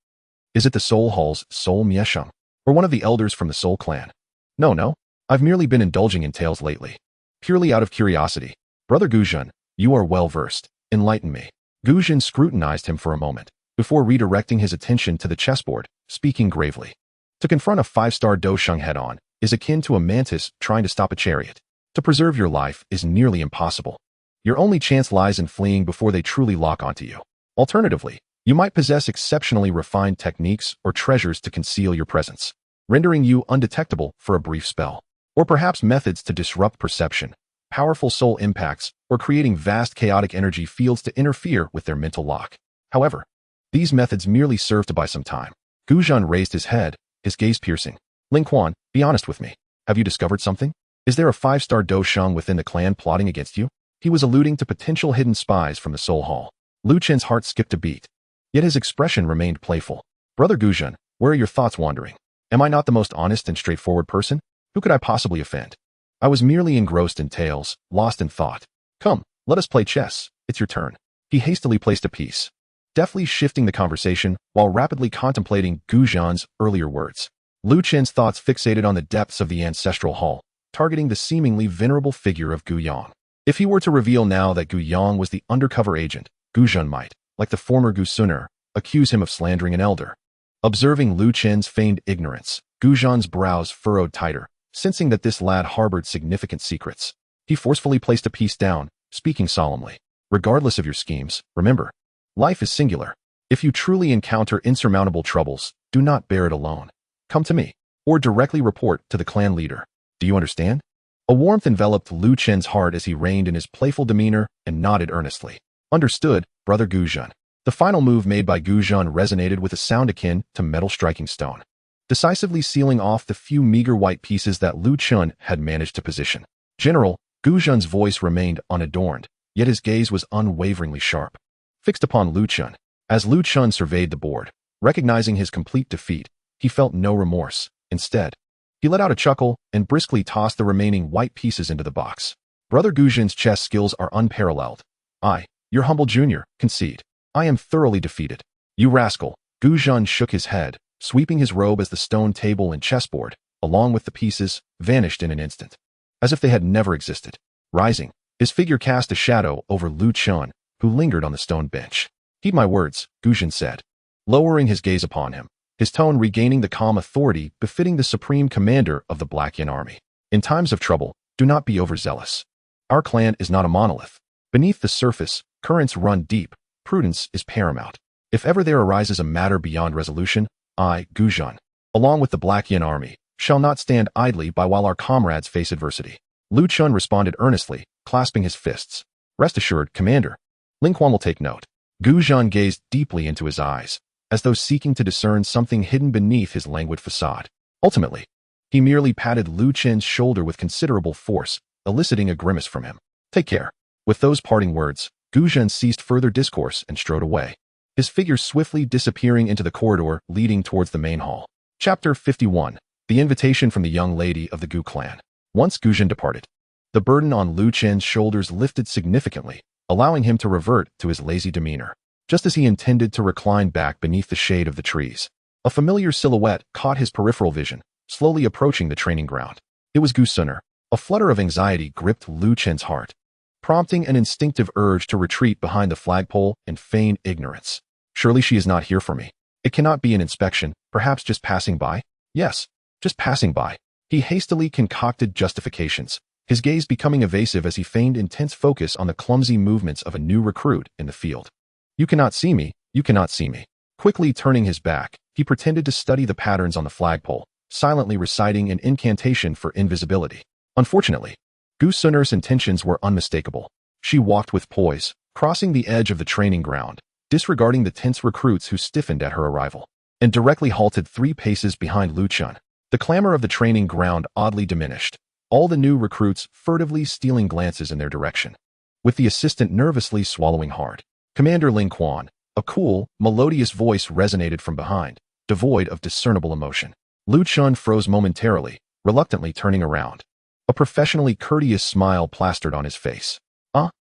Is it the Soul Hall's Soul Miesheng, or one of the elders from the Soul Clan? No, I've merely been indulging in tales lately, purely out of curiosity. Brother Gu Zhan, you are well versed. Enlighten me. Gu Zhan scrutinized him for a moment, before redirecting his attention to the chessboard, speaking gravely. To confront a 5-star Dosheng head-on is akin to a mantis trying to stop a chariot. To preserve your life is nearly impossible. Your only chance lies in fleeing before they truly lock onto you. Alternatively, you might possess exceptionally refined techniques or treasures to conceal your presence, rendering you undetectable for a brief spell. Or perhaps methods to disrupt perception, powerful soul impacts, or creating vast chaotic energy fields to interfere with their mental lock. However, these methods merely serve to buy some time. Gu Zhan raised his head, his gaze piercing. Ling Quan, be honest with me. Have you discovered something? Is there a 5-star Dosheng within the clan plotting against you? He was alluding to potential hidden spies from the Soul Hall. Lu Chen's heart skipped a beat. Yet his expression remained playful. Brother Gu Zhan, where are your thoughts wandering? Am I not the most honest and straightforward person? Who could I possibly offend? I was merely engrossed in tales, lost in thought. Come, let us play chess. It's your turn. He hastily placed a piece, deftly shifting the conversation while rapidly contemplating Gu Zhan's earlier words. Lu Chen's thoughts fixated on the depths of the ancestral hall, targeting the seemingly venerable figure of Gu Yang. If he were to reveal now that Gu Yang was the undercover agent, Gu Zhan might, like the former Gu Suner, accuse him of slandering an elder. Observing Lu Chen's feigned ignorance, Gu Zhan's brows furrowed tighter, sensing that this lad harbored significant secrets. He forcefully placed a piece down, speaking solemnly. Regardless of your schemes, remember, life is singular. If you truly encounter insurmountable troubles, do not bear it alone. Come to me, or directly report to the clan leader. Do you understand? A warmth enveloped Lu Chen's heart as he reined in his playful demeanor and nodded earnestly. Understood, brother Gu Zhan. The final move made by Gu Zhan resonated with a sound akin to metal striking stone, decisively sealing off the few meager white pieces that Lu Chen had managed to position. General, Gu Zhan's voice remained unadorned, yet his gaze was unwaveringly sharp, fixed upon Lu Chen. As Lu Chen surveyed the board, recognizing his complete defeat, he felt no remorse. Instead, he let out a chuckle and briskly tossed the remaining white pieces into the box. Brother Gu Zhan's chess skills are unparalleled. I, your humble junior, concede. I am thoroughly defeated. You rascal. Gu Zhan shook his head, sweeping his robe as the stone table and chessboard, along with the pieces, vanished in an instant, as if they had never existed. Rising, his figure cast a shadow over Lu Chen, who lingered on the stone bench. Heed my words, Gu Zhan said, lowering his gaze upon him, his tone regaining the calm authority befitting the supreme commander of the Black Yan army. In times of trouble, do not be overzealous. Our clan is not a monolith. Beneath the surface, currents run deep. Prudence is paramount. If ever there arises a matter beyond resolution, I, Gu Zhan, along with the Black Yan army, shall not stand idly by while our comrades face adversity. Lu Chen responded earnestly, clasping his fists. Rest assured, Commander. Ling Quan will take note. Gu Zhan gazed deeply into his eyes, as though seeking to discern something hidden beneath his languid facade. Ultimately, he merely patted Lu Chen's shoulder with considerable force, eliciting a grimace from him. Take care. With those parting words, Gu Zhan ceased further discourse and strode away, his figure swiftly disappearing into the corridor leading towards the main hall. Chapter 51. The invitation from the young lady of the Gu clan. Once Gu Zhan departed, the burden on Lu Chen's shoulders lifted significantly, allowing him to revert to his lazy demeanor. Just as he intended to recline back beneath the shade of the trees, a familiar silhouette caught his peripheral vision, slowly approaching the training ground. It was Gu Suner. A flutter of anxiety gripped Lu Chen's heart, prompting an instinctive urge to retreat behind the flagpole and feign ignorance. Surely she is not here for me. It cannot be an inspection, perhaps just passing by? Yes, just passing by. He hastily concocted justifications, his gaze becoming evasive as he feigned intense focus on the clumsy movements of a new recruit in the field. You cannot see me, you cannot see me. Quickly turning his back, he pretended to study the patterns on the flagpole, silently reciting an incantation for invisibility. Unfortunately, Gu Suner's intentions were unmistakable. She walked with poise, crossing the edge of the training ground, disregarding the tense recruits who stiffened at her arrival, and directly halted 3 paces behind Lu Chen. The clamor of the training ground oddly diminished, all the new recruits furtively stealing glances in their direction, with the assistant nervously swallowing hard. Commander Ling Kuan, a cool, melodious voice resonated from behind, devoid of discernible emotion. Lu Chen froze momentarily, reluctantly turning around. A professionally courteous smile plastered on his face.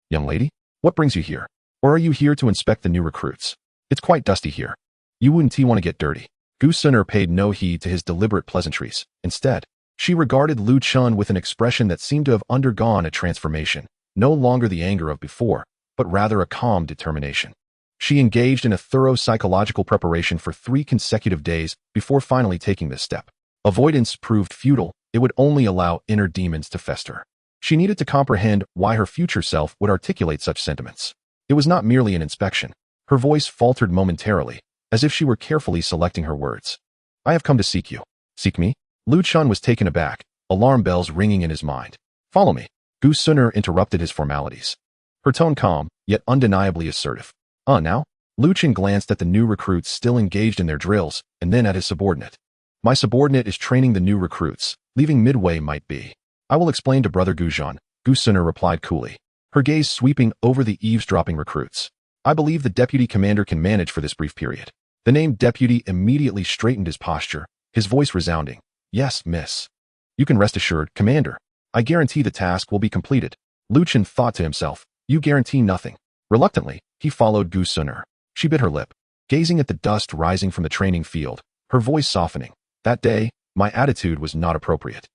Young lady? What brings you here? Or are you here to inspect the new recruits? It's quite dusty here. You wouldn't want to get dirty. Gu Suner paid no heed to his deliberate pleasantries. Instead, she regarded Lu Chen with an expression that seemed to have undergone a transformation, no longer the anger of before, but rather a calm determination. She engaged in a thorough psychological preparation for 3 consecutive days before finally taking this step. Avoidance proved futile. It would only allow inner demons to fester. She needed to comprehend why her future self would articulate such sentiments. It was not merely an inspection. Her voice faltered momentarily, as if she were carefully selecting her words. I have come to seek you. Seek me? Lu Chen was taken aback, alarm bells ringing in his mind. Follow me. Gu Suner interrupted his formalities, her tone calm, yet undeniably assertive. Now? Chen glanced at the new recruits still engaged in their drills, and then at his subordinate. My subordinate is training the new recruits. Leaving midway might be. I will explain to Brother Guzhan, Gu Suner replied coolly, her gaze sweeping over the eavesdropping recruits. I believe the deputy commander can manage for this brief period. The named deputy immediately straightened his posture, his voice resounding. Yes, miss. You can rest assured, Commander. I guarantee the task will be completed. Chen thought to himself, you guarantee nothing. Reluctantly, he followed Gu Suner. She bit her lip, gazing at the dust rising from the training field, her voice softening. That day, my attitude was not appropriate.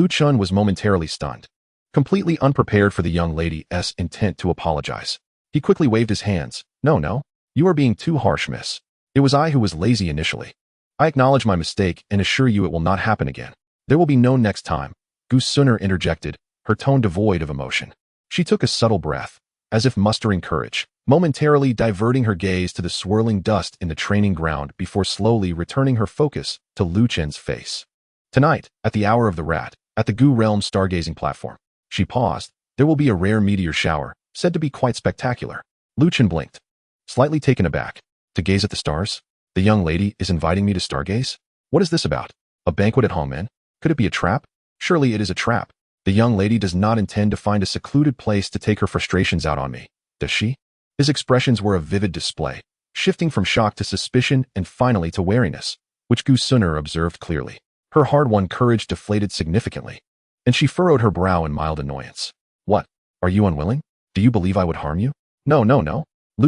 Chen was momentarily stunned, completely unprepared for the young lady's intent to apologize. He quickly waved his hands. No, you are being too harsh, miss. It was I who was lazy initially. I acknowledge my mistake and assure you it will not happen again. There will be no next time, Gu Suner interjected, her tone devoid of emotion. She took a subtle breath, as if mustering courage, momentarily diverting her gaze to the swirling dust in the training ground before slowly returning her focus to Chen's face. Tonight, at the hour of the rat, at the Gu Realm stargazing platform. She paused. There will be a rare meteor shower, said to be quite spectacular. Chen blinked, slightly taken aback. To gaze at the stars? The young lady is inviting me to stargaze? What is this about? A banquet at Hongmen? Could it be a trap? Surely it is a trap. The young lady does not intend to find a secluded place to take her frustrations out on me, does she? His expressions were a vivid display, shifting from shock to suspicion and finally to wariness, which Gu Suner observed clearly. Her hard-won courage deflated significantly, and she furrowed her brow in mild annoyance. What? Are you unwilling? Do you believe I would harm you? No.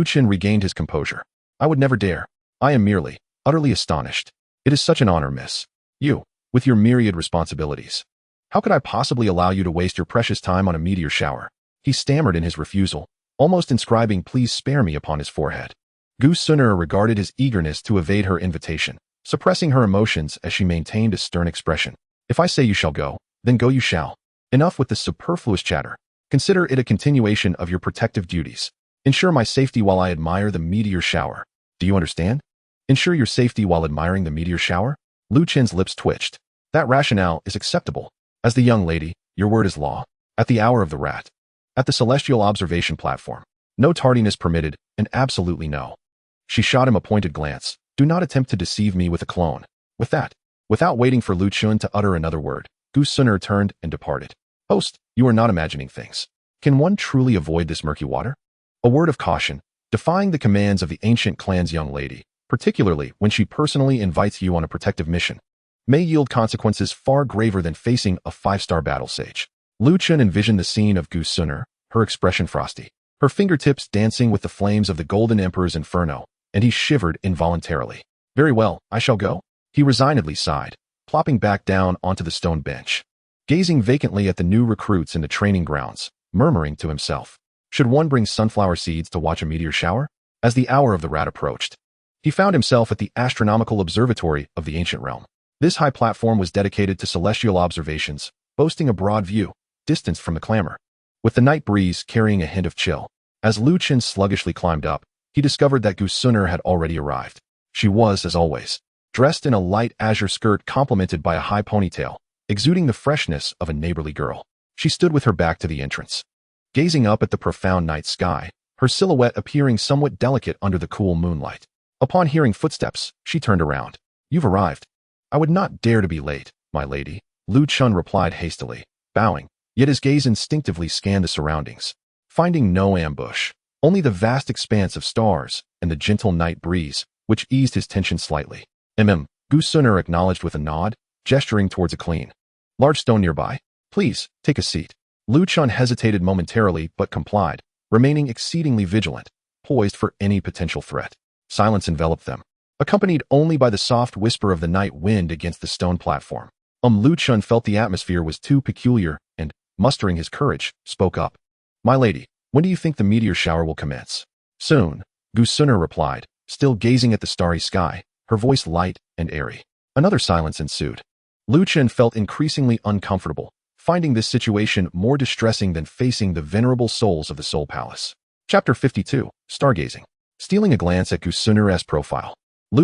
Chen regained his composure. I would never dare. I am merely, utterly astonished. It is such an honor, miss. You, with your myriad responsibilities. How could I possibly allow you to waste your precious time on a meteor shower? He stammered in his refusal, almost inscribing please spare me upon his forehead. Gu Suner regarded his eagerness to evade her invitation, suppressing her emotions as she maintained a stern expression. If I say you shall go, then go you shall. Enough with the superfluous chatter. Consider it a continuation of your protective duties. Ensure my safety while I admire the meteor shower. Do you understand? Ensure your safety while admiring the meteor shower? Chen's lips twitched. That rationale is acceptable. As the young lady, your word is law. At the hour of the rat. At the celestial observation platform. No tardiness permitted, and absolutely no. She shot him a pointed glance. Do not attempt to deceive me with a clone. With that, without waiting for Chen to utter another word, Gu Suner turned and departed. Host, you are not imagining things. Can one truly avoid this murky water? A word of caution, defying the commands of the ancient clan's young lady, particularly when she personally invites you on a protective mission, may yield consequences far graver than facing a 5-star battle sage. Chen envisioned the scene of Gu Suner, her expression frosty, her fingertips dancing with the flames of the Golden Emperor's inferno, and he shivered involuntarily. Very well, I shall go. He resignedly sighed, plopping back down onto the stone bench, gazing vacantly at the new recruits in the training grounds, murmuring to himself. Should one bring sunflower seeds to watch a meteor shower? As the hour of the rat approached, he found himself at the astronomical observatory of the ancient realm. This high platform was dedicated to celestial observations, boasting a broad view, distanced from the clamor, with the night breeze carrying a hint of chill. As Chen sluggishly climbed up, he discovered that Gu Suner had already arrived. She was, as always, dressed in a light azure skirt complemented by a high ponytail, exuding the freshness of a neighborly girl. She stood with her back to the entrance, gazing up at the profound night sky, her silhouette appearing somewhat delicate under the cool moonlight. Upon hearing footsteps, she turned around. You've arrived. I would not dare to be late, my lady, Chen replied hastily, bowing, yet his gaze instinctively scanned the surroundings, finding no ambush, only the vast expanse of stars and the gentle night breeze, which eased his tension slightly. Gu Suner acknowledged with a nod, gesturing towards a clean, large stone nearby. Please, take a seat. Chen hesitated momentarily but complied, remaining exceedingly vigilant, poised for any potential threat. Silence enveloped them, accompanied only by the soft whisper of the night wind against the stone platform. Chen felt the atmosphere was too peculiar and, mustering his courage, spoke up. My lady, when do you think the meteor shower will commence? Soon, Gu Suner replied, still gazing at the starry sky, her voice light and airy. Another silence ensued. Chen felt increasingly uncomfortable, finding this situation more distressing than facing the venerable souls of the Soul Palace. Chapter 52, Stargazing. Stealing a glance at Gu Suner's profile,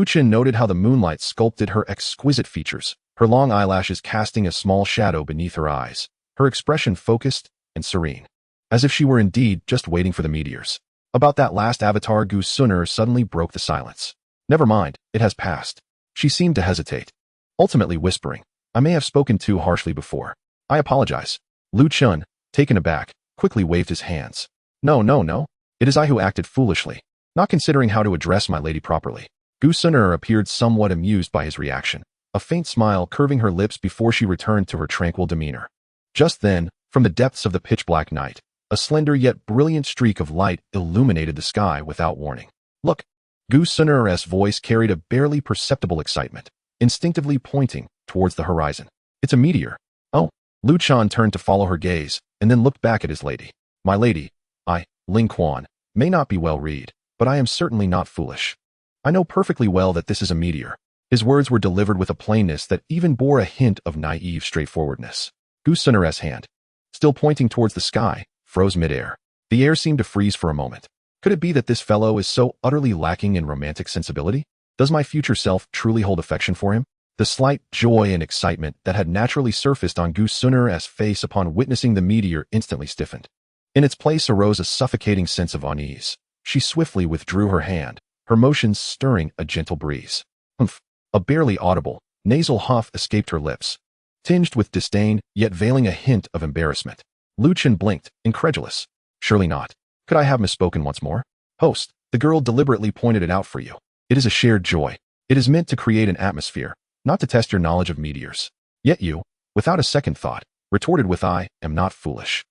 Chen noted how the moonlight sculpted her exquisite features, her long eyelashes casting a small shadow beneath her eyes, her expression focused and serene, as if she were indeed just waiting for the meteors. About that last avatar, Gu Suner suddenly broke the silence. Never mind, it has passed. She seemed to hesitate, ultimately whispering, I may have spoken too harshly before. I apologize. Lu Chun, taken aback, quickly waved his hands. No, no, no. It is I who acted foolishly, not considering how to address my lady properly. Gu Suner appeared somewhat amused by his reaction, a faint smile curving her lips before she returned to her tranquil demeanor. Just then, from the depths of the pitch-black night, a slender yet brilliant streak of light illuminated the sky without warning. Look! Gu Suner's voice carried a barely perceptible excitement, instinctively pointing towards the horizon. It's a meteor. Oh! Lu Chan turned to follow her gaze, and then looked back at his lady. My lady, I, Ling Quan, may not be well read, but I am certainly not foolish. I know perfectly well that this is a meteor. His words were delivered with a plainness that even bore a hint of naive straightforwardness. Gu Suner's hand, still pointing towards the sky, froze midair. The air seemed to freeze for a moment. Could it be that this fellow is so utterly lacking in romantic sensibility? Does my future self truly hold affection for him? The slight joy and excitement that had naturally surfaced on Gu Suner's face upon witnessing the meteor instantly stiffened. In its place arose a suffocating sense of unease. She swiftly withdrew her hand, her motions stirring a gentle breeze. Humph! A barely audible, nasal huff escaped her lips, tinged with disdain, yet veiling a hint of embarrassment. Lu Chen blinked, incredulous. Surely not. Could I have misspoken once more? Host, the girl deliberately pointed it out for you. It is a shared joy. It is meant to create an atmosphere, not to test your knowledge of meteors. Yet you, without a second thought, retorted with I am not foolish.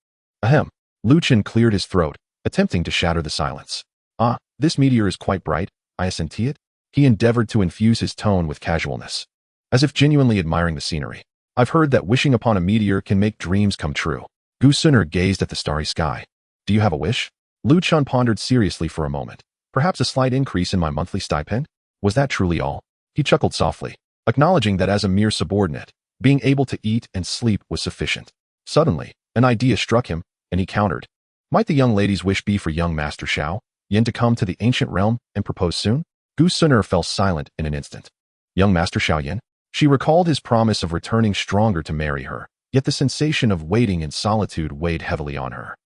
Ahem. Lu Chen cleared his throat, attempting to shatter the silence. Ah, this meteor is quite bright, I assentí it? He endeavored to infuse his tone with casualness, as if genuinely admiring the scenery. I've heard that wishing upon a meteor can make dreams come true. Gu Suner gazed at the starry sky. Do you have a wish? Lu Chun pondered seriously for a moment. Perhaps a slight increase in my monthly stipend? Was that truly all? He chuckled softly, acknowledging that as a mere subordinate, being able to eat and sleep was sufficient. Suddenly, an idea struck him, and he countered. Might the young lady's wish be for young Master Xiao Yan to come to the ancient realm and propose soon? Gu Suner fell silent in an instant. Young Master Xiao Yan? She recalled his promise of returning stronger to marry her, yet the sensation of waiting in solitude weighed heavily on her.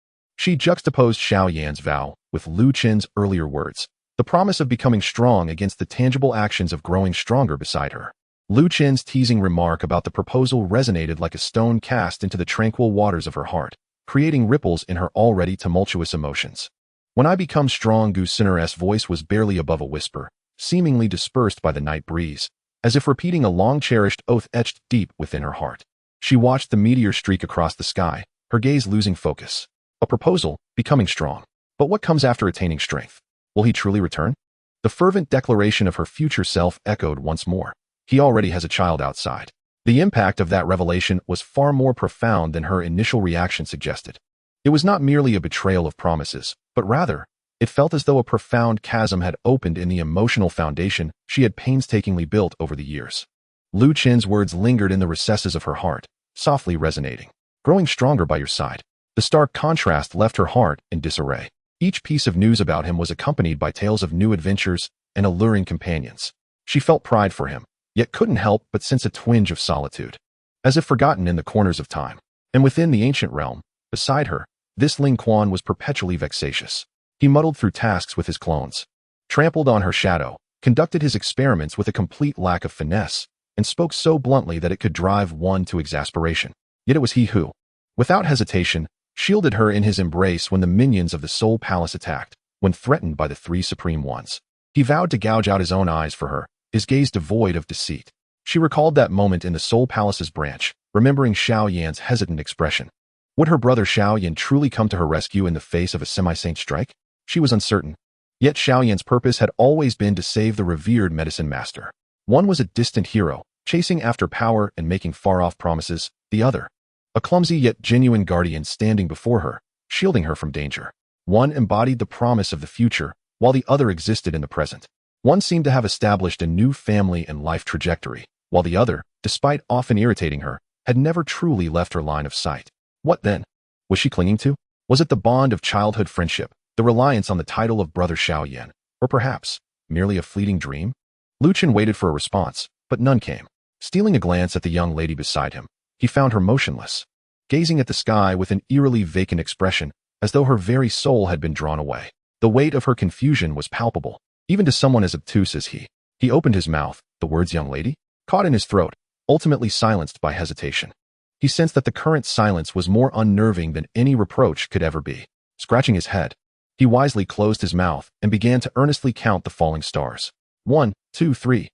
She juxtaposed Xiao Yan's vow with Lu Chen's earlier words, the promise of becoming strong against the tangible actions of growing stronger beside her. Lu Chen's teasing remark about the proposal resonated like a stone cast into the tranquil waters of her heart, creating ripples in her already tumultuous emotions. When I become strong, Gu Suner's voice was barely above a whisper, seemingly dispersed by the night breeze, as if repeating a long-cherished oath etched deep within her heart. She watched the meteor streak across the sky, her gaze losing focus. A proposal, becoming strong. But what comes after attaining strength? Will he truly return? The fervent declaration of her future self echoed once more. He already has a child outside. The impact of that revelation was far more profound than her initial reaction suggested. It was not merely a betrayal of promises, but rather, it felt as though a profound chasm had opened in the emotional foundation she had painstakingly built over the years. Lu Chen's words lingered in the recesses of her heart, softly resonating. Growing stronger by your side. The stark contrast left her heart in disarray. Each piece of news about him was accompanied by tales of new adventures and alluring companions. She felt pride for him, yet couldn't help but sense a twinge of solitude, as if forgotten in the corners of time. And within the ancient realm, beside her, this Ling Quan was perpetually vexatious. He muddled through tasks with his clones, trampled on her shadow, conducted his experiments with a complete lack of finesse, and spoke so bluntly that it could drive one to exasperation. Yet it was he who, without hesitation, shielded her in his embrace when the minions of the Soul Palace attacked, when threatened by the three Supreme Ones. He vowed to gouge out his own eyes for her, his gaze devoid of deceit. She recalled that moment in the Soul Palace's branch, remembering Xiao Yan's hesitant expression. Would her brother Xiao Yan truly come to her rescue in the face of a semi-saint strike? She was uncertain. Yet Xiao Yan's purpose had always been to save the revered medicine master. One was a distant hero, chasing after power and making far-off promises. The other, a clumsy yet genuine guardian standing before her, shielding her from danger. One embodied the promise of the future, while the other existed in the present. One seemed to have established a new family and life trajectory, while the other, despite often irritating her, had never truly left her line of sight. What then? Was she clinging to? Was it the bond of childhood friendship, the reliance on the title of Brother Xiao Yan, or perhaps, merely a fleeting dream? Lu Chen waited for a response, but none came. Stealing a glance at the young lady beside him, he found her motionless, gazing at the sky with an eerily vacant expression, as though her very soul had been drawn away. The weight of her confusion was palpable, even to someone as obtuse as he. He opened his mouth, the words "young lady" caught in his throat, ultimately silenced by hesitation. He sensed that the current silence was more unnerving than any reproach could ever be. Scratching his head, he wisely closed his mouth and began to earnestly count the falling stars. 1, 2, 3.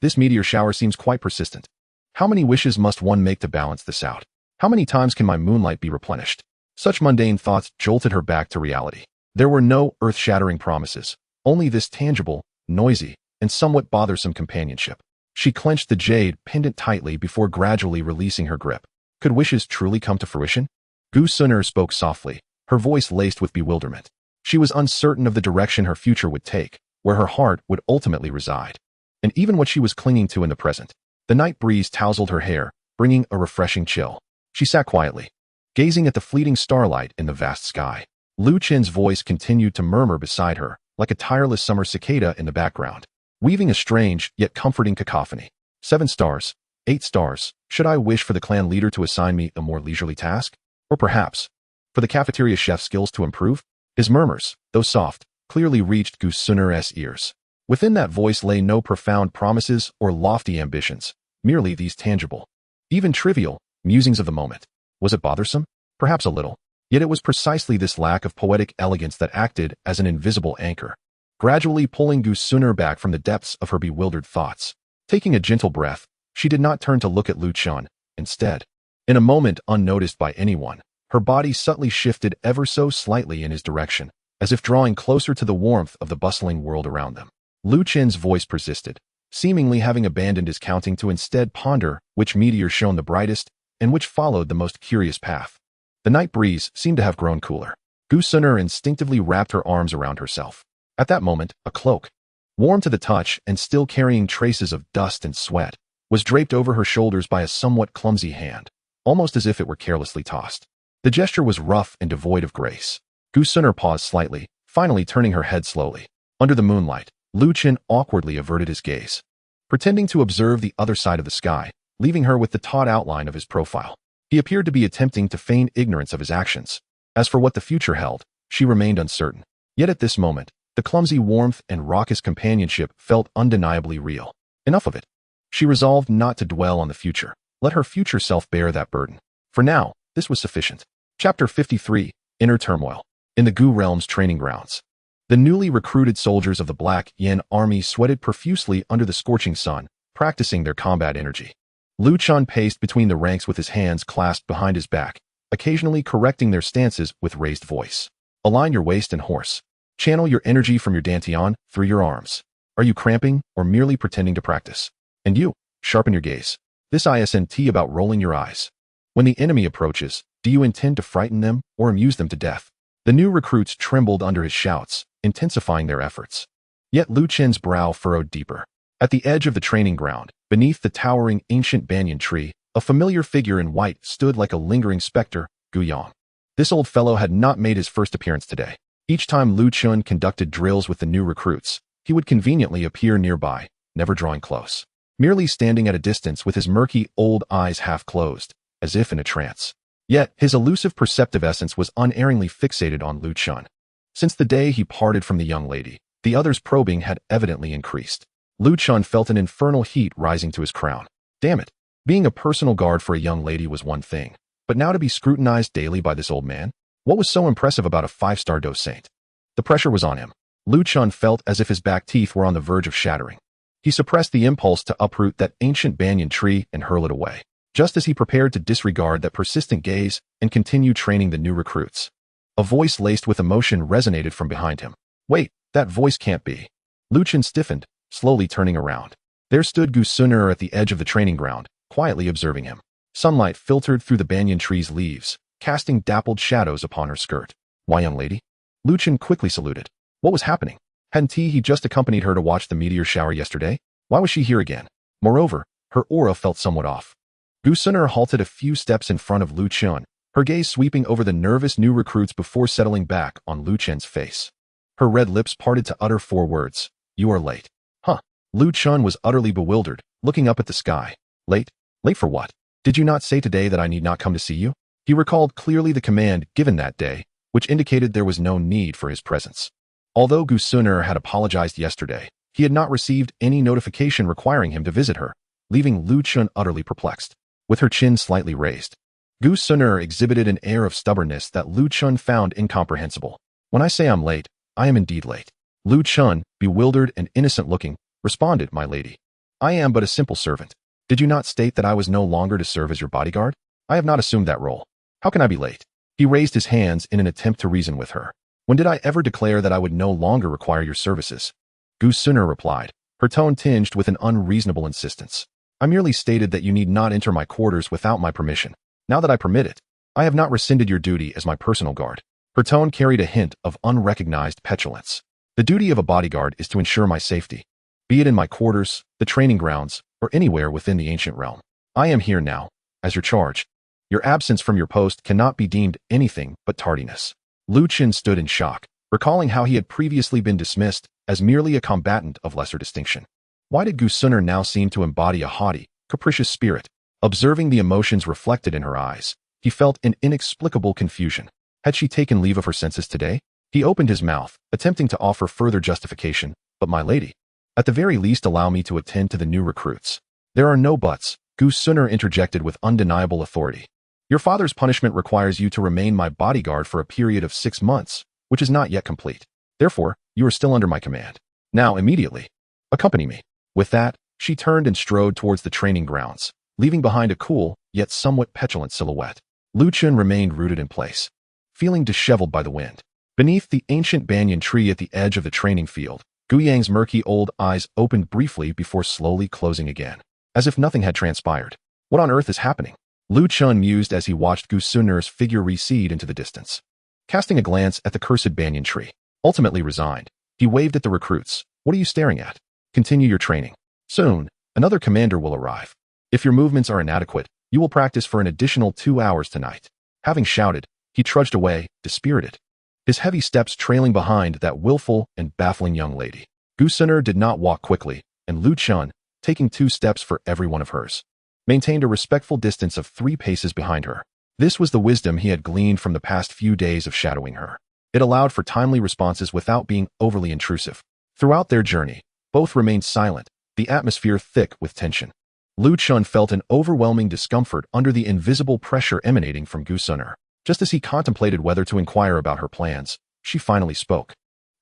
This meteor shower seems quite persistent. How many wishes must one make to balance this out? How many times can my moonlight be replenished? Such mundane thoughts jolted her back to reality. There were no earth-shattering promises, only this tangible, noisy, and somewhat bothersome companionship. She clenched the jade pendant tightly before gradually releasing her grip. Could wishes truly come to fruition? Gu Suner spoke softly, her voice laced with bewilderment. She was uncertain of the direction her future would take, where her heart would ultimately reside, and even what she was clinging to in the present. The night breeze tousled her hair, bringing a refreshing chill. She sat quietly, gazing at the fleeting starlight in the vast sky. Lu Qin's voice continued to murmur beside her, like a tireless summer cicada in the background, weaving a strange yet comforting cacophony. 7 stars, 8 stars. Should I wish for the clan leader to assign me a more leisurely task? Or perhaps, for the cafeteria chef's skills to improve? His murmurs, though soft, clearly reached Gu Suner's ears. Within that voice lay no profound promises or lofty ambitions, merely these tangible, even trivial, musings of the moment. Was it bothersome? Perhaps a little. Yet it was precisely this lack of poetic elegance that acted as an invisible anchor, gradually pulling Gu Suner back from the depths of her bewildered thoughts. Taking a gentle breath, she did not turn to look at Lu Quan. Instead, in a moment unnoticed by anyone, her body subtly shifted ever so slightly in his direction, as if drawing closer to the warmth of the bustling world around them. Lu Qin's voice persisted, seemingly having abandoned his counting to instead ponder which meteor shone the brightest and which followed the most curious path. The night breeze seemed to have grown cooler. Gu Suner instinctively wrapped her arms around herself. At that moment, a cloak, warm to the touch and still carrying traces of dust and sweat, was draped over her shoulders by a somewhat clumsy hand, almost as if it were carelessly tossed. The gesture was rough and devoid of grace. Gu Suner paused slightly, finally turning her head slowly. Under the moonlight, Lu Qin awkwardly averted his gaze, pretending to observe the other side of the sky, leaving her with the taut outline of his profile. He appeared to be attempting to feign ignorance of his actions. As for what the future held, she remained uncertain. Yet at this moment, the clumsy warmth and raucous companionship felt undeniably real. Enough of it. She resolved not to dwell on the future. Let her future self bear that burden. For now, this was sufficient. Chapter 53, Inner Turmoil. In the Gu Realm's training grounds, the newly recruited soldiers of the Black Yin army sweated profusely under the scorching sun, practicing their combat energy. Lu Quan paced between the ranks with his hands clasped behind his back, occasionally correcting their stances with raised voice. Align your waist and horse. Channel your energy from your dantian through your arms. Are you cramping or merely pretending to practice? And you, sharpen your gaze. This isn't about rolling your eyes. When the enemy approaches, do you intend to frighten them or amuse them to death? The new recruits trembled under his shouts, intensifying their efforts. Yet Lu Qin's brow furrowed deeper. At the edge of the training ground, beneath the towering ancient banyan tree, a familiar figure in white stood like a lingering specter, Gu Yang. This old fellow had not made his first appearance today. Each time Lu Quan conducted drills with the new recruits, he would conveniently appear nearby, never drawing close, merely standing at a distance with his murky old eyes half closed, as if in a trance. Yet, his elusive perceptive essence was unerringly fixated on Lu Quan. Since the day he parted from the young lady, the other's probing had evidently increased. Lu Quan felt an infernal heat rising to his crown. Damn it. Being a personal guard for a young lady was one thing, but now to be scrutinized daily by this old man? What was so impressive about a 5-star docent? The pressure was on him. Lu Quan felt as if his back teeth were on the verge of shattering. He suppressed the impulse to uproot that ancient banyan tree and hurl it away, just as he prepared to disregard that persistent gaze and continue training the new recruits. A voice laced with emotion resonated from behind him. Wait, that voice can't be. Lu Quan stiffened, slowly turning around. There stood Gu Suner at the edge of the training ground, quietly observing him. Sunlight filtered through the banyan tree's leaves, casting dappled shadows upon her skirt. Why, young lady? Lu Quan quickly saluted. What was happening? Hadn't he just accompanied her to watch the meteor shower yesterday? Why was she here again? Moreover, her aura felt somewhat off. Gu Suner halted a few steps in front of Lu Quan, her gaze sweeping over the nervous new recruits before settling back on Lu Quan's face. Her red lips parted to utter 4 words. You are late. Huh. Lu Quan was utterly bewildered, looking up at the sky. Late? Late for what? Did you not say today that I need not come to see you? He recalled clearly the command given that day, which indicated there was no need for his presence. Although Gu Suner had apologized yesterday, he had not received any notification requiring him to visit her, leaving Lu Chun utterly perplexed. With her chin slightly raised, Gu Suner exhibited an air of stubbornness that Lu Chun found incomprehensible. When I say I'm late, I am indeed late. Lu Chun, bewildered and innocent-looking, responded, My lady. I am but a simple servant. Did you not state that I was no longer to serve as your bodyguard? I have not assumed that role. How can I be late? He raised his hands in an attempt to reason with her. When did I ever declare that I would no longer require your services? Gu Suner replied, her tone tinged with an unreasonable insistence. I merely stated that you need not enter my quarters without my permission. Now that I permit it, I have not rescinded your duty as my personal guard. Her tone carried a hint of unrecognized petulance. The duty of a bodyguard is to ensure my safety, be it in my quarters, the training grounds, or anywhere within the ancient realm. I am here now, as your charge. Your absence from your post cannot be deemed anything but tardiness. Lu Chun stood in shock, recalling how he had previously been dismissed as merely a combatant of lesser distinction. Why did Gu Suner now seem to embody a haughty, capricious spirit? Observing the emotions reflected in her eyes, he felt an inexplicable confusion. Had she taken leave of her senses today? He opened his mouth, attempting to offer further justification, but my lady, at the very least allow me to attend to the new recruits. There are no buts, Gu Suner interjected with undeniable authority. Your father's punishment requires you to remain my bodyguard for a period of 6 months, which is not yet complete. Therefore, you are still under my command. Now, immediately, accompany me. With that, she turned and strode towards the training grounds, leaving behind a cool, yet somewhat petulant silhouette. Lu Chun remained rooted in place, feeling disheveled by the wind. Beneath the ancient banyan tree at the edge of the training field, Gu Yang's murky old eyes opened briefly before slowly closing again, as if nothing had transpired. What on earth is happening? Lu Chun mused as he watched Gu Suner's figure recede into the distance. Casting a glance at the cursed banyan tree, ultimately resigned, he waved at the recruits. What are you staring at? Continue your training. Soon, another commander will arrive. If your movements are inadequate, you will practice for an additional 2 hours tonight. Having shouted, he trudged away, dispirited, his heavy steps trailing behind that willful and baffling young lady. Gu Suner did not walk quickly, and Lu Chun, taking 2 steps for every one of hers, maintained a respectful distance of 3 paces behind her. This was the wisdom he had gleaned from the past few days of shadowing her. It allowed for timely responses without being overly intrusive. Throughout their journey, both remained silent, the atmosphere thick with tension. Lu Chun felt an overwhelming discomfort under the invisible pressure emanating from Gu Suner. Just as he contemplated whether to inquire about her plans, she finally spoke,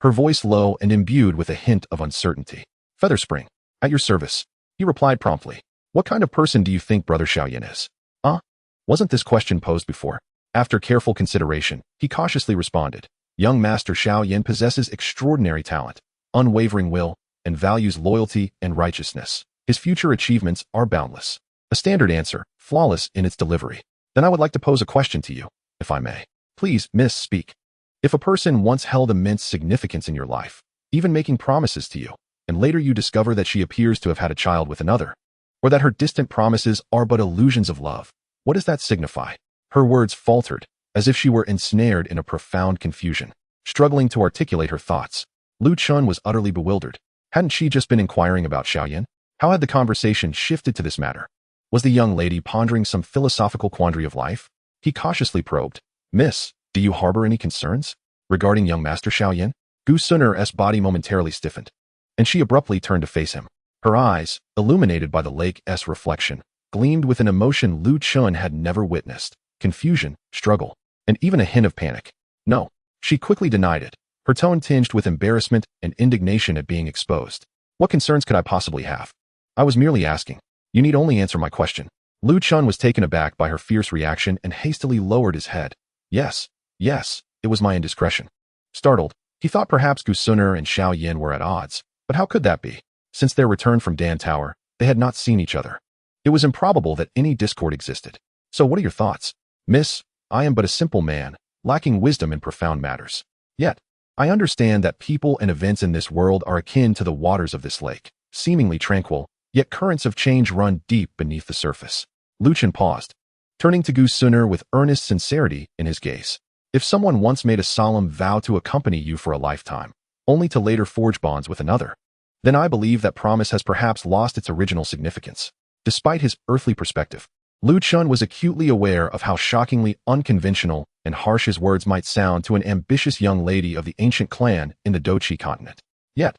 her voice low and imbued with a hint of uncertainty. Featherspring, at your service, he replied promptly. What kind of person do you think Brother Xiao Yan is? Wasn't this question posed before? After careful consideration, he cautiously responded. Young Master Xiao Yan possesses extraordinary talent, unwavering will, and values loyalty and righteousness. His future achievements are boundless. A standard answer, flawless in its delivery. Then I would like to pose a question to you, if I may. Please, miss, speak. If a person once held immense significance in your life, even making promises to you, and later you discover that she appears to have had a child with another, or that her distant promises are but illusions of love, what does that signify? Her words faltered, as if she were ensnared in a profound confusion. Struggling to articulate her thoughts, Lu Chun was utterly bewildered. Hadn't she just been inquiring about Xiao Yan? How had the conversation shifted to this matter? Was the young lady pondering some philosophical quandary of life? He cautiously probed. Miss, do you harbor any concerns regarding young Master Xiao Yan? Gu Suner's body momentarily stiffened, and she abruptly turned to face him. Her eyes, illuminated by the lake's reflection, gleamed with an emotion Lu Chun had never witnessed. Confusion, struggle, and even a hint of panic. No, she quickly denied it, her tone tinged with embarrassment and indignation at being exposed. What concerns could I possibly have? I was merely asking. You need only answer my question. Lu Chun was taken aback by her fierce reaction and hastily lowered his head. Yes, it was my indiscretion. Startled, he thought perhaps Gu Suner and Xiao Yan were at odds, but how could that be? Since their return from Dan Tower, they had not seen each other. It was improbable that any discord existed. So what are your thoughts? Miss, I am but a simple man, lacking wisdom in profound matters. Yet, I understand that people and events in this world are akin to the waters of this lake, seemingly tranquil, yet currents of change run deep beneath the surface. Lu Chun paused, turning to Gu Suner with earnest sincerity in his gaze. If someone once made a solemn vow to accompany you for a lifetime, only to later forge bonds with another, then I believe that promise has perhaps lost its original significance. Despite his earthly perspective, Lu Chun was acutely aware of how shockingly unconventional and harsh his words might sound to an ambitious young lady of the ancient clan in the Dochi continent. Yet,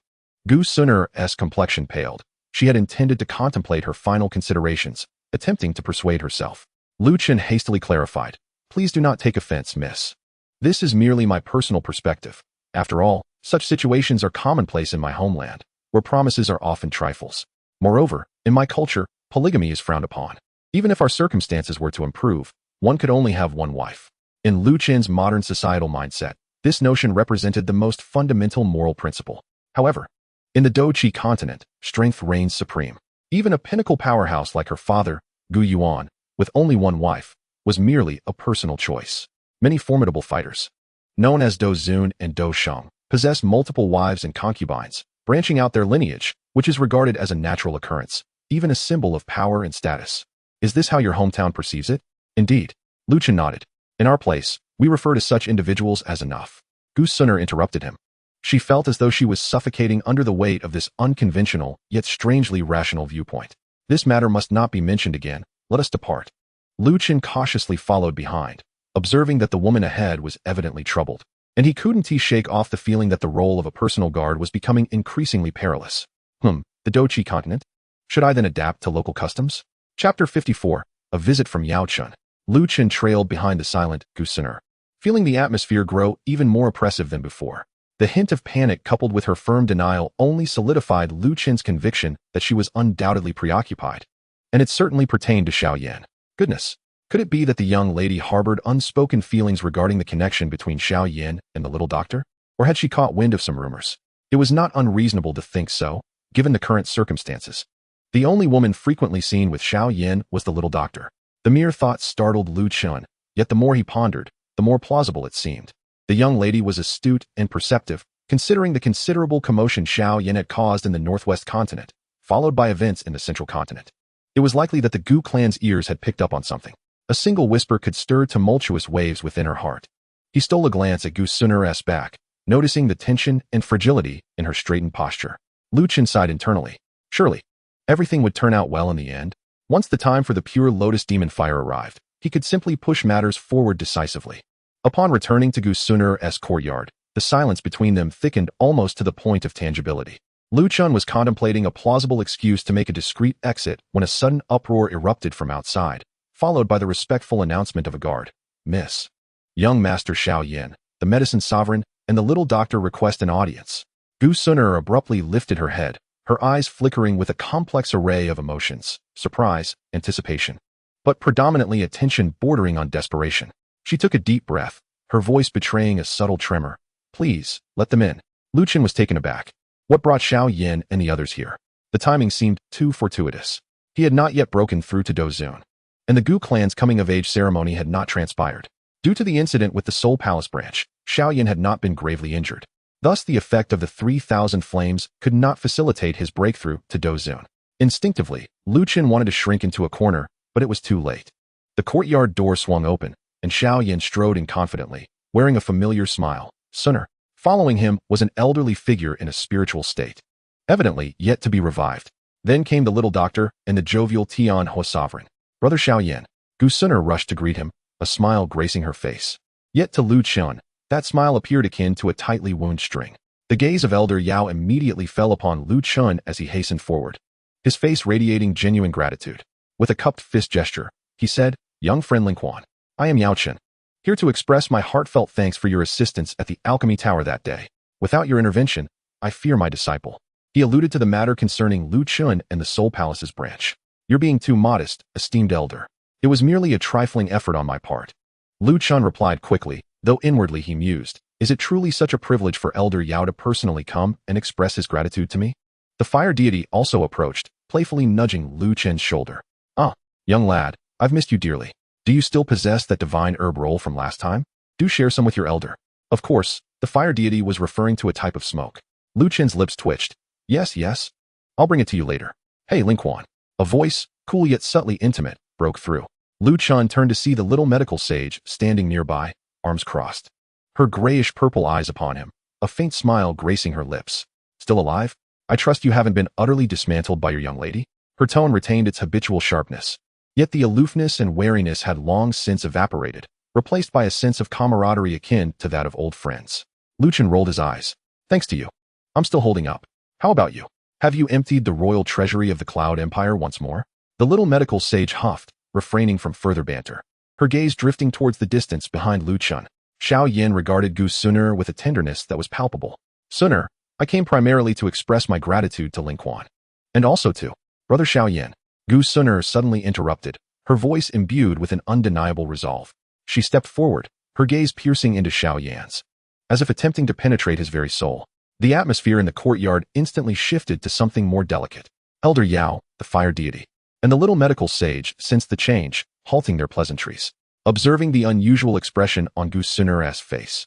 Gu Sun'er's complexion paled. She had intended to contemplate her final considerations, attempting to persuade herself. Lu Chen hastily clarified, "Please do not take offense, miss. This is merely my personal perspective. After all, such situations are commonplace in my homeland, where promises are often trifles. Moreover, in my culture, polygamy is frowned upon. Even if our circumstances were to improve, one could only have one wife." In Lu Chen's modern societal mindset, this notion represented the most fundamental moral principle. However, in the Dochi continent, strength reigns supreme. Even a pinnacle powerhouse like her father, Gu Yuan, with only one wife, was merely a personal choice. Many formidable fighters, known as Do Zun and Do Sheng, possess multiple wives and concubines, branching out their lineage, which is regarded as a natural occurrence, even a symbol of power and status. Is this how your hometown perceives it? Indeed. Lu Chen nodded. In our place, we refer to such individuals as enough. Gu Sun'er interrupted him. She felt as though she was suffocating under the weight of this unconventional, yet strangely rational viewpoint. This matter must not be mentioned again. Let us depart. Lu Chen cautiously followed behind, observing that the woman ahead was evidently troubled, and he couldn't shake off the feeling that the role of a personal guard was becoming increasingly perilous. The Dochi continent? Should I then adapt to local customs? Chapter 54, A Visit from Yao Chun. Lu Chen trailed behind the silent Gu Sun'er, feeling the atmosphere grow even more oppressive than before. The hint of panic coupled with her firm denial only solidified Lu Chen's conviction that she was undoubtedly preoccupied. And it certainly pertained to Xiao Yan. Goodness, could it be that the young lady harbored unspoken feelings regarding the connection between Xiao Yan and the little doctor? Or had she caught wind of some rumors? It was not unreasonable to think so, given the current circumstances. The only woman frequently seen with Xiao Yan was the little doctor. The mere thought startled Lu Chen, yet the more he pondered, the more plausible it seemed. The young lady was astute and perceptive, considering the considerable commotion Xiao Yan had caused in the northwest continent, followed by events in the central continent. It was likely that the Gu clan's ears had picked up on something. A single whisper could stir tumultuous waves within her heart. He stole a glance at Gu Sun'er's back, noticing the tension and fragility in her straightened posture. Lu Chen sighed internally. Surely, everything would turn out well in the end. Once the time for the pure lotus demon fire arrived, he could simply push matters forward decisively. Upon returning to Gu Sun'er's courtyard, the silence between them thickened almost to the point of tangibility. Lu Chen was contemplating a plausible excuse to make a discreet exit when a sudden uproar erupted from outside, followed by the respectful announcement of a guard. "Miss. Young Master Xiao Yan, the medicine sovereign, and the little doctor request an audience." Gu Sun'er abruptly lifted her head, her eyes flickering with a complex array of emotions, surprise, anticipation, but predominantly attention bordering on desperation. She took a deep breath, her voice betraying a subtle tremor. "Please, let them in." Lu Chen was taken aback. What brought Xiao Yan and the others here? The timing seemed too fortuitous. He had not yet broken through to Dozun, and the Gu clan's coming-of-age ceremony had not transpired. Due to the incident with the Soul Palace branch, Xiao Yan had not been gravely injured. Thus, the effect of the 3,000 flames could not facilitate his breakthrough to Dozun. Instinctively, Lu Chen wanted to shrink into a corner, but it was too late. The courtyard door swung open, and Xiao Yan strode in confidently, wearing a familiar smile. Sun'er. Following him was an elderly figure in a spiritual state, evidently yet to be revived. Then came the little doctor and the jovial Tian Ho sovereign. "Brother Xiao Yan." Gu Sun'er rushed to greet him, a smile gracing her face. Yet to Lu Chen, that smile appeared akin to a tightly wound string. The gaze of Elder Yao immediately fell upon Lu Chen as he hastened forward, his face radiating genuine gratitude. With a cupped fist gesture, he said, "Young friend Ling Quan, I am Yao Chen, here to express my heartfelt thanks for your assistance at the Alchemy Tower that day. Without your intervention, I fear my disciple." He alluded to the matter concerning Lu Chen and the Soul Palace's branch. "You're being too modest, esteemed elder. It was merely a trifling effort on my part." Lu Chen replied quickly, though inwardly he mused, "Is it truly such a privilege for Elder Yao to personally come and express his gratitude to me?" The fire deity also approached, playfully nudging Lu Chen's shoulder. "Ah, young lad, I've missed you dearly. Do you still possess that divine herb roll from last time? Do share some with your elder." Of course, the fire deity was referring to a type of smoke. Lu Chen's lips twitched. Yes. I'll bring it to you later. "Hey, Ling Quan." A voice, cool yet subtly intimate, broke through. Lu Chen turned to see the little medical sage standing nearby, arms crossed, her grayish-purple eyes upon him, a faint smile gracing her lips. "Still alive? I trust you haven't been utterly dismantled by your young lady?" Her tone retained its habitual sharpness, yet the aloofness and wariness had long since evaporated, replaced by a sense of camaraderie akin to that of old friends. Luchan rolled his eyes. Thanks to you. I'm still holding up. How about you? Have you emptied the royal treasury of the Cloud Empire once more? The little medical sage huffed, refraining from further banter. Her gaze drifting towards the distance behind Luchan. Xiao Yan regarded Gu Suner with a tenderness that was palpable. Suner, I came primarily to express my gratitude to Ling Quan. And also to Brother Xiao Yan. Gu Suner suddenly interrupted, her voice imbued with an undeniable resolve. She stepped forward, her gaze piercing into Xiao Yan's, as if attempting to penetrate his very soul. The atmosphere in the courtyard instantly shifted to something more delicate. Elder Yao, the fire deity, and the little medical sage sensed the change, halting their pleasantries. Observing the unusual expression on Gu Suner's face,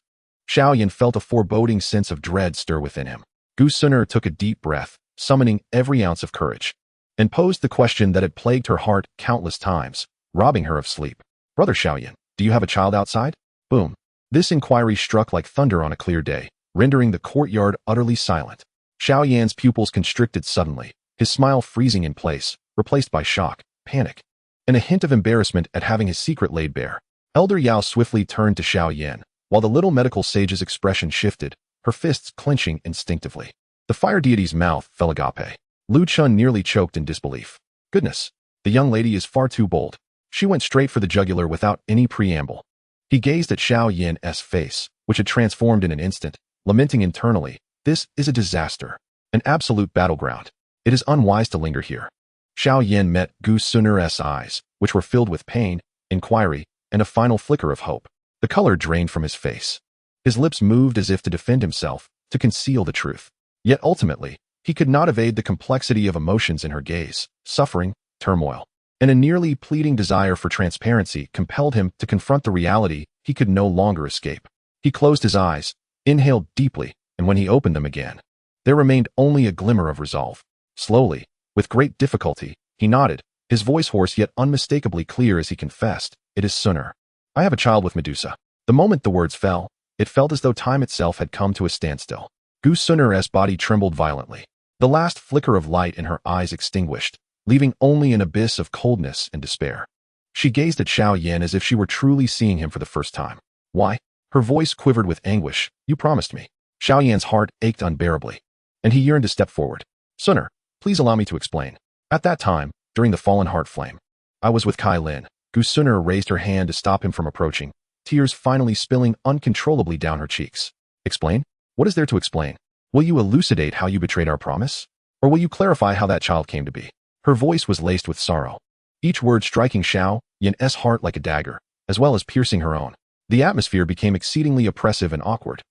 Xiao Yan felt a foreboding sense of dread stir within him. Gu Suner took a deep breath, summoning every ounce of courage, and posed the question that had plagued her heart countless times, robbing her of sleep. Brother Xiao Yan, do you have a child outside? Boom. This inquiry struck like thunder on a clear day, rendering the courtyard utterly silent. Xiao Yan's pupils constricted suddenly, his smile freezing in place, replaced by shock, panic, and a hint of embarrassment at having his secret laid bare. Elder Yao swiftly turned to Xiao Yan, while the little medical sage's expression shifted, her fists clenching instinctively. The fire deity's mouth fell agape. Lu Chun nearly choked in disbelief. Goodness, the young lady is far too bold. She went straight for the jugular without any preamble. He gazed at Xiao Yan's face, which had transformed in an instant, lamenting internally, this is a disaster, an absolute battleground. It is unwise to linger here. Xiao Yan met Gu Suner's eyes, which were filled with pain, inquiry, and a final flicker of hope. The color drained from his face. His lips moved as if to defend himself, to conceal the truth. Yet ultimately, he could not evade the complexity of emotions in her gaze, suffering, turmoil, and a nearly pleading desire for transparency compelled him to confront the reality he could no longer escape. He closed his eyes, inhaled deeply, and when he opened them again, there remained only a glimmer of resolve. Slowly, with great difficulty, he nodded, his voice hoarse yet unmistakably clear as he confessed, it is Suner. I have a child with Medusa. The moment the words fell, it felt as though time itself had come to a standstill. Gu Suner's body trembled violently. The last flicker of light in her eyes extinguished, leaving only an abyss of coldness and despair. She gazed at Xiao Yan as if she were truly seeing him for the first time. Why? Her voice quivered with anguish. You promised me. Xiao Yan's heart ached unbearably, and he yearned to step forward. Suner, please allow me to explain. At that time, during the fallen heart flame, I was with Kai Lin. Gu Suner raised her hand to stop him from approaching, tears finally spilling uncontrollably down her cheeks. Explain? What is there to explain? Will you elucidate how you betrayed our promise? Or will you clarify how that child came to be? Her voice was laced with sorrow, each word striking Xiao Yan's heart like a dagger, as well as piercing her own. The atmosphere became exceedingly oppressive and awkward.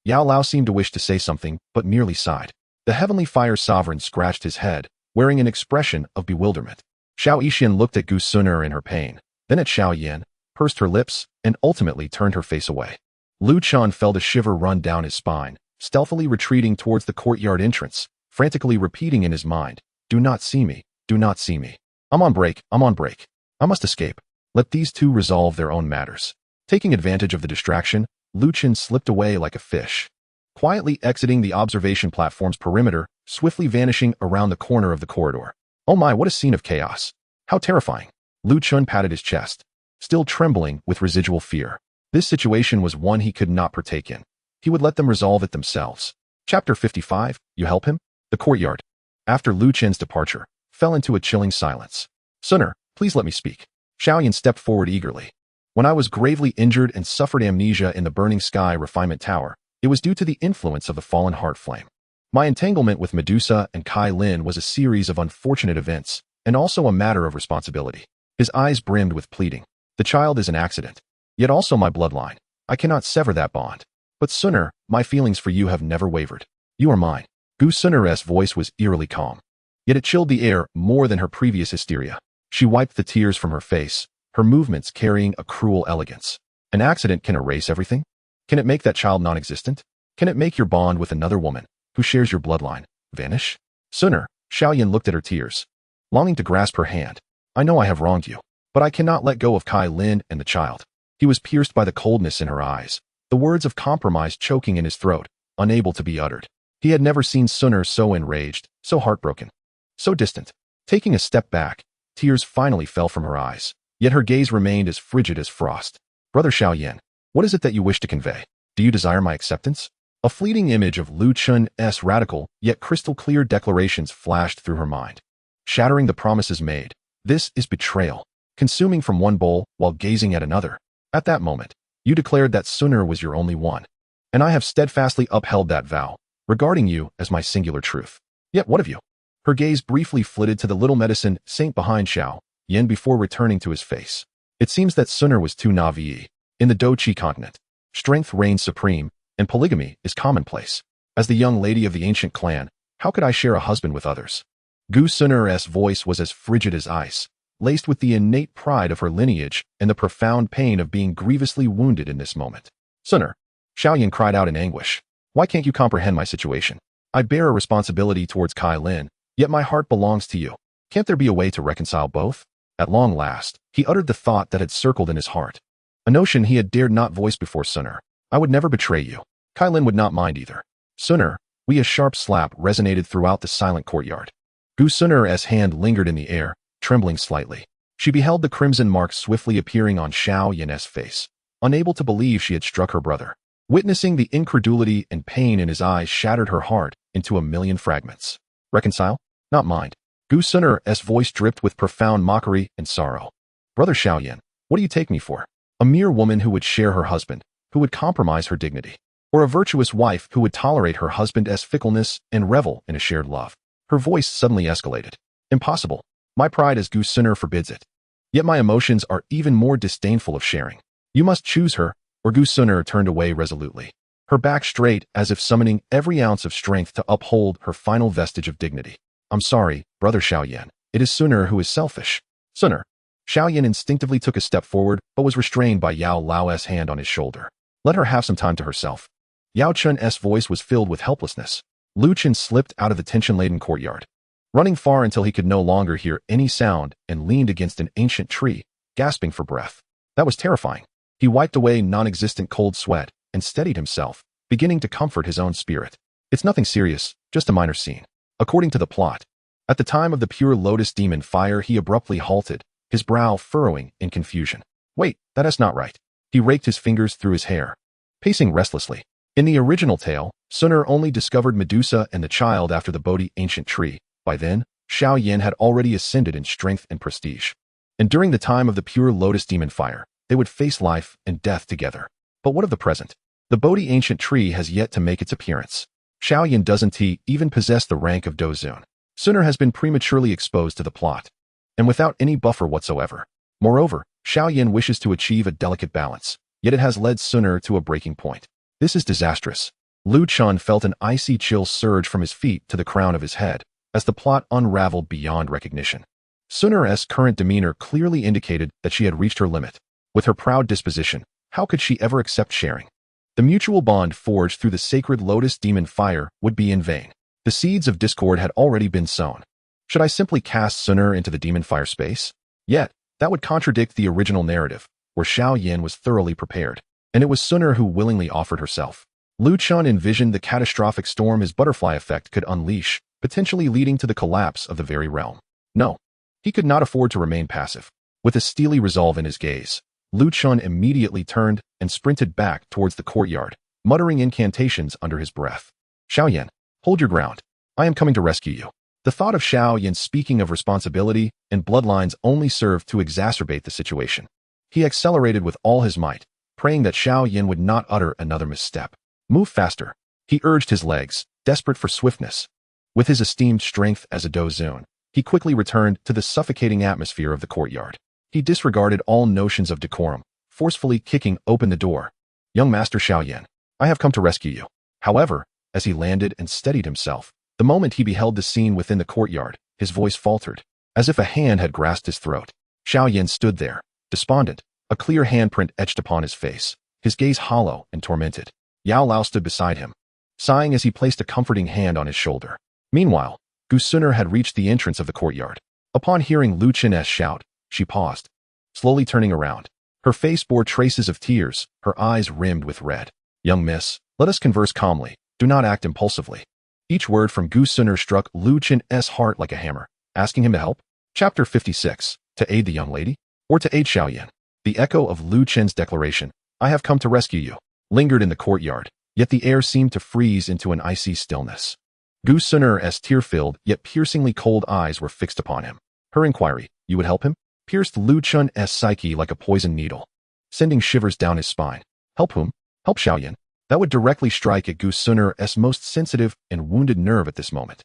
Yao Lao seemed to wish to say something, but merely sighed. The heavenly fire sovereign scratched his head, wearing an expression of bewilderment. Xiao Yixin looked at Gu Suner in her pain, then at Xiao Yan, pursed her lips, and ultimately turned her face away. Lu Chun felt a shiver run down his spine, stealthily retreating towards the courtyard entrance, frantically repeating in his mind, do not see me, do not see me. I'm on break, I'm on break. I must escape. Let these two resolve their own matters. Taking advantage of the distraction, Lu Chun slipped away like a fish, quietly exiting the observation platform's perimeter, swiftly vanishing around the corner of the corridor. Oh my, what a scene of chaos. How terrifying. Lu Chun patted his chest, still trembling with residual fear. This situation was one he could not partake in. He would let them resolve it themselves. Chapter 55, You Help Him? The courtyard, after Lu Chun's departure, fell into a chilling silence. Suner, please let me speak. Xiao Yan stepped forward eagerly. When I was gravely injured and suffered amnesia in the Burning Sky Refinement Tower, it was due to the influence of the fallen heart flame. My entanglement with Medusa and Kai Lin was a series of unfortunate events, and also a matter of responsibility. His eyes brimmed with pleading. The child is an accident, yet also my bloodline. I cannot sever that bond. But Suner, my feelings for you have never wavered. You are mine. Gu Suner's voice was eerily calm, yet it chilled the air more than her previous hysteria. She wiped the tears from her face, her movements carrying a cruel elegance. An accident can erase everything? Can it make that child non-existent? Can it make your bond with another woman, who shares your bloodline, vanish? Suner, Xiao Yan looked at her tears, longing to grasp her hand. I know I have wronged you, but I cannot let go of Kai Lin and the child. He was pierced by the coldness in her eyes, the words of compromise choking in his throat, unable to be uttered. He had never seen Suner so enraged, so heartbroken, so distant. Taking a step back, tears finally fell from her eyes, yet her gaze remained as frigid as frost. Brother Xiao Yan, what is it that you wish to convey? Do you desire my acceptance? A fleeting image of Lin Kuan's radical, yet crystal-clear declarations flashed through her mind. Shattering the promises made. This is betrayal. Consuming from one bowl while gazing at another. At that moment, you declared that sooner was your only one. And I have steadfastly upheld that vow, regarding you as my singular truth. Yet what of you? Her gaze briefly flitted to the little medicine saint behind Xiao Yan before returning to his face. It seems that sooner was too naive. In the Doqi continent, strength reigns supreme, and polygamy is commonplace. As the young lady of the ancient clan, how could I share a husband with others? Gu Sunur's voice was as frigid as ice, laced with the innate pride of her lineage and the profound pain of being grievously wounded in this moment. Sunur, Xiao Yan cried out in anguish. Why can't you comprehend my situation? I bear a responsibility towards Kai Lin, yet my heart belongs to you. Can't there be a way to reconcile both? At long last, he uttered the thought that had circled in his heart. A notion he had dared not voice before Sunur. I would never betray you. Kai Lin would not mind either. Sunur, a sharp slap resonated throughout the silent courtyard. Gu Sunur's hand lingered in the air, trembling slightly. She beheld the crimson mark swiftly appearing on Xiao Yan's face, unable to believe she had struck her brother. Witnessing the incredulity and pain in his eyes shattered her heart into a million fragments. Reconcile? Not mind. Gu Sunur's voice dripped with profound mockery and sorrow. Brother Xiao Yan, what do you take me for? A mere woman who would share her husband, who would compromise her dignity, or a virtuous wife who would tolerate her husband's fickleness and revel in a shared love. Her voice suddenly escalated. Impossible. My pride as Gu Sunur forbids it. Yet my emotions are even more disdainful of sharing. You must choose her, or Gu Sunur turned away resolutely, her back straight as if summoning every ounce of strength to uphold her final vestige of dignity. I'm sorry, Brother Xiao Yan. It is Sunur who is selfish. Sunur. Xiao Yan instinctively took a step forward, but was restrained by Yao Lao's hand on his shoulder. Let her have some time to herself. Yao Chun's voice was filled with helplessness. Lu Chen slipped out of the tension-laden courtyard, running far until he could no longer hear any sound and leaned against an ancient tree, gasping for breath. That was terrifying. He wiped away non-existent cold sweat and steadied himself, beginning to comfort his own spirit. It's nothing serious, just a minor scene. According to the plot, at the time of the pure lotus demon fire he abruptly halted, his brow furrowing in confusion. Wait, that is not right. He raked his fingers through his hair, pacing restlessly. In the original tale, Sunur only discovered Medusa and the child after the Bodhi ancient tree. By then, Xiao Yan had already ascended in strength and prestige. And during the time of the pure lotus demon fire, they would face life and death together. But what of the present? The Bodhi ancient tree has yet to make its appearance. Xiao Yan doesn't even possess the rank of Dozun. Sunur has been prematurely exposed to the plot, and without any buffer whatsoever. Moreover, Xiao Yan wishes to achieve a delicate balance, yet it has led Sunur to a breaking point. This is disastrous. Lu Chen felt an icy chill surge from his feet to the crown of his head, as the plot unraveled beyond recognition. Sunur's current demeanor clearly indicated that she had reached her limit. With her proud disposition, how could she ever accept sharing? The mutual bond forged through the sacred lotus demon fire would be in vain. The seeds of discord had already been sown. Should I simply cast Sunur into the demon fire space? Yet, that would contradict the original narrative, where Xiao Yan was thoroughly prepared, and it was Sunur who willingly offered herself. Lu Chen envisioned the catastrophic storm his butterfly effect could unleash, potentially leading to the collapse of the very realm. No, he could not afford to remain passive. With a steely resolve in his gaze, Lu Chen immediately turned and sprinted back towards the courtyard, muttering incantations under his breath. Xiao Yan, hold your ground. I am coming to rescue you. The thought of Xiao Yan speaking of responsibility and bloodlines only served to exacerbate the situation. He accelerated with all his might, praying that Xiao Yan would not utter another misstep. Move faster. He urged his legs, desperate for swiftness. With his esteemed strength as a Dozun, he quickly returned to the suffocating atmosphere of the courtyard. He disregarded all notions of decorum, forcefully kicking open the door. Young Master Xiao Yan, I have come to rescue you. However, as he landed and steadied himself, the moment he beheld the scene within the courtyard, his voice faltered, as if a hand had grasped his throat. Xiao Yan stood there, despondent, a clear handprint etched upon his face, his gaze hollow and tormented. Yao Lao stood beside him, sighing as he placed a comforting hand on his shoulder. Meanwhile, Gu Sunur had reached the entrance of the courtyard. Upon hearing Lu Chen's shout, she paused, slowly turning around. Her face bore traces of tears, her eyes rimmed with red. Young miss, let us converse calmly. Do not act impulsively. Each word from Gu Sunur struck Lu Chen's heart like a hammer, asking him to help. Chapter 56. To aid the young lady? Or to aid Xiao Yan? The The echo of Lu Chen's declaration, "I have come to rescue you," lingered in the courtyard, yet the air seemed to freeze into an icy stillness. Gu Sun'er's tear-filled yet piercingly cold eyes were fixed upon him. Her inquiry, "You would help him?" pierced Lu Chun's psyche like a poisoned needle, sending shivers down his spine. Help whom? Help Xiao Yan? That would directly strike at Gu Sun'er's most sensitive and wounded nerve at this moment,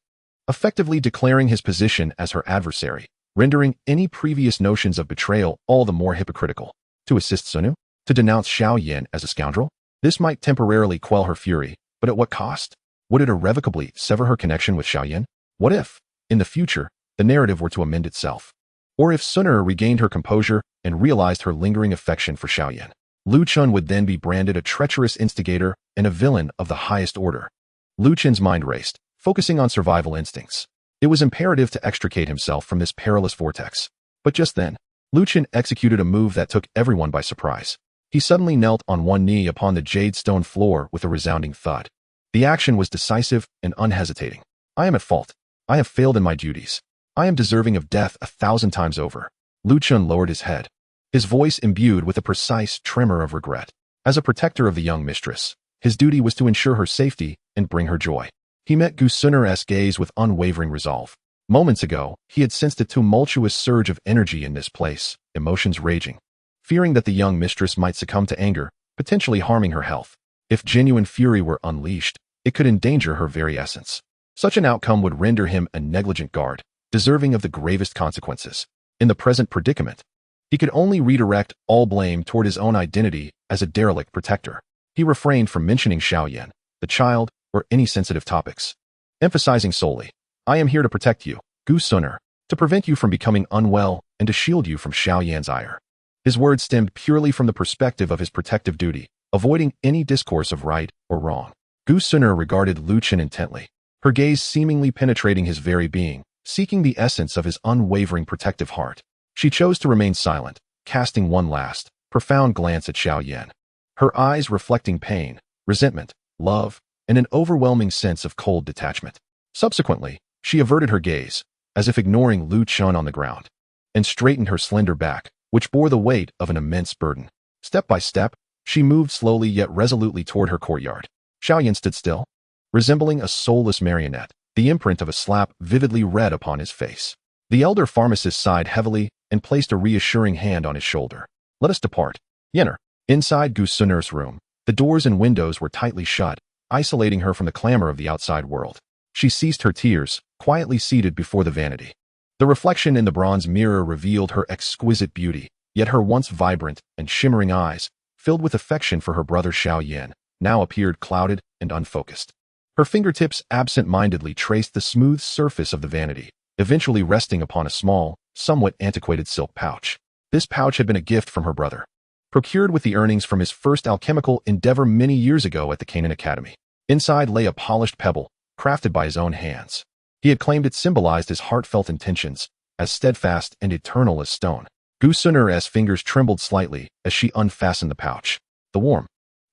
effectively declaring his position as her adversary, rendering any previous notions of betrayal all the more hypocritical. To assist Sunu? To denounce Xiao Yan as a scoundrel? This might temporarily quell her fury, but at what cost? Would it irrevocably sever her connection with Xiao Yan? What if, in the future, the narrative were to amend itself? Or if Sun'er regained her composure and realized her lingering affection for Xiao Yan? Lu Chun would then be branded a treacherous instigator and a villain of the highest order. Lu Chen's mind raced, focusing on survival instincts. It was imperative to extricate himself from this perilous vortex. But just then, Lu Chen executed a move that took everyone by surprise. He suddenly knelt on one knee upon the jade stone floor with a resounding thud. The action was decisive and unhesitating. "I am at fault. I have failed in my duties. I am deserving of death 1,000 times over." Lu Chun lowered his head, his voice imbued with a precise tremor of regret. As a protector of the young mistress, his duty was to ensure her safety and bring her joy. He met Gu Sun'er's gaze with unwavering resolve. Moments ago, he had sensed a tumultuous surge of energy in this place, emotions raging. Fearing that the young mistress might succumb to anger, potentially harming her health. If genuine fury were unleashed, it could endanger her very essence. Such an outcome would render him a negligent guard, deserving of the gravest consequences. In the present predicament, he could only redirect all blame toward his own identity as a derelict protector. He refrained from mentioning Xiao Yan, the child, or any sensitive topics, emphasizing solely, "I am here to protect you, Gu Sun'er, to prevent you from becoming unwell and to shield you from Xiao Yan's ire." His words stemmed purely from the perspective of his protective duty, avoiding any discourse of right or wrong. Gu Sun'er regarded Lu Chen intently, her gaze seemingly penetrating his very being, seeking the essence of his unwavering protective heart. She chose to remain silent, casting one last, profound glance at Xiao Yan, her eyes reflecting pain, resentment, love, and an overwhelming sense of cold detachment. Subsequently, she averted her gaze, as if ignoring Lu Chun on the ground, and straightened her slender back, which bore the weight of an immense burden. Step by step, she moved slowly yet resolutely toward her courtyard. Xiao Yan stood still, resembling a soulless marionette, the imprint of a slap vividly red upon his face. The elder pharmacist sighed heavily and placed a reassuring hand on his shoulder. "Let us depart." Yenner. Inside Gu Sun'er's room, the doors and windows were tightly shut, isolating her from the clamor of the outside world. She ceased her tears, quietly seated before the vanity. The reflection in the bronze mirror revealed her exquisite beauty, yet her once vibrant and shimmering eyes, filled with affection for her brother Xiao Yan, now appeared clouded and unfocused. Her fingertips absent-mindedly traced the smooth surface of the vanity, eventually resting upon a small, somewhat antiquated silk pouch. This pouch had been a gift from her brother, procured with the earnings from his first alchemical endeavor many years ago at the Canaan Academy. Inside lay a polished pebble, crafted by his own hands. He had claimed it symbolized his heartfelt intentions, as steadfast and eternal as stone. Gu Sun'er's fingers trembled slightly as she unfastened the pouch. The warm,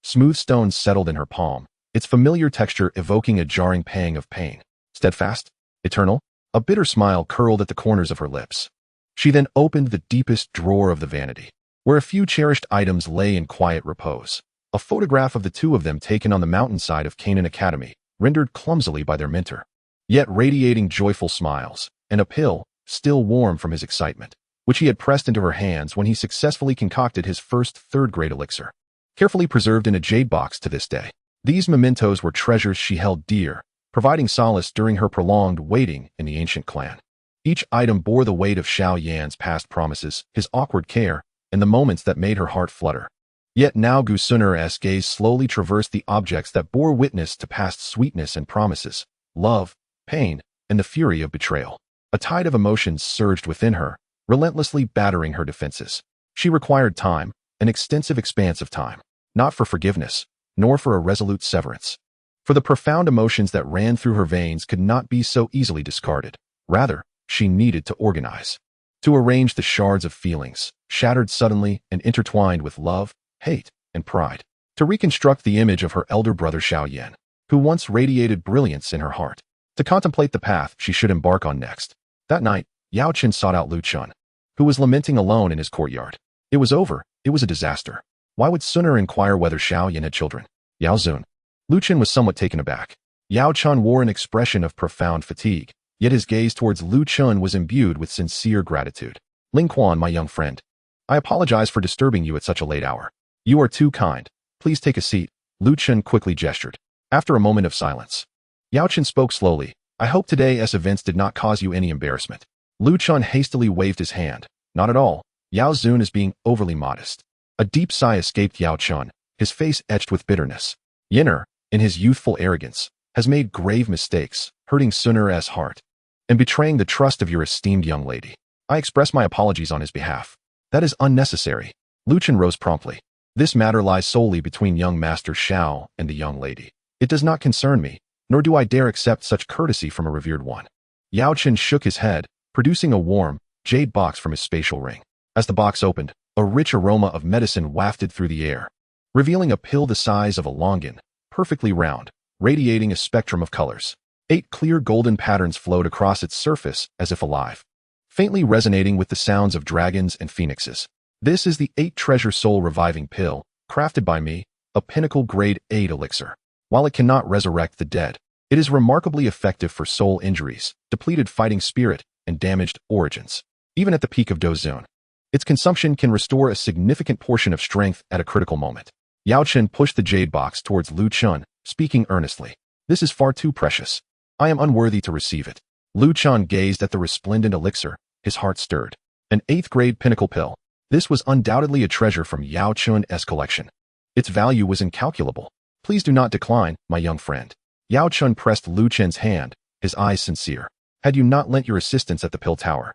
smooth stone settled in her palm, its familiar texture evoking a jarring pang of pain. Steadfast? Eternal? A bitter smile curled at the corners of her lips. She then opened the deepest drawer of the vanity, where a few cherished items lay in quiet repose. A photograph of the two of them taken on the mountainside of Canaan Academy, rendered clumsily by their mentor, yet radiating joyful smiles, and a pill, still warm from his excitement, which he had pressed into her hands when he successfully concocted his first third-grade elixir, carefully preserved in a jade box to this day. These mementos were treasures she held dear, providing solace during her prolonged waiting in the ancient clan. Each item bore the weight of Xiao Yan's past promises, his awkward care, and the moments that made her heart flutter. Yet now Gu Sun'er's gaze slowly traversed the objects that bore witness to past sweetness and promises, love, pain, and the fury of betrayal. A tide of emotions surged within her, relentlessly battering her defenses. She required time, an extensive expanse of time, not for forgiveness, nor for a resolute severance. For the profound emotions that ran through her veins could not be so easily discarded. Rather, she needed to organize, to arrange the shards of feelings, shattered suddenly and intertwined with love, hate, and pride, to reconstruct the image of her elder brother Xiao Yan, who once radiated brilliance in her heart, to contemplate the path she should embark on next. That night, Yao Chen sought out Lu Chun, who was lamenting alone in his courtyard. It was over, It was a disaster. Why would Suner inquire whether Xiao Yan had children? Yao Zun. Lu Chen was somewhat taken aback. Yao Chun wore an expression of profound fatigue, yet his gaze towards Lu Chen was imbued with sincere gratitude. Ling Quan, my young friend. I apologize for disturbing you at such a late hour. You are too kind. Please take a seat. Lu Chen quickly gestured. After a moment of silence, Yao Chen spoke slowly. I hope today's events did not cause you any embarrassment. Lu Chen hastily waved his hand. Not at all. Yao Zun is being overly modest. A deep sigh escaped Yao Chen, his face etched with bitterness. Yinner, in his youthful arrogance, has made grave mistakes, hurting Suner's heart, and betraying the trust of your esteemed young lady. I express my apologies on his behalf. That is unnecessary. Lu Chen rose promptly. This matter lies solely between young Master Xiao and the young lady. It does not concern me, nor do I dare accept such courtesy from a revered one. Yao Chen shook his head, producing a warm, jade box from his spatial ring. As the box opened, a rich aroma of medicine wafted through the air, revealing a pill the size of a longan, perfectly round, radiating a spectrum of colors. 8 clear golden patterns flowed across its surface as if alive, faintly resonating with the sounds of dragons and phoenixes. This is the 8 treasure soul reviving pill, crafted by me, a pinnacle grade 8 elixir. While it cannot resurrect the dead, it is remarkably effective for soul injuries, depleted fighting spirit, and damaged origins. Even at the peak of Dozun, its consumption can restore a significant portion of strength at a critical moment. Yao Chen pushed the jade box towards Lu Chen, speaking earnestly. This is far too precious. I am unworthy to receive it. Lu Chen gazed at the resplendent elixir, his heart stirred. An 8th grade pinnacle pill. This was undoubtedly a treasure from Yao Chun's collection. Its value was incalculable. Please do not decline, my young friend. Yao Chun pressed Lu Chen's hand, his eyes sincere. Had you not lent your assistance at the pill tower,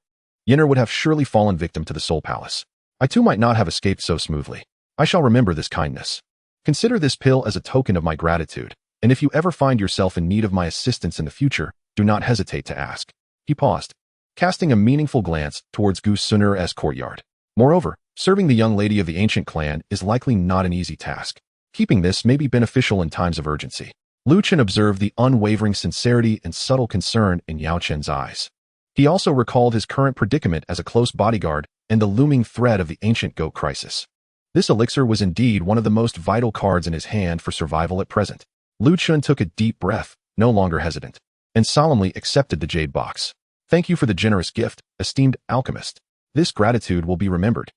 Yinner would have surely fallen victim to the Soul Palace. I too might not have escaped so smoothly. I shall remember this kindness. Consider this pill as a token of my gratitude, and if you ever find yourself in need of my assistance in the future, do not hesitate to ask. He paused, casting a meaningful glance towards Gu Suner's courtyard. Moreover, serving the young lady of the ancient clan is likely not an easy task. Keeping this may be beneficial in times of urgency. Lu Chen observed the unwavering sincerity and subtle concern in Yao Chen's eyes. He also recalled his current predicament as a close bodyguard and the looming threat of the ancient goat crisis. This elixir was indeed one of the most vital cards in his hand for survival at present. Lu Chen took a deep breath, no longer hesitant, and solemnly accepted the jade box. Thank you for the generous gift, esteemed alchemist. This gratitude will be remembered.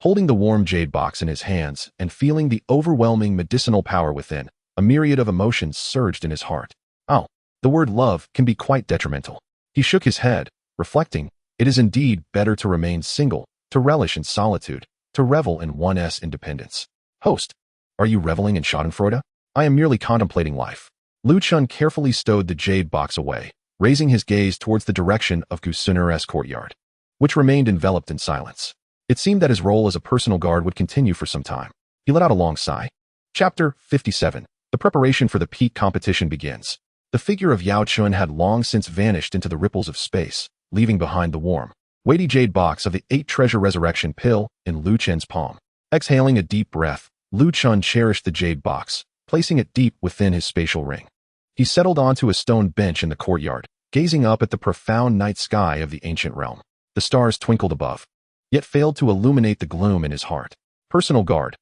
Holding the warm jade box in his hands and feeling the overwhelming medicinal power within, a myriad of emotions surged in his heart. Oh, the word love can be quite detrimental. He shook his head, reflecting, it is indeed better to remain single, to relish in solitude, to revel in one's independence. Host, are you reveling in schadenfreude? I am merely contemplating life. Lu Chen carefully stowed the jade box away, raising his gaze towards the direction of Gu Suner's courtyard, which remained enveloped in silence. It seemed that his role as a personal guard would continue for some time. He let out a long sigh. Chapter 57. The preparation for the peak competition begins. The figure of Yao Chun had long since vanished into the ripples of space, leaving behind the warm, weighty jade box of the 8 treasure resurrection pill in Lu Chen's palm. Exhaling a deep breath, Lu Chen cherished the jade box, placing it deep within his spatial ring. He settled onto a stone bench in the courtyard, gazing up at the profound night sky of the ancient realm. The stars twinkled above, yet failed to illuminate the gloom in his heart. Personal guard,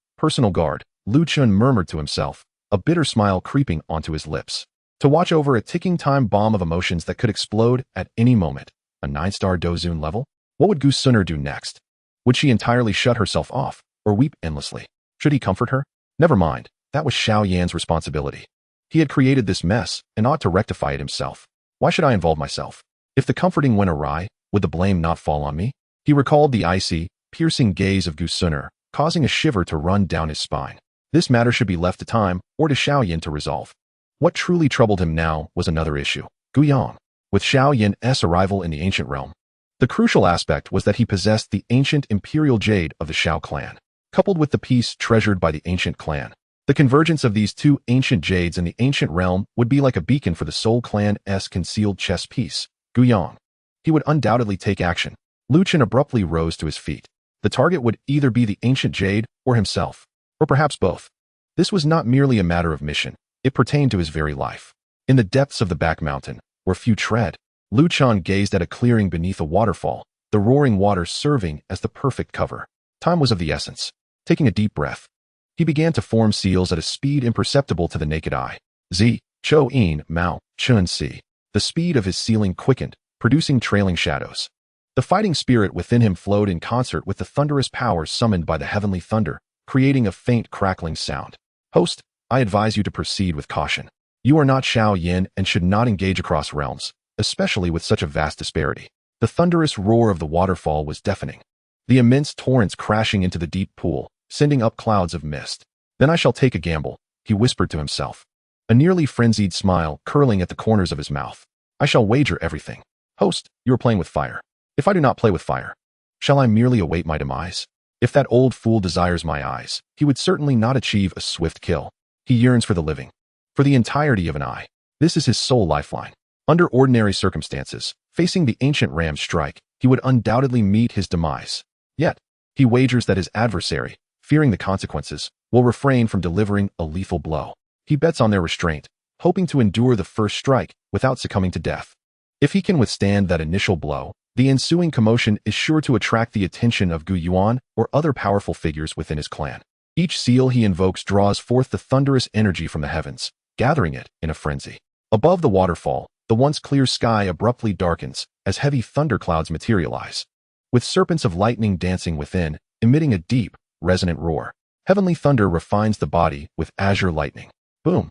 Lu Chen murmured to himself, a bitter smile creeping onto his lips. To watch over a ticking time bomb of emotions that could explode at any moment. A 9-star Dozun level? What would Gu Suner do next? Would she entirely shut herself off, or weep endlessly? Should he comfort her? Never mind, that was Xiao Yan's responsibility. He had created this mess, and ought to rectify it himself. Why should I involve myself? If the comforting went awry, would the blame not fall on me? He recalled the icy, piercing gaze of Gu Suner, causing a shiver to run down his spine. This matter should be left to time, or to Xiao Yan to resolve. What truly troubled him now was another issue. Gu Yang. With Xiao Yan's arrival in the ancient realm, the crucial aspect was that he possessed the ancient imperial jade of the Xiao clan, coupled with the piece treasured by the ancient clan. The convergence of these 2 ancient jades in the ancient realm would be like a beacon for the Soul Clan's concealed chess piece. Gu Yang. He would undoubtedly take action. Lu Chen abruptly rose to his feet. The target would either be the ancient jade, or himself, or perhaps both. This was not merely a matter of mission, it pertained to his very life. In the depths of the back mountain, where few tread, Lu Chen gazed at a clearing beneath a waterfall, the roaring water serving as the perfect cover. Time was of the essence. Taking a deep breath, he began to form seals at a speed imperceptible to the naked eye. Z, Cho In, Mao, Chun Si. The speed of his sealing quickened, producing trailing shadows. The fighting spirit within him flowed in concert with the thunderous power summoned by the heavenly thunder, creating a faint crackling sound. Host, I advise you to proceed with caution. You are not Xiao Yan and should not engage across realms, especially with such a vast disparity. The thunderous roar of the waterfall was deafening, the immense torrents crashing into the deep pool, sending up clouds of mist. Then I shall take a gamble, he whispered to himself, a nearly frenzied smile curling at the corners of his mouth. I shall wager everything. Host, you are playing with fire. If I do not play with fire, shall I merely await my demise? If that old fool desires my eyes, he would certainly not achieve a swift kill. He yearns for the living, for the entirety of an eye. This is his sole lifeline. Under ordinary circumstances, facing the ancient ram's strike, he would undoubtedly meet his demise. Yet, he wagers that his adversary, fearing the consequences, will refrain from delivering a lethal blow. He bets on their restraint, hoping to endure the first strike without succumbing to death. If he can withstand that initial blow, the ensuing commotion is sure to attract the attention of Gu Yuan or other powerful figures within his clan. Each seal he invokes draws forth the thunderous energy from the heavens, gathering it in a frenzy. Above the waterfall, the once clear sky abruptly darkens as heavy thunderclouds materialize, with serpents of lightning dancing within, emitting a deep, resonant roar. Heavenly thunder refines the body with azure lightning. Boom!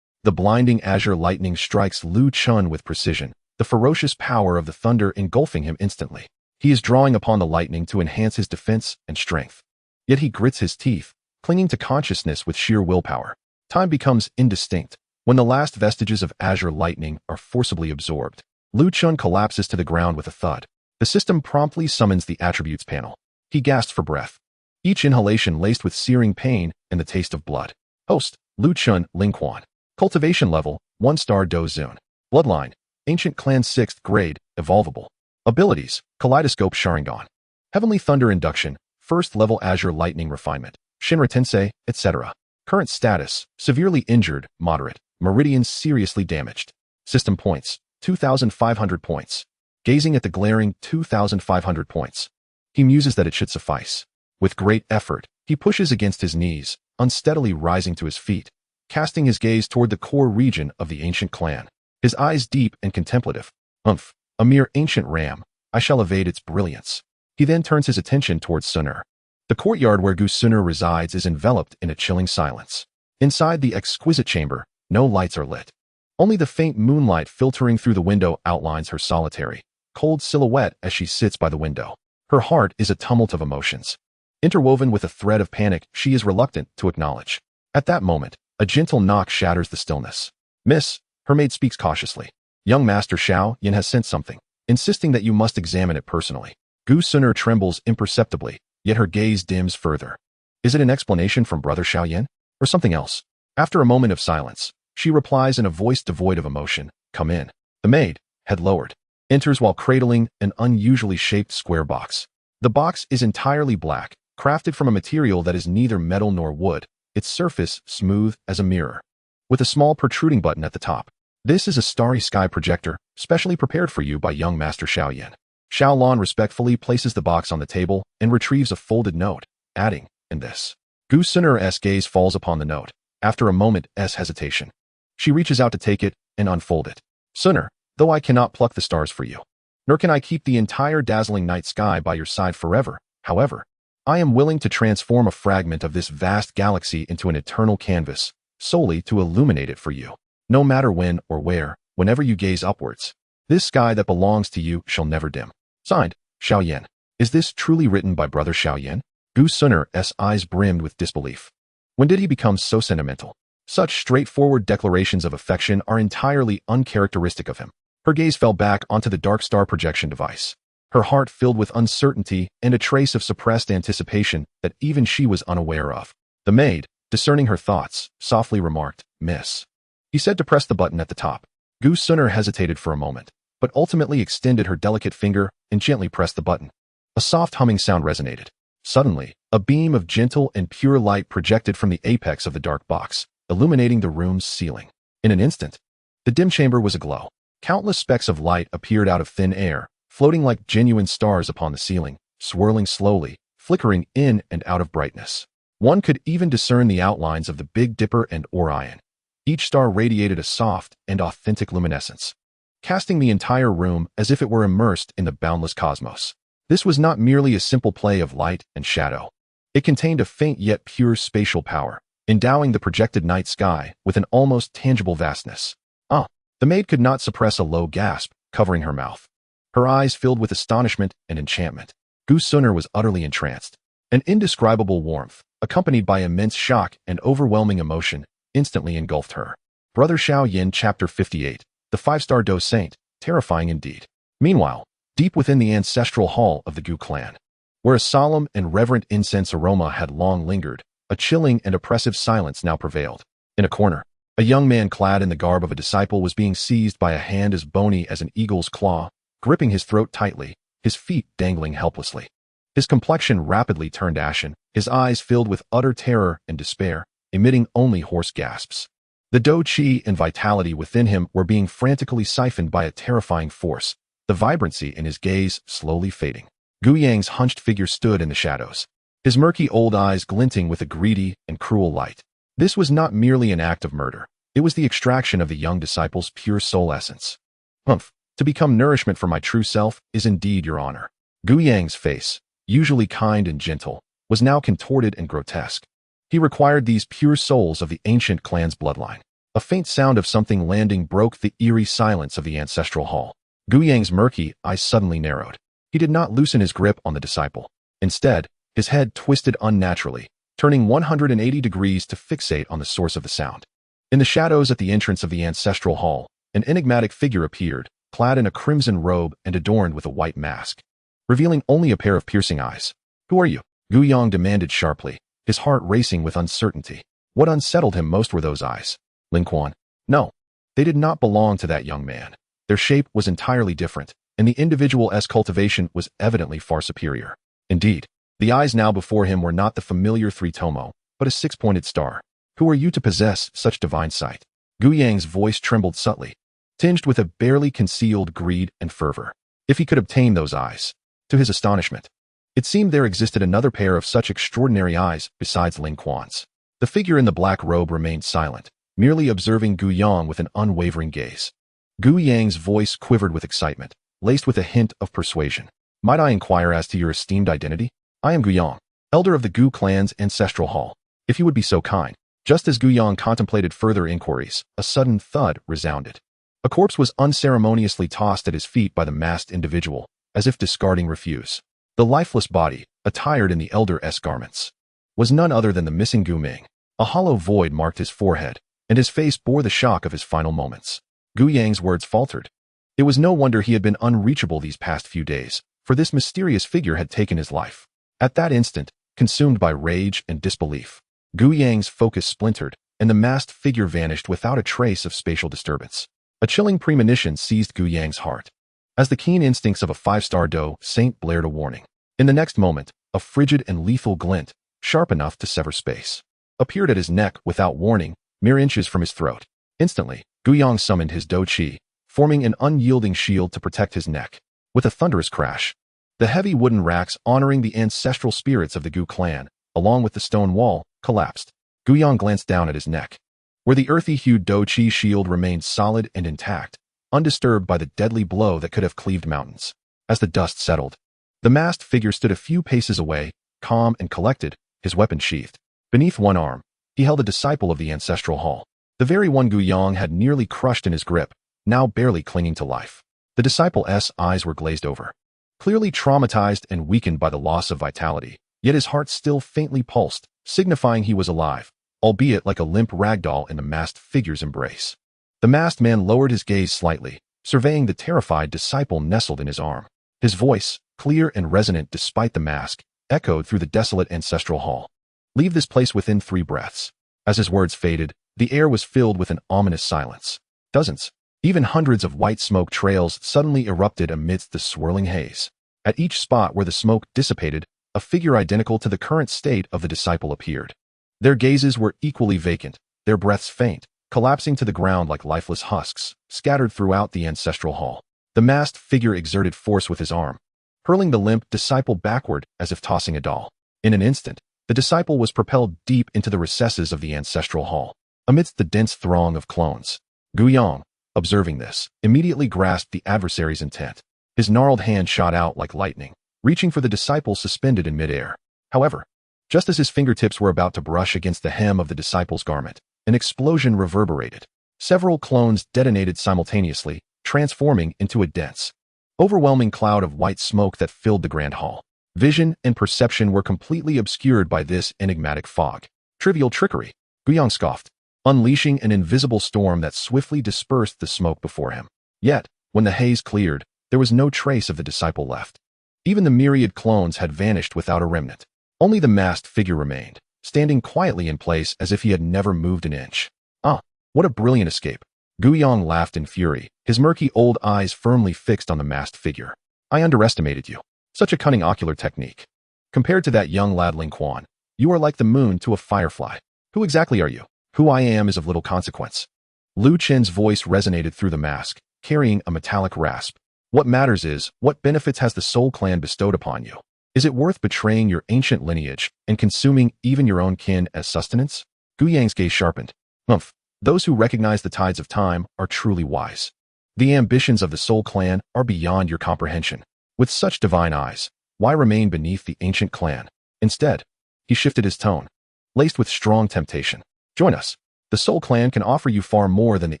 The blinding azure lightning strikes Lu Chun with precision, the ferocious power of the thunder engulfing him instantly. He is drawing upon the lightning to enhance his defense and strength. Yet he grits his teeth, clinging to consciousness with sheer willpower. Time becomes indistinct when the last vestiges of azure lightning are forcibly absorbed. Lu Chun collapses to the ground with a thud. The system promptly summons the attributes panel. He gasps for breath, each inhalation laced with searing pain and the taste of blood. Host, Lu Chun, Ling Quan. Cultivation level, 1-star Do Zun. Bloodline, Ancient Clan 6th grade, evolvable. Abilities, Kaleidoscope Sharingan. Heavenly Thunder Induction, 1st level Azure Lightning Refinement, Shinra Tensei, etc. Current status, severely injured, moderate. Meridians seriously damaged. System points, 2,500 points. Gazing at the glaring 2,500 points, he muses that it should suffice. With great effort, he pushes against his knees, unsteadily rising to his feet, casting his gaze toward the core region of the ancient clan. His eyes deep and contemplative. A mere ancient ram. I shall evade its brilliance. He then turns his attention towards Suner. The courtyard where Gu Suner resides is enveloped in a chilling silence. Inside the exquisite chamber, no lights are lit. Only the faint moonlight filtering through the window outlines her solitary, cold silhouette as she sits by the window. Her heart is a tumult of emotions, interwoven with a thread of panic she is reluctant to acknowledge. At that moment, a gentle knock shatters the stillness. Miss, her maid speaks cautiously. Young Master Xiao Yan has sent something, insisting that you must examine it personally. Gu Suner trembles imperceptibly, yet her gaze dims further. Is it an explanation from Brother Xiao Yan, or something else? After a moment of silence, she replies in a voice devoid of emotion, "Come in." The maid, head lowered, enters while cradling an unusually shaped square box. The box is entirely black, crafted from a material that is neither metal nor wood, its surface smooth as a mirror, with a small protruding button at the top. This is a starry sky projector, specially prepared for you by young Master Xiao Yan. Xiao Lan respectfully places the box on the table and retrieves a folded note, adding, "In this." Gu Suner's gaze falls upon the note. After a moment's hesitation, she reaches out to take it and unfold it. "Suner, though I cannot pluck the stars for you, nor can I keep the entire dazzling night sky by your side forever, however, I am willing to transform a fragment of this vast galaxy into an eternal canvas, solely to illuminate it for you. No matter when or where, whenever you gaze upwards, this sky that belongs to you shall never dim." Signed, Xiao Yan. Is this truly written by Brother Xiao Yan? Gu Suner's eyes brimmed with disbelief. When did he become so sentimental? Such straightforward declarations of affection are entirely uncharacteristic of him. Her gaze fell back onto the dark star projection device, her heart filled with uncertainty and a trace of suppressed anticipation that even she was unaware of. The maid, discerning her thoughts, softly remarked, "Miss." He said to press the button at the top. Gu Suner hesitated for a moment, but ultimately extended her delicate finger and gently pressed the button. A soft humming sound resonated. Suddenly, a beam of gentle and pure light projected from the apex of the dark box, illuminating the room's ceiling. In an instant, the dim chamber was aglow. Countless specks of light appeared out of thin air, floating like genuine stars upon the ceiling, swirling slowly, flickering in and out of brightness. One could even discern the outlines of the Big Dipper and Orion. Each star radiated a soft and authentic luminescence, casting the entire room as if it were immersed in the boundless cosmos. This was not merely a simple play of light and shadow. It contained a faint yet pure spatial power, endowing the projected night sky with an almost tangible vastness. The maid could not suppress a low gasp, covering her mouth. Her eyes filled with astonishment and enchantment. Gu Suner was utterly entranced. An indescribable warmth, accompanied by immense shock and overwhelming emotion, instantly engulfed her. Brother Xiao Yan, Chapter 58, the 5-star Do Saint, terrifying indeed. Meanwhile, deep within the ancestral hall of the Gu clan, where a solemn and reverent incense aroma had long lingered, a chilling and oppressive silence now prevailed. In a corner, a young man clad in the garb of a disciple was being seized by a hand as bony as an eagle's claw, gripping his throat tightly, his feet dangling helplessly. His complexion rapidly turned ashen, his eyes filled with utter terror and despair, emitting only hoarse gasps. The Do Chi and vitality within him were being frantically siphoned by a terrifying force, the vibrancy in his gaze slowly fading. Gu Yang's hunched figure stood in the shadows, his murky old eyes glinting with a greedy and cruel light. This was not merely an act of murder. It was the extraction of the young disciple's pure soul essence. To become nourishment for my true self is indeed your honor. Gu Yang's face, usually kind and gentle, was now contorted and grotesque. He required these pure souls of the ancient clan's bloodline. A faint sound of something landing broke the eerie silence of the ancestral hall. Gu Yang's murky eyes suddenly narrowed. He did not loosen his grip on the disciple. Instead, his head twisted unnaturally, turning 180 degrees to fixate on the source of the sound. In the shadows at the entrance of the ancestral hall, an enigmatic figure appeared, clad in a crimson robe and adorned with a white mask, revealing only a pair of piercing eyes. "Who are you?" Gu Yang demanded sharply, his heart racing with uncertainty. What unsettled him most were those eyes. Lin Kuan. No, they did not belong to that young man. Their shape was entirely different, and the individual's cultivation was evidently far superior. Indeed, the eyes now before him were not the familiar 3-tomo, but a 6-pointed star. Who are you to possess such divine sight? Gu Yang's voice trembled subtly, tinged with a barely concealed greed and fervor. If he could obtain those eyes. To his astonishment, it seemed there existed another pair of such extraordinary eyes besides Ling Quan's. The figure in the black robe remained silent, merely observing Gu Yang with an unwavering gaze. Gu Yang's voice quivered with excitement, laced with a hint of persuasion. Might I inquire as to your esteemed identity? I am Gu Yang, elder of the Gu clan's ancestral hall. If you would be so kind. Just as Gu Yang contemplated further inquiries, a sudden thud resounded. A corpse was unceremoniously tossed at his feet by the masked individual, as if discarding refuse. The lifeless body, attired in the elder's garments, was none other than the missing Gu Ming. A hollow void marked his forehead, and his face bore the shock of his final moments. Gu Yang's words faltered. It was no wonder he had been unreachable these past few days, for this mysterious figure had taken his life. At that instant, consumed by rage and disbelief, Gu Yang's focus splintered, and the masked figure vanished without a trace of spatial disturbance. A chilling premonition seized Gu Yang's heart, as the keen instincts of a 5-star Do Saint blared a warning. In the next moment, a frigid and lethal glint, sharp enough to sever space, appeared at his neck without warning, mere inches from his throat. Instantly, Gu Yang summoned his Do Chi, forming an unyielding shield to protect his neck. With a thunderous crash, the heavy wooden racks honoring the ancestral spirits of the Gu clan, along with the stone wall, collapsed. Gu Yang glanced down at his neck, where the earthy-hued Do Chi shield remained solid and intact, undisturbed by the deadly blow that could have cleaved mountains. As the dust settled, the masked figure stood a few paces away, calm and collected, his weapon sheathed. Beneath one arm, he held a disciple of the ancestral hall, the very one Gu Yang had nearly crushed in his grip, now barely clinging to life. The disciple's eyes were glazed over, clearly traumatized and weakened by the loss of vitality, yet his heart still faintly pulsed, signifying he was alive, albeit like a limp ragdoll in the masked figure's embrace. The masked man lowered his gaze slightly, surveying the terrified disciple nestled in his arm. His voice, clear and resonant despite the mask, echoed through the desolate ancestral hall. "Leave this place within 3 breaths." As his words faded, the air was filled with an ominous silence. Dozens, even hundreds of white smoke trails suddenly erupted amidst the swirling haze. At each spot where the smoke dissipated, a figure identical to the current state of the disciple appeared. Their gazes were equally vacant, their breaths faint, collapsing to the ground like lifeless husks, scattered throughout the ancestral hall. The masked figure exerted force with his arm, hurling the limp disciple backward as if tossing a doll. In an instant, The disciple was propelled deep into the recesses of the ancestral hall, amidst the dense throng of clones. Guiyang, observing this, immediately grasped the adversary's intent. His gnarled hand shot out like lightning, reaching for the disciple suspended in midair. However, just as his fingertips were about to brush against the hem of the disciple's garment, an explosion reverberated. Several clones detonated simultaneously, transforming into a dense, overwhelming cloud of white smoke that filled the grand hall. Vision and perception were completely obscured by this enigmatic fog. Trivial trickery, Guiyang scoffed, unleashing an invisible storm that swiftly dispersed the smoke before him. Yet, when the haze cleared, there was no trace of the disciple left. Even the myriad clones had vanished without a remnant. Only the masked figure remained, standing quietly in place as if he had never moved an inch. Ah, what a brilliant escape. Guiyang laughed in fury, his murky old eyes firmly fixed on the masked figure. I underestimated you. Such a cunning ocular technique. Compared to that young lad Ling Quan, you are like the moon to a firefly. Who exactly are you? Who I am is of little consequence. Lu Chen's voice resonated through the mask, carrying a metallic rasp. What matters is, what benefits has the Soul Clan bestowed upon you? Is it worth betraying your ancient lineage and consuming even your own kin as sustenance? Guiyang's gaze sharpened. Humph. Those who recognize the tides of time are truly wise. The ambitions of the Soul Clan are beyond your comprehension. With such divine eyes, why remain beneath the ancient clan? Instead, he shifted his tone, laced with strong temptation. Join us. The Soul Clan can offer you far more than the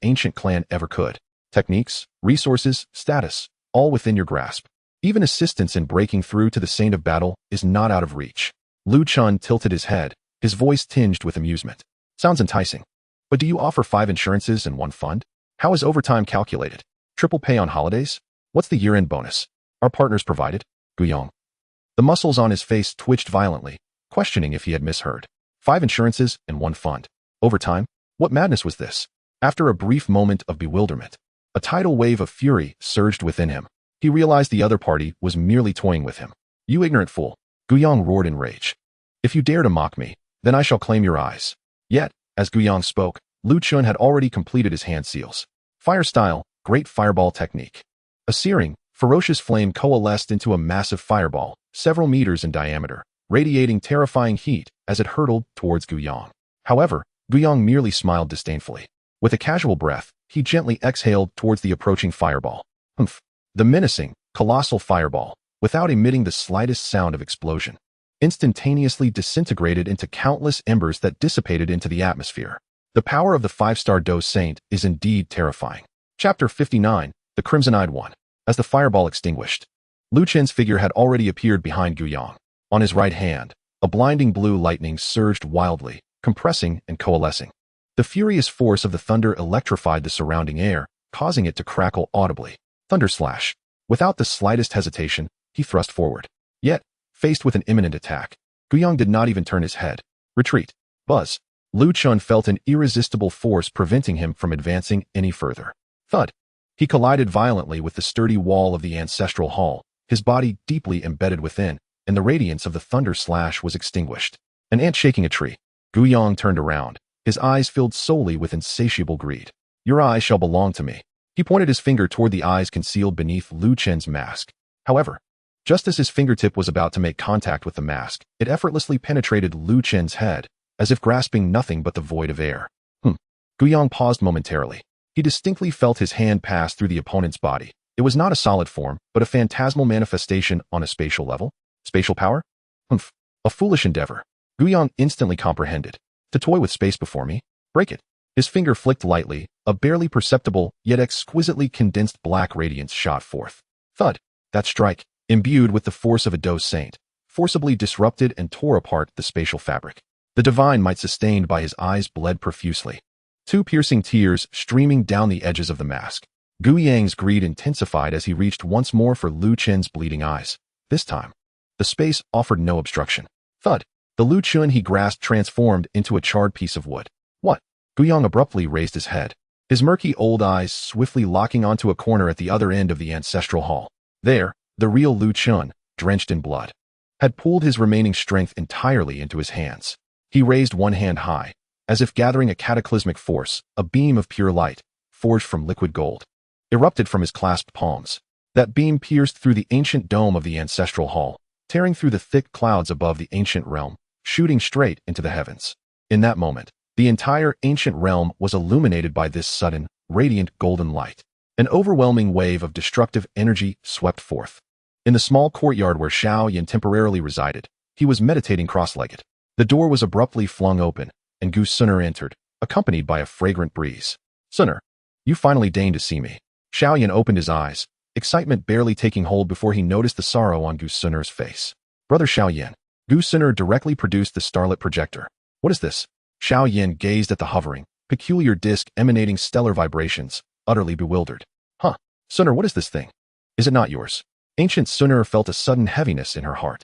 ancient clan ever could. Techniques, resources, status, all within your grasp. Even assistance in breaking through to the Saint of Battle is not out of reach. Lu Chun tilted his head, his voice tinged with amusement. Sounds enticing. But do you offer 5 insurances and 1 fund? How is overtime calculated? Triple pay on holidays? What's the year-end bonus? Are partners provided? Guiyang. The muscles on his face twitched violently, questioning if he had misheard. 5 insurances and 1 fund. Overtime? What madness was this? After a brief moment of bewilderment, a tidal wave of fury surged within him. He realized the other party was merely toying with him. You ignorant fool, Guiyang roared in rage. If you dare to mock me, then I shall claim your eyes. Yet, as Guiyang spoke, Lu Chun had already completed his hand seals. Fire style, great fireball technique. A searing, ferocious flame coalesced into a massive fireball, several meters in diameter, radiating terrifying heat as it hurtled towards Guiyang. However, Guiyang merely smiled disdainfully. With a casual breath, he gently exhaled towards the approaching fireball. Humph. The menacing, colossal fireball, without emitting the slightest sound of explosion, instantaneously disintegrated into countless embers that dissipated into the atmosphere. The power of the 5-star dose saint is indeed terrifying. Chapter 59, The Crimson-Eyed One. As the fireball extinguished, Lu Chen's figure had already appeared behind Guiyang. On his right hand, a blinding blue lightning surged wildly, compressing and coalescing. The furious force of the thunder electrified the surrounding air, causing it to crackle audibly. Thunder slash. Without the slightest hesitation, he thrust forward. Yet, faced with an imminent attack, Guiyang did not even turn his head. Retreat. Buzz. Lu Chun felt an irresistible force preventing him from advancing any further. Thud. He collided violently with the sturdy wall of the ancestral hall, his body deeply embedded within, and the radiance of the thunder slash was extinguished. An ant shaking a tree. Guiyang turned around, his eyes filled solely with insatiable greed. Your eyes shall belong to me. He pointed his finger toward the eyes concealed beneath Lu Chen's mask. However, just as his fingertip was about to make contact with the mask, it effortlessly penetrated Lu Chen's head, as if grasping nothing but the void of air. Guiyang paused momentarily. He distinctly felt his hand pass through the opponent's body. It was not a solid form, but a phantasmal manifestation on a spatial level. Spatial power? A foolish endeavor. Guiyang instantly comprehended. To toy with space before me? Break it. His finger flicked lightly, a barely perceptible, yet exquisitely condensed black radiance shot forth. Thud. That strike, imbued with the force of a dose saint, forcibly disrupted and tore apart the spatial fabric. The divine might sustained by his eyes bled profusely. 2 piercing tears streaming down the edges of the mask. Guiyang's greed intensified as he reached once more for Lu Chen's bleeding eyes. This time, the space offered no obstruction. Thud. The Lu Chun he grasped transformed into a charred piece of wood. What? Guiyang abruptly raised his head, his murky old eyes swiftly locking onto a corner at the other end of the ancestral hall. There, the real Lu Chun, drenched in blood, had pulled his remaining strength entirely into his hands. He raised one hand high, as if gathering a cataclysmic force. A beam of pure light, forged from liquid gold, erupted from his clasped palms. That beam pierced through the ancient dome of the ancestral hall, tearing through the thick clouds above the ancient realm, shooting straight into the heavens. In that moment, the entire ancient realm was illuminated by this sudden, radiant golden light. An overwhelming wave of destructive energy swept forth. In the small courtyard where Xiao Yan temporarily resided, he was meditating cross-legged. The door was abruptly flung open, and Gu Suner entered, accompanied by a fragrant breeze. "Suner, you finally deigned to see me." Xiao Yan opened his eyes, excitement barely taking hold before he noticed the sorrow on Gu Suner's face. "Brother Xiao Yan." Gu Suner directly produced the starlit projector. "What is this?" Xiao Yan gazed at the hovering, peculiar disc emanating stellar vibrations, utterly bewildered. "Huh, Suner, what is this thing? Is it not yours?" Ancient Suner felt a sudden heaviness in her heart.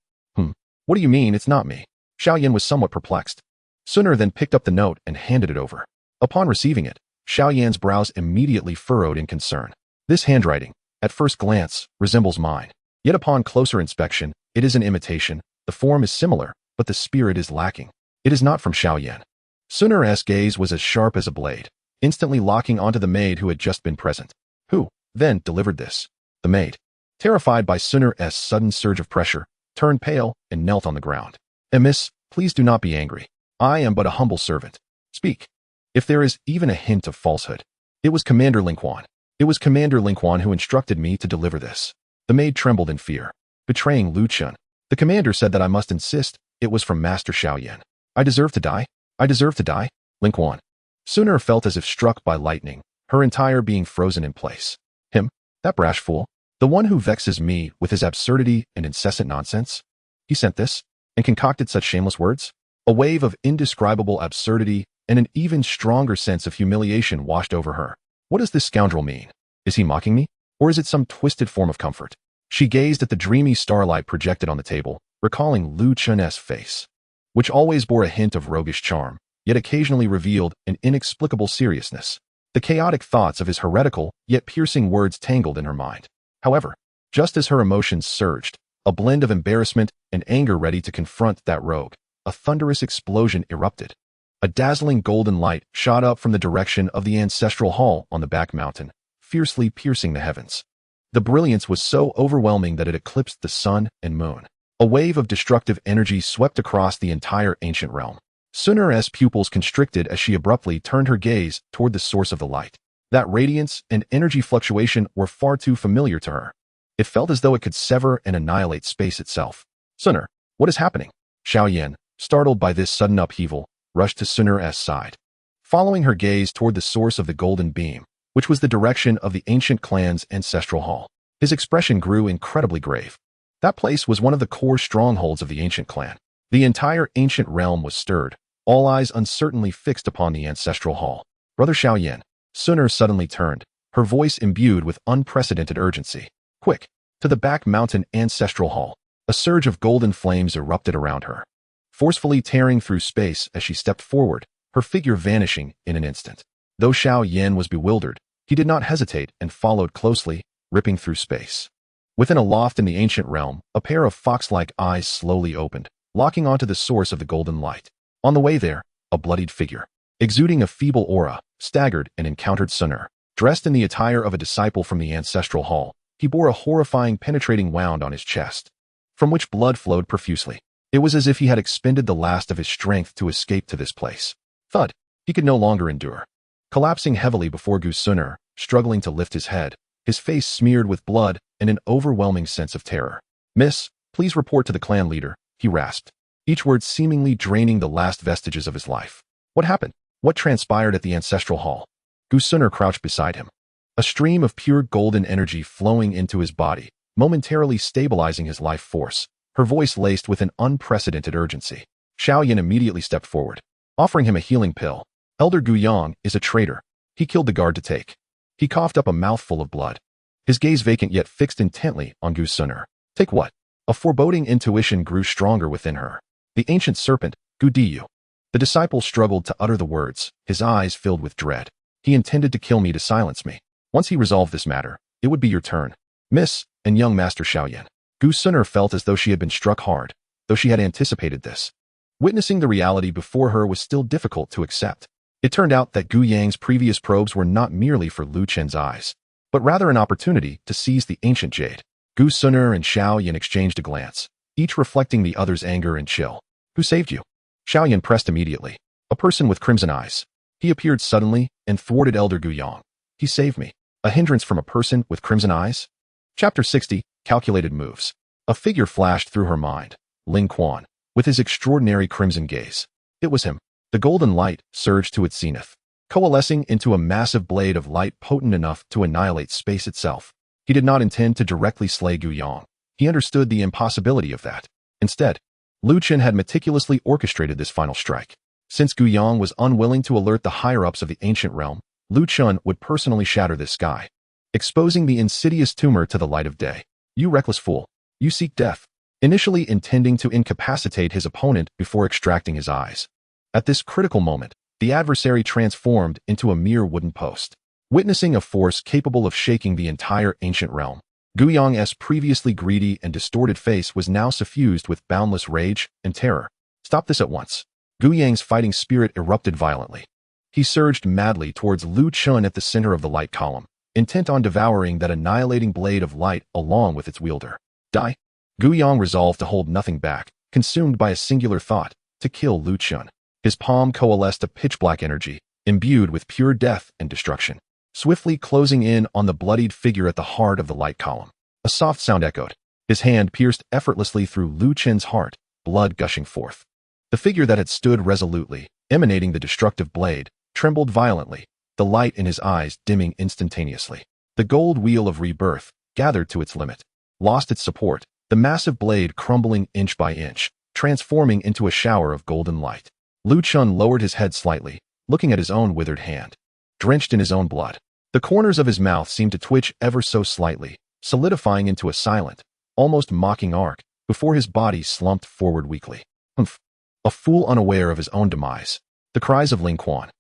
What do you mean it's not me?" Xiao Yan was somewhat perplexed. Suner then picked up the note and handed it over. Upon receiving it, Xiao Yan's brows immediately furrowed in concern. "This handwriting, at first glance, resembles mine. Yet upon closer inspection, it is an imitation. The form is similar, but the spirit is lacking. It is not from Xiao Yan." Suner's gaze was as sharp as a blade, instantly locking onto the maid who had just been present. "Who, then, delivered this?" The maid, terrified by Suner's sudden surge of pressure, turned pale and knelt on the ground. "Miss, please do not be angry. I am but a humble servant. Speak. If there is even a hint of falsehood." "It was Commander Ling Quan. It was Commander Ling Quan who instructed me to deliver this." The maid trembled in fear. "Betraying Lin Kuan. The commander said that I must insist it was from Master Xiao Yan. I deserve to die? I deserve to die?" Ling Quan. Suner felt as if struck by lightning, her entire being frozen in place. "Him? That brash fool? The one who vexes me with his absurdity and incessant nonsense? He sent this, and concocted such shameless words?" A wave of indescribable absurdity and an even stronger sense of humiliation washed over her. What does this scoundrel mean? Is he mocking me? Or is it some twisted form of comfort? She gazed at the dreamy starlight projected on the table, recalling Lin Kuan's face, which always bore a hint of roguish charm, yet occasionally revealed an inexplicable seriousness. The chaotic thoughts of his heretical, yet piercing words tangled in her mind. However, just as her emotions surged, a blend of embarrassment and anger ready to confront that rogue, a thunderous explosion erupted. A dazzling golden light shot up from the direction of the ancestral hall on the back mountain, fiercely piercing the heavens. The brilliance was so overwhelming that it eclipsed the sun and moon. A wave of destructive energy swept across the entire ancient realm. Suner's pupils constricted as she abruptly turned her gaze toward the source of the light. That radiance and energy fluctuation were far too familiar to her. It felt as though it could sever and annihilate space itself. "Suner, what is happening?" Xiao Yan, startled by this sudden upheaval, rushed to Suner's side. Following her gaze toward the source of the golden beam, which was the direction of the ancient clan's ancestral hall, his expression grew incredibly grave. That place was one of the core strongholds of the ancient clan. The entire ancient realm was stirred, all eyes uncertainly fixed upon the ancestral hall. "Brother Xiao Yan." Suner suddenly turned, her voice imbued with unprecedented urgency. "Quick, to the back mountain ancestral hall." A surge of golden flames erupted around her, forcefully tearing through space as she stepped forward, her figure vanishing in an instant. Though Xiao Yan was bewildered, he did not hesitate and followed closely, ripping through space. Within a loft in the ancient realm, a pair of fox-like eyes slowly opened, locking onto the source of the golden light. On the way there, a bloodied figure, exuding a feeble aura, staggered and encountered Suner. Dressed in the attire of a disciple from the ancestral hall, he bore a horrifying penetrating wound on his chest, from which blood flowed profusely. It was as if he had expended the last of his strength to escape to this place. Thud! He could no longer endure. Collapsing heavily before Gu Suner, struggling to lift his head, his face smeared with blood and an overwhelming sense of terror. "Miss, please report to the clan leader," he rasped, each word seemingly draining the last vestiges of his life. "What happened? What transpired at the ancestral hall?" Gu Suner crouched beside him, a stream of pure golden energy flowing into his body, momentarily stabilizing his life force, her voice laced with an unprecedented urgency. Xiao Yan immediately stepped forward, offering him a healing pill. "Elder Gu Yang is a traitor. He killed the guard to take." He coughed up a mouthful of blood, his gaze vacant yet fixed intently on Gu Suner. "Take what?" A foreboding intuition grew stronger within her. "The ancient serpent, Gu Diyu." The disciple struggled to utter the words, his eyes filled with dread. "He intended to kill me to silence me. Once he resolved this matter, it would be your turn, Miss and young Master Xiao Yan." Gu Suner felt as though she had been struck hard, though she had anticipated this. Witnessing the reality before her was still difficult to accept. It turned out that Gu Yang's previous probes were not merely for Lu Chen's eyes, but rather an opportunity to seize the ancient jade. Gu Suner and Xiao Yan exchanged a glance, each reflecting the other's anger and chill. "Who saved you?" Xiao Yan pressed immediately. A person with crimson eyes. He appeared suddenly and thwarted Elder Guyang. He saved me. A hindrance from a person with crimson eyes? Chapter 60, Calculated Moves. A figure flashed through her mind. Ling Quan, with his extraordinary crimson gaze. It was him. The golden light surged to its zenith, coalescing into a massive blade of light potent enough to annihilate space itself. He did not intend to directly slay Guyang. He understood the impossibility of that. Instead, Lu Chen had meticulously orchestrated this final strike. Since Guyang was unwilling to alert the higher-ups of the ancient realm, Lu Chen would personally shatter this sky, exposing the insidious tumor to the light of day. You reckless fool. You seek death. Initially intending to incapacitate his opponent before extracting his eyes. At this critical moment, the adversary transformed into a mere wooden post. Witnessing a force capable of shaking the entire ancient realm, Guyang's previously greedy and distorted face was now suffused with boundless rage and terror. Stop this at once. Guyang's fighting spirit erupted violently. He surged madly towards Lu Chen at the center of the light column, intent on devouring that annihilating blade of light along with its wielder. Die. Guyang resolved to hold nothing back, consumed by a singular thought, to kill Lu Chen. His palm coalesced a pitch-black energy, imbued with pure death and destruction, swiftly closing in on the bloodied figure at the heart of the light column. A soft sound echoed. His hand pierced effortlessly through Lu Chen's heart, blood gushing forth. The figure that had stood resolutely, emanating the destructive blade, trembled violently, the light in his eyes dimming instantaneously. The gold wheel of rebirth gathered to its limit, lost its support, the massive blade crumbling inch by inch, transforming into a shower of golden light. Lu Chen lowered his head slightly, looking at his own withered hand, drenched in his own blood. The corners of his mouth seemed to twitch ever so slightly, solidifying into a silent, almost mocking arc, before his body slumped forward weakly. Humph. A fool unaware of his own demise. The cries of Ling Quan,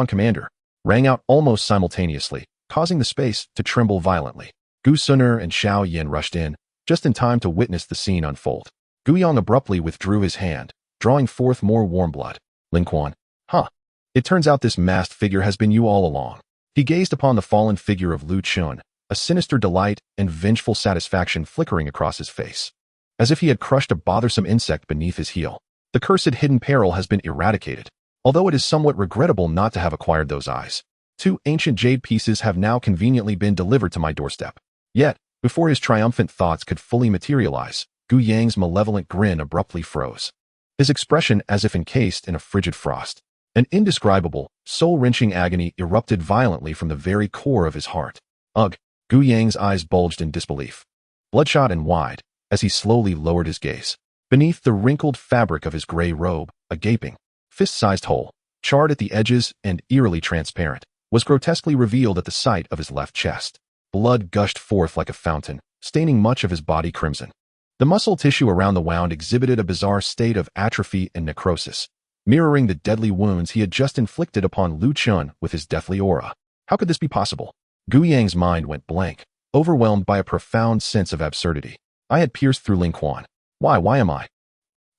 Commander, rang out almost simultaneously, causing the space to tremble violently. Gu Suner and Xiao Yan rushed in, just in time to witness the scene unfold. Guyang abruptly withdrew his hand, drawing forth more warm blood. Ling Quan, huh. It turns out this masked figure has been you all along. He gazed upon the fallen figure of Lu Chen, a sinister delight and vengeful satisfaction flickering across his face. As if he had crushed a bothersome insect beneath his heel. The cursed hidden peril has been eradicated, although it is somewhat regrettable not to have acquired those eyes. 2 ancient jade pieces have now conveniently been delivered to my doorstep. Yet, before his triumphant thoughts could fully materialize, Guyang's malevolent grin abruptly froze. His expression as if encased in a frigid frost. An indescribable, soul-wrenching agony erupted violently from the very core of his heart. Ugh! Guyang's eyes bulged in disbelief, bloodshot and wide, as he slowly lowered his gaze. Beneath the wrinkled fabric of his gray robe, a gaping, fist-sized hole, charred at the edges and eerily transparent, was grotesquely revealed at the site of his left chest. Blood gushed forth like a fountain, staining much of his body crimson. The muscle tissue around the wound exhibited a bizarre state of atrophy and necrosis, mirroring the deadly wounds he had just inflicted upon Lu Chen with his deathly aura. How could this be possible? Guyang's mind went blank, overwhelmed by a profound sense of absurdity. I had pierced through Ling Quan. Why am I?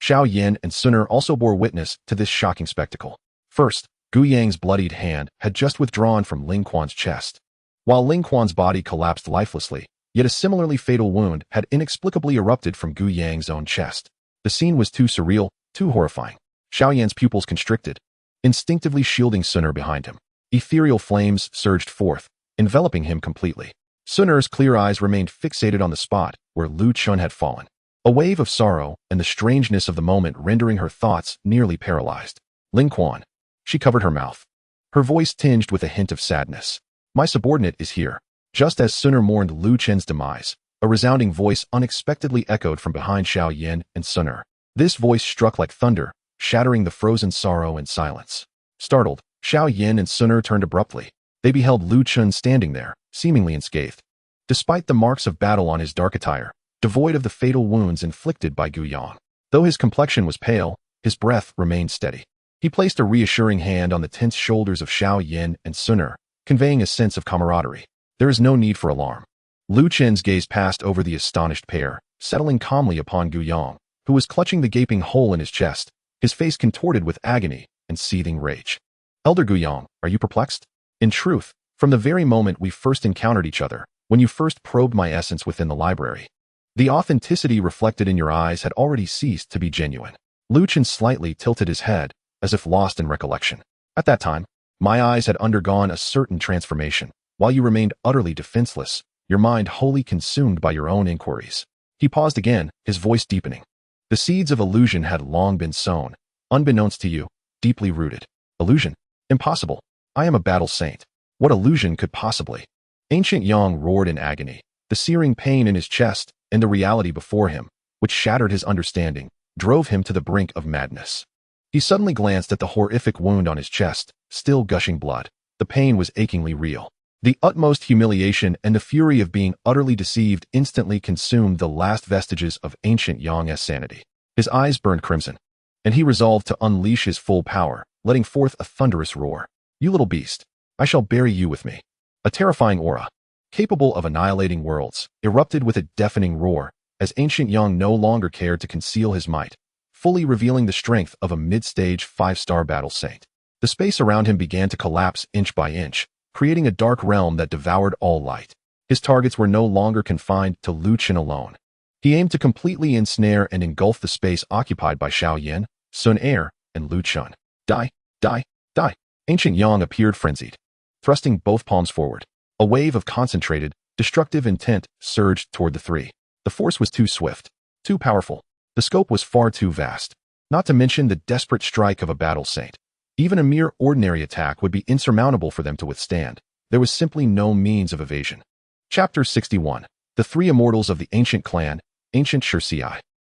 Xiao Yan and Suner also bore witness to this shocking spectacle. First, Guyang's bloodied hand had just withdrawn from Ling Quan's chest, while Ling Quan's body collapsed lifelessly, yet a similarly fatal wound had inexplicably erupted from Guyang's own chest. The scene was too surreal, too horrifying. Xiao Yan's pupils constricted, instinctively shielding Suner behind him. Ethereal flames surged forth, enveloping him completely. Suner's clear eyes remained fixated on the spot where Lu Chen had fallen. A wave of sorrow and the strangeness of the moment rendering her thoughts nearly paralyzed. Ling Quan. She covered her mouth, her voice tinged with a hint of sadness. My subordinate is here. Just as Suner mourned Lu Chen's demise, a resounding voice unexpectedly echoed from behind Xiao Yan and Suner. This voice struck like thunder, shattering the frozen sorrow and silence. Startled, Xiao Yan and Suner turned abruptly. They beheld Lu Chen standing there, seemingly unscathed. Despite the marks of battle on his dark attire, devoid of the fatal wounds inflicted by Guyang. Though his complexion was pale, his breath remained steady. He placed a reassuring hand on the tense shoulders of Xiao Yan and Suner, conveying a sense of camaraderie. There is no need for alarm. Lu Chen's gaze passed over the astonished pair, settling calmly upon Guyang, who was clutching the gaping hole in his chest, his face contorted with agony and seething rage. Elder Guyang, are you perplexed? In truth, from the very moment we first encountered each other, when you first probed my essence within the library, the authenticity reflected in your eyes had already ceased to be genuine. Lu Chen slightly tilted his head, as if lost in recollection. At that time, my eyes had undergone a certain transformation. While you remained utterly defenseless, your mind wholly consumed by your own inquiries. He paused again, his voice deepening. The seeds of illusion had long been sown, unbeknownst to you, deeply rooted. Illusion? Impossible. I am a battle saint. What illusion could possibly? Ancient Yang roared in agony, the searing pain in his chest and the reality before him, which shattered his understanding, drove him to the brink of madness. He suddenly glanced at the horrific wound on his chest, still gushing blood. The pain was achingly real. The utmost humiliation and the fury of being utterly deceived instantly consumed the last vestiges of ancient Yang's sanity. His eyes burned crimson, and he resolved to unleash his full power, letting forth a thunderous roar. You little beast, I shall bury you with me. A terrifying aura, capable of annihilating worlds, erupted with a deafening roar, as ancient Yang no longer cared to conceal his might, fully revealing the strength of a mid-stage 5-star battle saint. The space around him began to collapse inch by inch, creating a dark realm that devoured all light. His targets were no longer confined to Lu Chen alone. He aimed to completely ensnare and engulf the space occupied by Xiao Yan, Sun Er, and Lu Chen. Die, die, die. Ancient Yang appeared frenzied, thrusting both palms forward. A wave of concentrated, destructive intent surged toward the three. The force was too swift, too powerful. The scope was far too vast, not to mention the desperate strike of a battle saint. Even a mere ordinary attack would be insurmountable for them to withstand. There was simply no means of evasion. Chapter 61. The Three Immortals of the Ancient Clan, Ancient Shirsi.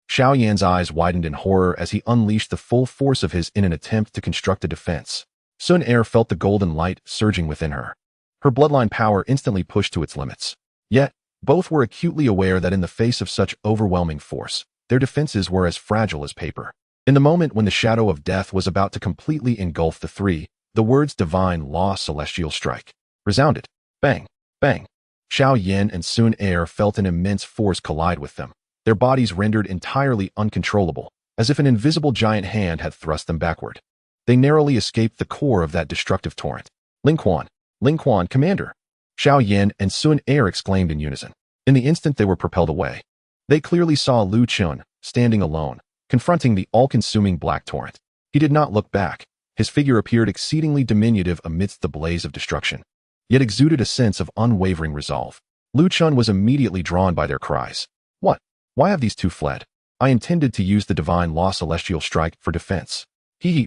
Xiao Yan's eyes widened in horror as he unleashed the full force of his in an attempt to construct a defense. Sun Er felt the golden light surging within her. Her bloodline power instantly pushed to its limits. Yet, both were acutely aware that in the face of such overwhelming force, their defenses were as fragile as paper. In the moment when the shadow of death was about to completely engulf the three, the words divine law celestial strike resounded. Bang, bang. Xiao Yan and Sun Er felt an immense force collide with them, their bodies rendered entirely uncontrollable, as if an invisible giant hand had thrust them backward. They narrowly escaped the core of that destructive torrent. Ling Quan, Commander! Xiao Yan and Sun Er exclaimed in unison. In the instant they were propelled away, they clearly saw Lu Chen, standing alone, confronting the all-consuming black torrent. He did not look back. His figure appeared exceedingly diminutive amidst the blaze of destruction, yet exuded a sense of unwavering resolve. Lu Chen was immediately drawn by their cries. What? Why have these two fled? I intended to use the divine law celestial strike for defense.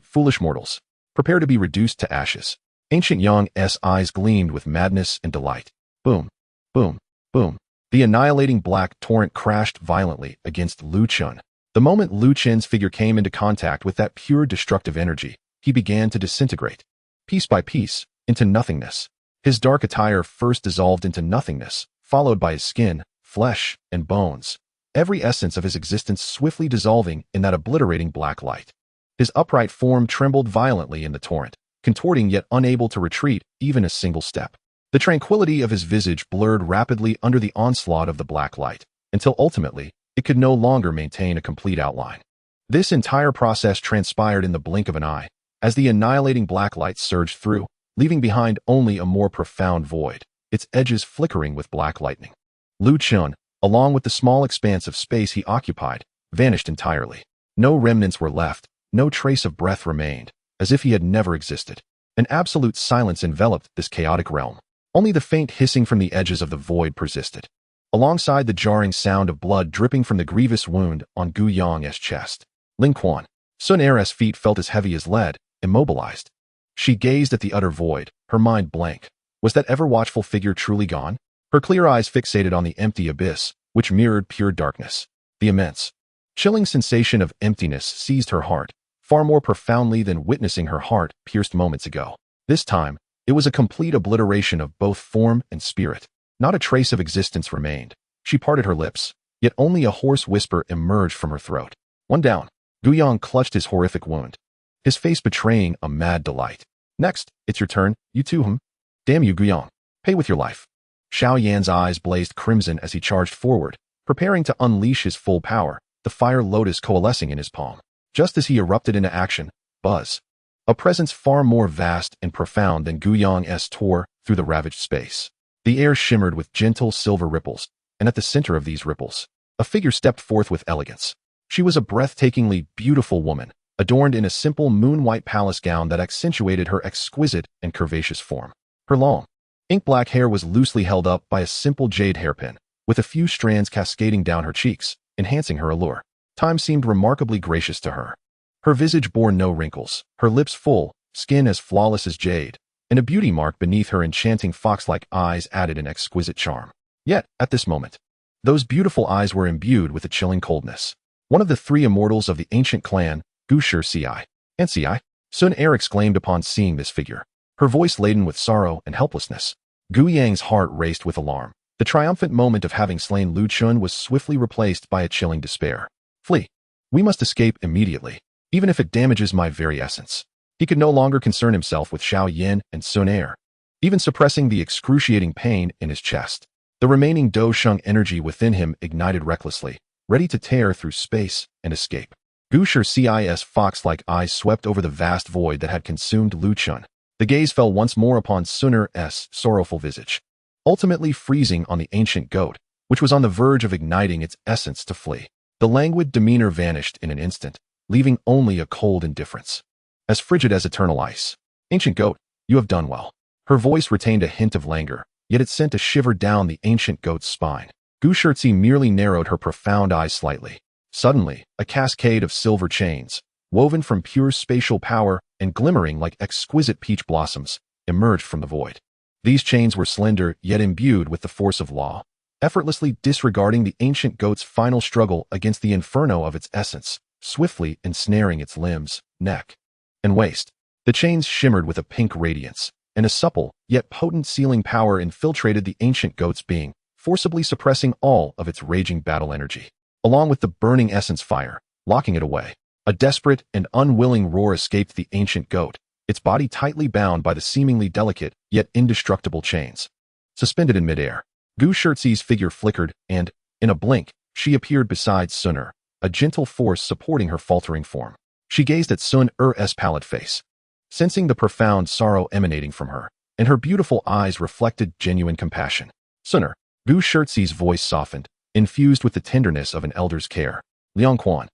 Foolish mortals. Prepare to be reduced to ashes. Ancient Yang's eyes gleamed with madness and delight. Boom, boom, boom. The annihilating black torrent crashed violently against Lu Chen. The moment Lu Chen's figure came into contact with that pure destructive energy, he began to disintegrate, piece by piece, into nothingness. His dark attire first dissolved into nothingness, followed by his skin, flesh, and bones, every essence of his existence swiftly dissolving in that obliterating black light. His upright form trembled violently in the torrent, contorting yet unable to retreat even a single step. The tranquility of his visage blurred rapidly under the onslaught of the black light, until ultimately, it could no longer maintain a complete outline. This entire process transpired in the blink of an eye, as the annihilating black light surged through, leaving behind only a more profound void, its edges flickering with black lightning. Lu Chen, along with the small expanse of space he occupied, vanished entirely. No remnants were left, no trace of breath remained, as if he had never existed. An absolute silence enveloped this chaotic realm. Only the faint hissing from the edges of the void persisted, alongside the jarring sound of blood dripping from the grievous wound on Gu Yang's chest. Ling Quan, Sun Er's feet felt as heavy as lead, immobilized. She gazed at the utter void, her mind blank. Was that ever-watchful figure truly gone? Her clear eyes fixated on the empty abyss, which mirrored pure darkness. The immense, chilling sensation of emptiness seized her heart, far more profoundly than witnessing her heart pierced moments ago. This time, it was a complete obliteration of both form and spirit. Not a trace of existence remained. She parted her lips, yet only a hoarse whisper emerged from her throat. One down. Gu Yang clutched his horrific wound, his face betraying a mad delight. Next, it's your turn, you too, Damn you, Gu Yang. Pay with your life. Xiao Yan's eyes blazed crimson as he charged forward, preparing to unleash his full power, the fire lotus coalescing in his palm. Just as he erupted into action, buzz. A presence far more vast and profound than Gu Yang's tore through the ravaged space. The air shimmered with gentle silver ripples, and at the center of these ripples, a figure stepped forth with elegance. She was a breathtakingly beautiful woman, adorned in a simple moon-white palace gown that accentuated her exquisite and curvaceous form. Her long, ink-black hair was loosely held up by a simple jade hairpin, with a few strands cascading down her cheeks, enhancing her allure. Time seemed remarkably gracious to her. Her visage bore no wrinkles, her lips full, skin as flawless as jade, and a beauty mark beneath her enchanting fox-like eyes added an exquisite charm. Yet, at this moment, those beautiful eyes were imbued with a chilling coldness. One of the three immortals of the ancient clan, Gushi and Sun Er exclaimed upon seeing this figure, her voice laden with sorrow and helplessness. Gu Yang's heart raced with alarm. The triumphant moment of having slain Lu Chun was swiftly replaced by a chilling despair. Flee. We must escape immediately, even if it damages my very essence. He could no longer concern himself with Xiao Yan and Sun Er, even suppressing the excruciating pain in his chest. The remaining Do Sheng energy within him ignited recklessly, ready to tear through space and escape. Gushi fox-like eyes swept over the vast void that had consumed Lu Chun. The gaze fell once more upon Sun Er's sorrowful visage, ultimately freezing on the ancient goat, which was on the verge of igniting its essence to flee. The languid demeanor vanished in an instant, leaving only a cold indifference, as frigid as eternal ice. Ancient goat, you have done well. Her voice retained a hint of languor, yet it sent a shiver down the ancient goat's spine. Gushi merely narrowed her profound eyes slightly. Suddenly, a cascade of silver chains, woven from pure spatial power and glimmering like exquisite peach blossoms, emerged from the void. These chains were slender, yet imbued with the force of law, effortlessly disregarding the ancient goat's final struggle against the inferno of its essence, swiftly ensnaring its limbs, neck, and waist. The chains shimmered with a pink radiance, and a supple, yet potent sealing power infiltrated the ancient goat's being, forcibly suppressing all of its raging battle energy. Along with the burning essence fire, locking it away. A desperate and unwilling roar escaped the ancient goat, its body tightly bound by the seemingly delicate yet indestructible chains. Suspended in midair, Gushi's figure flickered and, in a blink, she appeared beside Sun Er, a gentle force supporting her faltering form. She gazed at Sun Er's pallid face, sensing the profound sorrow emanating from her, and her beautiful eyes reflected genuine compassion. Sun Er, Gushi's voice softened, infused with the tenderness of an elder's care. Ling Quan,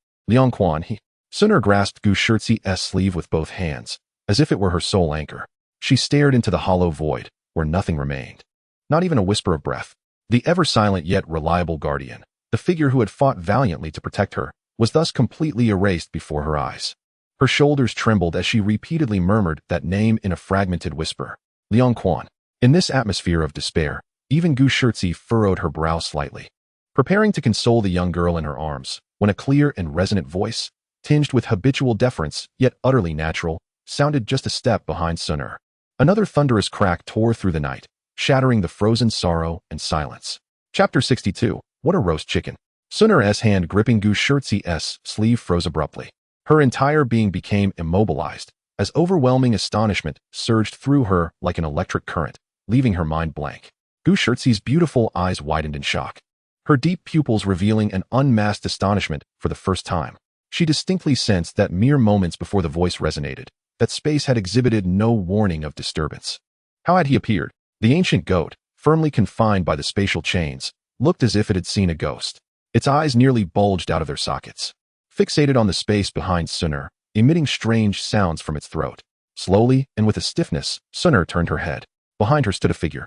he. Sun Er grasped Gushi's sleeve with both hands, as if it were her sole anchor. She stared into the hollow void, where nothing remained. Not even a whisper of breath. The ever-silent yet reliable guardian, the figure who had fought valiantly to protect her, was thus completely erased before her eyes. Her shoulders trembled as she repeatedly murmured that name in a fragmented whisper. Ling Quan. In this atmosphere of despair, even Gushi furrowed her brow slightly, preparing to console the young girl in her arms, when a clear and resonant voice, tinged with habitual deference, yet utterly natural, sounded just a step behind Sun Er. Another thunderous crack tore through the night, shattering the frozen sorrow and silence. Chapter 62. What a roast chicken. Sun Er's hand gripping Gushi's sleeve froze abruptly. Her entire being became immobilized, as overwhelming astonishment surged through her like an electric current, leaving her mind blank. Gushi's beautiful eyes widened in shock, her deep pupils revealing an unmasked astonishment for the first time. She distinctly sensed that mere moments before the voice resonated, that space had exhibited no warning of disturbance. How had he appeared? The ancient goat, firmly confined by the spatial chains, looked as if it had seen a ghost. Its eyes nearly bulged out of their sockets, fixated on the space behind Sun Er, emitting strange sounds from its throat. Slowly, and with a stiffness, Sun Er turned her head. Behind her stood a figure,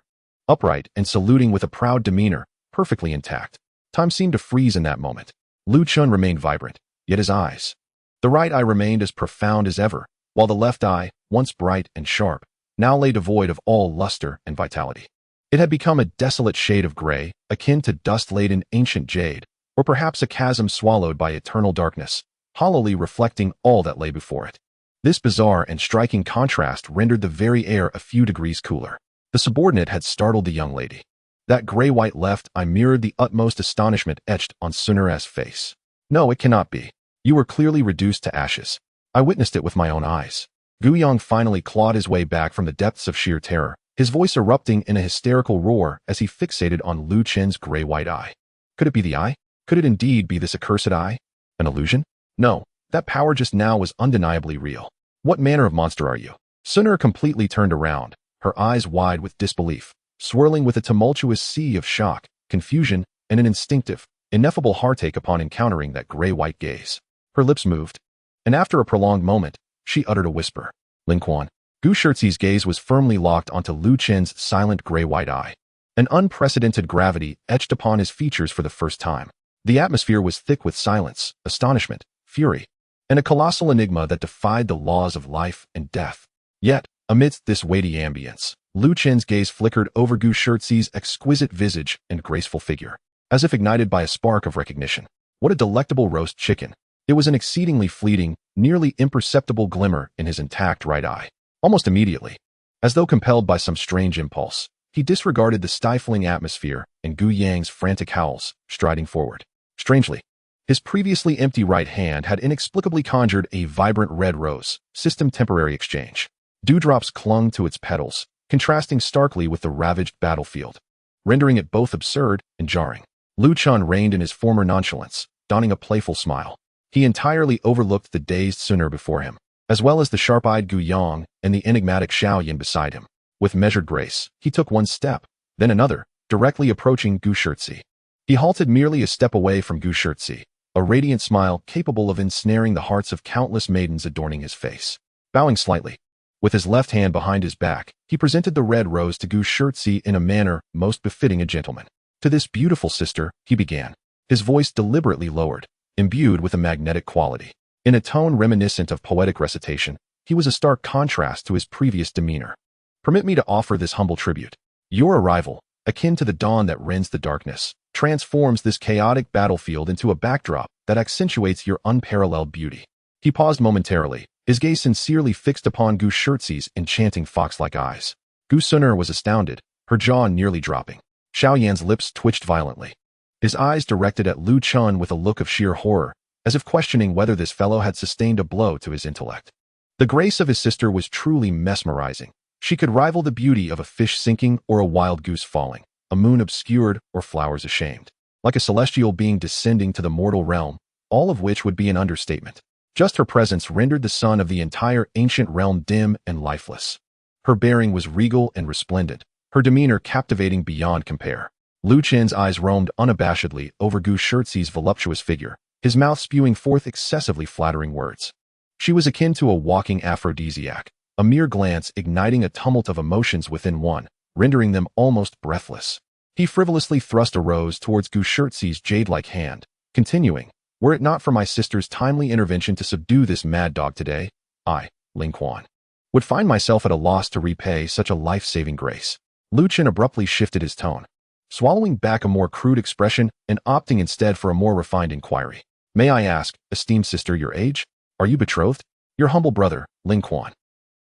upright and saluting with a proud demeanor, perfectly intact. Time seemed to freeze in that moment. Lu Chun remained vibrant, yet his eyes. The right eye remained as profound as ever, while the left eye, once bright and sharp, now lay devoid of all luster and vitality. It had become a desolate shade of gray, akin to dust-laden ancient jade, or perhaps a chasm swallowed by eternal darkness, hollowly reflecting all that lay before it. This bizarre and striking contrast rendered the very air a few degrees cooler. The subordinate had startled the young lady. That gray-white left eye mirrored the utmost astonishment etched on Sun Er's face. No, it cannot be. You were clearly reduced to ashes. I witnessed it with my own eyes. Gu Yong finally clawed his way back from the depths of sheer terror, his voice erupting in a hysterical roar as he fixated on Lu Chen's gray-white eye. Could it be the eye? Could it indeed be this accursed eye? An illusion? No, that power just now was undeniably real. What manner of monster are you? Sun Er completely turned around, her eyes wide with disbelief, swirling with a tumultuous sea of shock, confusion, and an instinctive, ineffable heartache upon encountering that gray-white gaze. Her lips moved, and after a prolonged moment, she uttered a whisper. Ling Quan. Gu Shizi's gaze was firmly locked onto Lu Chen's silent gray-white eye. An unprecedented gravity etched upon his features for the first time. The atmosphere was thick with silence, astonishment, fury, and a colossal enigma that defied the laws of life and death. Yet, amidst this weighty ambience, Lu Chen's gaze flickered over Gu Shizi's exquisite visage and graceful figure, as if ignited by a spark of recognition. What a delectable roast chicken! It was an exceedingly fleeting, nearly imperceptible glimmer in his intact right eye. Almost immediately, as though compelled by some strange impulse, he disregarded the stifling atmosphere and Gu Yang's frantic howls, striding forward. Strangely, his previously empty right hand had inexplicably conjured a vibrant red rose, system temporary exchange. Dewdrops clung to its petals, contrasting starkly with the ravaged battlefield, rendering it both absurd and jarring. Lu Quan reigned in his former nonchalance, donning a playful smile. He entirely overlooked the dazed Suner before him, as well as the sharp-eyed Gu Yang and the enigmatic Xiao Yan beside him. With measured grace, he took one step, then another, directly approaching Gu Shizi. He halted merely a step away from Gu Shizi, a radiant smile capable of ensnaring the hearts of countless maidens adorning his face. Bowing slightly, with his left hand behind his back, he presented the red rose to Gu Shizi in a manner most befitting a gentleman. To this beautiful sister, he began, his voice deliberately lowered, imbued with a magnetic quality. In a tone reminiscent of poetic recitation, he was a stark contrast to his previous demeanor. Permit me to offer this humble tribute. Your arrival, akin to the dawn that rends the darkness, transforms this chaotic battlefield into a backdrop that accentuates your unparalleled beauty. He paused momentarily, his gaze sincerely fixed upon Gu Shizi's enchanting fox-like eyes. Gu Suner was astounded, her jaw nearly dropping. Xiao Yan's lips twitched violently, his eyes directed at Lu Quan with a look of sheer horror, as if questioning whether this fellow had sustained a blow to his intellect. The grace of his sister was truly mesmerizing. She could rival the beauty of a fish sinking or a wild goose falling, a moon obscured or flowers ashamed. Like a celestial being descending to the mortal realm, all of which would be an understatement. Just her presence rendered the sun of the entire ancient realm dim and lifeless. Her bearing was regal and resplendent, her demeanor captivating beyond compare. Lu Chen's eyes roamed unabashedly over Gu Shizi's voluptuous figure, his mouth spewing forth excessively flattering words. She was akin to a walking aphrodisiac, a mere glance igniting a tumult of emotions within one, rendering them almost breathless. He frivolously thrust a rose towards Gu Shizi's jade-like hand, continuing, "Were it not for my sister's timely intervention to subdue this mad dog today, I, Ling Quan, would find myself at a loss to repay such a life-saving grace." Lu Quan abruptly shifted his tone, swallowing back a more crude expression and opting instead for a more refined inquiry. "May I ask, esteemed sister, your age? Are you betrothed?" "Your humble brother, Ling Quan."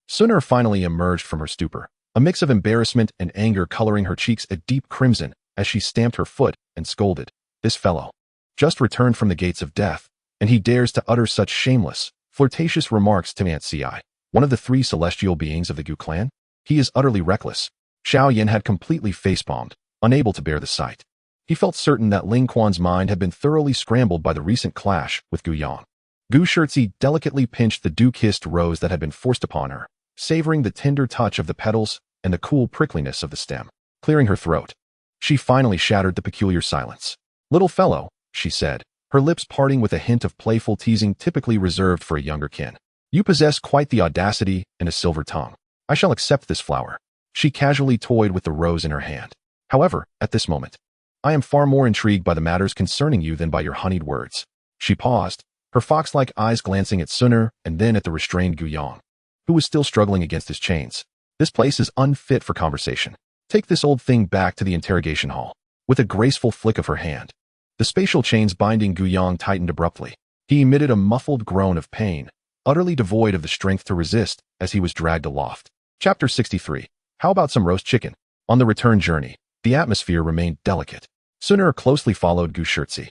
Suner finally emerged from her stupor, a mix of embarrassment and anger coloring her cheeks a deep crimson as she stamped her foot and scolded. "This fellow, just returned from the gates of death, and he dares to utter such shameless, flirtatious remarks to Aunt Ci, one of the 3 celestial beings of the Gu clan? He is utterly reckless." Xiao Yan had completely facepalmed, unable to bear the sight. He felt certain that Ling Quan's mind had been thoroughly scrambled by the recent clash with Gu Yang. Gu Shizi delicately pinched the dew-kissed rose that had been forced upon her, savoring the tender touch of the petals and the cool prickliness of the stem. Clearing her throat, she finally shattered the peculiar silence. "Little fellow," she said, her lips parting with a hint of playful teasing typically reserved for a younger kin. "You possess quite the audacity and a silver tongue. I shall accept this flower." She casually toyed with the rose in her hand. "However, at this moment, I am far more intrigued by the matters concerning you than by your honeyed words." She paused, her fox-like eyes glancing at Suner and then at the restrained Gu Yang, who was still struggling against his chains. "This place is unfit for conversation. Take this old thing back to the interrogation hall." With a graceful flick of her hand, the spatial chains binding Gu Yang tightened abruptly. He emitted a muffled groan of pain, utterly devoid of the strength to resist as he was dragged aloft. Chapter 63. How about some roast chicken? On the return journey, the atmosphere remained delicate. Suner closely followed Gu Shizi,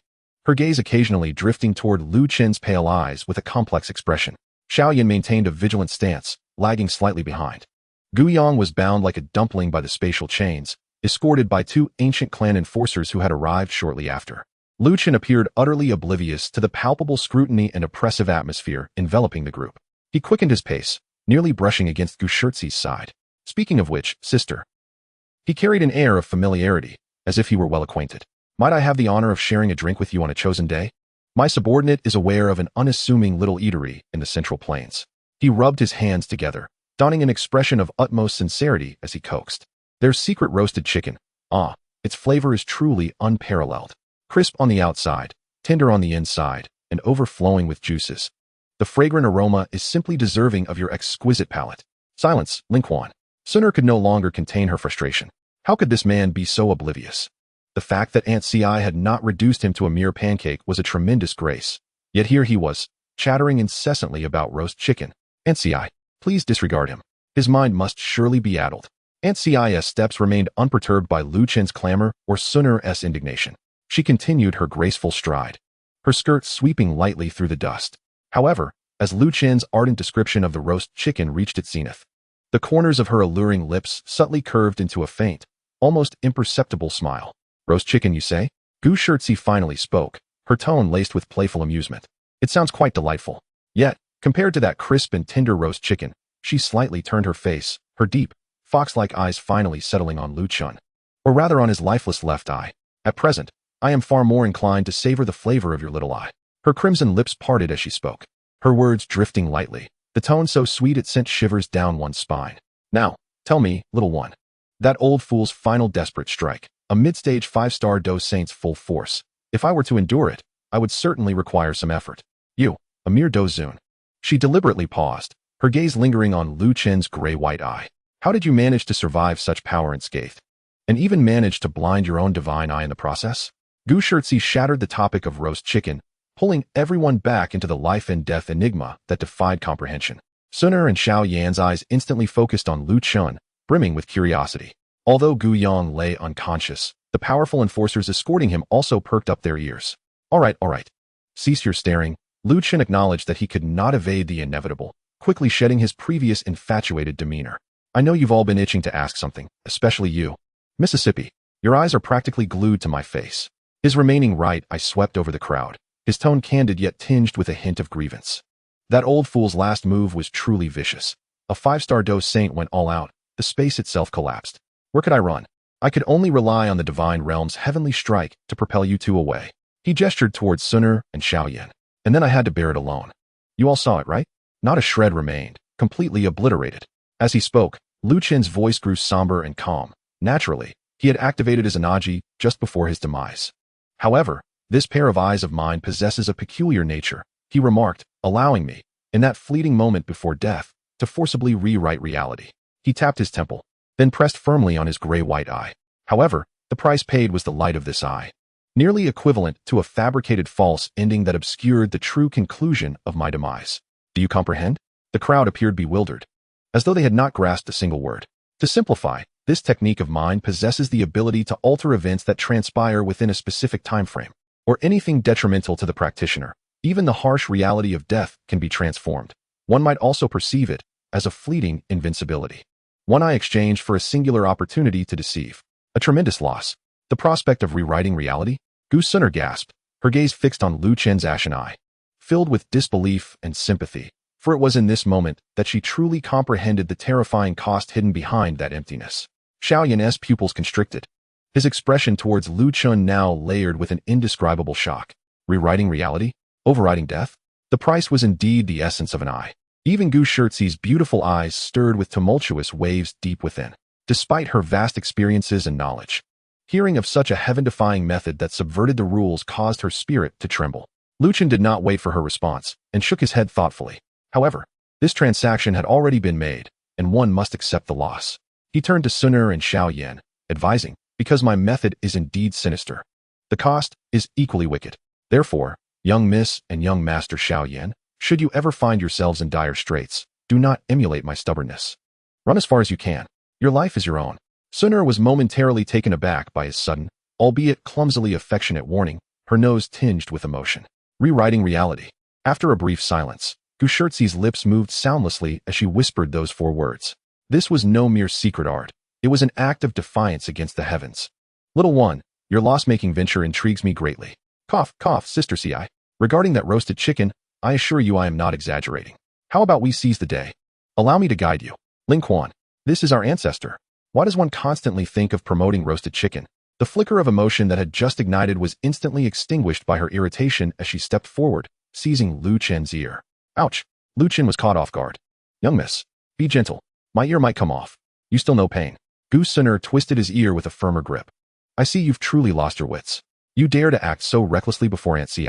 her gaze occasionally drifting toward Lu Chen's pale eyes with a complex expression. Xiao Yan maintained a vigilant stance, lagging slightly behind. Gu Yang was bound like a dumpling by the spatial chains, escorted by 2 ancient clan enforcers who had arrived shortly after. Lu Quan appeared utterly oblivious to the palpable scrutiny and oppressive atmosphere enveloping the group. He quickened his pace, nearly brushing against Gu Shizi's side. "Speaking of which, sister." He carried an air of familiarity, as if he were well acquainted. Might I have the honor of sharing a drink with you on a chosen day? My subordinate is aware of an unassuming little eatery in the Central Plains. He rubbed his hands together, donning an expression of utmost sincerity as he coaxed. There's secret roasted chicken. Ah, its flavor is truly unparalleled. Crisp on the outside, tender on the inside, and overflowing with juices. The fragrant aroma is simply deserving of your exquisite palate. Silence, Ling Quan. Suner could no longer contain her frustration. How could this man be so oblivious? The fact that Aunt Ci had not reduced him to a mere pancake was a tremendous grace. Yet here he was, chattering incessantly about roast chicken. Aunt Ci, please disregard him. His mind must surely be addled. Aunt Ci's steps remained unperturbed by Lu Chen's clamor or Suner's indignation. She continued her graceful stride, her skirt sweeping lightly through the dust. However, as Lu Chen's ardent description of the roast chicken reached its zenith, the corners of her alluring lips subtly curved into a faint, almost imperceptible smile. Roast chicken, you say? Gu Shirtzi finally spoke, her tone laced with playful amusement. It sounds quite delightful. Yet, compared to that crisp and tender roast chicken, she slightly turned her face, her deep, fox-like eyes finally settling on Lu Chun. Or rather on his lifeless left eye. At present, I am far more inclined to savor the flavor of your little eye. Her crimson lips parted as she spoke, her words drifting lightly, the tone so sweet it sent shivers down one's spine. Now, tell me, little one. That old fool's final desperate strike, a mid-stage 5-star dose Saint's full force. If I were to endure it, I would certainly require some effort. You, a mere dozun. She deliberately paused, her gaze lingering on Lu Chen's gray-white eye. How did you manage to survive such power and scathe? And even manage to blind your own divine eye in the process? Gu Shirtzi shattered the topic of roast chicken, pulling everyone back into the life and death enigma that defied comprehension. Suner and Xiao Yan's eyes instantly focused on Lu Chun, brimming with curiosity. Although Gu Yang lay unconscious, the powerful enforcers escorting him also perked up their ears. All right. Cease your staring. Lu Chun acknowledged that he could not evade the inevitable, quickly shedding his previous infatuated demeanor. I know you've all been itching to ask something, especially you. Mississippi, your eyes are practically glued to my face. His remaining right eye swept over the crowd, his tone candid yet tinged with a hint of grievance. That old fool's last move was truly vicious. A 5-star dose Saint went all out, the space itself collapsed. Where could I run? I could only rely on the divine realm's heavenly strike to propel you two away. He gestured towards Suner and Xiao Yan, and then I had to bear it alone. You all saw it, right? Not a shred remained, completely obliterated. As he spoke, Lu Chen's voice grew somber and calm. Naturally, he had activated his Anaji just before his demise. However, this pair of eyes of mine possesses a peculiar nature, he remarked, allowing me, in that fleeting moment before death, to forcibly rewrite reality. He tapped his temple, then pressed firmly on his gray-white eye. However, the price paid was the light of this eye, nearly equivalent to a fabricated false ending that obscured the true conclusion of my demise. Do you comprehend? The crowd appeared bewildered, as though they had not grasped a single word. To simplify, this technique of mine possesses the ability to alter events that transpire within a specific time frame, or anything detrimental to the practitioner. Even the harsh reality of death can be transformed. One might also perceive it as a fleeting invincibility. One eye exchanged for a singular opportunity to deceive. A tremendous loss. The prospect of rewriting reality? Gu Suner gasped, her gaze fixed on Lu Chen's ashen eye, filled with disbelief and sympathy, for it was in this moment that she truly comprehended the terrifying cost hidden behind that emptiness. Xiao Yan's pupils constricted, his expression towards Lu Chun now layered with an indescribable shock. Rewriting reality? Overriding death? The price was indeed the essence of an eye. Even Gu Shirtzi's beautiful eyes stirred with tumultuous waves deep within, despite her vast experiences and knowledge. Hearing of such a heaven-defying method that subverted the rules caused her spirit to tremble. Lu Chun did not wait for her response, and shook his head thoughtfully. However, this transaction had already been made, and one must accept the loss. He turned to Suner and Xiao Yan, advising, because my method is indeed sinister. The cost is equally wicked. Therefore, young Miss and young Master Xiao Yan, should you ever find yourselves in dire straits, do not emulate my stubbornness. Run as far as you can. Your life is your own. Suner was momentarily taken aback by his sudden, albeit clumsily affectionate warning, her nose tinged with emotion. Rewriting reality. After a brief silence, Gu Shirtzi's lips moved soundlessly as she whispered those 4 words. This was no mere secret art. It was an act of defiance against the heavens. Little one, your loss-making venture intrigues me greatly. Cough, cough, Sister Ci. Regarding that roasted chicken, I assure you I am not exaggerating. How about we seize the day? Allow me to guide you. Ling Quan, this is our ancestor. Why does one constantly think of promoting roasted chicken? The flicker of emotion that had just ignited was instantly extinguished by her irritation as she stepped forward, seizing Lu Chen's ear. Ouch! Lu Chen was caught off guard. Young miss, be gentle. My ear might come off. You still know pain. Gu Suner twisted his ear with a firmer grip. I see you've truly lost your wits. You dare to act so recklessly before Aunt Ci?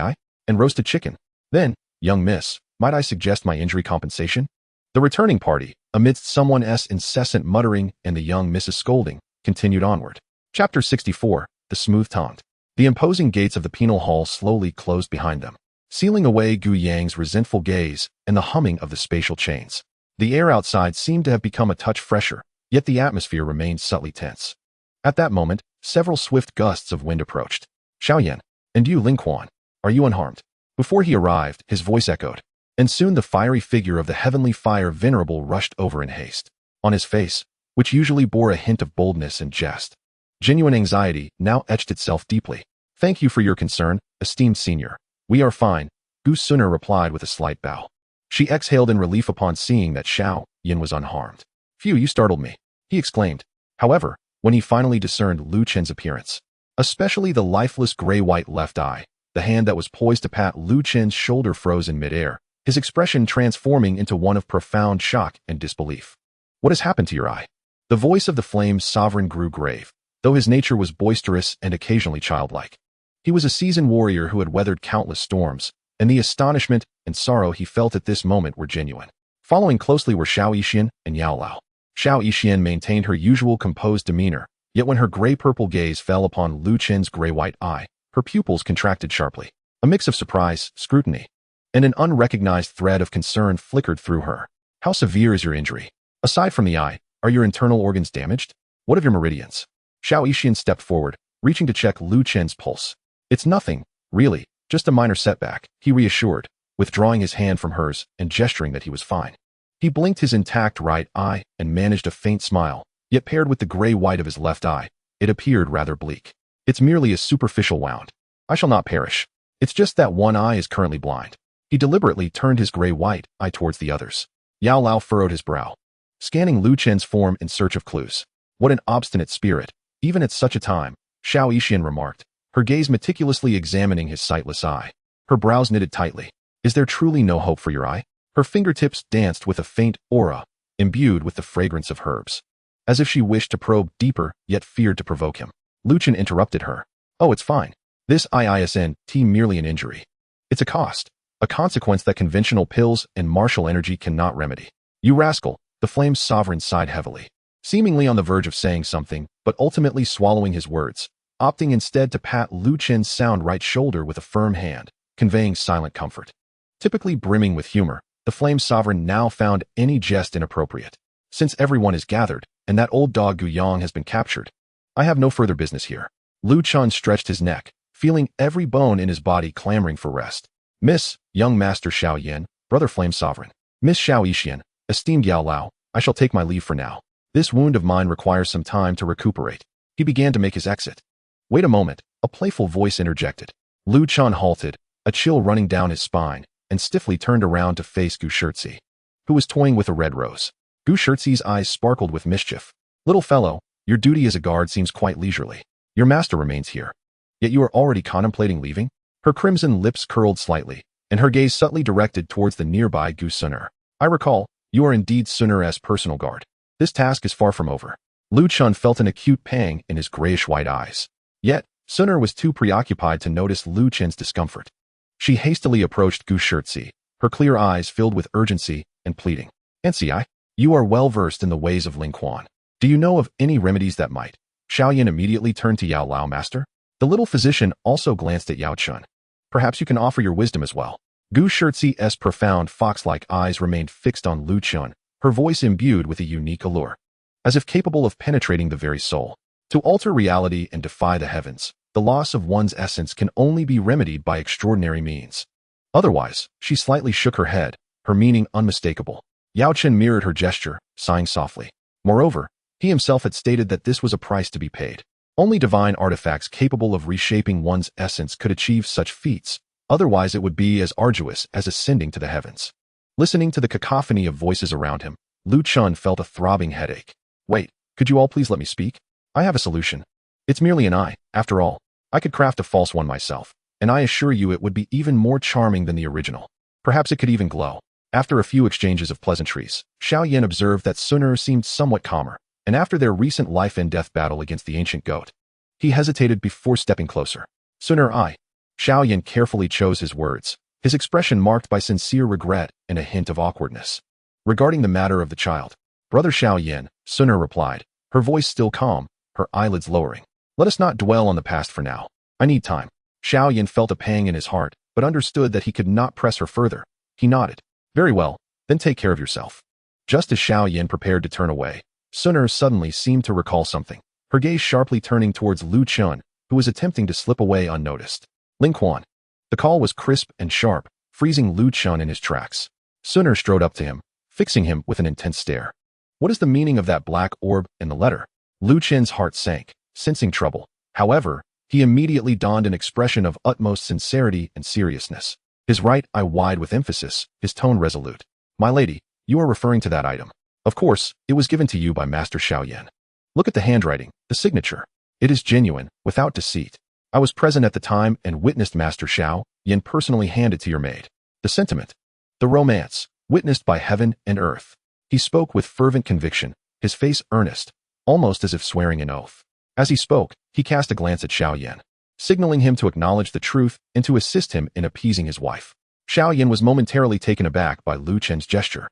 And roasted chicken. Then, young miss, might I suggest my injury compensation? The returning party, amidst someone's incessant muttering and the young Mrs. scolding, continued onward. Chapter 64, The Smooth Taunt. The imposing gates of the penal hall slowly closed behind them, sealing away Gu Yang's resentful gaze and the humming of the spatial chains. The air outside seemed to have become a touch fresher, yet the atmosphere remained subtly tense. At that moment, several swift gusts of wind approached. Xiao Yan, and you, Ling Quan, are you unharmed? Before he arrived, his voice echoed, and soon the fiery figure of the heavenly fire venerable rushed over in haste. On his face, which usually bore a hint of boldness and jest, genuine anxiety now etched itself deeply. Thank you for your concern, esteemed senior. We are fine, Gu Suner replied with a slight bow. She exhaled in relief upon seeing that Xiao Yan was unharmed. Phew, you startled me, he exclaimed. However, when he finally discerned Lu Chen's appearance, especially the lifeless gray-white left eye, the hand that was poised to pat Lu Chen's shoulder froze in midair, his expression transforming into one of profound shock and disbelief. What has happened to your eye? The voice of the flame's sovereign grew grave, though his nature was boisterous and occasionally childlike. He was a seasoned warrior who had weathered countless storms, and the astonishment and sorrow he felt at this moment were genuine. Following closely were Xiao Yixian and Yao Lao. Xiao Yixian maintained her usual composed demeanor, yet when her gray-purple gaze fell upon Lu Chen's gray-white eye, her pupils contracted sharply. A mix of surprise, scrutiny, and an unrecognized thread of concern flickered through her. How severe is your injury? Aside from the eye, are your internal organs damaged? What of your meridians? Xiao Yixian stepped forward, reaching to check Lu Chen's pulse. It's nothing, really, just a minor setback, he reassured, withdrawing his hand from hers and gesturing that he was fine. He blinked his intact right eye and managed a faint smile, yet paired with the gray-white of his left eye, it appeared rather bleak. It's merely a superficial wound. I shall not perish. It's just that one eye is currently blind. He deliberately turned his gray-white eye towards the others. Yao Lao furrowed his brow, scanning Lu Chen's form in search of clues. What an obstinate spirit, even at such a time, Xiao Yixian remarked, her gaze meticulously examining his sightless eye. Her brows knitted tightly. Is there truly no hope for your eye? Her fingertips danced with a faint aura, imbued with the fragrance of herbs, as if she wished to probe deeper yet feared to provoke him. Lu Chen interrupted her. Oh, it's fine. This IISNT merely an injury. It's a cost, a consequence that conventional pills and martial energy cannot remedy. You rascal, the flame's sovereign sighed heavily, seemingly on the verge of saying something, but ultimately swallowing his words, opting instead to pat Lu Chen's sound right shoulder with a firm hand, conveying silent comfort. Typically brimming with humor, the flame's sovereign now found any jest inappropriate. Since everyone is gathered, and that old dog Gu Yang has been captured, I have no further business here. Lu Chen stretched his neck, feeling every bone in his body clamoring for rest. Miss, young Master Xiao Yan, Brother Flame Sovereign. Miss Xiao Yixian, esteemed Yao Lao, I shall take my leave for now. This wound of mine requires some time to recuperate. He began to make his exit. Wait a moment, a playful voice interjected. Lu Chen halted, a chill running down his spine, and stiffly turned around to face Gu Shirtzi, who was toying with a red rose. Gu Shirtzi's eyes sparkled with mischief. Little fellow, your duty as a guard seems quite leisurely. Your master remains here. Yet you are already contemplating leaving? Her crimson lips curled slightly, and her gaze subtly directed towards the nearby Gu Suner. I recall, you are indeed Suner's personal guard. This task is far from over. Lu Chen felt an acute pang in his grayish-white eyes. Yet, Suner was too preoccupied to notice Lu Chen's discomfort. She hastily approached Gu Shirtzi, her clear eyes filled with urgency and pleading. Aunt Ci, you are well versed in the ways of Ling Quan. Do you know of any remedies that might? Xiao Yan immediately turned to Yao Lao master. The little physician also glanced at Yao Chun. Perhaps you can offer your wisdom as well. Gu Shirtzi's profound fox-like eyes remained fixed on Lu Chen, her voice imbued with a unique allure, as if capable of penetrating the very soul. To alter reality and defy the heavens, the loss of one's essence can only be remedied by extraordinary means. Otherwise, she slightly shook her head, her meaning unmistakable. Yao Chen mirrored her gesture, sighing softly. Moreover, he himself had stated that this was a price to be paid. Only divine artifacts capable of reshaping one's essence could achieve such feats, otherwise it would be as arduous as ascending to the heavens. Listening to the cacophony of voices around him, Lu Chen felt a throbbing headache. Wait, could you all please let me speak? I have a solution. It's merely an eye, after all. I could craft a false one myself, and I assure you it would be even more charming than the original. Perhaps it could even glow. After a few exchanges of pleasantries, Xiao Yan observed that Suner seemed somewhat calmer, and after their recent life-and-death battle against the ancient goat, he hesitated before stepping closer. Suner, Xiao Yan carefully chose his words, his expression marked by sincere regret and a hint of awkwardness. Regarding the matter of the child, Brother Xiao Yan, Suner replied, her voice still calm, her eyelids lowering. Let us not dwell on the past for now. I need time. Xiao Yan felt a pang in his heart, but understood that he could not press her further. He nodded. Very well, then take care of yourself. Just as Xiao Yan prepared to turn away, Suner suddenly seemed to recall something, her gaze sharply turning towards Lin Kuan, who was attempting to slip away unnoticed. Ling Quan. The call was crisp and sharp, freezing Lin Kuan in his tracks. Suner strode up to him, fixing him with an intense stare. What is the meaning of that black orb in the letter? Lin Kuan's heart sank, sensing trouble. However, he immediately donned an expression of utmost sincerity and seriousness. His right eye wide with emphasis, his tone resolute. My lady, you are referring to that item. Of course, it was given to you by Master Xiao Yan. Look at the handwriting, the signature. It is genuine, without deceit. I was present at the time and witnessed Master Xiao Yan personally hand it to your maid. The sentiment, the romance, witnessed by heaven and earth. He spoke with fervent conviction, his face earnest, almost as if swearing an oath. As he spoke, he cast a glance at Xiao Yan, signaling him to acknowledge the truth and to assist him in appeasing his wife. Xiao Yan was momentarily taken aback by Lin Kuan's gesture,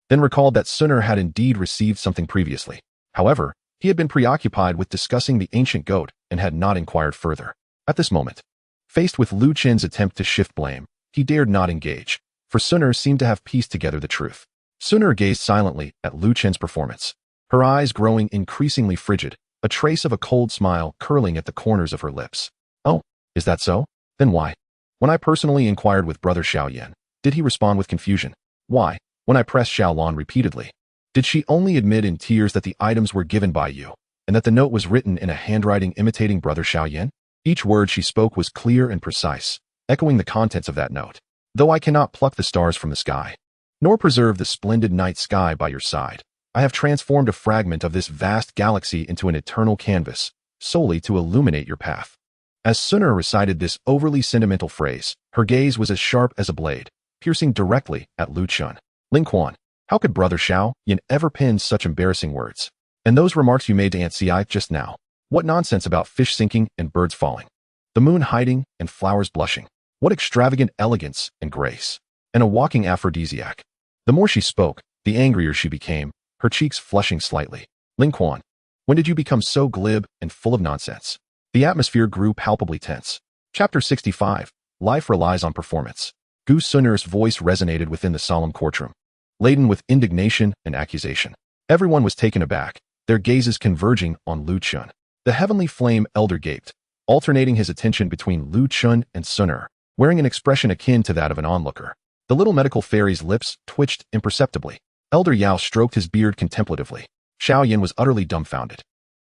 then recalled that Suner had indeed received something previously. However, he had been preoccupied with discussing the ancient goat and had not inquired further. At this moment, faced with Lin Kuan's attempt to shift blame, he dared not engage, for Suner seemed to have pieced together the truth. Suner gazed silently at Lin Kuan's performance, her eyes growing increasingly frigid, a trace of a cold smile curling at the corners of her lips. Oh, is that so? Then why? When I personally inquired with Brother Xiao Yan, did he respond with confusion? Why, when I pressed Xiao Lan repeatedly, did she only admit in tears that the items were given by you, and that the note was written in a handwriting imitating Brother Xiao Yan? Each word she spoke was clear and precise, echoing the contents of that note. Though I cannot pluck the stars from the sky, nor preserve the splendid night sky by your side, I have transformed a fragment of this vast galaxy into an eternal canvas, solely to illuminate your path. As Suner recited this overly sentimental phrase, her gaze was as sharp as a blade, piercing directly at Lin Kuan. Ling Quan, how could Brother Xiao Yan ever pen such embarrassing words? And those remarks you made to Aunt Ci just now, what nonsense about fish sinking and birds falling, the moon hiding and flowers blushing, what extravagant elegance and grace, and a walking aphrodisiac. The more she spoke, the angrier she became, her cheeks flushing slightly. Ling Quan, when did you become so glib and full of nonsense? The atmosphere grew palpably tense. Chapter 65, Life Relies on Performance. Gu Suner's voice resonated within the solemn courtroom, laden with indignation and accusation. Everyone was taken aback, their gazes converging on Lin Kuan. The heavenly flame elder gaped, alternating his attention between Lin Kuan and Suner, wearing an expression akin to that of an onlooker. The little medical fairy's lips twitched imperceptibly. Elder Yao stroked his beard contemplatively. Xiao Yan was utterly dumbfounded,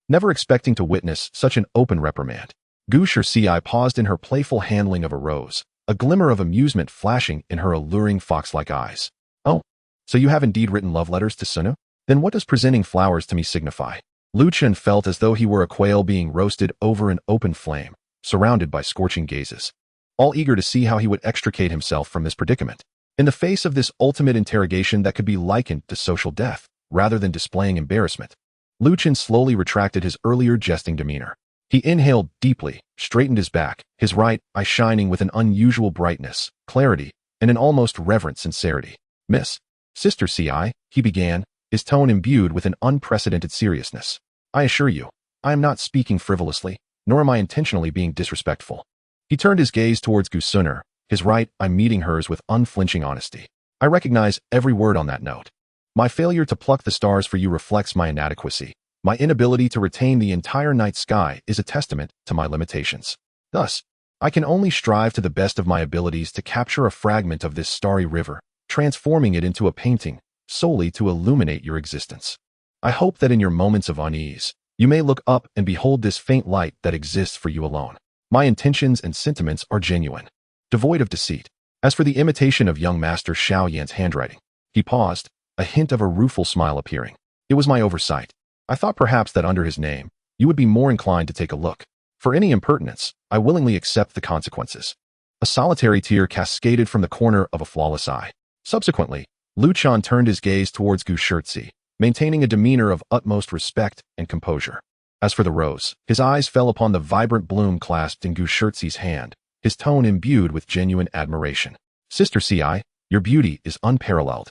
never expecting to witness such an open reprimand. Gu Shirci paused in her playful handling of a rose, a glimmer of amusement flashing in her alluring fox-like eyes. Oh, so you have indeed written love letters to Sunu? Then what does presenting flowers to me signify? Lin Kuan felt as though he were a quail being roasted over an open flame, surrounded by scorching gazes, all eager to see how he would extricate himself from this predicament. In the face of this ultimate interrogation that could be likened to social death, rather than displaying embarrassment, Lin Kuan slowly retracted his earlier jesting demeanor. He inhaled deeply, straightened his back, his right eye shining with an unusual brightness, clarity, and an almost reverent sincerity. Miss, Sister Ci, he began, his tone imbued with an unprecedented seriousness. I assure you, I am not speaking frivolously, nor am I intentionally being disrespectful. He turned his gaze towards Gu Suner, his right eye meeting hers with unflinching honesty. I recognize every word on that note. My failure to pluck the stars for you reflects my inadequacy. My inability to retain the entire night sky is a testament to my limitations. Thus, I can only strive to the best of my abilities to capture a fragment of this starry river, transforming it into a painting, solely to illuminate your existence. I hope that in your moments of unease, you may look up and behold this faint light that exists for you alone. My intentions and sentiments are genuine, devoid of deceit. As for the imitation of young Master Xiao Yan's handwriting, he paused, a hint of a rueful smile appearing. It was my oversight. I thought perhaps that under his name, you would be more inclined to take a look. For any impertinence, I willingly accept the consequences. A solitary tear cascaded from the corner of a flawless eye. Subsequently, Lin Kuan turned his gaze towards Gu Shirtzi, maintaining a demeanor of utmost respect and composure. As for the rose, his eyes fell upon the vibrant bloom clasped in Gu Shirtzi's hand, his tone imbued with genuine admiration. Sister Ci, your beauty is unparalleled.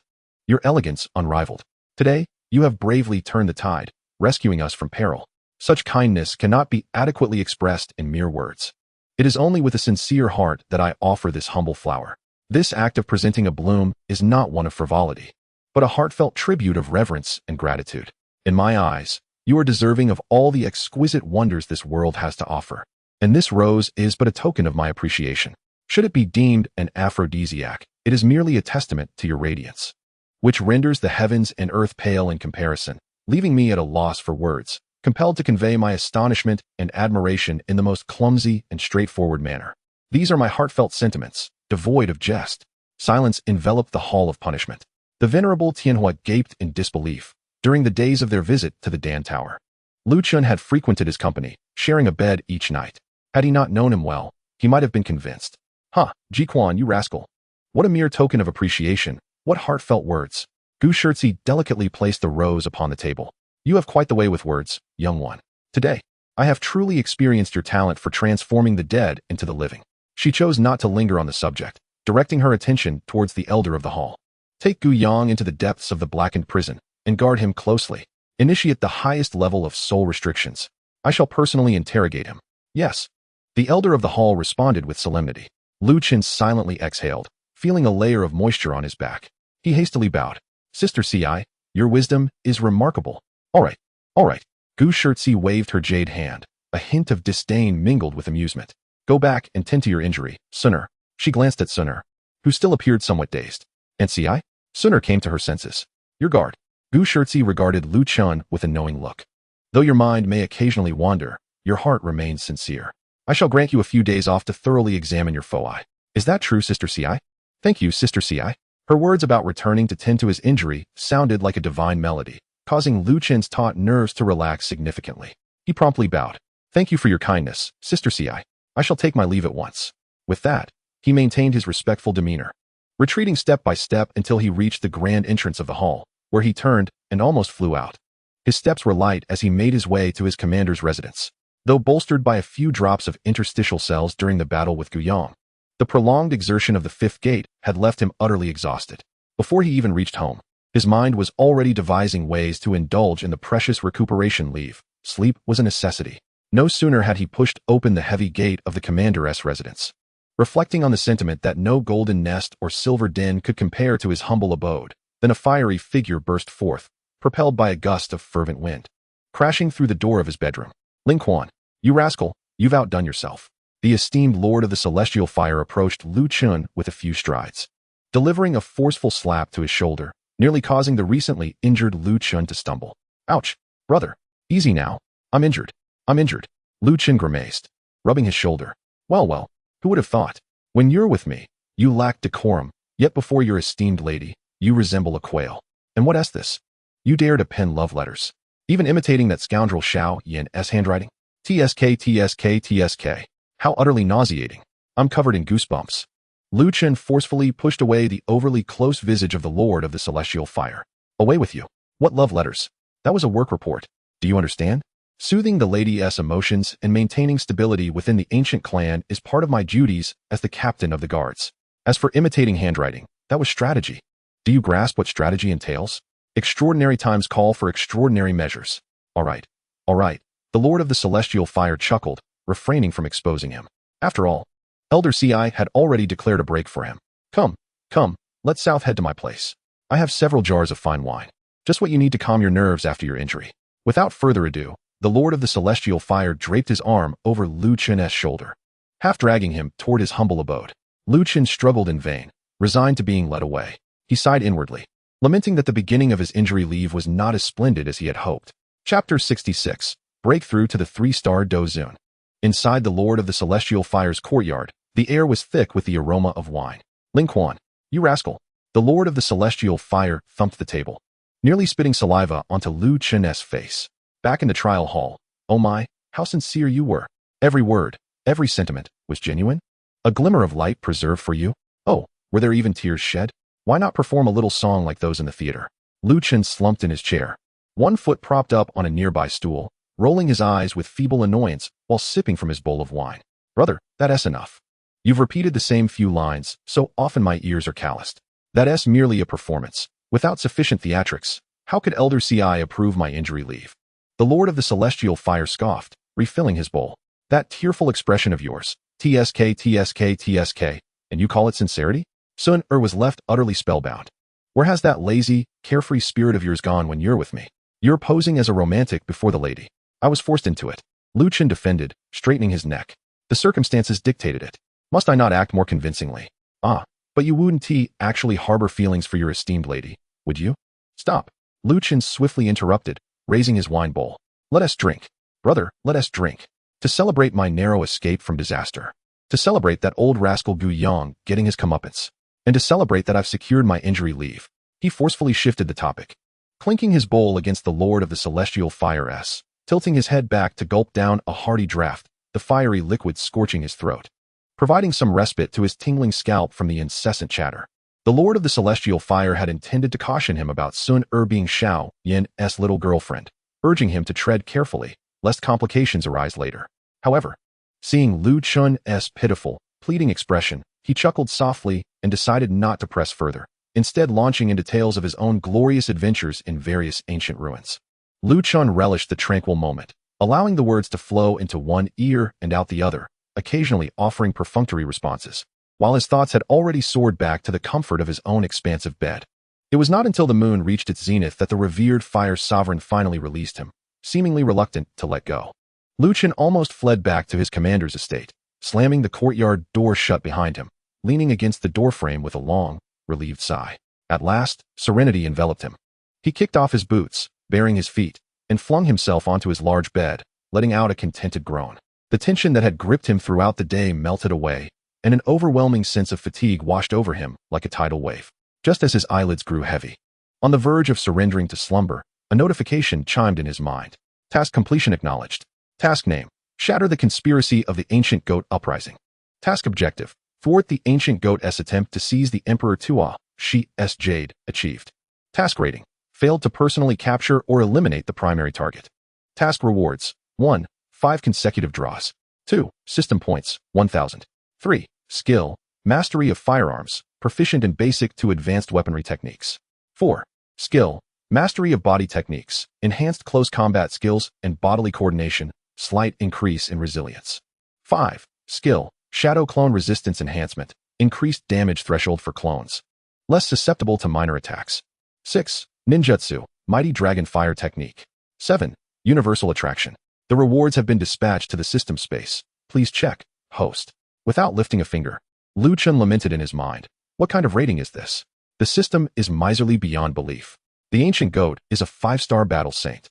Your elegance unrivaled. Today, you have bravely turned the tide, rescuing us from peril. Such kindness cannot be adequately expressed in mere words. It is only with a sincere heart that I offer this humble flower. This act of presenting a bloom is not one of frivolity, but a heartfelt tribute of reverence and gratitude. In my eyes, you are deserving of all the exquisite wonders this world has to offer, and this rose is but a token of my appreciation. Should it be deemed an aphrodisiac, it is merely a testament to your radiance, which renders the heavens and earth pale in comparison, leaving me at a loss for words, compelled to convey my astonishment and admiration in the most clumsy and straightforward manner. These are my heartfelt sentiments, devoid of jest. Silence enveloped the hall of punishment. The venerable Tianhua gaped in disbelief during the days of their visit to the Dan Tower. Lin Kuan had frequented his company, sharing a bed each night. Had he not known him well, he might have been convinced. Ji Quan, you rascal. What a mere token of appreciation, what heartfelt words. Gu Shirtzi delicately placed the rose upon the table. You have quite the way with words, young one. Today, I have truly experienced your talent for transforming the dead into the living. She chose not to linger on the subject, directing her attention towards the elder of the hall. Take Gu Yang into the depths of the blackened prison, and guard him closely. Initiate the highest level of soul restrictions. I shall personally interrogate him. Yes. The elder of the hall responded with solemnity. Lin Kuan silently exhaled, feeling a layer of moisture on his back. He hastily bowed. Sister Ci, your wisdom is remarkable. All right. Gu Shirtzi waved her jade hand. A hint of disdain mingled with amusement. Go back and tend to your injury, Sunner. She glanced at Sunner, who still appeared somewhat dazed. And Ci? Sunner came to her senses. Your guard. Gu Shirtzi regarded Lin Kuan with a knowing look. Though your mind may occasionally wander, your heart remains sincere. I shall grant you a few days off to thoroughly examine your foci. Is that true, Sister Ci? Thank you, Sister Ci. Her words about returning to tend to his injury sounded like a divine melody, causing Lin Kuan's taut nerves to relax significantly. He promptly bowed. Thank you for your kindness, Sister Ci. I shall take my leave at once. With that, he maintained his respectful demeanor, retreating step by step until he reached the grand entrance of the hall, where he turned and almost flew out. His steps were light as he made his way to his commander's residence. Though bolstered by a few drops of interstitial cells during the battle with Gu Yang, the prolonged exertion of the fifth gate had left him utterly exhausted. Before he even reached home, his mind was already devising ways to indulge in the precious recuperation leave. Sleep was a necessity. No sooner had he pushed open the heavy gate of the commander's residence, reflecting on the sentiment that no golden nest or silver den could compare to his humble abode, than a fiery figure burst forth, propelled by a gust of fervent wind, crashing through the door of his bedroom. Ling Quan, you rascal, you've outdone yourself. The esteemed lord of the celestial fire approached Lin Kuan with a few strides, delivering a forceful slap to his shoulder, nearly causing the recently injured Lin Kuan to stumble. Ouch, brother. Easy now. I'm injured. Lin Kuan grimaced, rubbing his shoulder. Well, who would have thought? When you're with me, you lack decorum, yet before your esteemed lady, you resemble a quail. And what is this? You dare to pen love letters, even imitating that scoundrel Xiao Yan's handwriting? TSK. How utterly nauseating. I'm covered in goosebumps. Lin Kuan forcefully pushed away the overly close visage of the Lord of the Celestial Fire. Away with you. What love letters? That was a work report. Do you understand? Soothing the lady's emotions and maintaining stability within the ancient clan is part of my duties as the captain of the guards. As for imitating handwriting, that was strategy. Do you grasp what strategy entails? Extraordinary times call for extraordinary measures. All right. The Lord of the Celestial Fire chuckled, refraining from exposing him. After all, Elder Ci had already declared a break for him. Come, let's south head to my place. I have several jars of fine wine. Just what you need to calm your nerves after your injury. Without further ado, the Lord of the Celestial Fire draped his arm over Lin Kuan's shoulder, half dragging him toward his humble abode. Lin Kuan struggled in vain, resigned to being led away. He sighed inwardly, lamenting that the beginning of his injury leave was not as splendid as he had hoped. Chapter 66. Breakthrough to the 3-star Dozun. Inside the Lord of the Celestial Fire's courtyard, the air was thick with the aroma of wine. Ling Quan, you rascal. The Lord of the Celestial Fire thumped the table, nearly spitting saliva onto Lin Kuan's face. Back in the trial hall, Oh my, how sincere you were. Every word, every sentiment was genuine. A glimmer of light preserved for you? Oh, were there even tears shed? Why not perform a little song like those in the theater? Lu Chen slumped in his chair, one foot propped up on a nearby stool, rolling his eyes with feeble annoyance while sipping from his bowl of wine. Brother, that's enough. You've repeated the same few lines, so often my ears are calloused. That's merely a performance. Without sufficient theatrics, how could Elder CI approve my injury leave? The Lord of the Celestial Fire scoffed, refilling his bowl. That tearful expression of yours, TSK, and you call it sincerity? Sun was left utterly spellbound. Where has that lazy, carefree spirit of yours gone when you're with me? You're posing as a romantic before the lady. I was forced into it. Lu Chen defended, straightening his neck. The circumstances dictated it. Must I not act more convincingly? But you wouldn't actually harbor feelings for your esteemed lady, would you? Stop. Lu Chen swiftly interrupted, raising his wine bowl. Let us drink. Brother, let us drink. To celebrate my narrow escape from disaster. To celebrate that old rascal Gu Yang getting his comeuppance. And to celebrate that I've secured my injury leave. He forcefully shifted the topic, clinking his bowl against the Lord of the Celestial Fire S, tilting his head back to gulp down a hearty draught, the fiery liquid scorching his throat, providing some respite to his tingling scalp from the incessant chatter. The Lord of the Celestial Fire had intended to caution him about Sun being Xiao Yan's little girlfriend, urging him to tread carefully, lest complications arise later. However, seeing Lu Chun's pitiful, pleading expression, he chuckled softly and decided not to press further, instead launching into tales of his own glorious adventures in various ancient ruins. Lu Chun relished the tranquil moment, allowing the words to flow into one ear and out the other, occasionally offering perfunctory responses, while his thoughts had already soared back to the comfort of his own expansive bed. It was not until the moon reached its zenith that the revered fire sovereign finally released him, seemingly reluctant to let go. Lu Chen almost fled back to his commander's estate, slamming the courtyard door shut behind him, leaning against the doorframe with a long, relieved sigh. At last, serenity enveloped him. He kicked off his boots, baring his feet, and flung himself onto his large bed, letting out a contented groan. The tension that had gripped him throughout the day melted away, and an overwhelming sense of fatigue washed over him like a tidal wave. Just as his eyelids grew heavy, on the verge of surrendering to slumber, a notification chimed in his mind. Task completion acknowledged. Task name: shatter the conspiracy of the Ancient Goat Uprising. Task objective: thwart the Ancient Goat's attempt to seize the Emperor Tua, Shi's Jade, achieved. Task rating: failed to personally capture or eliminate the primary target. Task rewards: 1. 5 consecutive draws. 2. System points, 1,000. 3. Skill: mastery of firearms, proficient in basic to advanced weaponry techniques. 4. Skill: mastery of body techniques, enhanced close combat skills and bodily coordination, slight increase in resilience. 5. Skill: shadow clone resistance enhancement, increased damage threshold for clones, less susceptible to minor attacks. 6. Ninjutsu, mighty dragon fire technique. 7. Universal attraction. The rewards have been dispatched to the system space. Please check, host. Without lifting a finger, Lu Chen lamented in his mind. What kind of rating is this? The system is miserly beyond belief. The Ancient Goat is a 5-star battle saint.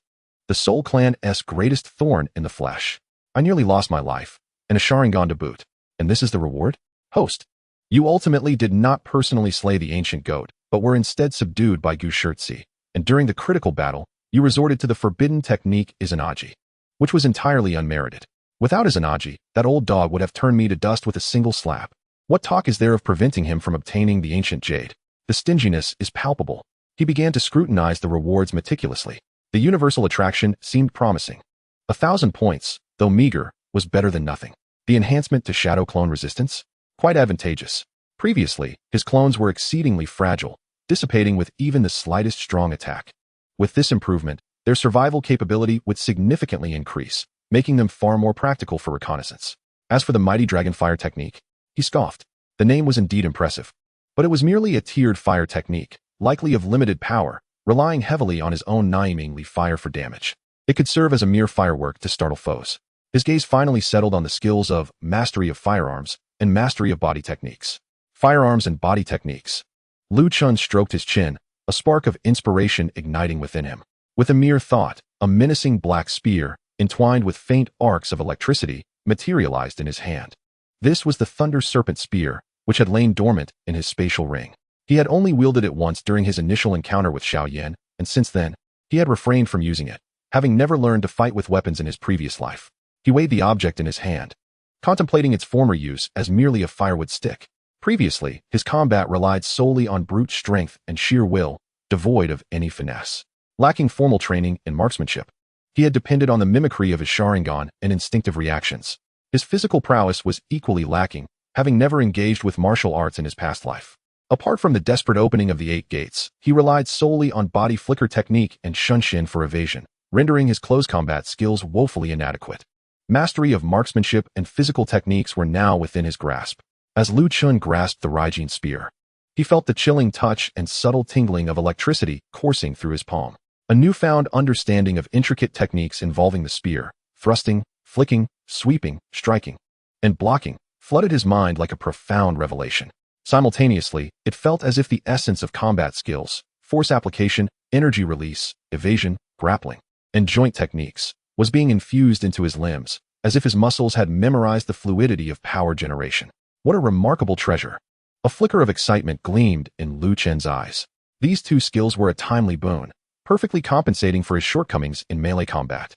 The Soul Clan's greatest thorn in the flesh. I nearly lost my life, and a Sharingan to boot. And this is the reward? Host. You ultimately did not personally slay the Ancient Goat, but were instead subdued by Gu Shirtzi, and during the critical battle, you resorted to the forbidden technique Izanagi, which was entirely unmerited. Without Izanagi, that old dog would have turned me to dust with a single slap. What talk is there of preventing him from obtaining the ancient jade? The stinginess is palpable. He began to scrutinize the rewards meticulously. The universal attraction seemed promising. 1,000 points, though meager, was better than nothing. The enhancement to shadow clone resistance? Quite advantageous. Previously, his clones were exceedingly fragile, dissipating with even the slightest strong attack. With this improvement, their survival capability would significantly increase, making them far more practical for reconnaissance. As for the mighty dragon fire technique, he scoffed. The name was indeed impressive, but it was merely a tiered fire technique, likely of limited power, relying heavily on his own Naimingly fire for damage. It could serve as a mere firework to startle foes. His gaze finally settled on the skills of mastery of firearms and mastery of body techniques. Firearms and body techniques. Lu Chun stroked his chin, a spark of inspiration igniting within him. With a mere thought, a menacing black spear, entwined with faint arcs of electricity, materialized in his hand. This was the Thunder Serpent Spear, which had lain dormant in his spatial ring. He had only wielded it once during his initial encounter with Xiao Yan, and since then, he had refrained from using it, having never learned to fight with weapons in his previous life. He weighed the object in his hand, contemplating its former use as merely a firewood stick. Previously, his combat relied solely on brute strength and sheer will, devoid of any finesse. Lacking formal training in marksmanship, he had depended on the mimicry of his Sharingan and instinctive reactions. His physical prowess was equally lacking, having never engaged with martial arts in his past life. Apart from the desperate opening of the 8 gates, he relied solely on body flicker technique and shunshin for evasion, rendering his close combat skills woefully inadequate. Mastery of marksmanship and physical techniques were now within his grasp. As Lin Kuan grasped the Raijin spear, he felt the chilling touch and subtle tingling of electricity coursing through his palm. A newfound understanding of intricate techniques involving the spear, thrusting, flicking, sweeping, striking, and blocking, flooded his mind like a profound revelation. Simultaneously, it felt as if the essence of combat skills, force application, energy release, evasion, grappling, and joint techniques, was being infused into his limbs, as if his muscles had memorized the fluidity of power generation. What a remarkable treasure! A flicker of excitement gleamed in Lin Kuan's eyes. These 2 skills were a timely boon, perfectly compensating for his shortcomings in melee combat.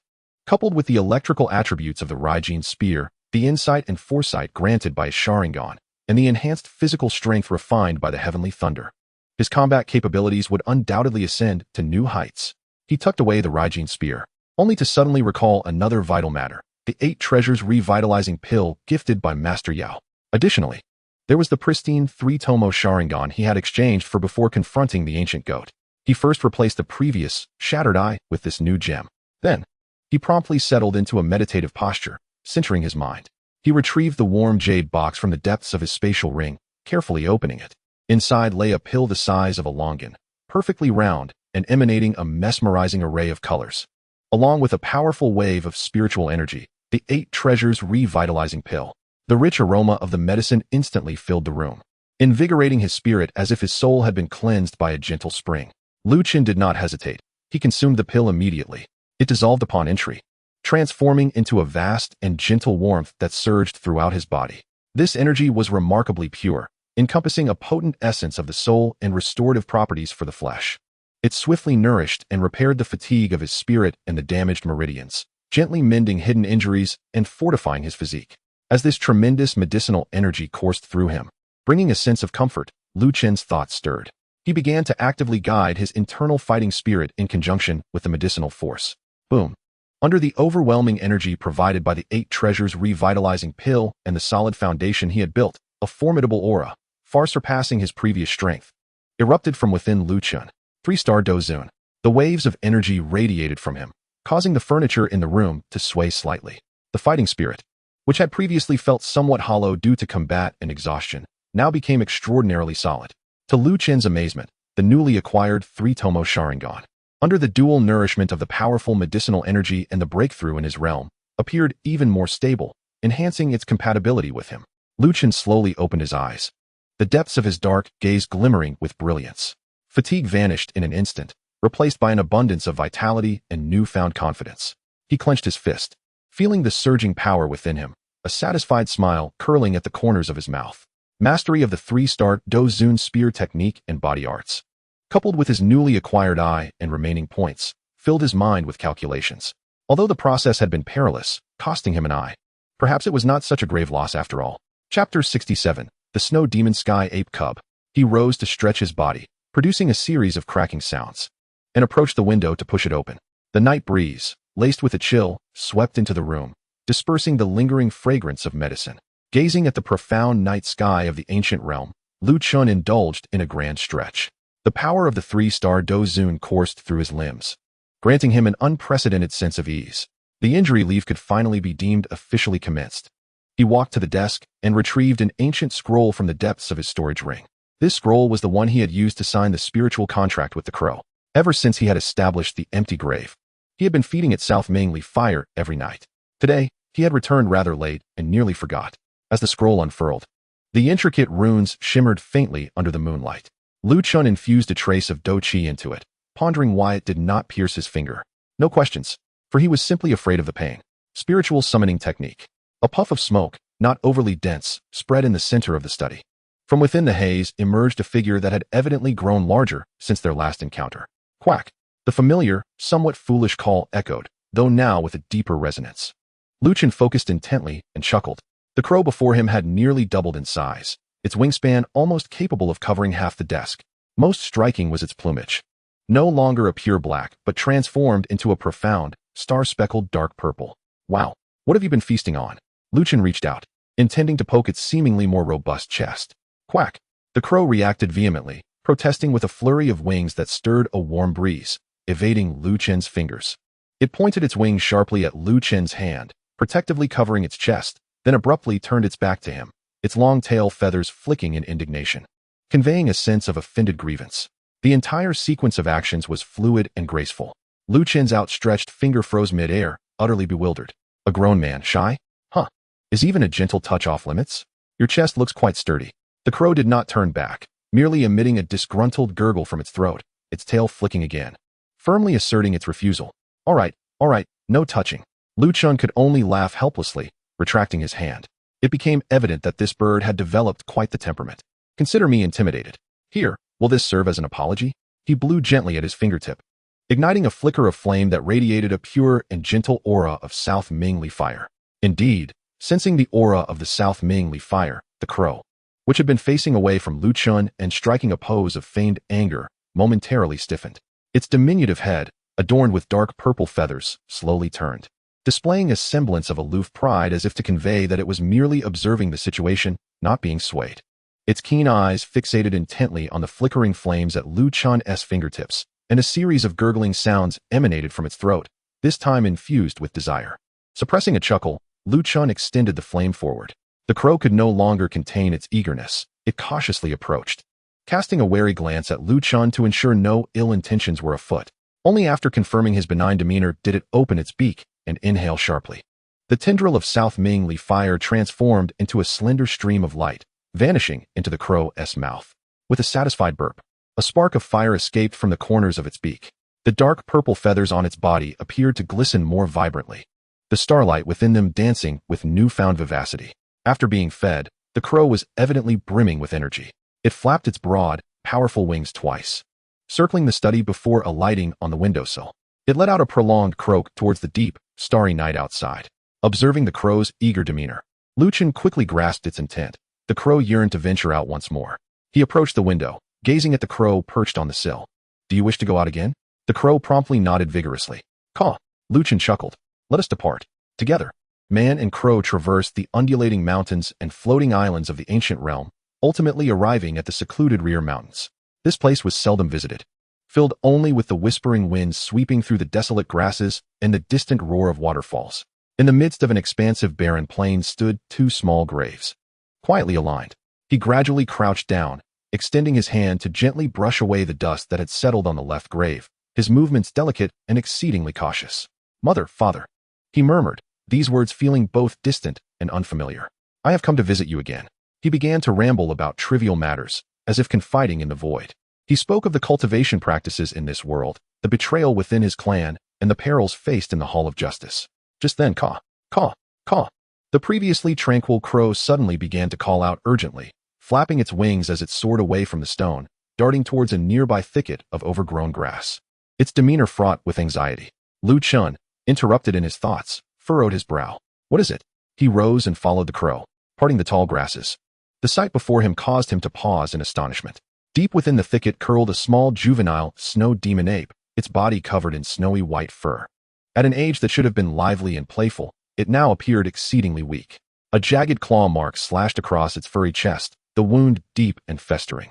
Coupled with the electrical attributes of the Raijin spear, the insight and foresight granted by his Sharingan, and the enhanced physical strength refined by the heavenly thunder, his combat capabilities would undoubtedly ascend to new heights. He tucked away the Raijin spear, only to suddenly recall another vital matter, the 8 treasures revitalizing pill gifted by Master Yao. Additionally, there was the pristine 3-tomo Sharingan he had exchanged for before confronting the ancient goat. He first replaced the previous, shattered eye with this new gem. Then, he promptly settled into a meditative posture, centering his mind. He retrieved the warm jade box from the depths of his spatial ring, carefully opening it. Inside lay a pill the size of a longan, perfectly round and emanating a mesmerizing array of colors. Along with a powerful wave of spiritual energy, the 8 treasures revitalizing pill. The rich aroma of the medicine instantly filled the room, invigorating his spirit as if his soul had been cleansed by a gentle spring. Lin Kuan did not hesitate. He consumed the pill immediately. It dissolved upon entry, transforming into a vast and gentle warmth that surged throughout his body. This energy was remarkably pure, encompassing a potent essence of the soul and restorative properties for the flesh. It swiftly nourished and repaired the fatigue of his spirit and the damaged meridians, gently mending hidden injuries and fortifying his physique. As this tremendous medicinal energy coursed through him, bringing a sense of comfort, Lin Kuan's thoughts stirred. He began to actively guide his internal fighting spirit in conjunction with the medicinal force. Boom! Under the overwhelming energy provided by the 8 treasures revitalizing pill and the solid foundation he had built, a formidable aura, far surpassing his previous strength, erupted from within Lin Kuan. 3-star Dozun. The waves of energy radiated from him, causing the furniture in the room to sway slightly. The fighting spirit, which had previously felt somewhat hollow due to combat and exhaustion, now became extraordinarily solid. To Lin Kuan's amazement, the newly acquired 3-tomo Sharingan, under the dual nourishment of the powerful medicinal energy and the breakthrough in his realm, appeared even more stable, enhancing its compatibility with him. Lin Kuan slowly opened his eyes, the depths of his dark gaze glimmering with brilliance. Fatigue vanished in an instant, replaced by an abundance of vitality and newfound confidence. He clenched his fist, feeling the surging power within him, a satisfied smile curling at the corners of his mouth. Mastery of the 3-star Dozun spear technique and body arts, coupled with his newly acquired eye and remaining points, filled his mind with calculations. Although the process had been perilous, costing him an eye, perhaps it was not such a grave loss after all. Chapter 67. The Snow Demon Sky Ape Cub. He rose to stretch his body, producing a series of cracking sounds, and approached the window to push it open. The night breeze, laced with a chill, swept into the room, dispersing the lingering fragrance of medicine. Gazing at the profound night sky of the ancient realm, Lin Kuan indulged in a grand stretch. The power of the 3-star Dozun coursed through his limbs, granting him an unprecedented sense of ease. The injury leave could finally be deemed officially commenced. He walked to the desk and retrieved an ancient scroll from the depths of his storage ring. This scroll was the one he had used to sign the spiritual contract with the crow. Ever since he had established the empty grave, he had been feeding it South Mingli fire every night. Today, he had returned rather late and nearly forgot. As the scroll unfurled, the intricate runes shimmered faintly under the moonlight. Lin Kuan infused a trace of Do Qi into it, pondering why it did not pierce his finger. No questions, for he was simply afraid of the pain. Spiritual summoning technique. A puff of smoke, not overly dense, spread in the center of the study. From within the haze emerged a figure that had evidently grown larger since their last encounter. Quack! The familiar, somewhat foolish call echoed, though now with a deeper resonance. Luchan focused intently and chuckled. The crow before him had nearly doubled in size, its wingspan almost capable of covering half the desk. Most striking was its plumage. No longer a pure black, but transformed into a profound, star-speckled dark purple. Wow, what have you been feasting on? Luchan reached out, intending to poke its seemingly more robust chest. Quack! The crow reacted vehemently, protesting with a flurry of wings that stirred a warm breeze, evading Lu Chen's fingers. It pointed its wings sharply at Lu Chen's hand, protectively covering its chest, then abruptly turned its back to him, its long tail feathers flicking in indignation, conveying a sense of offended grievance. The entire sequence of actions was fluid and graceful. Lu Chen's outstretched finger froze mid-air, utterly bewildered. A grown man, shy? Huh. Is even a gentle touch off limits? Your chest looks quite sturdy. The crow did not turn back, merely emitting a disgruntled gurgle from its throat, its tail flicking again, firmly asserting its refusal. All right, no touching. Lu Chen could only laugh helplessly, retracting his hand. It became evident that this bird had developed quite the temperament. Consider me intimidated. Here, will this serve as an apology? He blew gently at his fingertip, igniting a flicker of flame that radiated a pure and gentle aura of South Mingli fire. Indeed, sensing the aura of the South Mingli fire, the crow, which had been facing away from Lu Chen and striking a pose of feigned anger, momentarily stiffened. Its diminutive head, adorned with dark purple feathers, slowly turned, displaying a semblance of aloof pride as if to convey that it was merely observing the situation, not being swayed. Its keen eyes fixated intently on the flickering flames at Lu Chen's fingertips, and a series of gurgling sounds emanated from its throat, this time infused with desire. Suppressing a chuckle, Lu Chen extended the flame forward. The crow could no longer contain its eagerness. It cautiously approached, casting a wary glance at Lu Chen to ensure no ill intentions were afoot. Only after confirming his benign demeanor did it open its beak and inhale sharply. The tendril of South Mingli fire transformed into a slender stream of light, vanishing into the crow's mouth. With a satisfied burp, a spark of fire escaped from the corners of its beak. The dark purple feathers on its body appeared to glisten more vibrantly, the starlight within them dancing with newfound vivacity. After being fed, the crow was evidently brimming with energy. It flapped its broad, powerful wings twice, circling the study before alighting on the windowsill. It let out a prolonged croak towards the deep, starry night outside. Observing the crow's eager demeanor, Lu Chen quickly grasped its intent. The crow yearned to venture out once more. He approached the window, gazing at the crow perched on the sill. Do you wish to go out again? The crow promptly nodded vigorously. Caw. Lu Chen chuckled. Let us depart. Together. Man and crow traversed the undulating mountains and floating islands of the ancient realm, ultimately arriving at the secluded rear mountains. This place was seldom visited, filled only with the whispering winds sweeping through the desolate grasses and the distant roar of waterfalls. In the midst of an expansive barren plain stood two small graves, quietly aligned. He gradually crouched down, extending his hand to gently brush away the dust that had settled on the left grave, his movements delicate and exceedingly cautious. Mother, father, he murmured, these words feeling both distant and unfamiliar. I have come to visit you again. He began to ramble about trivial matters, as if confiding in the void. He spoke of the cultivation practices in this world, the betrayal within his clan, and the perils faced in the Hall of Justice. Just then, caw, caw, caw. The previously tranquil crow suddenly began to call out urgently, flapping its wings as it soared away from the stone, darting towards a nearby thicket of overgrown grass. Its demeanor fraught with anxiety. Lu Chen, interrupted in his thoughts, furrowed his brow. What is it? He rose and followed the crow, parting the tall grasses. The sight before him caused him to pause in astonishment. Deep within the thicket curled a small juvenile snow demon ape, its body covered in snowy white fur. At an age that should have been lively and playful, it now appeared exceedingly weak. A jagged claw mark slashed across its furry chest, the wound deep and festering.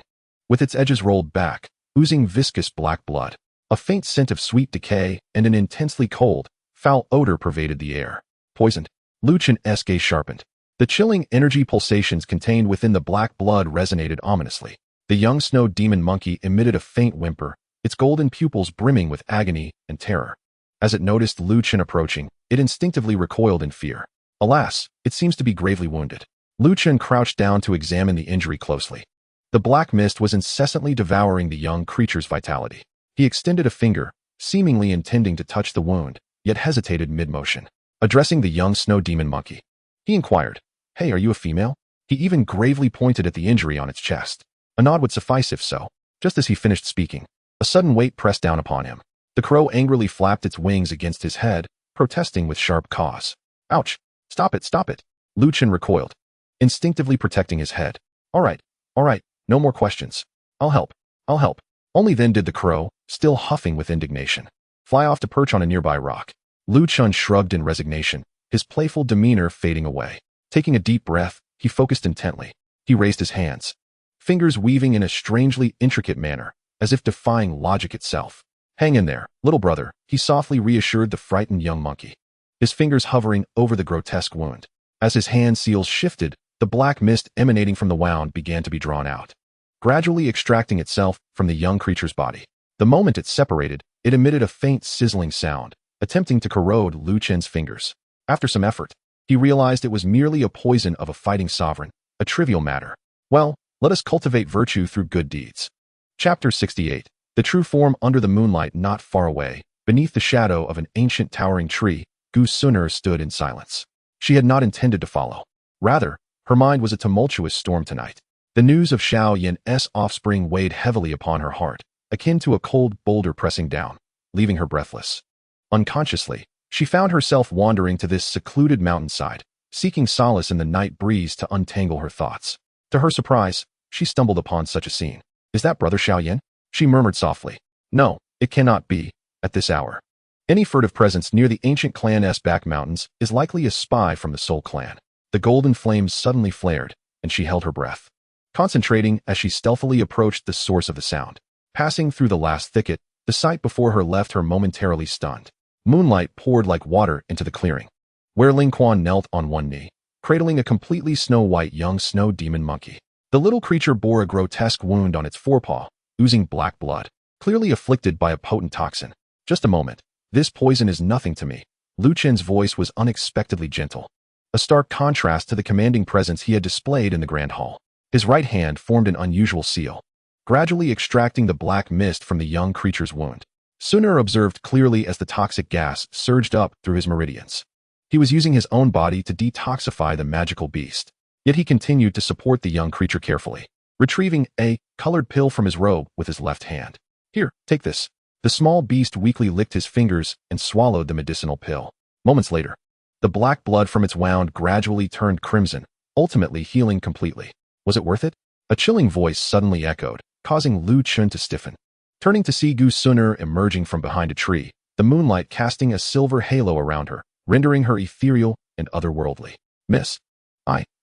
With its edges rolled back, oozing viscous black blood, a faint scent of sweet decay and an intensely cold, foul odor pervaded the air. Poisoned. Lu Chen's gaze sharpened. The chilling energy pulsations contained within the black blood resonated ominously. The young snow demon monkey emitted a faint whimper, its golden pupils brimming with agony and terror. As it noticed Lu Chen approaching, it instinctively recoiled in fear. Alas, it seems to be gravely wounded. Lu Chen crouched down to examine the injury closely. The black mist was incessantly devouring the young creature's vitality. He extended a finger, seemingly intending to touch the wound, yet hesitated mid-motion. Addressing the young snow demon monkey, he inquired, Hey, are you a female? He even gravely pointed at the injury on its chest. A nod would suffice if so. Just as he finished speaking, a sudden weight pressed down upon him. The crow angrily flapped its wings against his head, protesting with sharp caws. Ouch! Stop it, stop it! Lu Chen recoiled, instinctively protecting his head. All right, no more questions. I'll help. Only then did the crow, still huffing with indignation, fly off to perch on a nearby rock. Lu Chen shrugged in resignation, his playful demeanor fading away. Taking a deep breath, he focused intently. He raised his hands, fingers weaving in a strangely intricate manner, as if defying logic itself. Hang in there, little brother, he softly reassured the frightened young monkey, his fingers hovering over the grotesque wound. As his hand seals shifted, the black mist emanating from the wound began to be drawn out, gradually extracting itself from the young creature's body. The moment it separated, it emitted a faint sizzling sound, attempting to corrode Lu Chen's fingers. After some effort, he realized it was merely a poison of a fighting sovereign, a trivial matter. Well, let us cultivate virtue through good deeds. Chapter 68. The true form. Under the moonlight not far away, beneath the shadow of an ancient towering tree, Gu Suner stood in silence. She had not intended to follow. Rather, her mind was a tumultuous storm tonight. The news of Xiao Yan's offspring weighed heavily upon her heart, akin to a cold boulder pressing down, leaving her breathless. Unconsciously, she found herself wandering to this secluded mountainside, seeking solace in the night breeze to untangle her thoughts. To her surprise, she stumbled upon such a scene. Is that Brother Xiao Yan? She murmured softly. No, it cannot be, at this hour. Any furtive presence near the ancient clan's back mountains is likely a spy from the Soul clan. The golden flames suddenly flared, and she held her breath, concentrating as she stealthily approached the source of the sound. Passing through the last thicket, the sight before her left her momentarily stunned. Moonlight poured like water into the clearing, where Ling Quan knelt on one knee, cradling a completely snow-white young snow demon monkey. The little creature bore a grotesque wound on its forepaw, oozing black blood, clearly afflicted by a potent toxin. Just a moment. This poison is nothing to me. Lu Chen's voice was unexpectedly gentle, a stark contrast to the commanding presence he had displayed in the grand hall. His right hand formed an unusual seal, gradually extracting the black mist from the young creature's wound. Suner observed clearly as the toxic gas surged up through his meridians. He was using his own body to detoxify the magical beast, yet he continued to support the young creature carefully, retrieving a colored pill from his robe with his left hand. Here, take this. The small beast weakly licked his fingers and swallowed the medicinal pill. Moments later, the black blood from its wound gradually turned crimson, ultimately healing completely. Was it worth it? A chilling voice suddenly echoed, causing Lu Chen to stiffen. Turning to see Gu Suner emerging from behind a tree, the moonlight casting a silver halo around her, rendering her ethereal and otherworldly. Miss.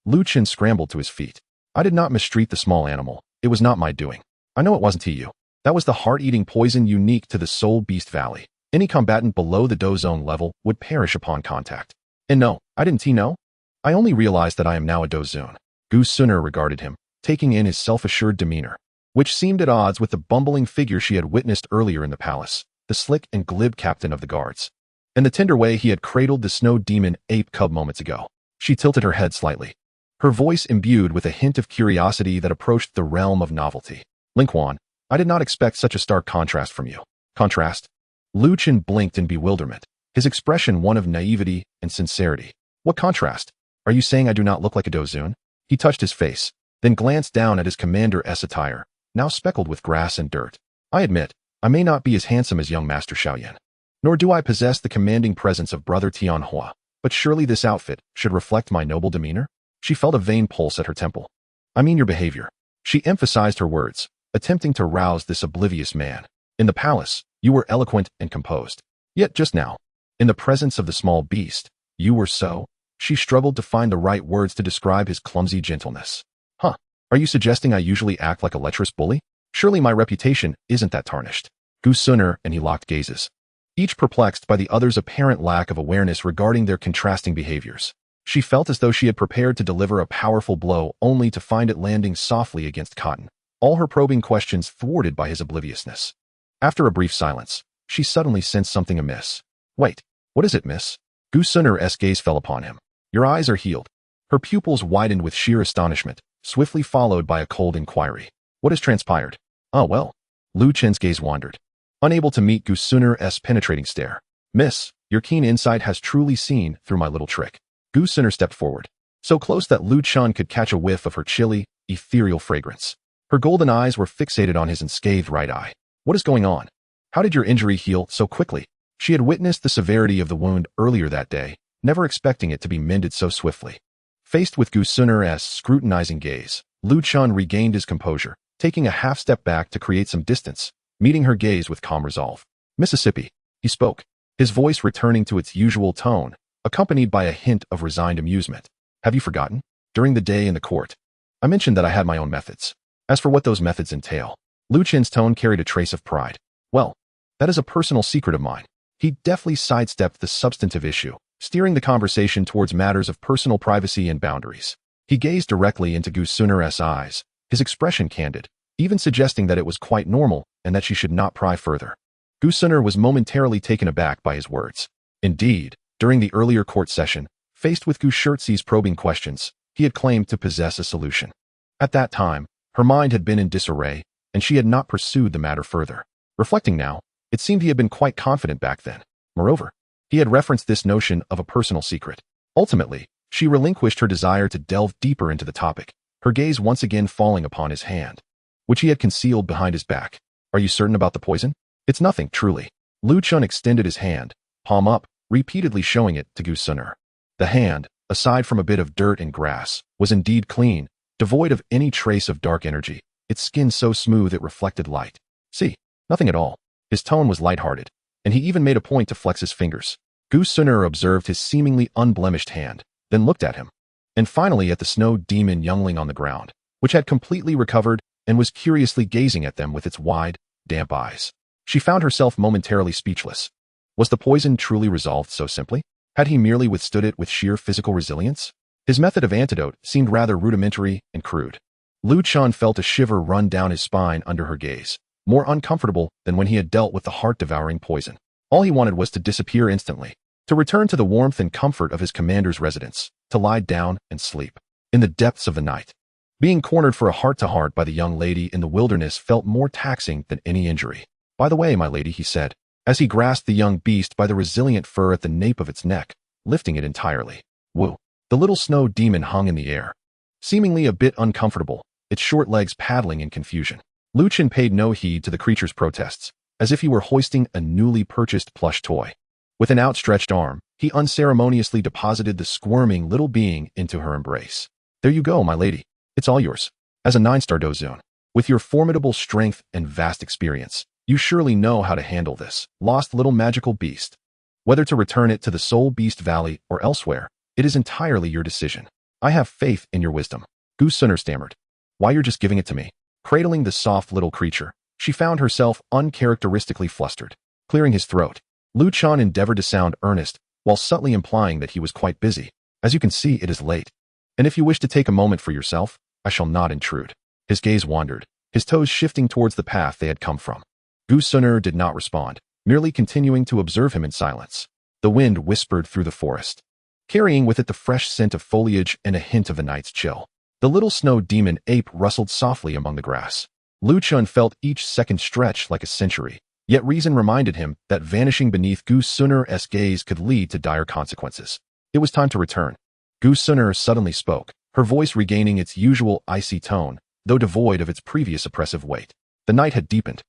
Lu Chen scrambled to his feet. I did not mistreat the small animal. It was not my doing. I know it wasn't you. That was the heart-eating poison unique to the Soul Beast Valley. Any combatant below the Do Zone level would perish upon contact. And no, I didn't know. I only realized that I am now a Do Zone. Gu Suner regarded him, taking in his self-assured demeanor, which seemed at odds with the bumbling figure she had witnessed earlier in the palace, the slick and glib captain of the guards, and the tender way he had cradled the snow demon ape cub moments ago. She tilted her head slightly, her voice imbued with a hint of curiosity that approached the realm of novelty. Ling Quan, I did not expect such a stark contrast from you. Contrast? Lu Chen blinked in bewilderment, his expression one of naivety and sincerity. What contrast? Are you saying I do not look like a Dozun? He touched his face, then glanced down at his commander's attire, now speckled with grass and dirt. I admit, I may not be as handsome as young Master Xiao Yan, nor do I possess the commanding presence of Brother Tianhua, but surely this outfit should reflect my noble demeanor? She felt a vain pulse at her temple. I mean your behavior. She emphasized her words, attempting to rouse this oblivious man. In the palace, you were eloquent and composed. Yet just now, in the presence of the small beast, you were so. She struggled to find the right words to describe his clumsy gentleness. Huh, are you suggesting I usually act like a lecherous bully? Surely my reputation isn't that tarnished. Gu Suner and he locked gazes, each perplexed by the other's apparent lack of awareness regarding their contrasting behaviors. She felt as though she had prepared to deliver a powerful blow only to find it landing softly against cotton, all her probing questions thwarted by his obliviousness. After a brief silence, she suddenly sensed something amiss. Wait, what is it, miss? Gu Suner's gaze fell upon him. Your eyes are healed. Her pupils widened with sheer astonishment, swiftly followed by a cold inquiry. What has transpired? Oh well. Lu Chen's gaze wandered, unable to meet Gu Suner's penetrating stare. Miss, your keen insight has truly seen through my little trick. Gu Suner stepped forward, so close that Lu Chen could catch a whiff of her chilly, ethereal fragrance. Her golden eyes were fixated on his unscathed right eye. What is going on? How did your injury heal so quickly? She had witnessed the severity of the wound earlier that day, never expecting it to be mended so swiftly. Faced with Gu Sun'er's scrutinizing gaze, Lu Chun regained his composure, taking a half-step back to create some distance, meeting her gaze with calm resolve. Mississippi, he spoke, his voice returning to its usual tone, accompanied by a hint of resigned amusement. Have you forgotten? During the day in the court, I mentioned that I had my own methods. As for what those methods entail, Lu Chen's tone carried a trace of pride. Well, that is a personal secret of mine. He deftly sidestepped the substantive issue, steering the conversation towards matters of personal privacy and boundaries. He gazed directly into Gu Sun'er's eyes, his expression candid, even suggesting that it was quite normal and that she should not pry further. Gu Sun'er was momentarily taken aback by his words. Indeed, during the earlier court session, faced with Gu Shurtzi's probing questions, he had claimed to possess a solution. At that time, her mind had been in disarray, and she had not pursued the matter further. Reflecting now, it seemed he had been quite confident back then. Moreover, he had referenced this notion of a personal secret. Ultimately, she relinquished her desire to delve deeper into the topic, her gaze once again falling upon his hand, which he had concealed behind his back. Are you certain about the poison? It's nothing, truly. Lu Chun extended his hand, palm up, repeatedly showing it to Gu Sun'er. The hand, aside from a bit of dirt and grass, was indeed clean, devoid of any trace of dark energy, its skin so smooth it reflected light. See, nothing at all. His tone was lighthearted, and he even made a point to flex his fingers. Gu Sun'er observed his seemingly unblemished hand, then looked at him, and finally at the snow demon youngling on the ground, which had completely recovered and was curiously gazing at them with its wide, damp eyes. She found herself momentarily speechless. Was the poison truly resolved so simply? Had he merely withstood it with sheer physical resilience? His method of antidote seemed rather rudimentary and crude. Lu Chun felt a shiver run down his spine under her gaze, more uncomfortable than when he had dealt with the heart-devouring poison. All he wanted was to disappear instantly, to return to the warmth and comfort of his commander's residence, to lie down and sleep. In the depths of the night, being cornered for a heart-to-heart by the young lady in the wilderness felt more taxing than any injury. By the way, my lady, he said, as he grasped the young beast by the resilient fur at the nape of its neck, lifting it entirely. Woo! The little snow demon hung in the air, seemingly a bit uncomfortable, its short legs paddling in confusion. Lu Chun paid no heed to the creature's protests, as if he were hoisting a newly purchased plush toy. With an outstretched arm, he unceremoniously deposited the squirming little being into her embrace. There you go, my lady. It's all yours. As a 9-star dozone, with your formidable strength and vast experience, you surely know how to handle this lost little magical beast. Whether to return it to the Soul Beast Valley or elsewhere, it is entirely your decision. I have faith in your wisdom. Gu Sun'er stammered. Why, you're just giving it to me. Cradling the soft little creature, she found herself uncharacteristically flustered. Clearing his throat, Lu Chun endeavored to sound earnest, while subtly implying that he was quite busy. As you can see, it is late. And if you wish to take a moment for yourself, I shall not intrude. His gaze wandered, his toes shifting towards the path they had come from. Gu Sun'er did not respond, merely continuing to observe him in silence. The wind whispered through the forest, carrying with it the fresh scent of foliage and a hint of the night's chill. The little snow demon ape rustled softly among the grass. Lu Chun felt each second stretch like a century, yet reason reminded him that vanishing beneath Gu Sun'er's gaze could lead to dire consequences. It was time to return. Gu Sun'er suddenly spoke, her voice regaining its usual icy tone, though devoid of its previous oppressive weight. The night had deepened.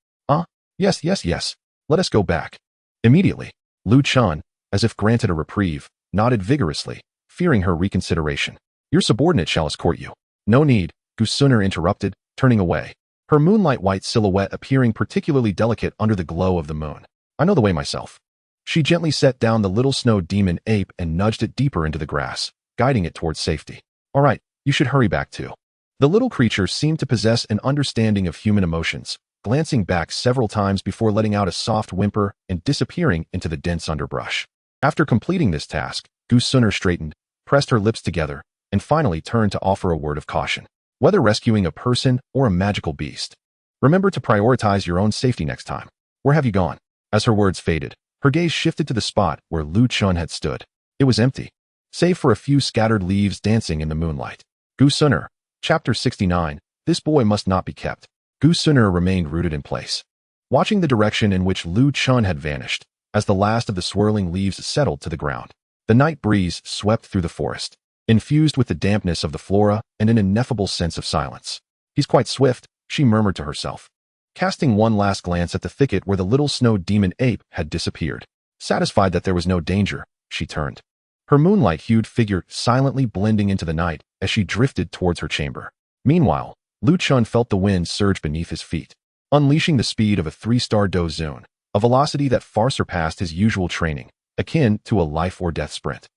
Yes. Let us go back. Immediately, Lu Chun, as if granted a reprieve, nodded vigorously, fearing her reconsideration. Your subordinate shall escort you. No need, Gu Sun'er interrupted, turning away, her moonlight-white silhouette appearing particularly delicate under the glow of the moon. I know the way myself. She gently set down the little snow demon ape and nudged it deeper into the grass, guiding it towards safety. All right, you should hurry back too. The little creature seemed to possess an understanding of human emotions, glancing back several times before letting out a soft whimper and disappearing into the dense underbrush. After completing this task, Gu Sun'er straightened, pressed her lips together, and finally turned to offer a word of caution. Whether rescuing a person or a magical beast, remember to prioritize your own safety next time. Where have you gone? As her words faded, her gaze shifted to the spot where Lu Chun had stood. It was empty, save for a few scattered leaves dancing in the moonlight. Gu Sun'er, Chapter 69, This Boy Must Not Be Kept. Gu Sun'er remained rooted in place, watching the direction in which Lu Chun had vanished, as the last of the swirling leaves settled to the ground. The night breeze swept through the forest, infused with the dampness of the flora and an ineffable sense of silence. He's quite swift, she murmured to herself. casting one last glance at the thicket where the little snow demon ape had disappeared. Satisfied that there was no danger, she turned. Her moonlight-hued figure silently blending into the night as she drifted towards her chamber. Meanwhile, Lu Chun felt the wind surge beneath his feet, unleashing the speed of a 3-star dozone, a velocity that far surpassed his usual training, akin to a life-or-death sprint.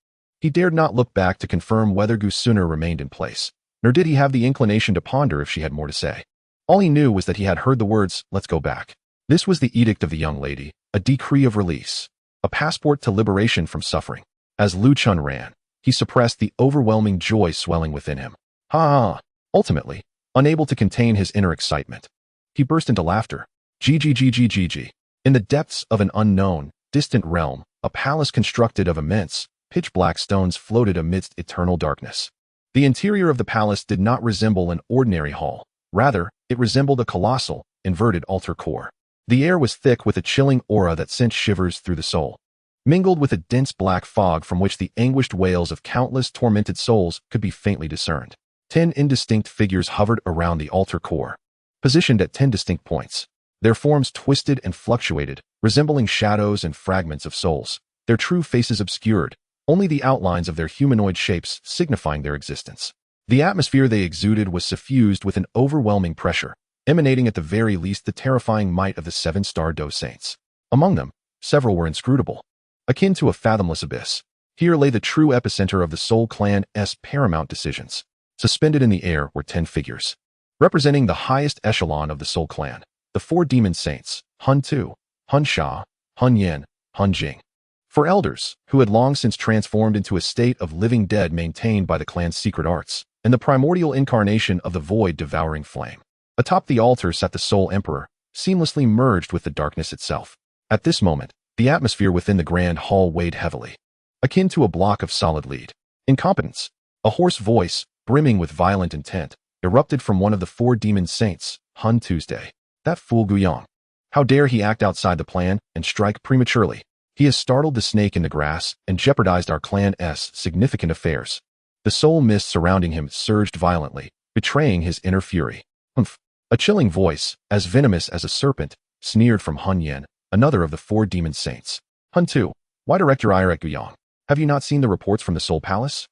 He dared not look back to confirm whether Gu Suner remained in place, nor did he have the inclination to ponder if she had more to say. All he knew was that he had heard the words, "Let's go back." This was the edict of the young lady, a decree of release, a passport to liberation from suffering. As Lu Chun ran, he suppressed the overwhelming joy swelling within him. Ha ha! Ultimately, unable to contain his inner excitement, he burst into laughter. Gg. In the depths of an unknown, distant realm, a palace constructed of immense, pitch-black stones floated amidst eternal darkness. The interior of the palace did not resemble an ordinary hall. Rather, it resembled a colossal, inverted altar core. The air was thick with a chilling aura that sent shivers through the soul, mingled with a dense black fog from which the anguished wails of countless tormented souls could be faintly discerned. 10 indistinct figures hovered around the altar core, positioned at 10 distinct points. Their forms twisted and fluctuated, resembling shadows and fragments of souls, their true faces obscured, only the outlines of their humanoid shapes signifying their existence. The atmosphere they exuded was suffused with an overwhelming pressure, emanating at the very least the terrifying might of the 7-star Do Saints. Among them, several were inscrutable, akin to a fathomless abyss. Here lay the true epicenter of the Soul Clan's paramount decisions. Suspended in the air were 10 figures, representing the highest echelon of the Soul Clan, the 4 demon saints, Hun Tu, Hun Sha, Hun Yan, Hun Jing. 4 elders, who had long since transformed into a state of living dead maintained by the clan's secret arts, and the primordial incarnation of the void-devouring flame. Atop the altar sat the Soul Emperor, seamlessly merged with the darkness itself. At this moment, the atmosphere within the grand hall weighed heavily, akin to a block of solid lead. Incompetence. A hoarse voice, brimming with violent intent, erupted from one of the 4 demon saints, Hun Tuesday. That fool Guyang. How dare he act outside the plan and strike prematurely? He has startled the snake in the grass and jeopardized our clan's significant affairs. The soul mist surrounding him surged violently, betraying his inner fury. Humph. A chilling voice, as venomous as a serpent, sneered from Hun Yan, another of the 4 demon saints. Hun Tu, why direct your ire at Guyang? Have you not seen the reports from the Soul Palace?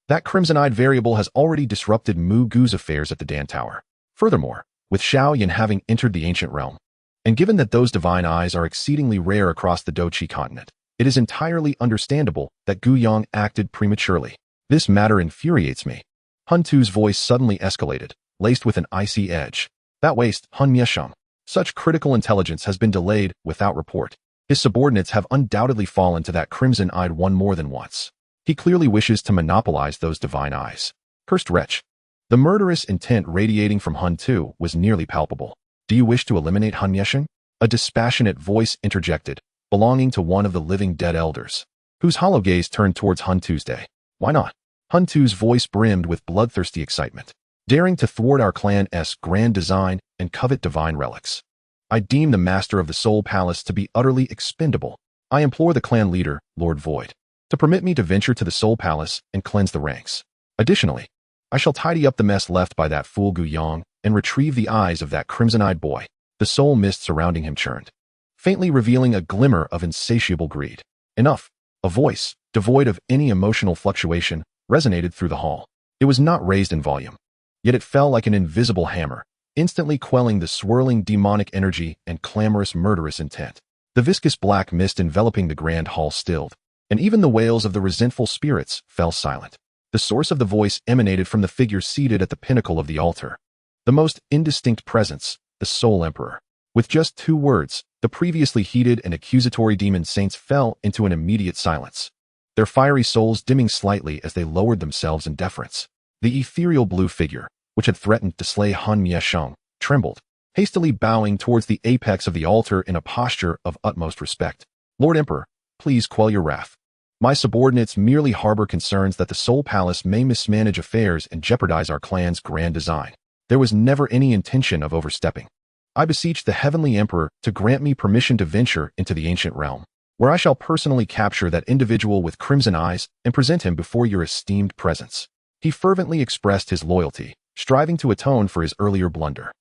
That crimson-eyed variable has already disrupted Mu Gu's affairs at the Dan Tower. Furthermore, with Xiao Yan having entered the ancient realm, and given that those divine eyes are exceedingly rare across the Doqi continent, it is entirely understandable that Guyang acted prematurely. This matter infuriates me. Hun Tu's voice suddenly escalated, laced with an icy edge. That waste, Hun Yesheng. Such critical intelligence has been delayed without report. His subordinates have undoubtedly fallen to that crimson-eyed one more than once. He clearly wishes to monopolize those divine eyes. Cursed wretch. The murderous intent radiating from Hun Tu was nearly palpable. Do you wish to eliminate Hun Yesheng? A dispassionate voice interjected, belonging to one of the living dead elders, whose hollow gaze turned towards Hun Tuesday. Why not? Hun Tu's voice brimmed with bloodthirsty excitement. Daring to thwart our clan's grand design and covet divine relics. I deem the master of the Soul Palace to be utterly expendable. I implore the clan leader, Lord Void, to permit me to venture to the Soul Palace and cleanse the ranks. Additionally, I shall tidy up the mess left by that fool Guyang and retrieve the eyes of that crimson-eyed boy. The soul mist surrounding him churned, faintly revealing a glimmer of insatiable greed. Enough. A voice, devoid of any emotional fluctuation, resonated through the hall. It was not raised in volume, yet it fell like an invisible hammer, instantly quelling the swirling demonic energy and clamorous murderous intent. The viscous black mist enveloping the grand hall stilled, and even the wails of the resentful spirits fell silent. The source of the voice emanated from the figure seated at the pinnacle of the altar, the most indistinct presence, the Soul Emperor. With just 2 words, the previously heated and accusatory demon saints fell into an immediate silence, their fiery souls dimming slightly as they lowered themselves in deference. The ethereal blue figure, which had threatened to slay Hun Yesheng, trembled, hastily bowing towards the apex of the altar in a posture of utmost respect. Lord Emperor, please quell your wrath. My subordinates merely harbor concerns that the Soul Palace may mismanage affairs and jeopardize our clan's grand design. There was never any intention of overstepping. I beseech the Heavenly Emperor to grant me permission to venture into the ancient realm, where I shall personally capture that individual with crimson eyes and present him before your esteemed presence. He fervently expressed his loyalty, striving to atone for his earlier blunder.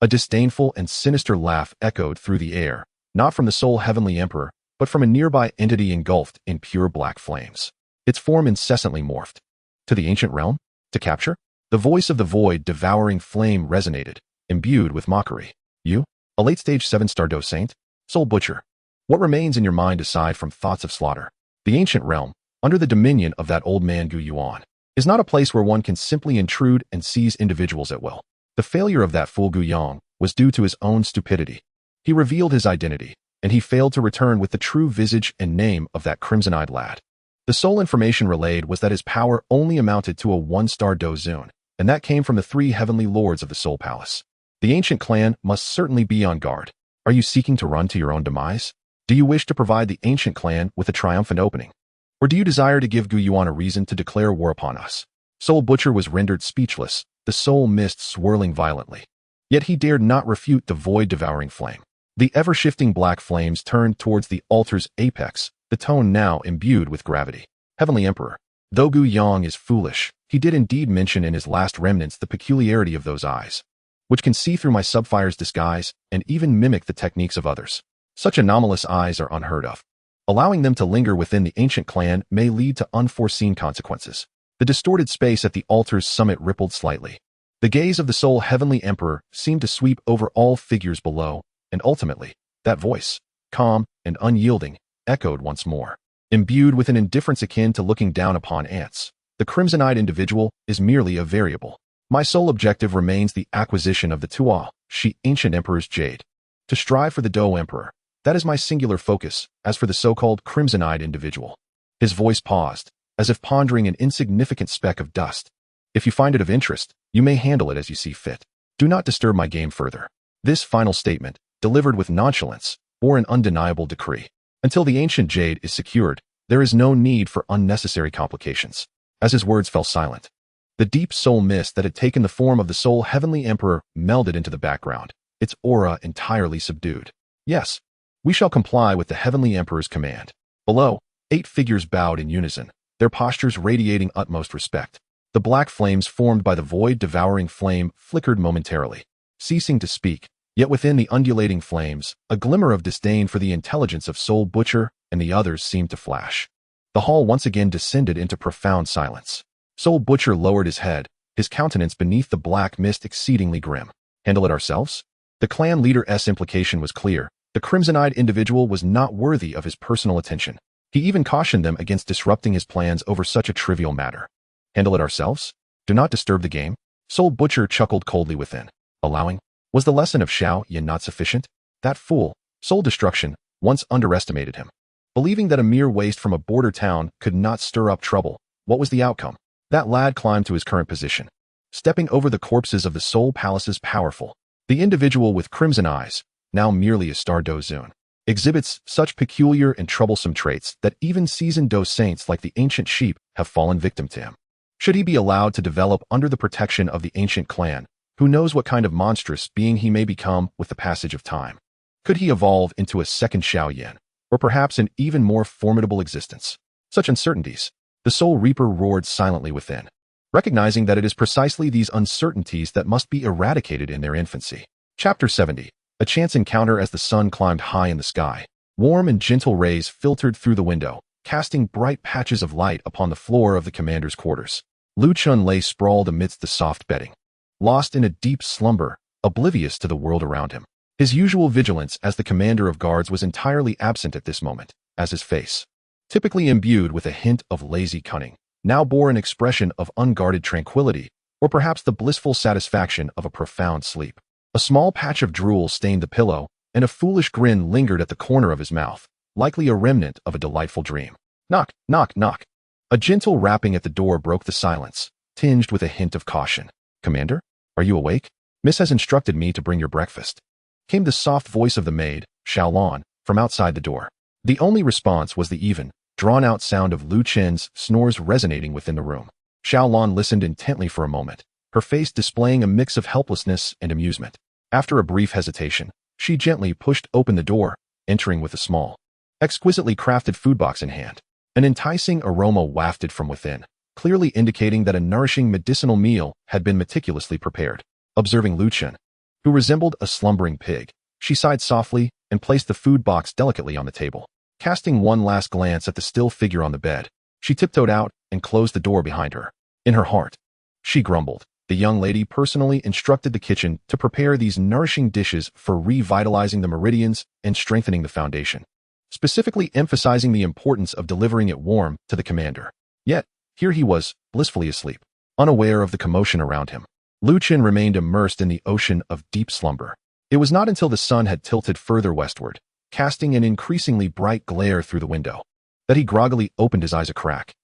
A disdainful and sinister laugh echoed through the air, not from the sole heavenly emperor, but from a nearby entity engulfed in pure black flames. Its form incessantly morphed. To the ancient realm? To capture? The voice of the void devouring flame resonated, imbued with mockery. You? A late-stage 7-star Do Saint? Soul Butcher. What remains in your mind aside from thoughts of slaughter? The ancient realm, under the dominion of that old man Gu Yuan, is not a place where one can simply intrude and seize individuals at will. The failure of that fool Gu Yang was due to his own stupidity. He revealed his identity, and he failed to return with the true visage and name of that crimson-eyed lad. The sole information relayed was that his power only amounted to a 1-star Dozun, and that came from the 3 heavenly lords of the Soul Palace. The ancient clan must certainly be on guard. Are you seeking to run to your own demise? Do you wish to provide the ancient clan with a triumphant opening? Or do you desire to give Gu Yuan a reason to declare war upon us? Soul Butcher was rendered speechless, the soul mist swirling violently. Yet he dared not refute the void-devouring flame. The ever-shifting black flames turned towards the altar's apex, the tone now imbued with gravity. Heavenly Emperor, though Gu Yang is foolish, he did indeed mention in his last remnants the peculiarity of those eyes, which can see through my subfire's disguise and even mimic the techniques of others. Such anomalous eyes are unheard of. Allowing them to linger within the ancient clan may lead to unforeseen consequences. The distorted space at the altar's summit rippled slightly. The gaze of the sole heavenly emperor seemed to sweep over all figures below, and ultimately, that voice, calm and unyielding, echoed once more. Imbued with an indifference akin to looking down upon ants, the crimson-eyed individual is merely a variable. My sole objective remains the acquisition of the Tuo, Shi ancient emperor's jade. To strive for the Do emperor, that is my singular focus. As for the so-called crimson-eyed individual, his voice paused, as if pondering an insignificant speck of dust. If you find it of interest, you may handle it as you see fit. Do not disturb my game further. This final statement, delivered with nonchalance, bore an undeniable decree. Until the ancient jade is secured, there is no need for unnecessary complications. As his words fell silent, the deep soul mist that had taken the form of the sole heavenly emperor melded into the background, its aura entirely subdued. Yes, we shall comply with the heavenly emperor's command. Below, 8 figures bowed in unison, their postures radiating utmost respect. The black flames formed by the void-devouring flame flickered momentarily, ceasing to speak, yet within the undulating flames, a glimmer of disdain for the intelligence of Soul Butcher and the others seemed to flash. The hall once again descended into profound silence. Soul Butcher lowered his head, his countenance beneath the black mist exceedingly grim. Handle it ourselves? The clan leader's implication was clear. The crimson-eyed individual was not worthy of his personal attention. He even cautioned them against disrupting his plans over such a trivial matter. Handle it ourselves? Do not disturb the game? Soul Butcher chuckled coldly within. Allowing? Was the lesson of Xiao Yan not sufficient? That fool, Soul Destruction, once underestimated him. Believing that a mere waste from a border town could not stir up trouble, what was the outcome? That lad climbed to his current position, stepping over the corpses of the Soul Palace's powerful. The individual with crimson eyes, now merely a star Dozun, exhibits such peculiar and troublesome traits that even seasoned Do Saints like the ancient sheep have fallen victim to him. Should he be allowed to develop under the protection of the ancient clan, who knows what kind of monstrous being he may become with the passage of time? Could he evolve into a second Xiao Yan, or perhaps an even more formidable existence? Such uncertainties, the Soul Reaper roared silently within, recognizing that it is precisely these uncertainties that must be eradicated in their infancy. Chapter 70. A chance encounter. As the sun climbed high in the sky, warm and gentle rays filtered through the window, casting bright patches of light upon the floor of the commander's quarters. Lu Chun lay sprawled amidst the soft bedding, lost in a deep slumber, oblivious to the world around him. His usual vigilance as the commander of guards was entirely absent at this moment, as his face, typically imbued with a hint of lazy cunning, now bore an expression of unguarded tranquility, or perhaps the blissful satisfaction of a profound sleep. A small patch of drool stained the pillow, and a foolish grin lingered at the corner of his mouth, likely a remnant of a delightful dream. Knock, knock, knock. A gentle rapping at the door broke the silence, tinged with a hint of caution. Commander, are you awake? Miss has instructed me to bring your breakfast. Came the soft voice of the maid, Xiao Yan, from outside the door. The only response was the even, drawn-out sound of Lu Chen's snores resonating within the room. Xiao Yan listened intently for a moment, her face displaying a mix of helplessness and amusement. After a brief hesitation, she gently pushed open the door, entering with a small, exquisitely crafted food box in hand. An enticing aroma wafted from within, clearly indicating that a nourishing medicinal meal had been meticulously prepared. Observing Lu Chen, who resembled a slumbering pig. She sighed softly and placed the food box delicately on the table. Casting one last glance at the still figure on the bed, she tiptoed out and closed the door behind her. In her heart, she grumbled. The young lady personally instructed the kitchen to prepare these nourishing dishes for revitalizing the meridians and strengthening the foundation, specifically emphasizing the importance of delivering it warm to the commander. Yet, here he was, blissfully asleep, unaware of the commotion around him. Lu Qin remained immersed in the ocean of deep slumber. It was not until the sun had tilted further westward, casting an increasingly bright glare through the window, that he groggily opened his eyes a crack.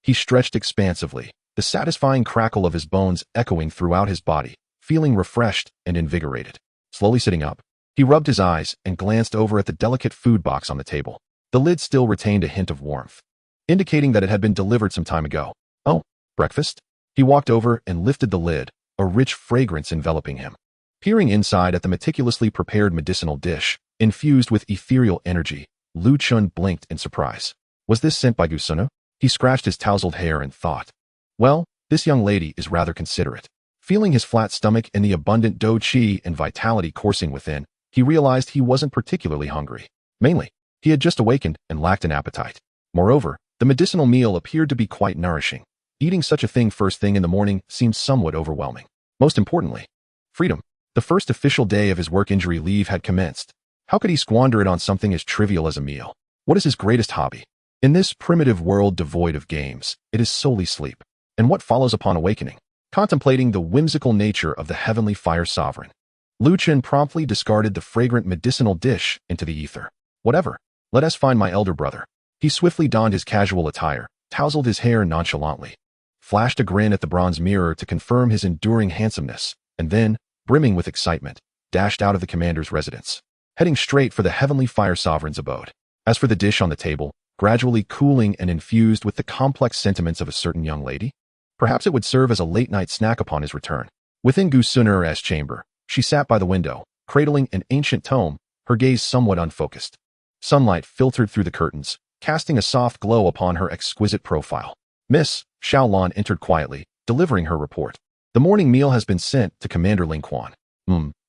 He stretched expansively, the satisfying crackle of his bones echoing throughout his body, feeling refreshed and invigorated. Slowly sitting up, he rubbed his eyes and glanced over at the delicate food box on the table. The lid still retained a hint of warmth, indicating that it had been delivered some time ago. Oh, breakfast? He walked over and lifted the lid, a rich fragrance enveloping him. Peering inside at the meticulously prepared medicinal dish, infused with ethereal energy, Lu Qin blinked in surprise. Was this sent by Gusunu? He scratched his tousled hair and thought, well, this young lady is rather considerate. Feeling his flat stomach and the abundant dough qi and vitality coursing within, he realized he wasn't particularly hungry. Mainly, he had just awakened and lacked an appetite. Moreover, the medicinal meal appeared to be quite nourishing. Eating such a thing first thing in the morning seemed somewhat overwhelming. Most importantly, freedom. The first official day of his work injury leave had commenced. How could he squander it on something as trivial as a meal? What is his greatest hobby? In this primitive world devoid of games, it is solely sleep. And what follows upon awakening? Contemplating the whimsical nature of the heavenly fire sovereign, Lu Qin promptly discarded the fragrant medicinal dish into the ether. Whatever. Let us find my elder brother. He swiftly donned his casual attire, tousled his hair nonchalantly, flashed a grin at the bronze mirror to confirm his enduring handsomeness, and then, brimming with excitement, dashed out of the commander's residence, heading straight for the heavenly fire sovereign's abode. As for the dish on the table, gradually cooling and infused with the complex sentiments of a certain young lady, perhaps it would serve as a late-night snack upon his return. Within Gusuner's chamber, she sat by the window, cradling an ancient tome, her gaze somewhat unfocused. Sunlight filtered through the curtains, casting a soft glow upon her exquisite profile. Miss Xiao Yan entered quietly, delivering her report. The morning meal has been sent to Commander Ling Quan.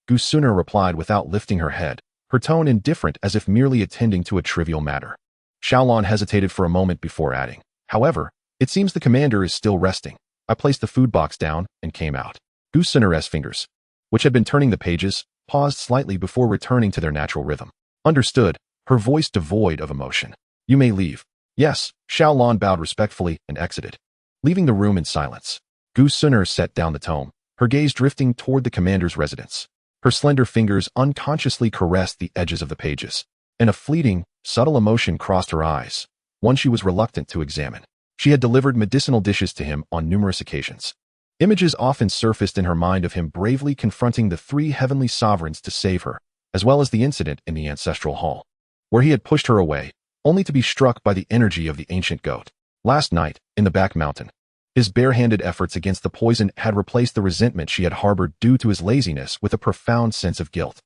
Gusuner replied without lifting her head, her tone indifferent as if merely attending to a trivial matter. Xiao Yan hesitated for a moment before adding, however, it seems the commander is still resting. I placed the food box down and came out. Gusuner's fingers, which had been turning the pages, paused slightly before returning to their natural rhythm. Understood, her voice devoid of emotion. You may leave. Yes, Xiao Yan bowed respectfully and exited, leaving the room in silence. Gusuner set down the tome, her gaze drifting toward the commander's residence. Her slender fingers unconsciously caressed the edges of the pages, and a fleeting, subtle emotion crossed her eyes, one she was reluctant to examine. She had delivered medicinal dishes to him on numerous occasions. Images often surfaced in her mind of him bravely confronting the three heavenly sovereigns to save her, as well as the incident in the ancestral hall, where he had pushed her away, only to be struck by the energy of the ancient goat. Last night, in the back mountain, his bare-handed efforts against the poison had replaced the resentment she had harbored due to his laziness with a profound sense of guilt.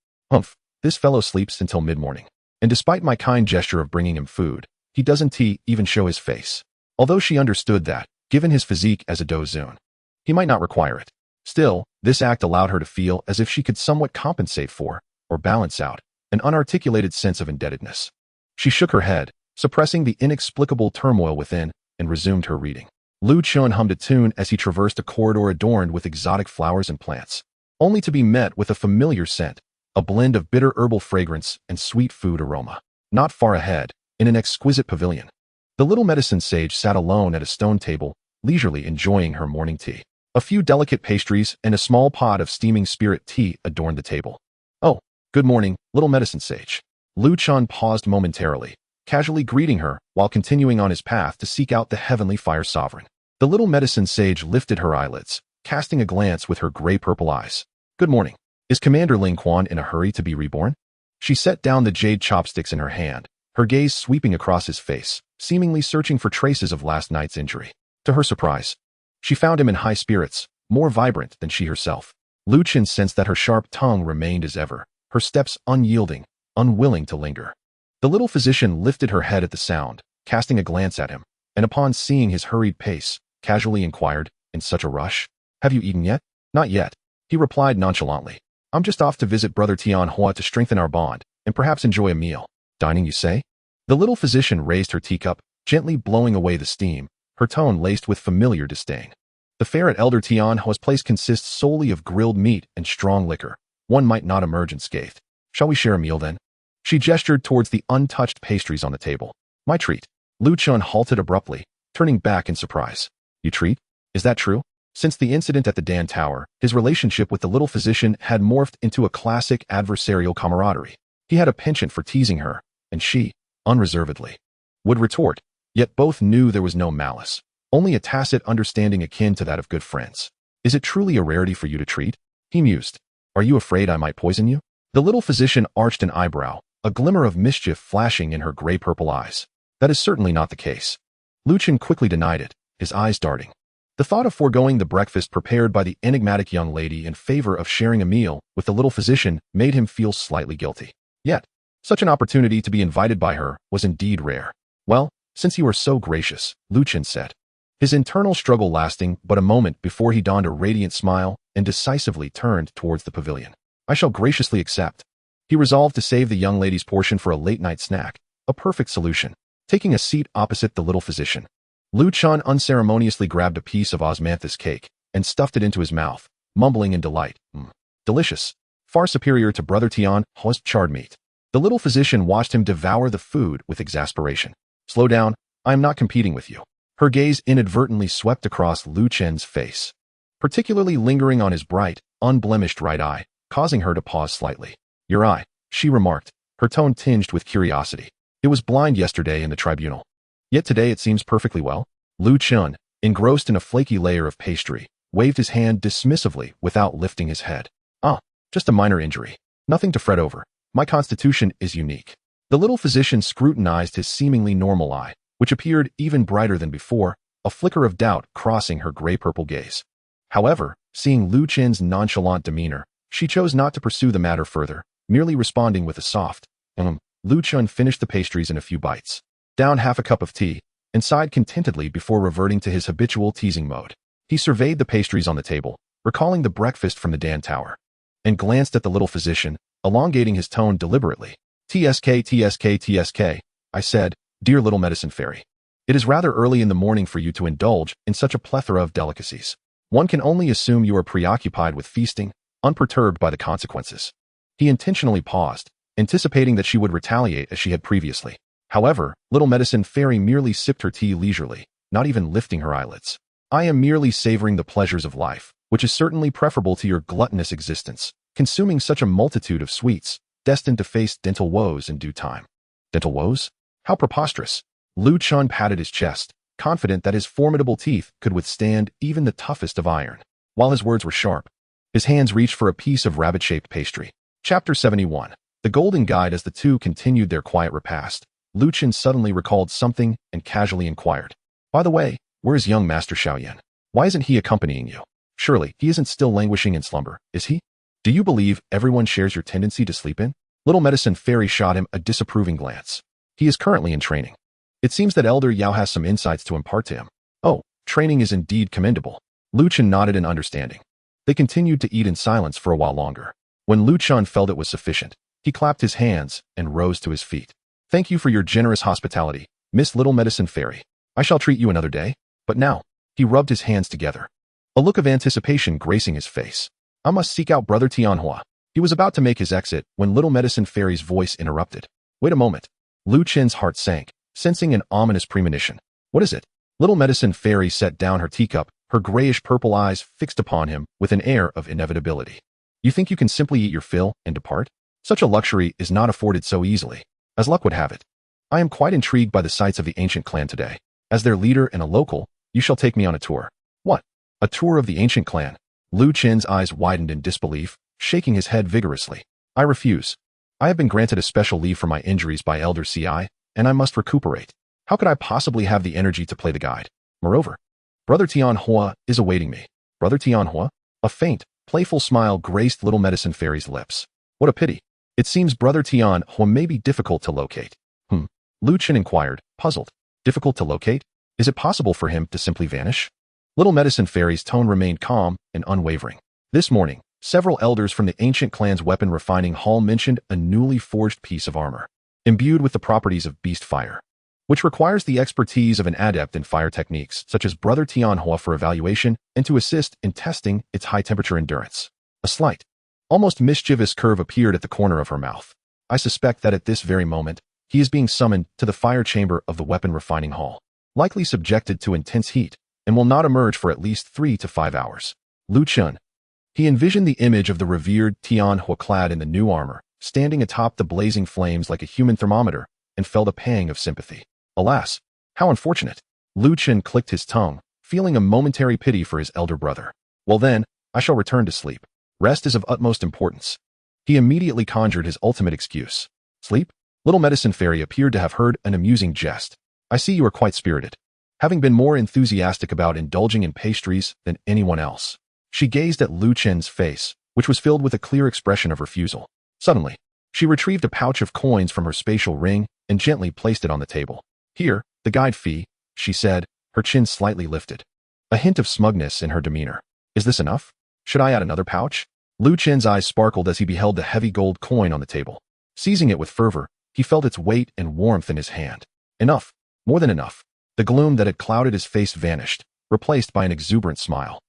This fellow sleeps until mid-morning, and despite my kind gesture of bringing him food, he doesn't even show his face. Although she understood that, given his physique as a dozun, he might not require it. Still, this act allowed her to feel as if she could somewhat compensate for, or balance out, an unarticulated sense of indebtedness. She shook her head, suppressing the inexplicable turmoil within, and resumed her reading. Lu Qin hummed a tune as he traversed a corridor adorned with exotic flowers and plants, only to be met with a familiar scent, a blend of bitter herbal fragrance and sweet food aroma. Not far ahead, in an exquisite pavilion, the little medicine sage sat alone at a stone table, leisurely enjoying her morning tea. A few delicate pastries and a small pot of steaming spirit tea adorned the table. Oh, good morning, little medicine sage. Lu Qin paused momentarily, casually greeting her while continuing on his path to seek out the heavenly fire sovereign. The little medicine sage lifted her eyelids, casting a glance with her gray-purple eyes. Good morning. Is Commander Ling Quan in a hurry to be reborn? She set down the jade chopsticks in her hand, her gaze sweeping across his face, seemingly searching for traces of last night's injury. To her surprise, she found him in high spirits, more vibrant than she herself. Lu Qin sensed that her sharp tongue remained as ever, her steps unyielding, unwilling to linger. The little physician lifted her head at the sound, casting a glance at him, and upon seeing his hurried pace, casually inquired, in such a rush, "Have you eaten yet?" "Not yet," he replied nonchalantly. I'm just off to visit Brother Tianhua to strengthen our bond, and perhaps enjoy a meal. Dining, you say? The little physician raised her teacup, gently blowing away the steam, her tone laced with familiar disdain. The fare at Elder Tianhua's place consists solely of grilled meat and strong liquor. One might not emerge unscathed. Shall we share a meal then? She gestured towards the untouched pastries on the table. My treat. Lin Kuan halted abruptly, turning back in surprise. You treat? Is that true? Since the incident at the Dan Tower, his relationship with the little physician had morphed into a classic adversarial camaraderie. He had a penchant for teasing her, and she, unreservedly, would retort, yet both knew there was no malice, only a tacit understanding akin to that of good friends. Is it truly a rarity for you to treat? He mused. Are you afraid I might poison you? The little physician arched an eyebrow, a glimmer of mischief flashing in her gray-purple eyes. That is certainly not the case. Lin Kuan quickly denied it, his eyes darting. The thought of foregoing the breakfast prepared by the enigmatic young lady in favor of sharing a meal with the little physician made him feel slightly guilty. Yet, such an opportunity to be invited by her was indeed rare. Well, since you are so gracious, Lin Kuan said, his internal struggle lasting but a moment before he donned a radiant smile and decisively turned towards the pavilion. I shall graciously accept. He resolved to save the young lady's portion for a late-night snack, a perfect solution. Taking a seat opposite the little physician, Lin Kuan unceremoniously grabbed a piece of osmanthus cake and stuffed it into his mouth, mumbling in delight. Delicious. Far superior to Brother Tianhua's charred meat. The little physician watched him devour the food with exasperation. Slow down, I am not competing with you. Her gaze inadvertently swept across Lin Kuan's face, particularly lingering on his bright, unblemished right eye, causing her to pause slightly. Your eye, she remarked, her tone tinged with curiosity. It was blind yesterday in the tribunal. Yet today it seems perfectly well. Lin Kuan, engrossed in a flaky layer of pastry, waved his hand dismissively without lifting his head. Ah, just a minor injury. Nothing to fret over. My constitution is unique. The little physician scrutinized his seemingly normal eye, which appeared even brighter than before, a flicker of doubt crossing her gray-purple gaze. However, seeing Lin Kuan's nonchalant demeanor, she chose not to pursue the matter further, merely responding with a soft, Lin Kuan finished the pastries in a few bites, downed half a cup of tea, and sighed contentedly before reverting to his habitual teasing mode. He surveyed the pastries on the table, recalling the breakfast from the Dan Tower, and glanced at the little physician, elongating his tone deliberately. TSK, I said, dear little medicine fairy. It is rather early in the morning for you to indulge in such a plethora of delicacies. One can only assume you are preoccupied with feasting, unperturbed by the consequences. He intentionally paused, anticipating that she would retaliate as she had previously. However, little medicine fairy merely sipped her tea leisurely, not even lifting her eyelids. I am merely savoring the pleasures of life, which is certainly preferable to your gluttonous existence, consuming such a multitude of sweets, destined to face dental woes in due time. Dental woes? How preposterous. Lin Kuan patted his chest, confident that his formidable teeth could withstand even the toughest of iron. While his words were sharp, his hands reached for a piece of rabbit-shaped pastry. Chapter 71. The Golden Guide. As the two continued their quiet repast, Lin Kuan suddenly recalled something and casually inquired. By the way, where is young Master Xiao Yan? Why isn't he accompanying you? Surely, he isn't still languishing in slumber, is he? Do you believe everyone shares your tendency to sleep in? Little medicine fairy shot him a disapproving glance. He is currently in training. It seems that Elder Yao has some insights to impart to him. Oh, training is indeed commendable. Lin Kuan nodded in understanding. They continued to eat in silence for a while longer. When Lin Kuan felt it was sufficient, he clapped his hands and rose to his feet. Thank you for your generous hospitality, Miss Little Medicine Fairy. I shall treat you another day. But now, he rubbed his hands together, a look of anticipation gracing his face. I must seek out Brother Tianhua. He was about to make his exit when Little Medicine Fairy's voice interrupted. Wait a moment. Lin Kuan's heart sank, sensing an ominous premonition. What is it? Little Medicine Fairy set down her teacup, her grayish-purple eyes fixed upon him with an air of inevitability. You think you can simply eat your fill and depart? Such a luxury is not afforded so easily. As luck would have it, I am quite intrigued by the sights of the ancient clan today. As their leader and a local, you shall take me on a tour. What? A tour of the ancient clan? Lin Kuan's eyes widened in disbelief, shaking his head vigorously. I refuse. I have been granted a special leave for my injuries by Elder Ci, and I must recuperate. How could I possibly have the energy to play the guide? Moreover, Brother Tianhua is awaiting me. Brother Tianhua? A faint, playful smile graced Little Medicine Fairy's lips. What a pity. It seems Brother Tianhua may be difficult to locate. Lin Kuan inquired, puzzled. Difficult to locate? Is it possible for him to simply vanish? Little Medicine Fairy's tone remained calm and unwavering. This morning, several elders from the ancient clan's weapon refining hall mentioned a newly forged piece of armor, imbued with the properties of beast fire, which requires the expertise of an adept in fire techniques, such as Brother Tianhua for evaluation and to assist in testing its high-temperature endurance. A slight, almost mischievous curve appeared at the corner of her mouth. I suspect that at this very moment, he is being summoned to the fire chamber of the weapon refining hall, likely subjected to intense heat, and will not emerge for at least 3 to 5 hours. Lu Chun. He envisioned the image of the revered Tianhua clad in the new armor, standing atop the blazing flames like a human thermometer, and felt a pang of sympathy. Alas, how unfortunate. Lu Chun clicked his tongue, feeling a momentary pity for his elder brother. Well then, I shall return to sleep. Rest is of utmost importance. He immediately conjured his ultimate excuse. Sleep? Little medicine fairy appeared to have heard an amusing jest. I see you are quite spirited, having been more enthusiastic about indulging in pastries than anyone else. She gazed at Lu Chen's face, which was filled with a clear expression of refusal. Suddenly, she retrieved a pouch of coins from her spatial ring and gently placed it on the table. Here, the guide fee, she said, her chin slightly lifted. A hint of smugness in her demeanor. Is this enough? Should I add another pouch? Lu Chen's eyes sparkled as he beheld the heavy gold coin on the table. Seizing it with fervor, he felt its weight and warmth in his hand. Enough. More than enough. The gloom that had clouded his face vanished, replaced by an exuberant smile.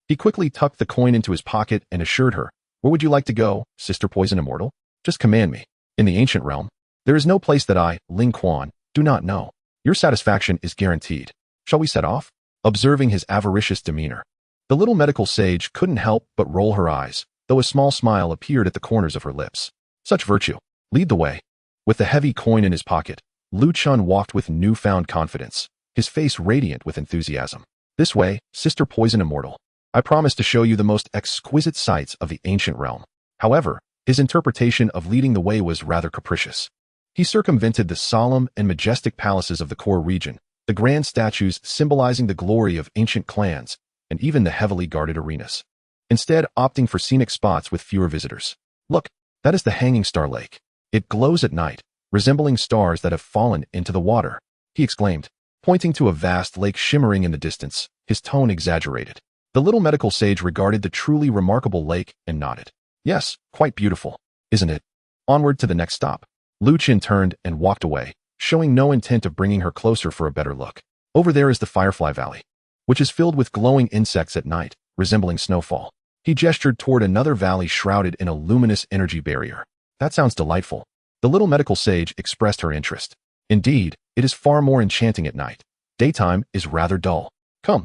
He quickly tucked the coin into his pocket and assured her, Where would you like to go, Sister Poison Immortal? Just command me. In the ancient realm, there is no place that I, Ling Quan, do not know. Your satisfaction is guaranteed. Shall we set off? Observing his avaricious demeanor, the little medical sage couldn't help but roll her eyes, though a small smile appeared at the corners of her lips. Such virtue. Lead the way. With the heavy coin in his pocket, Lu Chun walked with newfound confidence, his face radiant with enthusiasm. This way, Sister Poison Immortal. I promise to show you the most exquisite sights of the ancient realm. However, his interpretation of leading the way was rather capricious. He circumvented the solemn and majestic palaces of the core region, the grand statues symbolizing the glory of ancient clans, and even the heavily guarded arenas, instead opting for scenic spots with fewer visitors. Look, that is the Hanging Star Lake. It glows at night, resembling stars that have fallen into the water, he exclaimed, pointing to a vast lake shimmering in the distance, his tone exaggerated. The little medical sage regarded the truly remarkable lake and nodded. Yes, quite beautiful, isn't it? Onward to the next stop. Lu Chun turned and walked away, showing no intent of bringing her closer for a better look. Over there is the Firefly Valley, which is filled with glowing insects at night, resembling snowfall. He gestured toward another valley shrouded in a luminous energy barrier. That sounds delightful. The little medical sage expressed her interest. Indeed, it is far more enchanting at night. Daytime is rather dull. Come,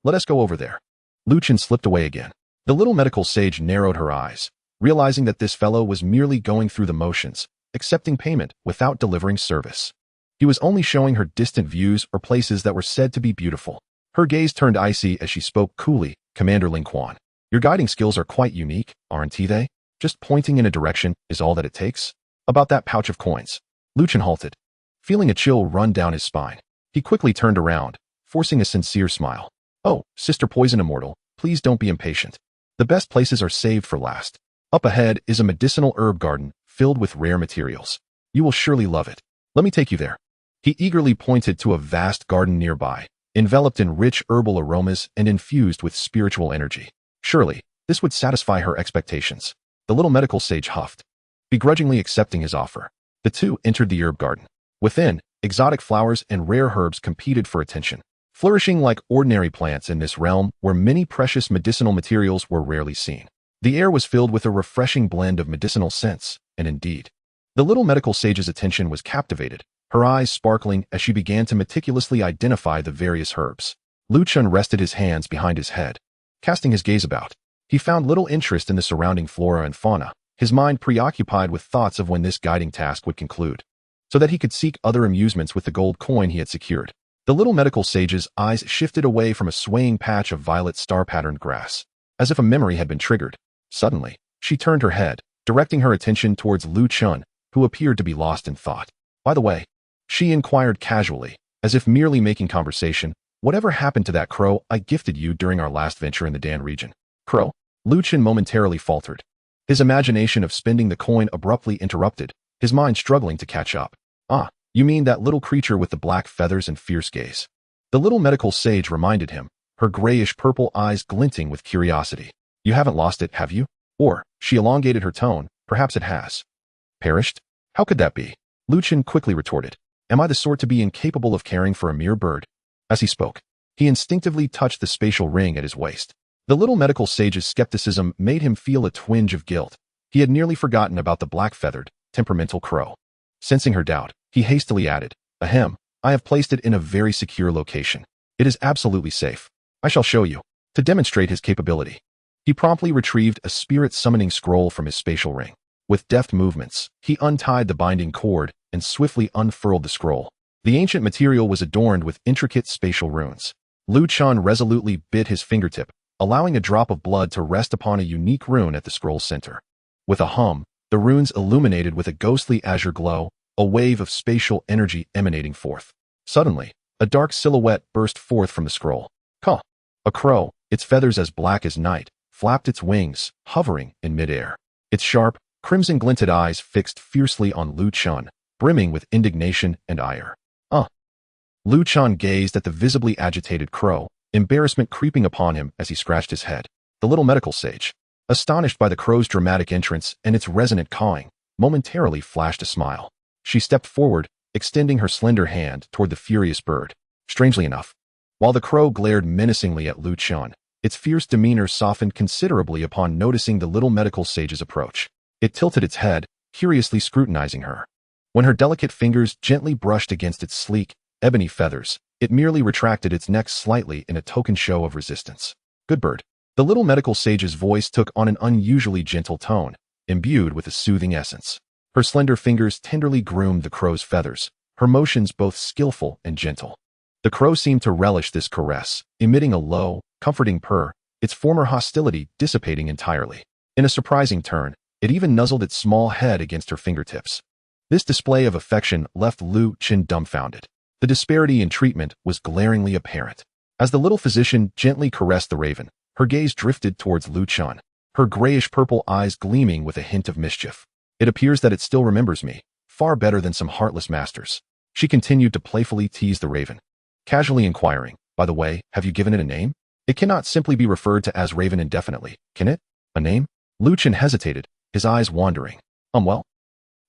let us go over there. Lu Chun slipped away again. The little medical sage narrowed her eyes, realizing that this fellow was merely going through the motions, accepting payment without delivering service. He was only showing her distant views or places that were said to be beautiful. Her gaze turned icy as she spoke coolly, Commander Ling Quan. Your guiding skills are quite unique, aren't they? Just pointing in a direction is all that it takes? About that pouch of coins. Lu Chun halted, feeling a chill run down his spine. He quickly turned around, forcing a sincere smile. Oh, Sister Poison Immortal, please don't be impatient. The best places are saved for last. Up ahead is a medicinal herb garden filled with rare materials. You will surely love it. Let me take you there. He eagerly pointed to a vast garden nearby, enveloped in rich herbal aromas and infused with spiritual energy. Surely, this would satisfy her expectations. The little medical sage huffed, begrudgingly accepting his offer. The two entered the herb garden. Within, exotic flowers and rare herbs competed for attention, flourishing like ordinary plants in this realm where many precious medicinal materials were rarely seen. The air was filled with a refreshing blend of medicinal scents, and indeed, the little medical sage's attention was captivated, her eyes sparkling as she began to meticulously identify the various herbs. Lu Chun rested his hands behind his head, casting his gaze about. He found little interest in the surrounding flora and fauna, his mind preoccupied with thoughts of when this guiding task would conclude, so that he could seek other amusements with the gold coin he had secured. The little medical sage's eyes shifted away from a swaying patch of violet star-patterned grass, as if a memory had been triggered. Suddenly, she turned her head, directing her attention towards Lu Chun, who appeared to be lost in thought. By the way, she inquired casually, as if merely making conversation, whatever happened to that crow I gifted you during our last venture in the Dan region? Crow? Lu Chun momentarily faltered, his imagination of spending the coin abruptly interrupted, his mind struggling to catch up. Ah, you mean that little creature with the black feathers and fierce gaze? The little medical sage reminded him, her grayish-purple eyes glinting with curiosity. You haven't lost it, have you? Or, she elongated her tone, perhaps it has. Perished? How could that be? Lu Chen quickly retorted. Am I the sort to be incapable of caring for a mere bird? As he spoke, he instinctively touched the spatial ring at his waist. The little medical sage's skepticism made him feel a twinge of guilt. He had nearly forgotten about the black-feathered, temperamental crow. Sensing her doubt, he hastily added, Ahem, I have placed it in a very secure location. It is absolutely safe. I shall show you. To demonstrate his capability, he promptly retrieved a spirit-summoning scroll from his spatial ring. With deft movements, he untied the binding cord and swiftly unfurled the scroll. The ancient material was adorned with intricate spatial runes. Lu Chen resolutely bit his fingertip, allowing a drop of blood to rest upon a unique rune at the scroll's center. With a hum, the runes illuminated with a ghostly azure glow, a wave of spatial energy emanating forth. Suddenly, a dark silhouette burst forth from the scroll. Caw! A crow, its feathers as black as night, flapped its wings, hovering in midair. Its sharp, crimson-glinted eyes fixed fiercely on Lu Chen, brimming with indignation and ire. Lu Chen gazed at the visibly agitated crow, embarrassment creeping upon him as he scratched his head. The little medical sage, astonished by the crow's dramatic entrance and its resonant cawing, momentarily flashed a smile. She stepped forward, extending her slender hand toward the furious bird. Strangely enough, while the crow glared menacingly at Lu Chen, its fierce demeanor softened considerably upon noticing the little medical sage's approach. It tilted its head, curiously scrutinizing her. When her delicate fingers gently brushed against its sleek, ebony feathers, it merely retracted its neck slightly in a token show of resistance. Good bird. The little medical sage's voice took on an unusually gentle tone, imbued with a soothing essence. Her slender fingers tenderly groomed the crow's feathers, her motions both skillful and gentle. The crow seemed to relish this caress, emitting a low, comforting purr, its former hostility dissipating entirely. In a surprising turn, it even nuzzled its small head against her fingertips. This display of affection left Lu Chen dumbfounded. The disparity in treatment was glaringly apparent. As the little physician gently caressed the raven, her gaze drifted towards Lu Chen, her grayish-purple eyes gleaming with a hint of mischief. It appears that it still remembers me, far better than some heartless masters. She continued to playfully tease the raven, casually inquiring, by the way, have you given it a name? It cannot simply be referred to as raven indefinitely, can it? A name? Lu Chen hesitated, his eyes wandering. Well?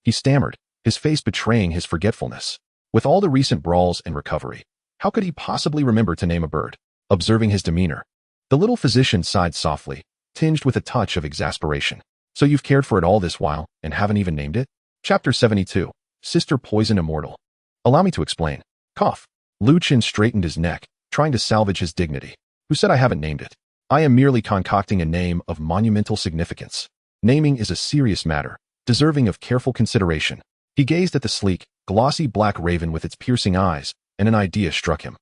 He stammered, his face betraying his forgetfulness. With all the recent brawls and recovery, how could he possibly remember to name a bird? Observing his demeanor, the little physician sighed softly, tinged with a touch of exasperation. So you've cared for it all this while, and haven't even named it? Chapter 72. Sister Poison Immortal. Allow me to explain. Cough. Lu Chen straightened his neck, trying to salvage his dignity. Who said I haven't named it? I am merely concocting a name of monumental significance. Naming is a serious matter, deserving of careful consideration. He gazed at the sleek, glossy black raven with its piercing eyes, and an idea struck him.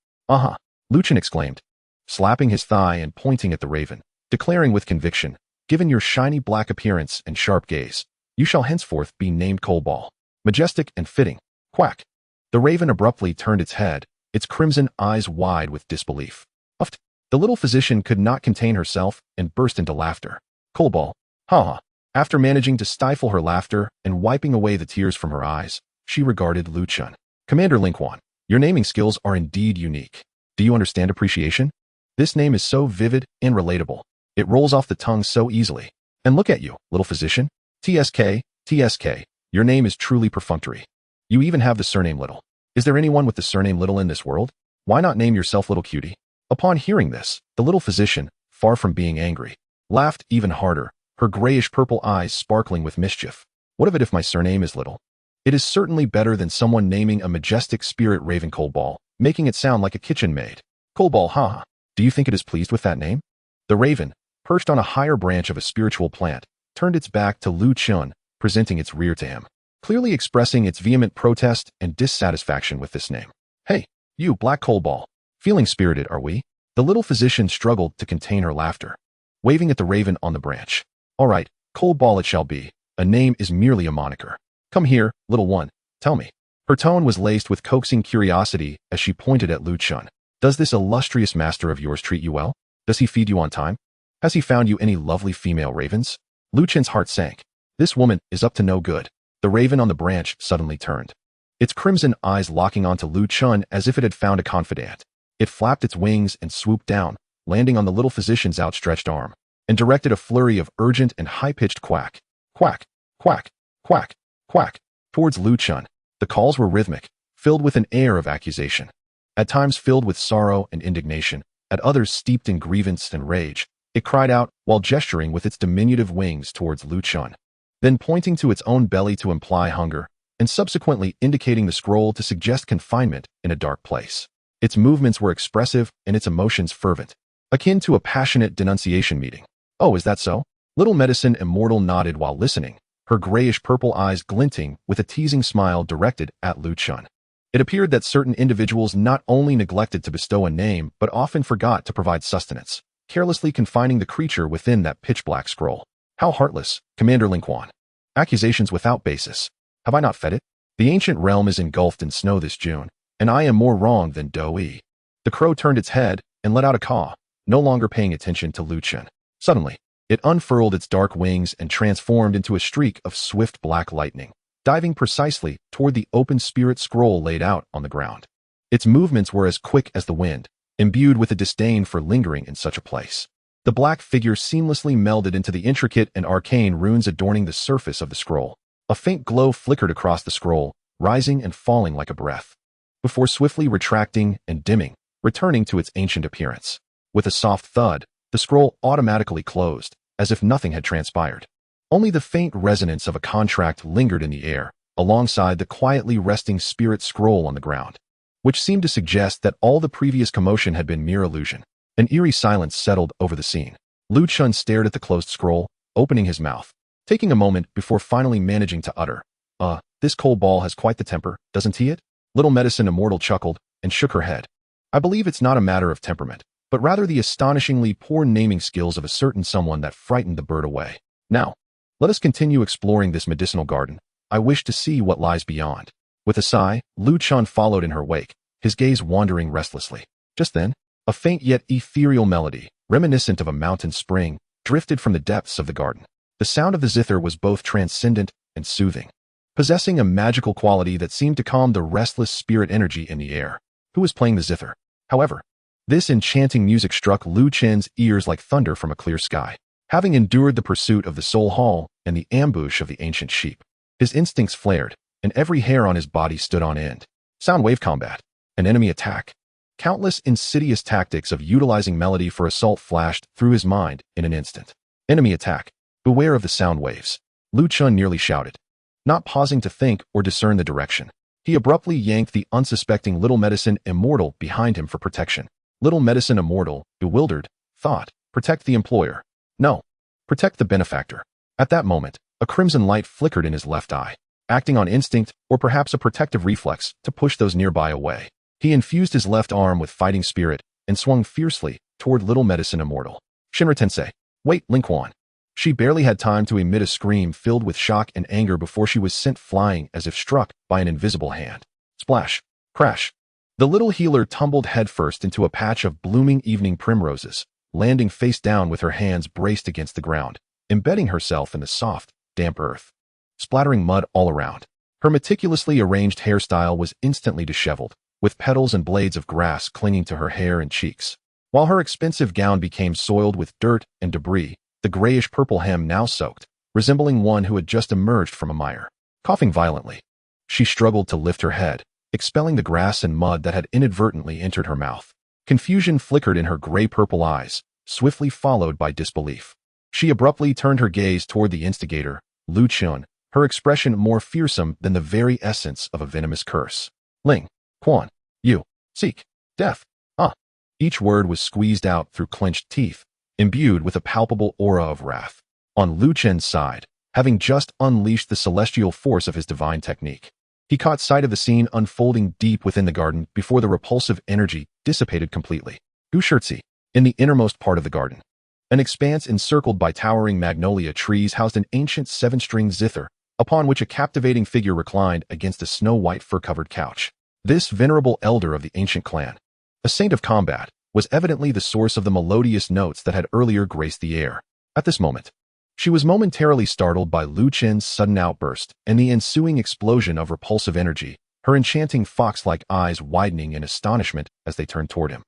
Lu Chen exclaimed, slapping his thigh and pointing at the raven, declaring with conviction, given your shiny black appearance and sharp gaze, you shall henceforth be named Coldball. Majestic and fitting. Quack. The raven abruptly turned its head, its crimson eyes wide with disbelief. Uffed. The little physician could not contain herself and burst into laughter. Coldball. Ha. After managing to stifle her laughter and wiping away the tears from her eyes, she regarded Lu Chen. Commander Ling Quan, your naming skills are indeed unique. Do you understand appreciation? This name is so vivid and relatable. It rolls off the tongue so easily. And look at you, little physician. TSK, your name is truly perfunctory. You even have the surname Little. Is there anyone with the surname Little in this world? Why not name yourself Little Cutie? Upon hearing this, the little physician, far from being angry, laughed even harder, her grayish-purple eyes sparkling with mischief. What of it if my surname is Little? It is certainly better than someone naming a majestic spirit raven Coldball, making it sound like a kitchen maid. Coldball, do you think it is pleased with that name? The raven, perched on a higher branch of a spiritual plant, turned its back to Lu Chen, presenting its rear to him, clearly expressing its vehement protest and dissatisfaction with this name. Hey, you black Coldball. Feeling spirited, are we? The little physician struggled to contain her laughter, waving at the raven on the branch. All right, Coldball it shall be. A name is merely a moniker. Come here, little one, tell me. Her tone was laced with coaxing curiosity as she pointed at Lu Chen. Does this illustrious master of yours treat you well? Does he feed you on time? Has he found you any lovely female ravens? Lu Chen's heart sank. This woman is up to no good. The raven on the branch suddenly turned, its crimson eyes locking onto Lu Chen as if it had found a confidant. It flapped its wings and swooped down, landing on the little physician's outstretched arm. and directed a flurry of urgent and high-pitched quack, quack, quack, quack, quack, towards Lin Kuan. The calls were rhythmic, filled with an air of accusation. At times filled with sorrow and indignation, at others steeped in grievance and rage, it cried out while gesturing with its diminutive wings towards Lin Kuan, then pointing to its own belly to imply hunger, and subsequently indicating the scroll to suggest confinement in a dark place. Its movements were expressive and its emotions fervent, akin to a passionate denunciation meeting. Oh, is that so? Little Medicine Immortal nodded while listening, her grayish-purple eyes glinting with a teasing smile directed at Lin Kuan. It appeared that certain individuals not only neglected to bestow a name but often forgot to provide sustenance, carelessly confining the creature within that pitch-black scroll. How heartless, Commander Ling Quan. Accusations without basis. Have I not fed it? The ancient realm is engulfed in snow this June, and I am more wrong than Doi. The crow turned its head and let out a caw, no longer paying attention to Lin Kuan. Suddenly, it unfurled its dark wings and transformed into a streak of swift black lightning, diving precisely toward the open spirit scroll laid out on the ground. Its movements were as quick as the wind, imbued with a disdain for lingering in such a place. The black figure seamlessly melded into the intricate and arcane runes adorning the surface of the scroll. A faint glow flickered across the scroll, rising and falling like a breath, before swiftly retracting and dimming, returning to its ancient appearance. With a soft thud, the scroll automatically closed, as if nothing had transpired. Only the faint resonance of a contract lingered in the air, alongside the quietly resting spirit scroll on the ground, which seemed to suggest that all the previous commotion had been mere illusion. An eerie silence settled over the scene. Lin Kuan stared at the closed scroll, opening his mouth, taking a moment before finally managing to utter, this cold ball has quite the temper, doesn't he it? Little Medicine Immortal chuckled and shook her head. I believe it's not a matter of temperament, but rather the astonishingly poor naming skills of a certain someone that frightened the bird away. Now, let us continue exploring this medicinal garden. I wish to see what lies beyond. With a sigh, Lin Kuan followed in her wake, his gaze wandering restlessly. Just then, a faint yet ethereal melody, reminiscent of a mountain spring, drifted from the depths of the garden. The sound of the zither was both transcendent and soothing, possessing a magical quality that seemed to calm the restless spirit energy in the air. Who was playing the zither? However, this enchanting music struck Lin Kuan's ears like thunder from a clear sky. Having endured the pursuit of the soul hall and the ambush of the ancient sheep, his instincts flared, and every hair on his body stood on end. Sound wave combat. An enemy attack. Countless insidious tactics of utilizing melody for assault flashed through his mind in an instant. Enemy attack. Beware of the sound waves. Lin Kuan nearly shouted, not pausing to think or discern the direction. He abruptly yanked the unsuspecting Little Medicine Immortal behind him for protection. Little Medicine Immortal, bewildered, thought, protect the employer. No, protect the benefactor. At that moment, a crimson light flickered in his left eye, acting on instinct or perhaps a protective reflex to push those nearby away. He infused his left arm with fighting spirit and swung fiercely toward Little Medicine Immortal. Shinra Tensei. Wait, Ling Quan. She barely had time to emit a scream filled with shock and anger before she was sent flying as if struck by an invisible hand. Splash. Crash. The little healer tumbled headfirst into a patch of blooming evening primroses, landing face down with her hands braced against the ground, embedding herself in the soft, damp earth, splattering mud all around. Her meticulously arranged hairstyle was instantly disheveled, with petals and blades of grass clinging to her hair and cheeks, while her expensive gown became soiled with dirt and debris, the grayish-purple hem now soaked, resembling one who had just emerged from a mire. Coughing violently, she struggled to lift her head, expelling the grass and mud that had inadvertently entered her mouth. Confusion flickered in her gray-purple eyes, swiftly followed by disbelief. She abruptly turned her gaze toward the instigator, Lin Kuan, her expression more fearsome than the very essence of a venomous curse. Ling Quan, you seek death. Each word was squeezed out through clenched teeth, imbued with a palpable aura of wrath. On Lin Kuan's side, having just unleashed the celestial force of his divine technique, he caught sight of the scene unfolding deep within the garden before the repulsive energy dissipated completely. Gushirtsi, in the innermost part of the garden, an expanse encircled by towering magnolia trees housed an ancient seven-stringed zither, upon which a captivating figure reclined against a snow-white fur-covered couch. This venerable elder of the ancient clan, a saint of combat, was evidently the source of the melodious notes that had earlier graced the air. At this moment, she was momentarily startled by Lin Kuan's sudden outburst and the ensuing explosion of repulsive energy, her enchanting fox-like eyes widening in astonishment as they turned toward him.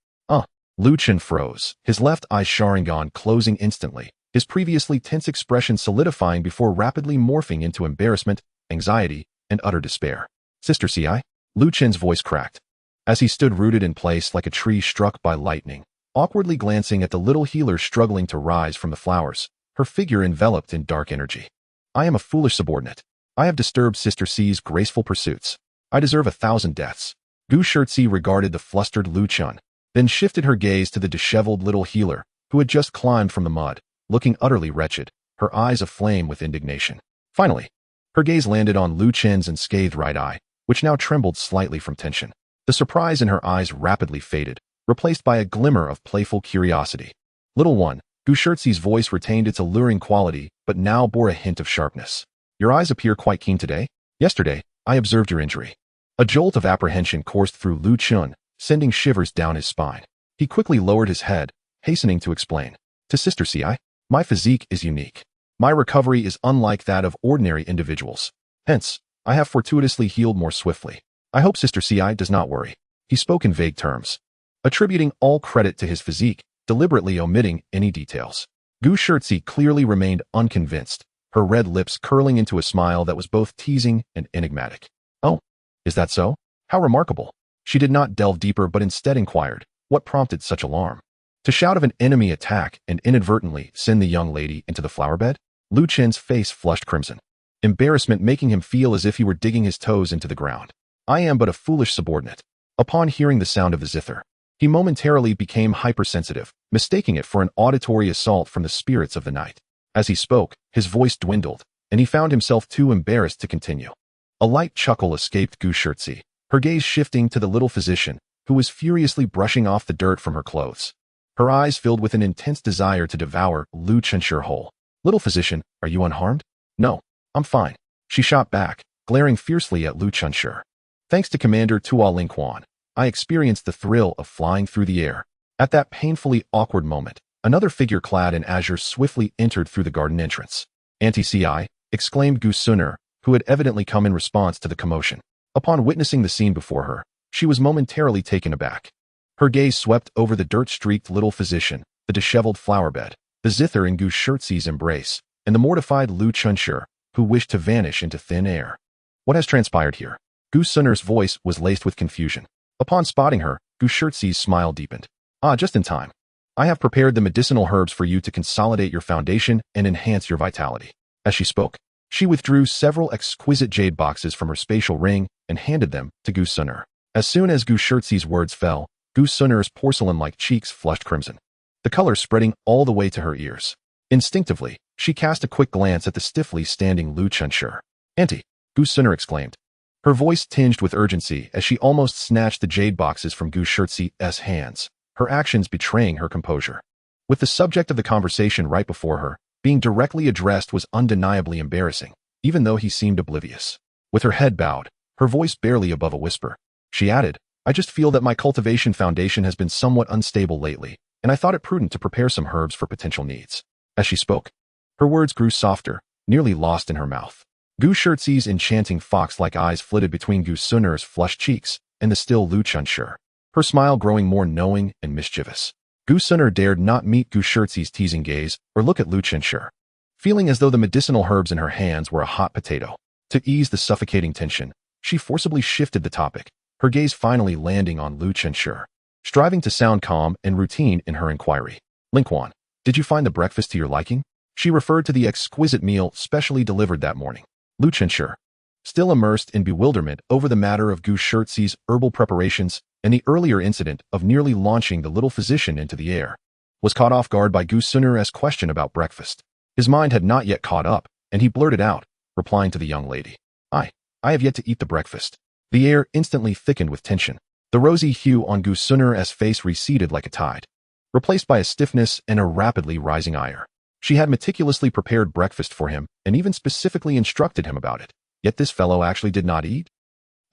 Lin Kuan froze, his left eye Sharingan closing instantly, his previously tense expression solidifying before rapidly morphing into embarrassment, anxiety, and utter despair. Sister Ci? Lu Chen's voice cracked, as he stood rooted in place like a tree struck by lightning, awkwardly glancing at the little healer struggling to rise from the flowers, her figure enveloped in dark energy. I am a foolish subordinate. I have disturbed Sister Ci's graceful pursuits. I deserve 1,000 deaths. Gu Shirtzi regarded the flustered Lu Chun, then shifted her gaze to the disheveled little healer, who had just climbed from the mud, looking utterly wretched, her eyes aflame with indignation. Finally, her gaze landed on Lu Chen's unscathed right eye, which now trembled slightly from tension. The surprise in her eyes rapidly faded, replaced by a glimmer of playful curiosity. Little one, Gu Shirtzi's voice retained its alluring quality, but now bore a hint of sharpness. Your eyes appear quite keen today. Yesterday, I observed your injury. A jolt of apprehension coursed through Lu Chun, sending shivers down his spine. He quickly lowered his head, hastening to explain. To Sister Ci, my physique is unique. My recovery is unlike that of ordinary individuals. Hence, I have fortuitously healed more swiftly. I hope Sister Ci does not worry. He spoke in vague terms, attributing all credit to his physique, deliberately omitting any details. Gu Shirtzi clearly remained unconvinced, her red lips curling into a smile that was both teasing and enigmatic. Oh, is that so? How remarkable. She did not delve deeper but instead inquired, what prompted such alarm? To shout of an enemy attack and inadvertently send the young lady into the flower bed? Lu Chen's face flushed crimson, embarrassment making him feel as if he were digging his toes into the ground. I am but a foolish subordinate. Upon hearing the sound of the zither, he momentarily became hypersensitive, mistaking it for an auditory assault from the spirits of the night. As he spoke, his voice dwindled, and he found himself too embarrassed to continue. A light chuckle escaped Gu Shirtzi, her gaze shifting to the little physician, who was furiously brushing off the dirt from her clothes. Her eyes filled with an intense desire to devour Lu Chenshire whole. Little physician, are you unharmed? No, I'm fine. She shot back, glaring fiercely at Lu Chenshire. Thanks to Commander Ling Quan, I experienced the thrill of flying through the air. At that painfully awkward moment, another figure clad in azure swiftly entered through the garden entrance. Anti-Ci, exclaimed Gu Sunner, who had evidently come in response to the commotion. Upon witnessing the scene before her, she was momentarily taken aback. Her gaze swept over the dirt-streaked little physician, the disheveled flower bed, the zither in Gu Shirtzi's embrace, and the mortified Lu Chenshire, who wished to vanish into thin air. What has transpired here? Gu Sunner's voice was laced with confusion. Upon spotting her, Gu Shirtzi's smile deepened. Ah, just in time. I have prepared the medicinal herbs for you to consolidate your foundation and enhance your vitality. As she spoke, she withdrew several exquisite jade boxes from her spatial ring and handed them to Gu Sunner. As soon as Gu Shirtzi's words fell, Gu Sunner's porcelain-like cheeks flushed crimson, the color spreading all the way to her ears. Instinctively, she cast a quick glance at the stiffly standing Lu Chenshire. Auntie, Gu Sunner exclaimed, her voice tinged with urgency as she almost snatched the jade boxes from Gu Shirtzi's hands, her actions betraying her composure. With the subject of the conversation right before her, being directly addressed was undeniably embarrassing, even though he seemed oblivious. With her head bowed, her voice barely above a whisper, she added, I just feel that my cultivation foundation has been somewhat unstable lately, and I thought it prudent to prepare some herbs for potential needs. As she spoke, her words grew softer, nearly lost in her mouth. Gu Shirtzi's enchanting fox-like eyes flitted between Gu Sunner's flushed cheeks and the still Lu Chenshire, her smile growing more knowing and mischievous. Gu Sunner dared not meet Gu Shirtzi's teasing gaze or look at Lu Chenshire, feeling as though the medicinal herbs in her hands were a hot potato. To ease the suffocating tension, she forcibly shifted the topic, her gaze finally landing on Lu Chenshire, striving to sound calm and routine in her inquiry. Ling Quan, did you find the breakfast to your liking? She referred to the exquisite meal specially delivered that morning. Lu Chenshire, still immersed in bewilderment over the matter of Gu Shirtzi's herbal preparations and the earlier incident of nearly launching the little physician into the air, was caught off guard by Gu Sunner's question about breakfast. His mind had not yet caught up, and he blurted out, replying to the young lady, I have yet to eat the breakfast. The air instantly thickened with tension. The rosy hue on Gu Sunner's face receded like a tide, replaced by a stiffness and a rapidly rising ire. She had meticulously prepared breakfast for him and even specifically instructed him about it, yet this fellow actually did not eat?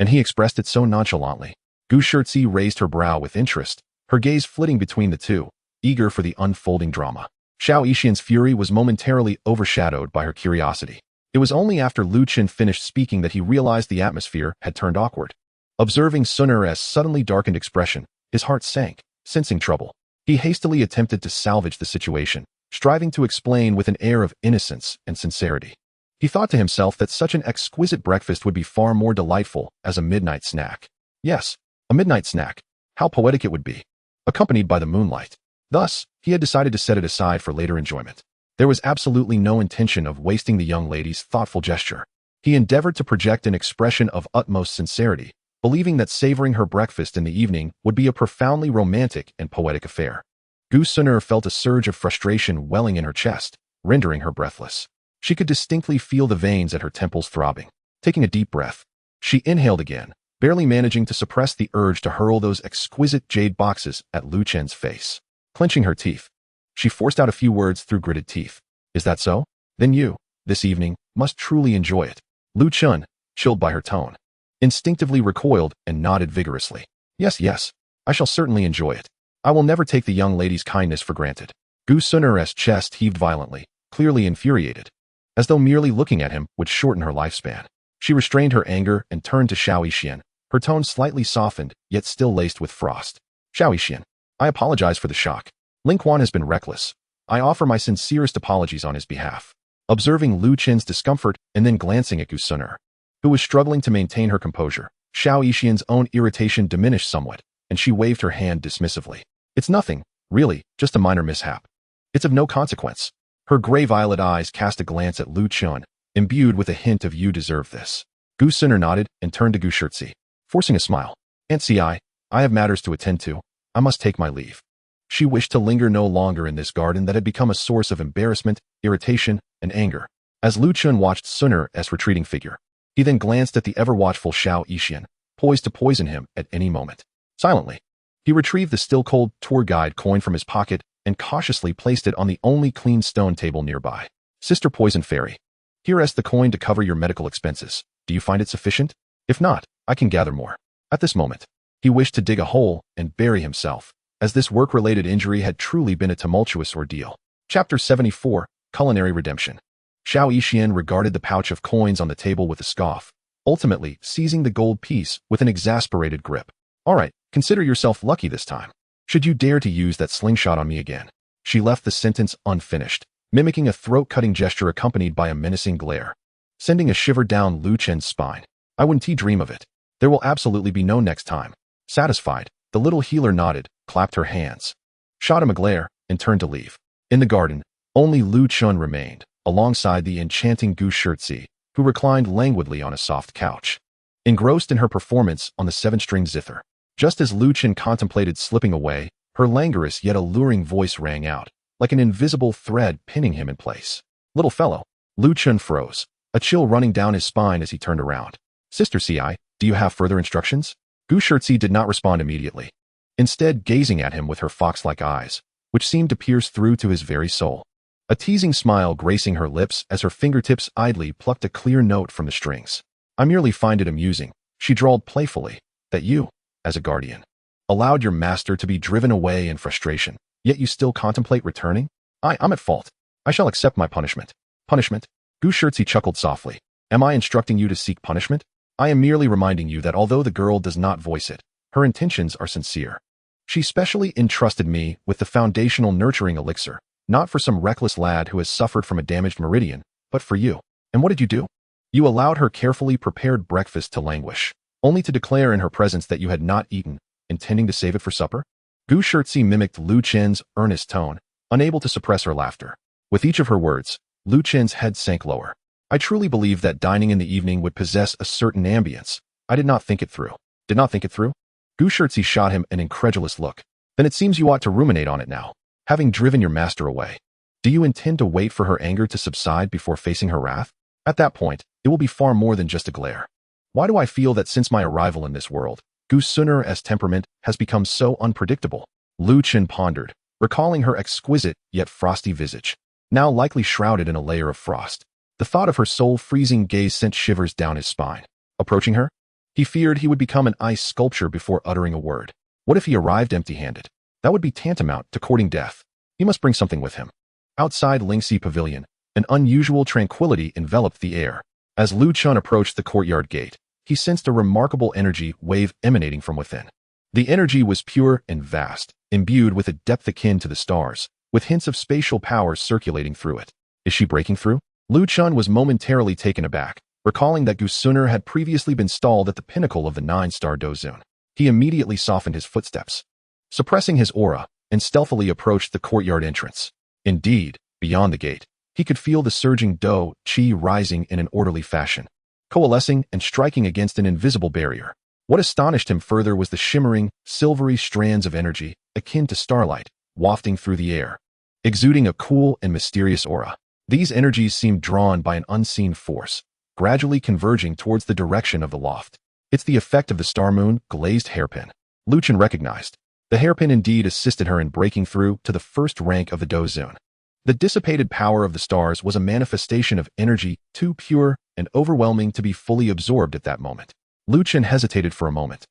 And he expressed it so nonchalantly. Gu Shirtzi raised her brow with interest, her gaze flitting between the two, eager for the unfolding drama. Xiao Yixian's fury was momentarily overshadowed by her curiosity. It was only after Lu Chen finished speaking that he realized the atmosphere had turned awkward. Observing Sunner's suddenly darkened expression, his heart sank, sensing trouble. He hastily attempted to salvage the situation, striving to explain with an air of innocence and sincerity. He thought to himself that such an exquisite breakfast would be far more delightful as a midnight snack. Yes, a midnight snack. How poetic it would be, accompanied by the moonlight. Thus, he had decided to set it aside for later enjoyment. There was absolutely no intention of wasting the young lady's thoughtful gesture. He endeavored to project an expression of utmost sincerity, believing that savoring her breakfast in the evening would be a profoundly romantic and poetic affair. Gu Suner felt a surge of frustration welling in her chest, rendering her breathless. She could distinctly feel the veins at her temples throbbing. Taking a deep breath, she inhaled again, barely managing to suppress the urge to hurl those exquisite jade boxes at Lu Chen's face. Clenching her teeth, she forced out a few words through gritted teeth. Is that so? Then you, this evening, must truly enjoy it. Lu Chun, chilled by her tone, instinctively recoiled and nodded vigorously. Yes, yes, I shall certainly enjoy it. I will never take the young lady's kindness for granted. Gu Suner's chest heaved violently, clearly infuriated, as though merely looking at him would shorten her lifespan. She restrained her anger and turned to Xiao Yan, her tone slightly softened, yet still laced with frost. Xiao Yan, I apologize for the shock. Ling Quan has been reckless. I offer my sincerest apologies on his behalf. Observing Lu Chen's discomfort and then glancing at Gu Suner, who was struggling to maintain her composure, Xiao Yan's own irritation diminished somewhat, and she waved her hand dismissively. It's nothing, really, just a minor mishap. It's of no consequence. Her gray-violet eyes cast a glance at Lu Chun, imbued with a hint of you deserve this. Gu Suner nodded and turned to Gu Shirtzi, forcing a smile. Aunt Ci, I have matters to attend to. I must take my leave. She wished to linger no longer in this garden that had become a source of embarrassment, irritation, and anger. As Lu Chun watched Suner's retreating figure, he then glanced at the ever-watchful Xiao Yan, poised to poison him at any moment. Silently, he retrieved the still-cold tour guide coin from his pocket and cautiously placed it on the only clean stone table nearby. Sister Poison Fairy, here is the coin to cover your medical expenses. Do you find it sufficient? If not, I can gather more. At this moment, he wished to dig a hole and bury himself, as this work-related injury had truly been a tumultuous ordeal. Chapter 74, Culinary Redemption. Xiao Yan regarded the pouch of coins on the table with a scoff, ultimately seizing the gold piece with an exasperated grip. All right, consider yourself lucky this time. Should you dare to use that slingshot on me again? She left the sentence unfinished, mimicking a throat-cutting gesture accompanied by a menacing glare, sending a shiver down Lu Chen's spine. I wouldn't dream of it. There will absolutely be no next time. Satisfied, the little healer nodded, clapped her hands, shot him a glare, and turned to leave. In the garden, only Lu Chun remained, alongside the enchanting Gu Shirtzi, who reclined languidly on a soft couch, engrossed in her performance on the seven-string zither. Just as Lu Chun contemplated slipping away, her languorous yet alluring voice rang out, like an invisible thread pinning him in place. Little fellow. Lu Chun froze, a chill running down his spine as he turned around. Sister Ci, do you have further instructions? Gu Shirtzi did not respond immediately, instead gazing at him with her fox-like eyes, which seemed to pierce through to his very soul. A teasing smile gracing her lips as her fingertips idly plucked a clear note from the strings. I merely find it amusing, she drawled playfully, that you, as a guardian, allowed your master to be driven away in frustration, yet you still contemplate returning? I'm at fault. I shall accept my punishment. Punishment? Gu Shirtzi chuckled softly. Am I instructing you to seek punishment? I am merely reminding you that although the girl does not voice it, her intentions are sincere. She specially entrusted me with the foundational nurturing elixir, not for some reckless lad who has suffered from a damaged meridian, but for you. And what did you do? You allowed her carefully prepared breakfast to languish, only to declare in her presence that you had not eaten, intending to save it for supper? Gu Shirtzi mimicked Lu Chen's earnest tone, unable to suppress her laughter. With each of her words, Lu Chen's head sank lower. I truly believed that dining in the evening would possess a certain ambience. I did not think it through. Did not think it through? Gu Shirtzi shot him an incredulous look. Then it seems you ought to ruminate on it now, having driven your master away. Do you intend to wait for her anger to subside before facing her wrath? At that point, it will be far more than just a glare. Why do I feel that since my arrival in this world, Gu Suner's temperament has become so unpredictable? Lu Chen pondered, recalling her exquisite yet frosty visage, now likely shrouded in a layer of frost. The thought of her soul-freezing gaze sent shivers down his spine. Approaching her, he feared he would become an ice sculpture before uttering a word. What if he arrived empty-handed? That would be tantamount to courting death. He must bring something with him. Outside Lingxi Pavilion, an unusual tranquility enveloped the air. As Lu Chun approached the courtyard gate, he sensed a remarkable energy wave emanating from within. The energy was pure and vast, imbued with a depth akin to the stars, with hints of spatial power circulating through it. Is she breaking through? Lu Chun was momentarily taken aback, recalling that Gusuner had previously been stalled at the pinnacle of the 9-star dozun. He immediately softened his footsteps, suppressing his aura, and stealthily approached the courtyard entrance. Indeed, beyond the gate, he could feel the surging do qi rising in an orderly fashion, coalescing and striking against an invisible barrier. What astonished him further was the shimmering, silvery strands of energy, akin to starlight, wafting through the air, exuding a cool and mysterious aura. These energies seemed drawn by an unseen force, gradually converging towards the direction of the loft. It's the effect of the star moon glazed hairpin. Lu Chun recognized. The hairpin indeed assisted her in breaking through to the first rank of the dozun. The dissipated power of the stars was a manifestation of energy too pure and overwhelming to be fully absorbed at that moment. Lu Chun hesitated for a moment,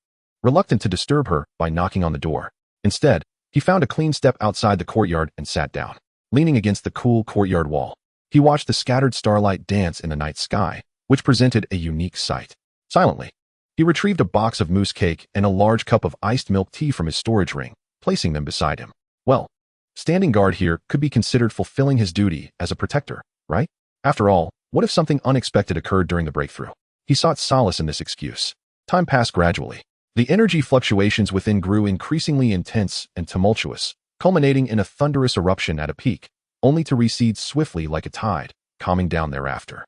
reluctant to disturb her by knocking on the door. Instead, he found a clean step outside the courtyard and sat down, leaning against the cool courtyard wall. He watched the scattered starlight dance in the night sky, which presented a unique sight. Silently, he retrieved a box of mousse cake and a large cup of iced milk tea from his storage ring, placing them beside him. Well, standing guard here could be considered fulfilling his duty as a protector, right? After all, what if something unexpected occurred during the breakthrough? He sought solace in this excuse. Time passed gradually. The energy fluctuations within grew increasingly intense and tumultuous, culminating in a thunderous eruption at a peak, only to recede swiftly like a tide, calming down thereafter.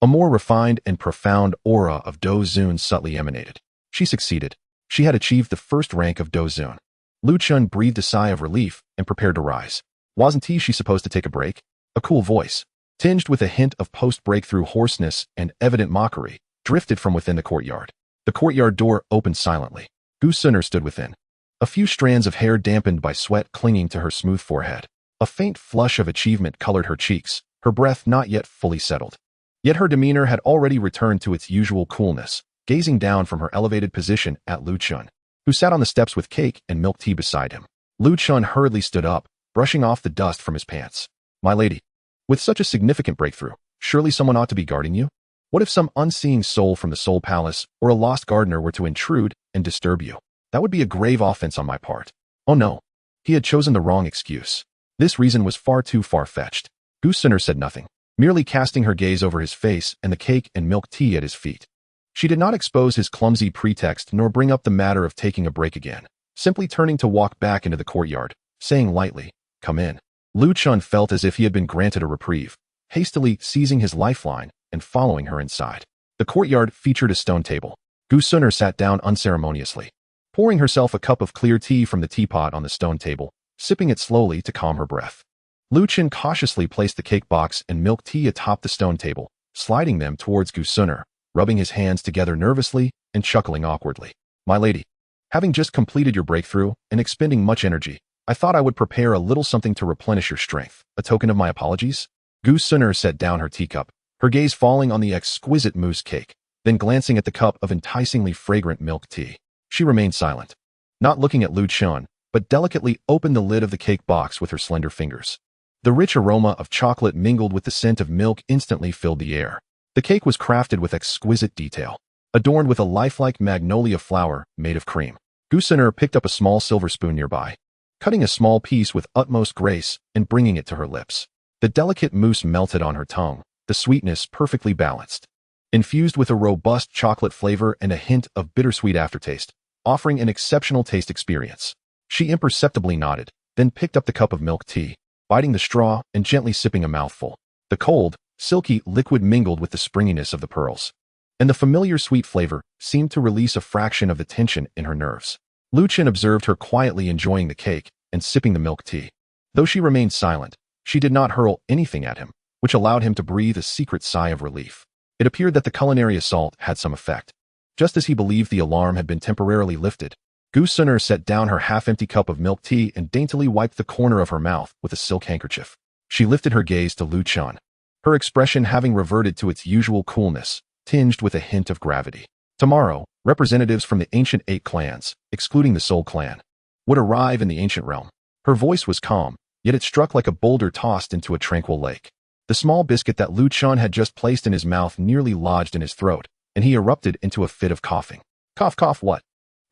A more refined and profound aura of dozun subtly emanated. She succeeded. She had achieved the first rank of dozun. Lu Chun breathed a sigh of relief and prepared to rise. Wasn't she supposed to take a break? A cool voice, tinged with a hint of post-breakthrough hoarseness and evident mockery, drifted from within the courtyard. The courtyard door opened silently. Gusuner stood within, a few strands of hair dampened by sweat clinging to her smooth forehead. A faint flush of achievement colored her cheeks, her breath not yet fully settled. Yet her demeanor had already returned to its usual coolness, gazing down from her elevated position at Lu Chun, who sat on the steps with cake and milk tea beside him. Lu Chun hurriedly stood up, brushing off the dust from his pants. My lady, with such a significant breakthrough, surely someone ought to be guarding you? What if some unseeing soul from the Soul Palace or a lost gardener were to intrude and disturb you? That would be a grave offense on my part. Oh no, he had chosen the wrong excuse. This reason was far too far-fetched. Gusuner said nothing, merely casting her gaze over his face and the cake and milk tea at his feet. She did not expose his clumsy pretext nor bring up the matter of taking a break again, simply turning to walk back into the courtyard, saying lightly, "Come in." Lu Chun felt as if he had been granted a reprieve, hastily seizing his lifeline and following her inside. The courtyard featured a stone table. Gusuner sat down unceremoniously, pouring herself a cup of clear tea from the teapot on the stone table, sipping it slowly to calm her breath. Lu Chun cautiously placed the cake box and milk tea atop the stone table, sliding them towards Gusuner, rubbing his hands together nervously and chuckling awkwardly. My lady, having just completed your breakthrough and expending much energy, I thought I would prepare a little something to replenish your strength, a token of my apologies. Gusuner set down her teacup, her gaze falling on the exquisite mousse cake, then glancing at the cup of enticingly fragrant milk tea. She remained silent, not looking at Lu Chun, but delicately opened the lid of the cake box with her slender fingers. The rich aroma of chocolate mingled with the scent of milk instantly filled the air. The cake was crafted with exquisite detail, adorned with a lifelike magnolia flower made of cream. Gusuner picked up a small silver spoon nearby, cutting a small piece with utmost grace and bringing it to her lips. The delicate mousse melted on her tongue, the sweetness perfectly balanced, infused with a robust chocolate flavor and a hint of bittersweet aftertaste, offering an exceptional taste experience. She imperceptibly nodded, then picked up the cup of milk tea, biting the straw and gently sipping a mouthful. The cold, silky liquid mingled with the springiness of the pearls, and the familiar sweet flavor seemed to release a fraction of the tension in her nerves. Lu Chun observed her quietly enjoying the cake and sipping the milk tea. Though she remained silent, she did not hurl anything at him, which allowed him to breathe a secret sigh of relief. It appeared that the culinary assault had some effect. Just as he believed the alarm had been temporarily lifted, Gusuner set down her half-empty cup of milk tea and daintily wiped the corner of her mouth with a silk handkerchief. She lifted her gaze to Lu Chun, her expression having reverted to its usual coolness, tinged with a hint of gravity. Tomorrow, representatives from the ancient 8 clans, excluding the Soul Clan, would arrive in the ancient realm. Her voice was calm, yet it struck like a boulder tossed into a tranquil lake. The small biscuit that Lu Chun had just placed in his mouth nearly lodged in his throat, and he erupted into a fit of coughing. Cough, cough, what?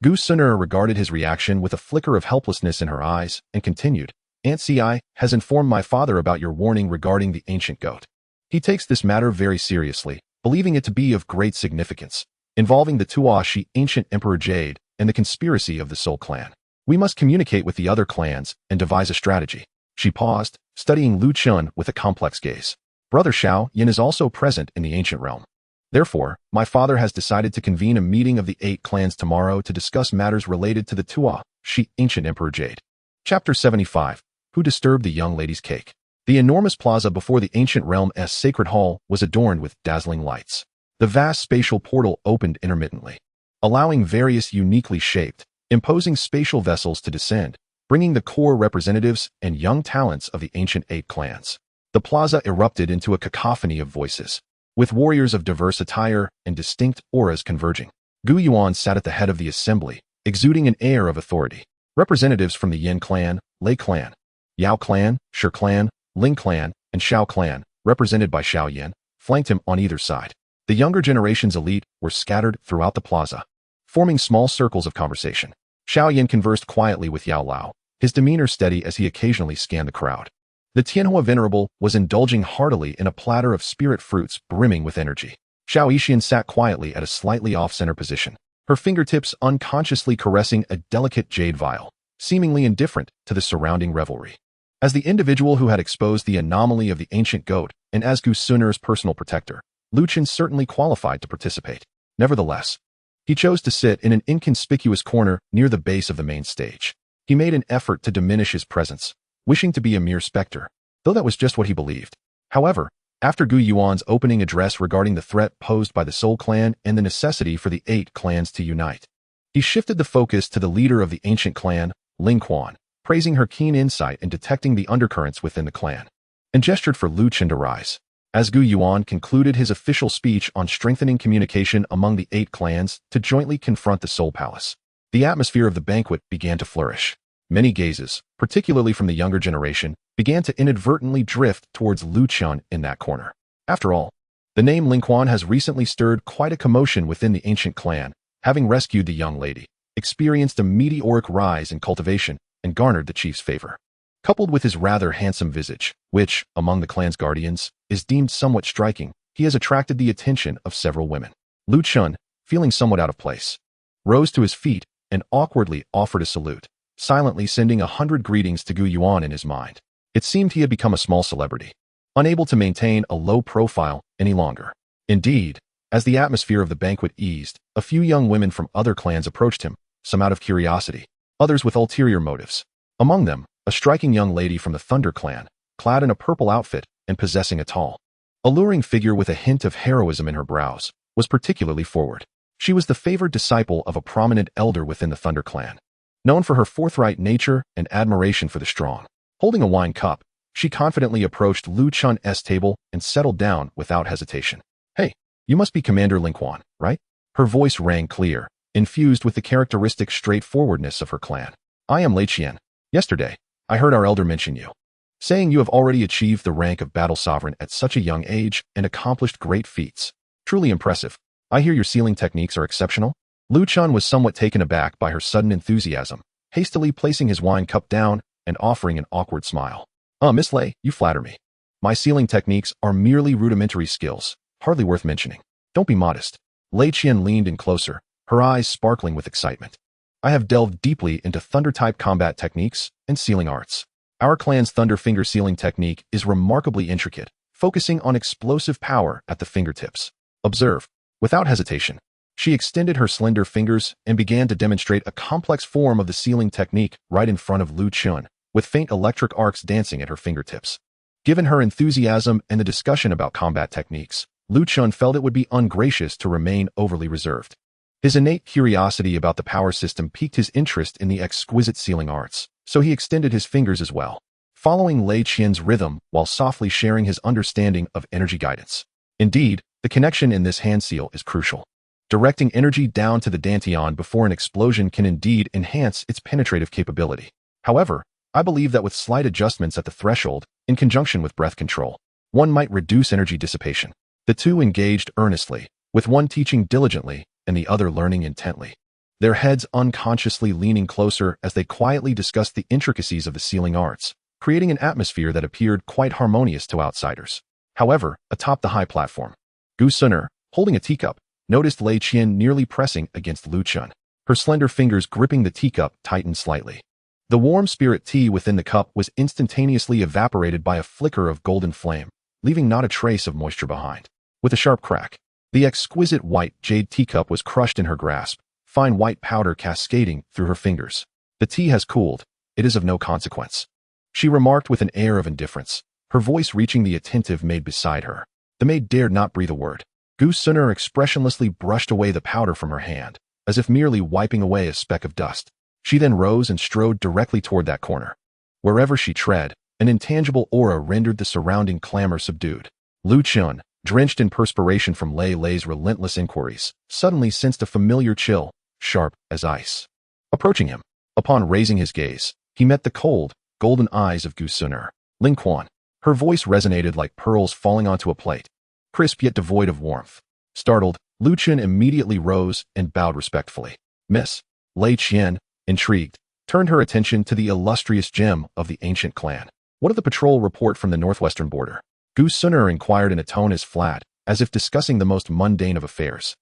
Gusuner regarded his reaction with a flicker of helplessness in her eyes and continued, Aunt Ci has informed my father about your warning regarding the ancient goat. He takes this matter very seriously, believing it to be of great significance, involving the Tuashi ancient Emperor Jade and the conspiracy of the Soul Clan. We must communicate with the other clans and devise a strategy. She paused, studying Lu Chun with a complex gaze. Brother Xiao Yan is also present in the ancient realm. Therefore, my father has decided to convene a meeting of the 8 clans tomorrow to discuss matters related to the Tuashi ancient Emperor Jade. Chapter 75. Who disturbed the young lady's cake? The enormous plaza before the ancient realm's sacred hall was adorned with dazzling lights. The vast spatial portal opened intermittently, allowing various uniquely shaped, imposing spatial vessels to descend, bringing the core representatives and young talents of the ancient 8 clans. The plaza erupted into a cacophony of voices, with warriors of diverse attire and distinct auras converging. Gu Yuan sat at the head of the assembly, exuding an air of authority. Representatives from the Yin clan, Lei clan, Yao clan, Shi clan, Ling Clan, and Xiao clan, represented by Xiao Yan, flanked him on either side. The younger generation's elite were scattered throughout the plaza, forming small circles of conversation. Xiao Yan conversed quietly with Yao Lao, his demeanor steady as he occasionally scanned the crowd. The Tianhua Venerable was indulging heartily in a platter of spirit fruits brimming with energy. Xiao Yixian sat quietly at a slightly off-center position, her fingertips unconsciously caressing a delicate jade vial, seemingly indifferent to the surrounding revelry. As the individual who had exposed the anomaly of the ancient goat and as Gu Suner's personal protector, Lu Chen certainly qualified to participate. Nevertheless, he chose to sit in an inconspicuous corner near the base of the main stage. He made an effort to diminish his presence, wishing to be a mere specter, though that was just what he believed. However, after Gu Yuan's opening address regarding the threat posed by the Soul Clan and the necessity for the 8 clans to unite, he shifted the focus to the leader of the ancient clan, Ling Quan, praising her keen insight in detecting the undercurrents within the clan, and gestured for Lu Chen to rise. As Gu Yuan concluded his official speech on strengthening communication among the 8 clans to jointly confront the Soul Palace, the atmosphere of the banquet began to flourish. Many gazes, particularly from the younger generation, began to inadvertently drift towards Lu Chen in that corner. After all, the name Ling Quan has recently stirred quite a commotion within the ancient clan, having rescued the young lady, experienced a meteoric rise in cultivation, and garnered the chief's favor. Coupled with his rather handsome visage, which, among the clan's guardians, is deemed somewhat striking, he has attracted the attention of several women. Lu Chen, feeling somewhat out of place, rose to his feet and awkwardly offered a salute, silently sending 100 greetings to Gu Yuan in his mind. It seemed he had become a small celebrity, unable to maintain a low profile any longer. Indeed, as the atmosphere of the banquet eased, a few young women from other clans approached him, some out of curiosity, others with ulterior motives. Among them, a striking young lady from the Thunder clan, clad in a purple outfit and possessing a tall, alluring figure with a hint of heroism in her brows, was particularly forward. She was the favored disciple of a prominent elder within the Thunder clan, known for her forthright nature and admiration for the strong. Holding a wine cup, she confidently approached Lu Chen's table and settled down without hesitation. "Hey, you must be Commander Ling Quan, right?" Her voice rang clear, infused with the characteristic straightforwardness of her clan. "I am Lei Qian. Yesterday, I heard our elder mention you, saying you have already achieved the rank of battle sovereign at such a young age and accomplished great feats. Truly impressive. I hear your sealing techniques are exceptional." Lu Chen was somewhat taken aback by her sudden enthusiasm, hastily placing his wine cup down and offering an awkward smile. Miss Lei, you flatter me. My sealing techniques are merely rudimentary skills, hardly worth mentioning. Don't be modest." Lei Qian leaned in closer, her eyes sparkling with excitement. "I have delved deeply into Thunder-type combat techniques and sealing arts. Our clan's Thunder Finger sealing technique is remarkably intricate, focusing on explosive power at the fingertips. Observe." Without hesitation, she extended her slender fingers and began to demonstrate a complex form of the sealing technique right in front of Lu Chen, with faint electric arcs dancing at her fingertips. Given her enthusiasm and the discussion about combat techniques, Lu Chen felt it would be ungracious to remain overly reserved. His innate curiosity about the power system piqued his interest in the exquisite sealing arts, so he extended his fingers as well, following Lei Qian's rhythm while softly sharing his understanding of energy guidance. Indeed, the connection in this hand seal is crucial. Directing energy down to the dantian before an explosion can indeed enhance its penetrative capability. However, I believe that with slight adjustments at the threshold, in conjunction with breath control, one might reduce energy dissipation. The two engaged earnestly, with one teaching diligently and the other learning intently, their heads unconsciously leaning closer as they quietly discussed the intricacies of the sealing arts, creating an atmosphere that appeared quite harmonious to outsiders. However, atop the high platform, Gu Suner, holding a teacup, noticed Lei Qian nearly pressing against Lu Chun. Her slender fingers gripping the teacup tightened slightly. The warm spirit tea within the cup was instantaneously evaporated by a flicker of golden flame, leaving not a trace of moisture behind. With a sharp crack, the exquisite white jade teacup was crushed in her grasp, fine white powder cascading through her fingers. The tea has cooled. It is of no consequence, she remarked with an air of indifference, her voice reaching the attentive maid beside her. The maid dared not breathe a word. Gu Suner expressionlessly brushed away the powder from her hand, as if merely wiping away a speck of dust. She then rose and strode directly toward that corner. Wherever she tread, an intangible aura rendered the surrounding clamor subdued. Lu Chun, drenched in perspiration from Lei's relentless inquiries, suddenly sensed a familiar chill, sharp as ice, approaching him. Upon raising his gaze, he met the cold, golden eyes of Gu Suner. Ling Quan. Her voice resonated like pearls falling onto a plate, crisp yet devoid of warmth. Startled, Lu Chun immediately rose and bowed respectfully. Miss Lei Qian, intrigued, turned her attention to the illustrious gem of the ancient clan. What of the patrol report from the northwestern border? Gu Suner inquired in a tone as flat, as if discussing the most mundane of affairs.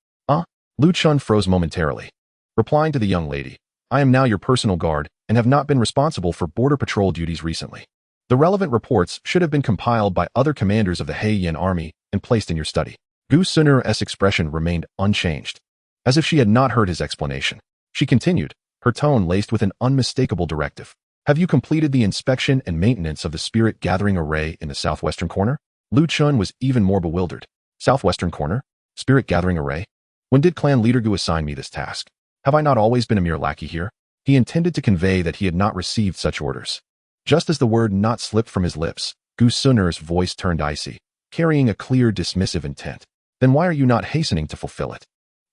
Lu Chun froze momentarily, replying to the young lady, I am now your personal guard and have not been responsible for border patrol duties recently. The relevant reports should have been compiled by other commanders of the Yan army and placed in your study. Gu Suner's expression remained unchanged, as if she had not heard his explanation. She continued, her tone laced with an unmistakable directive. Have you completed the inspection and maintenance of the spirit gathering array in the southwestern corner? Lu Chun was even more bewildered. Southwestern corner? Spirit gathering array? When did clan leader Gu assign me this task? Have I not always been a mere lackey here? He intended to convey that he had not received such orders. Just as the word not slipped from his lips, Gu Suner's voice turned icy, carrying a clear dismissive intent. Then why are you not hastening to fulfill it?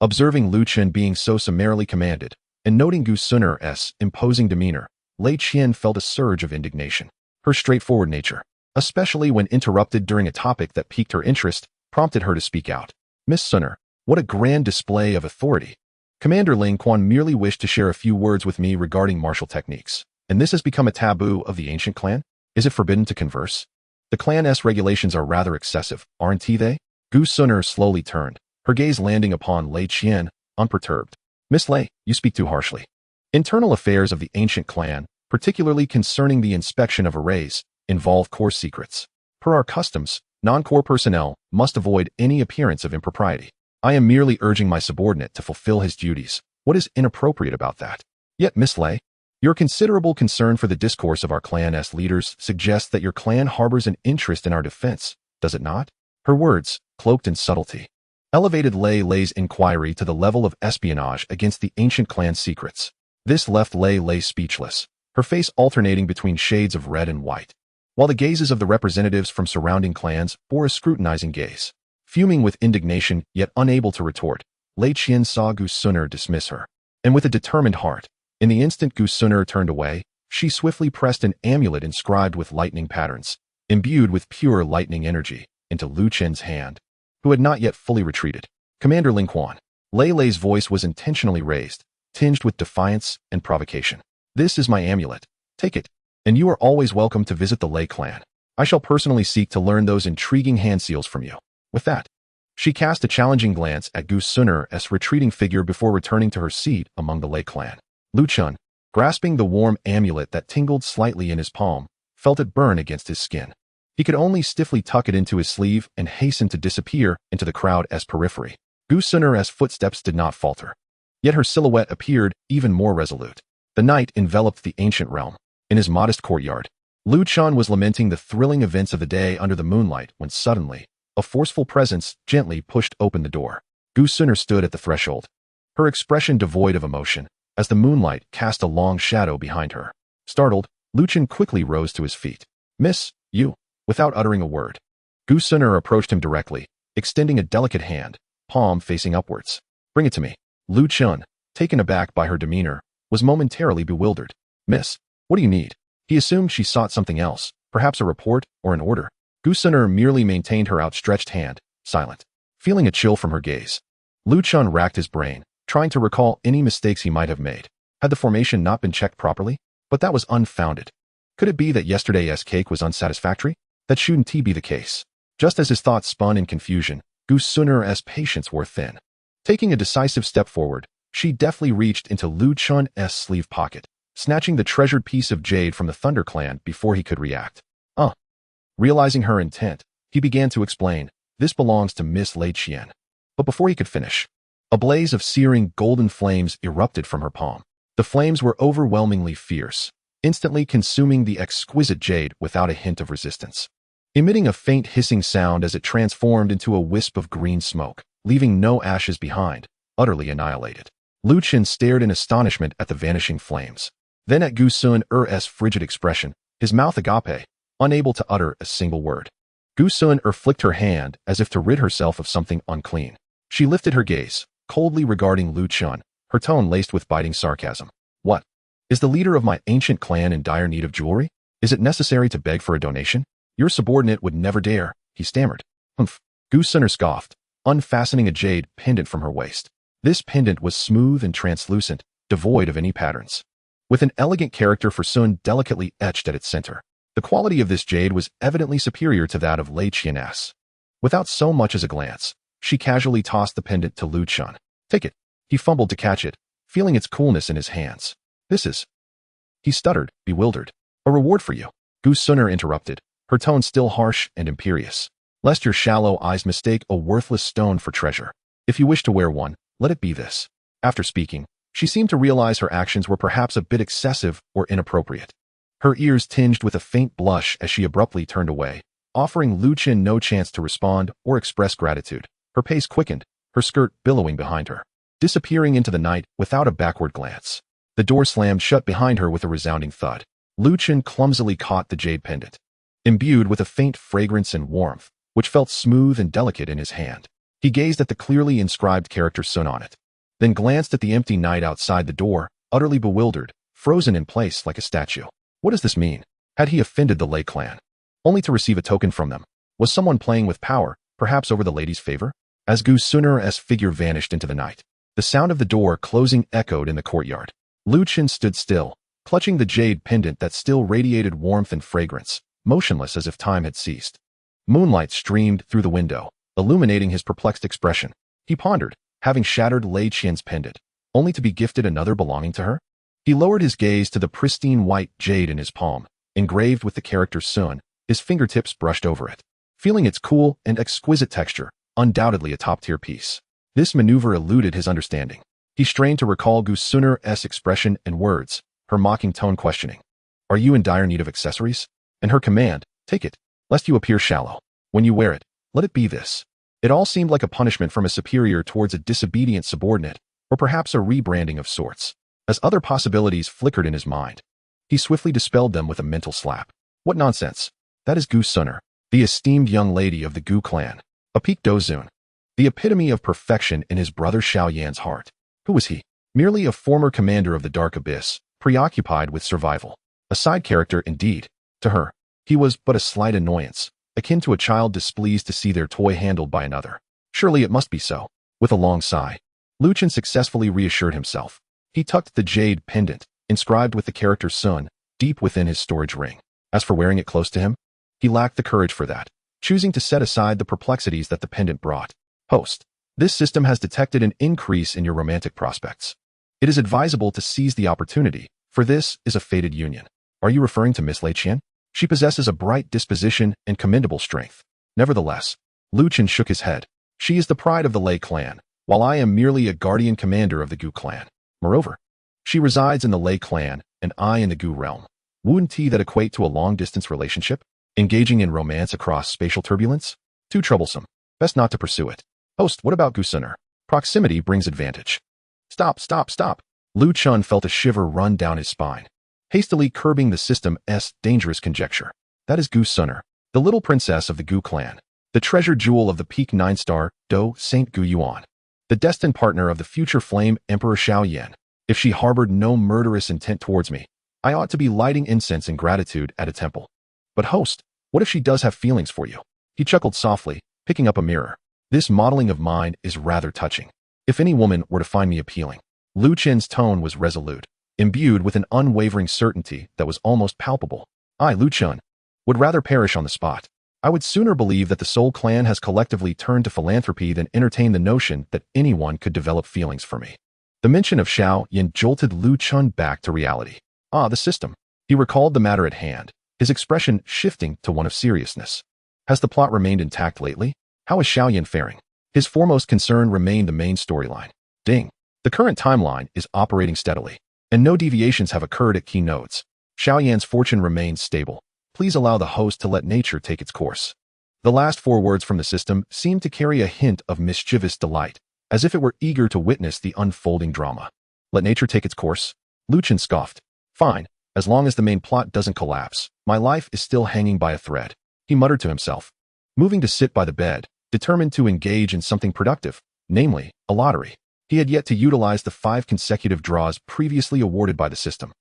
Observing Lu Chun being so summarily commanded, and noting Gu Suner's imposing demeanor, Lei Qian felt a surge of indignation. Her straightforward nature, especially when interrupted during a topic that piqued her interest, prompted her to speak out. Miss Suner, what a grand display of authority. Commander Ling Quan merely wished to share a few words with me regarding martial techniques, and this has become a taboo of the ancient clan? Is it forbidden to converse? The clan's regulations are rather excessive, aren't they? Gu Suner slowly turned, her gaze landing upon Lei Qian, unperturbed. Miss Lei, you speak too harshly. Internal affairs of the ancient clan, particularly concerning the inspection of arrays, involve core secrets. Per our customs, non-core personnel must avoid any appearance of impropriety. I am merely urging my subordinate to fulfill his duties. What is inappropriate about that? Yet, Miss Lei, your considerable concern for the discourse of our clan's leaders suggests that your clan harbors an interest in our defense, does it not? Her words, cloaked in subtlety, elevated Lei's inquiry to the level of espionage against the ancient clan's secrets. This left Lei speechless, her face alternating between shades of red and white, while the gazes of the representatives from surrounding clans bore a scrutinizing gaze. Fuming with indignation, yet unable to retort, Lei Qian saw Gu Suner dismiss her. And with a determined heart, in the instant Gu Suner turned away, she swiftly pressed an amulet inscribed with lightning patterns, imbued with pure lightning energy, into Lu Chen's hand, who had not yet fully retreated. Commander Ling Quan. Lei's voice was intentionally raised, tinged with defiance and provocation. This is my amulet. Take it, and you are always welcome to visit the Lei clan. I shall personally seek to learn those intriguing hand seals from you. With that, she cast a challenging glance at Gu Suner's retreating figure before returning to her seat among the Lei clan. Lu Chun, grasping the warm amulet that tingled slightly in his palm, felt it burn against his skin. He could only stiffly tuck it into his sleeve and hasten to disappear into the crowd's periphery. Gu Suner's footsteps did not falter, yet her silhouette appeared even more resolute. The night enveloped the ancient realm. In his modest courtyard, Lu Chun was lamenting the thrilling events of the day under the moonlight when suddenly, a forceful presence gently pushed open the door. Gu Suner stood at the threshold, her expression devoid of emotion, as the moonlight cast a long shadow behind her. Startled, Lu Chun quickly rose to his feet. Miss, you, without uttering a word. Gu Suner approached him directly, extending a delicate hand, palm facing upwards. Bring it to me. Lu Chun, taken aback by her demeanor, was momentarily bewildered. Miss, what do you need? He assumed she sought something else, perhaps a report or an order. Gu Suner merely maintained her outstretched hand, silent. Feeling a chill from her gaze, Lu Chun racked his brain, trying to recall any mistakes he might have made. Had the formation not been checked properly? But that was unfounded. Could it be that yesterday's cake was unsatisfactory? That shouldn't be the case. Just as his thoughts spun in confusion, Gu Sunner's patience wore thin. Taking a decisive step forward, she deftly reached into Lu Chun's sleeve pocket, snatching the treasured piece of jade from the Thunder Clan before he could react. Realizing her intent, he began to explain, "This belongs to Miss Lei Qian." But before he could finish, a blaze of searing golden flames erupted from her palm. The flames were overwhelmingly fierce, instantly consuming the exquisite jade without a hint of resistance. Emitting a faint hissing sound as it transformed into a wisp of green smoke, leaving no ashes behind, utterly annihilated. Lu Chen stared in astonishment at the vanishing flames, then at Gu Sunner's frigid expression, his mouth agape, unable to utter a single word. Gu Sunner flicked her hand as if to rid herself of something unclean. She lifted her gaze, coldly regarding Lu Chen, her tone laced with biting sarcasm. "What? Is the leader of my ancient clan in dire need of jewelry? Is it necessary to beg for a donation? Your subordinate would never dare," he stammered. "Humph." Gu Sunner scoffed, unfastening a jade pendant from her waist. This pendant was smooth and translucent, devoid of any patterns, with an elegant character for Sun delicately etched at its center. The quality of this jade was evidently superior to that of Lei Qian's. Without so much as a glance, she casually tossed the pendant to Lu Chen. "Take it." He fumbled to catch it, feeling its coolness in his hands. "This is..." He stuttered, bewildered. "A reward for you," Gu Sunner interrupted, her tone still harsh and imperious. "Lest your shallow eyes mistake a worthless stone for treasure. If you wish to wear one, let it be this." After speaking, she seemed to realize her actions were perhaps a bit excessive or inappropriate. Her ears tinged with a faint blush as she abruptly turned away, offering Lu Chen no chance to respond or express gratitude. Her pace quickened, her skirt billowing behind her, disappearing into the night without a backward glance. The door slammed shut behind her with a resounding thud. Lu Chen clumsily caught the jade pendant, imbued with a faint fragrance and warmth, which felt smooth and delicate in his hand. He gazed at the clearly inscribed character Sun on it, then glanced at the empty night outside the door, utterly bewildered, frozen in place like a statue. What does this mean? Had he offended the Lei clan, only to receive a token from them? Was someone playing with power, perhaps over the lady's favor? As Gu Sunner's figure vanished into the night, the sound of the door closing echoed in the courtyard. Lu Chen stood still, clutching the jade pendant that still radiated warmth and fragrance, motionless as if time had ceased. Moonlight streamed through the window, illuminating his perplexed expression. He pondered, having shattered Lei Qian's pendant, only to be gifted another belonging to her? He lowered his gaze to the pristine white jade in his palm, engraved with the character Sun. His fingertips brushed over it, feeling its cool and exquisite texture, undoubtedly a top-tier piece. This maneuver eluded his understanding. He strained to recall Gu Sunner's expression and words, her mocking tone questioning, "Are you in dire need of accessories?" And her command, "Take it, lest you appear shallow. When you wear it, let it be this." It all seemed like a punishment from a superior towards a disobedient subordinate, or perhaps a rebranding of sorts. As other possibilities flickered in his mind, he swiftly dispelled them with a mental slap. What nonsense! That is Gu Sunner, the esteemed young lady of the Gu clan, a peak dozun, the epitome of perfection in his brother Xiao Yan's heart. Who was he? Merely a former commander of the Dark Abyss, preoccupied with survival. A side character indeed. To her, he was but a slight annoyance, akin to a child displeased to see their toy handled by another. Surely it must be so. With a long sigh, Lu Chen successfully reassured himself. He tucked the jade pendant, inscribed with the character Sun, deep within his storage ring. As for wearing it close to him, he lacked the courage for that, choosing to set aside the perplexities that the pendant brought. Host, this system has detected an increase in your romantic prospects. It is advisable to seize the opportunity, for this is a fated union. Are you referring to Miss Lei Qian? She possesses a bright disposition and commendable strength. Nevertheless, Lu Chen shook his head. She is the pride of the Lei clan, while I am merely a guardian commander of the Gu clan. Moreover, she resides in the Lei clan, and I in the Gu realm. Wouldn't that equate to a long-distance relationship? Engaging in romance across spatial turbulence? Too troublesome. Best not to pursue it. Host, what about Gu Sunner? Proximity brings advantage. Stop, stop, stop. Lu Chen felt a shiver run down his spine, hastily curbing the system's dangerous conjecture. That is Gu Sunner, the little princess of the Gu clan, the treasure jewel of the peak 9-star Do Saint Gu Yuan, the destined partner of the future flame Emperor Xiao Yan. If she harbored no murderous intent towards me, I ought to be lighting incense in gratitude at a temple. But host, what if she does have feelings for you? He chuckled softly, picking up a mirror. This modeling of mine is rather touching. If any woman were to find me appealing. Lu Chen's tone was resolute, imbued with an unwavering certainty that was almost palpable. I, Lu Chun, would rather perish on the spot. I would sooner believe that the Soul Clan has collectively turned to philanthropy than entertain the notion that anyone could develop feelings for me. The mention of Xiao Yan jolted Lu Chun back to reality. The system. He recalled the matter at hand, his expression shifting to one of seriousness. Has the plot remained intact lately? How is Xiao Yan faring? His foremost concern remained the main storyline. Ding. The current timeline is operating steadily, and no deviations have occurred at key nodes. Xiao Yan's fortune remains stable. Please allow the host to let nature take its course. The last 4 words from the system seemed to carry a hint of mischievous delight, as if it were eager to witness the unfolding drama. Let nature take its course? Lu Chun scoffed. Fine, as long as the main plot doesn't collapse. My life is still hanging by a thread. He muttered to himself, moving to sit by the bed, determined to engage in something productive, namely, a lottery. He had yet to utilize the 5 consecutive draws previously awarded by the system.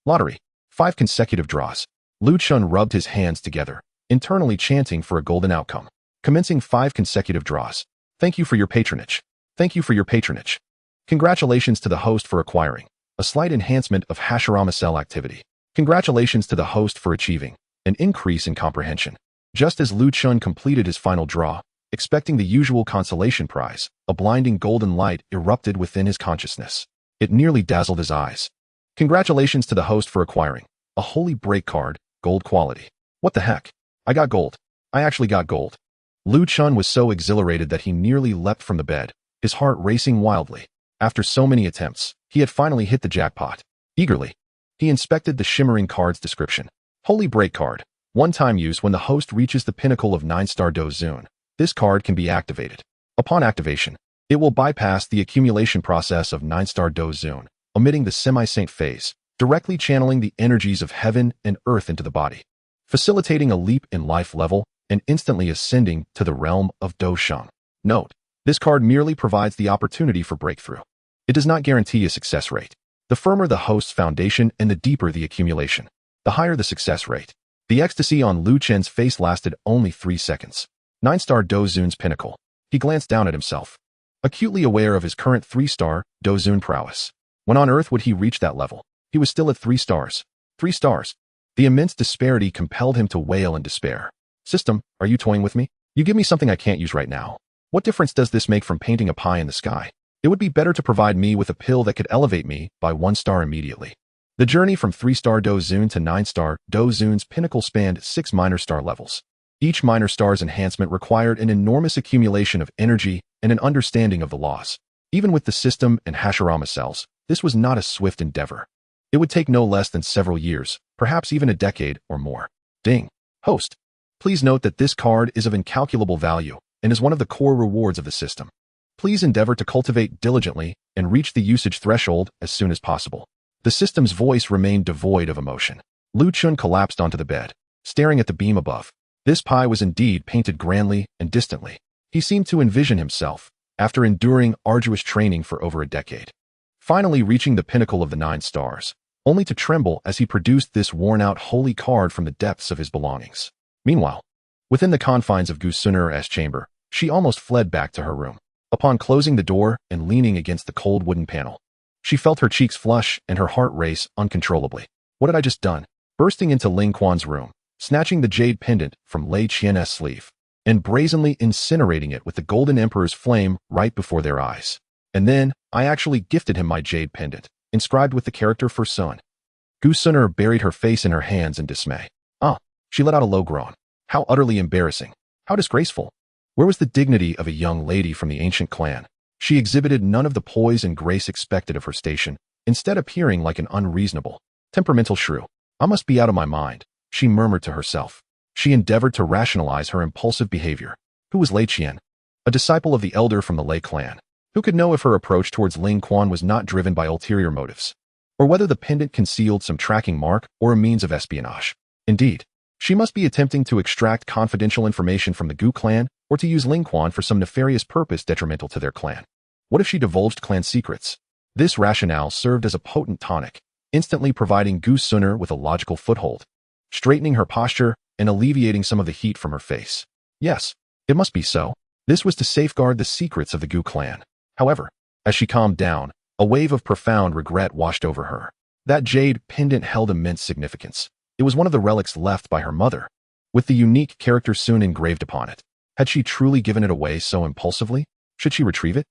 Lottery. 5 consecutive draws. Lu Chun rubbed his hands together, internally chanting for a golden outcome. Commencing 5 consecutive draws. Thank you for your patronage. Thank you for your patronage. Congratulations to the host for acquiring a slight enhancement of Hashirama cell activity. Congratulations to the host for achieving an increase in comprehension. Just as Lu Chun completed his final draw, expecting the usual consolation prize, a blinding golden light erupted within his consciousness. It nearly dazzled his eyes. Congratulations to the host for acquiring a holy break card, gold quality. What the heck? I got gold. I actually got gold. Lu Chun was so exhilarated that he nearly leapt from the bed, his heart racing wildly. After so many attempts, he had finally hit the jackpot. Eagerly, he inspected the shimmering card's description. Holy break card. One-time use when the host reaches the pinnacle of 9-star Dozun. This card can be activated. Upon activation, it will bypass the accumulation process of 9-star Dozun, omitting the semi-saint phase, directly channeling the energies of heaven and earth into the body, facilitating a leap in life level and instantly ascending to the realm of Dosheng. Note, this card merely provides the opportunity for breakthrough. It does not guarantee a success rate. The firmer the host's foundation and the deeper the accumulation, the higher the success rate. The ecstasy on Lu Chen's face lasted only 3 seconds. 9-star Dozun's pinnacle. He glanced down at himself, acutely aware of his current 3-star Dozun prowess. When on Earth would he reach that level? He was still at 3 stars. 3 stars. The immense disparity compelled him to wail in despair. System, are you toying with me? You give me something I can't use right now. What difference does this make from painting a pie in the sky? It would be better to provide me with a pill that could elevate me by 1 star immediately. The journey from 3-star Dozun to 9-star Dozun's pinnacle spanned 6 minor star levels. Each minor star's enhancement required an enormous accumulation of energy and an understanding of the laws. Even with the system and Hashirama cells, this was not a swift endeavor. It would take no less than several years, perhaps even a decade or more. Ding. Host. Please note that this card is of incalculable value and is one of the core rewards of the system. Please endeavor to cultivate diligently and reach the usage threshold as soon as possible. The system's voice remained devoid of emotion. Lu Chun collapsed onto the bed, staring at the beam above. This pie was indeed painted grandly and distantly. He seemed to envision himself, after enduring arduous training for over a decade, finally reaching the pinnacle of the 9 stars, only to tremble as he produced this worn-out holy card from the depths of his belongings. Meanwhile, within the confines of Gu Sunur's chamber, she almost fled back to her room. Upon closing the door and leaning against the cold wooden panel, she felt her cheeks flush and her heart race uncontrollably. What had I just done? Bursting into Ling Quan's room, snatching the jade pendant from Lei Qian's sleeve, and brazenly incinerating it with the Golden Emperor's flame right before their eyes. And then, I actually gifted him my jade pendant, inscribed with the character for son. Gu Sunur buried her face in her hands in dismay. She let out a low groan. How utterly embarrassing. How disgraceful. Where was the dignity of a young lady from the ancient clan? She exhibited none of the poise and grace expected of her station, instead appearing like an unreasonable, temperamental shrew. I must be out of my mind, she murmured to herself. She endeavored to rationalize her impulsive behavior. Who was Lei Qian? A disciple of the elder from the Lei clan. Who could know if her approach towards Ling Quan was not driven by ulterior motives? Or whether the pendant concealed some tracking mark or a means of espionage? Indeed, she must be attempting to extract confidential information from the Gu clan or to use Ling Quan for some nefarious purpose detrimental to their clan. What if she divulged clan secrets? This rationale served as a potent tonic, instantly providing Gu Sunur with a logical foothold, straightening her posture and alleviating some of the heat from her face. Yes, it must be so. This was to safeguard the secrets of the Gu clan. However, as she calmed down, a wave of profound regret washed over her. That jade pendant held immense significance. It was one of the relics left by her mother, with the unique character Sun engraved upon it. Had she truly given it away so impulsively? Should she retrieve it?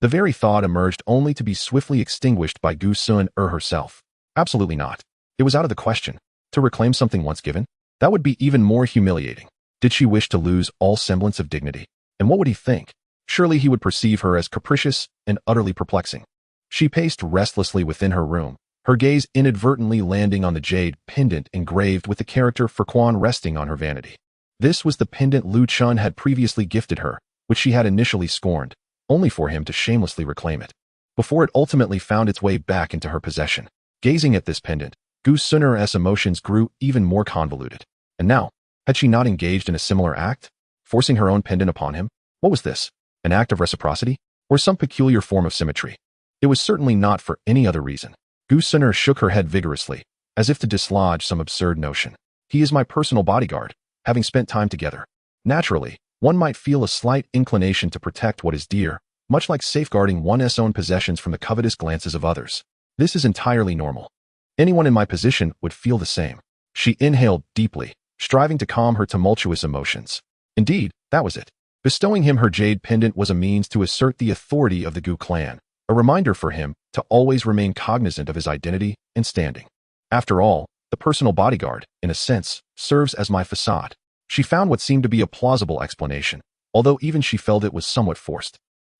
The very thought emerged only to be swiftly extinguished by Gu Sun herself. Absolutely not. It was out of the question. To reclaim something once given? That would be even more humiliating. Did she wish to lose all semblance of dignity? And what would he think? Surely he would perceive her as capricious and utterly perplexing. She paced restlessly within her room, her gaze inadvertently landing on the jade pendant engraved with the character for Quan resting on her vanity. This was the pendant Lu Chun had previously gifted her, which she had initially scorned, only for him to shamelessly reclaim it, before it ultimately found its way back into her possession. Gazing at this pendant, Gu Sun's emotions grew even more convoluted. And now, had she not engaged in a similar act, forcing her own pendant upon him? What was this? An act of reciprocity? Or some peculiar form of symmetry? It was certainly not for any other reason. Gu Sun shook her head vigorously, as if to dislodge some absurd notion. He is my personal bodyguard, having spent time together. Naturally, one might feel a slight inclination to protect what is dear, much like safeguarding one's own possessions from the covetous glances of others. This is entirely normal. Anyone in my position would feel the same. She inhaled deeply, striving to calm her tumultuous emotions. Indeed, that was it. Bestowing him her jade pendant was a means to assert the authority of the Gu clan, a reminder for him to always remain cognizant of his identity and standing. After all, the personal bodyguard, in a sense, serves as my facade. She found what seemed to be a plausible explanation, although even she felt it was somewhat forced.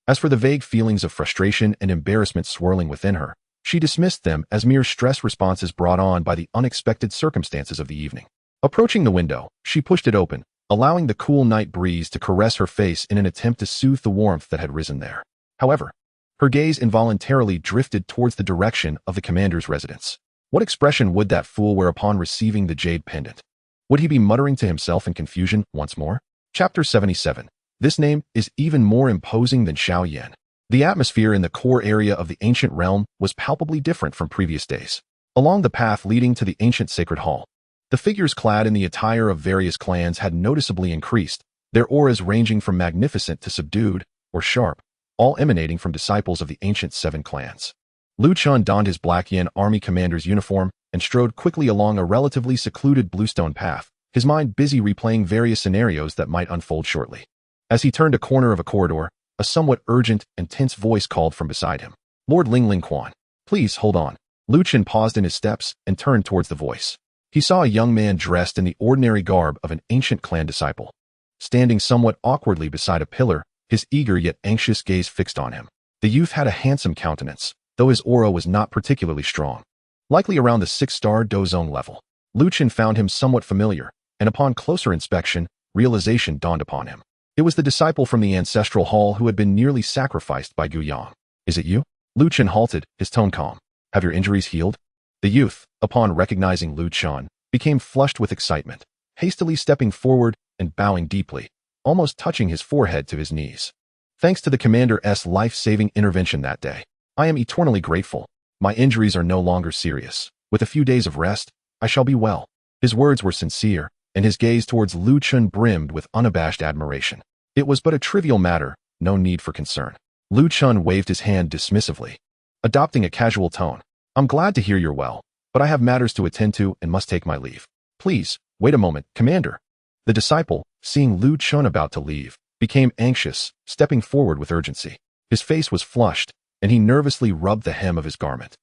As for the vague feelings of frustration and embarrassment swirling within her, she dismissed them as mere stress responses brought on by the unexpected circumstances of the evening. Approaching the window, she pushed it open, allowing the cool night breeze to caress her face in an attempt to soothe the warmth that had risen there. However, her gaze involuntarily drifted towards the direction of the commander's residence. What expression would that fool wear upon receiving the jade pendant? Would he be muttering to himself in confusion once more? Chapter 77. This name is even more imposing than Xiao Yan. The atmosphere in the core area of the ancient realm was palpably different from previous days. Along the path leading to the ancient sacred hall, the figures clad in the attire of various clans had noticeably increased, their auras ranging from magnificent to subdued or sharp, all emanating from disciples of the ancient seven clans. Lu Chun donned his Black Yan army commander's uniform and strode quickly along a relatively secluded bluestone path, his mind busy replaying various scenarios that might unfold shortly. As he turned a corner of a corridor, a somewhat urgent and tense voice called from beside him. Lord Ling Quan. Please, hold on. Lu Chun paused in his steps and turned towards the voice. He saw a young man dressed in the ordinary garb of an ancient clan disciple. Standing somewhat awkwardly beside a pillar, his eager yet anxious gaze fixed on him. The youth had a handsome countenance, though his aura was not particularly strong. Likely around the 6-star Dozone level. Lu Chun found him somewhat familiar, and upon closer inspection, realization dawned upon him. It was the disciple from the ancestral hall who had been nearly sacrificed by Gu Yang. Is it you? Lu Chun halted, his tone calm. Have your injuries healed? The youth, upon recognizing Lu Chun, became flushed with excitement, hastily stepping forward and bowing deeply, almost touching his forehead to his knees. Thanks to the commander's life-saving intervention that day, I am eternally grateful. My injuries are no longer serious. With a few days of rest, I shall be well. His words were sincere, and his gaze towards Lu Chun brimmed with unabashed admiration. It was but a trivial matter, no need for concern. Lu Chun waved his hand dismissively, adopting a casual tone. I'm glad to hear you're well, but I have matters to attend to and must take my leave. Please, wait a moment, Commander. The disciple, seeing Lu Chun about to leave, became anxious, stepping forward with urgency. His face was flushed, and he nervously rubbed the hem of his garment.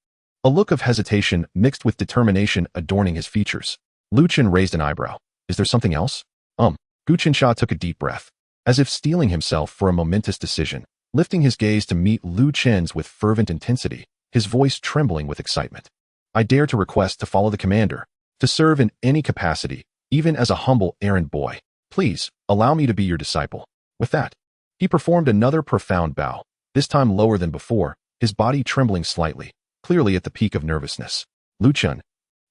A look of hesitation mixed with determination adorning his features. Lu Chun raised an eyebrow. Is there something else? Gu Qinsha took a deep breath, as if steeling himself for a momentous decision, lifting his gaze to meet Lu Chun's with fervent intensity, his voice trembling with excitement. I dare to request to follow the commander, to serve in any capacity, even as a humble errand boy. Please, allow me to be your disciple. With that, he performed another profound bow, this time lower than before, his body trembling slightly, clearly at the peak of nervousness. Lu Chun.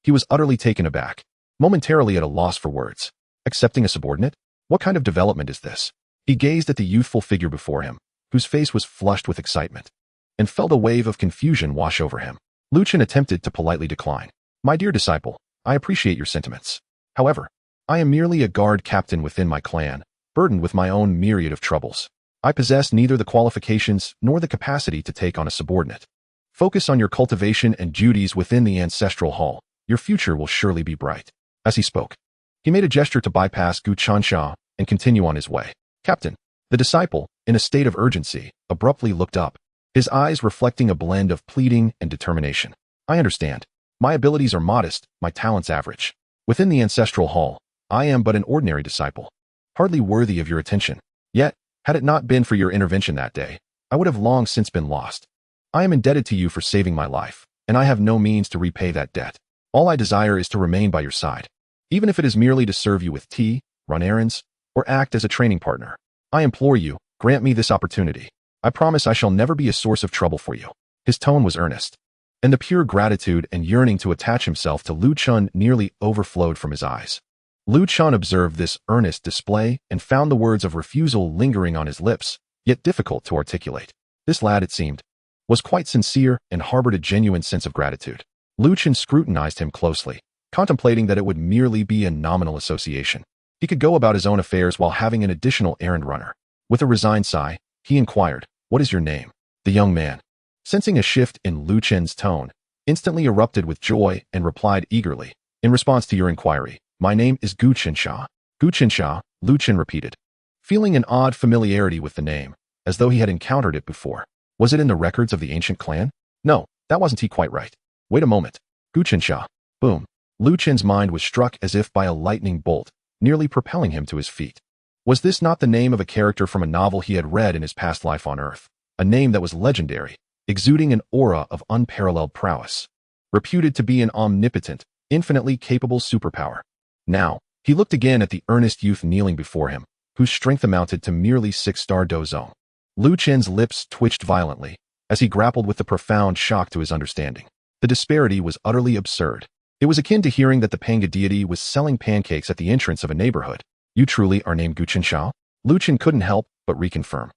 He was utterly taken aback, momentarily at a loss for words. Accepting a subordinate? What kind of development is this? He gazed at the youthful figure before him, whose face was flushed with excitement, and felt a wave of confusion wash over him. Lu Chun attempted to politely decline. My dear disciple, I appreciate your sentiments. However, I am merely a guard captain within my clan, burdened with my own myriad of troubles. I possess neither the qualifications nor the capacity to take on a subordinate. Focus on your cultivation and duties within the ancestral hall. Your future will surely be bright. As he spoke, he made a gesture to bypass Gu Chansha and continue on his way. Captain, the disciple, in a state of urgency, abruptly looked up, his eyes reflecting a blend of pleading and determination. I understand. My abilities are modest, my talents average. Within the ancestral hall, I am but an ordinary disciple, hardly worthy of your attention. Yet, had it not been for your intervention that day, I would have long since been lost. I am indebted to you for saving my life, and I have no means to repay that debt. All I desire is to remain by your side, even if it is merely to serve you with tea, run errands, or act as a training partner. I implore you, grant me this opportunity. I promise I shall never be a source of trouble for you. His tone was earnest, and the pure gratitude and yearning to attach himself to Lu Chun nearly overflowed from his eyes. Lu Chun observed this earnest display and found the words of refusal lingering on his lips, yet difficult to articulate. This lad, it seemed, was quite sincere and harbored a genuine sense of gratitude. Lu Chun scrutinized him closely, contemplating that it would merely be a nominal association. He could go about his own affairs while having an additional errand runner. With a resigned sigh, he inquired, "What is your name?" The young man, sensing a shift in Lu Chen's tone, instantly erupted with joy and replied eagerly, "In response to your inquiry, my name is Gu Qinsha." Gu Qinsha, Lu Chen repeated, feeling an odd familiarity with the name, as though he had encountered it before. Was it in the records of the ancient clan? No, that wasn't he quite right. Wait a moment. Gu Qinsha. Boom. Lu Chen's mind was struck as if by a lightning bolt, nearly propelling him to his feet. Was this not the name of a character from a novel he had read in his past life on Earth? A name that was legendary, exuding an aura of unparalleled prowess, reputed to be an omnipotent, infinitely capable superpower. Now, he looked again at the earnest youth kneeling before him, whose strength amounted to merely 6-star dozong. Lu Chen's lips twitched violently, as he grappled with the profound shock to his understanding. The disparity was utterly absurd. It was akin to hearing that the Panga deity was selling pancakes at the entrance of a neighborhood. You truly are named Gu Qinsha? Lu Chen couldn't help but reconfirm,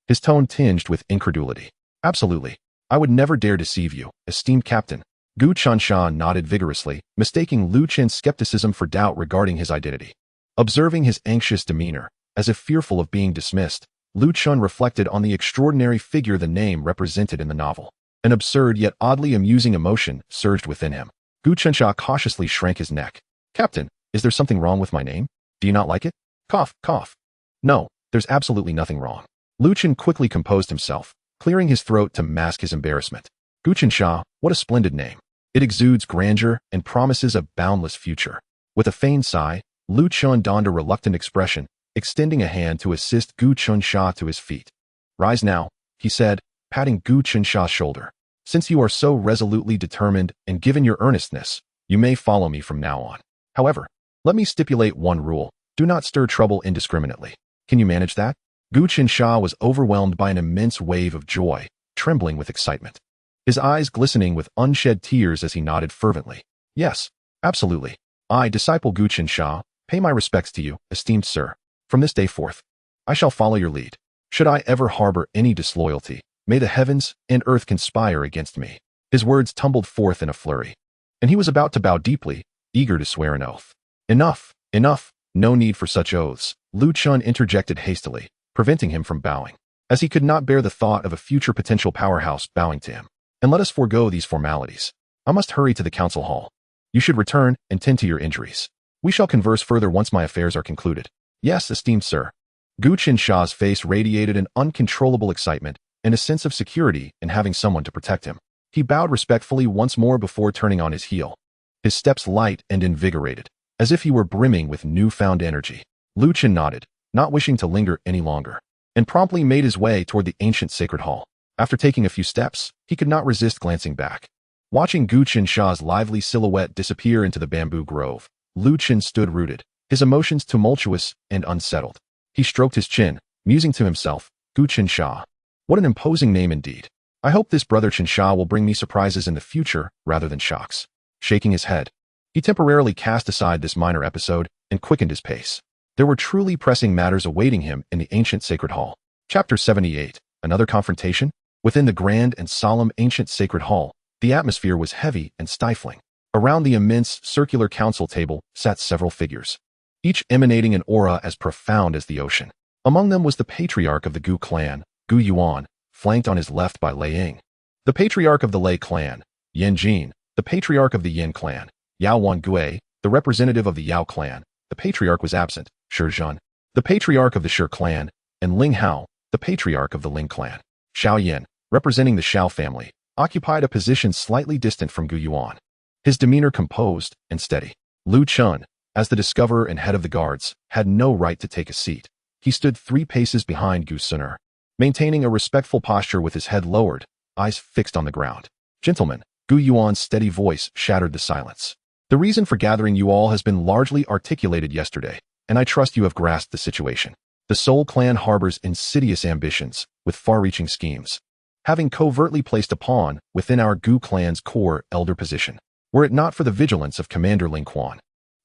his tone tinged with incredulity. Absolutely. I would never dare deceive you, esteemed captain. Gu Qinsha nodded vigorously, mistaking Lu Chen's skepticism for doubt regarding his identity. Observing his anxious demeanor, as if fearful of being dismissed, Lu Chun reflected on the extraordinary figure the name represented in the novel. An absurd yet oddly amusing emotion surged within him. Gu Qinsha cautiously shrank his neck. Captain, is there something wrong with my name? Do you not like it? Cough, cough. No, there's absolutely nothing wrong. Lu Chen quickly composed himself, clearing his throat to mask his embarrassment. Gu Qinsha, what a splendid name. It exudes grandeur and promises a boundless future. With a feigned sigh, Lu Chun donned a reluctant expression, extending a hand to assist Gu Qinsha to his feet. Rise now, he said, patting Gu Qinsha's shoulder. Since you are so resolutely determined and given your earnestness, you may follow me from now on. However, let me stipulate one rule. Do not stir trouble indiscriminately. Can you manage that? Gu Qinsha was overwhelmed by an immense wave of joy, trembling with excitement, his eyes glistening with unshed tears as he nodded fervently. Yes, absolutely. I, disciple Gu Qinsha, pay my respects to you, esteemed sir. From this day forth, I shall follow your lead. Should I ever harbor any disloyalty, may the heavens and earth conspire against me. His words tumbled forth in a flurry, and he was about to bow deeply, eager to swear an oath. Enough, enough, no need for such oaths, Lu Chun interjected hastily, preventing him from bowing, as he could not bear the thought of a future potential powerhouse bowing to him. And let us forego these formalities. I must hurry to the council hall. You should return and tend to your injuries. We shall converse further once my affairs are concluded. Yes, esteemed sir. Gu Qinsha's face radiated an uncontrollable excitement and a sense of security in having someone to protect him. He bowed respectfully once more before turning on his heel, his steps light and invigorated, as if he were brimming with newfound energy. Lu Chen nodded, not wishing to linger any longer, and promptly made his way toward the ancient sacred hall. After taking a few steps, he could not resist glancing back. Watching Gu Qinsha's lively silhouette disappear into the bamboo grove, Lu Chen stood rooted, his emotions tumultuous and unsettled. He stroked his chin, musing to himself, Gu Qinsha. What an imposing name indeed. I hope this brother Qinsha will bring me surprises in the future rather than shocks. Shaking his head, he temporarily cast aside this minor episode and quickened his pace. There were truly pressing matters awaiting him in the ancient sacred hall. Chapter 78. Another confrontation? Within the grand and solemn ancient sacred hall, the atmosphere was heavy and stifling. Around the immense circular council table sat several figures, each emanating an aura as profound as the ocean. Among them was the patriarch of the Gu clan, Gu Yuan, flanked on his left by Lei Ying, the patriarch of the Lei clan, Yan Jin, the patriarch of the Yin clan, Yao Wan Gui, the representative of the Yao clan. The patriarch was absent, Shi Zhen, the patriarch of the Shi clan, and Ling Hao, the patriarch of the Ling clan. Xiao Yan, representing the Xiao family, occupied a position slightly distant from Gu Yuan, his demeanor composed and steady. Lu Chun, as the discoverer and head of the guards, had no right to take a seat. He stood 3 paces behind Gu Suner, maintaining a respectful posture with his head lowered, eyes fixed on the ground. Gentlemen, Gu Yuan's steady voice shattered the silence. The reason for gathering you all has been largely articulated yesterday, and I trust you have grasped the situation. The Soul clan harbors insidious ambitions with far-reaching schemes, having covertly placed a pawn within our Gu clan's core elder position. Were it not for the vigilance of Commander Ling Quan,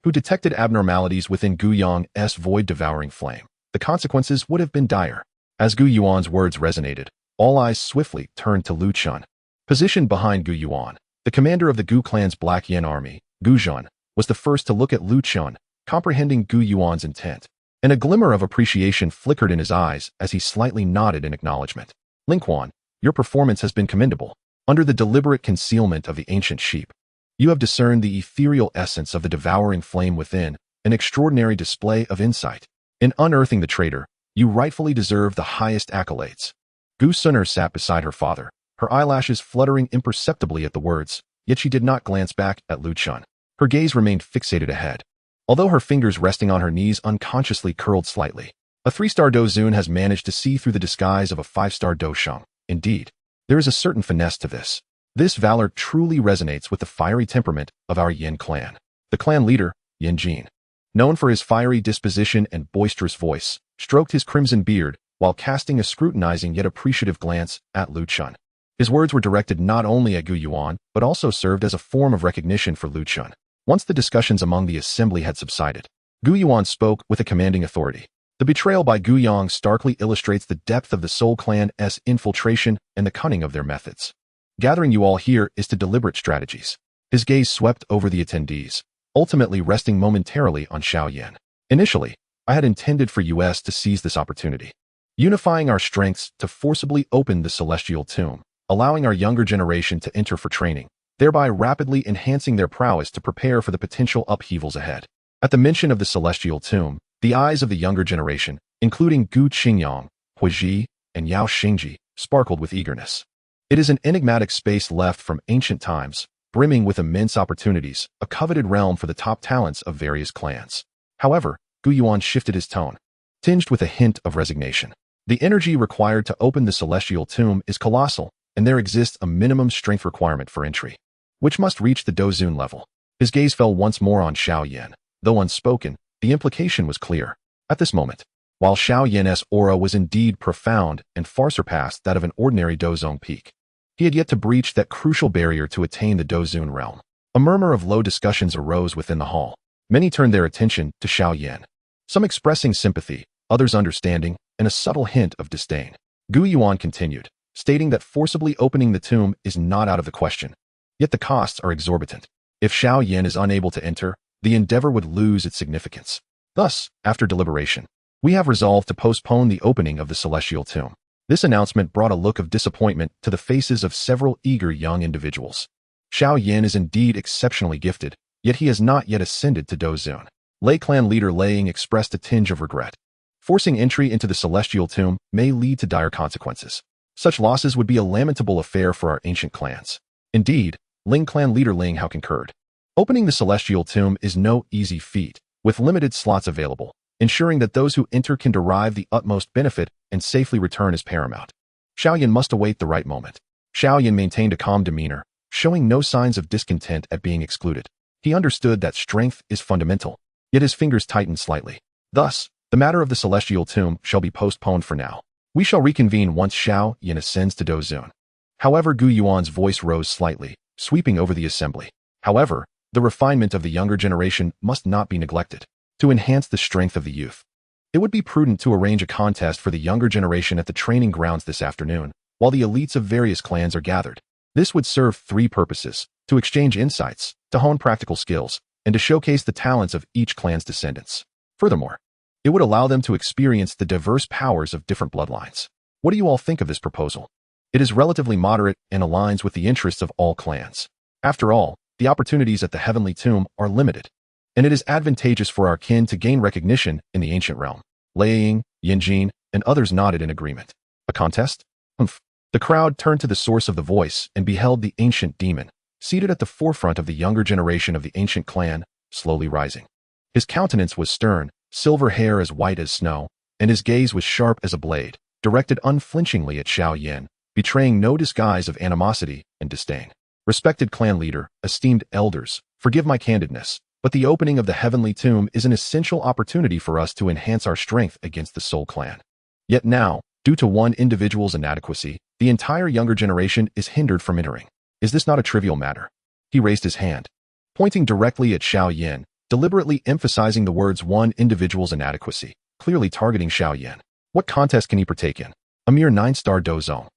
who detected abnormalities within Gu Yang's void-devouring flame, the consequences would have been dire. As Gu Yuan's words resonated, all eyes swiftly turned to Lu Chun. Positioned behind Gu Yuan, the commander of the Gu clan's Black Yan army, Gu Zhen, was the first to look at Lu Chun, comprehending Gu Yuan's intent, and a glimmer of appreciation flickered in his eyes as he slightly nodded in acknowledgement. Ling Quan, your performance has been commendable. Under the deliberate concealment of the ancient sheep, you have discerned the ethereal essence of the devouring flame within, an extraordinary display of insight. In unearthing the traitor, you rightfully deserve the highest accolades. Gu Suner sat beside her father, her eyelashes fluttering imperceptibly at the words, yet she did not glance back at Lu Chun. Her gaze remained fixated ahead, although her fingers resting on her knees unconsciously curled slightly. A 3-star Dozun has managed to see through the disguise of a 5-star Dosheng. Indeed, there is a certain finesse to this. This valor truly resonates with the fiery temperament of our Yin clan. The clan leader, Yin Jin, known for his fiery disposition and boisterous voice, stroked his crimson beard while casting a scrutinizing yet appreciative glance at Lu Chun. His words were directed not only at Gu Yuan, but also served as a form of recognition for Lu Chun. Once the discussions among the assembly had subsided, Gu Yuan spoke with a commanding authority. The betrayal by Gu Yang starkly illustrates the depth of the Soul clan's infiltration and the cunning of their methods. Gathering you all here is to deliberate strategies. His gaze swept over the attendees, ultimately resting momentarily on Xiao Yan. Initially, I had intended for us to seize this opportunity, unifying our strengths to forcibly open the celestial tomb, allowing our younger generation to enter for training, thereby rapidly enhancing their prowess to prepare for the potential upheavals ahead. At the mention of the celestial tomb, the eyes of the younger generation, including Gu Qingyang, Hui Ji, and Yao Xingji, sparkled with eagerness. It is an enigmatic space left from ancient times, brimming with immense opportunities, a coveted realm for the top talents of various clans. However, Gu Yuan shifted his tone, tinged with a hint of resignation. The energy required to open the celestial tomb is colossal, and there exists a minimum strength requirement for entry, which must reach the Dozun level. His gaze fell once more on Xiao Yan. Though unspoken, the implication was clear. At this moment, while Xiao Yan's aura was indeed profound and far surpassed that of an ordinary Dozong peak, he had yet to breach that crucial barrier to attain the Dozun realm. A murmur of low discussions arose within the hall. Many turned their attention to Xiao Yan, some expressing sympathy, others understanding, and a subtle hint of disdain. Gu Yuan continued, stating that forcibly opening the tomb is not out of the question. Yet the costs are exorbitant. If Xiao Yan is unable to enter, the endeavor would lose its significance. Thus, after deliberation, we have resolved to postpone the opening of the celestial tomb. This announcement brought a look of disappointment to the faces of several eager young individuals. Xiao Yan is indeed exceptionally gifted, yet he has not yet ascended to Dozun. Lei clan leader Laying expressed a tinge of regret. Forcing entry into the celestial tomb may lead to dire consequences. Such losses would be a lamentable affair for our ancient clans. Indeed, Ling clan leader Ling Hao concurred. Opening the celestial tomb is no easy feat, with limited slots available. Ensuring that those who enter can derive the utmost benefit and safely return is paramount. Xiao Yan must await the right moment. Xiao Yan maintained a calm demeanor, showing no signs of discontent at being excluded. He understood that strength is fundamental, yet his fingers tightened slightly. Thus, the matter of the celestial tomb shall be postponed for now. We shall reconvene once Xiao Yan ascends to Dozun. However, Gu Yuan's voice rose slightly, sweeping over the assembly. However, the refinement of the younger generation must not be neglected. To enhance the strength of the youth, it would be prudent to arrange a contest for the younger generation at the training grounds this afternoon, while the elites of various clans are gathered. This would serve 3 purposes: to exchange insights, to hone practical skills, and to showcase the talents of each clan's descendants. Furthermore, it would allow them to experience the diverse powers of different bloodlines. What do you all think of this proposal? It is relatively moderate and aligns with the interests of all clans. After all, the opportunities at the Heavenly Tomb are limited. and it is advantageous for our kin to gain recognition in the ancient realm. Laying, Yinjin, and others nodded in agreement. A contest? Humph. The crowd turned to the source of the voice and beheld the ancient demon, seated at the forefront of the younger generation of the ancient clan, slowly rising. His countenance was stern, silver hair as white as snow, and his gaze was sharp as a blade, directed unflinchingly at Xiao Yan, betraying no disguise of animosity and disdain. Respected clan leader, esteemed elders, forgive my candidness, but the opening of the heavenly tomb is an essential opportunity for us to enhance our strength against the Soul Clan. Yet now, due to one individual's inadequacy, the entire younger generation is hindered from entering. Is this not a trivial matter? He raised his hand, pointing directly at Xiao Yan, deliberately emphasizing the words one individual's inadequacy, clearly targeting Xiao Yan. What contest can he partake in? A mere 9-star dozone,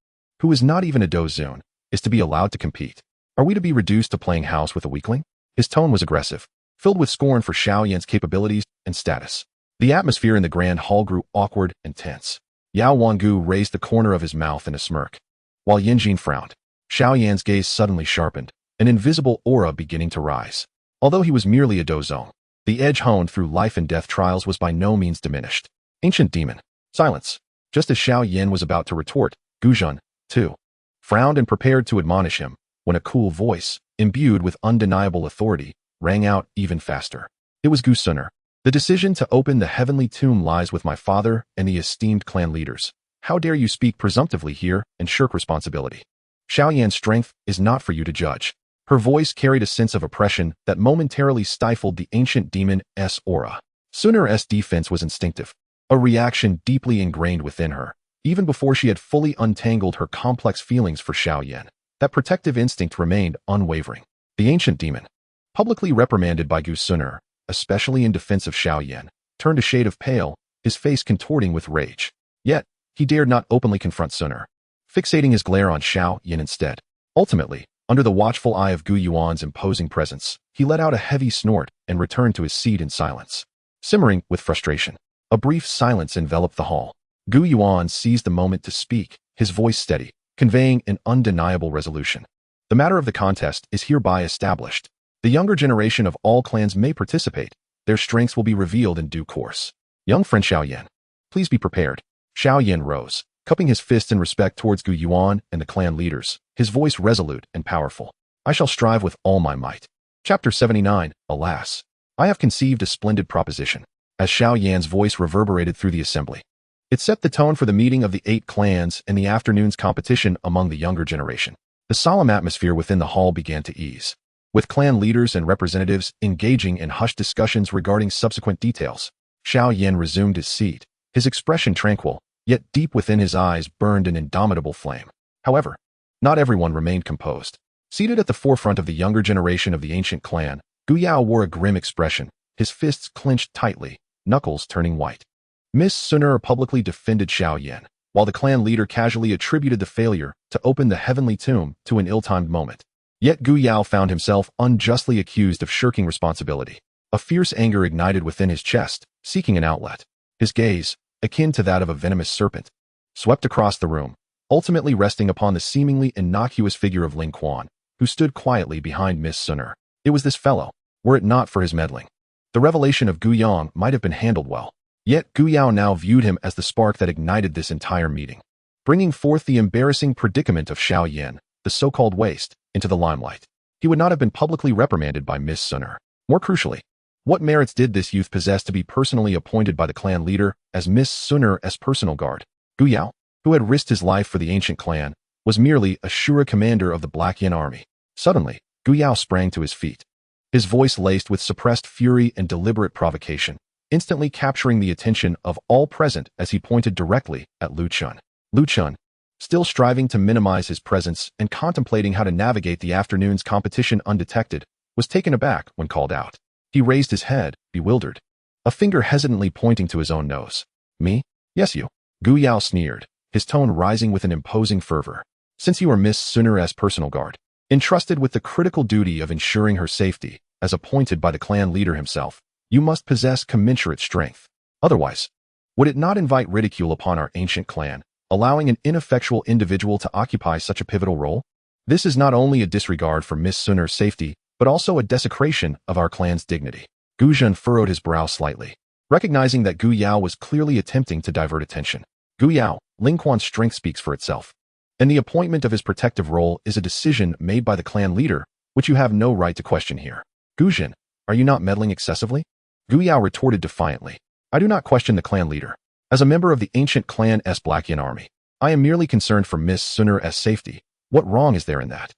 who is not even a dozone, is to be allowed to compete. Are we to be reduced to playing house with a weakling? His tone was aggressive, filled with scorn for Xiao Yan's capabilities and status. The atmosphere in the grand hall grew awkward and tense. Yao Wangu raised the corner of his mouth in a smirk, while Yinjin frowned. Xiao Yan's gaze suddenly sharpened, an invisible aura beginning to rise. Although he was merely a dozone, the edge honed through life and death trials was by no means diminished. Ancient demon. Silence. Just as Xiao Yan was about to retort, Guzhun, too, frowned and prepared to admonish him, when a cool voice, imbued with undeniable authority, rang out even faster. It was Guzhun. The decision to open the heavenly tomb lies with my father and the esteemed clan leaders. How dare you speak presumptively here and shirk responsibility? Xiao Yan's strength is not for you to judge. Her voice carried a sense of oppression that momentarily stifled the ancient demon's aura. Sunner's defense was instinctive, a reaction deeply ingrained within her, even before she had fully untangled her complex feelings for Xiao Yan. That protective instinct remained unwavering. The ancient demon, publicly reprimanded by Guzhun, especially in defense of Xiao Yan, turned a shade of pale, his face contorting with rage. Yet, he dared not openly confront Sunner, fixating his glare on Xiao Yan instead. Ultimately, under the watchful eye of Gu Yuan's imposing presence, he let out a heavy snort and returned to his seat in silence. Simmering with frustration, a brief silence enveloped the hall. Gu Yuan seized the moment to speak, his voice steady, conveying an undeniable resolution. The matter of the contest is hereby established. The younger generation of all clans may participate. Their strengths will be revealed in due course. Young friend Xiao Yan, please be prepared. Xiao Yan rose, cupping his fists in respect towards Gu Yuan and the clan leaders, his voice resolute and powerful. I shall strive with all my might. Chapter 79, Alas. I have conceived a splendid proposition. As Xiao Yan's voice reverberated through the assembly, it set the tone for the meeting of the 8 clans and the afternoon's competition among the younger generation. The solemn atmosphere within the hall began to ease, with clan leaders and representatives engaging in hushed discussions regarding subsequent details. Xiao Yan resumed his seat, his expression tranquil, yet deep within his eyes burned an indomitable flame. However, not everyone remained composed. Seated at the forefront of the younger generation of the ancient clan, Gu Yao wore a grim expression, his fists clenched tightly, knuckles turning white. Miss Sunner publicly defended Xiao Yan, while the clan leader casually attributed the failure to open the heavenly tomb to an ill-timed moment. Yet Gu Yao found himself unjustly accused of shirking responsibility. A fierce anger ignited within his chest, seeking an outlet. His gaze, akin to that of a venomous serpent, swept across the room, ultimately resting upon the seemingly innocuous figure of Ling Quan, who stood quietly behind Miss Sunner. It was this fellow, were it not for his meddling. The revelation of Gu Yang might have been handled well. Yet Gu Yao now viewed him as the spark that ignited this entire meeting, bringing forth the embarrassing predicament of Xiao Yan, the so-called waste, into the limelight. He would not have been publicly reprimanded by Miss Sunner. More crucially, what merits did this youth possess to be personally appointed by the clan leader as Miss Sunner's personal guard? Gu Yao, who had risked his life for the ancient clan, was merely a Shura commander of the Black Yin army. Suddenly, Gu Yao sprang to his feet, his voice laced with suppressed fury and deliberate provocation, instantly capturing the attention of all present as he pointed directly at Lu Chun. Lu Chun, still striving to minimize his presence and contemplating how to navigate the afternoon's competition undetected, was taken aback when called out. He raised his head, bewildered, a finger hesitantly pointing to his own nose. Me? Yes, you. Gu Yao sneered, his tone rising with an imposing fervor. Since you are Miss Sunner's personal guard, entrusted with the critical duty of ensuring her safety, as appointed by the clan leader himself, you must possess commensurate strength. Otherwise, would it not invite ridicule upon our ancient clan, allowing an ineffectual individual to occupy such a pivotal role? This is not only a disregard for Miss Sunner's safety, but also a desecration of our clan's dignity. Gu Zhen furrowed his brow slightly, recognizing that Gu Yao was clearly attempting to divert attention. Gu Yao, Ling Quan's strength speaks for itself, and the appointment of his protective role is a decision made by the clan leader, which you have no right to question here. Gu Zhen, are you not meddling excessively? Gu Yao retorted defiantly. I do not question the clan leader. As a member of the ancient clan S Black Yin army, I am merely concerned for Miss Sunner's safety. What wrong is there in that?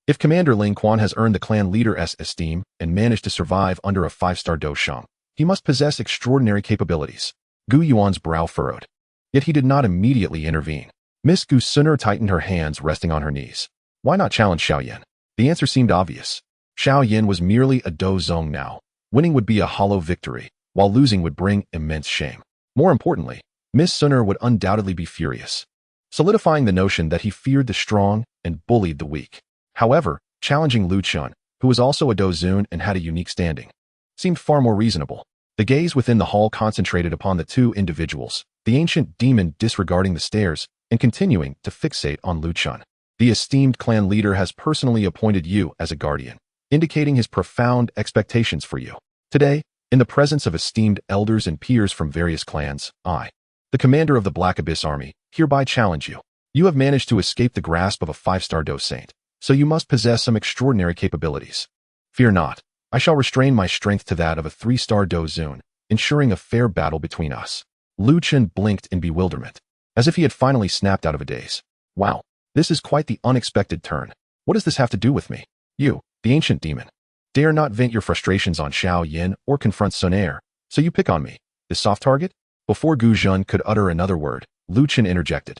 If Commander Ling Quan has earned the clan leader's esteem and managed to survive under a 5-star Do Shang, he must possess extraordinary capabilities. Gu Yuan's brow furrowed. Yet he did not immediately intervene. Miss Gu Sunner tightened her hands, resting on her knees. Why not challenge Xiao Yan? The answer seemed obvious. Xiao Yan was merely a Do Zong now. Winning would be a hollow victory, while losing would bring immense shame. More importantly, Miss Sunner would undoubtedly be furious, solidifying the notion that he feared the strong and bullied the weak. However, challenging Lu Chun, who was also a Do Zun and had a unique standing, seemed far more reasonable. The gaze within the hall concentrated upon the two individuals, the ancient demon disregarding the stares and continuing to fixate on Lu Chun. The esteemed clan leader has personally appointed you as a guardian, indicating his profound expectations for you. Today, in the presence of esteemed elders and peers from various clans, I, the commander of the Black Abyss Army, hereby challenge you. You have managed to escape the grasp of a 5-star Do Saint, so you must possess some extraordinary capabilities. Fear not, I shall restrain my strength to that of a 3-star Do Zun, ensuring a fair battle between us. Lu Chen blinked in bewilderment, as if he had finally snapped out of a daze. Wow, this is quite the unexpected turn. What does this have to do with me? You, the ancient demon, dare not vent your frustrations on Xiao Yan or confront Sun Er, so you pick on me, this soft target? Before Gu Zhen could utter another word, Lu Chen interjected.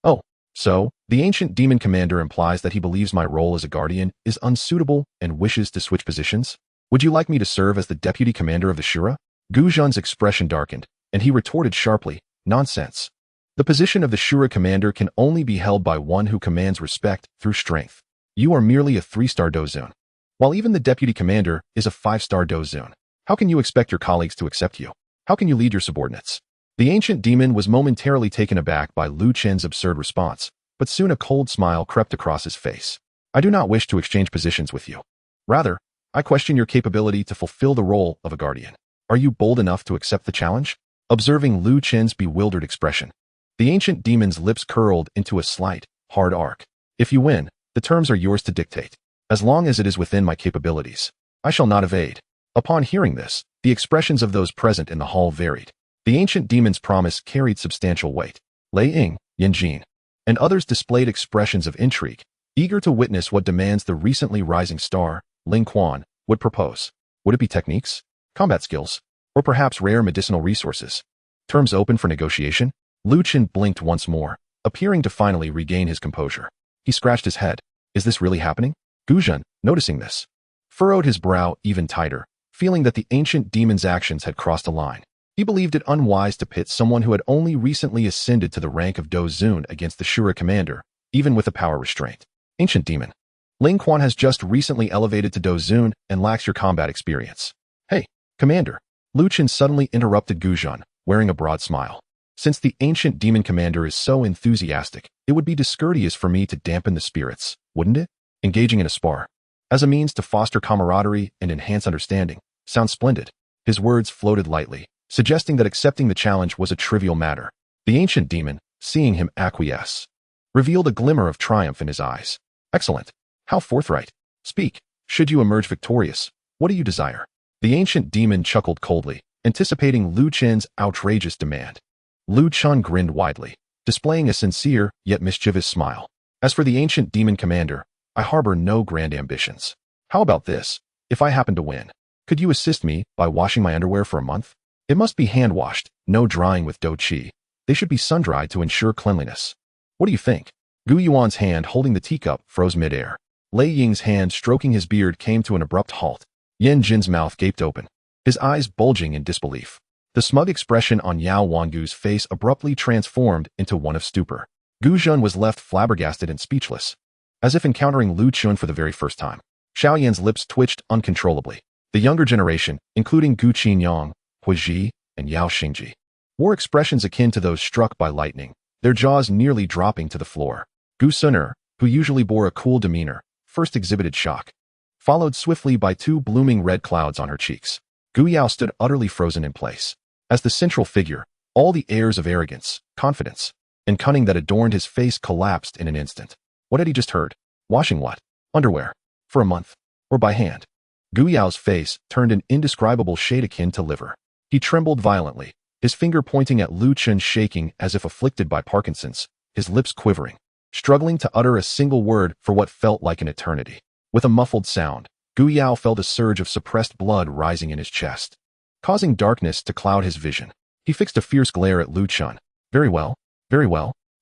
Oh, so, the ancient demon commander implies that he believes my role as a guardian is unsuitable and wishes to switch positions? Would you like me to serve as the deputy commander of the Shura? Gu Zhen's expression darkened, and he retorted sharply, nonsense. The position of the Shura commander can only be held by one who commands respect through strength. You are merely a 3-star Do Zun, while even the deputy commander is a 5-star Do Zun. How can you expect your colleagues to accept you? How can you lead your subordinates? The ancient demon was momentarily taken aback by Lu Chen's absurd response, but soon a cold smile crept across his face. I do not wish to exchange positions with you. Rather, I question your capability to fulfill the role of a guardian. Are you bold enough to accept the challenge? Observing Lu Chen's bewildered expression, the ancient demon's lips curled into a slight, hard arc. If you win, the terms are yours to dictate. As long as it is within my capabilities, I shall not evade. Upon hearing this, the expressions of those present in the hall varied. The ancient demon's promise carried substantial weight. Lei Ying, Yan Jin, and others displayed expressions of intrigue, eager to witness what demands the recently rising star, Ling Quan, would propose. Would it be techniques, combat skills, or perhaps rare medicinal resources? Terms open for negotiation? Lu Chen blinked once more, appearing to finally regain his composure. He scratched his head. Is this really happening? Gu Zhen, noticing this, furrowed his brow even tighter, feeling that the ancient demon's actions had crossed a line. He believed it unwise to pit someone who had only recently ascended to the rank of Do Zun against the Shura commander, even with a power restraint. Ancient demon, Ling Quan has just recently elevated to Do Zun and lacks your combat experience. Hey, commander. Lu Chen suddenly interrupted Gu Zhen, wearing a broad smile. Since the ancient demon commander is so enthusiastic, it would be discourteous for me to dampen the spirits, wouldn't it? Engaging in a spar, as a means to foster camaraderie and enhance understanding, sounds splendid. His words floated lightly, suggesting that accepting the challenge was a trivial matter. The ancient demon, seeing him acquiesce, revealed a glimmer of triumph in his eyes. Excellent. How forthright. Speak. Should you emerge victorious, what do you desire? The ancient demon chuckled coldly, anticipating Lu Chen's outrageous demand. Lu Chen grinned widely, displaying a sincere yet mischievous smile. As for the ancient demon commander, I harbor no grand ambitions. How about this? If I happen to win, could you assist me by washing my underwear for a month? It must be hand-washed, no drying with Do Qi. They should be sun-dried to ensure cleanliness. What do you think? Gu Yuan's hand holding the teacup froze mid-air. Lei Ying's hand stroking his beard came to an abrupt halt. Yan Jin's mouth gaped open, his eyes bulging in disbelief. The smug expression on Yao Wangu's face abruptly transformed into one of stupor. Gu Zhen was left flabbergasted and speechless, as if encountering Lu Chun for the very first time. Xiao Yan's lips twitched uncontrollably. The younger generation, including Gu Qinyang, Hu Ji, and Yao Xingji, wore expressions akin to those struck by lightning, their jaws nearly dropping to the floor. Gu Sunner, who usually bore a cool demeanor, first exhibited shock, followed swiftly by two blooming red clouds on her cheeks. Gu Yao stood utterly frozen in place. As the central figure, all the airs of arrogance, confidence, and cunning that adorned his face collapsed in an instant. What had he just heard? Washing what? Underwear. For a month. Or by hand. Gu Yao's face turned an indescribable shade akin to liver. He trembled violently, his finger pointing at Lu Chen, shaking as if afflicted by Parkinson's, his lips quivering, struggling to utter a single word for what felt like an eternity. With a muffled sound, Gu Yao felt a surge of suppressed blood rising in his chest, causing darkness to cloud his vision. He fixed a fierce glare at Lu Chen. Very well,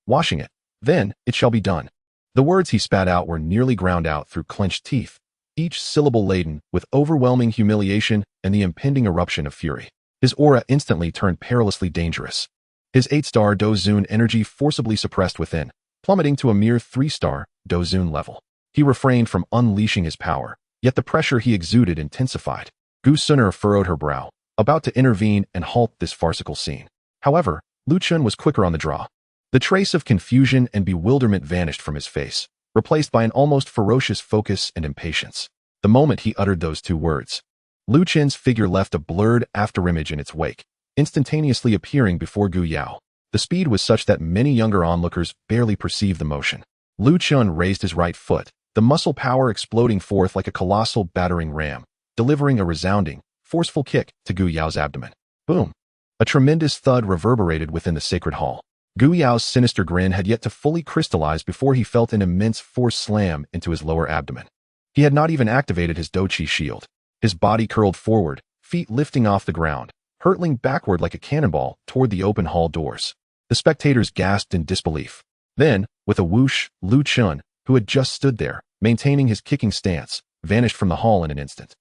washing it. Then, it shall be done. The words he spat out were nearly ground out through clenched teeth, each syllable laden with overwhelming humiliation and the impending eruption of fury. His aura instantly turned perilously dangerous. His 8-star Dozun energy forcibly suppressed within, plummeting to a mere 3-star Dozun level. He refrained from unleashing his power, yet the pressure he exuded intensified. Gu Sun'er furrowed her brow, about to intervene and halt this farcical scene. However, Lu Chen was quicker on the draw. The trace of confusion and bewilderment vanished from his face, replaced by an almost ferocious focus and impatience. The moment he uttered those two words, Lu Chen's figure left a blurred afterimage in its wake, instantaneously appearing before Gu Yao. The speed was such that many younger onlookers barely perceived the motion. Lu Chen raised his right foot, the muscle power exploding forth like a colossal battering ram, delivering a resounding, forceful kick to Gu Yao's abdomen. Boom! A tremendous thud reverberated within the sacred hall. Gu Yao's sinister grin had yet to fully crystallize before he felt an immense force slam into his lower abdomen. He had not even activated his Doqi shield. His body curled forward, feet lifting off the ground, hurtling backward like a cannonball toward the open hall doors. The spectators gasped in disbelief. Then, with a whoosh, Lu Chen, who had just stood there, maintaining his kicking stance, vanished from the hall in an instant.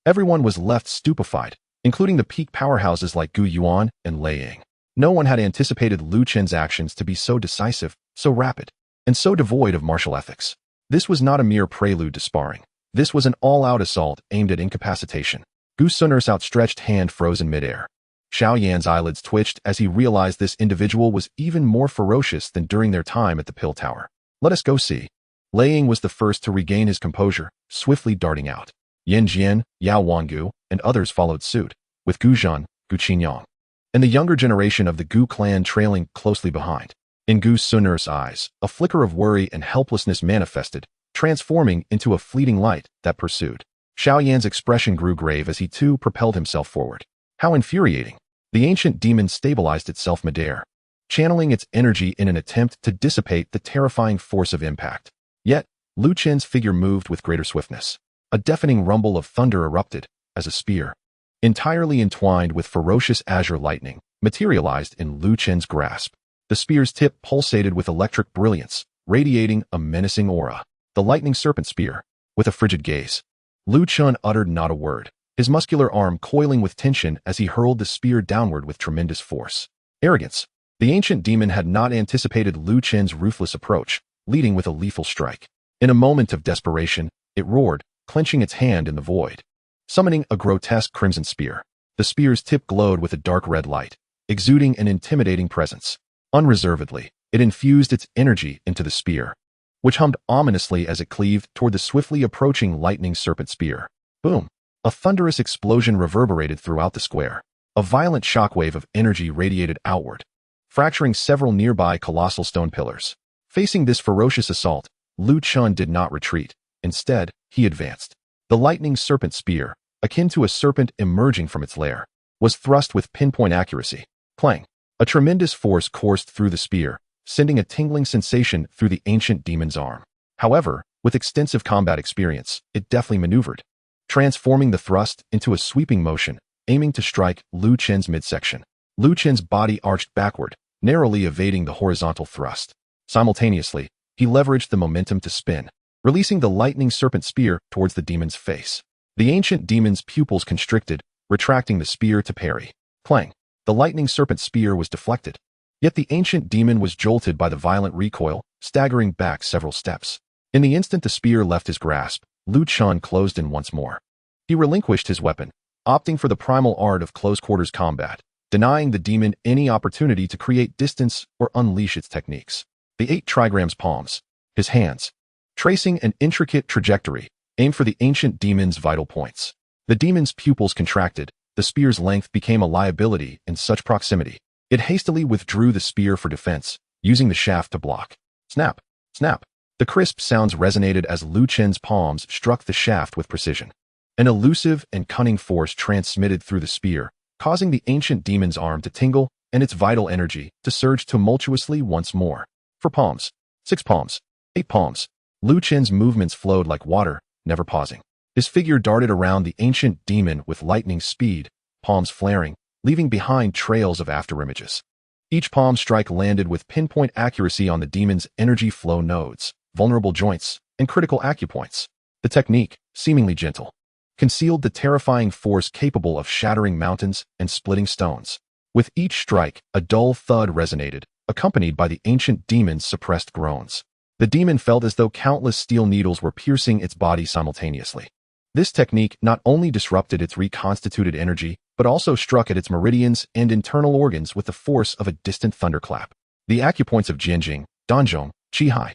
Everyone was left stupefied, including the peak powerhouses like Gu Yuan and Lei Ying. No one had anticipated Lu Chen's actions to be so decisive, so rapid, and so devoid of martial ethics. This was not a mere prelude to sparring. This was an all-out assault aimed at incapacitation. Gu Sun'er's outstretched hand froze in midair. Xiao Yan's eyelids twitched as he realized this individual was even more ferocious than during their time at the Pill Tower. Let us go see. Lei Ying was the first to regain his composure, swiftly darting out. Yan Jian, Yao Wangu, and others followed suit, with Gu Zhan, Gu Qinyang, and the younger generation of the Gu clan trailing closely behind. In Gu Sun'er's eyes, a flicker of worry and helplessness manifested, transforming into a fleeting light that pursued. Xiao Yan's expression grew grave as he too propelled himself forward. How infuriating! The ancient demon stabilized itself midair, channeling its energy in an attempt to dissipate the terrifying force of impact. Yet, Lu Chen's figure moved with greater swiftness. A deafening rumble of thunder erupted, as a spear, entirely entwined with ferocious azure lightning, materialized in Lu Chen's grasp. The spear's tip pulsated with electric brilliance, radiating a menacing aura. The lightning serpent spear. With a frigid gaze, Lu Chen uttered not a word, his muscular arm coiling with tension as he hurled the spear downward with tremendous force. Arrogance. The ancient demon had not anticipated Lu Chen's ruthless approach, leading with a lethal strike. In a moment of desperation, it roared, clenching its hand in the void, summoning a grotesque crimson spear. The spear's tip glowed with a dark red light, exuding an intimidating presence. Unreservedly, it infused its energy into the spear, which hummed ominously as it cleaved toward the swiftly approaching lightning serpent spear. Boom! A thunderous explosion reverberated throughout the square. A violent shockwave of energy radiated outward, fracturing several nearby colossal stone pillars. Facing this ferocious assault, Lu Chen did not retreat. Instead, he advanced. The lightning serpent spear, akin to a serpent emerging from its lair, was thrust with pinpoint accuracy. Clang! A tremendous force coursed through the spear, sending a tingling sensation through the ancient demon's arm. However, with extensive combat experience, it deftly maneuvered, transforming the thrust into a sweeping motion, aiming to strike Lu Chen's midsection. Lu Chen's body arched backward, narrowly evading the horizontal thrust. Simultaneously, he leveraged the momentum to spin, releasing the lightning serpent spear towards the demon's face. The ancient demon's pupils constricted, retracting the spear to parry. Clang! The lightning serpent spear was deflected. Yet the ancient demon was jolted by the violent recoil, staggering back several steps. In the instant the spear left his grasp, Lu Chen closed in once more. He relinquished his weapon, opting for the primal art of close-quarters combat, denying the demon any opportunity to create distance or unleash its techniques. The 8 trigrams palms, his hands, tracing an intricate trajectory, aimed for the ancient demon's vital points. The demon's pupils contracted, The spear's length became a liability in such proximity. It hastily withdrew the spear for defense, using the shaft to block. Snap! Snap! The crisp sounds resonated as Lu Chen's palms struck the shaft with precision. An elusive and cunning force transmitted through the spear, causing the ancient demon's arm to tingle and its vital energy to surge tumultuously once more. 4 palms, 6 palms, 8 palms. Lu Chen's movements flowed like water, never pausing. His figure darted around the ancient demon with lightning speed, palms flaring, leaving behind trails of afterimages. Each palm strike landed with pinpoint accuracy on the demon's energy flow nodes, vulnerable joints, and critical acupoints. The technique, seemingly gentle, concealed the terrifying force capable of shattering mountains and splitting stones. With each strike, a dull thud resonated, accompanied by the ancient demon's suppressed groans. The demon felt as though countless steel needles were piercing its body simultaneously. This technique not only disrupted its reconstituted energy, but also struck at its meridians and internal organs with the force of a distant thunderclap. The acupoints of Jianjing, Danzhong, Qihai,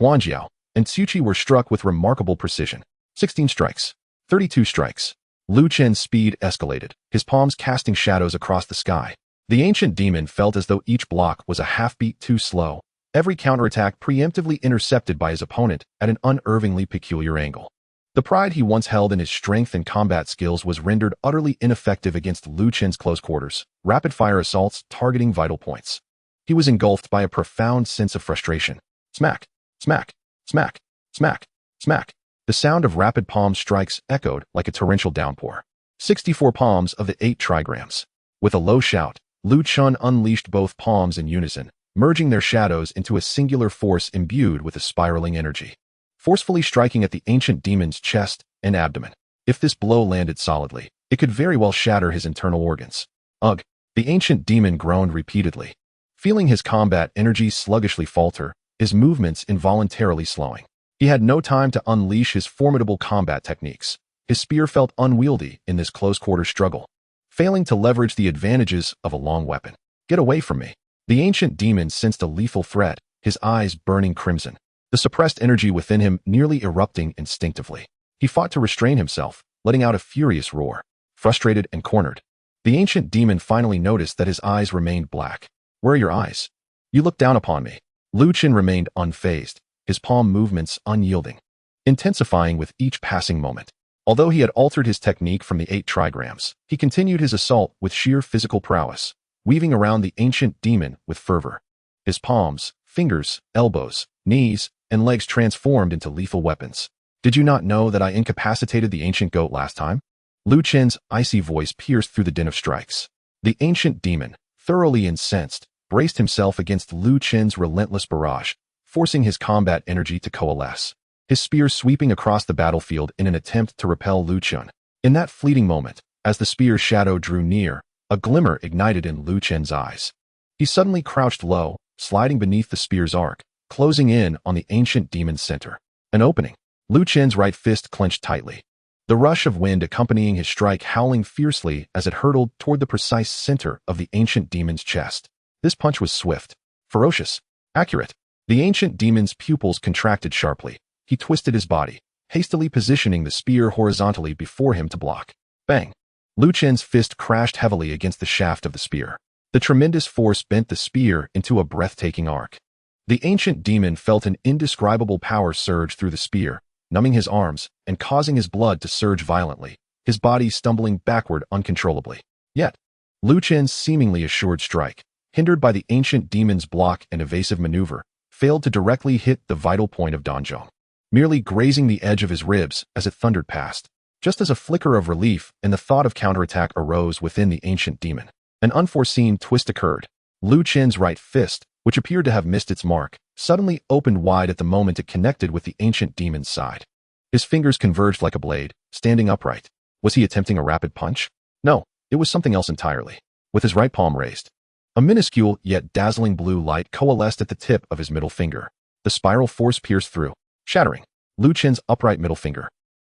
Huanjiao, and Tsuchi were struck with remarkable precision. 16 strikes. 32 strikes. Lu Chen's speed escalated, his palms casting shadows across the sky. The ancient demon felt as though each block was a half-beat too slow, every counterattack preemptively intercepted by his opponent at an unervingly peculiar angle. The pride he once held in his strength and combat skills was rendered utterly ineffective against Lu Chen's close quarters, rapid-fire assaults targeting vital points. He was engulfed by a profound sense of frustration. Smack, smack, smack, smack, smack. The sound of rapid palm strikes echoed like a torrential downpour. 64 palms of the 8 trigrams. With a low shout, Lu Chun unleashed both palms in unison, merging their shadows into a singular force imbued with a spiraling energy, forcefully striking at the ancient demon's chest and abdomen. If this blow landed solidly, it could very well shatter his internal organs. Ugh! The ancient demon groaned repeatedly, feeling his combat energy sluggishly falter, his movements involuntarily slowing. He had no time to unleash his formidable combat techniques. His spear felt unwieldy in this close-quarter struggle, failing to leverage the advantages of a long weapon. Get away from me! The ancient demon sensed a lethal threat, his eyes burning crimson, the suppressed energy within him nearly erupting instinctively. He fought to restrain himself, letting out a furious roar. Frustrated and cornered, the ancient demon finally noticed that his eyes remained black. Where are your eyes? You look down upon me. Lu Chen remained unfazed, his palm movements unyielding, intensifying with each passing moment. Although he had altered his technique from the 8 trigrams, he continued his assault with sheer physical prowess, weaving around the ancient demon with fervor. His palms, fingers, elbows, knees, and legs transformed into lethal weapons. Did you not know that I incapacitated the ancient goat last time? Lu Chen's icy voice pierced through the din of strikes. The ancient demon, thoroughly incensed, braced himself against Lu Chen's relentless barrage, forcing his combat energy to coalesce, his spear sweeping across the battlefield in an attempt to repel Lu Chen. In that fleeting moment, as the spear's shadow drew near, a glimmer ignited in Lu Chen's eyes. He suddenly crouched low, sliding beneath the spear's arc, closing in on the ancient demon's center. An opening. Lu Chen's right fist clenched tightly, the rush of wind accompanying his strike howling fiercely as it hurtled toward the precise center of the ancient demon's chest. This punch was swift, ferocious, accurate. The ancient demon's pupils contracted sharply. He twisted his body, hastily positioning the spear horizontally before him to block. Bang! Lu Chen's fist crashed heavily against the shaft of the spear. The tremendous force bent the spear into a breathtaking arc. The ancient demon felt an indescribable power surge through the spear, numbing his arms and causing his blood to surge violently, his body stumbling backward uncontrollably. Yet, Lu Chen's seemingly assured strike, hindered by the ancient demon's block and evasive maneuver, failed to directly hit the vital point of Danzhong, merely grazing the edge of his ribs as it thundered past. Just as a flicker of relief and the thought of counterattack arose within the ancient demon, an unforeseen twist occurred. Lu Chen's right fist, which appeared to have missed its mark, suddenly opened wide at the moment it connected with the ancient demon's side. His fingers converged like a blade, standing upright. Was he attempting a rapid punch? No, it was something else entirely. With his right palm raised, a minuscule yet dazzling blue light coalesced at the tip of his middle finger. The spiral force pierced through, shattering Lu Chen's upright middle finger.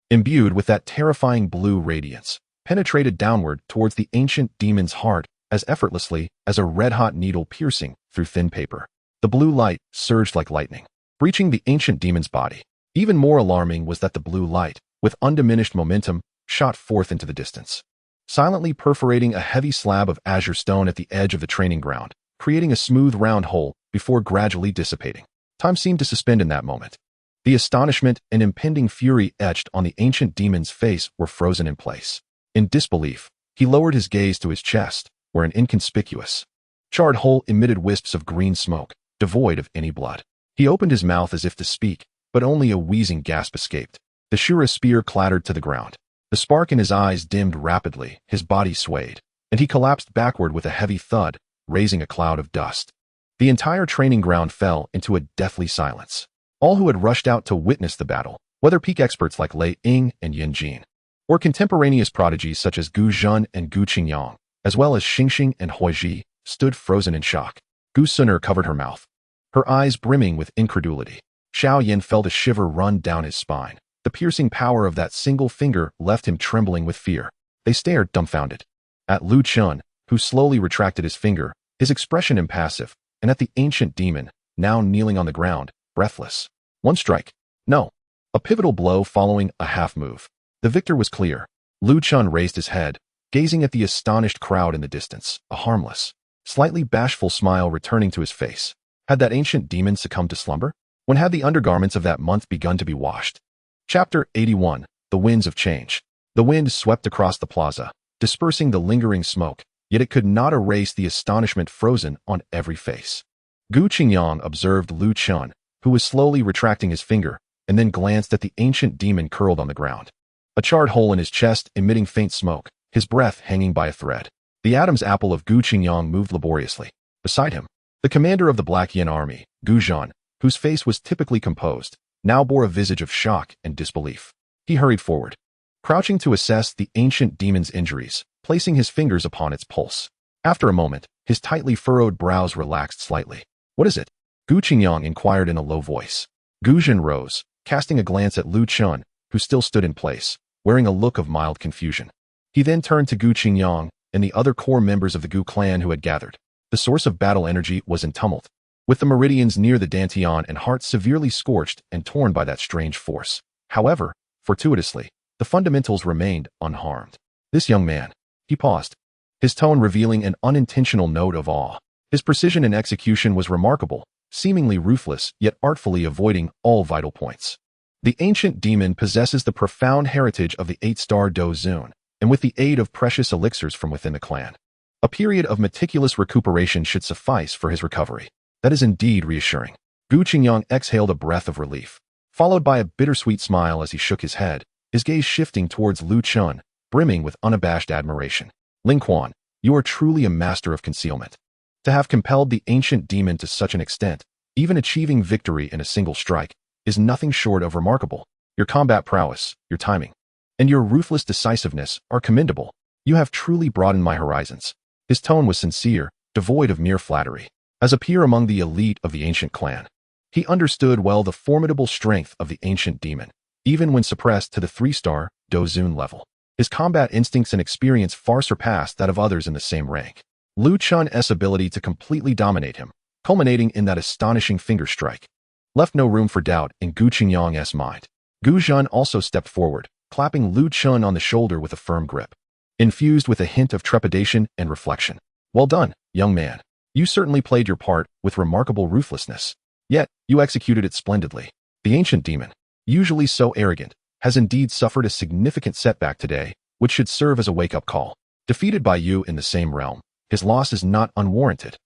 Imbued with that terrifying blue radiance, penetrated downward towards the ancient demon's heart as effortlessly as a red-hot needle piercing through thin paper. The blue light surged like lightning, reaching the ancient demon's body. Even more alarming was that the blue light, with undiminished momentum, shot forth into the distance. silently perforating a heavy slab of azure stone at the edge of the training ground, creating a smooth round hole before gradually dissipating. Time seemed to suspend in that moment. The astonishment and impending fury etched on the ancient demon's face were frozen in place. In disbelief, he lowered his gaze to his chest, where an inconspicuous, charred hole emitted wisps of green smoke, devoid of any blood. He opened his mouth as if to speak, but only a wheezing gasp escaped. The Shura spear clattered to the ground. The spark in his eyes dimmed rapidly, his body swayed, and he collapsed backward with a heavy thud, raising a cloud of dust. The entire training ground fell into a deathly silence. All who had rushed out to witness the battle, whether peak experts like Lei Ying and Yin Jin, or contemporaneous prodigies such as Gu Zhen and Gu Qingyang, as well as Xingxing and Huiji, stood frozen in shock. Gu Suner covered her mouth, her eyes brimming with incredulity. Xiao Yan felt a shiver run down his spine. The piercing power of that single finger left him trembling with fear. They stared dumbfounded at Lu Chun, who slowly retracted his finger, his expression impassive, and at the ancient demon, now kneeling on the ground, breathless. One strike. No. A pivotal blow following a half move. The victor was clear. Lu Chun raised his head, gazing at the astonished crowd in the distance, a harmless, slightly bashful smile returning to his face. Had that ancient demon succumbed to slumber? When had the undergarments of that month begun to be washed? Chapter 81. The Winds of Change. The wind swept across the plaza, dispersing the lingering smoke, yet it could not erase the astonishment frozen on every face. Gu Qingyang observed Lu Chun, who was slowly retracting his finger, and then glanced at the ancient demon curled on the ground. A charred hole in his chest emitting faint smoke, his breath hanging by a thread. The Adam's apple of Gu Qingyang moved laboriously. Beside him, the commander of the Black Yin army, Gu Zhen, whose face was typically composed, now bore a visage of shock and disbelief. He hurried forward, crouching to assess the ancient demon's injuries, placing his fingers upon its pulse. After a moment, his tightly furrowed brows relaxed slightly. What is it? Gu Qingyang inquired in a low voice. Gu Zhen rose, casting a glance at Lu Chun, who still stood in place, wearing a look of mild confusion. He then turned to Gu Qingyang and the other core members of the Gu clan who had gathered. The source of battle energy was in tumult, with the meridians near the Dantian and hearts severely scorched and torn by that strange force. However, fortuitously, the fundamentals remained unharmed. This young man, he paused, his tone revealing an unintentional note of awe. His precision in execution was remarkable, seemingly ruthless yet artfully avoiding all vital points. The ancient demon possesses the profound heritage of the 8-star Do Zun, and with the aid of precious elixirs from within the clan, a period of meticulous recuperation should suffice for his recovery. That is indeed reassuring. Gu Qingyang exhaled a breath of relief, followed by a bittersweet smile as he shook his head, his gaze shifting towards Lu Chun, brimming with unabashed admiration. Ling Quan, you are truly a master of concealment. To have compelled the ancient demon to such an extent, even achieving victory in a single strike, is nothing short of remarkable. Your combat prowess, your timing, and your ruthless decisiveness are commendable. You have truly broadened my horizons. His tone was sincere, devoid of mere flattery. As a peer among the elite of the ancient clan, he understood well the formidable strength of the ancient demon, even when suppressed to the 3-star Do Zun level. His combat instincts and experience far surpassed that of others in the same rank. Lu Chun's ability to completely dominate him, culminating in that astonishing finger strike, left no room for doubt in Gu Qingyang's mind. Gu Zhen also stepped forward, clapping Lu Chun on the shoulder with a firm grip, infused with a hint of trepidation and reflection. Well done, young man. You certainly played your part with remarkable ruthlessness. Yet, you executed it splendidly. The ancient demon, usually so arrogant, has indeed suffered a significant setback today, which should serve as a wake-up call. Defeated by you in the same realm, his loss is not unwarranted.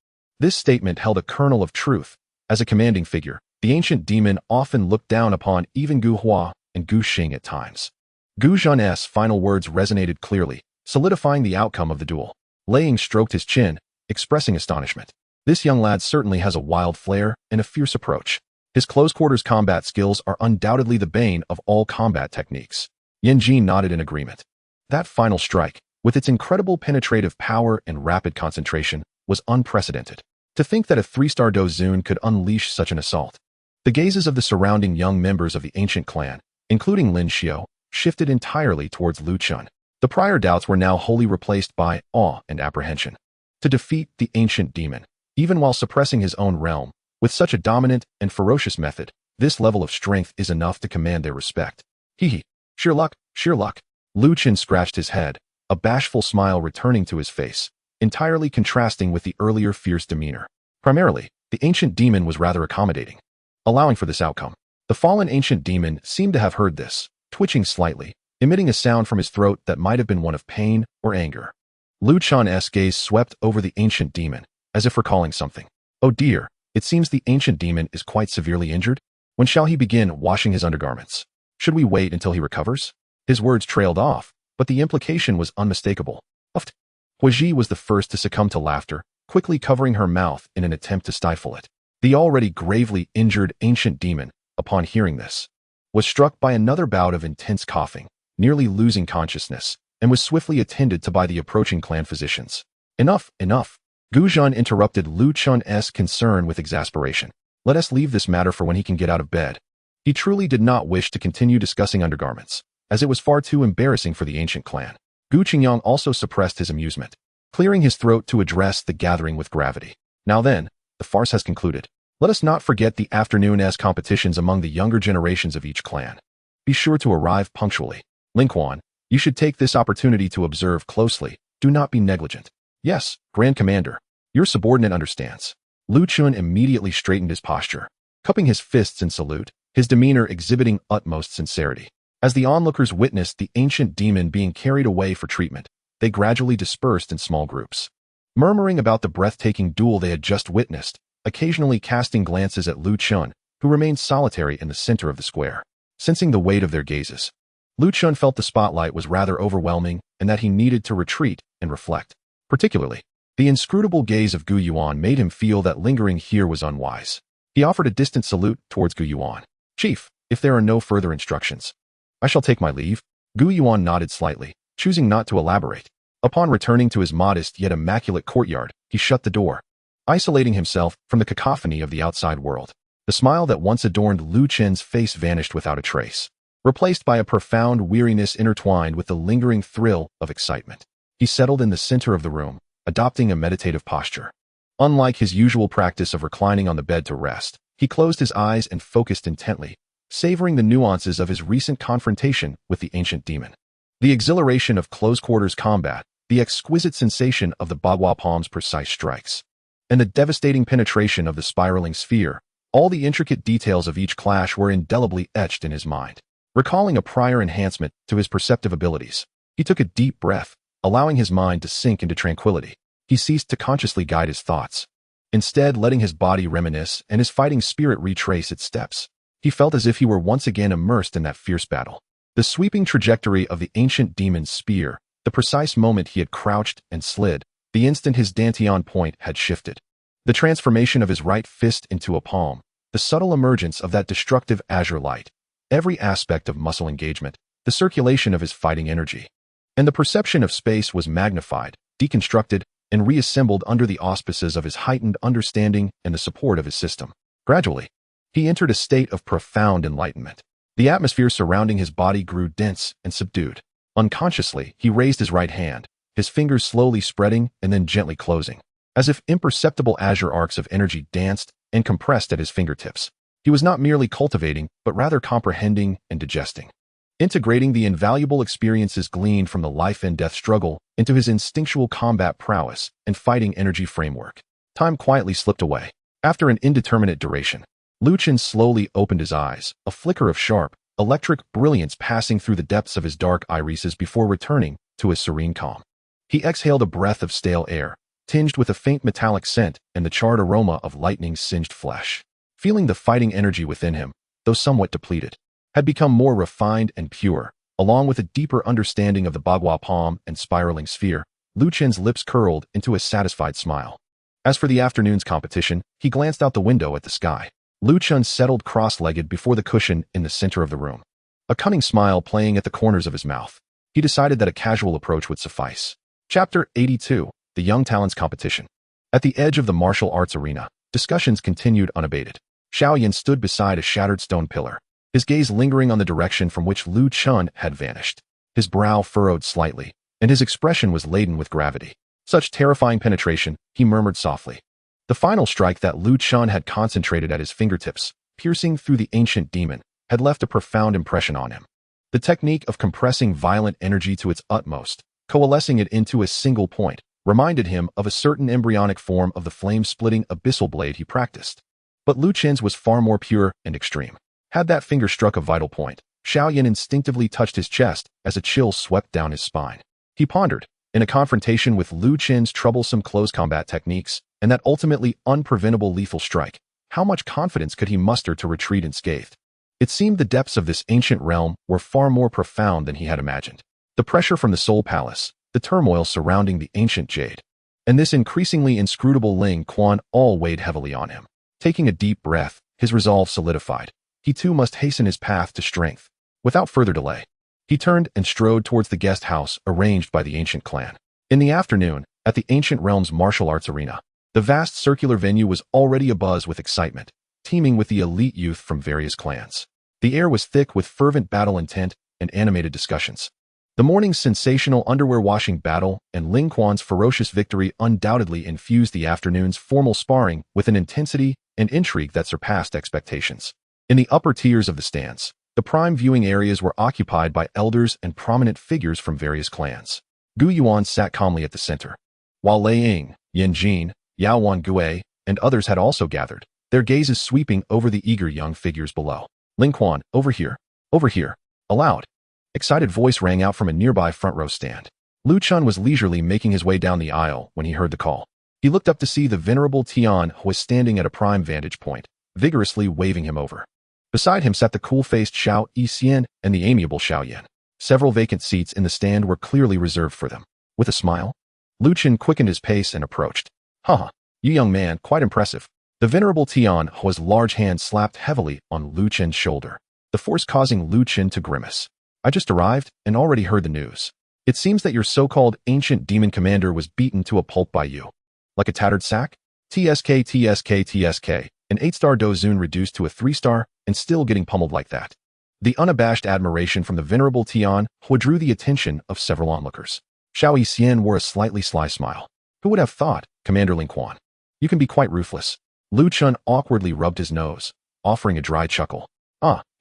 This statement held a kernel of truth. As a commanding figure, the ancient demon often looked down upon even Gu Hua and Gu Xing at times. Gu Zhen's final words resonated clearly, solidifying the outcome of the duel. Lei Ying stroked his chin, expressing astonishment. This young lad certainly has a wild flair and a fierce approach. His close-quarters combat skills are undoubtedly the bane of all combat techniques. Yin Jin nodded in agreement. That final strike, with its incredible penetrative power and rapid concentration, was unprecedented. To think that a 3-star Do Zun could unleash such an assault. The gazes of the surrounding young members of the ancient clan, including Lin Xiao, shifted entirely towards Lu Chun. The prior doubts were now wholly replaced by awe and apprehension. To defeat the ancient demon, even while suppressing his own realm, with such a dominant and ferocious method, this level of strength is enough to command their respect. Hee hee. Sheer luck, sheer luck. Lu Chun scratched his head, a bashful smile returning to his face, entirely contrasting with the earlier fierce demeanor. Primarily, the ancient demon was rather accommodating, allowing for this outcome. The fallen ancient demon seemed to have heard this, twitching slightly, emitting a sound from his throat that might have been one of pain or anger. Lin Kuan's gaze swept over the ancient demon, as if recalling something. Oh dear, it seems the ancient demon is quite severely injured. When shall he begin washing his undergarments? Should we wait until he recovers? His words trailed off, but the implication was unmistakable. Uffed. Huiji was the first to succumb to laughter, quickly covering her mouth in an attempt to stifle it. The already gravely injured ancient demon, upon hearing this, was struck by another bout of intense coughing, nearly losing consciousness, and was swiftly attended to by the approaching clan physicians. Enough, enough. Gujan interrupted Lin Kuan's concern with exasperation. Let us leave this matter for when he can get out of bed. He truly did not wish to continue discussing undergarments, as it was far too embarrassing for the ancient clan. Gu Qingyang also suppressed his amusement, clearing his throat to address the gathering with gravity. Now then, the farce has concluded. Let us not forget the afternoon-as competitions among the younger generations of each clan. Be sure to arrive punctually. Ling Quan, you should take this opportunity to observe closely. Do not be negligent. Yes, Grand Commander. Your subordinate understands. Lu Chun immediately straightened his posture, cupping his fists in salute, his demeanor exhibiting utmost sincerity. As the onlookers witnessed the ancient demon being carried away for treatment, they gradually dispersed in small groups, murmuring about the breathtaking duel they had just witnessed, occasionally casting glances at Lu Chun, who remained solitary in the center of the square. Sensing the weight of their gazes, Lu Chun felt the spotlight was rather overwhelming and that he needed to retreat and reflect. Particularly, the inscrutable gaze of Gu Yuan made him feel that lingering here was unwise. He offered a distant salute towards Gu Yuan. Chief, if there are no further instructions, I shall take my leave. Gu Yuan nodded slightly, choosing not to elaborate. Upon returning to his modest yet immaculate courtyard, he shut the door, isolating himself from the cacophony of the outside world. The smile that once adorned Lu Chen's face vanished without a trace, replaced by a profound weariness intertwined with the lingering thrill of excitement. He settled in the center of the room, adopting a meditative posture. Unlike his usual practice of reclining on the bed to rest, he closed his eyes and focused intently, savoring the nuances of his recent confrontation with the ancient demon. The exhilaration of close-quarters combat, the exquisite sensation of the Bagua palm's precise strikes, and the devastating penetration of the spiraling sphere, all the intricate details of each clash were indelibly etched in his mind. Recalling a prior enhancement to his perceptive abilities, he took a deep breath, allowing his mind to sink into tranquility. He ceased to consciously guide his thoughts, instead letting his body reminisce and his fighting spirit retrace its steps. He felt as if he were once again immersed in that fierce battle. The sweeping trajectory of the ancient demon's spear, the precise moment he had crouched and slid, the instant his dantian point had shifted. The transformation of his right fist into a palm, the subtle emergence of that destructive azure light, every aspect of muscle engagement, the circulation of his fighting energy, and the perception of space was magnified, deconstructed, and reassembled under the auspices of his heightened understanding and the support of his system. Gradually, he entered a state of profound enlightenment. The atmosphere surrounding his body grew dense and subdued. Unconsciously, he raised his right hand, his fingers slowly spreading and then gently closing, as if imperceptible azure arcs of energy danced and compressed at his fingertips. He was not merely cultivating, but rather comprehending and digesting, integrating the invaluable experiences gleaned from the life and death struggle into his instinctual combat prowess and fighting energy framework. Time quietly slipped away. After an indeterminate duration, Lu Chen slowly opened his eyes, a flicker of sharp, electric brilliance passing through the depths of his dark irises before returning to his serene calm. He exhaled a breath of stale air, tinged with a faint metallic scent and the charred aroma of lightning-singed flesh. Feeling the fighting energy within him, though somewhat depleted, had become more refined and pure, along with a deeper understanding of the Bagua palm and spiraling sphere. Lu Chen's lips curled into a satisfied smile. As for the afternoon's competition, he glanced out the window at the sky. Lu Chun settled cross-legged before the cushion in the center of the room, a cunning smile playing at the corners of his mouth. He decided that a casual approach would suffice. Chapter 82, The Young Talents Competition. At the edge of the martial arts arena, discussions continued unabated. Xiao Yan stood beside a shattered stone pillar, his gaze lingering on the direction from which Lu Chun had vanished. His brow furrowed slightly, and his expression was laden with gravity. Such terrifying penetration, he murmured softly. The final strike that Lu Chun had concentrated at his fingertips, piercing through the ancient demon, had left a profound impression on him. The technique of compressing violent energy to its utmost, coalescing it into a single point, reminded him of a certain embryonic form of the flame-splitting abyssal blade he practiced. But Lu Qin's was far more pure and extreme. Had that finger struck a vital point, Xiao Yan instinctively touched his chest as a chill swept down his spine. He pondered, in a confrontation with Lu Qin's troublesome close combat techniques and that ultimately unpreventable lethal strike, how much confidence could he muster to retreat unscathed? It seemed the depths of this ancient realm were far more profound than he had imagined. The pressure from the Soul Palace, the turmoil surrounding the ancient jade, and this increasingly inscrutable Ling Quan all weighed heavily on him. Taking a deep breath, his resolve solidified. He too must hasten his path to strength. Without further delay, he turned and strode towards the guest house arranged by the ancient clan. In the afternoon, at the ancient realm's martial arts arena, the vast circular venue was already abuzz with excitement, teeming with the elite youth from various clans. The air was thick with fervent battle intent and animated discussions. The morning's sensational underwear washing battle and Ling Quan's ferocious victory undoubtedly infused the afternoon's formal sparring with an intensity and intrigue that surpassed expectations. In the upper tiers of the stands, the prime viewing areas were occupied by elders and prominent figures from various clans. Gu Yuan sat calmly at the center, while Lei Ying, Yin Jin, Yao Wan Gue, and others had also gathered, their gazes sweeping over the eager young figures below. Ling Quan, over here, a loud, excited voice rang out from a nearby front row stand. Lu Chun was leisurely making his way down the aisle when he heard the call. He looked up to see the venerable Tian who was standing at a prime vantage point, vigorously waving him over. Beside him sat the cool-faced Xiao Yan and the amiable Xiao Yan. Several vacant seats in the stand were clearly reserved for them. With a smile, Lu Chun quickened his pace and approached. You young man, quite impressive. The venerable Tian Hua's large hand slapped heavily on Lu Chen's shoulder, the force causing Lu Chen to grimace. I just arrived and already heard the news. It seems that your so-called ancient demon commander was beaten to a pulp by you. Like a tattered sack? TSK, an 8-star Dozun reduced to a 3-star and still getting pummeled like that. The unabashed admiration from the venerable Tian Hua drew the attention of several onlookers. Xiao Yan wore a slightly sly smile. Who would have thought, Commander Ling Quan? You can be quite ruthless. Lu Chun awkwardly rubbed his nose, offering a dry chuckle.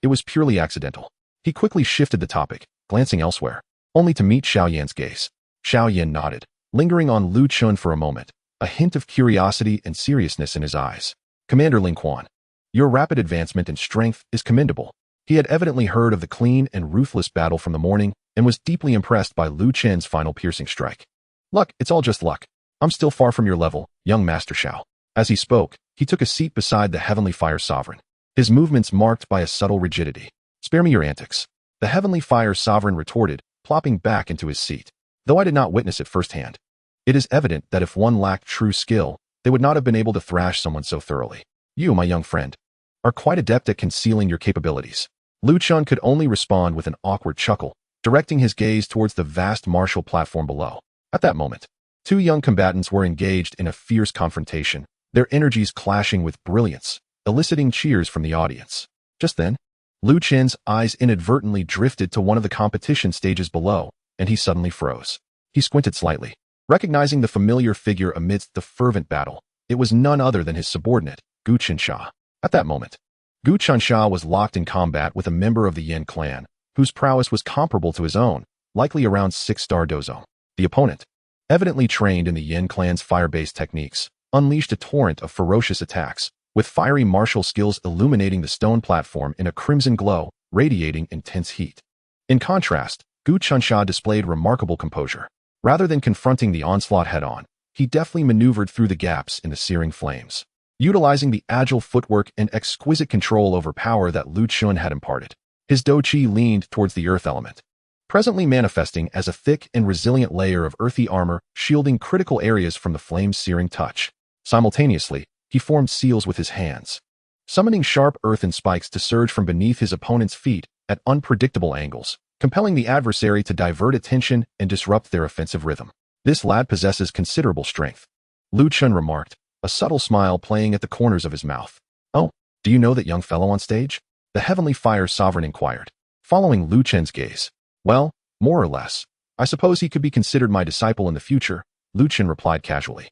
It was purely accidental. He quickly shifted the topic, glancing elsewhere, only to meet Xiao Yan's gaze. Xiao Yan nodded, lingering on Lu Chun for a moment, a hint of curiosity and seriousness in his eyes. Commander Ling Quan, your rapid advancement in strength is commendable. He had evidently heard of the clean and ruthless battle from the morning and was deeply impressed by Lu Chen's final piercing strike. Luck, it's all just luck. I'm still far from your level, young Master Xiao. As he spoke, he took a seat beside the Heavenly Fire Sovereign, his movements marked by a subtle rigidity. Spare me your antics, the Heavenly Fire Sovereign retorted, plopping back into his seat. Though I did not witness it firsthand, it is evident that if one lacked true skill, they would not have been able to thrash someone so thoroughly. You, my young friend, are quite adept at concealing your capabilities. Lu Chun could only respond with an awkward chuckle, directing his gaze towards the vast martial platform below. At that moment, two young combatants were engaged in a fierce confrontation, their energies clashing with brilliance, eliciting cheers from the audience. Just then, Lu Chen's eyes inadvertently drifted to one of the competition stages below, and he suddenly froze. He squinted slightly, recognizing the familiar figure amidst the fervent battle. It was none other than his subordinate, Gu Qinsha. At that moment, Gu Qinsha was locked in combat with a member of the Yan clan, whose prowess was comparable to his own, likely around 6-star Dozo. The opponent, evidently trained in the Yan clan's fire-based techniques, unleashed a torrent of ferocious attacks, with fiery martial skills illuminating the stone platform in a crimson glow, radiating intense heat. In contrast, Gu Qinsha displayed remarkable composure. Rather than confronting the onslaught head-on, he deftly maneuvered through the gaps in the searing flames, utilizing the agile footwork and exquisite control over power that Lu Chun had imparted. His Douqi leaned towards the earth element, presently manifesting as a thick and resilient layer of earthy armor shielding critical areas from the flame's searing touch. Simultaneously, he formed seals with his hands, summoning sharp earthen spikes to surge from beneath his opponent's feet at unpredictable angles, compelling the adversary to divert attention and disrupt their offensive rhythm. This lad possesses considerable strength, Lu Chun remarked, a subtle smile playing at the corners of his mouth. Oh, do you know that young fellow on stage? The Heavenly Fire Sovereign inquired, following Lu Chen's gaze. Well, more or less. I suppose he could be considered my disciple in the future, Lu Chen replied casually.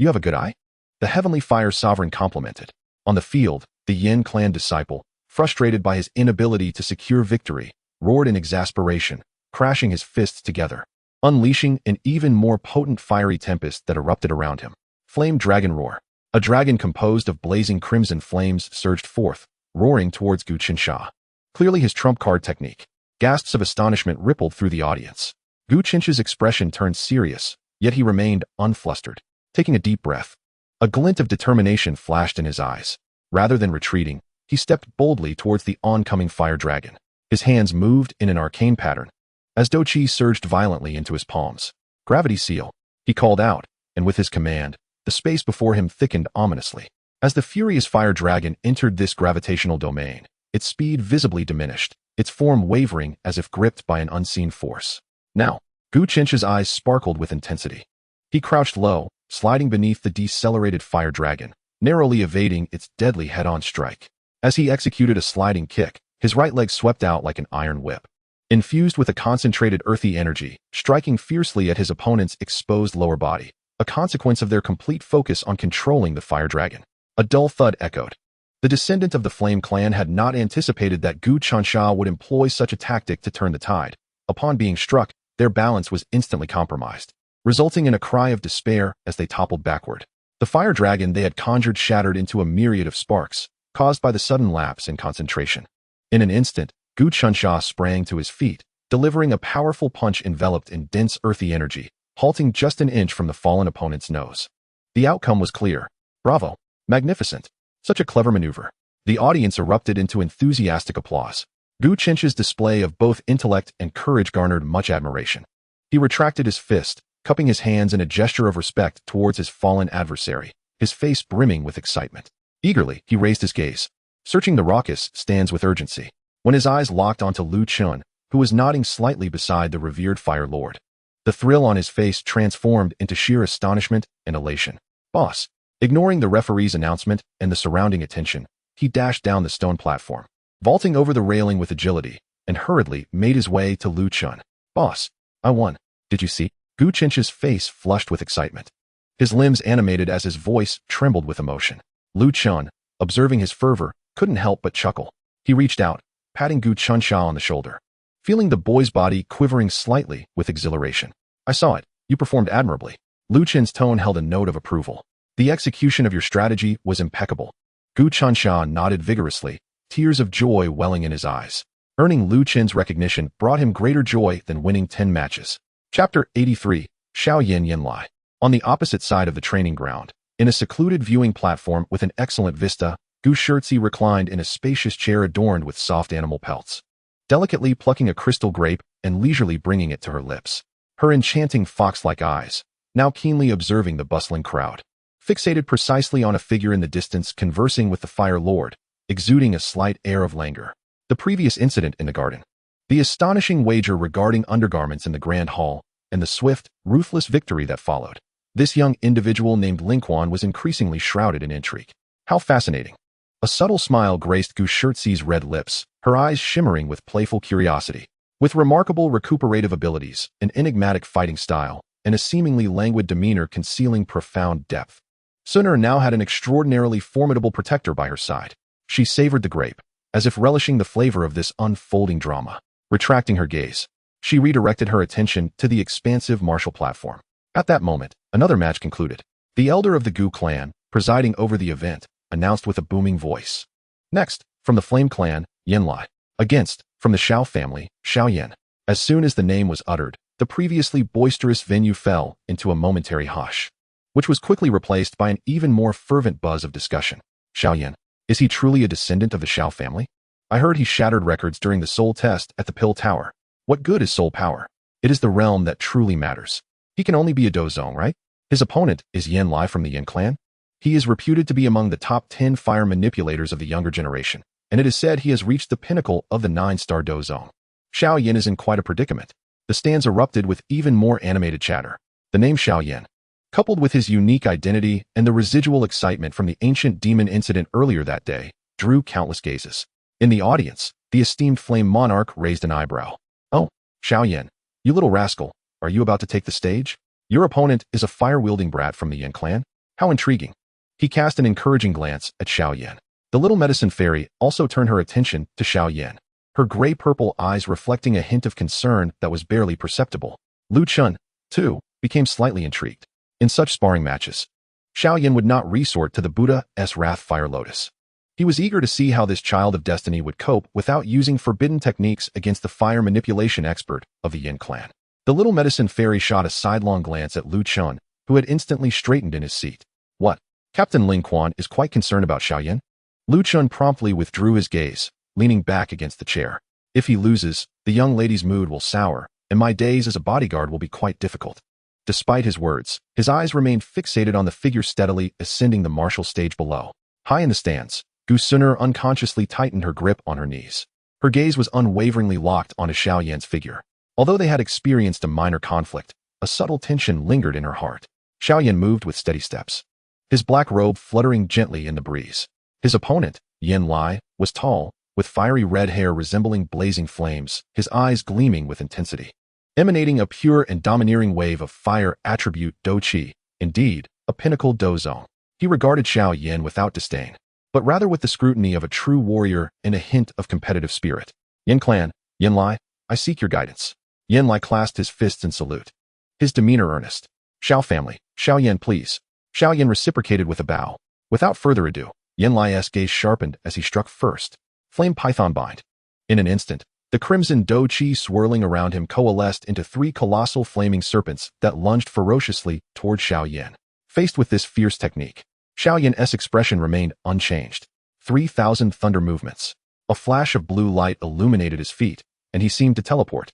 You have a good eye? The Heavenly Fire Sovereign complimented. On the field, the Yan clan disciple, frustrated by his inability to secure victory, roared in exasperation, crashing his fists together. unleashing an even more potent fiery tempest that erupted around him. Flame Dragon Roar. A dragon composed of blazing crimson flames surged forth, roaring towards Gu Qinsha. Clearly his trump card technique. Gasps of astonishment rippled through the audience. Gu Qinsha's expression turned serious, yet he remained unflustered. Taking a deep breath, a glint of determination flashed in his eyes. Rather than retreating, he stepped boldly towards the oncoming fire dragon. His hands moved in an arcane pattern, as Do Qi surged violently into his palms. Gravity Seal, he called out, and with his command, the space before him thickened ominously. As the furious fire dragon entered this gravitational domain, its speed visibly diminished, its form wavering as if gripped by an unseen force. Now, Gu Qinsha's eyes sparkled with intensity. He crouched low, sliding beneath the decelerated fire dragon, narrowly evading its deadly head-on strike. As he executed a sliding kick, his right leg swept out like an iron whip, infused with a concentrated earthy energy, striking fiercely at his opponent's exposed lower body, a consequence of their complete focus on controlling the fire dragon. A dull thud echoed. The descendant of the Flame Clan had not anticipated that Gu Qinsha would employ such a tactic to turn the tide. Upon being struck, their balance was instantly compromised, resulting in a cry of despair as they toppled backward. The fire dragon they had conjured shattered into a myriad of sparks, caused by the sudden lapse in concentration. In an instant, Gu Qinsha sprang to his feet, delivering a powerful punch enveloped in dense earthy energy, halting just an inch from the fallen opponent's nose. The outcome was clear. Bravo! Magnificent! Such a clever maneuver. The audience erupted into enthusiastic applause. Gu Qinsha's display of both intellect and courage garnered much admiration. He retracted his fist, cupping his hands in a gesture of respect towards his fallen adversary, his face brimming with excitement. Eagerly, he raised his gaze, searching the raucous stands with urgency. When his eyes locked onto Lu Chun, who was nodding slightly beside the revered Fire Lord, the thrill on his face transformed into sheer astonishment and elation. Boss, ignoring the referee's announcement and the surrounding attention, he dashed down the stone platform, vaulting over the railing with agility, and hurriedly made his way to Lu Chun. Boss, I won. Did you see? Gu Qinsha's face flushed with excitement. His limbs animated as his voice trembled with emotion. Lu Chun, observing his fervor, couldn't help but chuckle. He reached out, patting Gu Qinsha on the shoulder, feeling the boy's body quivering slightly with exhilaration. I saw it. You performed admirably. Lu Chun's tone held a note of approval. The execution of your strategy was impeccable. Gu Qinsha nodded vigorously, tears of joy welling in his eyes. Earning Lu Chun's recognition brought him greater joy than winning 10 matches. Chapter 83, Xiao Yan Yanlai. On the opposite side of the training ground, in a secluded viewing platform with an excellent vista, Gu Shirtzi reclined in a spacious chair adorned with soft animal pelts, delicately plucking a crystal grape and leisurely bringing it to her lips. Her enchanting fox-like eyes, now keenly observing the bustling crowd, fixated precisely on a figure in the distance conversing with the Fire Lord, exuding a slight air of languor. The previous incident in the garden, the astonishing wager regarding undergarments in the Grand Hall, and the swift, ruthless victory that followed. This young individual named Ling Quan was increasingly shrouded in intrigue. How fascinating. A subtle smile graced Gu Shirtzi's red lips, her eyes shimmering with playful curiosity. With remarkable recuperative abilities, an enigmatic fighting style, and a seemingly languid demeanor concealing profound depth, Suner now had an extraordinarily formidable protector by her side. She savored the grape, as if relishing the flavor of this unfolding drama. Retracting her gaze, she redirected her attention to the expansive martial platform. At that moment, another match concluded. The elder of the Gu clan, presiding over the event, announced with a booming voice. Next, from the Flame clan, Yanlai. Against, from the Xiao family, Xiao Yan. As soon as the name was uttered, the previously boisterous venue fell into a momentary hush, which was quickly replaced by an even more fervent buzz of discussion. Xiao Yan. Is he truly a descendant of the Xiao family? I heard he shattered records during the soul test at the Pill Tower. What good is soul power? It is the realm that truly matters. He can only be a Dozong, right? His opponent is Yanlai from the Yin clan. He is reputed to be among the top 10 fire manipulators of the younger generation, and it is said he has reached the pinnacle of the 9-star Dozong. Xiao Yan is in quite a predicament. The stands erupted with even more animated chatter. The name Xiao Yan, coupled with his unique identity and the residual excitement from the ancient demon incident earlier that day, drew countless gazes. In the audience, the esteemed Flame Monarch raised an eyebrow. Oh, Xiao Yan, you little rascal, are you about to take the stage? Your opponent is a fire-wielding brat from the Yin clan? How intriguing. He cast an encouraging glance at Xiao Yan. The little medicine fairy also turned her attention to Xiao Yan, her gray-purple eyes reflecting a hint of concern that was barely perceptible. Lu Chun, too, became slightly intrigued. In such sparring matches, Xiao Yan would not resort to the Buddha's Wrath Fire Lotus. He was eager to see how this child of destiny would cope without using forbidden techniques against the fire manipulation expert of the Yin clan. The little medicine fairy shot a sidelong glance at Lu Chun, who had instantly straightened in his seat. What? Captain Ling Quan is quite concerned about Xiao Yan? Lu Chun promptly withdrew his gaze, leaning back against the chair. If he loses, the young lady's mood will sour, and my days as a bodyguard will be quite difficult. Despite his words, his eyes remained fixated on the figure steadily ascending the martial stage below. High in the stands, Gu Suner unconsciously tightened her grip on her knees. Her gaze was unwaveringly locked onto Xiao Yan's figure. Although they had experienced a minor conflict, a subtle tension lingered in her heart. Xiao Yan moved with steady steps, his black robe fluttering gently in the breeze. His opponent, Yin Lai, was tall, with fiery red hair resembling blazing flames, his eyes gleaming with intensity, emanating a pure and domineering wave of fire attribute Do Qi, indeed, a pinnacle Do Zone. He regarded Xiao Yan without disdain, but rather with the scrutiny of a true warrior and a hint of competitive spirit. Yin clan, Yin Lai, I seek your guidance. Yin Lai clasped his fists in salute, his demeanor earnest. Xiao family, Xiao Yan please. Xiao Yan reciprocated with a bow. Without further ado, Yin Lai's gaze sharpened as he struck first. Flame Python Bind. In an instant, the crimson Do Qi swirling around him coalesced into 3 colossal flaming serpents that lunged ferociously toward Xiao Yan. Faced with this fierce technique, Xiao Yan's expression remained unchanged. 3,000 thunder movements. A flash of blue light illuminated his feet, and he seemed to teleport,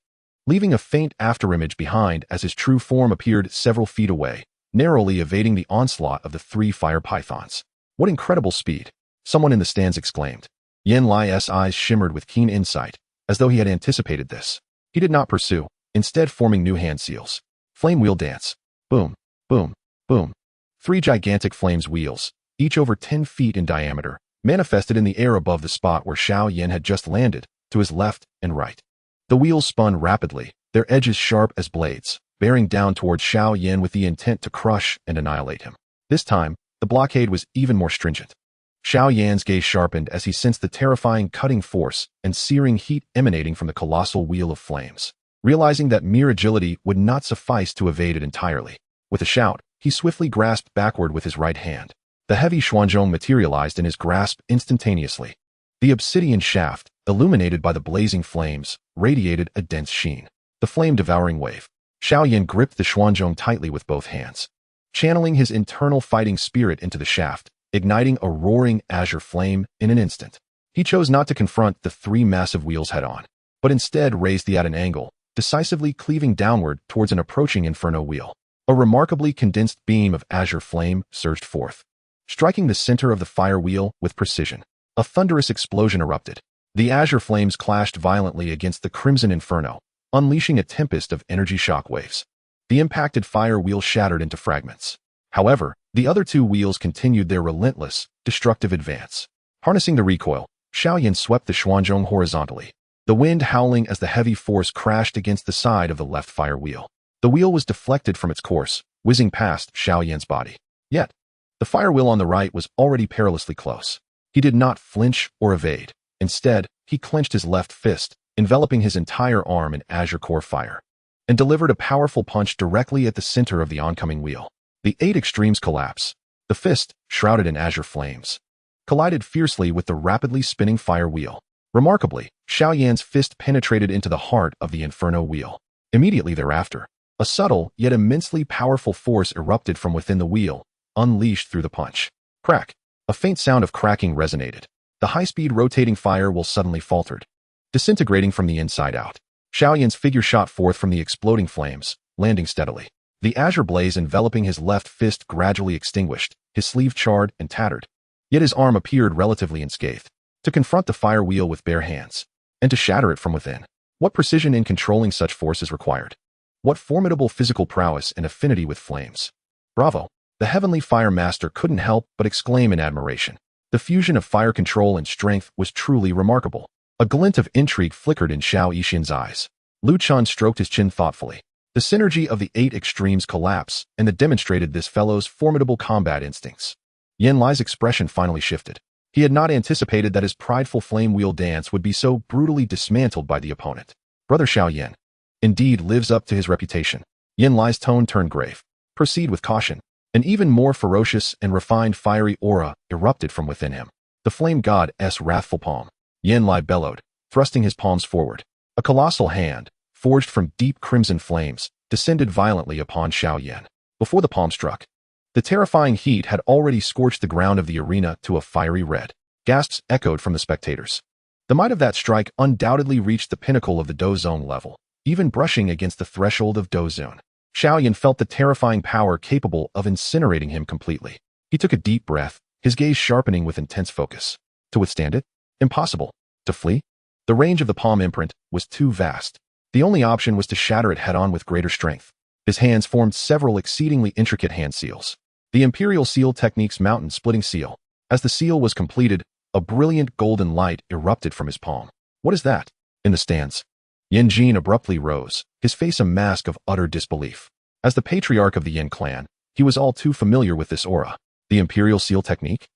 leaving a faint afterimage behind as his true form appeared several feet away, narrowly evading the onslaught of the 3 fire pythons. What incredible speed! Someone in the stands exclaimed. Yin Lai's eyes shimmered with keen insight, as though he had anticipated this. He did not pursue, instead forming new hand seals. Flame wheel dance. Boom, boom, boom. 3 gigantic flames wheels, each over 10 feet in diameter, manifested in the air above the spot where Xiao Yan had just landed, to his left and right. The wheels spun rapidly, their edges sharp as blades, bearing down towards Xiao Yan with the intent to crush and annihilate him. This time, the blockade was even more stringent. Xiao Yan's gaze sharpened as he sensed the terrifying cutting force and searing heat emanating from the colossal wheel of flames. Realizing that mere agility would not suffice to evade it entirely, with a shout, he swiftly grasped backward with his right hand. The heavy xuanzhong materialized in his grasp instantaneously. The obsidian shaft, illuminated by the blazing flames, radiated a dense sheen. The flame-devouring wave. Xiao Yan gripped the xuanzhong tightly with both hands, channeling his internal fighting spirit into the shaft, igniting a roaring azure flame in an instant. He chose not to confront the 3 massive wheels head-on, but instead raised the at an angle, decisively cleaving downward towards an approaching inferno wheel. A remarkably condensed beam of azure flame surged forth, striking the center of the fire wheel with precision. A thunderous explosion erupted. The azure flames clashed violently against the crimson inferno, unleashing a tempest of energy shockwaves. The impacted fire wheel shattered into fragments. However, the other 2 wheels continued their relentless, destructive advance. Harnessing the recoil, Xiao Yan swept the xuanzhong horizontally, the wind howling as the heavy force crashed against the side of the left fire wheel. The wheel was deflected from its course, whizzing past Xiao Yan's body. Yet, the fire wheel on the right was already perilously close. He did not flinch or evade. Instead, he clenched his left fist, enveloping his entire arm in azure core fire, and delivered a powerful punch directly at the center of the oncoming wheel. The 8 extremes collapse. The fist, shrouded in azure flames, collided fiercely with the rapidly spinning fire wheel. Remarkably, Xiao Yan's fist penetrated into the heart of the inferno wheel. Immediately thereafter, a subtle yet immensely powerful force erupted from within the wheel, unleashed through the punch. Crack! A faint sound of cracking resonated. The high-speed rotating fire wheel suddenly faltered, disintegrating from the inside out. Xiao Yan's figure shot forth from the exploding flames, landing steadily. The azure blaze enveloping his left fist gradually extinguished, his sleeve charred and tattered. Yet his arm appeared relatively unscathed. To confront the fire wheel with bare hands, and to shatter it from within. What precision in controlling such force is required? What formidable physical prowess and affinity with flames. Bravo! The heavenly fire master couldn't help but exclaim in admiration. The fusion of fire control and strength was truly remarkable. A glint of intrigue flickered in Xiao Yixin's eyes. Lu Chun stroked his chin thoughtfully. The synergy of the 8 extremes collapse and that demonstrated this fellow's formidable combat instincts. Yin Lai's expression finally shifted. He had not anticipated that his prideful flame wheel dance would be so brutally dismantled by the opponent. Brother Xiao Yan. indeed lives up to his reputation. Yin Lai's tone turned grave. Proceed with caution. An even more ferocious and refined fiery aura erupted from within him. The flame god's wrathful palm. Yin Lai bellowed, thrusting his palms forward. A colossal hand, forged from deep crimson flames, descended violently upon Xiao Yan. Before the palm struck, the terrifying heat had already scorched the ground of the arena to a fiery red. Gasps echoed from the spectators. The might of that strike undoubtedly reached the pinnacle of the Dozone level, even brushing against the threshold of Dozone. Xiao Yan felt the terrifying power capable of incinerating him completely. He took a deep breath, his gaze sharpening with intense focus. To withstand it? Impossible. To flee? The range of the palm imprint was too vast. The only option was to shatter it head-on with greater strength. His hands formed several exceedingly intricate hand seals. The Imperial Seal Technique's mountain-splitting seal. As the seal was completed, a brilliant golden light erupted from his palm. What is that? In the stands, Yin Jin abruptly rose, his face a mask of utter disbelief. As the patriarch of the Yin clan, he was all too familiar with this aura. The Imperial Seal Technique?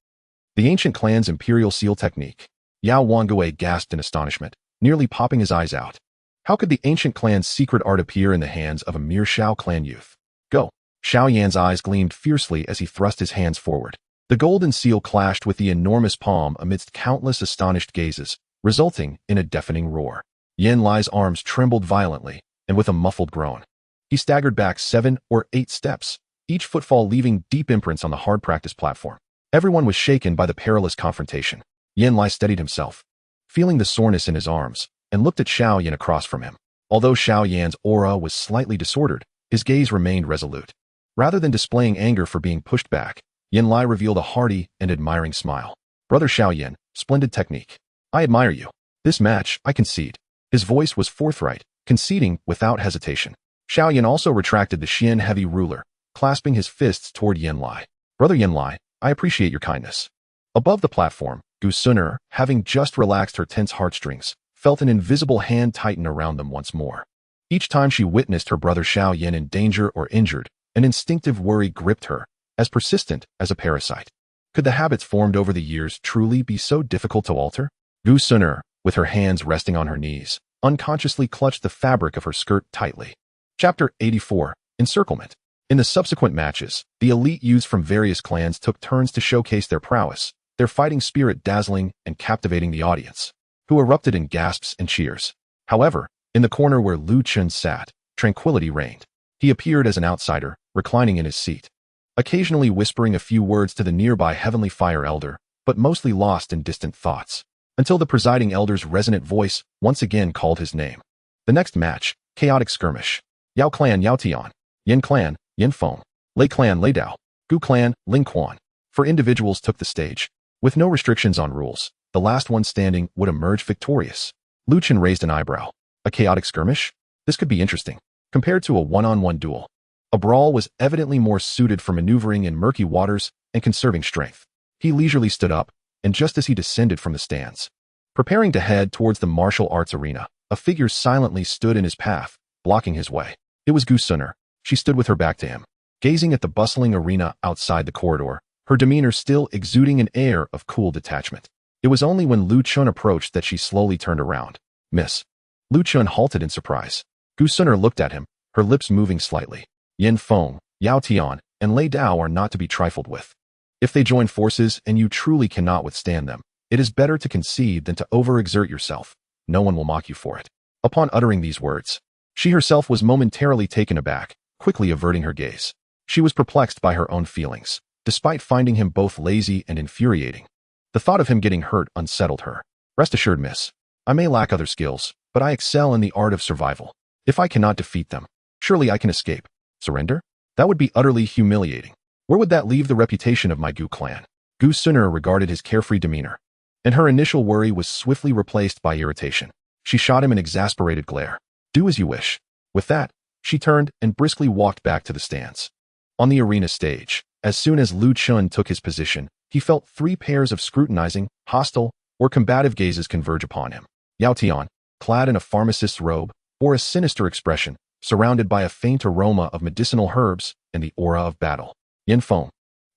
The ancient clan's Imperial Seal Technique. Yao Wangui gasped in astonishment, nearly popping his eyes out. How could the ancient clan's secret art appear in the hands of a mere Shao clan youth? Go! Xiao Yan's eyes gleamed fiercely as he thrust his hands forward. The golden seal clashed with the enormous palm amidst countless astonished gazes, resulting in a deafening roar. Yin Lai's arms trembled violently, and with a muffled groan, he staggered back 7 or 8 steps, each footfall leaving deep imprints on the hard practice platform. Everyone was shaken by the perilous confrontation. Yin Lai steadied himself, feeling the soreness in his arms, and looked at Xiao Yan across from him. Although Xiao Yan's aura was slightly disordered, his gaze remained resolute. Rather than displaying anger for being pushed back, Yin Lai revealed a hearty and admiring smile. Brother Xiao Yan, splendid technique. I admire you. This match, I concede. His voice was forthright, conceding without hesitation. Xiao Yan also retracted the Xian heavy ruler, clasping his fists toward Yin Lai. Brother Yin Lai, I appreciate your kindness. Above the platform, Gu Suner, having just relaxed her tense heartstrings, felt an invisible hand tighten around them once more. Each time she witnessed her brother Xiao Yan in danger or injured, an instinctive worry gripped her, as persistent as a parasite. Could the habits formed over the years truly be so difficult to alter? Gu Suner, with her hands resting on her knees, unconsciously clutched the fabric of her skirt tightly. Chapter 84, Encirclement. In the subsequent matches, the elite youths from various clans took turns to showcase their prowess, their fighting spirit dazzling and captivating the audience, who erupted in gasps and cheers. However, in the corner where Lu Chun sat, tranquility reigned. He appeared as an outsider, reclining in his seat, occasionally whispering a few words to the nearby Heavenly Fire Elder, but mostly lost in distant thoughts, until the presiding elder's resonant voice once again called his name. The next match, Chaotic Skirmish. Yao Clan Yao Tian, Yin Clan, Yin Feng, Lei Clan Lei Dao, Gu Clan, Ling Quan. 4 individuals took the stage. With no restrictions on rules, the last one standing would emerge victorious. Lu Chen raised an eyebrow. A chaotic skirmish? This could be interesting. Compared to a one-on-one duel, a brawl was evidently more suited for maneuvering in murky waters and conserving strength. He leisurely stood up, and just as he descended from the stands, preparing to head towards the martial arts arena, a figure silently stood in his path, blocking his way. It was Gu Suner. She stood with her back to him, gazing at the bustling arena outside the corridor, her demeanor still exuding an air of cool detachment. It was only when Lu Chun approached that she slowly turned around. Miss. Lu Chun halted in surprise. Gu Suner looked at him, her lips moving slightly. Yin Feng, Yao Tian, and Lei Dao are not to be trifled with. If they join forces and you truly cannot withstand them, it is better to concede than to overexert yourself. No one will mock you for it. Upon uttering these words, she herself was momentarily taken aback, quickly averting her gaze. She was perplexed by her own feelings, despite finding him both lazy and infuriating. The thought of him getting hurt unsettled her. Rest assured, miss. I may lack other skills, but I excel in the art of survival. If I cannot defeat them, surely I can escape. Surrender? That would be utterly humiliating. Where would that leave the reputation of my Gu clan? Gu Suner regarded his carefree demeanor, and her initial worry was swiftly replaced by irritation. She shot him an exasperated glare. Do as you wish. With that, she turned and briskly walked back to the stands. On the arena stage, as soon as Lu Chun took his position, he felt 3 pairs of scrutinizing, hostile, or combative gazes converge upon him. Yao Tian, clad in a pharmacist's robe, bore a sinister expression, surrounded by a faint aroma of medicinal herbs and the aura of battle. Yin Feng,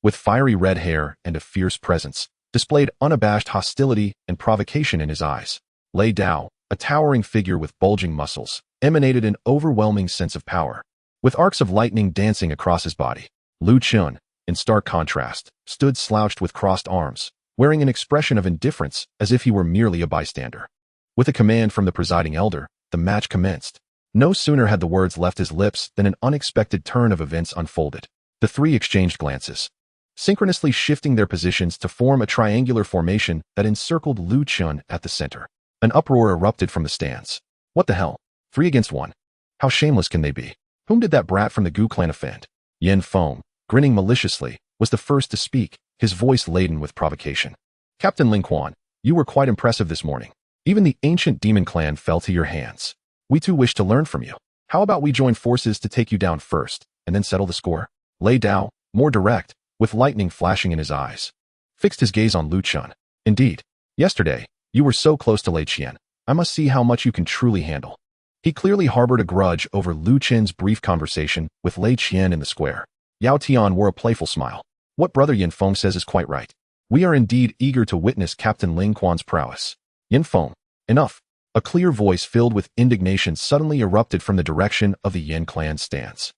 with fiery red hair and a fierce presence, displayed unabashed hostility and provocation in his eyes. Lei Dao, a towering figure with bulging muscles, emanated an overwhelming sense of power. With arcs of lightning dancing across his body, Lin Kuan, in stark contrast, stood slouched with crossed arms, wearing an expression of indifference as if he were merely a bystander. With a command from the presiding elder, the match commenced. No sooner had the words left his lips than an unexpected turn of events unfolded. The three exchanged glances, synchronously shifting their positions to form a triangular formation that encircled Lin Kuan at the center. An uproar erupted from the stands. What the hell? 3 against 1. How shameless can they be? Whom did that brat from the Gu clan offend? Yin Feng, grinning maliciously, was the first to speak, his voice laden with provocation. Captain Ling Quan, you were quite impressive this morning. Even the ancient demon clan fell to your hands. We too wish to learn from you. How about we join forces to take you down first, and then settle the score? Lei Dao, more direct, with lightning flashing in his eyes, fixed his gaze on Lin Kuan. Indeed, yesterday, you were so close to Lei Qian. I must see how much you can truly handle. He clearly harbored a grudge over Lin Kuan's brief conversation with Lei Qian in the square. Yao Tian wore a playful smile. What Brother Yin Feng says is quite right. We are indeed eager to witness Captain Ling Quan's prowess. Yin Feng, enough. A clear voice filled with indignation suddenly erupted from the direction of the Yin clan stance.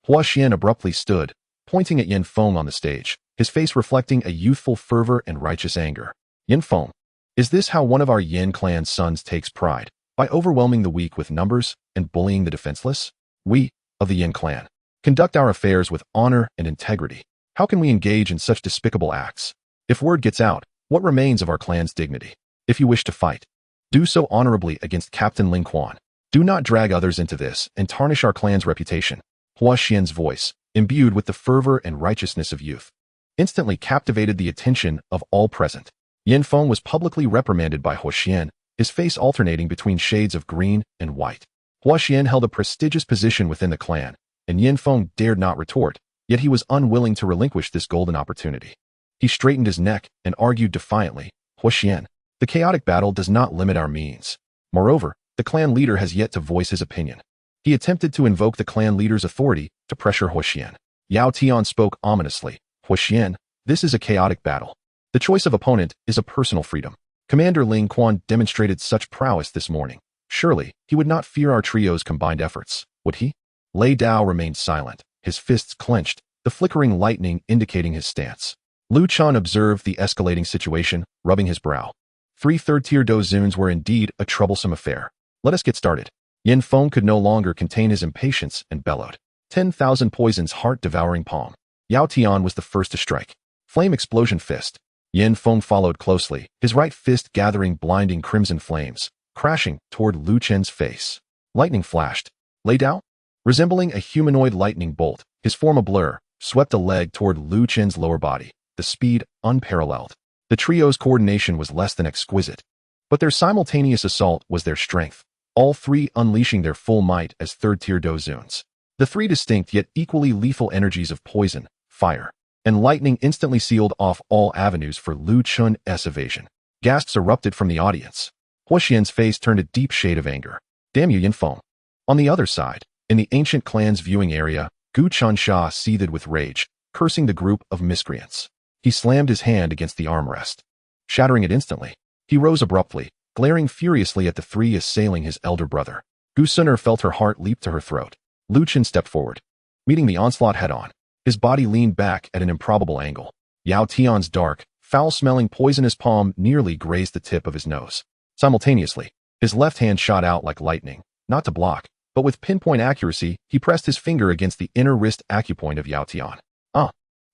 Hua Xian abruptly stood, pointing at Yin Feng on the stage, his face reflecting a youthful fervor and righteous anger. Yin Feng, is this how one of our Yin clan's sons takes pride? By overwhelming the weak with numbers and bullying the defenseless? We, of the Yin clan, conduct our affairs with honor and integrity. How can we engage in such despicable acts? If word gets out, what remains of our clan's dignity? If you wish to fight, do so honorably against Captain Ling Quan. Do not drag others into this and tarnish our clan's reputation. Hua Xian's voice, imbued with the fervor and righteousness of youth, instantly captivated the attention of all present. Yin Feng was publicly reprimanded by Hua Xian, his face alternating between shades of green and white. Hua Xian held a prestigious position within the clan, and Yin Feng dared not retort, yet he was unwilling to relinquish this golden opportunity. He straightened his neck and argued defiantly, Hua Xian, the chaotic battle does not limit our means. Moreover, the clan leader has yet to voice his opinion. He attempted to invoke the clan leader's authority to pressure Hua Xian. Yao Tian spoke ominously, Hua Xian, this is a chaotic battle. The choice of opponent is a personal freedom. Commander Ling Quan demonstrated such prowess this morning. Surely, he would not fear our trio's combined efforts, would he? Lei Dao remained silent, his fists clenched, the flickering lightning indicating his stance. Lin Kuan observed the escalating situation, rubbing his brow. 3 third-tier dozuns were indeed a troublesome affair. Let us get started. Yin Feng could no longer contain his impatience and bellowed. 10,000 poisons heart-devouring palm. Yao Tian was the first to strike. Flame explosion fist. Yin Feng followed closely, his right fist gathering blinding crimson flames, crashing toward Lin Kuan's face. Lightning flashed. Lei Dao, resembling a humanoid lightning bolt, his form a blur, swept a leg toward Lin Kuan's lower body, the speed unparalleled. The trio's coordination was less than exquisite, but their simultaneous assault was their strength, all three unleashing their full might as third-tier dozuns. The 3 distinct yet equally lethal energies of poison, fire, and lightning instantly sealed off all avenues for Lin Kuan's evasion. Gasps erupted from the audience. Hua Xian's face turned a deep shade of anger. Damn you, Yin Feng. On the other side, in the ancient clan's viewing area, Gu Chansha seethed with rage, cursing the group of miscreants. He slammed his hand against the armrest, shattering it instantly. He rose abruptly, glaring furiously at the 3 assailing his elder brother. Gu Suner felt her heart leap to her throat. Lin Kuan stepped forward, meeting the onslaught head-on. His body leaned back at an improbable angle. Yao Tian's dark, foul-smelling poisonous palm nearly grazed the tip of his nose. Simultaneously, his left hand shot out like lightning, not to block, but with pinpoint accuracy, he pressed his finger against the inner wrist acupoint of Yao Tian.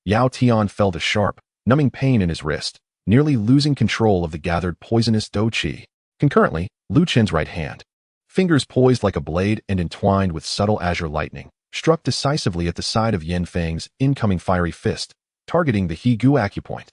Yao Tian felt a sharp, numbing pain in his wrist, nearly losing control of the gathered poisonous dou qi. Concurrently, Lin Kuan's right hand, fingers poised like a blade and entwined with subtle azure lightning, struck decisively at the side of Yin Feng's incoming fiery fist, targeting the He Gu acupoint.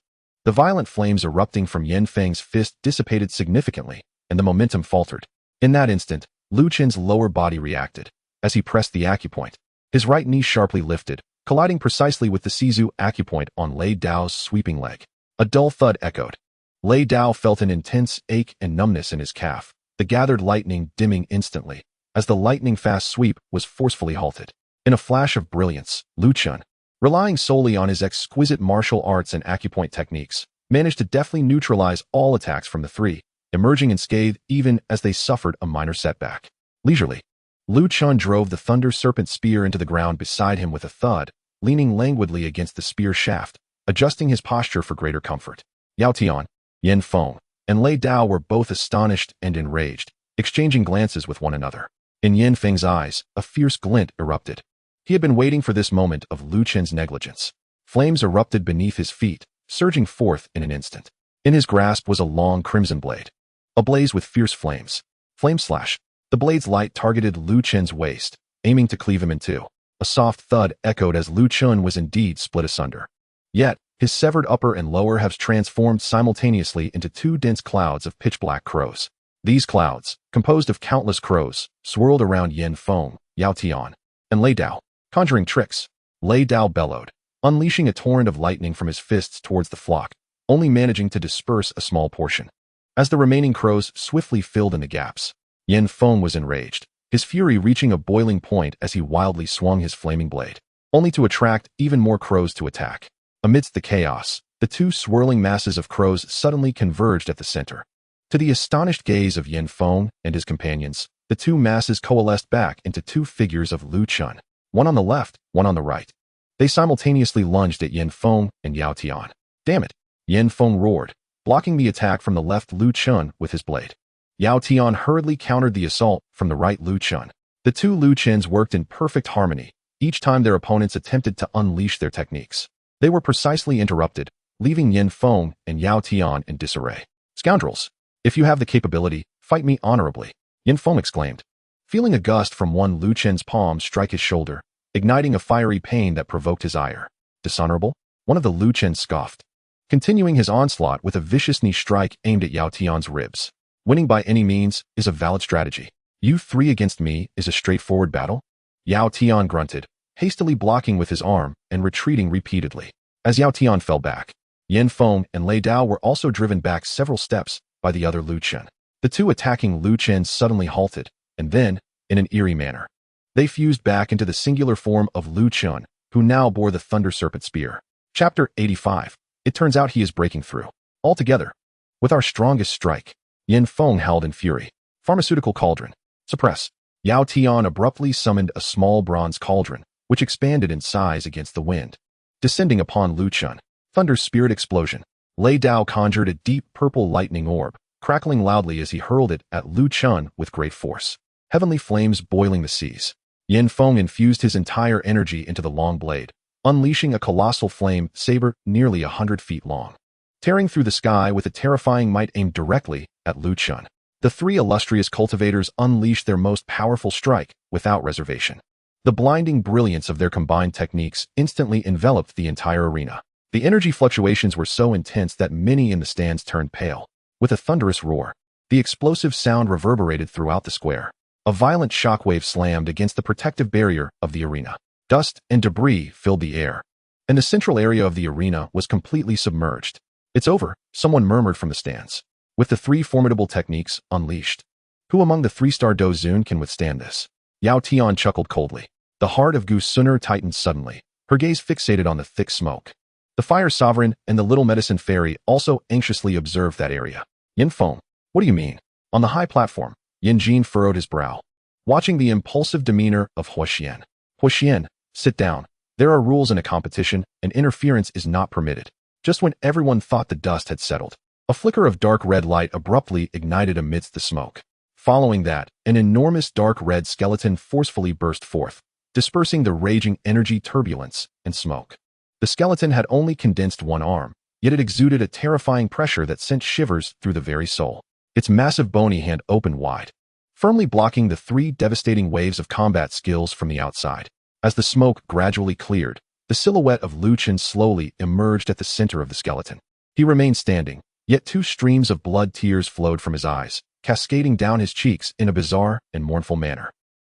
The violent flames erupting from Yin Feng's fist dissipated significantly, and the momentum faltered. In that instant, Lin Kuan's lower body reacted. As he pressed the acupoint, his right knee sharply lifted, colliding precisely with the Sizu acupoint on Lei Dao's sweeping leg. A dull thud echoed. Lei Dao felt an intense ache and numbness in his calf, the gathered lightning dimming instantly, as the lightning-fast sweep was forcefully halted. In a flash of brilliance, Lin Kuan, relying solely on his exquisite martial arts and acupoint techniques, managed to deftly neutralize all attacks from the 3, emerging unscathed even as they suffered a minor setback. Leisurely, Lin Kuan drove the thunder serpent spear into the ground beside him with a thud, leaning languidly against the spear shaft, adjusting his posture for greater comfort. Yao Tian, Yin Feng, and Lei Dao were both astonished and enraged, exchanging glances with one another. In Yin Feng's eyes, a fierce glint erupted. He had been waiting for this moment of Lin Kuan's negligence. Flames erupted beneath his feet, surging forth in an instant. In his grasp was a long crimson blade, ablaze with fierce flames. Flame slash. The blade's light targeted Lin Kuan's waist, aiming to cleave him in two. A soft thud echoed as Lin Kuan was indeed split asunder. Yet, his severed upper and lower halves transformed simultaneously into two dense clouds of pitch-black crows. These clouds, composed of countless crows, swirled around Yin Feng, Yao Tian, and Lei Dao. Conjuring tricks, Lei Dao bellowed, unleashing a torrent of lightning from his fists towards the flock, only managing to disperse a small portion. As the remaining crows swiftly filled in the gaps, Yin Feng was enraged, his fury reaching a boiling point as he wildly swung his flaming blade, only to attract even more crows to attack. Amidst the chaos, the two swirling masses of crows suddenly converged at the center. To the astonished gaze of Yin Feng and his companions, the two masses coalesced back into two figures of Lin Kuan, one on the left, one on the right. They simultaneously lunged at Yin Feng and Yao Tian. Damn it! Yin Feng roared, blocking the attack from the left Lin Kuan with his blade. Yao Tian hurriedly countered the assault from the right Lin Kuan. The two Lin Kuans worked in perfect harmony, each time their opponents attempted to unleash their techniques. They were precisely interrupted, leaving Yin Feng and Yao Tian in disarray. Scoundrels! If you have the capability, fight me honorably, Yin Feng exclaimed, feeling a gust from one Lin Kuan's palm strike his shoulder, igniting a fiery pain that provoked his ire. Dishonorable? One of the Lin Kuan scoffed, continuing his onslaught with a vicious knee strike aimed at Yao Tian's ribs. Winning by any means is a valid strategy. You three against me is a straightforward battle? Yao Tian grunted, hastily blocking with his arm and retreating repeatedly. As Yao Tian fell back, Yin Feng and Lei Dao were also driven back several steps by the other Lin Kuan. The two attacking Lin Kuan suddenly halted, and then, in an eerie manner, they fused back into the singular form of Lin Kuan, who now bore the Thunder Serpent Spear. Chapter 85. It turns out he is breaking through. Altogether, with our strongest strike, Yin Feng howled in fury. Pharmaceutical cauldron. Suppress. Yao Tian abruptly summoned a small bronze cauldron, which expanded in size against the wind, descending upon Lin Kuan. Thunder Spirit Explosion. Lei Dao conjured a deep purple lightning orb, crackling loudly as he hurled it at Lin Kuan with great force. Heavenly flames boiling the seas. Yin Feng infused his entire energy into the long blade, unleashing a colossal flame saber nearly 100 feet long, tearing through the sky with a terrifying might aimed directly at Lin Kuan. The three illustrious cultivators unleashed their most powerful strike without reservation. The blinding brilliance of their combined techniques instantly enveloped the entire arena. The energy fluctuations were so intense that many in the stands turned pale. With a thunderous roar, the explosive sound reverberated throughout the square. A violent shockwave slammed against the protective barrier of the arena. Dust and debris filled the air, and the central area of the arena was completely submerged. It's over, someone murmured from the stands. With the three formidable techniques unleashed, who among the three-star Dozun can withstand this? Yao Tian chuckled coldly. The heart of Gu Suner tightened suddenly, her gaze fixated on the thick smoke. The Fire Sovereign and the Little Medicine Fairy also anxiously observed that area. Yin Feng, what do you mean? On the high platform, Yin Jin furrowed his brow, watching the impulsive demeanor of Huoxian. Huoxian, sit down. There are rules in a competition, and interference is not permitted. Just when everyone thought the dust had settled, a flicker of dark red light abruptly ignited amidst the smoke. Following that, an enormous dark red skeleton forcefully burst forth, dispersing the raging energy turbulence and smoke. The skeleton had only condensed one arm, yet it exuded a terrifying pressure that sent shivers through the very soul. Its massive bony hand opened wide, firmly blocking the three devastating waves of combat skills from the outside. As the smoke gradually cleared, the silhouette of Lin Kuan slowly emerged at the center of the skeleton. He remained standing, yet two streams of blood tears flowed from his eyes, cascading down his cheeks in a bizarre and mournful manner.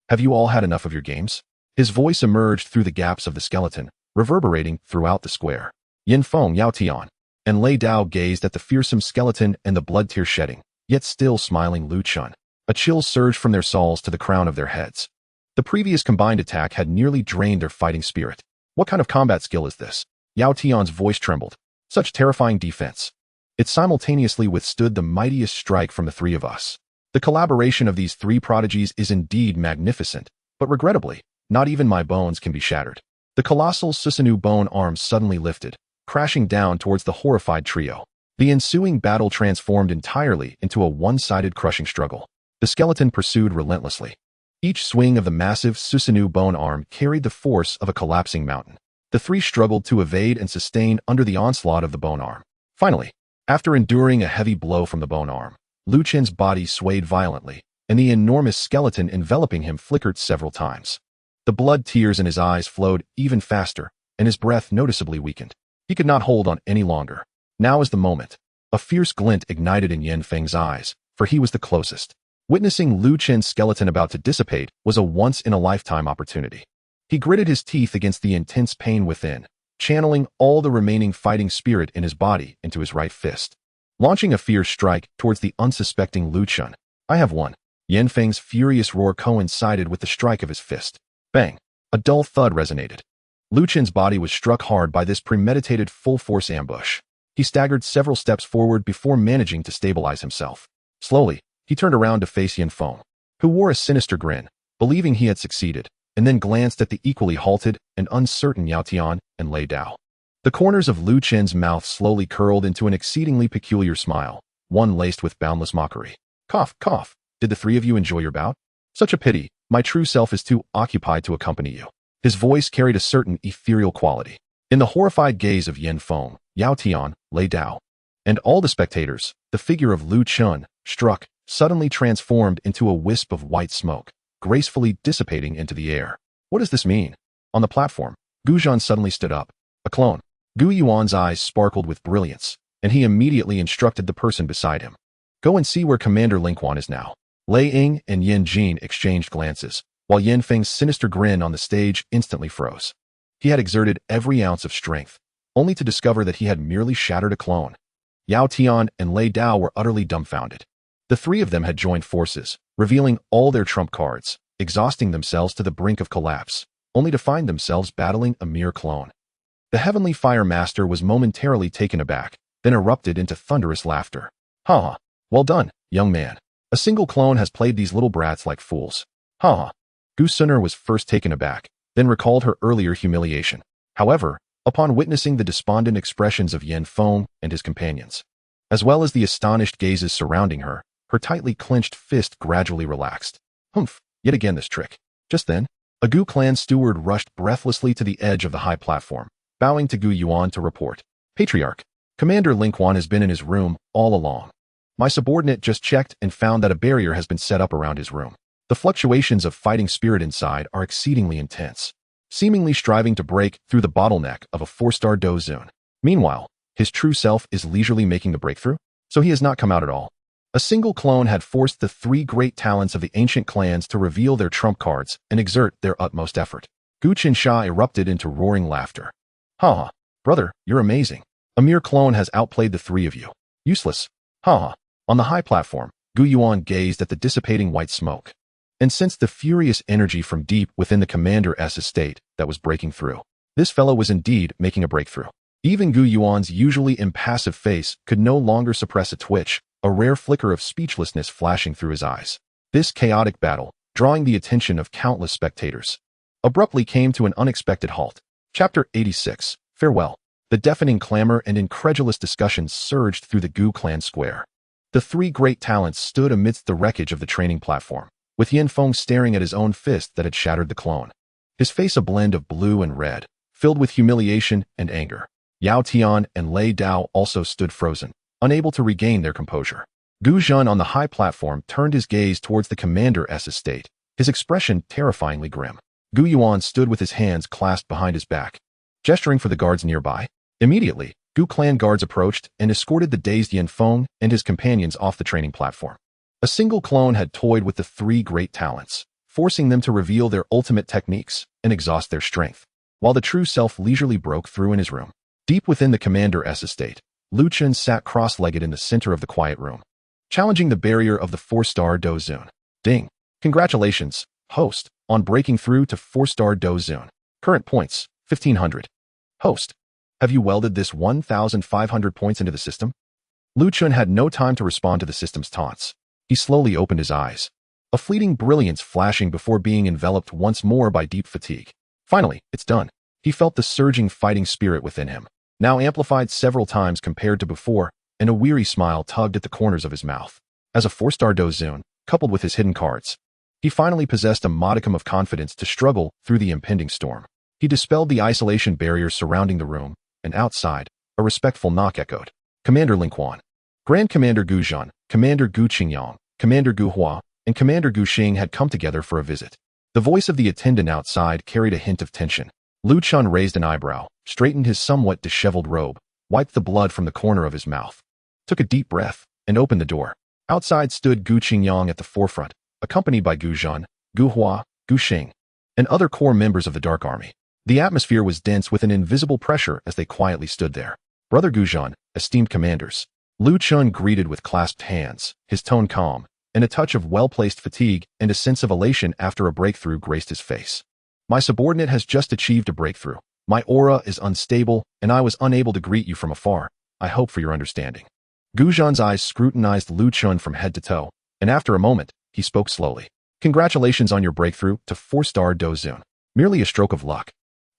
Have you all had enough of your games? His voice emerged through the gaps of the skeleton, reverberating throughout the square. Yin Feng, Yao Tian, and Lei Dao gazed at the fearsome skeleton and the blood tear shedding, yet still smiling Lin Kuan. A chill surged from their souls to the crown of their heads. The previous combined attack had nearly drained their fighting spirit. What kind of combat skill is this? Yao Tian's voice trembled. Such terrifying defense. It simultaneously withstood the mightiest strike from the three of us. The collaboration of these three prodigies is indeed magnificent, but regrettably, not even my bones can be shattered. The colossal Susanoo bone arms suddenly lifted, crashing down towards the horrified trio. The ensuing battle transformed entirely into a one-sided crushing struggle. The skeleton pursued relentlessly. Each swing of the massive Susanoo bone arm carried the force of a collapsing mountain. The three struggled to evade and sustain under the onslaught of the bone arm. Finally, after enduring a heavy blow from the bone arm, Lu Chen's body swayed violently, and the enormous skeleton enveloping him flickered several times. The blood tears in his eyes flowed even faster, and his breath noticeably weakened. He could not hold on any longer. Now is the moment. A fierce glint ignited in Yan Feng's eyes, for he was the closest. Witnessing Lu Chen's skeleton about to dissipate was a once-in-a-lifetime opportunity. He gritted his teeth against the intense pain within, channeling all the remaining fighting spirit in his body into his right fist. Launching a fierce strike towards the unsuspecting Lu Chen. I have won. Yan Feng's furious roar coincided with the strike of his fist. Bang! A dull thud resonated. Lu Chen's body was struck hard by this premeditated full-force ambush. He staggered several steps forward before managing to stabilize himself. Slowly, he turned around to face Yan Feng, who wore a sinister grin, believing he had succeeded, and then glanced at the equally halted and uncertain Yao Tian and Lei Dao. The corners of Lu Chen's mouth slowly curled into an exceedingly peculiar smile, one laced with boundless mockery. Cough, cough. Did the three of you enjoy your bout? Such a pity. My true self is too occupied to accompany you. His voice carried a certain ethereal quality. In the horrified gaze of Yan Feng, Yao Tian, Lei Dao, and all the spectators, the figure of Lu Chen, struck, suddenly transformed into a wisp of white smoke, gracefully dissipating into the air. What does this mean? On the platform, Gu Zhan suddenly stood up. A clone. Gu Yuan's eyes sparkled with brilliance, and he immediately instructed the person beside him. Go and see where Commander Ling Quan is now. Lei Ying and Yin Jin exchanged glances, while Yan Feng's sinister grin on the stage instantly froze. He had exerted every ounce of strength, only to discover that he had merely shattered a clone. Yao Tian and Lei Dao were utterly dumbfounded. The three of them had joined forces, revealing all their trump cards, exhausting themselves to the brink of collapse, only to find themselves battling a mere clone. The Heavenly Fire Master was momentarily taken aback, then erupted into thunderous laughter. Ha ha. Well done, young man. A single clone has played these little brats like fools. Ha ha. Gu Suner was first taken aback, then recalled her earlier humiliation. However, upon witnessing the despondent expressions of Yan Feng and his companions, as well as the astonished gazes surrounding her, her tightly clenched fist gradually relaxed. Humph, yet again this trick. Just then, a Gu clan steward rushed breathlessly to the edge of the high platform, bowing to Gu Yuan to report. Patriarch, Commander Ling Quan has been in his room all along. My subordinate just checked and found that a barrier has been set up around his room. The fluctuations of fighting spirit inside are exceedingly intense, seemingly striving to break through the bottleneck of a 4-star Do zone. Meanwhile, his true self is leisurely making the breakthrough, so he has not come out at all. A single clone had forced the three great talents of the ancient clans to reveal their trump cards and exert their utmost effort. Gu Qinsha erupted into roaring laughter. Ha ha, brother, you're amazing. A mere clone has outplayed the three of you. Useless. Ha ha. On the high platform, Gu Yuan gazed at the dissipating white smoke, and sensed the furious energy from deep within the Commander-S estate that was breaking through. This fellow was indeed making a breakthrough. Even Gu Yuan's usually impassive face could no longer suppress a twitch, a rare flicker of speechlessness flashing through his eyes. This chaotic battle, drawing the attention of countless spectators, abruptly came to an unexpected halt. Chapter 86. Farewell. The deafening clamor and incredulous discussions surged through the Gu clan square. The three great talents stood amidst the wreckage of the training platform, with Yan Feng staring at his own fist that had shattered the clone. His face a blend of blue and red, filled with humiliation and anger. Yao Tian and Lei Dao also stood frozen, unable to regain their composure. Gu Zhan on the high platform turned his gaze towards the Commander-S estate, his expression terrifyingly grim. Gu Yuan stood with his hands clasped behind his back, gesturing for the guards nearby. Immediately, Gu clan guards approached and escorted the dazed Yan Feng and his companions off the training platform. A single clone had toyed with the three great talents, forcing them to reveal their ultimate techniques and exhaust their strength, while the true self leisurely broke through in his room. Deep within the Commander-S estate, Lu Chen sat cross-legged in the center of the quiet room, challenging the barrier of the 4-star Do zone. Ding! Congratulations, host, on breaking through to 4-star Do zone. Current points, 1500. Host, have you welded this 1,500 points into the system? Lu Chun had no time to respond to the system's taunts. He slowly opened his eyes, a fleeting brilliance flashing before being enveloped once more by deep fatigue. Finally, it's done. He felt the surging fighting spirit within him, now amplified several times compared to before, and a weary smile tugged at the corners of his mouth. As a 4-star Dozun, coupled with his hidden cards, he finally possessed a modicum of confidence to struggle through the impending storm. He dispelled the isolation barriers surrounding the room, and outside, a respectful knock echoed. Commander Ling Quan, Grand Commander Gu Zhan, Commander Gu Qingyang, Commander Gu Hua, and Commander Gu Xing had come together for a visit. The voice of the attendant outside carried a hint of tension. Lu Chun raised an eyebrow, straightened his somewhat disheveled robe, wiped the blood from the corner of his mouth, took a deep breath, and opened the door. Outside stood Gu Qingyang at the forefront, accompanied by Gu Zhan, Gu Hua, Gu Xing, and other core members of the Dark Army. The atmosphere was dense with an invisible pressure as they quietly stood there. Brother Gu Zhan, esteemed commanders, Lu Chun greeted with clasped hands, his tone calm, and a touch of well-placed fatigue and a sense of elation after a breakthrough graced his face. My subordinate has just achieved a breakthrough. My aura is unstable, and I was unable to greet you from afar. I hope for your understanding. Gu Zhan's eyes scrutinized Lu Chun from head to toe, and after a moment, he spoke slowly. Congratulations on your breakthrough to 4-star Dozun. Merely a stroke of luck.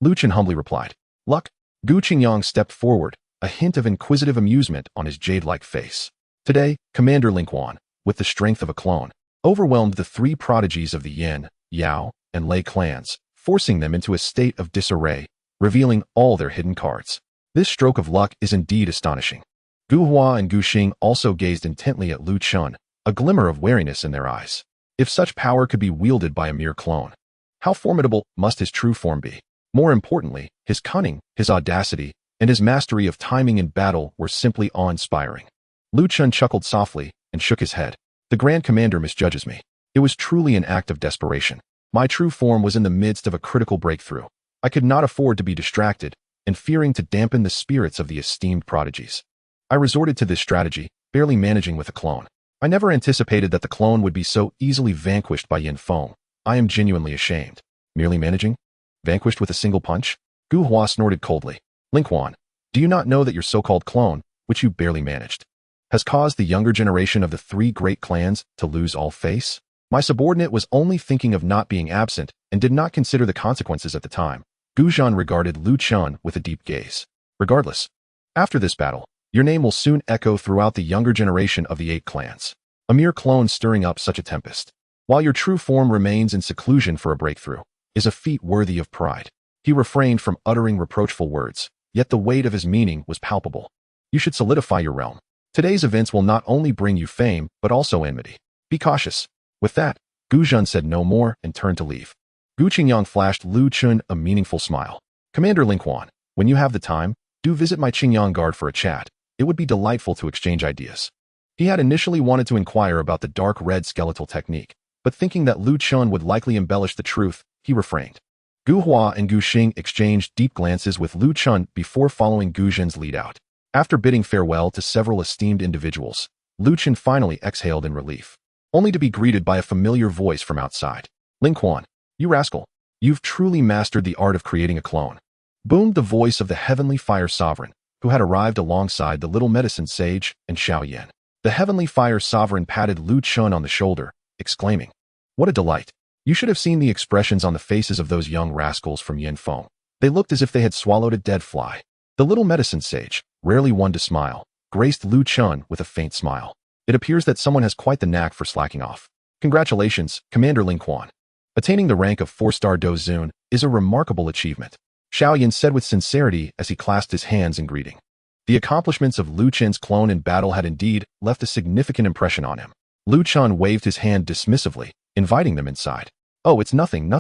Lu Chun humbly replied. Luck? Gu Qingyang stepped forward, a hint of inquisitive amusement on his jade-like face. Today, Commander Ling Quan, with the strength of a clone, overwhelmed the 3 prodigies of the Yin, Yao, and Lei clans, forcing them into a state of disarray, revealing all their hidden cards. This stroke of luck is indeed astonishing. Gu Hua and Gu Xing also gazed intently at Lu Chun, a glimmer of wariness in their eyes. If such power could be wielded by a mere clone, how formidable must his true form be? More importantly, his cunning, his audacity, and his mastery of timing in battle were simply awe-inspiring. Lu Chun chuckled softly and shook his head. The Grand Commander misjudges me. It was truly an act of desperation. My true form was in the midst of a critical breakthrough. I could not afford to be distracted, and fearing to dampen the spirits of the esteemed prodigies, I resorted to this strategy, barely managing with a clone. I never anticipated that the clone would be so easily vanquished by Yin Feng. I am genuinely ashamed. Merely managing? Vanquished with a single punch? Gu Hua snorted coldly. Ling Quan, do you not know that your so-called clone, which you barely managed, has caused the younger generation of the 3 great clans to lose all face? My subordinate was only thinking of not being absent and did not consider the consequences at the time. Gu Zhan regarded Lu Chun with a deep gaze. Regardless, after this battle, your name will soon echo throughout the younger generation of the 8 clans. A mere clone stirring up such a tempest, while your true form remains in seclusion for a breakthrough, is a feat worthy of pride. He refrained from uttering reproachful words, yet the weight of his meaning was palpable. You should solidify your realm. Today's events will not only bring you fame, but also enmity. Be cautious. With that, Gu Zhan said no more and turned to leave. Gu Qingyang flashed Lu Chun a meaningful smile. Commander Ling Quan, when you have the time, do visit my Qingyang guard for a chat. It would be delightful to exchange ideas. He had initially wanted to inquire about the dark red skeletal technique, but thinking that Lu Chun would likely embellish the truth, he refrained. Gu Hua and Gu Xing exchanged deep glances with Lu Chun before following Gu Zhan's lead out. After bidding farewell to several esteemed individuals, Lu Chun finally exhaled in relief, only to be greeted by a familiar voice from outside. Ling Quan, you rascal, you've truly mastered the art of creating a clone, boomed the voice of the Heavenly Fire Sovereign, who had arrived alongside the little medicine sage and Xiao Yan. The Heavenly Fire Sovereign patted Lu Chun on the shoulder, exclaiming, what a delight. You should have seen the expressions on the faces of those young rascals from Yin Feng. They looked as if they had swallowed a dead fly. The little medicine sage, rarely one to smile, graced Lu Chun with a faint smile. It appears that someone has quite the knack for slacking off. Congratulations, Commander Ling Quan. Attaining the rank of 4-star Dozun is a remarkable achievement, Xiao Yan said with sincerity as he clasped his hands in greeting. The accomplishments of Lu Chun's clone in battle had indeed left a significant impression on him. Lu Chun waved his hand dismissively, inviting them inside. Oh, it's nothing.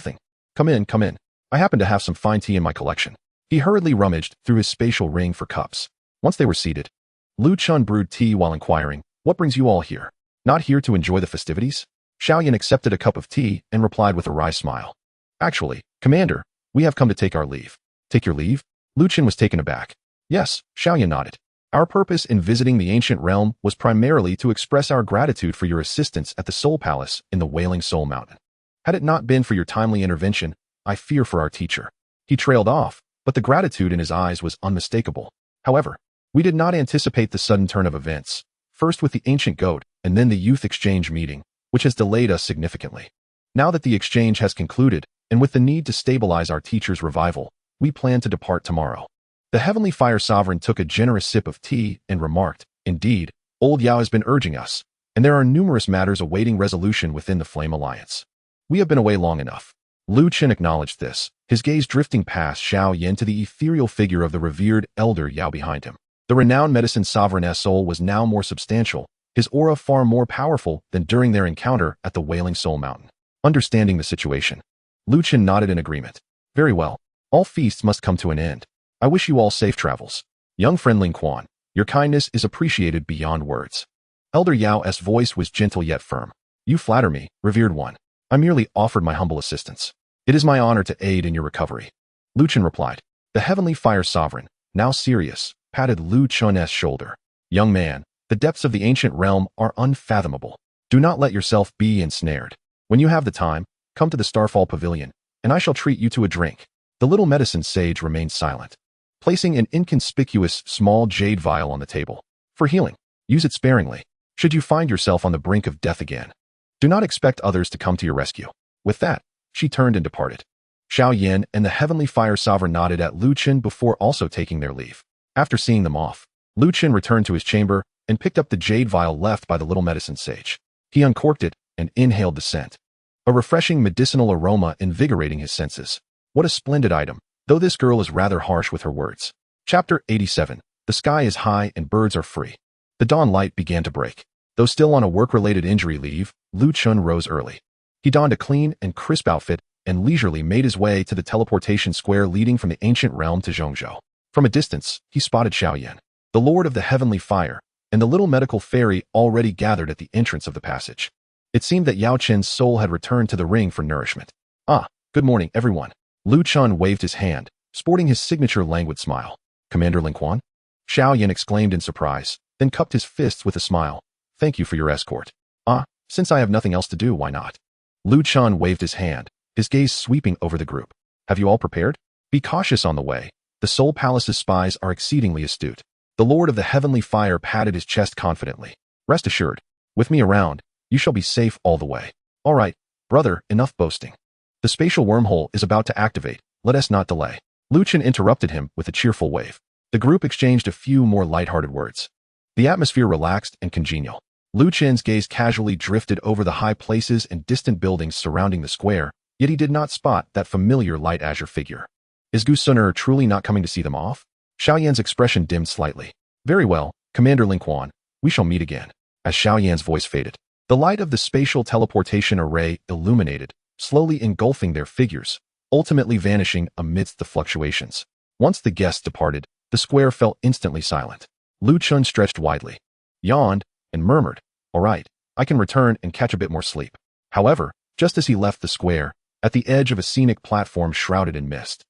Come in. I happen to have some fine tea in my collection. He hurriedly rummaged through his spatial ring for cups. Once they were seated, Lu Chun brewed tea while inquiring, what brings you all here? Not here to enjoy the festivities? Xiao Yan accepted a cup of tea and replied with a wry smile. Actually, Commander, we have come to take our leave. Take your leave? Lu Chun was taken aback. Yes, Xiao Yan nodded. Our purpose in visiting the ancient realm was primarily to express our gratitude for your assistance at the Soul Palace in the Wailing Soul Mountain. Had it not been for your timely intervention, I fear for our teacher. He trailed off, but the gratitude in his eyes was unmistakable. However, We did not anticipate the sudden turn of events, first with the ancient goat and then the youth exchange meeting, which has delayed us significantly. Now that the exchange has concluded, and with the need to stabilize our teacher's revival, we plan to depart tomorrow. The Heavenly Fire Sovereign took a generous sip of tea and remarked, "Indeed, old Yao has been urging us, and there are numerous matters awaiting resolution within the Flame Alliance. We have been away long enough." Lu Chen acknowledged this, his gaze drifting past Xiao Yan to the ethereal figure of the revered elder Yao behind him. The renowned medicine sovereign's soul was now more substantial, his aura far more powerful than during their encounter at the Wailing Soul Mountain. Understanding the situation, Lu Chen nodded in agreement. "Very well. All feasts must come to an end. I wish you all safe travels. Young friend Ling Quan, your kindness is appreciated beyond words." Elder Yao's voice was gentle yet firm. "You flatter me, revered one. I merely offered my humble assistance. It is my honor to aid in your recovery." Lu Chen replied. The Heavenly Fire Sovereign, now serious, patted Lu Chen's shoulder. "Young man, the depths of the ancient realm are unfathomable. Do not let yourself be ensnared. When you have the time, come to the Starfall Pavilion, and I shall treat you to a drink." The little medicine sage remained silent, placing an inconspicuous small jade vial on the table. "For healing, use it sparingly. Should you find yourself on the brink of death again, do not expect others to come to your rescue." With that, she turned and departed. Xiao Yan and the Heavenly Fire Sovereign nodded at Lu Chen before also taking their leave. After seeing them off, Lu Chen returned to his chamber and picked up the jade vial left by the little medicine sage. He uncorked it and inhaled the scent, a refreshing medicinal aroma invigorating his senses. What a splendid item, though this girl is rather harsh with her words. Chapter 87. The sky is high and birds are free. The dawn light began to break. Though still on a work-related injury leave, Lu Chen rose early. He donned a clean and crisp outfit and leisurely made his way to the teleportation square leading from the ancient realm to Zhongzhou. From a distance, he spotted Xiao Yan, the Lord of the Heavenly Fire, and the little medical fairy already gathered at the entrance of the passage. It seemed that Yao Chen's soul had returned to the ring for nourishment. "Ah, good morning, everyone." Lu Chen waved his hand, sporting his signature languid smile. "Commander Ling Quan?" Xiao Yan exclaimed in surprise, then cupped his fists with a smile. "Thank you for your escort." "Ah, since I have nothing else to do, why not?" Lu Chen waved his hand, his gaze sweeping over the group. "Have you all prepared? Be cautious on the way. The Soul Palace's spies are exceedingly astute." The Lord of the Heavenly Fire patted his chest confidently. "Rest assured, with me around, you shall be safe all the way." "All right, brother, enough boasting. The spatial wormhole is about to activate. Let us not delay." Lu Chen interrupted him with a cheerful wave. The group exchanged a few more light-hearted words. The atmosphere relaxed and congenial. Lu Chen's gaze casually drifted over the high places and distant buildings surrounding the square, yet he did not spot that familiar light azure figure. Is Gu Suner truly not coming to see them off? Xiao Yan's expression dimmed slightly. "Very well, Commander Ling Quan, we shall meet again." As Xiao Yan's voice faded, the light of the spatial teleportation array illuminated, slowly engulfing their figures, ultimately vanishing amidst the fluctuations. Once the guests departed, the square fell instantly silent. Lu Chen stretched widely, yawned, and murmured, "All right, I can return and catch a bit more sleep." However, just as he left the square, at the edge of a scenic platform shrouded in mist,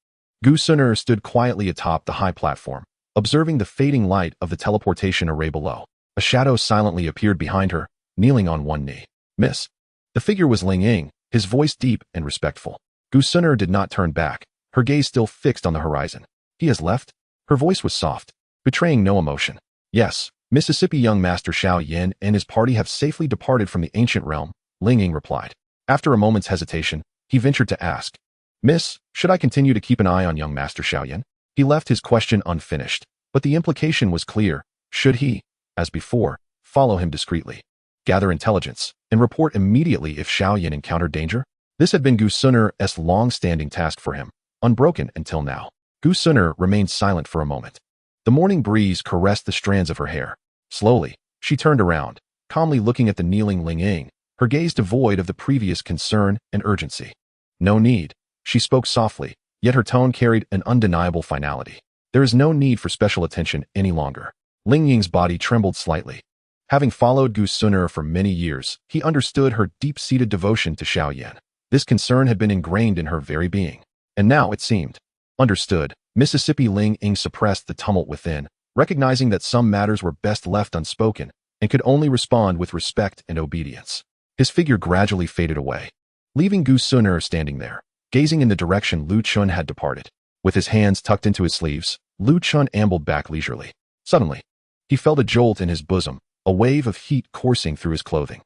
Gu Suner stood quietly atop the high platform, observing the fading light of the teleportation array below. A shadow silently appeared behind her, kneeling on one knee. "Miss." The figure was Ling Ying, his voice deep and respectful. Gu Suner did not turn back, her gaze still fixed on the horizon. "He has left?" Her voice was soft, betraying no emotion. "Yes, Mississippi young Master Xiao Yan and his party have safely departed from the ancient realm," Ling Ying replied. After a moment's hesitation, he ventured to ask, "Miss, should I continue to keep an eye on young Master Xiao Yan?" He left his question unfinished, but the implication was clear. Should he, as before, follow him discreetly, gather intelligence, and report immediately if Xiao Yan encountered danger? This had been Gu Suner's long-standing task for him, unbroken until now. Gu Suner remained silent for a moment. The morning breeze caressed the strands of her hair. Slowly, she turned around, calmly looking at the kneeling Ling Ying, her gaze devoid of the previous concern and urgency. "No need." She spoke softly, yet her tone carried an undeniable finality. "There is no need for special attention any longer." Ling Ying's body trembled slightly. Having followed Gu Suner for many years, he understood her deep-seated devotion to Xiao Yan. This concern had been ingrained in her very being. And now it seemed understood. Mississippi Ling Ying suppressed the tumult within, recognizing that some matters were best left unspoken and could only respond with respect and obedience. His figure gradually faded away, leaving Gu Suner standing there, gazing in the direction Lu Chen had departed. With his hands tucked into his sleeves, Lu Chen ambled back leisurely. Suddenly, he felt a jolt in his bosom, a wave of heat coursing through his clothing.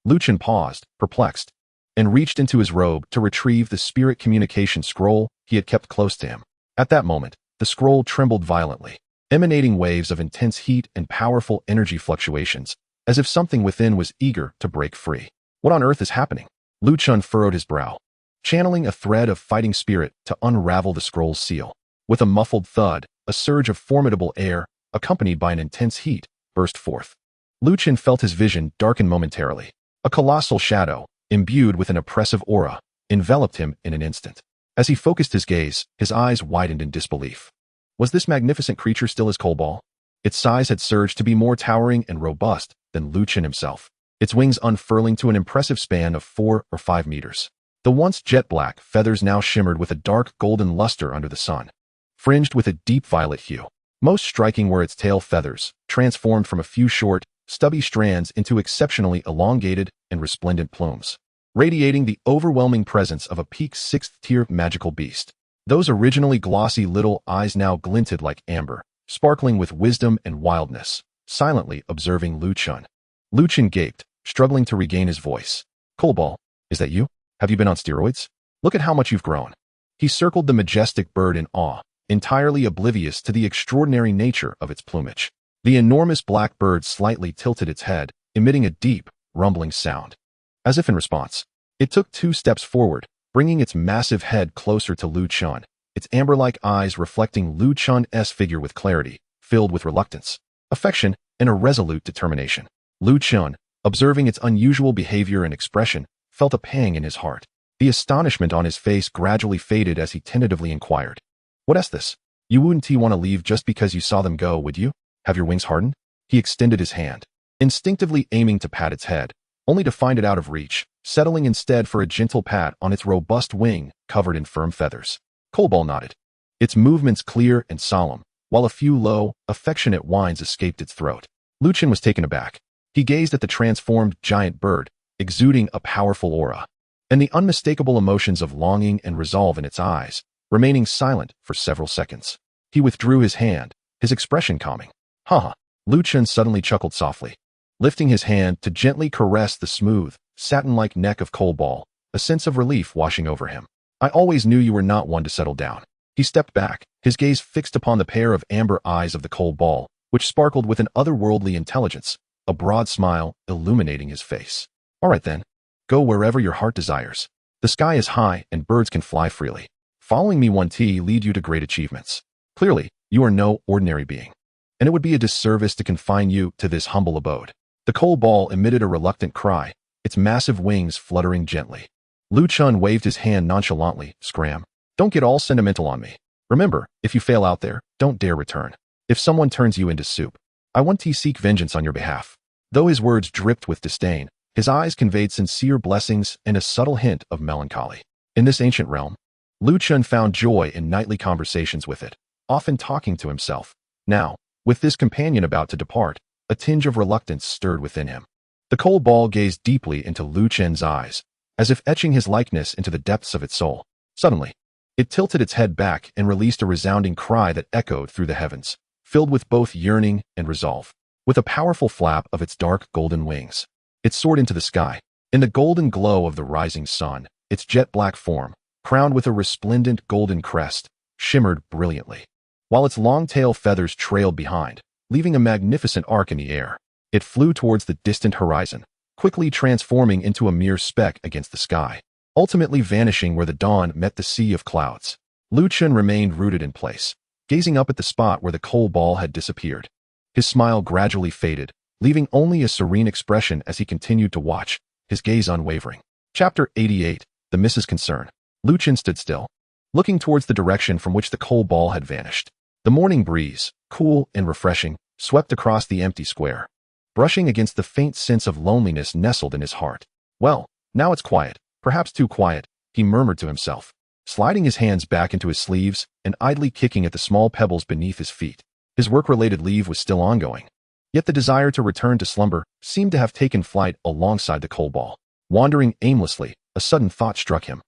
Luchan paused, perplexed, and reached into his robe to retrieve the spirit communication scroll he had kept close to him. At that moment, the scroll trembled violently, emanating waves of intense heat and powerful energy fluctuations, as if something within was eager to break free. What on earth is happening? Luchan furrowed his brow, channeling a thread of fighting spirit to unravel the scroll's seal. With a muffled thud, a surge of formidable air, accompanied by an intense heat, burst forth. Luchan felt his vision darken momentarily. A colossal shadow, imbued with an oppressive aura, enveloped him in an instant. As he focused his gaze, his eyes widened in disbelief. Was this magnificent creature still his Cobalt? Its size had surged to be more towering and robust than Luchan himself, its wings unfurling to an impressive span of 4 or 5 meters. The once jet-black feathers now shimmered with a dark golden luster under the sun, fringed with a deep violet hue. Most striking were its tail feathers, transformed from a few short, stubby strands into exceptionally elongated and resplendent plumes, radiating the overwhelming presence of a peak 6th-tier magical beast. Those originally glossy little eyes now glinted like amber, sparkling with wisdom and wildness, silently observing Luchan. Luchan gaped, struggling to regain his voice. Cobalt, is that you? Have you been on steroids? Look at how much you've grown. He circled the majestic bird in awe, entirely oblivious to the extraordinary nature of its plumage. The enormous black bird slightly tilted its head, emitting a deep, rumbling sound. As if in response, it took 2 steps forward, bringing its massive head closer to Luchan, its amber-like eyes reflecting Luchan's figure with clarity, filled with reluctance, affection, and a resolute determination. Luchan, observing its unusual behavior and expression, felt a pang in his heart. The astonishment on his face gradually faded as he tentatively inquired, "What's this? You wouldn't want to leave just because you saw them go, would you? Have your wings hardened?" He extended his hand, instinctively aiming to pat its head, only to find it out of reach, settling instead for a gentle pat on its robust wing covered in firm feathers. Cobalt nodded, its movements clear and solemn, while a few low, affectionate whines escaped its throat. Luchan was taken aback. He gazed at the transformed giant bird, exuding a powerful aura, and the unmistakable emotions of longing and resolve in its eyes, remaining silent for several seconds. He withdrew his hand, his expression calming. "Ha!" Luchan suddenly chuckled softly, lifting his hand to gently caress the smooth, satin-like neck of Cobalt, a sense of relief washing over him. "I always knew you were not one to settle down." He stepped back, his gaze fixed upon the pair of amber eyes of the Cobalt, which sparkled with an otherworldly intelligence, a broad smile illuminating his face. "All right then, go wherever your heart desires. The sky is high and birds can fly freely. Following me one T lead you to great achievements. Clearly, you are no ordinary being, and it would be a disservice to confine you to this humble abode." The Cobalt emitted a reluctant cry, its massive wings fluttering gently. Luchan waved his hand nonchalantly, "Scram. Don't get all sentimental on me. Remember, if you fail out there, don't dare return. If someone turns you into soup, I want to seek vengeance on your behalf." Though his words dripped with disdain, his eyes conveyed sincere blessings and a subtle hint of melancholy. In this ancient realm, Luchan found joy in nightly conversations with it, often talking to himself. Now, with this companion about to depart, a tinge of reluctance stirred within him. The Cobalt gazed deeply into Luchan's eyes, as if etching his likeness into the depths of its soul. Suddenly, it tilted its head back and released a resounding cry that echoed through the heavens, filled with both yearning and resolve. With a powerful flap of its dark golden wings, it soared into the sky. In the golden glow of the rising sun, its jet-black form, crowned with a resplendent golden crest, shimmered brilliantly, while its long tail feathers trailed behind, leaving a magnificent arc in the air. It flew towards the distant horizon, quickly transforming into a mere speck against the sky, ultimately vanishing where the dawn met the sea of clouds. Luchan remained rooted in place, gazing up at the spot where the Cobalt had disappeared. His smile gradually faded, leaving only a serene expression as he continued to watch, his gaze unwavering. Chapter 88, The Mrs. Concern. Luchan stood still, looking towards the direction from which the Cobalt had vanished. The morning breeze, cool and refreshing, swept across the empty square, brushing against the faint sense of loneliness nestled in his heart. "Well, now it's quiet, perhaps too quiet," he murmured to himself, sliding his hands back into his sleeves and idly kicking at the small pebbles beneath his feet. His work-related leave was still ongoing, yet the desire to return to slumber seemed to have taken flight alongside the Cobalt. Wandering aimlessly, a sudden thought struck him.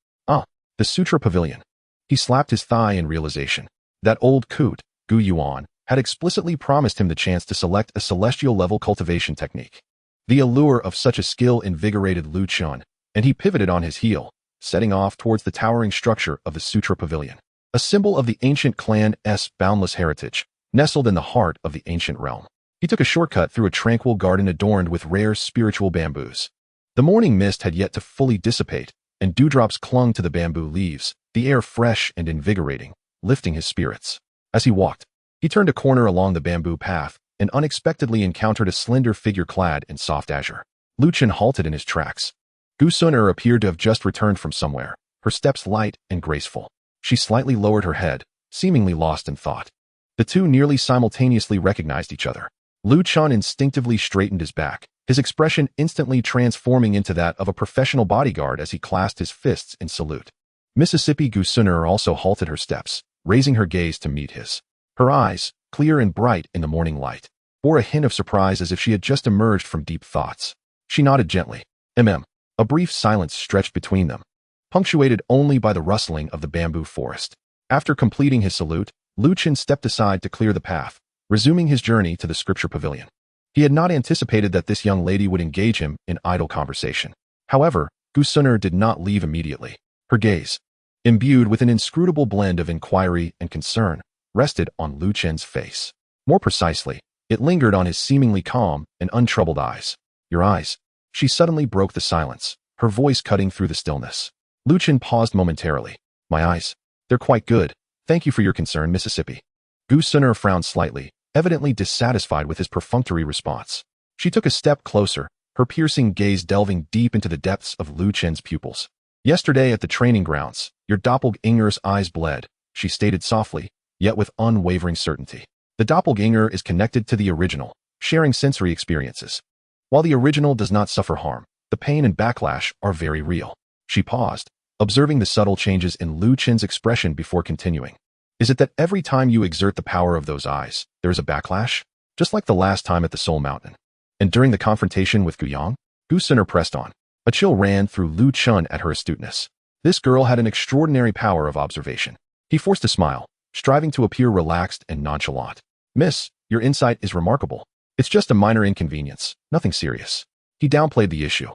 The Sutra Pavilion. He slapped his thigh in realization. That old coot, Gu Yuan, had explicitly promised him the chance to select a celestial-level cultivation technique. The allure of such a skill invigorated Lu Quan, and he pivoted on his heel, setting off towards the towering structure of the Sutra Pavilion, a symbol of the ancient clan's boundless heritage, nestled in the heart of the ancient realm. He took a shortcut through a tranquil garden adorned with rare spiritual bamboos. The morning mist had yet to fully dissipate, and dewdrops clung to the bamboo leaves, the air fresh and invigorating, lifting his spirits. As he walked, he turned a corner along the bamboo path and unexpectedly encountered a slender figure clad in soft azure. Lu Quan halted in his tracks. Gu Suner appeared to have just returned from somewhere, her steps light and graceful. She slightly lowered her head, seemingly lost in thought. The two nearly simultaneously recognized each other. Lu Quan instinctively straightened his back, his expression instantly transforming into that of a professional bodyguard as he clasped his fists in salute. Mississippi Gu Suner also halted her steps, raising her gaze to meet his. Her eyes, clear and bright in the morning light, bore a hint of surprise as if she had just emerged from deep thoughts. She nodded gently. A brief silence stretched between them, punctuated only by the rustling of the bamboo forest. After completing his salute, Lu Quan stepped aside to clear the path, resuming his journey to the scripture pavilion. He had not anticipated that this young lady would engage him in idle conversation. However, Gu Suner did not leave immediately. Her gaze, imbued with an inscrutable blend of inquiry and concern, rested on Lu Quan's face. More precisely, it lingered on his seemingly calm and untroubled eyes. Your eyes. She suddenly broke the silence, her voice cutting through the stillness. Lu Quan paused momentarily. My eyes. They're quite good. Thank you for your concern, Mississippi. Gu Suner frowned slightly, evidently dissatisfied with his perfunctory response. She took a step closer, her piercing gaze delving deep into the depths of Lu Quan's pupils. Yesterday at the training grounds, your doppelganger's eyes bled, she stated softly, yet with unwavering certainty. The doppelganger is connected to the original, sharing sensory experiences. While the original does not suffer harm, the pain and backlash are very real. She paused, observing the subtle changes in Lu Quan's expression before continuing. Is it that every time you exert the power of those eyes, there is a backlash? Just like the last time at the Soul Mountain. And during the confrontation with Gu Yang? Gu Suner pressed on. A chill ran through Lu Quan at her astuteness. This girl had an extraordinary power of observation. He forced a smile, striving to appear relaxed and nonchalant. Miss, your insight is remarkable. It's just a minor inconvenience, nothing serious. He downplayed the issue.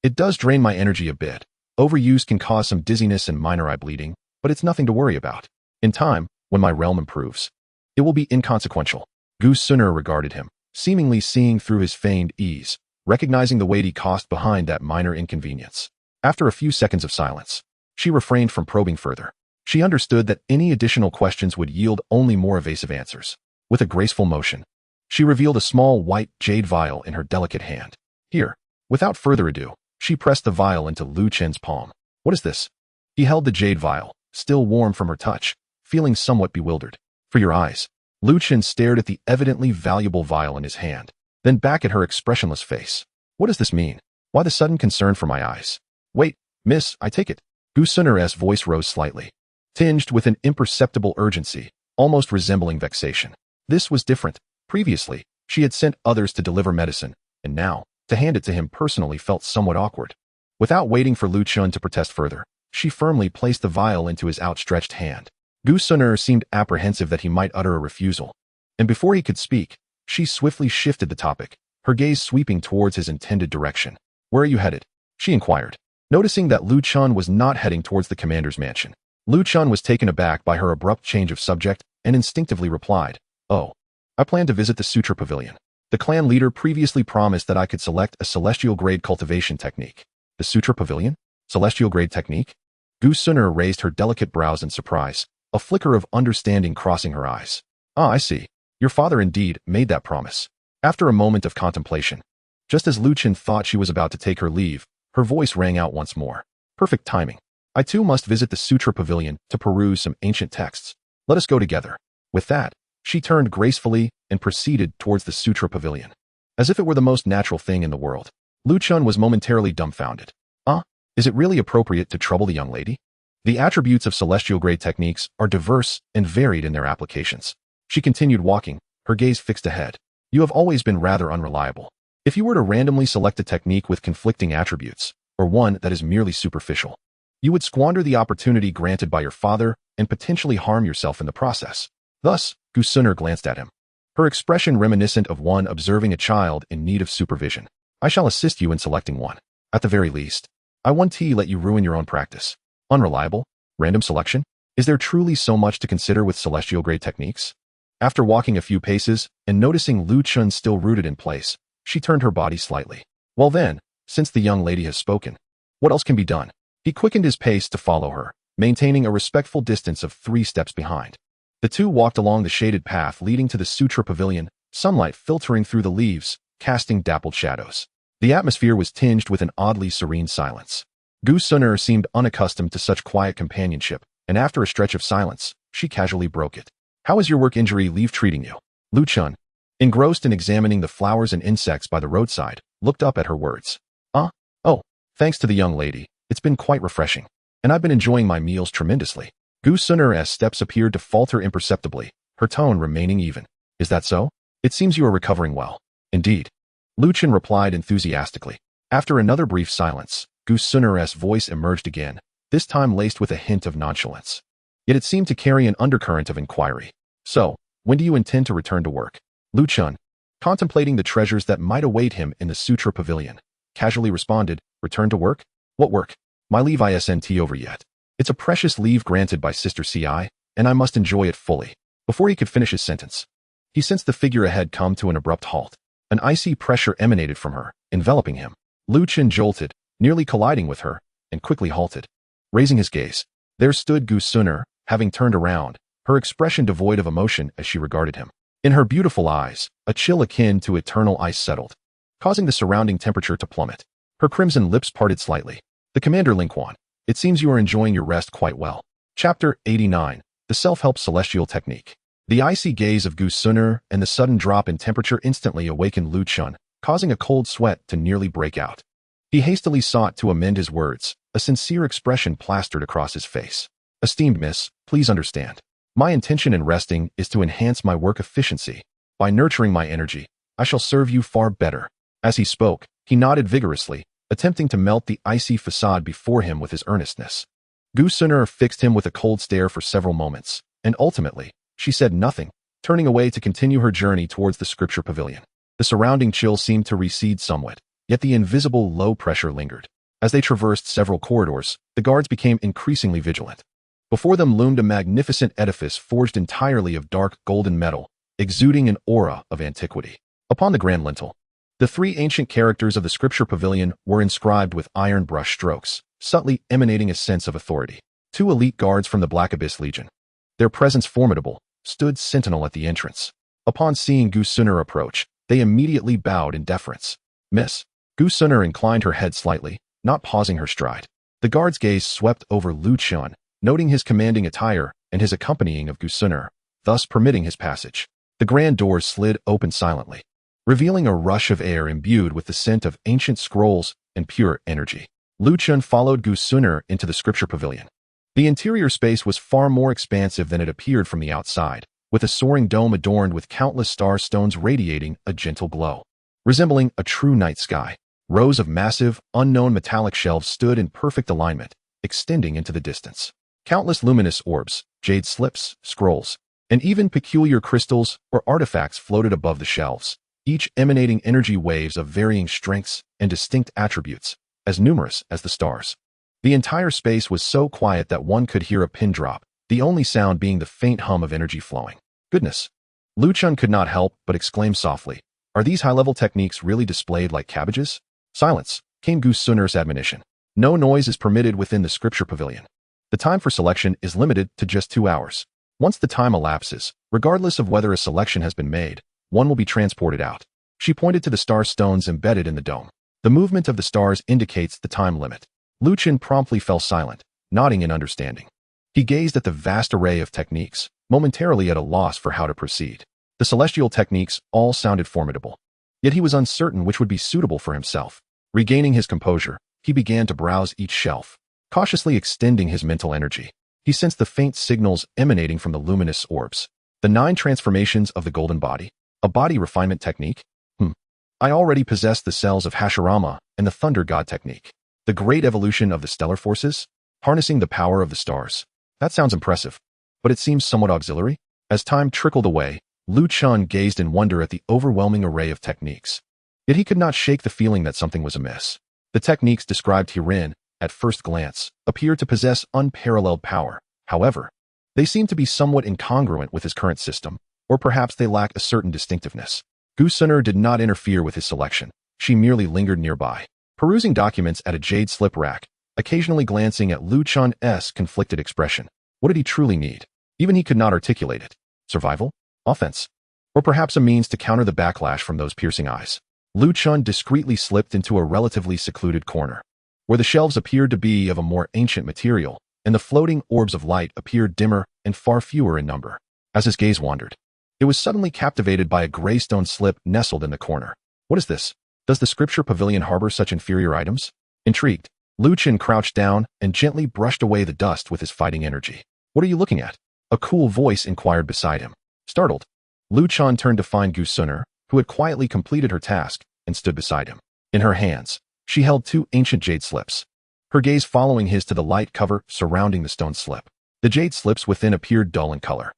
It does drain my energy a bit. Overuse can cause some dizziness and minor eye bleeding, but it's nothing to worry about. In time, when my realm improves, it will be inconsequential. Gu Suner regarded him, seemingly seeing through his feigned ease, recognizing the weight he cost behind that minor inconvenience. After a few seconds of silence, she refrained from probing further. She understood that any additional questions would yield only more evasive answers. With a graceful motion, she revealed a small white jade vial in her delicate hand. Here. Without further ado, she pressed the vial into Lu Quan's palm. What is this? He held the jade vial, still warm from her touch, feeling somewhat bewildered. For your eyes. Lu Quan stared at the evidently valuable vial in his hand, then back at her expressionless face. What does this mean? Why the sudden concern for my eyes? Wait, miss, I take it. Gu Suner's voice rose slightly, tinged with an imperceptible urgency, almost resembling vexation. This was different. Previously, she had sent others to deliver medicine, and now, to hand it to him personally felt somewhat awkward. Without waiting for Lu Quan to protest further, she firmly placed the vial into his outstretched hand. Gu Suner seemed apprehensive that he might utter a refusal, and before he could speak, she swiftly shifted the topic, her gaze sweeping towards his intended direction. Where are you headed? She inquired. Noticing that Lu Quan was not heading towards the commander's mansion, Lu Quan was taken aback by her abrupt change of subject and instinctively replied, Oh. I plan to visit the Sutra Pavilion. The clan leader previously promised that I could select a celestial-grade cultivation technique. The Sutra Pavilion? Celestial-grade technique? Gu Suner raised her delicate brows in surprise, a flicker of understanding crossing her eyes. Ah, I see. Your father indeed made that promise. After a moment of contemplation, just as Lu Quan thought she was about to take her leave, her voice rang out once more. Perfect timing. I too must visit the Sutra Pavilion to peruse some ancient texts. Let us go together. With that, she turned gracefully and proceeded towards the Sutra Pavilion. As if it were the most natural thing in the world, Lu Quan was momentarily dumbfounded. Is it really appropriate to trouble the young lady? The attributes of celestial-grade techniques are diverse and varied in their applications. She continued walking, her gaze fixed ahead. You have always been rather unreliable. If you were to randomly select a technique with conflicting attributes, or one that is merely superficial, you would squander the opportunity granted by your father and potentially harm yourself in the process. Thus, Gu Suner glanced at him. her expression reminiscent of one observing a child in need of supervision. I shall assist you in selecting one. At the very least, I won't let you ruin your own practice. Unreliable? Random selection? Is there truly so much to consider with celestial-grade techniques? After walking a few paces and noticing Lu Chun still rooted in place, she turned her body slightly. Well then, since the young lady has spoken, what else can be done? He quickened his pace to follow her, maintaining a respectful distance of 3 steps behind. The two walked along the shaded path leading to the Sutra Pavilion, sunlight filtering through the leaves, casting dappled shadows. The atmosphere was tinged with an oddly serene silence. Gu Suner seemed unaccustomed to such quiet companionship, and after a stretch of silence, she casually broke it. How is your work injury leave treating you? Lu Chun, engrossed in examining the flowers and insects by the roadside, looked up at her words. Oh, thanks to the young lady, it's been quite refreshing, and I've been enjoying my meals tremendously. Gu Suner's steps appeared to falter imperceptibly, her tone remaining even. Is that so? It seems you are recovering well. Indeed. Lu Chun replied enthusiastically. After another brief silence, Gu Suner's voice emerged again, this time laced with a hint of nonchalance. Yet it seemed to carry an undercurrent of inquiry. So, when do you intend to return to work? Lu Chun, contemplating the treasures that might await him in the Sutra Pavilion, casually responded, return to work? What work? My leave isn't over yet. It's a precious leave granted by Sister Ci, and I must enjoy it fully. Before he could finish his sentence, he sensed the figure ahead come to an abrupt halt. An icy pressure emanated from her, enveloping him. Lu Chun jolted, nearly colliding with her, and quickly halted. Raising his gaze, there stood Gu Suner, having turned around, her expression devoid of emotion as she regarded him. In her beautiful eyes, a chill akin to eternal ice settled, causing the surrounding temperature to plummet. Her crimson lips parted slightly. The commander Ling Quan, it seems you are enjoying your rest quite well. Chapter 89, The Self-Help Celestial Technique. The icy gaze of Gu Suner and the sudden drop in temperature instantly awakened Lu Chun, causing a cold sweat to nearly break out. He hastily sought to amend his words, a sincere expression plastered across his face. Esteemed miss, please understand. My intention in resting is to enhance my work efficiency. By nurturing my energy, I shall serve you far better. As he spoke, he nodded vigorously, attempting to melt the icy facade before him with his earnestness. Gu Suner fixed him with a cold stare for several moments, and ultimately, she said nothing, turning away to continue her journey towards the scripture pavilion. The surrounding chill seemed to recede somewhat, yet the invisible low pressure lingered. As they traversed several corridors, the guards became increasingly vigilant. Before them loomed a magnificent edifice forged entirely of dark golden metal, exuding an aura of antiquity. Upon the grand lintel, the 3 ancient characters of the scripture pavilion were inscribed with iron brush strokes, subtly emanating a sense of authority. 2 elite guards from the Black Abyss Legion, their presence formidable, stood sentinel at the entrance. Upon seeing Gu Suner approach, they immediately bowed in deference. Miss. Gu Suner inclined her head slightly, not pausing her stride. The guard's gaze swept over Lu Chun, noting his commanding attire and his accompanying of Gu Suner, thus permitting his passage. The grand doors slid open silently, revealing a rush of air imbued with the scent of ancient scrolls and pure energy. Lu Chun followed Gu Suner into the scripture pavilion. The interior space was far more expansive than it appeared from the outside, with a soaring dome adorned with countless star stones radiating a gentle glow. Resembling a true night sky, rows of massive, unknown metallic shelves stood in perfect alignment, extending into the distance. Countless luminous orbs, jade slips, scrolls, and even peculiar crystals or artifacts floated above the shelves, each emanating energy waves of varying strengths and distinct attributes, as numerous as the stars. The entire space was so quiet that one could hear a pin drop, the only sound being the faint hum of energy flowing. Goodness! Lu Chun could not help but exclaim softly, are these high-level techniques really displayed like cabbages? Silence, came Gu Suner's admonition. No noise is permitted within the scripture pavilion. The time for selection is limited to just 2 hours. Once the time elapses, regardless of whether a selection has been made, one will be transported out. She pointed to the star stones embedded in the dome. The movement of the stars indicates the time limit. Lu Chun promptly fell silent, nodding in understanding. He gazed at the vast array of techniques, momentarily at a loss for how to proceed. The celestial techniques all sounded formidable. Yet he was uncertain which would be suitable for himself. Regaining his composure, he began to browse each shelf, cautiously extending his mental energy. He sensed the faint signals emanating from the luminous orbs. The 9 transformations of the golden body, a body refinement technique? I already possess the cells of Hashirama and the thunder god technique. The great evolution of the stellar forces, harnessing the power of the stars. That sounds impressive, but it seems somewhat auxiliary. As time trickled away, Lu Quan gazed in wonder at the overwhelming array of techniques. Yet he could not shake the feeling that something was amiss. The techniques described herein, at first glance, appeared to possess unparalleled power. However, they seemed to be somewhat incongruent with his current system, or perhaps they lack a certain distinctiveness. Gu Suner did not interfere with his selection. She merely lingered nearby, perusing documents at a jade slip rack, occasionally glancing at Lu Quan's conflicted expression. What did he truly need? Even he could not articulate it. Survival? Offense? Or perhaps a means to counter the backlash from those piercing eyes. Lu Quan discreetly slipped into a relatively secluded corner, where the shelves appeared to be of a more ancient material, and the floating orbs of light appeared dimmer and far fewer in number. As his gaze wandered, it was suddenly captivated by a gray stone slip nestled in the corner. What is this? Does the scripture pavilion harbor such inferior items? Intrigued, Lu Quan crouched down and gently brushed away the dust with his fighting energy. What are you looking at? A cool voice inquired beside him. Startled, Lu Quan turned to find Gu Suner, who had quietly completed her task and stood beside him. In her hands, she held two ancient jade slips, her gaze following his to the light cover surrounding the stone slip. The jade slips within appeared dull in color.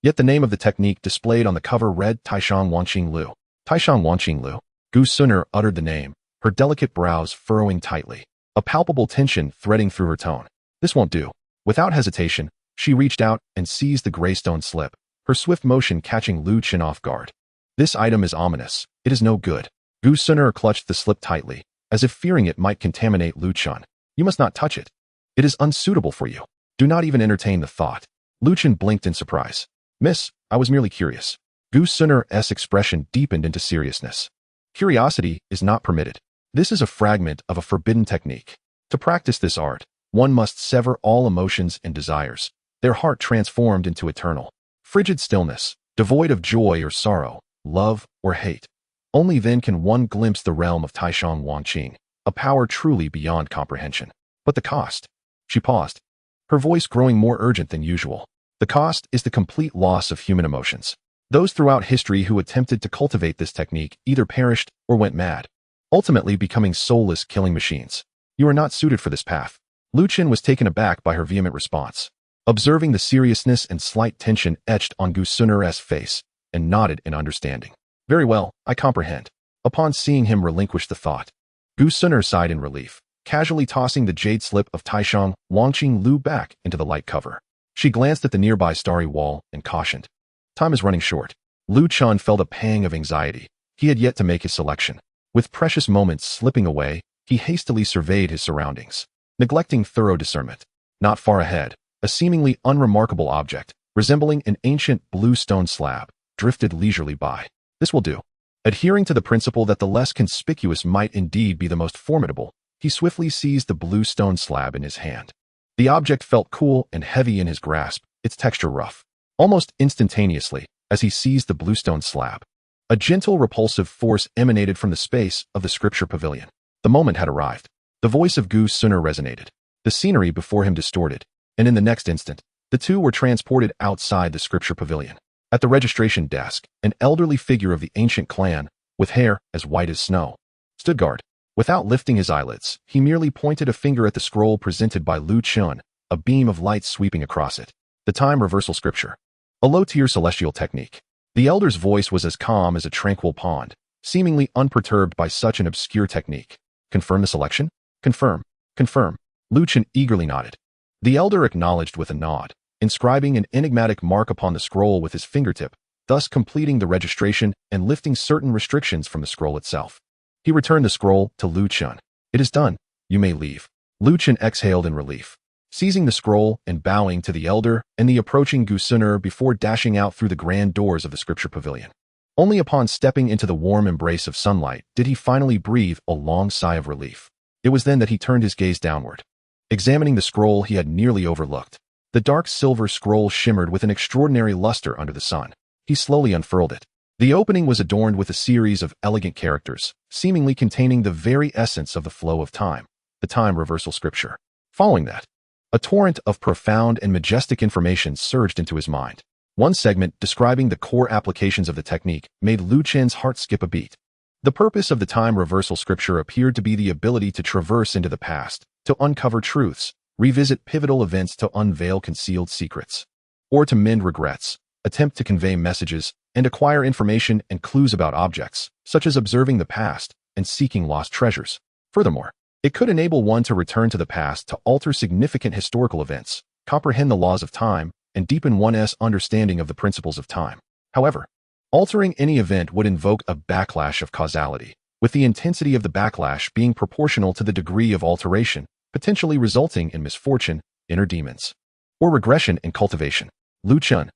Yet the name of the technique displayed on the cover read Taishang Wanqing Lu. Taishang Wanqing Lu. Gu Suner uttered the name, her delicate brows furrowing tightly, a palpable tension threading through her tone. This won't do. Without hesitation, she reached out and seized the gray stone slip, her swift motion catching Lu Quan off guard. This item is ominous. It is no good. Gu Suner clutched the slip tightly, as if fearing it might contaminate Lu Quan. You must not touch it. It is unsuitable for you. Do not even entertain the thought. Lu Quan blinked in surprise. Miss, I was merely curious. Gu Suner's expression deepened into seriousness. Curiosity is not permitted. This is a fragment of a forbidden technique. To practice this art, one must sever all emotions and desires, their heart transformed into eternal, frigid stillness, devoid of joy or sorrow, love or hate. Only then can one glimpse the realm of Taishang Wanqing, a power truly beyond comprehension. But the cost? She paused, her voice growing more urgent than usual. The cost is the complete loss of human emotions. Those throughout history who attempted to cultivate this technique either perished or went mad, ultimately becoming soulless killing machines. You are not suited for this path. Lu Quan was taken aback by her vehement response, observing the seriousness and slight tension etched on Gu Suner's face, and nodded in understanding. Very well, I comprehend. Upon seeing him relinquish the thought, Gu Suner sighed in relief, casually tossing the jade slip of Taishang Wanqing Lu back into the light cover. She glanced at the nearby starry wall and cautioned. Time is running short. Lu Quan felt a pang of anxiety. He had yet to make his selection. With precious moments slipping away, he hastily surveyed his surroundings, neglecting thorough discernment. Not far ahead, a seemingly unremarkable object, resembling an ancient blue stone slab, drifted leisurely by. This will do. Adhering to the principle that the less conspicuous might indeed be the most formidable, he swiftly seized the blue stone slab in his hand. The object felt cool and heavy in his grasp, its texture rough. Almost instantaneously, as he seized the bluestone slab, a gentle repulsive force emanated from the space of the scripture pavilion. The moment had arrived. The voice of Gu Suner resonated. The scenery before him distorted, and in the next instant, the two were transported outside the scripture pavilion. At the registration desk, an elderly figure of the ancient clan, with hair as white as snow, stood guard. Without lifting his eyelids, he merely pointed a finger at the scroll presented by Lu Quan, a beam of light sweeping across it. The time reversal scripture. A low-tier celestial technique. The elder's voice was as calm as a tranquil pond, seemingly unperturbed by such an obscure technique. Confirm the selection? Confirm. Confirm. Lu Quan eagerly nodded. The elder acknowledged with a nod, inscribing an enigmatic mark upon the scroll with his fingertip, thus completing the registration and lifting certain restrictions from the scroll itself. He returned the scroll to Lu Quan. It is done. You may leave. Lu Quan exhaled in relief, seizing the scroll and bowing to the elder and the approaching Gu Suner before dashing out through the grand doors of the scripture pavilion. Only upon stepping into the warm embrace of sunlight did he finally breathe a long sigh of relief. It was then that he turned his gaze downward, examining the scroll he had nearly overlooked. The dark silver scroll shimmered with an extraordinary luster under the sun. He slowly unfurled it. The opening was adorned with a series of elegant characters, seemingly containing the very essence of the flow of time, the time reversal scripture. Following that, a torrent of profound and majestic information surged into his mind. One segment describing the core applications of the technique made Lu Quan's heart skip a beat. The purpose of the time reversal scripture appeared to be the ability to traverse into the past, to uncover truths, revisit pivotal events to unveil concealed secrets, or to mend regrets, attempt to convey messages, and acquire information and clues about objects, such as observing the past and seeking lost treasures. Furthermore, it could enable one to return to the past to alter significant historical events, comprehend the laws of time, and deepen one's understanding of the principles of time. However, altering any event would invoke a backlash of causality, with the intensity of the backlash being proportional to the degree of alteration, potentially resulting in misfortune, inner demons, or regression in cultivation. Lu Chun,